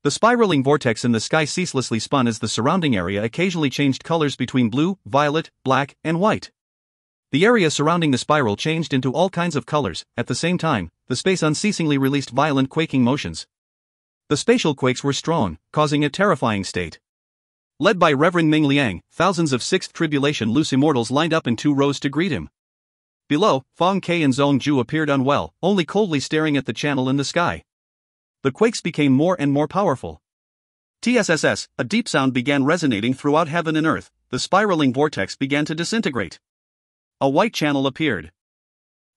Speaker 3: The spiraling vortex in the sky ceaselessly spun as the surrounding area occasionally changed colors between blue, violet, black, and white. The area surrounding the spiral changed into all kinds of colors. At the same time, the space unceasingly released violent quaking motions. The spatial quakes were strong, causing a terrifying state. Led by Reverend Ming Liang, thousands of 6th Tribulation loose immortals lined up in 2 rows to greet him. Below, Fang Ke and Zong Ju appeared unwell, only coldly staring at the channel in the sky. The quakes became more and more powerful. TSSS, a deep sound began resonating throughout heaven and earth. The spiraling vortex began to disintegrate. A white channel appeared.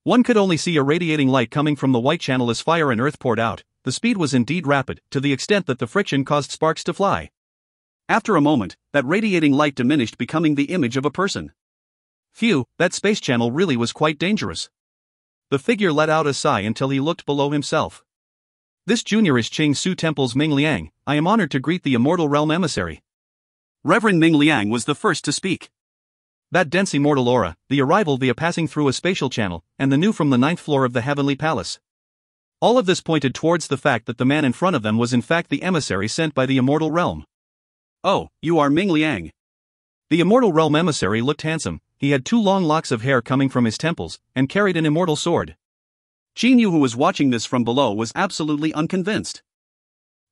Speaker 3: One could only see a radiating light coming from the white channel as fire and earth poured out. The speed was indeed rapid, to the extent that the friction caused sparks to fly. After a moment, that radiating light diminished, becoming the image of a person. Phew, that space channel really was quite dangerous. The figure let out a sigh until he looked below himself. This junior is Ching Su Temple's Ming Liang. I am honored to greet the Immortal Realm emissary.
Speaker 2: Reverend Ming Liang was the first to speak.
Speaker 3: That dense immortal aura, the arrival via passing through a spatial channel, and the new from the 9th floor of the heavenly palace. All of this pointed towards the fact that the man in front of them was in fact the emissary sent by the Immortal Realm.
Speaker 2: Oh, you are Ming Liang.
Speaker 3: The Immortal Realm emissary looked handsome. He had 2 long locks of hair coming from his temples, and carried an immortal sword.
Speaker 2: Qin Yu, who was watching this from below, was absolutely unconvinced.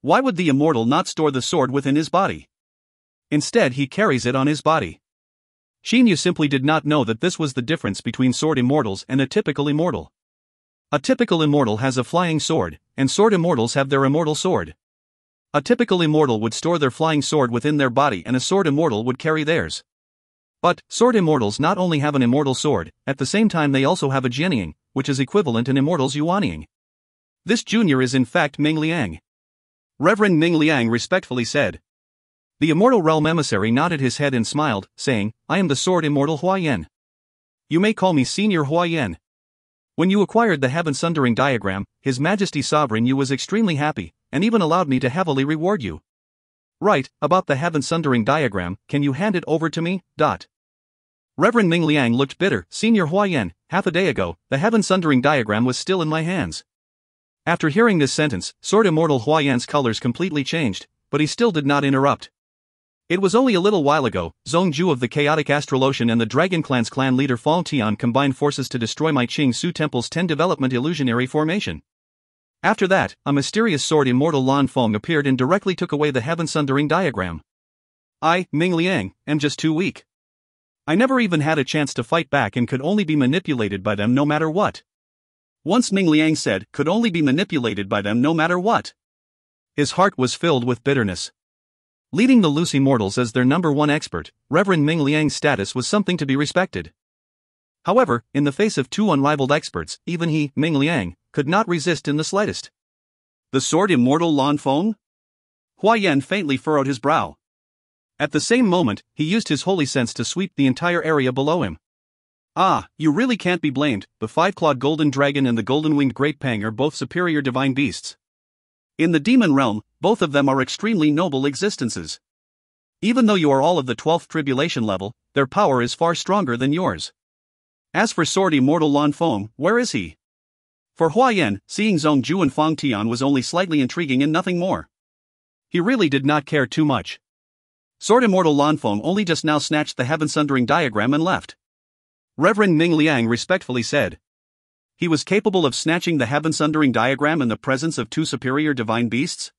Speaker 2: Why would the immortal not store the sword within his body? Instead, he carries it on his body. Qin Yu simply did not know that this was the difference between sword immortals and a typical immortal. A typical immortal has a flying sword, and sword immortals have their immortal sword. A typical immortal would store their flying sword within their body, and a sword immortal would carry theirs. But, sword immortals not only have an immortal sword, at the same time they also have a jianying, which is equivalent in immortals yuanying. This junior is in fact Ming Liang. Reverend Ming Liang respectfully said.
Speaker 3: The Immortal Realm emissary nodded his head and smiled, saying, I am the sword immortal Huayan. You may call me Senior Huayan. When you acquired the Heaven Sundering diagram, His Majesty Sovereign Yu was extremely happy, and even allowed me to heavily reward you. Right, about the Heaven Sundering diagram, can you hand it over to me? Reverend Ming Liang looked bitter. Senior Huayan, half a day ago, the Heaven Sundering diagram was still in my hands. After hearing this sentence, Sword Immortal Hua Yan's colors completely changed, but he still did not interrupt. It was only a little while ago, Zhongju of the Chaotic Astral Ocean and the Dragon Clan's clan leader Fong Tian combined forces to destroy my Qing Su Temple's 10 development illusionary formation. After that, a mysterious Sword Immortal Lan Feng appeared and directly took away the Heaven Sundering diagram. I, Ming Liang, am just too weak. I never even had a chance to fight back and could only be manipulated by them no matter what. Once Ming Liang said, could only be manipulated by them no matter what. His heart was filled with bitterness. Leading the loose immortals as their #1 expert, Reverend Ming Liang's status was something to be respected. However, in the face of two unrivaled experts, even he, Ming Liang, could not resist in the slightest. The Sword Immortal Lan Feng? Hua Yan faintly furrowed his brow. At the same moment, he used his holy sense to sweep the entire area below him. Ah, you really can't be blamed. The five-clawed golden dragon and the golden-winged great pang are both superior divine beasts. In the demon realm, both of them are extremely noble existences. Even though you are all of the 12th tribulation level, their power is far stronger than yours. As for Sword Immortal Lan Feng, where is he? For Hua Yan, seeing Zhongju and Fong Tian was only slightly intriguing and nothing more. He really did not care too much. Sword Immortal Lan Feng only just now snatched the Heaven Sundering diagram and left. Reverend Ming Liang respectfully said. He was capable of snatching the Heaven Sundering diagram in the presence of two superior divine beasts?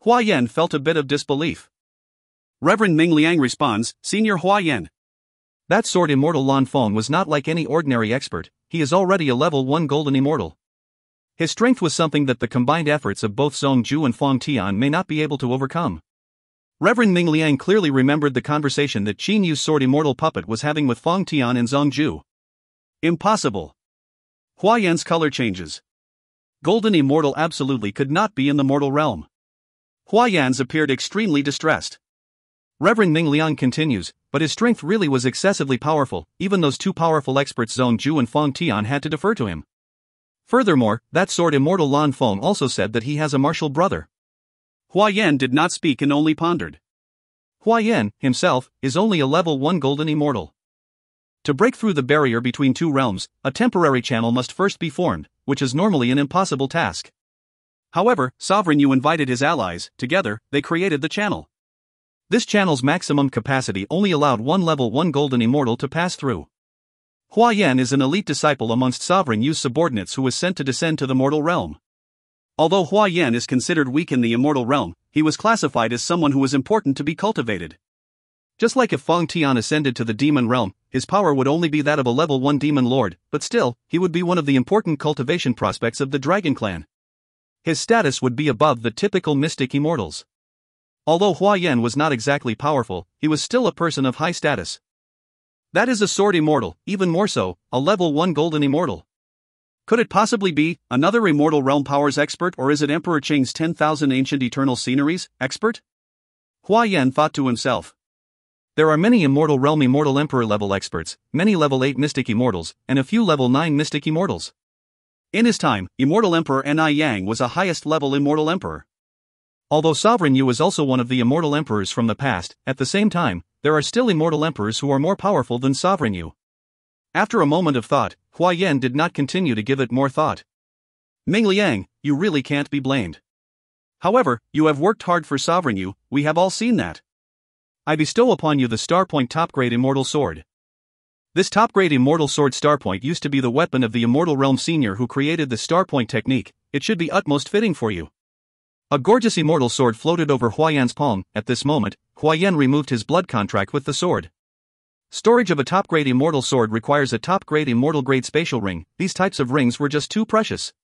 Speaker 3: Hua Yan felt a bit of disbelief. Reverend Ming Liang responds, Senior Hua Yan. That Sword Immortal Lan Feng was not like any ordinary expert, he is already a level 1 golden immortal. His strength was something that the combined efforts of both Zhongju and Fong Tian may not be able to overcome. Reverend Ming Liang clearly remembered the conversation that Qin Yu's Sword Immortal puppet was having with Fong Tian and Zhongju. Impossible. Hua Yan's color changes. Golden Immortal absolutely could not be in the mortal realm. Hua Yan's appeared extremely distressed. Reverend Ming Liang continues, but his strength really was excessively powerful, even those two powerful experts Zhongju and Fong Tian had to defer to him. Furthermore, that Sword Immortal Lan Feng also said that he has a martial brother. Hua Yan did not speak and only pondered. Hua Yan, himself, is only a level 1 golden immortal. To break through the barrier between two realms, a temporary channel must first be formed, which is normally an impossible task. However, Sovereign Yu invited his allies, together, they created the channel. This channel's maximum capacity only allowed one level 1 golden immortal to pass through. Hua Yan is an elite disciple amongst Sovereign Yu's subordinates who was sent to descend to the mortal realm. Although Hua Yan is considered weak in the immortal realm, he was classified as someone who was important to be cultivated. Just like if Fong Tian ascended to the demon realm, his power would only be that of a level 1 demon lord, but still, he would be one of the important cultivation prospects of the Dragon Clan. His status would be above the typical mystic immortals. Although Hua Yan was not exactly powerful, he was still a person of high status. That is a Sword Immortal, even more so, a level 1 golden immortal. Could it possibly be another immortal realm powers expert, or is it Emperor Qing's 10,000 ancient eternal sceneries expert? Hua Yan thought to himself. There are many immortal realm immortal emperor level experts, many level 8 mystic immortals, and a few level 9 mystic immortals. In his time, Immortal Emperor Ni Yang was a highest level immortal emperor. Although Sovereign Yu is also one of the immortal emperors from the past, at the same time, there are still immortal emperors who are more powerful than Sovereign Yu. After a moment of thought, Hua Yan did not continue to give it more thought. Ming Liang, you really can't be blamed. However, you have worked hard for Sovereign Yu, we have all seen that. I bestow upon you the Starpoint Top-Grade Immortal Sword. This top-grade Immortal Sword Starpoint used to be the weapon of the Immortal Realm Senior who created the Starpoint technique, it should be utmost fitting for you. A gorgeous Immortal Sword floated over Hua Yan's palm. At this moment, Hua Yan removed his blood contract with the sword. Storage of a top-grade Immortal Sword requires a top-grade Immortal Grade Spatial Ring. These types of rings were just too precious.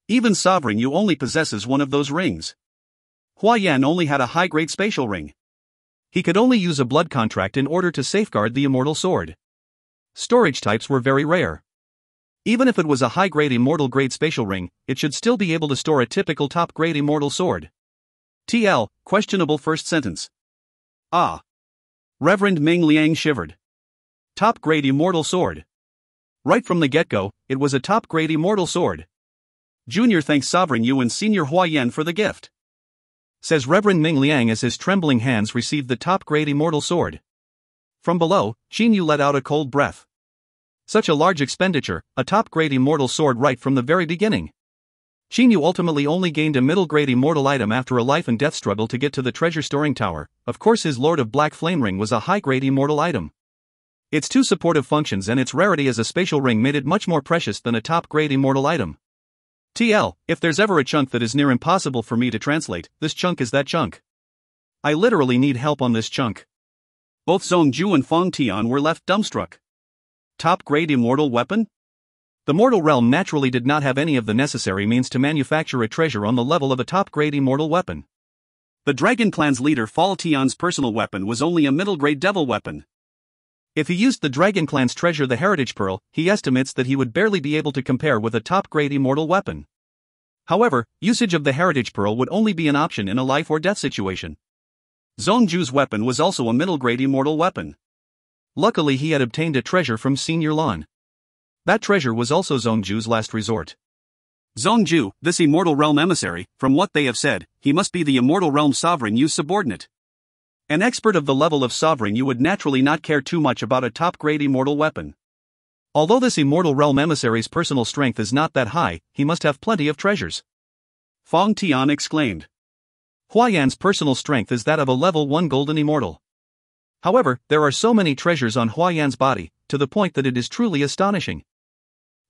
Speaker 3: Even Sovereign Yu only possesses one of those rings. Hua Yan only had a high-grade Spatial Ring. He could only use a blood contract in order to safeguard the Immortal Sword. Storage types were very rare. Even if it was a high-grade Immortal Grade Spatial Ring, it should still be able to store a typical top-grade Immortal Sword. TL, questionable first sentence. Ah. Reverend Ming Liang shivered. Top-grade Immortal Sword. Right from the get-go, it was a top-grade Immortal Sword. Junior thanks Sovereign Yu and Senior Hua Yan for the gift. Says Reverend Ming Liang as his trembling hands received the top-grade Immortal Sword. From below, Qin Yu let out a cold breath. Such a large expenditure, a top-grade Immortal Sword right from the very beginning. Qin Yu ultimately only gained a middle-grade immortal item after a life and death struggle to get to the treasure storing tower. Of course, his Lord of Black Flame Ring was a high-grade immortal item. Its two supportive functions and its rarity as a spatial ring made it much more precious than a top-grade immortal item. TL, if there's ever a chunk that is near impossible for me to translate, this chunk is that chunk. I literally need help on this chunk.
Speaker 2: Both Zhongju and Fang Tian were left dumbstruck. Top-grade immortal weapon?
Speaker 3: The mortal realm naturally did not have any of the necessary means to manufacture a treasure on the level of a top-grade immortal weapon.
Speaker 2: The Dragon Clan's leader Fal Tian's personal weapon was only a middle-grade devil weapon.
Speaker 3: If he used the Dragon Clan's treasure, the Heritage Pearl, he estimates that he would barely be able to compare with a top-grade immortal weapon. However, usage of the Heritage Pearl would only be an option in a life or death situation.
Speaker 2: Zhongju's weapon was also a middle-grade immortal weapon.
Speaker 3: Luckily, he had obtained a treasure from Senior Lan. That treasure was also Zhongju's last resort.
Speaker 2: Zhongju, this immortal realm emissary, from what they have said, he must be the immortal realm Sovereign Yu's subordinate. An expert of the level of Sovereign Yu would naturally not care too much about a top-grade immortal weapon.
Speaker 3: Although this immortal realm emissary's personal strength is not that high, he must have plenty of treasures.
Speaker 2: Fang Tian exclaimed.
Speaker 3: Huayan's personal strength is that of a level 1 golden immortal. However, there are so many treasures on Huayan's body, to the point that it is truly astonishing.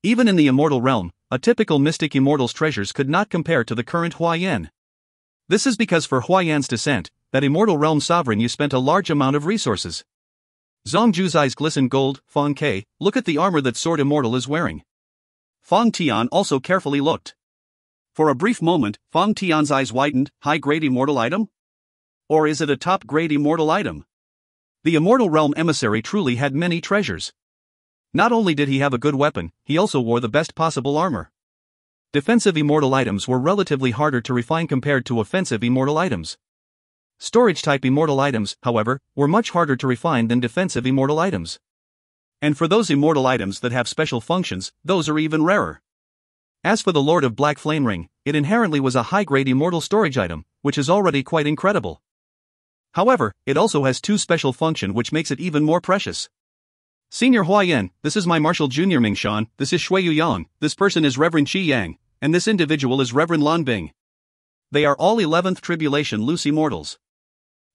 Speaker 3: Even in the immortal realm, a typical mystic immortal's treasures could not compare to the current Huayan. This is because for Huayan's descent, that immortal realm Sovereign Yu spent a large amount of resources. Zhongju's eyes glistened gold. Fang Ke, look at the armor that Sword Immortal is wearing.
Speaker 2: Fang Tian also carefully looked. For a brief moment, Fang Tian's eyes widened. High-grade immortal item? Or is it a top-grade immortal item?
Speaker 3: The immortal realm emissary truly had many treasures. Not only did he have a good weapon, he also wore the best possible armor. Defensive immortal items were relatively harder to refine compared to offensive immortal items. Storage-type immortal items, however, were much harder to refine than defensive immortal items.
Speaker 2: And for those immortal items that have special functions, those are even rarer.
Speaker 3: As for the Lord of Black Flame Ring, it inherently was a high-grade immortal storage item, which is already quite incredible. However, it also has two special functions which makes it even more precious. Senior Huayan, this is my Marshal Junior Mingshan, this is Shui Yang, this person is Reverend Qi Yang, and this individual is Reverend Lan Bing. They are all 11th Tribulation loose immortals.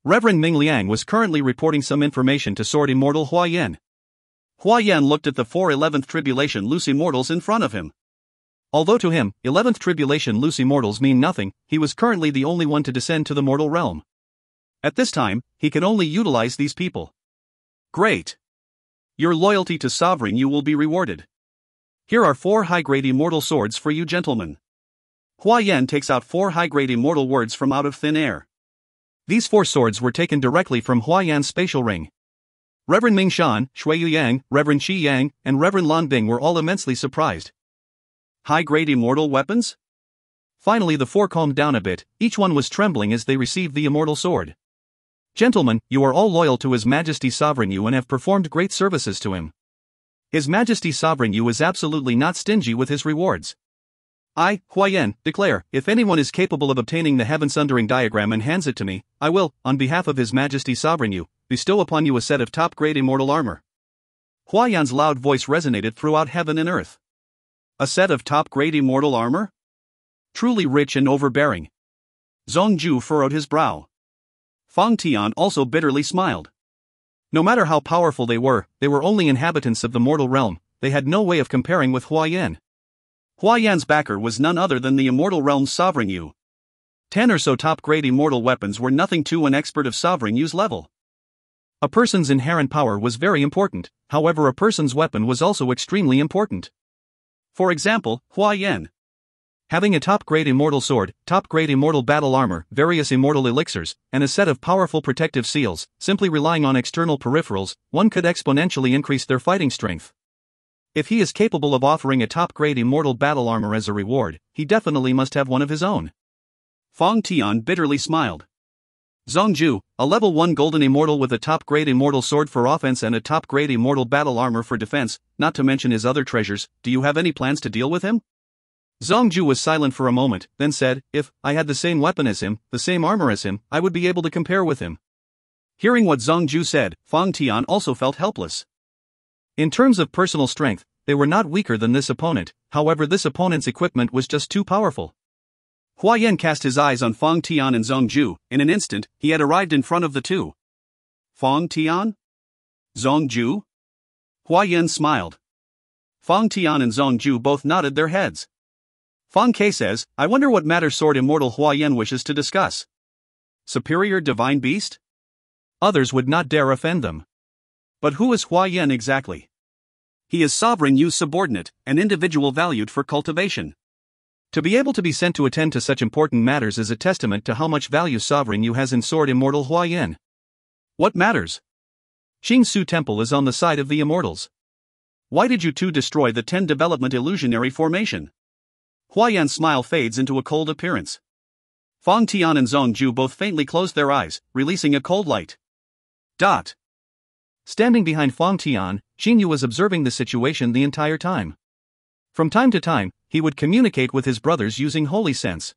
Speaker 3: Reverend Ming Liang was currently reporting some information to Sword Immortal Huayan.
Speaker 2: Huayan looked at the 4 11th Tribulation loose immortals in front of him.
Speaker 3: Although to him, 11th Tribulation loose immortals mean nothing, he was currently the only one to descend to the mortal realm. At this time, he can only utilize these people.
Speaker 2: Great. Your loyalty to Sovereign Yu will be rewarded.
Speaker 3: Here are 4 high-grade immortal swords for you gentlemen.
Speaker 2: Huayan takes out 4 high-grade immortal words from out of thin air.
Speaker 3: These 4 swords were taken directly from Huayan's spatial ring. Reverend Ming Shan, Shui Yang, Reverend Qi Yang, and Reverend Lan Bing were all immensely surprised.
Speaker 2: High-grade immortal weapons?
Speaker 3: Finally the 4 calmed down a bit, each one was trembling as they received the immortal sword. Gentlemen, you are all loyal to His Majesty Sovereign Yu and have performed great services to him. His Majesty Sovereign Yu is absolutely not stingy with his rewards. I, Huayan, declare, if anyone is capable of obtaining the Heaven Sundering diagram and hands it to me, I will, on behalf of His Majesty Sovereign Yu, bestow upon you a set of top-grade immortal armor. Huayan's loud voice resonated throughout heaven and earth.
Speaker 2: A set of top-grade immortal armor?
Speaker 3: Truly rich and overbearing.
Speaker 2: Zhongju furrowed his brow. Fang Tian also bitterly smiled.
Speaker 3: No matter how powerful they were only inhabitants of the mortal realm, they had no way of comparing with Huayan.
Speaker 2: Huayan's backer was none other than the immortal realm's Sovereign Yu.
Speaker 3: 10 or so top-grade immortal weapons were nothing to an expert of Sovereign Yu's level. A person's inherent power was very important, however a person's weapon was also extremely important.
Speaker 2: For example, Huayan.
Speaker 3: Having a top-grade immortal sword, top-grade immortal battle armor, various immortal elixirs, and a set of powerful protective seals, simply relying on external peripherals, one could exponentially increase their fighting strength. If he is capable of offering a top-grade immortal battle armor as a reward, he definitely must have one of his own.
Speaker 2: Fang Tian bitterly smiled.
Speaker 3: Zhongju, a level 1 golden immortal with a top-grade immortal sword for offense and a top-grade immortal battle armor for defense, not to mention his other treasures, do you have any plans to deal with him? Zhongju was silent for a moment, then said, if I had the same weapon as him, the same armor as him, I would be able to compare with him.
Speaker 2: Hearing what Zhongju said, Fang Tian also felt helpless.
Speaker 3: In terms of personal strength, they were not weaker than this opponent, however this opponent's equipment was just too powerful.
Speaker 2: Hua Yan cast his eyes on Fang Tian and Zhong Ju. In an instant, he had arrived in front of the two. Fang Tian? Zhong Ju? Hua Yan smiled. Fang Tian and Zhong Ju both nodded their heads. Fang Ke says, I wonder what matter Sword Immortal Hua Yan wishes to discuss. Superior Divine Beast?
Speaker 3: Others would not dare offend them.
Speaker 2: But who is Hua Yan exactly? He is Sovereign Yu's subordinate, an individual valued for cultivation.
Speaker 3: To be able to be sent to attend to such important matters is a testament to how much value Sovereign Yu has in Sword Immortal Hua Yan.
Speaker 2: What matters?
Speaker 3: Qingsu Temple is on the side of the immortals.
Speaker 2: Why did you two destroy the 10 development illusionary formation? Hua Yan's smile fades into a cold appearance. Fang Tian and Zhong Ju both faintly closed their eyes, releasing a cold light.
Speaker 3: Standing behind Fang Tian, Qing Yu was observing the situation the entire time. From time to time, he would communicate with his brothers using holy sense.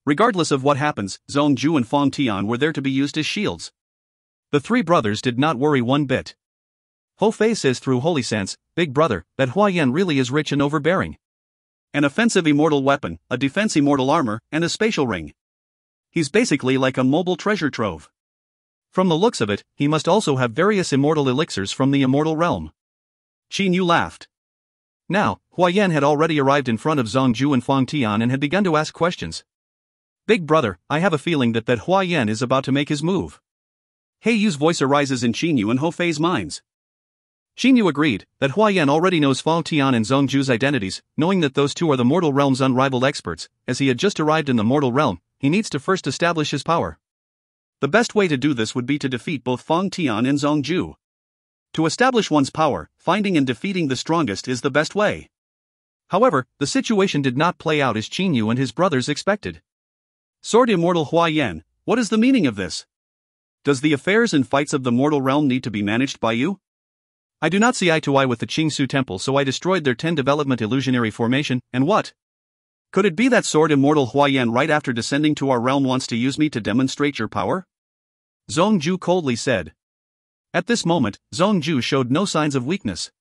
Speaker 2: Regardless of what happens, Zhong Ju and Fang Tian were there to be used as shields.
Speaker 3: The three brothers did not worry one bit. Ho Fei says through holy sense, Big Brother, that Hua Yan really is rich and overbearing.
Speaker 2: An offensive immortal weapon, a defense immortal armor, and a spatial ring. He's basically like a mobile treasure trove.
Speaker 3: From the looks of it, he must also have various immortal elixirs from the immortal realm.
Speaker 2: Qin Yu laughed.
Speaker 3: Now, Hua Yan had already arrived in front of Zhong Ju and Fang Tian and had begun to ask questions. Big Brother, I have a feeling that Hua Yan is about to make his move.
Speaker 2: He Yu's voice arises in Qin Yu and Ho Fei's minds.
Speaker 3: Qin Yu agreed that Hua Yan already knows Fang Tian and Zhong Ju's identities, knowing that those two are the mortal realm's unrivaled experts. As he had just arrived in the mortal realm, he needs to first establish his power.
Speaker 2: The best way to do this would be to defeat both Fang Tian and Zhong Ju. To establish one's power, finding and defeating the strongest is the best way.
Speaker 3: However, the situation did not play out as Qin Yu and his brothers expected.
Speaker 2: Sword Immortal Hua Yan, what is the meaning of this? Does the affairs and fights of the mortal realm need to be managed by you?
Speaker 3: I do not see eye to eye with the Qingsu Temple, so I destroyed their 10 development illusionary formation, and what?
Speaker 2: Could it be that Sword Immortal Hua Yan right after descending to our realm wants to use me to demonstrate your power?
Speaker 3: Zhong Ju coldly said. At this moment, Zhong Ju showed no signs of weakness.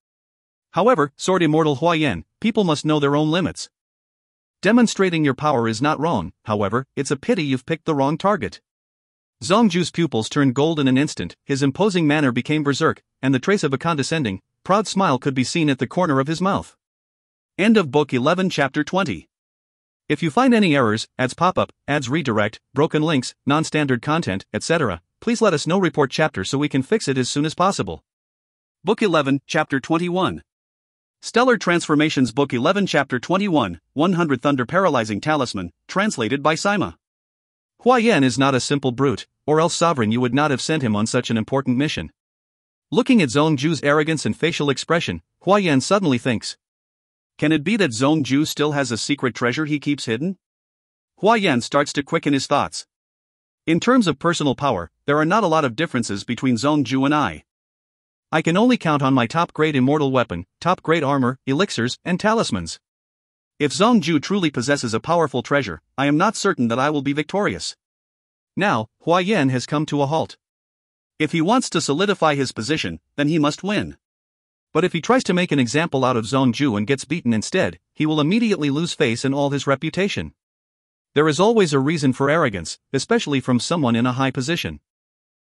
Speaker 3: However, Sword Immortal Hua Yan, people must know their own limits. Demonstrating your power is not wrong, however, it's a pity you've picked the wrong target. Zhong Ju's pupils turned gold in an instant, his imposing manner became berserk, and the trace of a condescending, proud smile could be seen at the corner of his mouth.
Speaker 2: End of Book 11 Chapter 20.
Speaker 3: If you find any errors, ads pop-up, ads redirect, broken links, non-standard content, etc., please let us know. Report chapter so we can fix it as soon as possible.
Speaker 2: Book 11, Chapter 21. Stellar Transformations. Book 11 Chapter 21, 100 Thunder Paralyzing Talisman, translated by Sima.
Speaker 3: Hua Yan is not a simple brute, or else Sovereign Yu would not have sent him on such an important mission. Looking at Zhong Ju's arrogance and facial expression, Hua Yan suddenly thinks.
Speaker 2: Can it be that Zhong Ju still has a secret treasure he keeps hidden? Hua Yan starts to quicken his thoughts.
Speaker 3: In terms of personal power, there are not a lot of differences between Zhong Ju and I. I can only count on my top-grade immortal weapon, top-grade armor, elixirs, and talismans.
Speaker 2: If Zhong Ju truly possesses a powerful treasure, I am not certain that I will be victorious.
Speaker 3: Now, Hua Yan has come to a halt.
Speaker 2: If he wants to solidify his position, then he must win.
Speaker 3: But if he tries to make an example out of Zhong Ju and gets beaten instead, he will immediately lose face and all his reputation. There is always a reason for arrogance, especially from someone in a high position.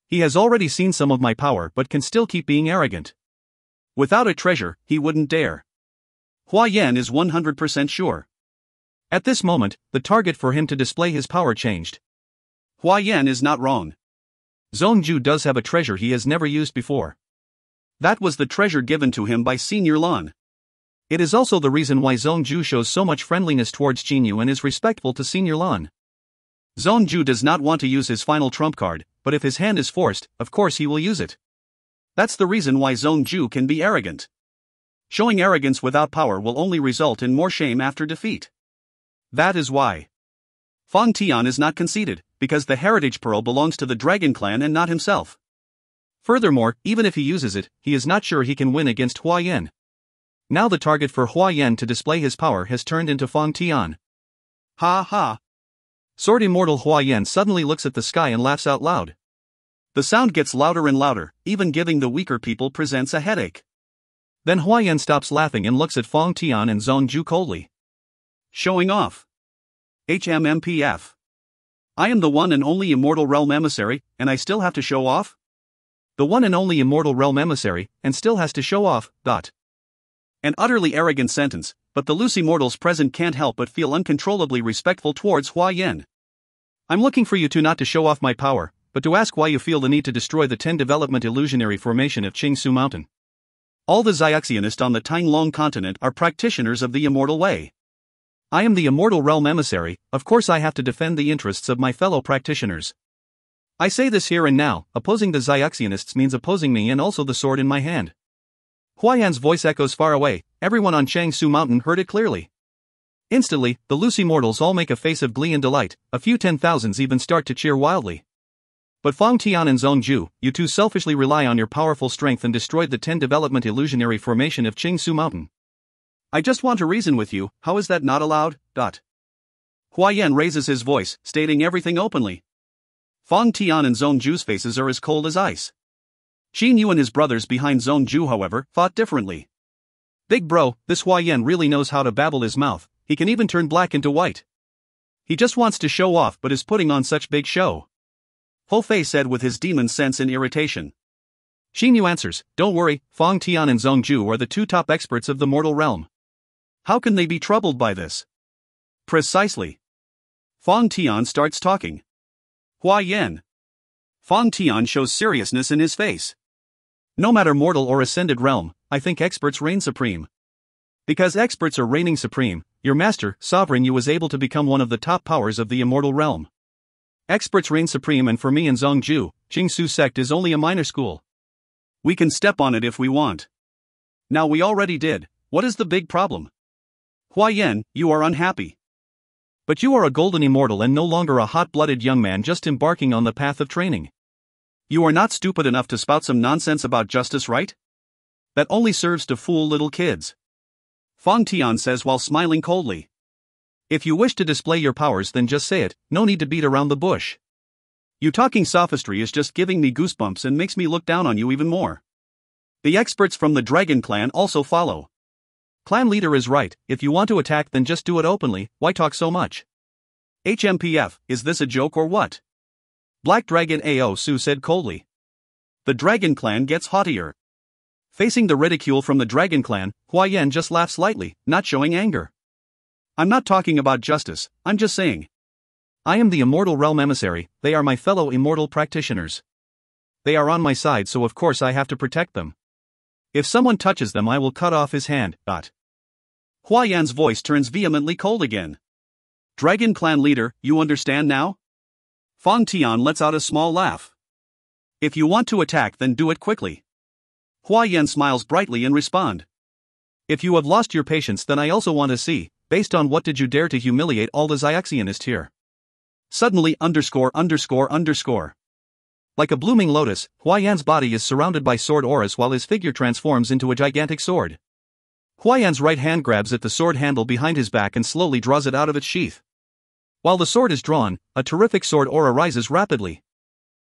Speaker 3: He has already seen some of my power but can still keep being arrogant.
Speaker 2: Without a treasure, he wouldn't dare. Hua Yan is 100% sure.
Speaker 3: At this moment, the target for him to display his power changed.
Speaker 2: Hua Yan is not wrong.
Speaker 3: Zhong Ju does have a treasure he has never used before.
Speaker 2: That was the treasure given to him by Senior Lan.
Speaker 3: It is also the reason why Zhong Ju shows so much friendliness towards Qin Yu and is respectful to Senior Lan.
Speaker 2: Zhong Ju does not want to use his final trump card, but if his hand is forced, of course he will use it. That's the reason why Zhong Ju can be arrogant. Showing arrogance without power will only result in more shame after defeat. That is why Fang Tian is not conceited, because the Heritage Pearl belongs to the Dragon Clan and not himself.
Speaker 3: Furthermore, even if he uses it, he is not sure he can win against Hua Yan. Now the target for Hua Yan to display his power has turned into Fang Tian.
Speaker 2: Ha ha!
Speaker 3: Sword Immortal Hua Yan suddenly looks at the sky and laughs out loud.
Speaker 2: The sound gets louder and louder, even giving the weaker people presents a headache.
Speaker 3: Then Hua Yan stops laughing and looks at Fang Tian and Zhong Ju coldly.
Speaker 2: Showing off. HMMPF. I am the one and only immortal realm emissary, and I still have to show off?
Speaker 3: The one and only immortal realm emissary, and still has to show off, dot.
Speaker 2: An utterly arrogant sentence, but the loose immortals present can't help but feel uncontrollably respectful towards Hua Yan.
Speaker 3: I'm looking for you two not to show off my power, but to ask why you feel the need to destroy the 10 development illusionary formation of Qingsu Mountain.
Speaker 2: All the Xiaxianists on the Tanglong continent are practitioners of the immortal way.
Speaker 3: I am the immortal realm emissary, of course I have to defend the interests of my fellow practitioners. I say this here and now, opposing the Xiaxianists means opposing me and also the sword in my hand. Hua Yan's voice echoes far away, everyone on Changsu Mountain heard it clearly. Instantly, the loose immortals all make a face of glee and delight, a few 10,000s even start to cheer wildly. But Fang Tian and Zhongju, you two selfishly rely on your powerful strength and destroyed the 10 development illusionary formation of Qingsu Mountain.
Speaker 2: I just want to reason with you, how is that not allowed? Hua Yan raises his voice, stating everything openly. Fang Tian and Zhongju's faces are as cold as ice. Qin Yu and his brothers behind Zhongju, however, thought differently.
Speaker 3: Big bro, this Hua Yan really knows how to babble his mouth, he can even turn black into white. He just wants to show off but is putting on such big show.
Speaker 2: Ho Fei said with his demon sense in irritation.
Speaker 3: Qin Yu answers, don't worry, Fang Tian and Zhongju are the two top experts of the mortal realm.
Speaker 2: How can they be troubled by this? Precisely. Fang Tian starts talking. Hua Yan. Fang Tian shows seriousness in his face.
Speaker 3: No matter mortal or ascended realm, I think experts reign supreme. Because experts are reigning supreme, your master, Sovereign Yu, was able to become one of the top powers of the immortal realm. Experts reign supreme, and for me and Zhongju, Qingsu sect is only a minor school.
Speaker 2: We can step on it if we want. Now we already did, what is the big problem? Hua Yan, you are unhappy.
Speaker 3: But you are a golden immortal and no longer a hot-blooded young man just embarking on the path of training.
Speaker 2: You are not stupid enough to spout some nonsense about justice, right? That only serves to fool little kids. Fang Tian says while smiling coldly.
Speaker 3: If you wish to display your powers, then just say it, no need to beat around the bush.
Speaker 2: You talking sophistry is just giving me goosebumps and makes me look down on you even more. The experts from the Dragon Clan also follow.
Speaker 3: Clan leader is right, if you want to attack then just do it openly, why talk so much?
Speaker 2: HMPF, is this a joke or what?
Speaker 3: Black Dragon Ao Su said coldly.
Speaker 2: The Dragon Clan gets haughtier.
Speaker 3: Facing the ridicule from the Dragon Clan, Hua Yan just laughs lightly, not showing anger.
Speaker 2: I'm not talking about justice, I'm just saying.
Speaker 3: I am the immortal realm emissary, they are my fellow immortal practitioners. They are on my side, so of course I have to protect them. If someone touches them, I will cut off his hand.
Speaker 2: Hua Yan's voice turns vehemently cold again. Dragon Clan leader, you understand now? Fang Tian lets out a small laugh. If you want to attack, then do it quickly. Hua Yan smiles brightly and respond.
Speaker 3: If you have lost your patience, then I also want to see, based on what did you dare to humiliate all the Xiaxianists here?
Speaker 2: Suddenly, ____.
Speaker 3: Like a blooming lotus, Hua Yan's body is surrounded by sword auras while his figure transforms into a gigantic sword. Hua Yan's right hand grabs at the sword handle behind his back and slowly draws it out of its sheath. While the sword is drawn, a terrific sword aura rises rapidly.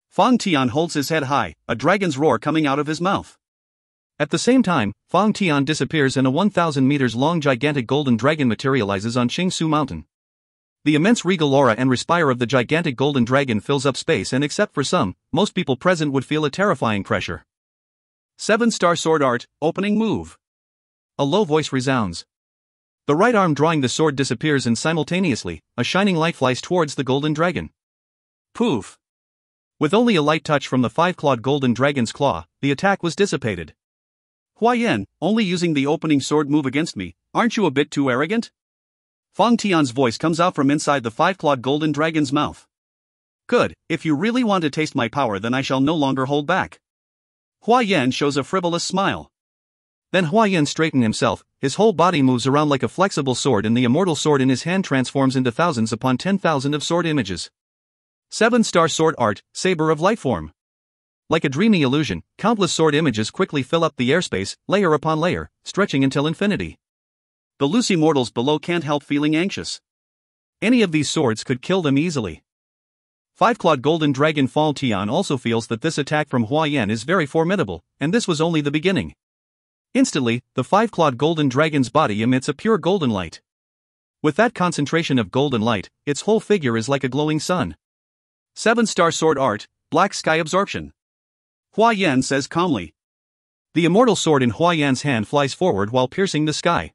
Speaker 2: Fang Tian holds his head high, a dragon's roar coming out of his mouth.
Speaker 3: At the same time, Fang Tian disappears and a 1,000 meters long gigantic golden dragon materializes on Qingsu Mountain. The immense regal aura and respire of the gigantic golden dragon fills up space, and except for some, most people present would feel a terrifying pressure.
Speaker 2: 7-star sword art, opening move.
Speaker 3: A low voice resounds. The right arm drawing the sword disappears, and simultaneously, a shining light flies towards the golden dragon.
Speaker 2: Poof!
Speaker 3: With only a light touch from the 5-clawed golden dragon's claw, the attack was dissipated.
Speaker 2: Hua Yan, only using the opening sword move against me, aren't you a bit too arrogant? Fang Tian's voice comes out from inside the 5-clawed golden dragon's mouth. Good, if you really want to taste my power, then I shall no longer hold back. Hua Yan shows a frivolous smile.
Speaker 3: Then Hua Yan straightened himself, his whole body moves around like a flexible sword, and the immortal sword in his hand transforms into thousands upon 10,000 of sword images. 7-star sword art, saber of lightform. Like a dreamy illusion, countless sword images quickly fill up the airspace, layer upon layer, stretching until infinity.
Speaker 2: The loose immortals below can't help feeling anxious.
Speaker 3: Any of these swords could kill them easily. 5-clawed golden dragon Fang Tian also feels that this attack from Hua Yan is very formidable, and this was only the beginning. Instantly, the 5-clawed golden dragon's body emits a pure golden light. With that concentration of golden light, its whole figure is like a glowing sun.
Speaker 2: 7-star sword art, black sky absorption. Hua Yan says calmly.
Speaker 3: The immortal sword in Hua Yan's hand flies forward while piercing the sky.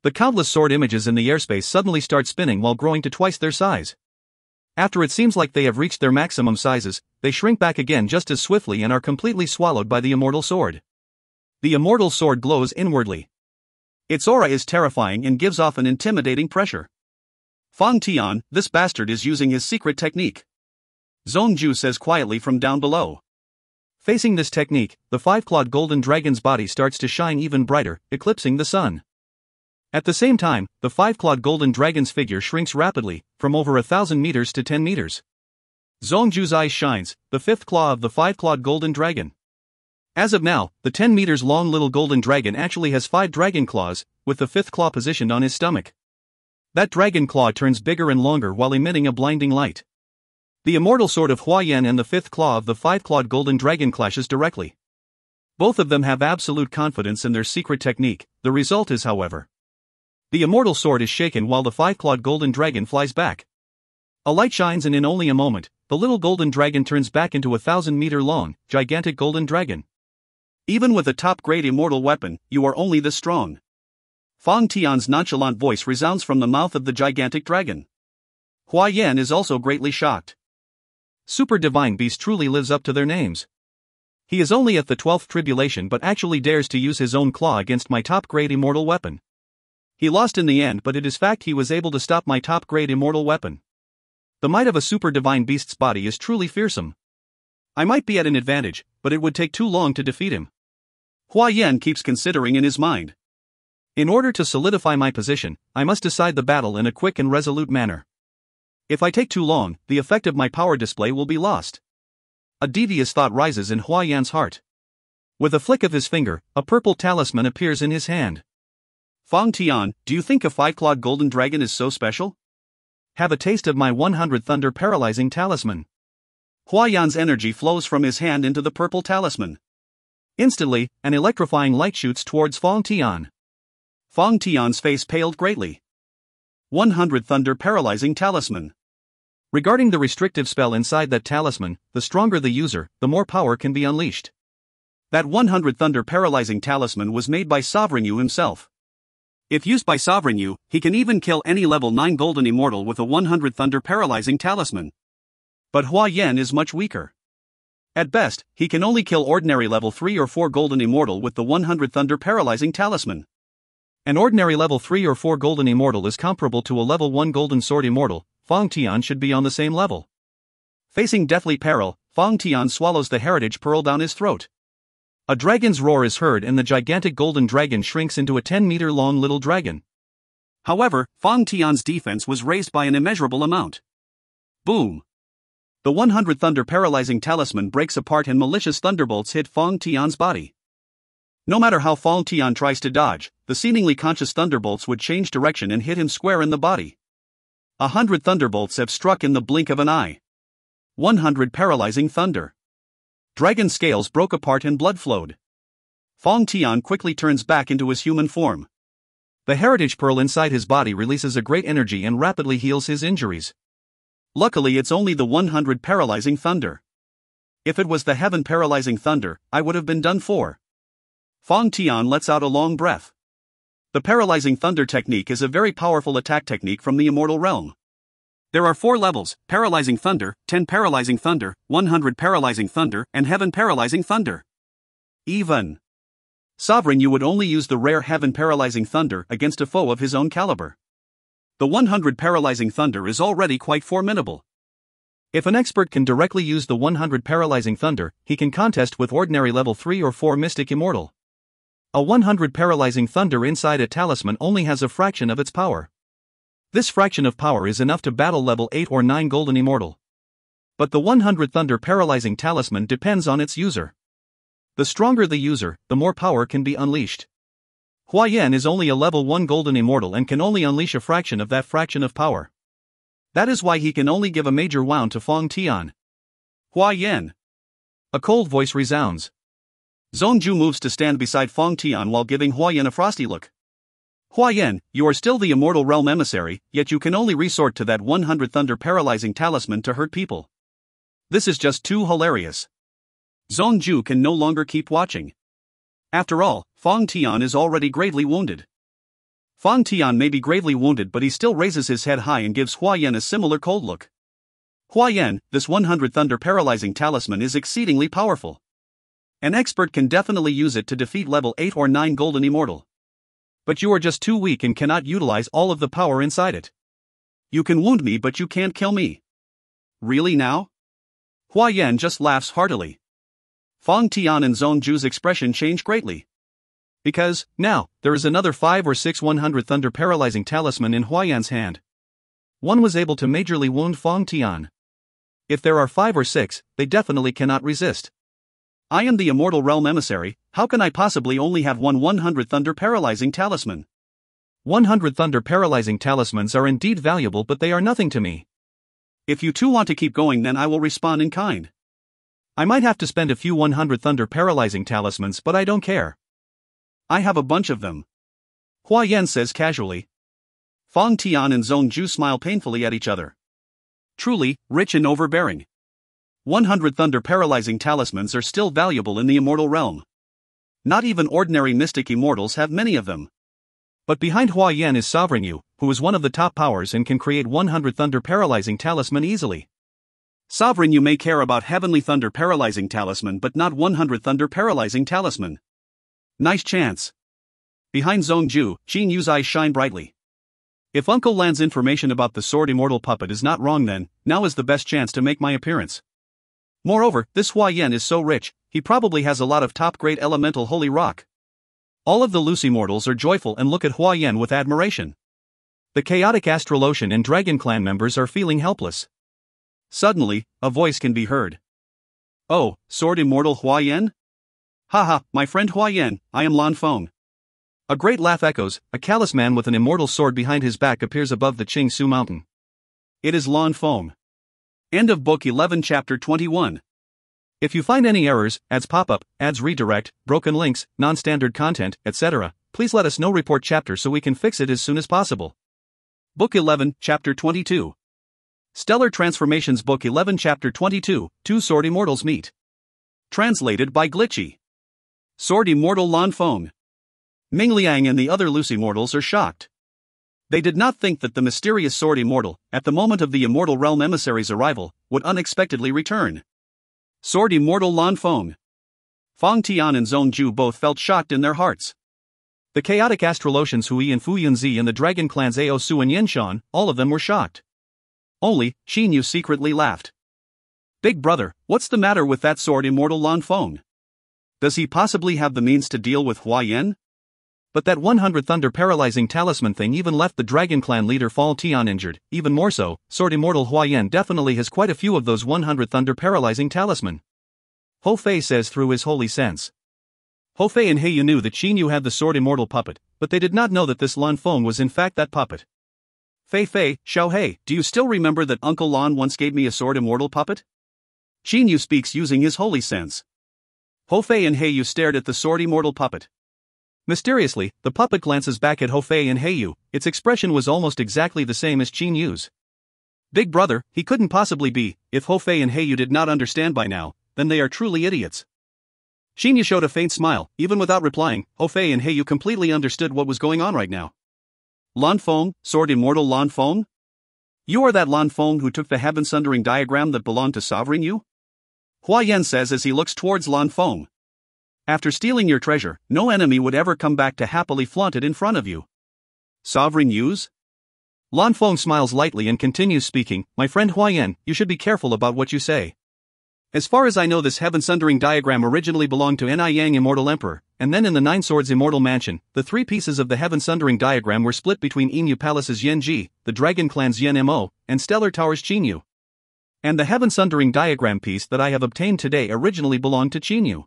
Speaker 3: The countless sword images in the airspace suddenly start spinning while growing to twice their size. After it seems like they have reached their maximum sizes, they shrink back again just as swiftly and are completely swallowed by the immortal sword. The immortal sword glows inwardly. Its aura is terrifying and gives off an intimidating pressure. Fang Tian, this bastard is using his secret technique.
Speaker 2: Zhongju says quietly from down below.
Speaker 3: Facing this technique, the five-clawed golden dragon's body starts to shine even brighter, eclipsing the sun. At the same time, the five-clawed golden dragon's figure shrinks rapidly, from over 1,000 meters to 10 meters.
Speaker 2: Zhongju's eyes shines, the fifth claw of the five-clawed golden dragon.
Speaker 3: As of now, the 10 meters long little golden dragon actually has 5 dragon claws, with the fifth claw positioned on his stomach. That dragon claw turns bigger and longer while emitting a blinding light. The immortal sword of Hua Yan and the fifth claw of the five-clawed golden dragon clashes directly. Both of them have absolute confidence in their secret technique. The result is, however, the immortal sword is shaken while the five-clawed golden dragon flies back. A light shines and in only a moment, the little golden dragon turns back into a 1,000-meter-long, gigantic golden dragon.
Speaker 2: Even with a top-grade immortal weapon, you are only this strong. Fang Tian's nonchalant voice resounds from the mouth of the gigantic dragon. Hua Yan is also greatly shocked.
Speaker 3: Super Divine Beast truly lives up to their names. He is only at the 12th tribulation but actually dares to use his own claw against my top-grade immortal weapon. He lost in the end, but it is fact he was able to stop my top-grade immortal weapon. The might of a Super Divine Beast's body is truly fearsome. I might be at an advantage, but it would take too long to defeat him.
Speaker 2: Hua Yan keeps considering in his mind.
Speaker 3: In order to solidify my position, I must decide the battle in a quick and resolute manner. If I take too long, the effect of my power display will be lost. A devious thought rises in Hua Yan's heart. With a flick of his finger, a purple talisman appears in his hand.
Speaker 2: Fang Tian, do you think a five-clawed golden dragon is so special?
Speaker 3: Have a taste of my 100 Thunder Paralyzing Talisman.
Speaker 2: Hua Yan's energy flows from his hand into the purple talisman.
Speaker 3: Instantly, an electrifying light shoots towards Fang Tian.
Speaker 2: Fang Tian's face paled greatly. 100 Thunder Paralyzing Talisman.
Speaker 3: Regarding the restrictive spell inside that talisman, the stronger the user, the more power can be unleashed.
Speaker 2: That 100 Thunder Paralyzing Talisman was made by Sovereign Yu himself. If used by Sovereign Yu, he can even kill any level 9 golden immortal with a 100 Thunder Paralyzing Talisman. But Hua Yan is much weaker. At best, he can only kill ordinary level 3 or 4 golden immortal with the 100 Thunder Paralyzing Talisman.
Speaker 3: An ordinary level 3 or 4 golden immortal is comparable to a level 1 golden sword immortal. Fang Tian should be on the same level.
Speaker 2: Facing deathly peril, Fang Tian swallows the heritage pearl down his throat.
Speaker 3: A dragon's roar is heard and the gigantic golden dragon shrinks into a 10-meter-long little dragon.
Speaker 2: However, Fang Tian's defense was raised by an immeasurable amount. Boom! The 100 Thunder Paralyzing Talisman breaks apart and malicious thunderbolts hit Fang Tian's body. No matter how Fang Tian tries to dodge, the seemingly conscious thunderbolts would change direction and hit him square in the body. 100 thunderbolts have struck in the blink of an eye. 100 Paralyzing Thunder. Dragon scales broke apart and blood flowed. Fang Tian quickly turns back into his human form.
Speaker 3: The heritage pearl inside his body releases a great energy and rapidly heals his injuries.
Speaker 2: Luckily, it's only the 100 Paralyzing Thunder. If it was the Heaven Paralyzing Thunder, I would have been done for. Fang Tian lets out a long breath. The Paralyzing Thunder technique is a very powerful attack technique from the immortal realm. There are 4 levels: Paralyzing Thunder, 10 Paralyzing Thunder, 100 Paralyzing Thunder, and Heaven Paralyzing Thunder. Even Sovereign Yu would only use the rare Heaven Paralyzing Thunder against a foe of his own caliber. The 100 Paralyzing Thunder is already quite formidable.
Speaker 3: If an expert can directly use the 100 Paralyzing Thunder, he can contest with ordinary level 3 or 4 Mystic Immortal. A 100 Paralyzing Thunder inside a talisman only has a fraction of its power. This fraction of power is enough to battle level 8 or 9 Golden Immortal. But the 100 Thunder Paralyzing Talisman depends on its user. The stronger the user, the more power can be unleashed. Hua Yan is only a level 1 Golden Immortal and can only unleash a fraction of that fraction of power. That is why he can only give a major wound to Fang Tian.
Speaker 2: Hua Yan.
Speaker 3: A cold voice resounds.
Speaker 2: Zhongju moves to stand beside Fang Tian while giving Hua Yan a frosty look. Huayan, you are still the immortal realm emissary, yet you can only resort to that 100 thunder paralyzing talisman to hurt people. This is just too hilarious. Zhongju can no longer keep watching. After all, Feng Tian is already gravely wounded. Feng Tian may be gravely wounded, but he still raises his head high and gives Huayan a similar cold look. Huayan, this 100 thunder paralyzing talisman is exceedingly powerful. An expert can definitely use it to defeat level 8 or 9 golden immortal. But you are just too weak and cannot utilize all of the power inside it. You can wound me, but you can't kill me. Really now? Huayan just laughs heartily. Feng Tian and Zhongju's expression change greatly.
Speaker 1: Because, now, there is another 5 or 6 100 thunder paralyzing talisman in Huayan's hand. One was able to majorly wound Feng Tian. If there are 5 or 6, they definitely cannot resist.
Speaker 2: I am the immortal realm emissary, how can I possibly only have one 100 thunder paralyzing talisman?
Speaker 1: 100 thunder paralyzing talismans are indeed valuable, but they are nothing to me.
Speaker 2: If you two want to keep going, then I will respond in kind.
Speaker 1: I might have to spend a few 100 thunder paralyzing talismans, but I don't care.
Speaker 2: I have a bunch of them. Huayan says casually. Feng Tian and Zhongju smile painfully at each other. Truly, rich and overbearing. 100 thunder paralyzing talismans are still valuable in the immortal realm. Not even ordinary mystic immortals have many of them.
Speaker 1: But behind Huayan is Sovereign Yu, who is one of the top powers and can create 100 thunder paralyzing talisman easily.
Speaker 2: Sovereign Yu may care about heavenly thunder paralyzing talisman, but not 100 thunder paralyzing talisman. Nice chance. Behind Zhongju, Qin Yu's eyes shine brightly. If Uncle Lan's information about the sword immortal puppet is not wrong, then now is the best chance to make my appearance. Moreover, this Huayan is so rich, he probably has a lot of top-grade elemental holy rock. All of the loose immortals are joyful and look at Huayan with admiration. The chaotic Astral Ocean and Dragon Clan members are feeling helpless. Suddenly, a voice can be heard. Oh, sword immortal Huayan? Haha, my friend Huayan, I am Lan Feng. A great laugh echoes, a callous man with an immortal sword behind his back appears above the Qingsu mountain. It is Lan Feng. End of Book 11 Chapter 21. If you find any errors, ads pop up, ads redirect, broken links, non-standard content, etc., please let us know. Report chapter so we can fix it as soon as possible. Book 11, Chapter 22. Stellar Transformations. Book 11 Chapter 22, Two Sword Immortals Meet. Translated by Glitchy. Sword Immortal Lan Feng. Ming Liang and the other loose immortals are shocked. They did not think that the mysterious sword immortal, at the moment of the immortal realm emissary's arrival, would unexpectedly return. Sword immortal Lan Feng. Feng Tian and Zhongju both felt shocked in their hearts. The chaotic Astral Oceans Hui and Fu Yunzi and the Dragon Clans Ao Su and Yinshan, all of them were shocked. Only, Qin Yu secretly laughed. Big brother, what's the matter with that sword immortal Lan Feng? Does he possibly have the means to deal with Huayan? But that 100 thunder paralyzing talisman thing even left the Dragon Clan leader Feng Tian injured. Even more so, sword immortal Huayan definitely has quite a few of those 100 thunder paralyzing talisman. Ho Fei says through his holy sense. Ho Fei and Heiyu knew that Qin Yu had the sword immortal puppet, but they did not know that this Lan Feng was in fact that puppet. Fei Fei, Xiao Hei, do you still remember that Uncle Lan once gave me a sword immortal puppet? Qin Yu speaks using his holy sense. Ho Fei and Heiyu stared at the sword immortal puppet. Mysteriously, the puppet glances back at Ho Fei and Heiyu. Its expression was almost exactly the same as Qin Yu's. Big brother, he couldn't possibly be. If Ho Fei and Heiyu did not understand by now, then they are truly idiots. Qin Yu showed a faint smile. Even without replying, Ho Fei and Heiyu completely understood what was going on right now. Lan Feng, sword immortal Lan Feng? You are that Lan Feng who took the heaven-sundering diagram that belonged to Sovereign Yu? Huayan says as he looks towards Lan Feng. After stealing your treasure, no enemy would ever come back to happily flaunt it in front of you. Sovereign Yu's? Lan Feng smiles lightly and continues speaking. My friend Huayan, you should be careful about what you say. As far as I know, this heaven-sundering diagram originally belonged to Ni Yang Immortal Emperor, and then in the Nine Swords Immortal Mansion, the 3 pieces of the heaven-sundering diagram were split between Emu Palace's Yen Ji, the Dragon Clan's Yen Mo, and Stellar Tower's Qin Yu. And the heaven-sundering diagram piece that I have obtained today originally belonged to Qin Yu.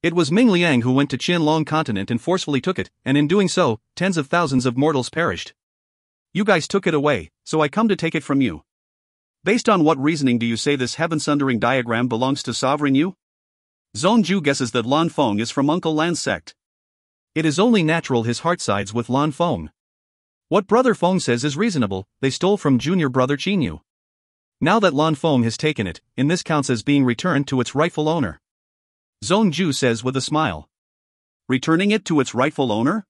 Speaker 2: It was Ming Liang who went to Qinlong continent and forcefully took it, and in doing so, tens of thousands of mortals perished. You guys took it away, so I come to take it from you. Based on what reasoning do you say this heaven-sundering diagram belongs to Sovereign Yu? Zhongju guesses that Lan Feng is from Uncle Lan's sect.
Speaker 3: It is only natural his heart sides with Lan Feng. What Brother Feng says is reasonable, they stole from junior brother Qinyu. Now that Lan Feng has taken it, in this counts as being returned to its rightful owner. Zhong Ju says with a smile.
Speaker 2: Returning it to its rightful owner?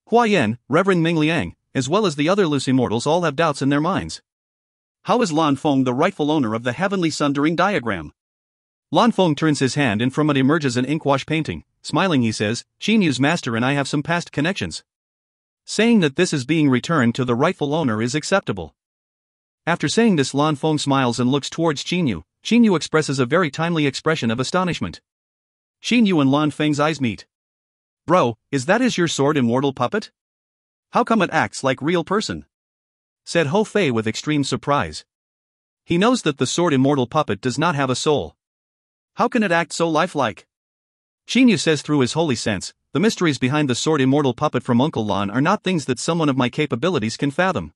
Speaker 3: Hua Yan, Reverend Ming Liang, as well as the other loose immortals all have doubts in their minds.
Speaker 2: How is Lan Feng the rightful owner of the heavenly sundering diagram?
Speaker 3: Lan Feng turns his hand and from it emerges an inkwash painting. Smiling he says, Qinyu's master and I have some past connections. Saying that this is being returned to the rightful owner is acceptable. After saying this, Lan Feng smiles and looks towards Qinyu. Qinyu expresses a very timely expression of astonishment. Qinyu and Lan Feng's eyes meet. Bro, is that your sword immortal puppet?
Speaker 2: How come it acts like real person?
Speaker 3: Said Ho Fei with extreme surprise. He knows that the sword immortal puppet does not have a soul.
Speaker 2: How can it act so lifelike?
Speaker 3: Qinyu says through his holy sense, the mysteries behind the sword immortal puppet from Uncle Lan are not things that someone of my capabilities can fathom.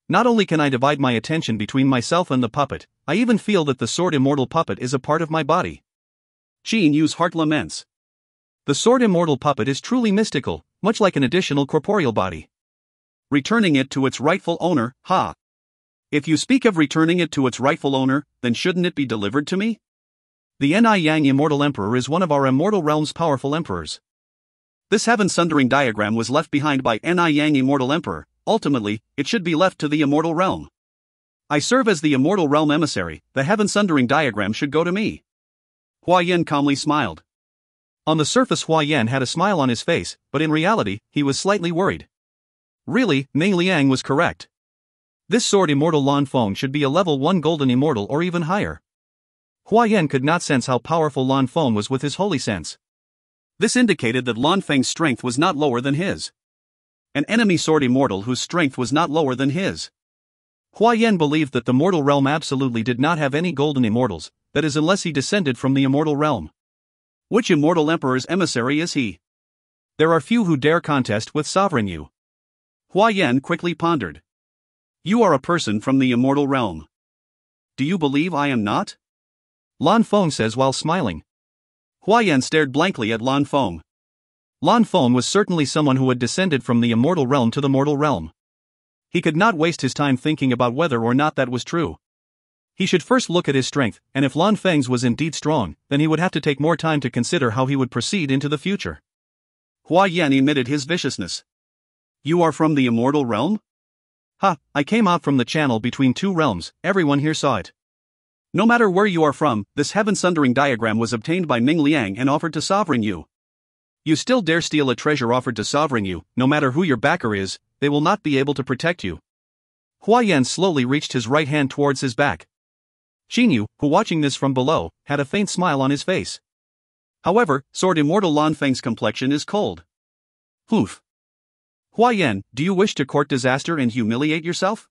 Speaker 3: Not only can I divide my attention between myself and the puppet, I even feel that the sword immortal puppet is a part of my body.
Speaker 2: Qinyu's heart laments.
Speaker 3: The sword immortal puppet is truly mystical, much like an additional corporeal body.
Speaker 2: Returning it to its rightful owner, ha! If you speak of returning it to its rightful owner, then shouldn't it be delivered to me?
Speaker 3: The Ni Yang Immortal Emperor is one of our immortal realm's powerful emperors.
Speaker 2: This heaven sundering diagram was left behind by Ni Yang Immortal Emperor. Ultimately, it should be left to the immortal realm. I serve as the immortal realm emissary, the heaven sundering diagram should go to me.
Speaker 3: Hua Yan calmly smiled. On the surface Hua Yan had a smile on his face, but in reality, he was slightly worried. Really, Ming Liang was correct. This sword immortal Lan Feng should be a level 1 golden immortal or even higher. Hua Yan could not sense how powerful Lan Feng was with his holy sense.
Speaker 2: This indicated that Lan Feng's strength was not lower than his. An enemy sword immortal whose strength was not lower than his.
Speaker 3: Hua Yan believed that the mortal realm absolutely did not have any golden immortals, that is unless he descended from the immortal realm.
Speaker 2: Which immortal emperor's emissary is he?
Speaker 3: There are few who dare contest with Sovereign Yu.
Speaker 2: Hua Yan quickly pondered. You are a person from the immortal realm. Do you believe I am not?
Speaker 3: Lan Feng says while smiling.
Speaker 2: Hua Yan stared blankly at Lan Feng.
Speaker 3: Lan Feng was certainly someone who had descended from the immortal realm to the mortal realm. He could not waste his time thinking about whether or not that was true. He should first look at his strength, and if Lan Feng's was indeed strong, then he would have to take more time to consider how he would proceed into the future.
Speaker 2: Hua Yan emitted his viciousness. You are from the immortal realm?
Speaker 3: Ha, I came out from the channel between two realms, everyone here saw it.
Speaker 2: No matter where you are from, this heaven sundering diagram was obtained by Ming Liang and offered to Sovereign Yu.
Speaker 3: You still dare steal a treasure offered to Sovereign Yu, no matter who your backer is, they will not be able to protect you. Hua Yan slowly reached his right hand towards his back. Qinyu, who watching this from below, had a faint smile on his face.
Speaker 2: However, sword immortal Lan Feng's complexion is cold.
Speaker 3: Hoof. Hua Yan, do you wish to court disaster and humiliate yourself?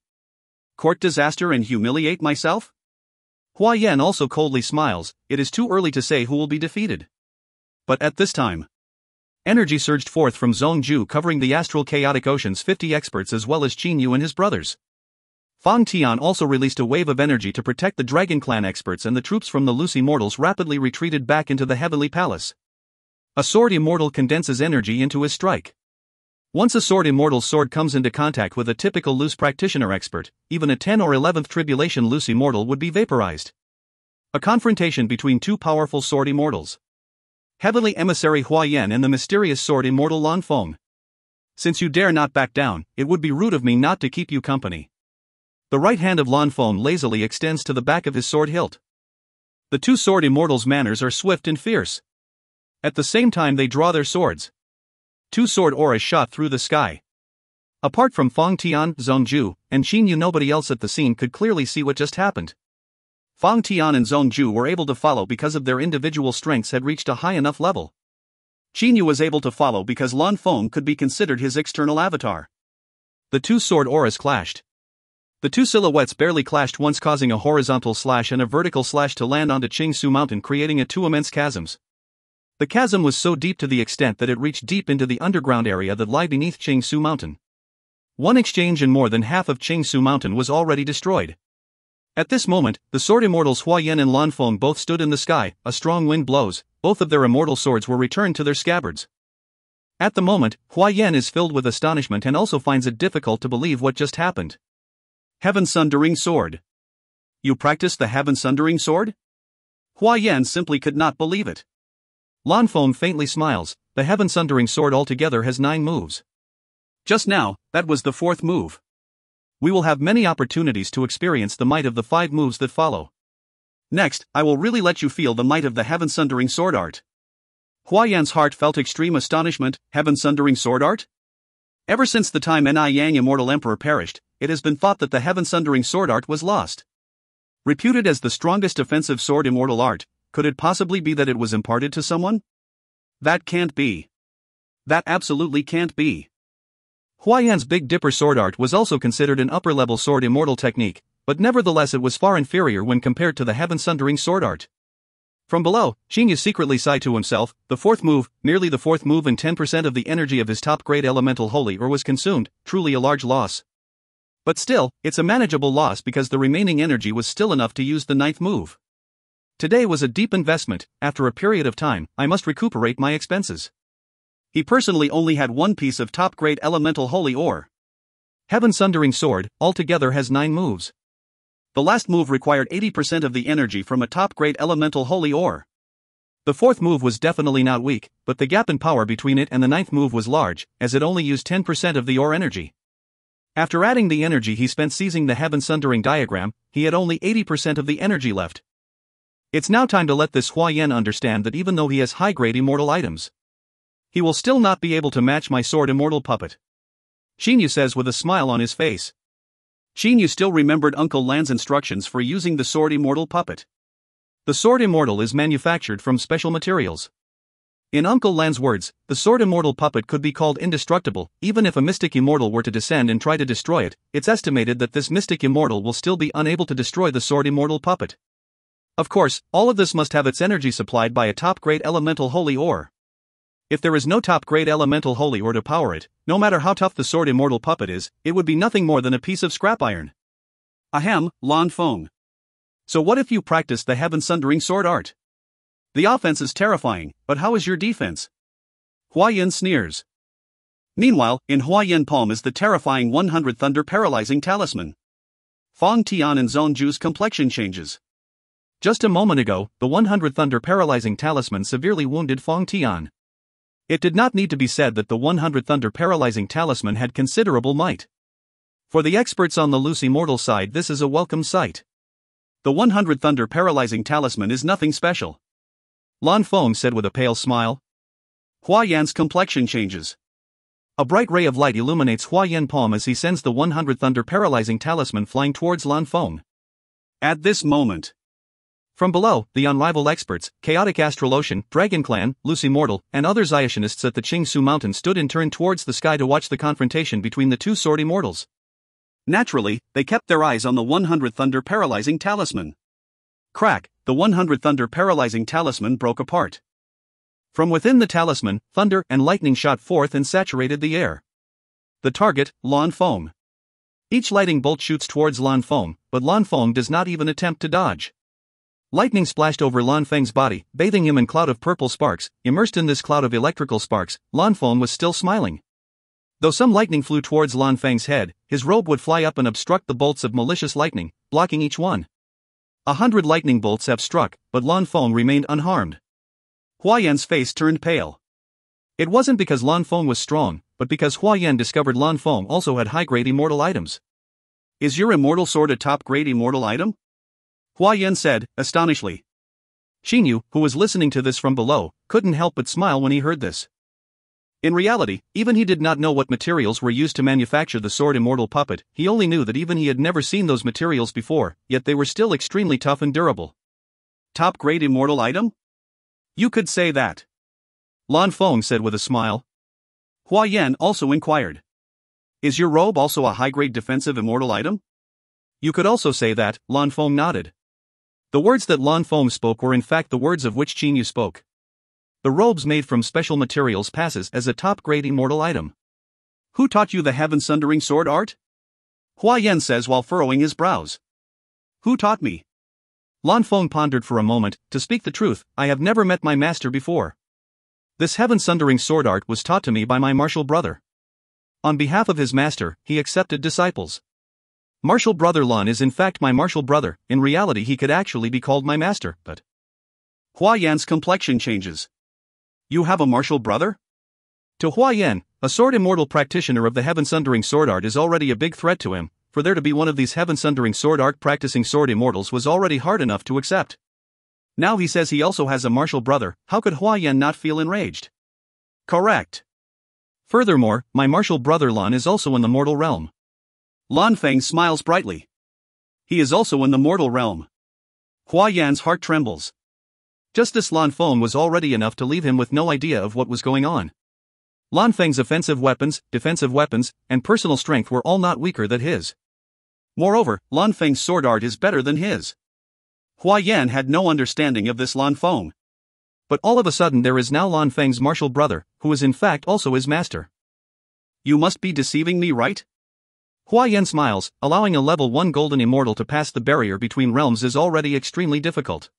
Speaker 2: Court disaster and humiliate myself?
Speaker 3: Hua Yan also coldly smiles. It is too early to say who will be defeated. But at this time, energy surged forth from Zhong Ju covering the astral chaotic ocean's 50 experts as well as Qinyu and his brothers. Fang Tian also released a wave of energy to protect the Dragon Clan experts, and the troops from the Loose Immortals rapidly retreated back into the Heavenly Palace. A sword immortal condenses energy into his strike. Once a sword immortal's sword comes into contact with a typical loose practitioner expert, even a 10 or 11th tribulation loose immortal would be vaporized. A confrontation between two powerful sword immortals. Heavenly emissary Hua Yan and the mysterious sword immortal Lan Feng. Since you dare not back down, it would be rude of me not to keep you company. The right hand of Lan Feng lazily extends to the back of his sword hilt. The two sword immortals' manners are swift and fierce. At the same time they draw their swords. Two sword auras shot through the sky. Apart from Fang Tian, Zhong Ju, and Qinyu, nobody else at the scene could clearly see what just happened. Fang Tian and Zhong Ju were able to follow because of their individual strengths had reached a high enough level.
Speaker 2: Qinyu was able to follow because Lan Feng could be considered his external avatar.
Speaker 3: The two sword auras clashed. The two silhouettes barely clashed once, causing a horizontal slash and a vertical slash to land onto Qingsu Mountain, creating two immense chasms. The chasm was so deep to the extent that it reached deep into the underground area that lie beneath Qingsu Mountain. One exchange and more than half of Qingsu Mountain was already destroyed. At this moment, the sword immortals Hua Yan and Lan Feng both stood in the sky. A strong wind blows, both of their immortal swords were returned to their scabbards. At the moment, Hua Yan is filled with astonishment and also finds it difficult to believe what just happened.
Speaker 2: Heaven Sundering Sword. You practiced the Heaven Sundering Sword? Hua Yan simply could not believe it.
Speaker 3: Lan Feng faintly smiles. The Heaven Sundering Sword altogether has 9 moves.
Speaker 2: Just now, that was the 4th move.
Speaker 3: We will have many opportunities to experience the might of the 5 moves that follow.
Speaker 2: Next, I will really let you feel the might of the Heaven Sundering Sword art. Hua Yan's heart felt extreme astonishment. Heaven Sundering Sword art? Ever since the time Ni Yang Immortal Emperor perished, it has been thought that the Heaven Sundering Sword art was lost. Reputed as the strongest offensive sword immortal art, could it possibly be that it was imparted to someone? That can't be. That absolutely can't be.
Speaker 3: Hua Yan's Big Dipper sword art was also considered an upper-level sword immortal technique, but nevertheless it was far inferior when compared to the Heaven Sundering Sword art. From below, Xingyu secretly sighed to himself. The 4th move, nearly the 4th move, and 10% of the energy of his top-grade elemental holy ore was consumed, truly a large loss. But still, it's a manageable loss because the remaining energy was still enough to use the 9th move. Today was a deep investment. After a period of time, I must recuperate my expenses.
Speaker 2: He personally only had 1 piece of top-grade elemental holy ore.
Speaker 3: Heaven Sundering Sword altogether has 9 moves.
Speaker 2: The last move required 80% of the energy from a top-grade elemental holy ore.
Speaker 3: The 4th move was definitely not weak, but the gap in power between it and the 9th move was large, as it only used 10% of the ore energy. After adding the energy he spent seizing the Heaven Sundering diagram, he had only 80% of the energy left. It's now time to let this Hua Yan understand that even though he has high-grade immortal items, he will still not be able to match my sword immortal puppet.
Speaker 2: Xingyu says with a smile on his face. Xingyu still remembered Uncle Lan's instructions for using the sword immortal puppet.
Speaker 3: The sword immortal is manufactured from special materials. In Uncle Lan's words, the sword immortal puppet could be called indestructible. Even if a mystic immortal were to descend and try to destroy it, it's estimated that this mystic immortal will still be unable to destroy the sword immortal puppet. Of course, all of this must have its energy supplied by a top-grade elemental holy ore. If there is no top-grade elemental holy ore to power it, no matter how tough the sword immortal puppet is, it would be nothing more than a piece of scrap iron.
Speaker 2: Ahem, Lan Feng.
Speaker 3: So what if you practice the Heaven Sundering Sword art?
Speaker 2: The offense is terrifying, but how is your defense?
Speaker 3: Hua Yan sneers.
Speaker 2: Meanwhile, in Hua Yan palm is the terrifying 100 Thunder Paralyzing Talisman. Fong Tian and Zhongju's complexion changes.
Speaker 3: Just a moment ago, the 100 Thunder Paralyzing Talisman severely wounded Fong Tian. It did not need to be said that the 100 Thunder Paralyzing Talisman had considerable might. For the experts on the loose immortal side, this is a welcome sight.
Speaker 2: The 100 Thunder Paralyzing Talisman is nothing special,
Speaker 3: Lan Feng said with a pale smile.
Speaker 2: Hua Yan's complexion changes.
Speaker 3: A bright ray of light illuminates Hua Yan palm as he sends the 100 Thunder Paralyzing Talisman flying towards Lan Feng.
Speaker 2: At this moment,
Speaker 3: from below, the unrivaled experts, Chaotic Astral Ocean, Dragon Clan, Loose Immortal, and other Xiationists at the Qingsu Mountain stood in turn towards the sky to watch the confrontation between the 2 sword immortals.
Speaker 2: Naturally, they kept their eyes on the 100 Thunder Paralyzing Talisman. Crack, the 100 Thunder Paralyzing Talisman broke apart.
Speaker 3: From within the talisman, thunder and lightning shot forth and saturated the air. The target, Lan Feng. Each lightning bolt shoots towards Lan Feng, but Lan Feng does not even attempt to dodge. Lightning splashed over Lan Feng's body, bathing him in a cloud of purple sparks. Immersed in this cloud of electrical sparks, Lan Feng was still smiling. Though some lightning flew towards Lan Feng's head, his robe would fly up and obstruct the bolts of malicious lightning, blocking each one. 100 lightning bolts have struck, but Lan Feng remained unharmed.
Speaker 2: Hua Yan's face turned pale.
Speaker 3: It wasn't because Lan Feng was strong, but because Hua Yan discovered Lan Feng also had high-grade immortal items.
Speaker 2: Is your immortal sword a top-grade immortal item? Hua Yan said, astonishedly.
Speaker 3: Xingyu, who was listening to this from below, couldn't help but smile when he heard this. In reality, even he did not know what materials were used to manufacture the sword immortal puppet. He only knew that even he had never seen those materials before, yet they were still extremely tough and durable.
Speaker 2: Top-grade immortal item? You could say that,
Speaker 3: Lan Feng said with a smile.
Speaker 2: Hua Yan also inquired. Is your robe also a high-grade defensive immortal item?
Speaker 3: You could also say that, Lan Feng nodded. The words that Lan Feng spoke were in fact the words of which Qingyu spoke. The robes made from special materials passes as a top-grade immortal item.
Speaker 2: Who taught you the Heaven Sundering Sword art? Hua Yan says while furrowing his brows. Who taught me?
Speaker 3: Lan Feng pondered for a moment. To speak the truth, I have never met my master before. This heaven-sundering sword art was taught to me by my martial brother. On behalf of his master, he accepted disciples. Martial brother Lun is in fact my martial brother. In reality he could actually be called my master, but...
Speaker 2: Hua Yan's complexion changes. You have a martial brother?
Speaker 3: To Hua Yan, a sword immortal practitioner of the heaven-sundering sword art is already a big threat to him. For there to be one of these heaven-sundering sword art practicing sword immortals was already hard enough to accept. Now he says he also has a martial brother. How could Hua Yan not feel enraged?
Speaker 2: Correct.
Speaker 3: Furthermore, my martial brother Lun is also in the mortal realm.
Speaker 2: Lan Feng smiles brightly. He is also in the mortal realm. Hua Yan's heart trembles.
Speaker 3: Just this Lan Feng was already enough to leave him with no idea of what was going on. Lan Feng's offensive weapons, defensive weapons, and personal strength were all not weaker than his.
Speaker 2: Moreover, Lan Feng's sword art is better than his. Hua Yan had no understanding of this Lan Feng.
Speaker 3: But all of a sudden there is now Lan Feng's martial brother, who is in fact also his master.
Speaker 2: You must be deceiving me, right?
Speaker 3: Hua Yan smiles. Allowing a level 1 golden immortal to pass the barrier between realms is already extremely difficult.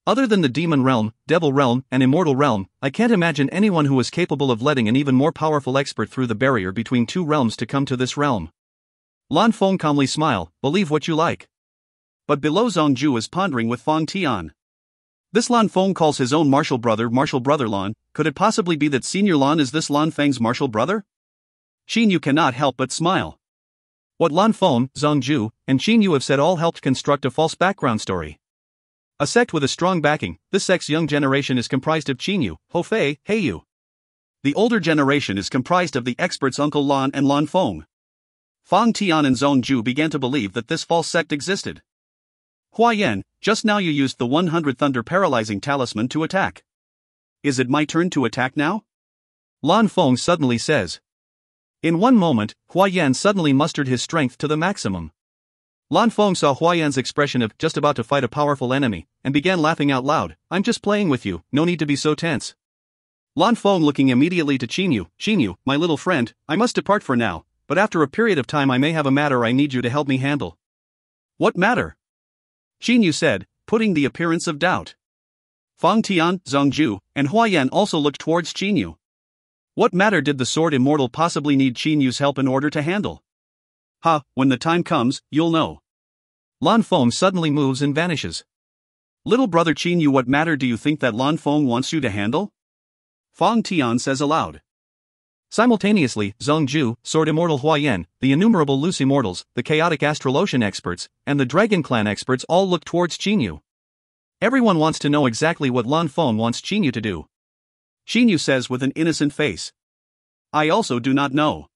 Speaker 3: Other than the demon realm, devil realm, and immortal realm, I can't imagine anyone who is capable of letting an even more powerful expert through the barrier between two realms to come to this realm.
Speaker 2: Lan Feng calmly smile, believe what you like. But below Zhongju is pondering with Fang Tian. This Lan Feng calls his own martial brother Lan. Could it possibly be that Senior Lan is this Lan Feng's martial brother? Qin Yu cannot help but smile.
Speaker 3: What Lan Feng, Zhongju, and Qin Yu have said all helped construct a false background story. A sect with a strong backing. This sect's young generation is comprised of Qin Yu, Ho Fei, He Yu.
Speaker 2: The older generation is comprised of the experts Uncle Lan and Lan Feng. Fang Tian and Zhongju began to believe that this false sect existed. Hua Yan, just now you used the 100 Thunder Paralyzing Talisman to attack. Is it my turn to attack now?
Speaker 3: Lan Feng suddenly says. In one moment, Hua Yan suddenly mustered his strength to the maximum. Lan Feng saw Hua Yan's expression of just about to fight a powerful enemy, and began laughing out loud. I'm just playing with you, no need to be so tense.
Speaker 2: Lan Feng looking immediately to Qin Yu, my little friend, I must depart for now, but after a period of time I may have a matter I need you to help me handle. What matter? Qin Yu said, putting the appearance of doubt. Fang Tian, Zhongju, and Hua Yan also looked towards Qin Yu. What matter did the sword immortal possibly need Qin Yu's help in order to handle? When the time comes, you'll know.
Speaker 3: Lan Feng suddenly moves and vanishes.
Speaker 2: Little brother Qin Yu, what matter do you think that Lan Feng wants you to handle? Fang Tian says aloud.
Speaker 3: Simultaneously, Zhongju, Sword Immortal Hua Yan, the innumerable loose immortals, the chaotic astral ocean experts, and the Dragon Clan experts all look towards Qin Yu. Everyone wants to know exactly what Lan Feng wants Qin Yu to do.
Speaker 2: Qin Yu says with an innocent face. I also do not know.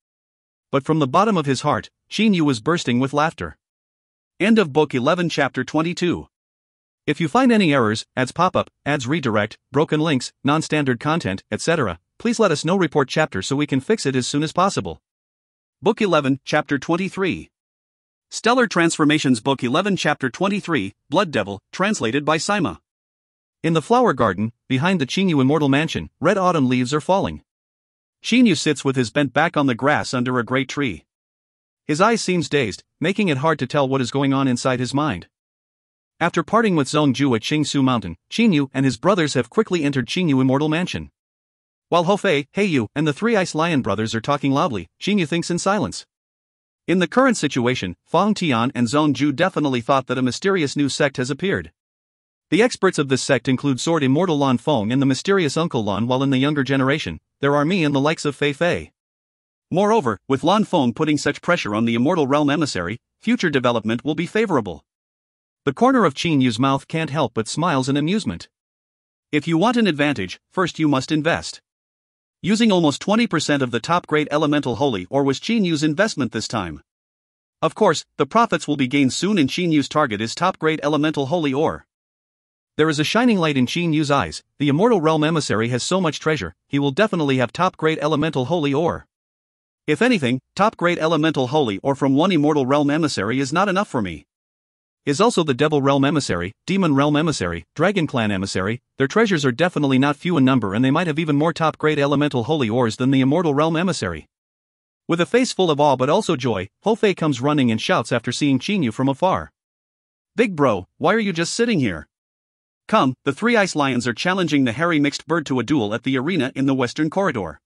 Speaker 3: But from the bottom of his heart, Qin Yu was bursting with laughter.
Speaker 2: End of Book 11 Chapter 22.
Speaker 3: If you find any errors, ads pop up, ads redirect, broken links, non-standard content, etc., please let us know. Report chapter so we can fix it as soon as possible.
Speaker 2: Book 11, Chapter 23. Stellar Transformations. Book 11 Chapter 23, Blood Devil, translated by Sima.
Speaker 3: In the flower garden, behind the Qin Yu immortal mansion, red autumn leaves are falling.
Speaker 2: Qin Yu sits with his bent back on the grass under a great tree.
Speaker 3: His eyes seems dazed, making it hard to tell what is going on inside his mind. After parting with Zhongju at Qingsu Mountain, Qin Yu and his brothers have quickly entered Qin Yu immortal mansion. While Ho Fei, He Yu, and the three Ice Lion brothers are talking loudly, Qin Yu thinks in silence. In the current situation, Fang Tian and Zhongju definitely thought that a mysterious new sect has appeared. The experts of this sect include Sword Immortal Lan Feng and the mysterious Uncle Lan, while in the younger generation, there are me and the likes of Fei Fei.
Speaker 2: Moreover, with Lan Feng putting such pressure on the Immortal Realm emissary, future development will be favorable.
Speaker 3: The corner of Qin Yu's mouth can't help but smiles in amusement.
Speaker 2: If you want an advantage, first you must invest. Using almost 20% of the top-grade elemental holy ore was Qin Yu's investment this time. Of course, the profits will be gained soon, and Qin Yu's target is top-grade elemental holy ore.
Speaker 3: There is a shining light in Qin Yu's eyes. The Immortal Realm emissary has so much treasure, he will definitely have top-grade elemental holy ore.
Speaker 2: If anything, top-grade elemental holy ore from one Immortal Realm emissary is not enough for me.
Speaker 3: Is also the Devil Realm emissary, Demon Realm emissary, Dragon Clan emissary. Their treasures are definitely not few in number, and they might have even more top-grade elemental holy ores than the Immortal Realm emissary. With a face full of awe but also joy, Ho Fei comes running and shouts after seeing Qin Yu from afar.
Speaker 2: Big bro, why are you just sitting here? Come, the three ice lions are challenging the hairy mixed bird to a duel at the arena in the western corridor.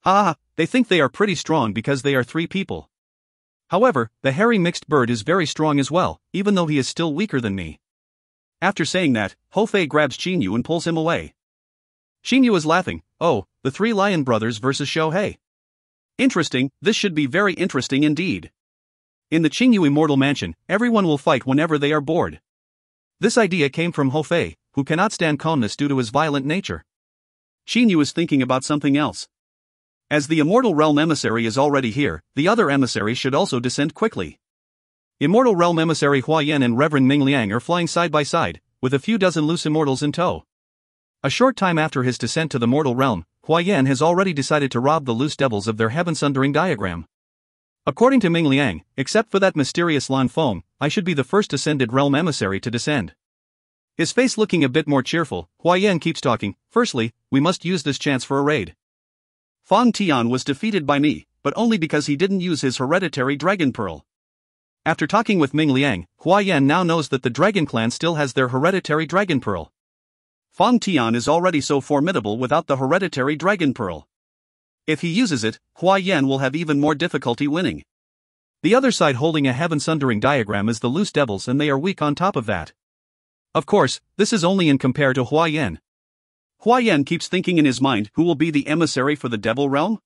Speaker 3: Ah, they think they are pretty strong because they are 3 people. However, the hairy mixed bird is very strong as well, even though he is still weaker than me.
Speaker 2: After saying that, Hofei grabs Qinyu and pulls him away.
Speaker 3: Qinyu is laughing. Oh, the 3 lion brothers versus Shohei.
Speaker 2: Interesting, this should be very interesting indeed.
Speaker 3: In the Qinyu Immortal Mansion, everyone will fight whenever they are bored. This idea came from Hofei, who cannot stand calmness due to his violent nature.
Speaker 2: Qinyu is thinking about something else. As the Immortal Realm Emissary is already here, the other emissaries should also descend quickly.
Speaker 3: Immortal Realm Emissary Hua Yan and Reverend Ming Liang are flying side by side, with a few dozen loose immortals in tow. A short time after his descent to the mortal realm, Hua Yan has already decided to rob the loose devils of their heaven-sundering diagram. According to Ming Liang, except for that mysterious Lan Feng, I should be the first ascended realm emissary to descend. His face looking a bit more cheerful, Hua Yan keeps talking. Firstly, we must use this chance for a raid.
Speaker 2: Fang Tian was defeated by me, but only because he didn't use his hereditary dragon pearl.
Speaker 3: After talking with Ming Liang, Hua Yan now knows that the dragon clan still has their hereditary dragon pearl.
Speaker 2: Fang Tian is already so formidable without the hereditary dragon pearl. If he uses it, Hua Yan will have even more difficulty winning.
Speaker 3: The other side holding a heaven-sundering diagram is the loose devils, and they are weak on top of that. Of course, this is only in compare to Hua Yan.
Speaker 2: Hua Yan keeps thinking in his mind, who will be the emissary for the Devil Realm?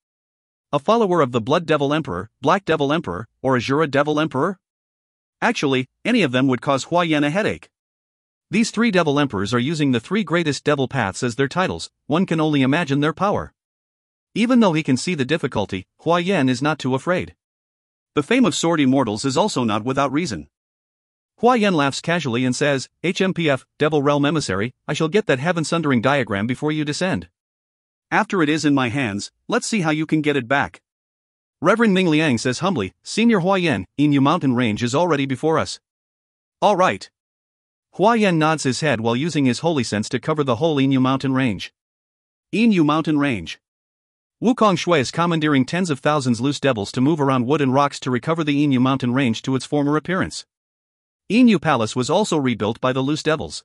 Speaker 3: A follower of the Blood Devil Emperor, Black Devil Emperor, or Azura Devil Emperor?
Speaker 2: Actually, any of them would cause Hua Yan a headache.
Speaker 3: These 3 Devil Emperors are using the 3 greatest devil paths as their titles. One can only imagine their power. Even though he can see the difficulty, Hua Yan is not too afraid.
Speaker 2: The fame of sword immortals is also not without reason.
Speaker 3: Hua Yan laughs casually and says, HMPF, Devil Realm Emissary, I shall get that heaven-sundering diagram before you descend.
Speaker 2: After it is in my hands, let's see how you can get it back.
Speaker 3: Reverend Ming Liang says humbly, Senior Hua Yan, Inu Mountain Range is already before us.
Speaker 2: All right.
Speaker 3: Hua Yan nods his head while using his holy sense to cover the whole Inu Mountain Range.
Speaker 2: Inu Mountain Range.
Speaker 3: Wukong Shui is commandeering tens of thousands loose devils to move around wood and rocks to recover the Inu Mountain Range to its former appearance. Inu Palace was also rebuilt by the loose devils.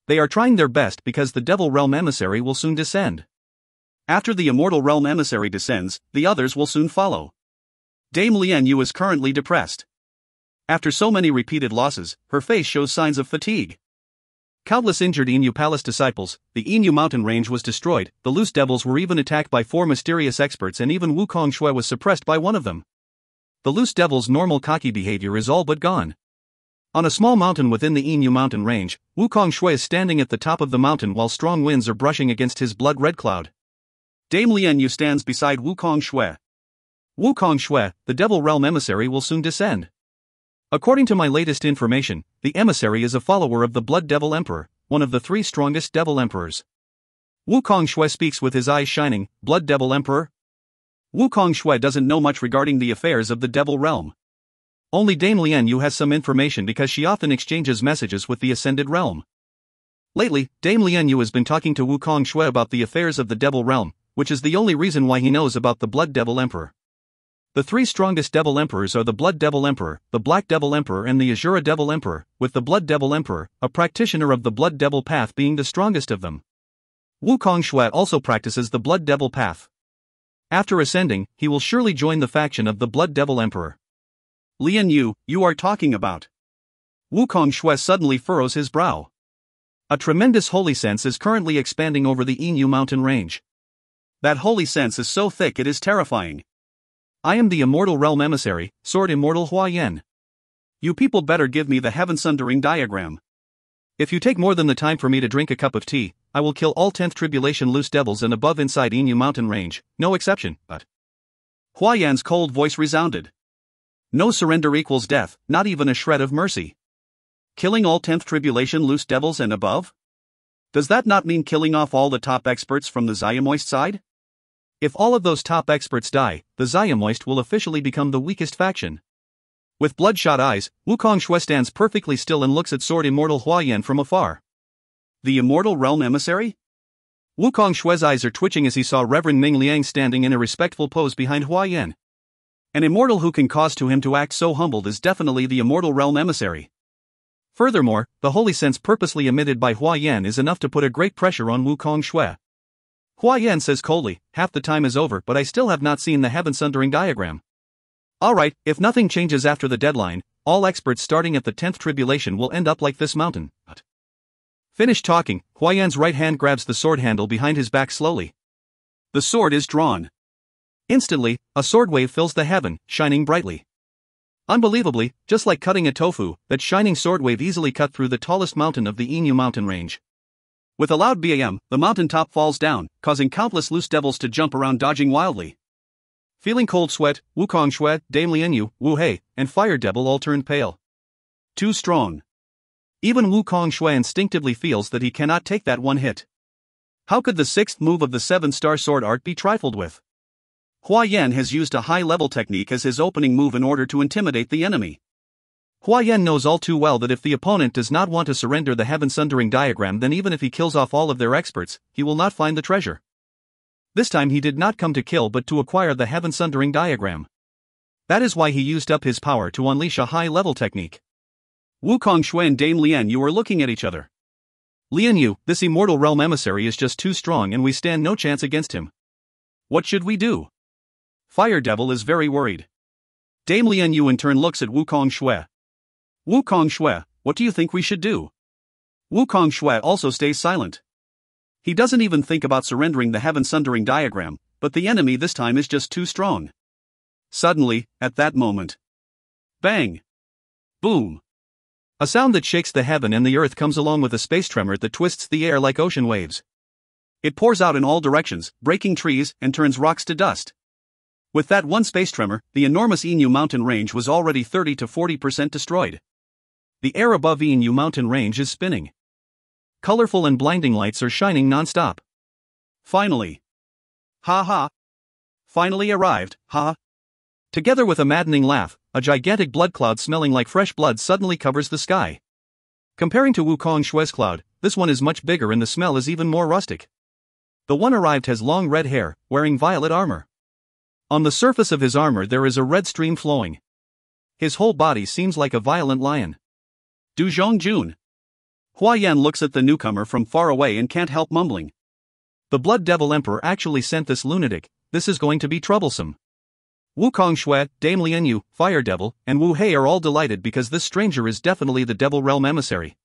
Speaker 3: They are trying their best because the Devil Realm Emissary will soon descend.
Speaker 2: After the Immortal Realm Emissary descends, the others will soon follow. Dame Lian Yu is currently depressed. After so many repeated losses, her face shows signs of fatigue.
Speaker 3: Countless injured Inu Palace disciples, the Inu Mountain Range was destroyed, the loose devils were even attacked by 4 mysterious experts, and even Wukong Shui was suppressed by one of them. The loose devils' normal cocky behavior is all but gone. On a small mountain within the Inu Mountain Range, Wukong Shui is standing at the top of the mountain while strong winds are brushing against his blood-red cloud.
Speaker 2: Dame Lian Yu stands beside Wukong Shui.
Speaker 3: Wukong Shui, the Devil Realm Emissary will soon descend. According to my latest information, the emissary is a follower of the Blood Devil Emperor, one of the 3 strongest Devil Emperors. Wukong Shui speaks with his eyes shining. Blood Devil Emperor?
Speaker 2: Wukong Shui doesn't know much regarding the affairs of the Devil Realm.
Speaker 3: Only Dame Lian Yu has some information because she often exchanges messages with the Ascended Realm. Lately, Dame Lian Yu has been talking to Wukong Shui about the affairs of the Devil Realm, which is the only reason why he knows about the Blood Devil Emperor. The 3 strongest Devil Emperors are the Blood Devil Emperor, the Black Devil Emperor, and the Azura Devil Emperor, with the Blood Devil Emperor, a practitioner of the Blood Devil Path, being the strongest of them. Wukong Shui also practices the Blood Devil Path. After ascending, he will surely join the faction of the Blood Devil Emperor.
Speaker 2: Lian Yu, you are talking about.
Speaker 3: Wukong Shui suddenly furrows his brow. A tremendous holy sense is currently expanding over the Inu Mountain Range.
Speaker 2: That holy sense is so thick it is terrifying.
Speaker 3: I am the Immortal Realm Emissary, Sword Immortal Hua Yan.
Speaker 2: You people better give me the heaven-sundering diagram.
Speaker 3: If you take more than the time for me to drink a cup of tea, I will kill all 10th Tribulation loose devils and above inside Inu Mountain Range, no exception, but...
Speaker 2: Hua Yan's cold voice resounded. No surrender equals death, not even a shred of mercy. Killing all 10th Tribulation loose devils and above? Does that not mean killing off all the top experts from the Xiamoist side?
Speaker 3: If all of those top experts die, the Xiamoist will officially become the weakest faction. With bloodshot eyes, Wukong Shui stands perfectly still and looks at Sword Immortal Hua Yan from afar.
Speaker 2: The Immortal Realm Emissary?
Speaker 3: Wukong Shui's eyes are twitching as he saw Reverend Ming Liang standing in a respectful pose behind Hua Yan.
Speaker 2: An immortal who can cause to him to act so humbled is definitely the Immortal Realm Emissary.
Speaker 3: Furthermore, the holy sense purposely emitted by Hua Yan is enough to put a great pressure on Wukong Shui. Hua Yan says coldly, half the time is over but I still have not seen the heaven sundering diagram. Alright, if nothing changes after the deadline, all experts starting at the 10th tribulation will end up like this mountain. Finished talking, Hua Yan's right hand grabs the sword handle behind his back slowly.
Speaker 2: The sword is drawn.
Speaker 3: Instantly, a sword wave fills the heaven, shining brightly. Unbelievably, just like cutting a tofu, that shining sword wave easily cut through the tallest mountain of the Inu mountain range.
Speaker 2: With a loud BAM, the mountain top falls down, causing countless loose devils to jump around dodging wildly.
Speaker 3: Feeling cold sweat, Wukong Shui, Dame Lianyu, Wu Hei, and Fire Devil all turned pale.
Speaker 2: Too strong.
Speaker 3: Even Wukong Shui instinctively feels that he cannot take that one hit. How could the sixth move of the 7-star sword art be trifled with?
Speaker 2: Hua Yan has used a high-level technique as his opening move in order to intimidate the enemy.
Speaker 3: Hua Yan knows all too well that if the opponent does not want to surrender the heaven sundering diagram, then even if he kills off all of their experts, he will not find the treasure. This time he did not come to kill but to acquire the heaven sundering diagram. That is why he used up his power to unleash a high-level technique.
Speaker 2: Wukong Shui and Dame Lianyu are looking at each other.
Speaker 3: Lianyu, this immortal realm emissary is just too strong and we stand no chance against him.
Speaker 2: What should we do?
Speaker 3: Fire Devil is very worried.
Speaker 2: Dame Lianyu in turn looks at Wukong Shui. Wukong Shui, what do you think we should do? Wukong Shui also stays silent. He doesn't even think about surrendering the heaven sundering diagram, but the enemy this time is just too strong. Suddenly, at that moment. Bang! Boom!
Speaker 3: A sound that shakes the heaven and the earth comes along with a space tremor that twists the air like ocean waves.
Speaker 2: It pours out in all directions, breaking trees and turns rocks to dust. With that one space tremor, the enormous Inu mountain range was already 30 to 40% destroyed.
Speaker 3: The air above Inu mountain range is spinning. Colorful and blinding lights are shining non-stop.
Speaker 2: Finally. Ha ha. Finally arrived, ha.
Speaker 3: Together with a maddening laugh, a gigantic blood cloud smelling like fresh blood suddenly covers the sky. Comparing to Wukong Shui's cloud, this one is much bigger and the smell is even more rustic. The one arrived has long red hair, wearing violet armor. On the surface of his armor there is a red stream flowing. His whole body seems like a violent lion.
Speaker 2: Du Zhongjun. Hua Yan looks at the newcomer from far away and can't help mumbling.
Speaker 3: The Blood Devil Emperor actually sent this lunatic, this is going to be troublesome. Wukong Shui, Dame Lianyu, Fire Devil, and Wu Hei are all delighted because this stranger is definitely the Devil Realm Emissary.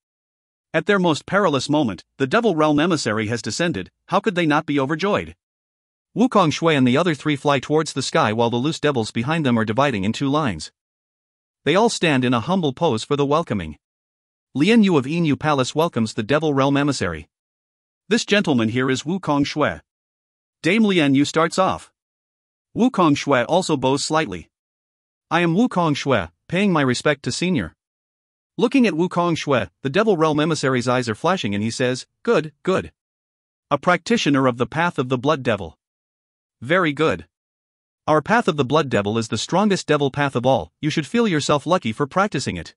Speaker 2: At their most perilous moment, the Devil Realm Emissary has descended, how could they not be overjoyed?
Speaker 3: Wukong Shui and the other three fly towards the sky while the loose devils behind them are dividing in two lines. They all stand in a humble pose for the welcoming. Lianyu of Inu Palace welcomes the Devil Realm Emissary.
Speaker 2: This gentleman here is Wukong Shui. Dame Lianyu starts off. Wukong Shui also bows slightly.
Speaker 3: I am Wukong Shui, paying my respect to senior.
Speaker 2: Looking at Wukong Shui,
Speaker 3: the Devil Realm Emissary's eyes are flashing and he says, good, good.
Speaker 2: A practitioner of the path of the Blood Devil. Very good.
Speaker 3: Our path of the Blood Devil is the strongest devil path of all, you should feel yourself lucky for practicing it.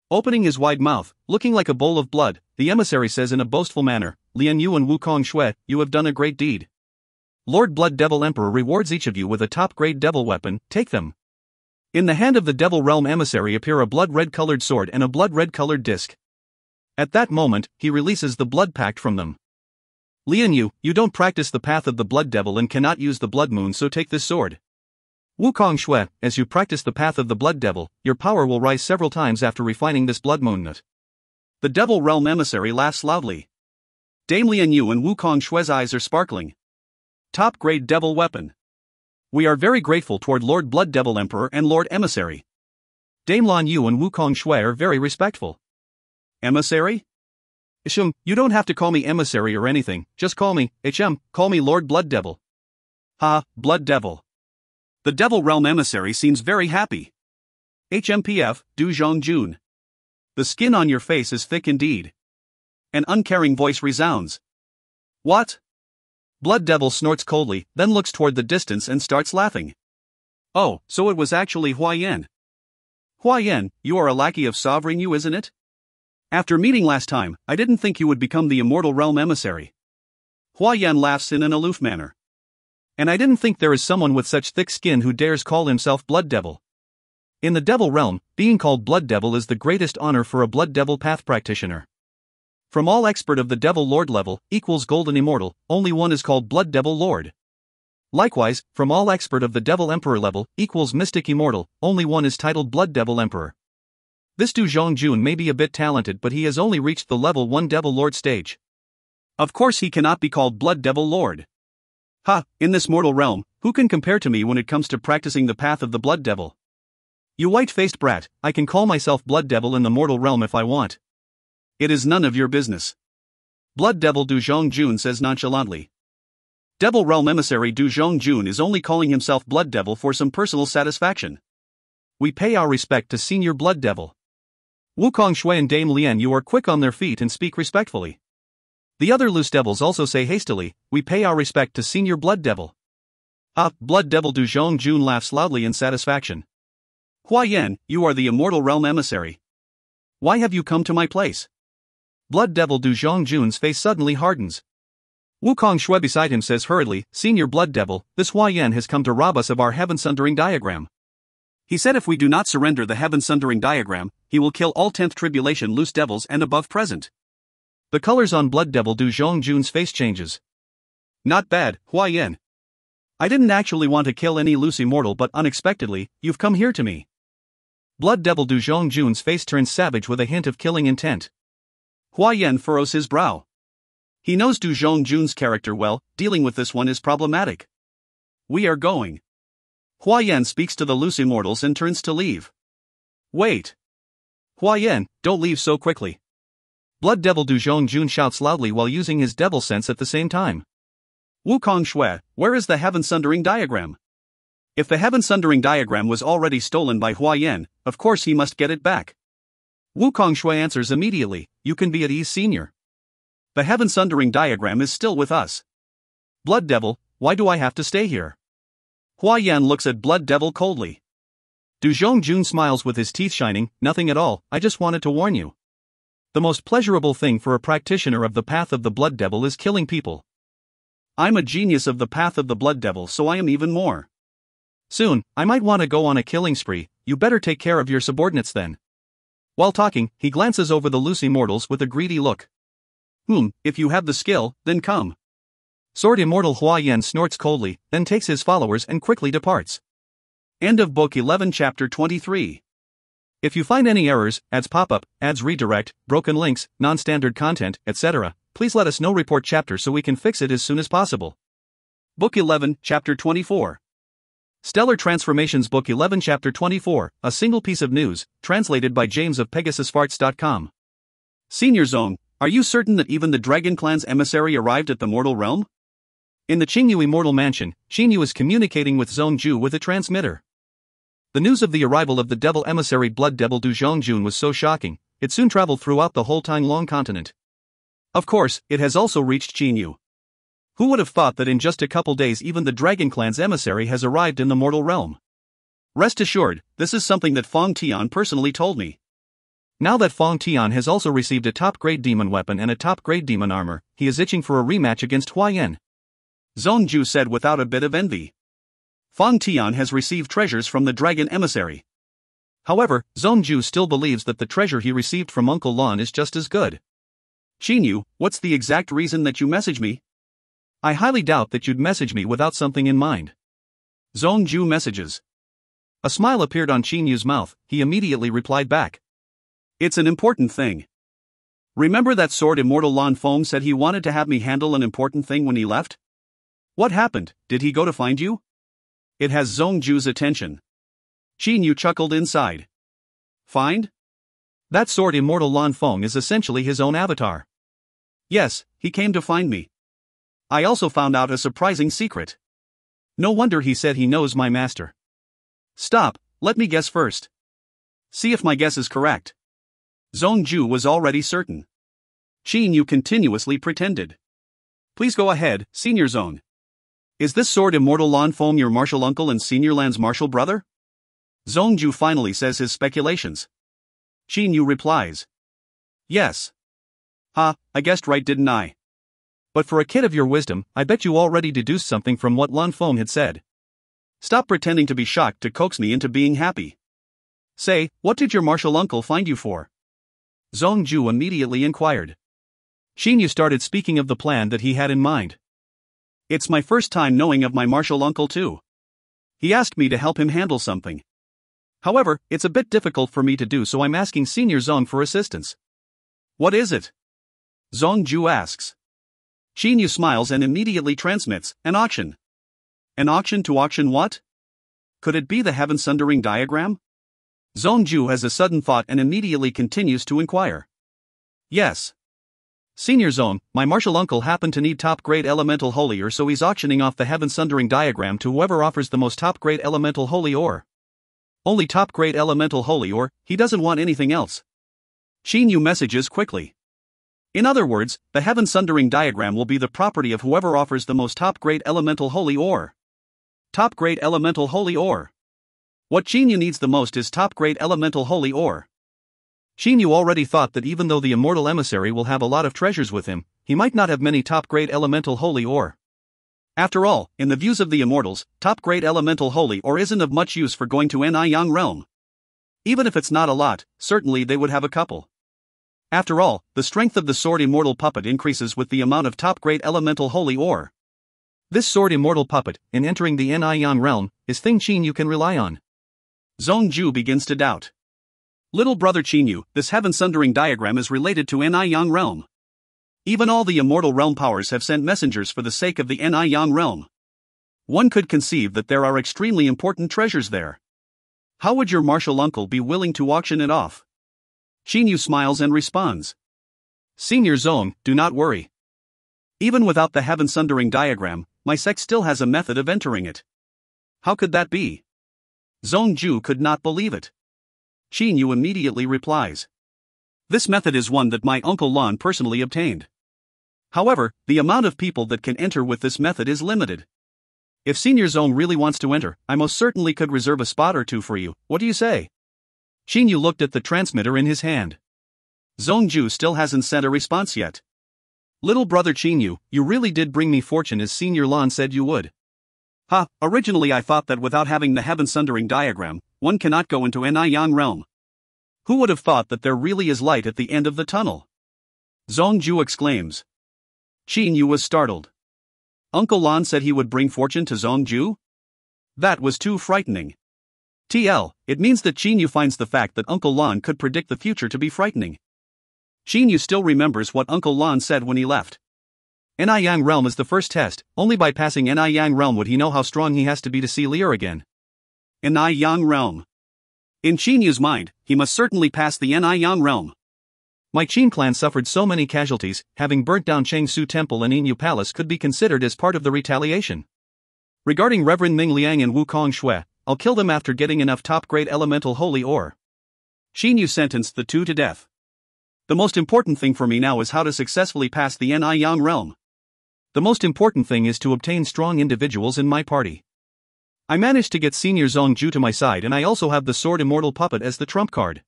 Speaker 2: Opening his wide mouth, looking like a bowl of blood, the emissary says in a boastful manner, Lianyu and Wukong Shui, you have done a great deed.
Speaker 3: Lord Blood Devil Emperor rewards each of you with a top-grade devil weapon, take them. In the hand of the Devil Realm Emissary appear a blood-red colored sword and a blood-red colored disc. At that moment, he releases the blood pact from them. Lianyu, you don't practice the path of the Blood Devil and cannot use the Blood Moon, so take this sword. Wukong Shui, as you practice the path of the Blood Devil, your power will rise several times after refining this Blood Moon nut.
Speaker 2: The Devil Realm Emissary laughs loudly. Dame Lianyu and Wukong Shui's eyes are sparkling. Top-grade devil weapon.
Speaker 3: We are very grateful toward Lord Blood Devil Emperor and Lord Emissary. Dame Lianyu and Wukong Shui are very respectful.
Speaker 2: Emissary?
Speaker 3: You don't have to call me emissary or anything, just call me, call me Lord Blood Devil.
Speaker 2: Ha, Blood Devil. The Devil Realm Emissary seems very happy. HMPF, Du Zhongjun. The skin on your face is thick indeed. An uncaring voice resounds. What?
Speaker 3: Blood Devil snorts coldly, then looks toward the distance and starts laughing.
Speaker 2: Oh, so it was actually Hua Yan. Hua Yan, you are a lackey of Sovereign Yu, isn't it? After meeting last time, I didn't think you would become the Immortal Realm Emissary. Hua Yan laughs in an aloof manner.
Speaker 3: And I didn't think there is someone with such thick skin who dares call himself Blood Devil.
Speaker 1: In the devil realm, being called Blood Devil is the greatest honor for a Blood Devil path practitioner. From all expert of the Devil Lord level, equals Golden Immortal, only one is called Blood Devil Lord. Likewise, from all expert of the Devil Emperor level, equals Mystic Immortal, only one is titled Blood Devil Emperor. This Du Zhongjun may be a bit talented, but he has only reached the level 1 Devil Lord stage.
Speaker 2: Of course he cannot be called Blood Devil Lord. Ha, in this mortal realm, who can compare to me when it comes to practicing the path of the Blood Devil?
Speaker 1: You white-faced brat, I can call myself Blood Devil in the mortal realm if I want.
Speaker 2: It is none of your business.
Speaker 1: Blood Devil Du Zhongjun says nonchalantly.
Speaker 2: Devil Realm Emissary Du Zhongjun is only calling himself Blood Devil for some personal satisfaction.
Speaker 1: We pay our respect to Senior Blood Devil. Wukong Shui and Dame Lian, you are quick on their feet and speak respectfully. The other loose devils also say hastily, we pay our respect to Senior Blood Devil.
Speaker 2: Ah, Blood Devil Du Zhongjun laughs loudly in satisfaction. Huayan, you are the Immortal Realm Emissary. Why have you come to my place?
Speaker 1: Blood Devil Du Zhongjun's face suddenly hardens. Wukong Shui beside him says hurriedly, Senior Blood Devil, this Huayan has come to rob us of our heaven-sundering diagram.
Speaker 2: He said if we do not surrender the heaven-sundering diagram, he will kill all 10th tribulation loose devils and above present.
Speaker 1: The colors on Blood Devil Du Zhongjun's face changes.
Speaker 2: Not bad, Huayan. I didn't actually want to kill any loose immortal, but unexpectedly, you've come here to me.
Speaker 1: Blood Devil Du Zhongjun's face turns savage with a hint of killing intent.
Speaker 2: Huayan furrows his brow. He knows Du Zhongjun's character well, dealing with this one is problematic. We are going. Huayan speaks to the loose immortals and turns to leave.
Speaker 1: Wait. Huayan, don't leave so quickly. Blood Devil Du Zhongjun shouts loudly while using his devil sense at the same time.
Speaker 2: Wukong Shui, where is the heaven-sundering diagram? If the heaven-sundering diagram was already stolen by Huayan, of course he must get it back.
Speaker 1: Wukong Shui answers immediately, you can be at ease, Senior.
Speaker 2: The heaven-sundering diagram is still with us.
Speaker 1: Blood Devil, why do I have to stay here?
Speaker 2: Huayan looks at Blood Devil coldly.
Speaker 1: Du Zhongjun smiles with his teeth shining, nothing at all, I just wanted to warn you. The most pleasurable thing for a practitioner of the path of the Blood Devil is killing people.
Speaker 2: I'm a genius of the path of the Blood Devil, so I am even more.
Speaker 1: Soon, I might want to go on a killing spree, you better take care of your subordinates then. While talking, he glances over the loose immortals with a greedy look.
Speaker 2: If you have the skill, then come.
Speaker 1: Sword Immortal Huayan snorts coldly, then takes his followers and quickly departs.
Speaker 2: End of Book 11 Chapter 23.
Speaker 1: If you find any errors, ads pop up, ads redirect, broken links, non-standard content, etc., please let us know. Report chapter so we can fix it as soon as possible.
Speaker 2: Book 11, Chapter 24.
Speaker 1: Stellar Transformations Book 11 Chapter 24, a single piece of news, translated by James of PegasusFarts.com.
Speaker 2: Senior Zone, are you certain that even the Dragon Clan's emissary arrived at the mortal realm?
Speaker 1: In the Qingyu Immortal Mansion, Qingyu is communicating with Zhongju with a transmitter. The news of the arrival of the devil emissary Blood Devil Du Zhongjun was so shocking, it soon traveled throughout the whole Tang-Long continent.
Speaker 2: Of course, it has also reached Qingyu.
Speaker 1: Who would have thought that in just a couple days even the Dragon Clan's emissary has arrived in the mortal realm?
Speaker 2: Rest assured, this is something that Fong Tian personally told me.
Speaker 1: Now that Fong Tian has also received a top-grade demon weapon and a top-grade demon armor, he is itching for a rematch against Huayan.
Speaker 2: Zhongju said without a bit of envy. Fong Tian has received treasures from the dragon emissary.
Speaker 1: However, Zhongju still believes that the treasure he received from Uncle Lon is just as good.
Speaker 2: Xinyu, what's the exact reason that you message me?
Speaker 1: I highly doubt that you'd message me without something in mind.
Speaker 2: Zhongju messages.
Speaker 1: A smile appeared on Qinyu's mouth, he immediately replied back.
Speaker 2: It's an important thing. Remember that Sword Immortal Lan Feng said he wanted to have me handle an important thing when he left? What happened? Did he go to find you? It has Zhongju's attention. Qinyu chuckled inside. Find?
Speaker 1: That Sword Immortal Lan Feng is essentially his own avatar.
Speaker 2: Yes, he came to find me. I also found out a surprising secret.
Speaker 1: No wonder he said he knows my master.
Speaker 2: Stop, let me guess first. See if my guess is correct. Zhongju was already certain. Qinyu continuously pretended. Please go ahead, Senior Zone. Is this Sword Immortal Lan Feng your martial uncle and Senior Lan's martial brother? Zhongju finally says his speculations. Qinyu replies. Yes. Ha, I guessed right, didn't I?
Speaker 1: But for a kid of your wisdom, I bet you already deduced something from what Lan Feng had said.
Speaker 2: Stop pretending to be shocked to coax me into being happy. Say, what did your martial uncle find you for? Zhongju immediately inquired.
Speaker 3: Xinyu started speaking of the plan that he had in mind.
Speaker 2: It's my first time knowing of my martial uncle too. He asked me to help him handle something. However, it's a bit difficult for me to do, so I'm asking Senior Zong for assistance.
Speaker 3: What is it?
Speaker 2: Zhongju asks. Xinyu smiles and immediately transmits, an auction. An auction to auction what? Could it be the heaven sundering diagram? Zhongju has a sudden thought and immediately continues to inquire.
Speaker 3: Yes. Senior Zong, my martial uncle happened to need top-grade elemental holy ore, so he's auctioning off the heaven sundering diagram to whoever offers the most top-grade elemental holy ore. Only top-grade elemental holy ore, he doesn't want anything else.
Speaker 2: Xinyu messages quickly. In other words, the heaven sundering diagram will be the property of whoever offers the most top-grade elemental holy ore. Top-grade elemental holy ore. What Xinyu needs the most is top-grade elemental holy ore.
Speaker 3: Xinyu already thought that even though the immortal emissary will have a lot of treasures with him, he might not have many top-grade elemental holy ore.
Speaker 2: After all, in the views of the immortals, top-grade elemental holy ore isn't of much use for going to Niyang realm. Even if it's not a lot, certainly they would have a couple. After all, the strength of the sword immortal puppet increases with the amount of top-grade elemental holy ore.
Speaker 3: This sword immortal puppet, in entering the Niyang realm, is thing Xinyu can rely on.
Speaker 2: Zhongju begins to doubt. Little brother Xinyu, this heaven sundering diagram is related to Niyang realm. Even all the immortal realm powers have sent messengers for the sake of the Niyang realm. One could conceive that there are extremely important treasures there. How would your martial uncle be willing to auction it off? Xinyu smiles and responds.
Speaker 3: Senior Zong, do not worry.
Speaker 2: Even without the heaven sundering diagram, my sect still has a method of entering it. How could that be? Zhongju could not believe it. Xinyu immediately replies. This method is one that my uncle Lan personally obtained. However, the amount of people that can enter with this method is limited. If Senior Zong really wants to enter, I most certainly could reserve a spot or two for you. What do you say?
Speaker 3: Xinyu looked at the transmitter in his hand.
Speaker 2: Zhongju still hasn't sent a response yet.
Speaker 3: Little brother Xinyu, you really did bring me fortune as Senior Lan said you would.
Speaker 2: Originally I thought that without having the heaven sundering diagram, one cannot go into Niyang realm. Who would have thought that there really is light at the end of the tunnel? Zhongju exclaims. Xinyu was startled. Uncle Lan said he would bring fortune to Zhongju? That was too frightening. It means that Xinyu finds the fact that Uncle Lan could predict the future to be frightening. Xinyu still remembers what Uncle Lan said when he left.
Speaker 3: Niyang realm is the first test, only by passing Niyang realm would he know how strong he has to be to see Lear again.
Speaker 2: Niyang realm. In Qinyu's mind, he must certainly pass the Niyang realm.
Speaker 3: My Qin clan suffered so many casualties, having burnt down Chengsu Temple and Yinyu Palace could be considered as part of the retaliation. Regarding Reverend Ming Liang and Wukong Shui, I'll kill them after getting enough top-grade elemental holy ore.
Speaker 2: Xinyu sentenced the two to death. The most important thing for me now is how to successfully pass the Niyang realm.
Speaker 3: The most important thing is to obtain strong individuals in my party. I managed to get Senior Zhongju to my side, and I also have the sword immortal puppet as the trump card.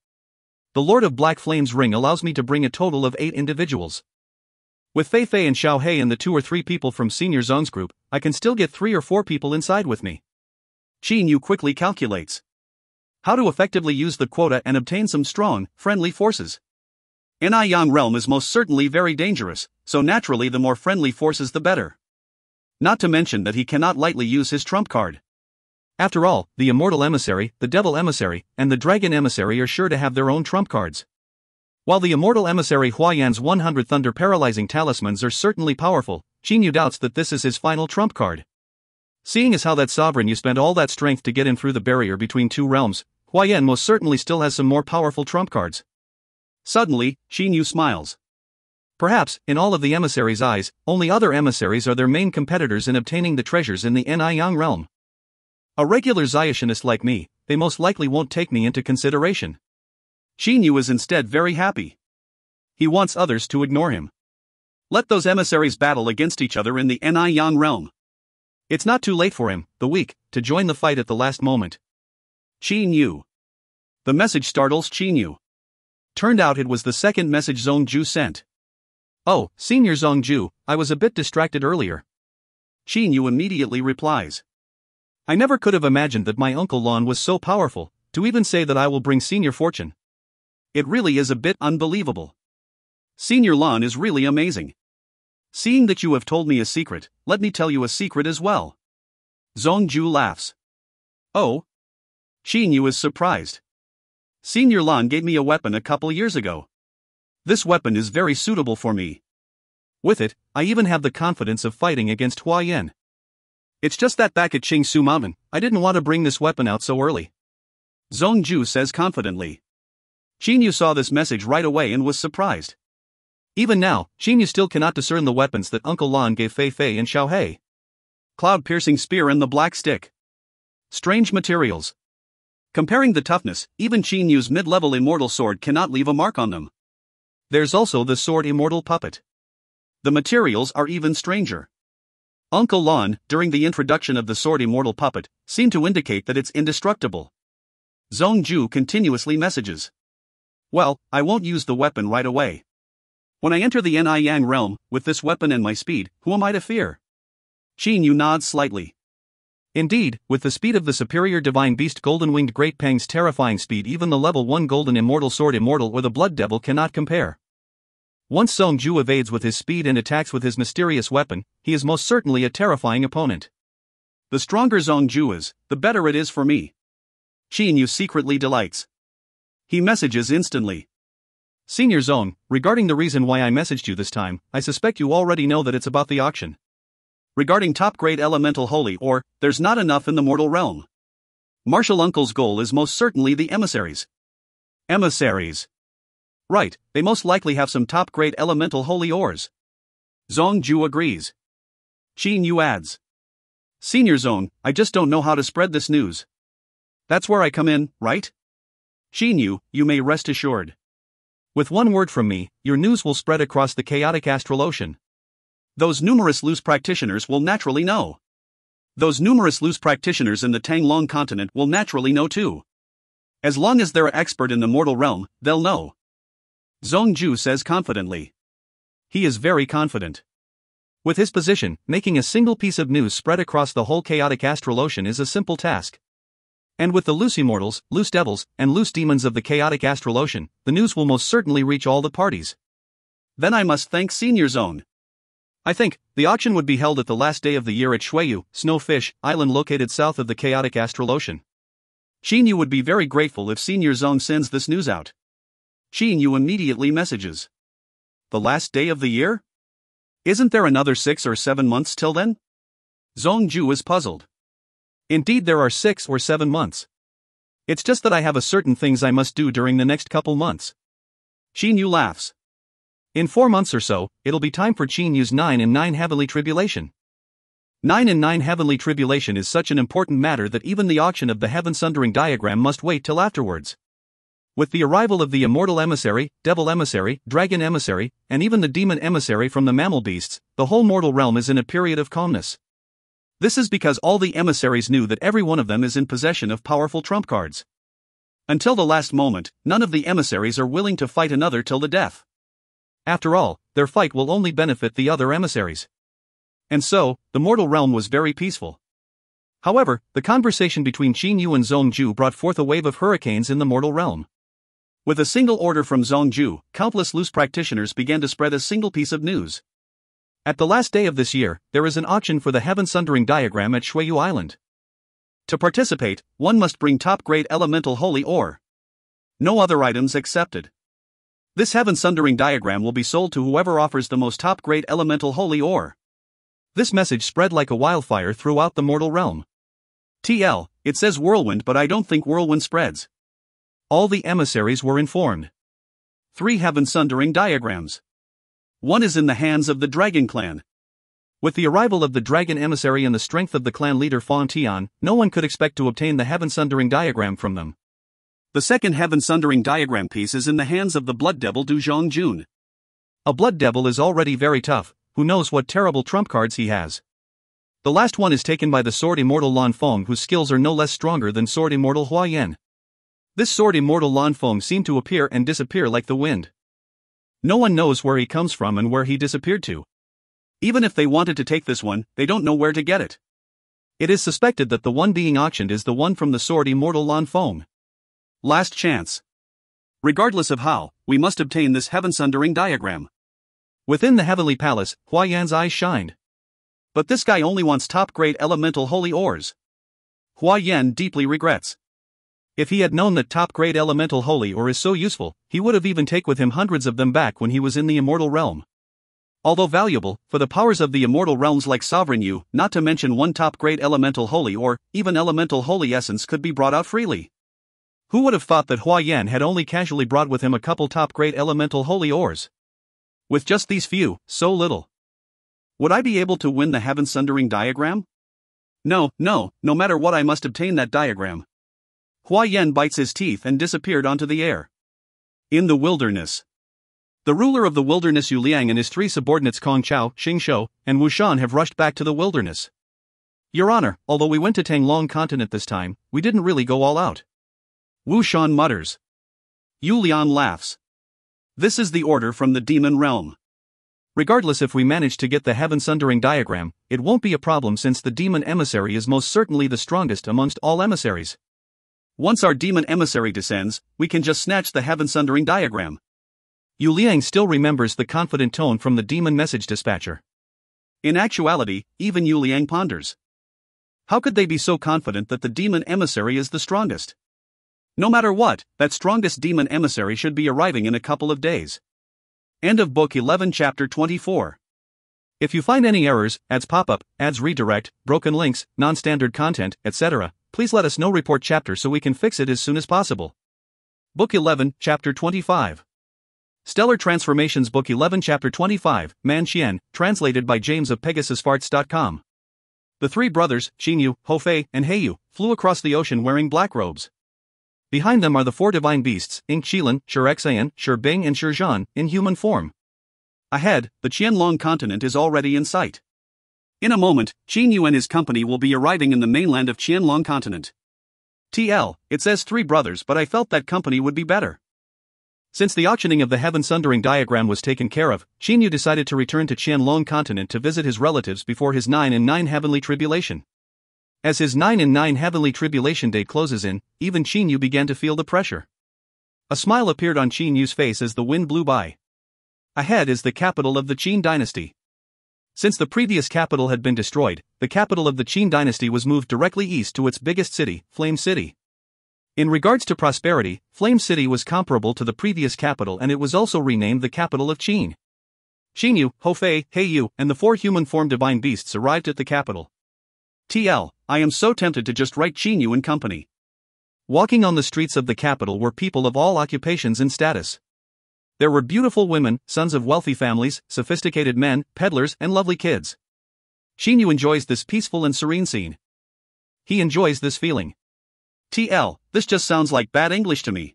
Speaker 3: The Lord of Black Flames ring allows me to bring a total of 8 individuals. With Fei Fei and Xiao Hei and the 2 or 3 people from Senior Zong's group, I can still get 3 or 4 people inside with me.
Speaker 2: Xinyu quickly calculates how to effectively use the quota and obtain some strong, friendly forces. Niyang realm is most certainly very dangerous, so naturally the more friendly forces the better. Not to mention that he cannot lightly use his trump card.
Speaker 3: After all, the Immortal Emissary, the Devil Emissary, and the Dragon Emissary are sure to have their own trump cards. While the Immortal Emissary Huayan's 100 Thunder Paralyzing Talismans are certainly powerful, Xinyu doubts that this is his final trump card. Seeing as how that sovereign you spent all that strength to get in through the barrier between 2 realms, Huayan most certainly still has some more powerful trump cards.
Speaker 2: Suddenly, Xinyu smiles.
Speaker 3: Perhaps, in all of the emissaries' eyes, only other emissaries are their main competitors in obtaining the treasures in the Niyang realm. A regular Zayashinist like me, they most likely won't take me into consideration.
Speaker 2: Xinyu is instead very happy. He wants others to ignore him. Let those emissaries battle against each other in the Niyang realm.
Speaker 3: It's not too late for him, the weak, to join the fight at the last moment.
Speaker 2: Xinyu. The message startles Xinyu. Turned out it was the second message Zhongju sent.
Speaker 3: Oh, Senior Zhongju, I was a bit distracted earlier.
Speaker 2: Xinyu immediately replies.
Speaker 3: I never could have imagined that my Uncle Lan was so powerful, to even say that I will bring Senior fortune.
Speaker 2: It really is a bit unbelievable. Senior Lan is really amazing. Seeing that you have told me a secret, let me tell you a secret as well. Zhongju laughs. Oh? Xin Yu is surprised. Senior Lan gave me a weapon a couple years ago. This weapon is very suitable for me.
Speaker 3: With it, I even have the confidence of fighting against Hua Yan. It's just that back at Qingsu Mountain, I didn't want to bring this weapon out so early.
Speaker 2: Zhongju says confidently. Xin Yu saw this message right away and was surprised.
Speaker 3: Even now, Xin Yu still cannot discern the weapons that Uncle Lan gave Fei Fei and Xiao Hei.
Speaker 2: Cloud-piercing spear and the black stick. Strange materials. Comparing the toughness, even Xin Yu's mid-level immortal sword cannot leave a mark on them.
Speaker 3: There's also the sword immortal puppet.
Speaker 2: The materials are even stranger. Uncle Lan, during the introduction of the sword immortal puppet, seemed to indicate that it's indestructible. Zhongju continuously messages. Well, I won't use the weapon right away. When I enter the Niyang realm, with this weapon and my speed, who am I to fear? Xin Yu nods slightly.
Speaker 3: Indeed, with the speed of the superior divine beast Golden-Winged Great Pang's terrifying speed, even the level 1 golden immortal sword immortal or the blood devil cannot compare. Once Zhongju evades with his speed and attacks with his mysterious weapon, he is most certainly a terrifying opponent.
Speaker 2: The stronger Zhongju is, the better it is for me. Xin Yu secretly delights. He messages instantly.
Speaker 3: Senior Zong, regarding the reason why I messaged you this time, I suspect you already know that it's about the auction.
Speaker 2: Regarding top-grade elemental holy ore, there's not enough in the mortal realm. Martial Uncle's goal is most certainly the emissaries. Emissaries. Right, they most likely have some top-grade elemental holy ores. Zhongju agrees. Xin Yu adds. Senior Zong, I just don't know how to spread this news. That's where I come in, right? Xin Yu, you may rest assured.
Speaker 3: With one word from me, your news will spread across the chaotic astral ocean.
Speaker 2: Those numerous loose practitioners will naturally know. Those numerous loose practitioners in the Tanglong continent will naturally know too. As long as they're an expert in the mortal realm, they'll know. Zhongju says confidently.
Speaker 3: He is very confident. With his position, making a single piece of news spread across the whole chaotic astral ocean is a simple task. And with the loose immortals, loose devils, and loose demons of the chaotic astral ocean, the news will most certainly reach all the parties.
Speaker 2: Then I must thank Senior Zone.
Speaker 3: I think the auction would be held at the last day of the year at Shuiyu, Snowfish Island located south of the chaotic astral ocean.
Speaker 2: Xin Yu would be very grateful if Senior Zone sends this news out. Xin Yu immediately messages. The last day of the year? Isn't there another 6 or 7 months till then? Zhongju is puzzled.
Speaker 3: Indeed, there are 6 or 7 months. It's just that I have a certain things I must do during the next couple months.
Speaker 2: Xin Yu laughs.
Speaker 3: In 4 months or so, it'll be time for Xin Yu's 9 and 9 Heavenly Tribulation. 9 and 9 Heavenly Tribulation is such an important matter that even the auction of the Heaven Sundering diagram must wait till afterwards. With the arrival of the Immortal Emissary, Devil Emissary, Dragon Emissary, and even the Demon Emissary from the mammal beasts, the whole mortal realm is in a period of calmness. This is because all the emissaries knew that every one of them is in possession of powerful trump cards. Until the last moment, none of the emissaries are willing to fight another till the death. After all, their fight will only benefit the other emissaries. And so, the mortal realm was very peaceful. However, the conversation between Xin Yu and Zhongju brought forth a wave of hurricanes in the mortal realm. With a single order from Zhongju, countless loose practitioners began to spread a single piece of news. At the last day of this year, there is an auction for the Heaven Sundering diagram at Shuiyu Island. To participate, one must bring top-grade elemental holy ore. No other items accepted. This Heaven Sundering diagram will be sold to whoever offers the most top-grade elemental holy ore. This message spread like a wildfire throughout the mortal realm. TL, it says whirlwind, but I don't think whirlwind spreads. All the emissaries were informed. 3 Heaven Sundering diagrams. One is in the hands of the Dragon Clan. With the arrival of the Dragon Emissary and the strength of the clan leader Fong Tian, no one could expect to obtain the Heaven Sundering diagram from them. The second Heaven Sundering diagram piece is in the hands of the Blood Devil Du Zhongjun. A Blood Devil is already very tough, who knows what terrible trump cards he has. The last one is taken by the Sword Immortal Lan Feng, whose skills are no less stronger than Sword Immortal Hua Yan. This Sword Immortal Lan Feng seemed to appear and disappear like the wind. No one knows where he comes from and where he disappeared to. Even if they wanted to take this one, they don't know where to get it. It is suspected that the one being auctioned is the one from the Sword Immortal Lan Feng.
Speaker 2: Last chance. Regardless of how, we must obtain this heaven-sundering diagram.
Speaker 3: Within the heavenly palace, Hua Yan's eyes shined.
Speaker 2: But this guy only wants top-grade elemental holy ores. Hua Yan deeply regrets.
Speaker 3: If he had known that top-grade elemental holy ore is so useful, he would have even taken with him hundreds of them back when he was in the immortal realm.
Speaker 2: Although valuable, for the powers of the immortal realms like Sovereign Yu, not to mention one top-grade elemental holy ore, even elemental holy essence could be brought out freely.
Speaker 3: Who would have thought that Hua Yan had only casually brought with him a couple top-grade elemental holy ores?
Speaker 2: With just these few, so little. Would I be able to win the heaven-sundering diagram? No matter what I must obtain that diagram. Hua Yan bites his teeth and disappeared onto the air. In the wilderness.
Speaker 3: The ruler of the wilderness Yu Liang and his three subordinates Kong Chao, Xing Shou, and Wu Shan have rushed back to the wilderness. Your Honor, although we went to Tanglong Continent this time, we didn't really go all out.
Speaker 2: Wu Shan mutters. Yu Lian laughs. This is the order from the demon realm.
Speaker 3: Regardless if we manage to get the heaven-sundering diagram, it won't be a problem since the demon emissary is most certainly the strongest amongst all emissaries.
Speaker 2: Once our demon emissary descends, we can just snatch the heaven-sundering diagram.
Speaker 3: Yu Liang still remembers the confident tone from the demon message dispatcher.
Speaker 2: In actuality, even Yu Liang ponders. How could they be so confident that the demon emissary is the strongest? No matter what, that strongest demon emissary should be arriving in a couple of days. End of Book 11 Chapter 24.
Speaker 3: If you find any errors, ads pop-up, ads redirect, broken links, non-standard content, etc., please let us know. Report chapter so we can fix it as soon as possible. Book 11, Chapter 25. Stellar Transformations. Book 11 Chapter 25, Man Qian, translated by James of PegasusFarts.com. The three brothers, Qinyu, Hofei, and Heiyu, flew across the ocean wearing black robes. Behind them are the four divine beasts, Ing Qilan, Shirexayan, Shirbing and Shirzhan, in human form.
Speaker 2: Ahead, the Qianlong continent is already in sight. In a moment, Qinyu and his company will be arriving in the mainland of Qianlong continent. TL, it says three brothers, but I felt that company would be better.
Speaker 3: Since the auctioning of the heaven-sundering diagram was taken care of, Qinyu decided to return to Qianlong continent to visit his relatives before his 9/9 heavenly tribulation. As his 9/9 heavenly tribulation day closes in, even Qinyu began to feel the pressure. A smile appeared on Qinyu's face as the wind blew by. Ahead is the capital of the Qin dynasty. Since the previous capital had been destroyed, the capital of the Qin dynasty was moved directly east to its biggest city, Flame City. In regards to prosperity, Flame City was comparable to the previous capital and it was also renamed the capital of Qin. Qinyu, Hofei, Heiyu, and the four human-form divine beasts arrived at the capital.
Speaker 2: TL, I am so tempted to just write Qinyu and company.
Speaker 3: Walking on the streets of the capital were people of all occupations and status. There were beautiful women, sons of wealthy families, sophisticated men, peddlers, and lovely kids. Qinyu enjoys this peaceful and serene scene. He enjoys this feeling.
Speaker 2: TL, this just sounds like bad English to me.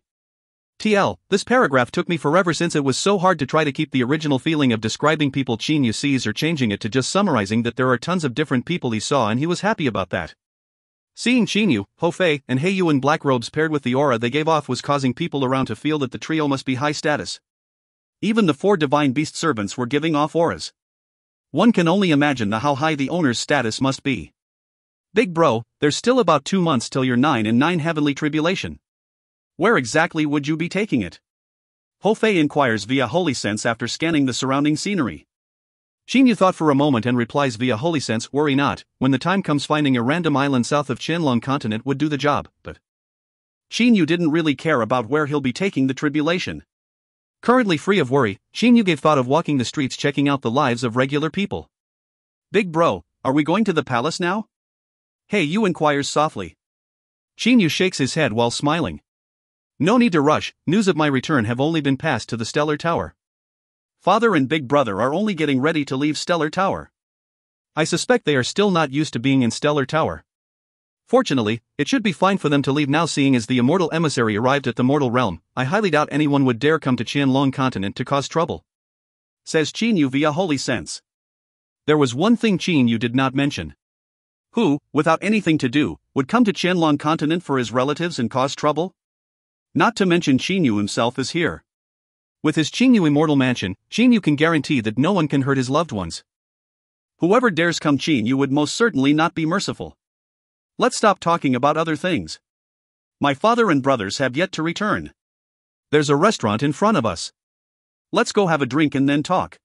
Speaker 3: TL, this paragraph took me forever since it was so hard to try to keep the original feeling of describing people Qinyu sees or changing it to just summarizing that there are tons of different people he saw and he was happy about that. Seeing Qinyu, Hofei, and Heiyu in black robes paired with the aura they gave off was causing people around to feel that the trio must be high status. Even the four divine beast servants were giving off auras. One can only imagine how high the owner's status must be. Big bro, there's still about 2 months till your 9/9 heavenly tribulation. Where exactly would you be taking it? Hofei inquires via Holy Sense after scanning the surrounding scenery. Qinyu thought for a moment and replies via Holy Sense, worry not, when the time comes finding a random island south of Qianlong continent would do the job, but Qinyu didn't really care about where he'll be taking the tribulation. Currently free of worry, Qinyu gave thought of walking the streets checking out the lives of regular people. Big bro, are we going to the palace now? Heiyu inquires softly. Qinyu shakes his head while smiling. No need to rush, news of my return have only been passed to the Stellar Tower. Father and big brother are only getting ready to leave Stellar Tower. I suspect they are still not used to being in Stellar Tower. Fortunately, it should be fine for them to leave now seeing as the immortal emissary arrived at the mortal realm. I highly doubt anyone would dare come to Qianlong continent to cause trouble. Says Qinyu via Holy Sense. There was one thing Qinyu did not mention. Who, without anything to do, would come to Qianlong continent for his relatives and cause trouble? Not to mention Qinyu himself is here. With his Qinyu immortal mansion, Qinyu can guarantee that no one can hurt his loved ones. Whoever dares come Qinyu would most certainly not be merciful. Let's stop talking about other things.
Speaker 2: My father and brothers have yet to return.
Speaker 3: There's a restaurant in front of us.
Speaker 2: Let's go have a drink and then talk.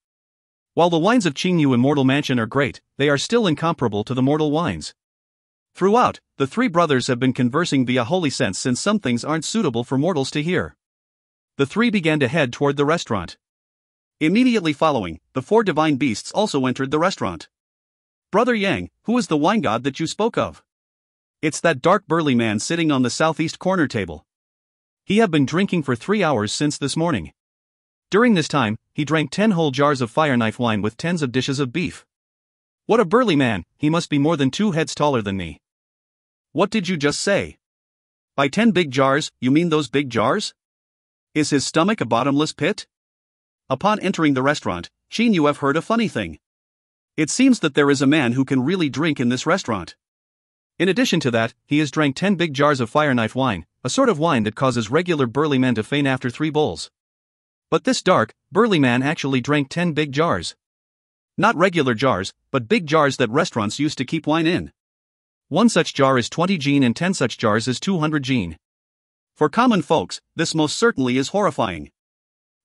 Speaker 3: While the wines of Qingyu and Mortal Mansion are great, they are still incomparable to the mortal wines.
Speaker 2: Throughout, the three brothers have been conversing via holy sense since some things aren't suitable for mortals to hear.
Speaker 3: The three began to head toward the restaurant.
Speaker 2: Immediately following, the four divine beasts also entered the restaurant. Brother Yang, who is the wine god that you spoke of?
Speaker 3: It's that dark burly man sitting on the southeast corner table. He have been drinking for 3 hours since this morning. During this time, he drank 10 whole jars of fire knife wine with tens of dishes of beef. What a burly man, he must be more than 2 heads taller than me.
Speaker 2: What did you just say? By 10 big jars, you mean those big jars? Is his stomach a bottomless pit? Upon entering the restaurant, Qin have heard a funny thing. It seems that there is a man who can really drink in this restaurant.
Speaker 3: In addition to that, he has drank 10 big jars of fire knife wine, a sort of wine that causes regular burly men to faint after 3 bowls. But this dark, burly man actually drank 10 big jars.
Speaker 2: Not regular jars, but big jars that restaurants used to keep wine in.
Speaker 3: 1 such jar is 20 jin and 10 such jars is 200 jin.
Speaker 2: For common folks, this most certainly is horrifying.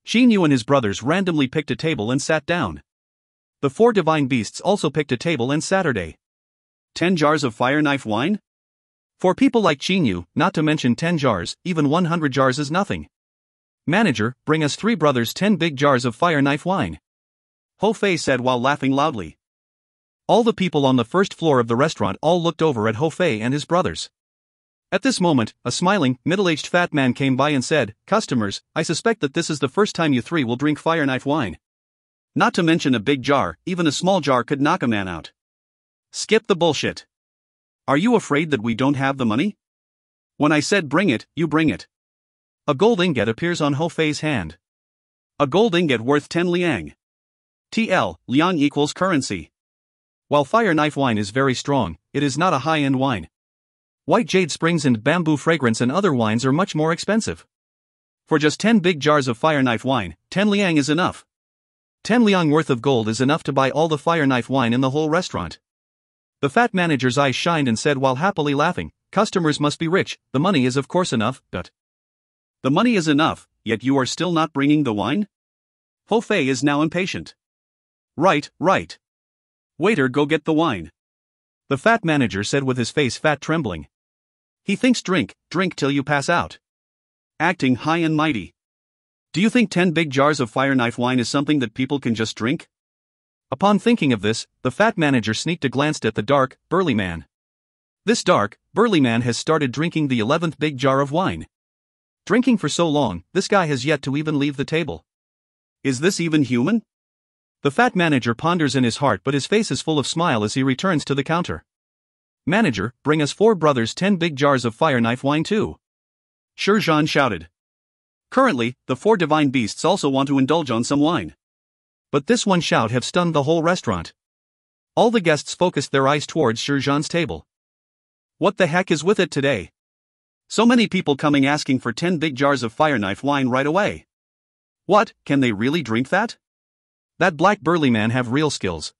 Speaker 3: Qin and his brothers randomly picked a table and sat down. The 4 divine beasts also picked a table and Saturday.
Speaker 2: 10 jars of fire knife wine?
Speaker 3: For people like Qin, not to mention 10 jars, even 100 jars is nothing. Manager, bring us 3 brothers 10 big jars of fire knife wine.
Speaker 2: Ho Fei said while laughing loudly.
Speaker 3: All the people on the first floor of the restaurant all looked over at Ho Fei and his brothers. At this moment, a smiling, middle-aged fat man came by and said, "Customers, I suspect that this is the first time you 3 will drink fire knife wine.
Speaker 2: Not to mention a big jar, even a small jar could knock a man out. Skip the bullshit. Are you afraid that we don't have the money? When I said bring it, you bring it."
Speaker 3: A gold ingot appears on Ho Fei's hand.
Speaker 2: A gold ingot worth 10 liang. TL, liang equals currency.
Speaker 3: While fire knife wine is very strong, it is not a high-end wine. White jade springs and bamboo fragrance and other wines are much more expensive.
Speaker 2: For just 10 big jars of fire knife wine, 10 liang is enough.
Speaker 3: 10 liang worth of gold is enough to buy all the fire knife wine in the whole restaurant. The fat manager's eyes shined and said while happily laughing, "Customers must be rich, the money is of course enough, but..."
Speaker 2: The money is enough, yet you are still not bringing the wine? Ho Fei is now impatient. Right. Waiter, go get the wine.
Speaker 3: The fat manager said with his face fat trembling.
Speaker 2: He thinks drink till you pass out. Acting high and mighty. Do you think 10 big jars of fire knife wine is something that people can just drink?
Speaker 3: Upon thinking of this, the fat manager sneaked a glance at the dark, burly man. This dark, burly man has started drinking the 11th big jar of wine. Drinking for so long, this guy has yet to even leave the table.
Speaker 2: Is this even human?
Speaker 3: The fat manager ponders in his heart, but his face is full of smile as he returns to the counter. "Manager, bring us 4 brothers 10 big jars of fire knife wine too."
Speaker 2: Shi Zhan shouted. Currently, the 4 divine beasts also want to indulge on some wine.
Speaker 3: But this one shout have stunned the whole restaurant. All the guests focused their eyes towards Shi Zhan's table.
Speaker 2: What the heck is with it today? So many people coming asking for 10 big jars of fire knife wine right away. What, can they really drink that?
Speaker 3: That black burly man have real skills.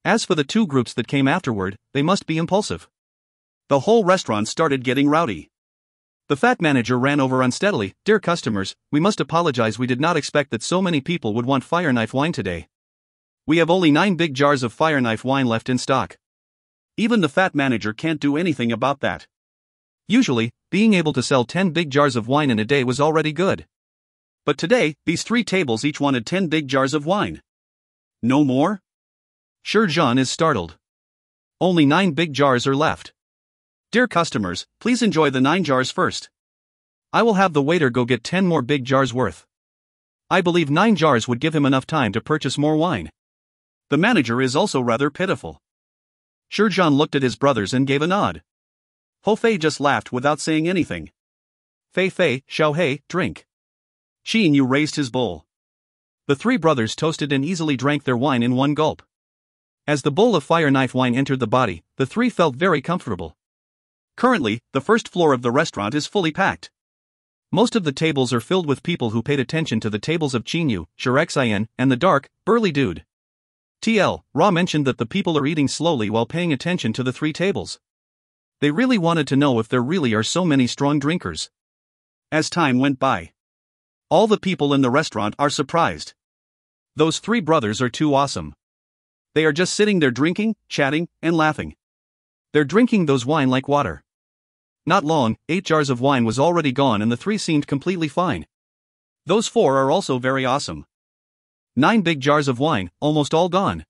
Speaker 3: As for the 2 groups that came afterward, they must be impulsive.
Speaker 2: The whole restaurant started getting rowdy.
Speaker 3: The fat manager ran over unsteadily, "Dear customers, we must apologize, we did not expect that so many people would want fire knife wine today. We have only 9 big jars of fire knife wine left in stock."
Speaker 2: Even the fat manager can't do anything about that.
Speaker 3: Usually, being able to sell 10 big jars of wine in a day was already good.
Speaker 2: But today, these 3 tables each wanted 10 big jars of wine. No more?
Speaker 3: Shi Zhan is startled. Only 9 big jars are left.
Speaker 2: "Dear customers, please enjoy the 9 jars first.
Speaker 3: I will have the waiter go get 10 more big jars worth. I believe 9 jars would give him enough time to purchase more wine."
Speaker 2: The manager is also rather pitiful.
Speaker 3: Shi Zhan looked at his brothers and gave a nod.
Speaker 2: Ho Fei just laughed without saying anything.
Speaker 3: "Fei, Xiao Hei, drink."
Speaker 2: Qin raised his bowl.
Speaker 3: The 3 brothers toasted and easily drank their wine in one gulp. As the bowl of fire knife wine entered the body, the 3 felt very comfortable.
Speaker 2: Currently, the first floor of the restaurant is fully packed.
Speaker 3: Most of the tables are filled with people who paid attention to the tables of Qinyu, Shirexian, and the dark, burly dude. TL, Ra mentioned that the people are eating slowly while paying attention to the 3 tables. They really wanted to know if there really are so many strong drinkers.
Speaker 2: As time went by, all the people in the restaurant are surprised.
Speaker 3: Those three brothers are too awesome.
Speaker 2: They are just sitting there drinking, chatting, and laughing.
Speaker 3: They're drinking those wine like water. Not long, 8 jars of wine was already gone and the three seemed completely fine.
Speaker 2: Those 4 are also very awesome.
Speaker 3: 9 big jars of wine, almost all gone.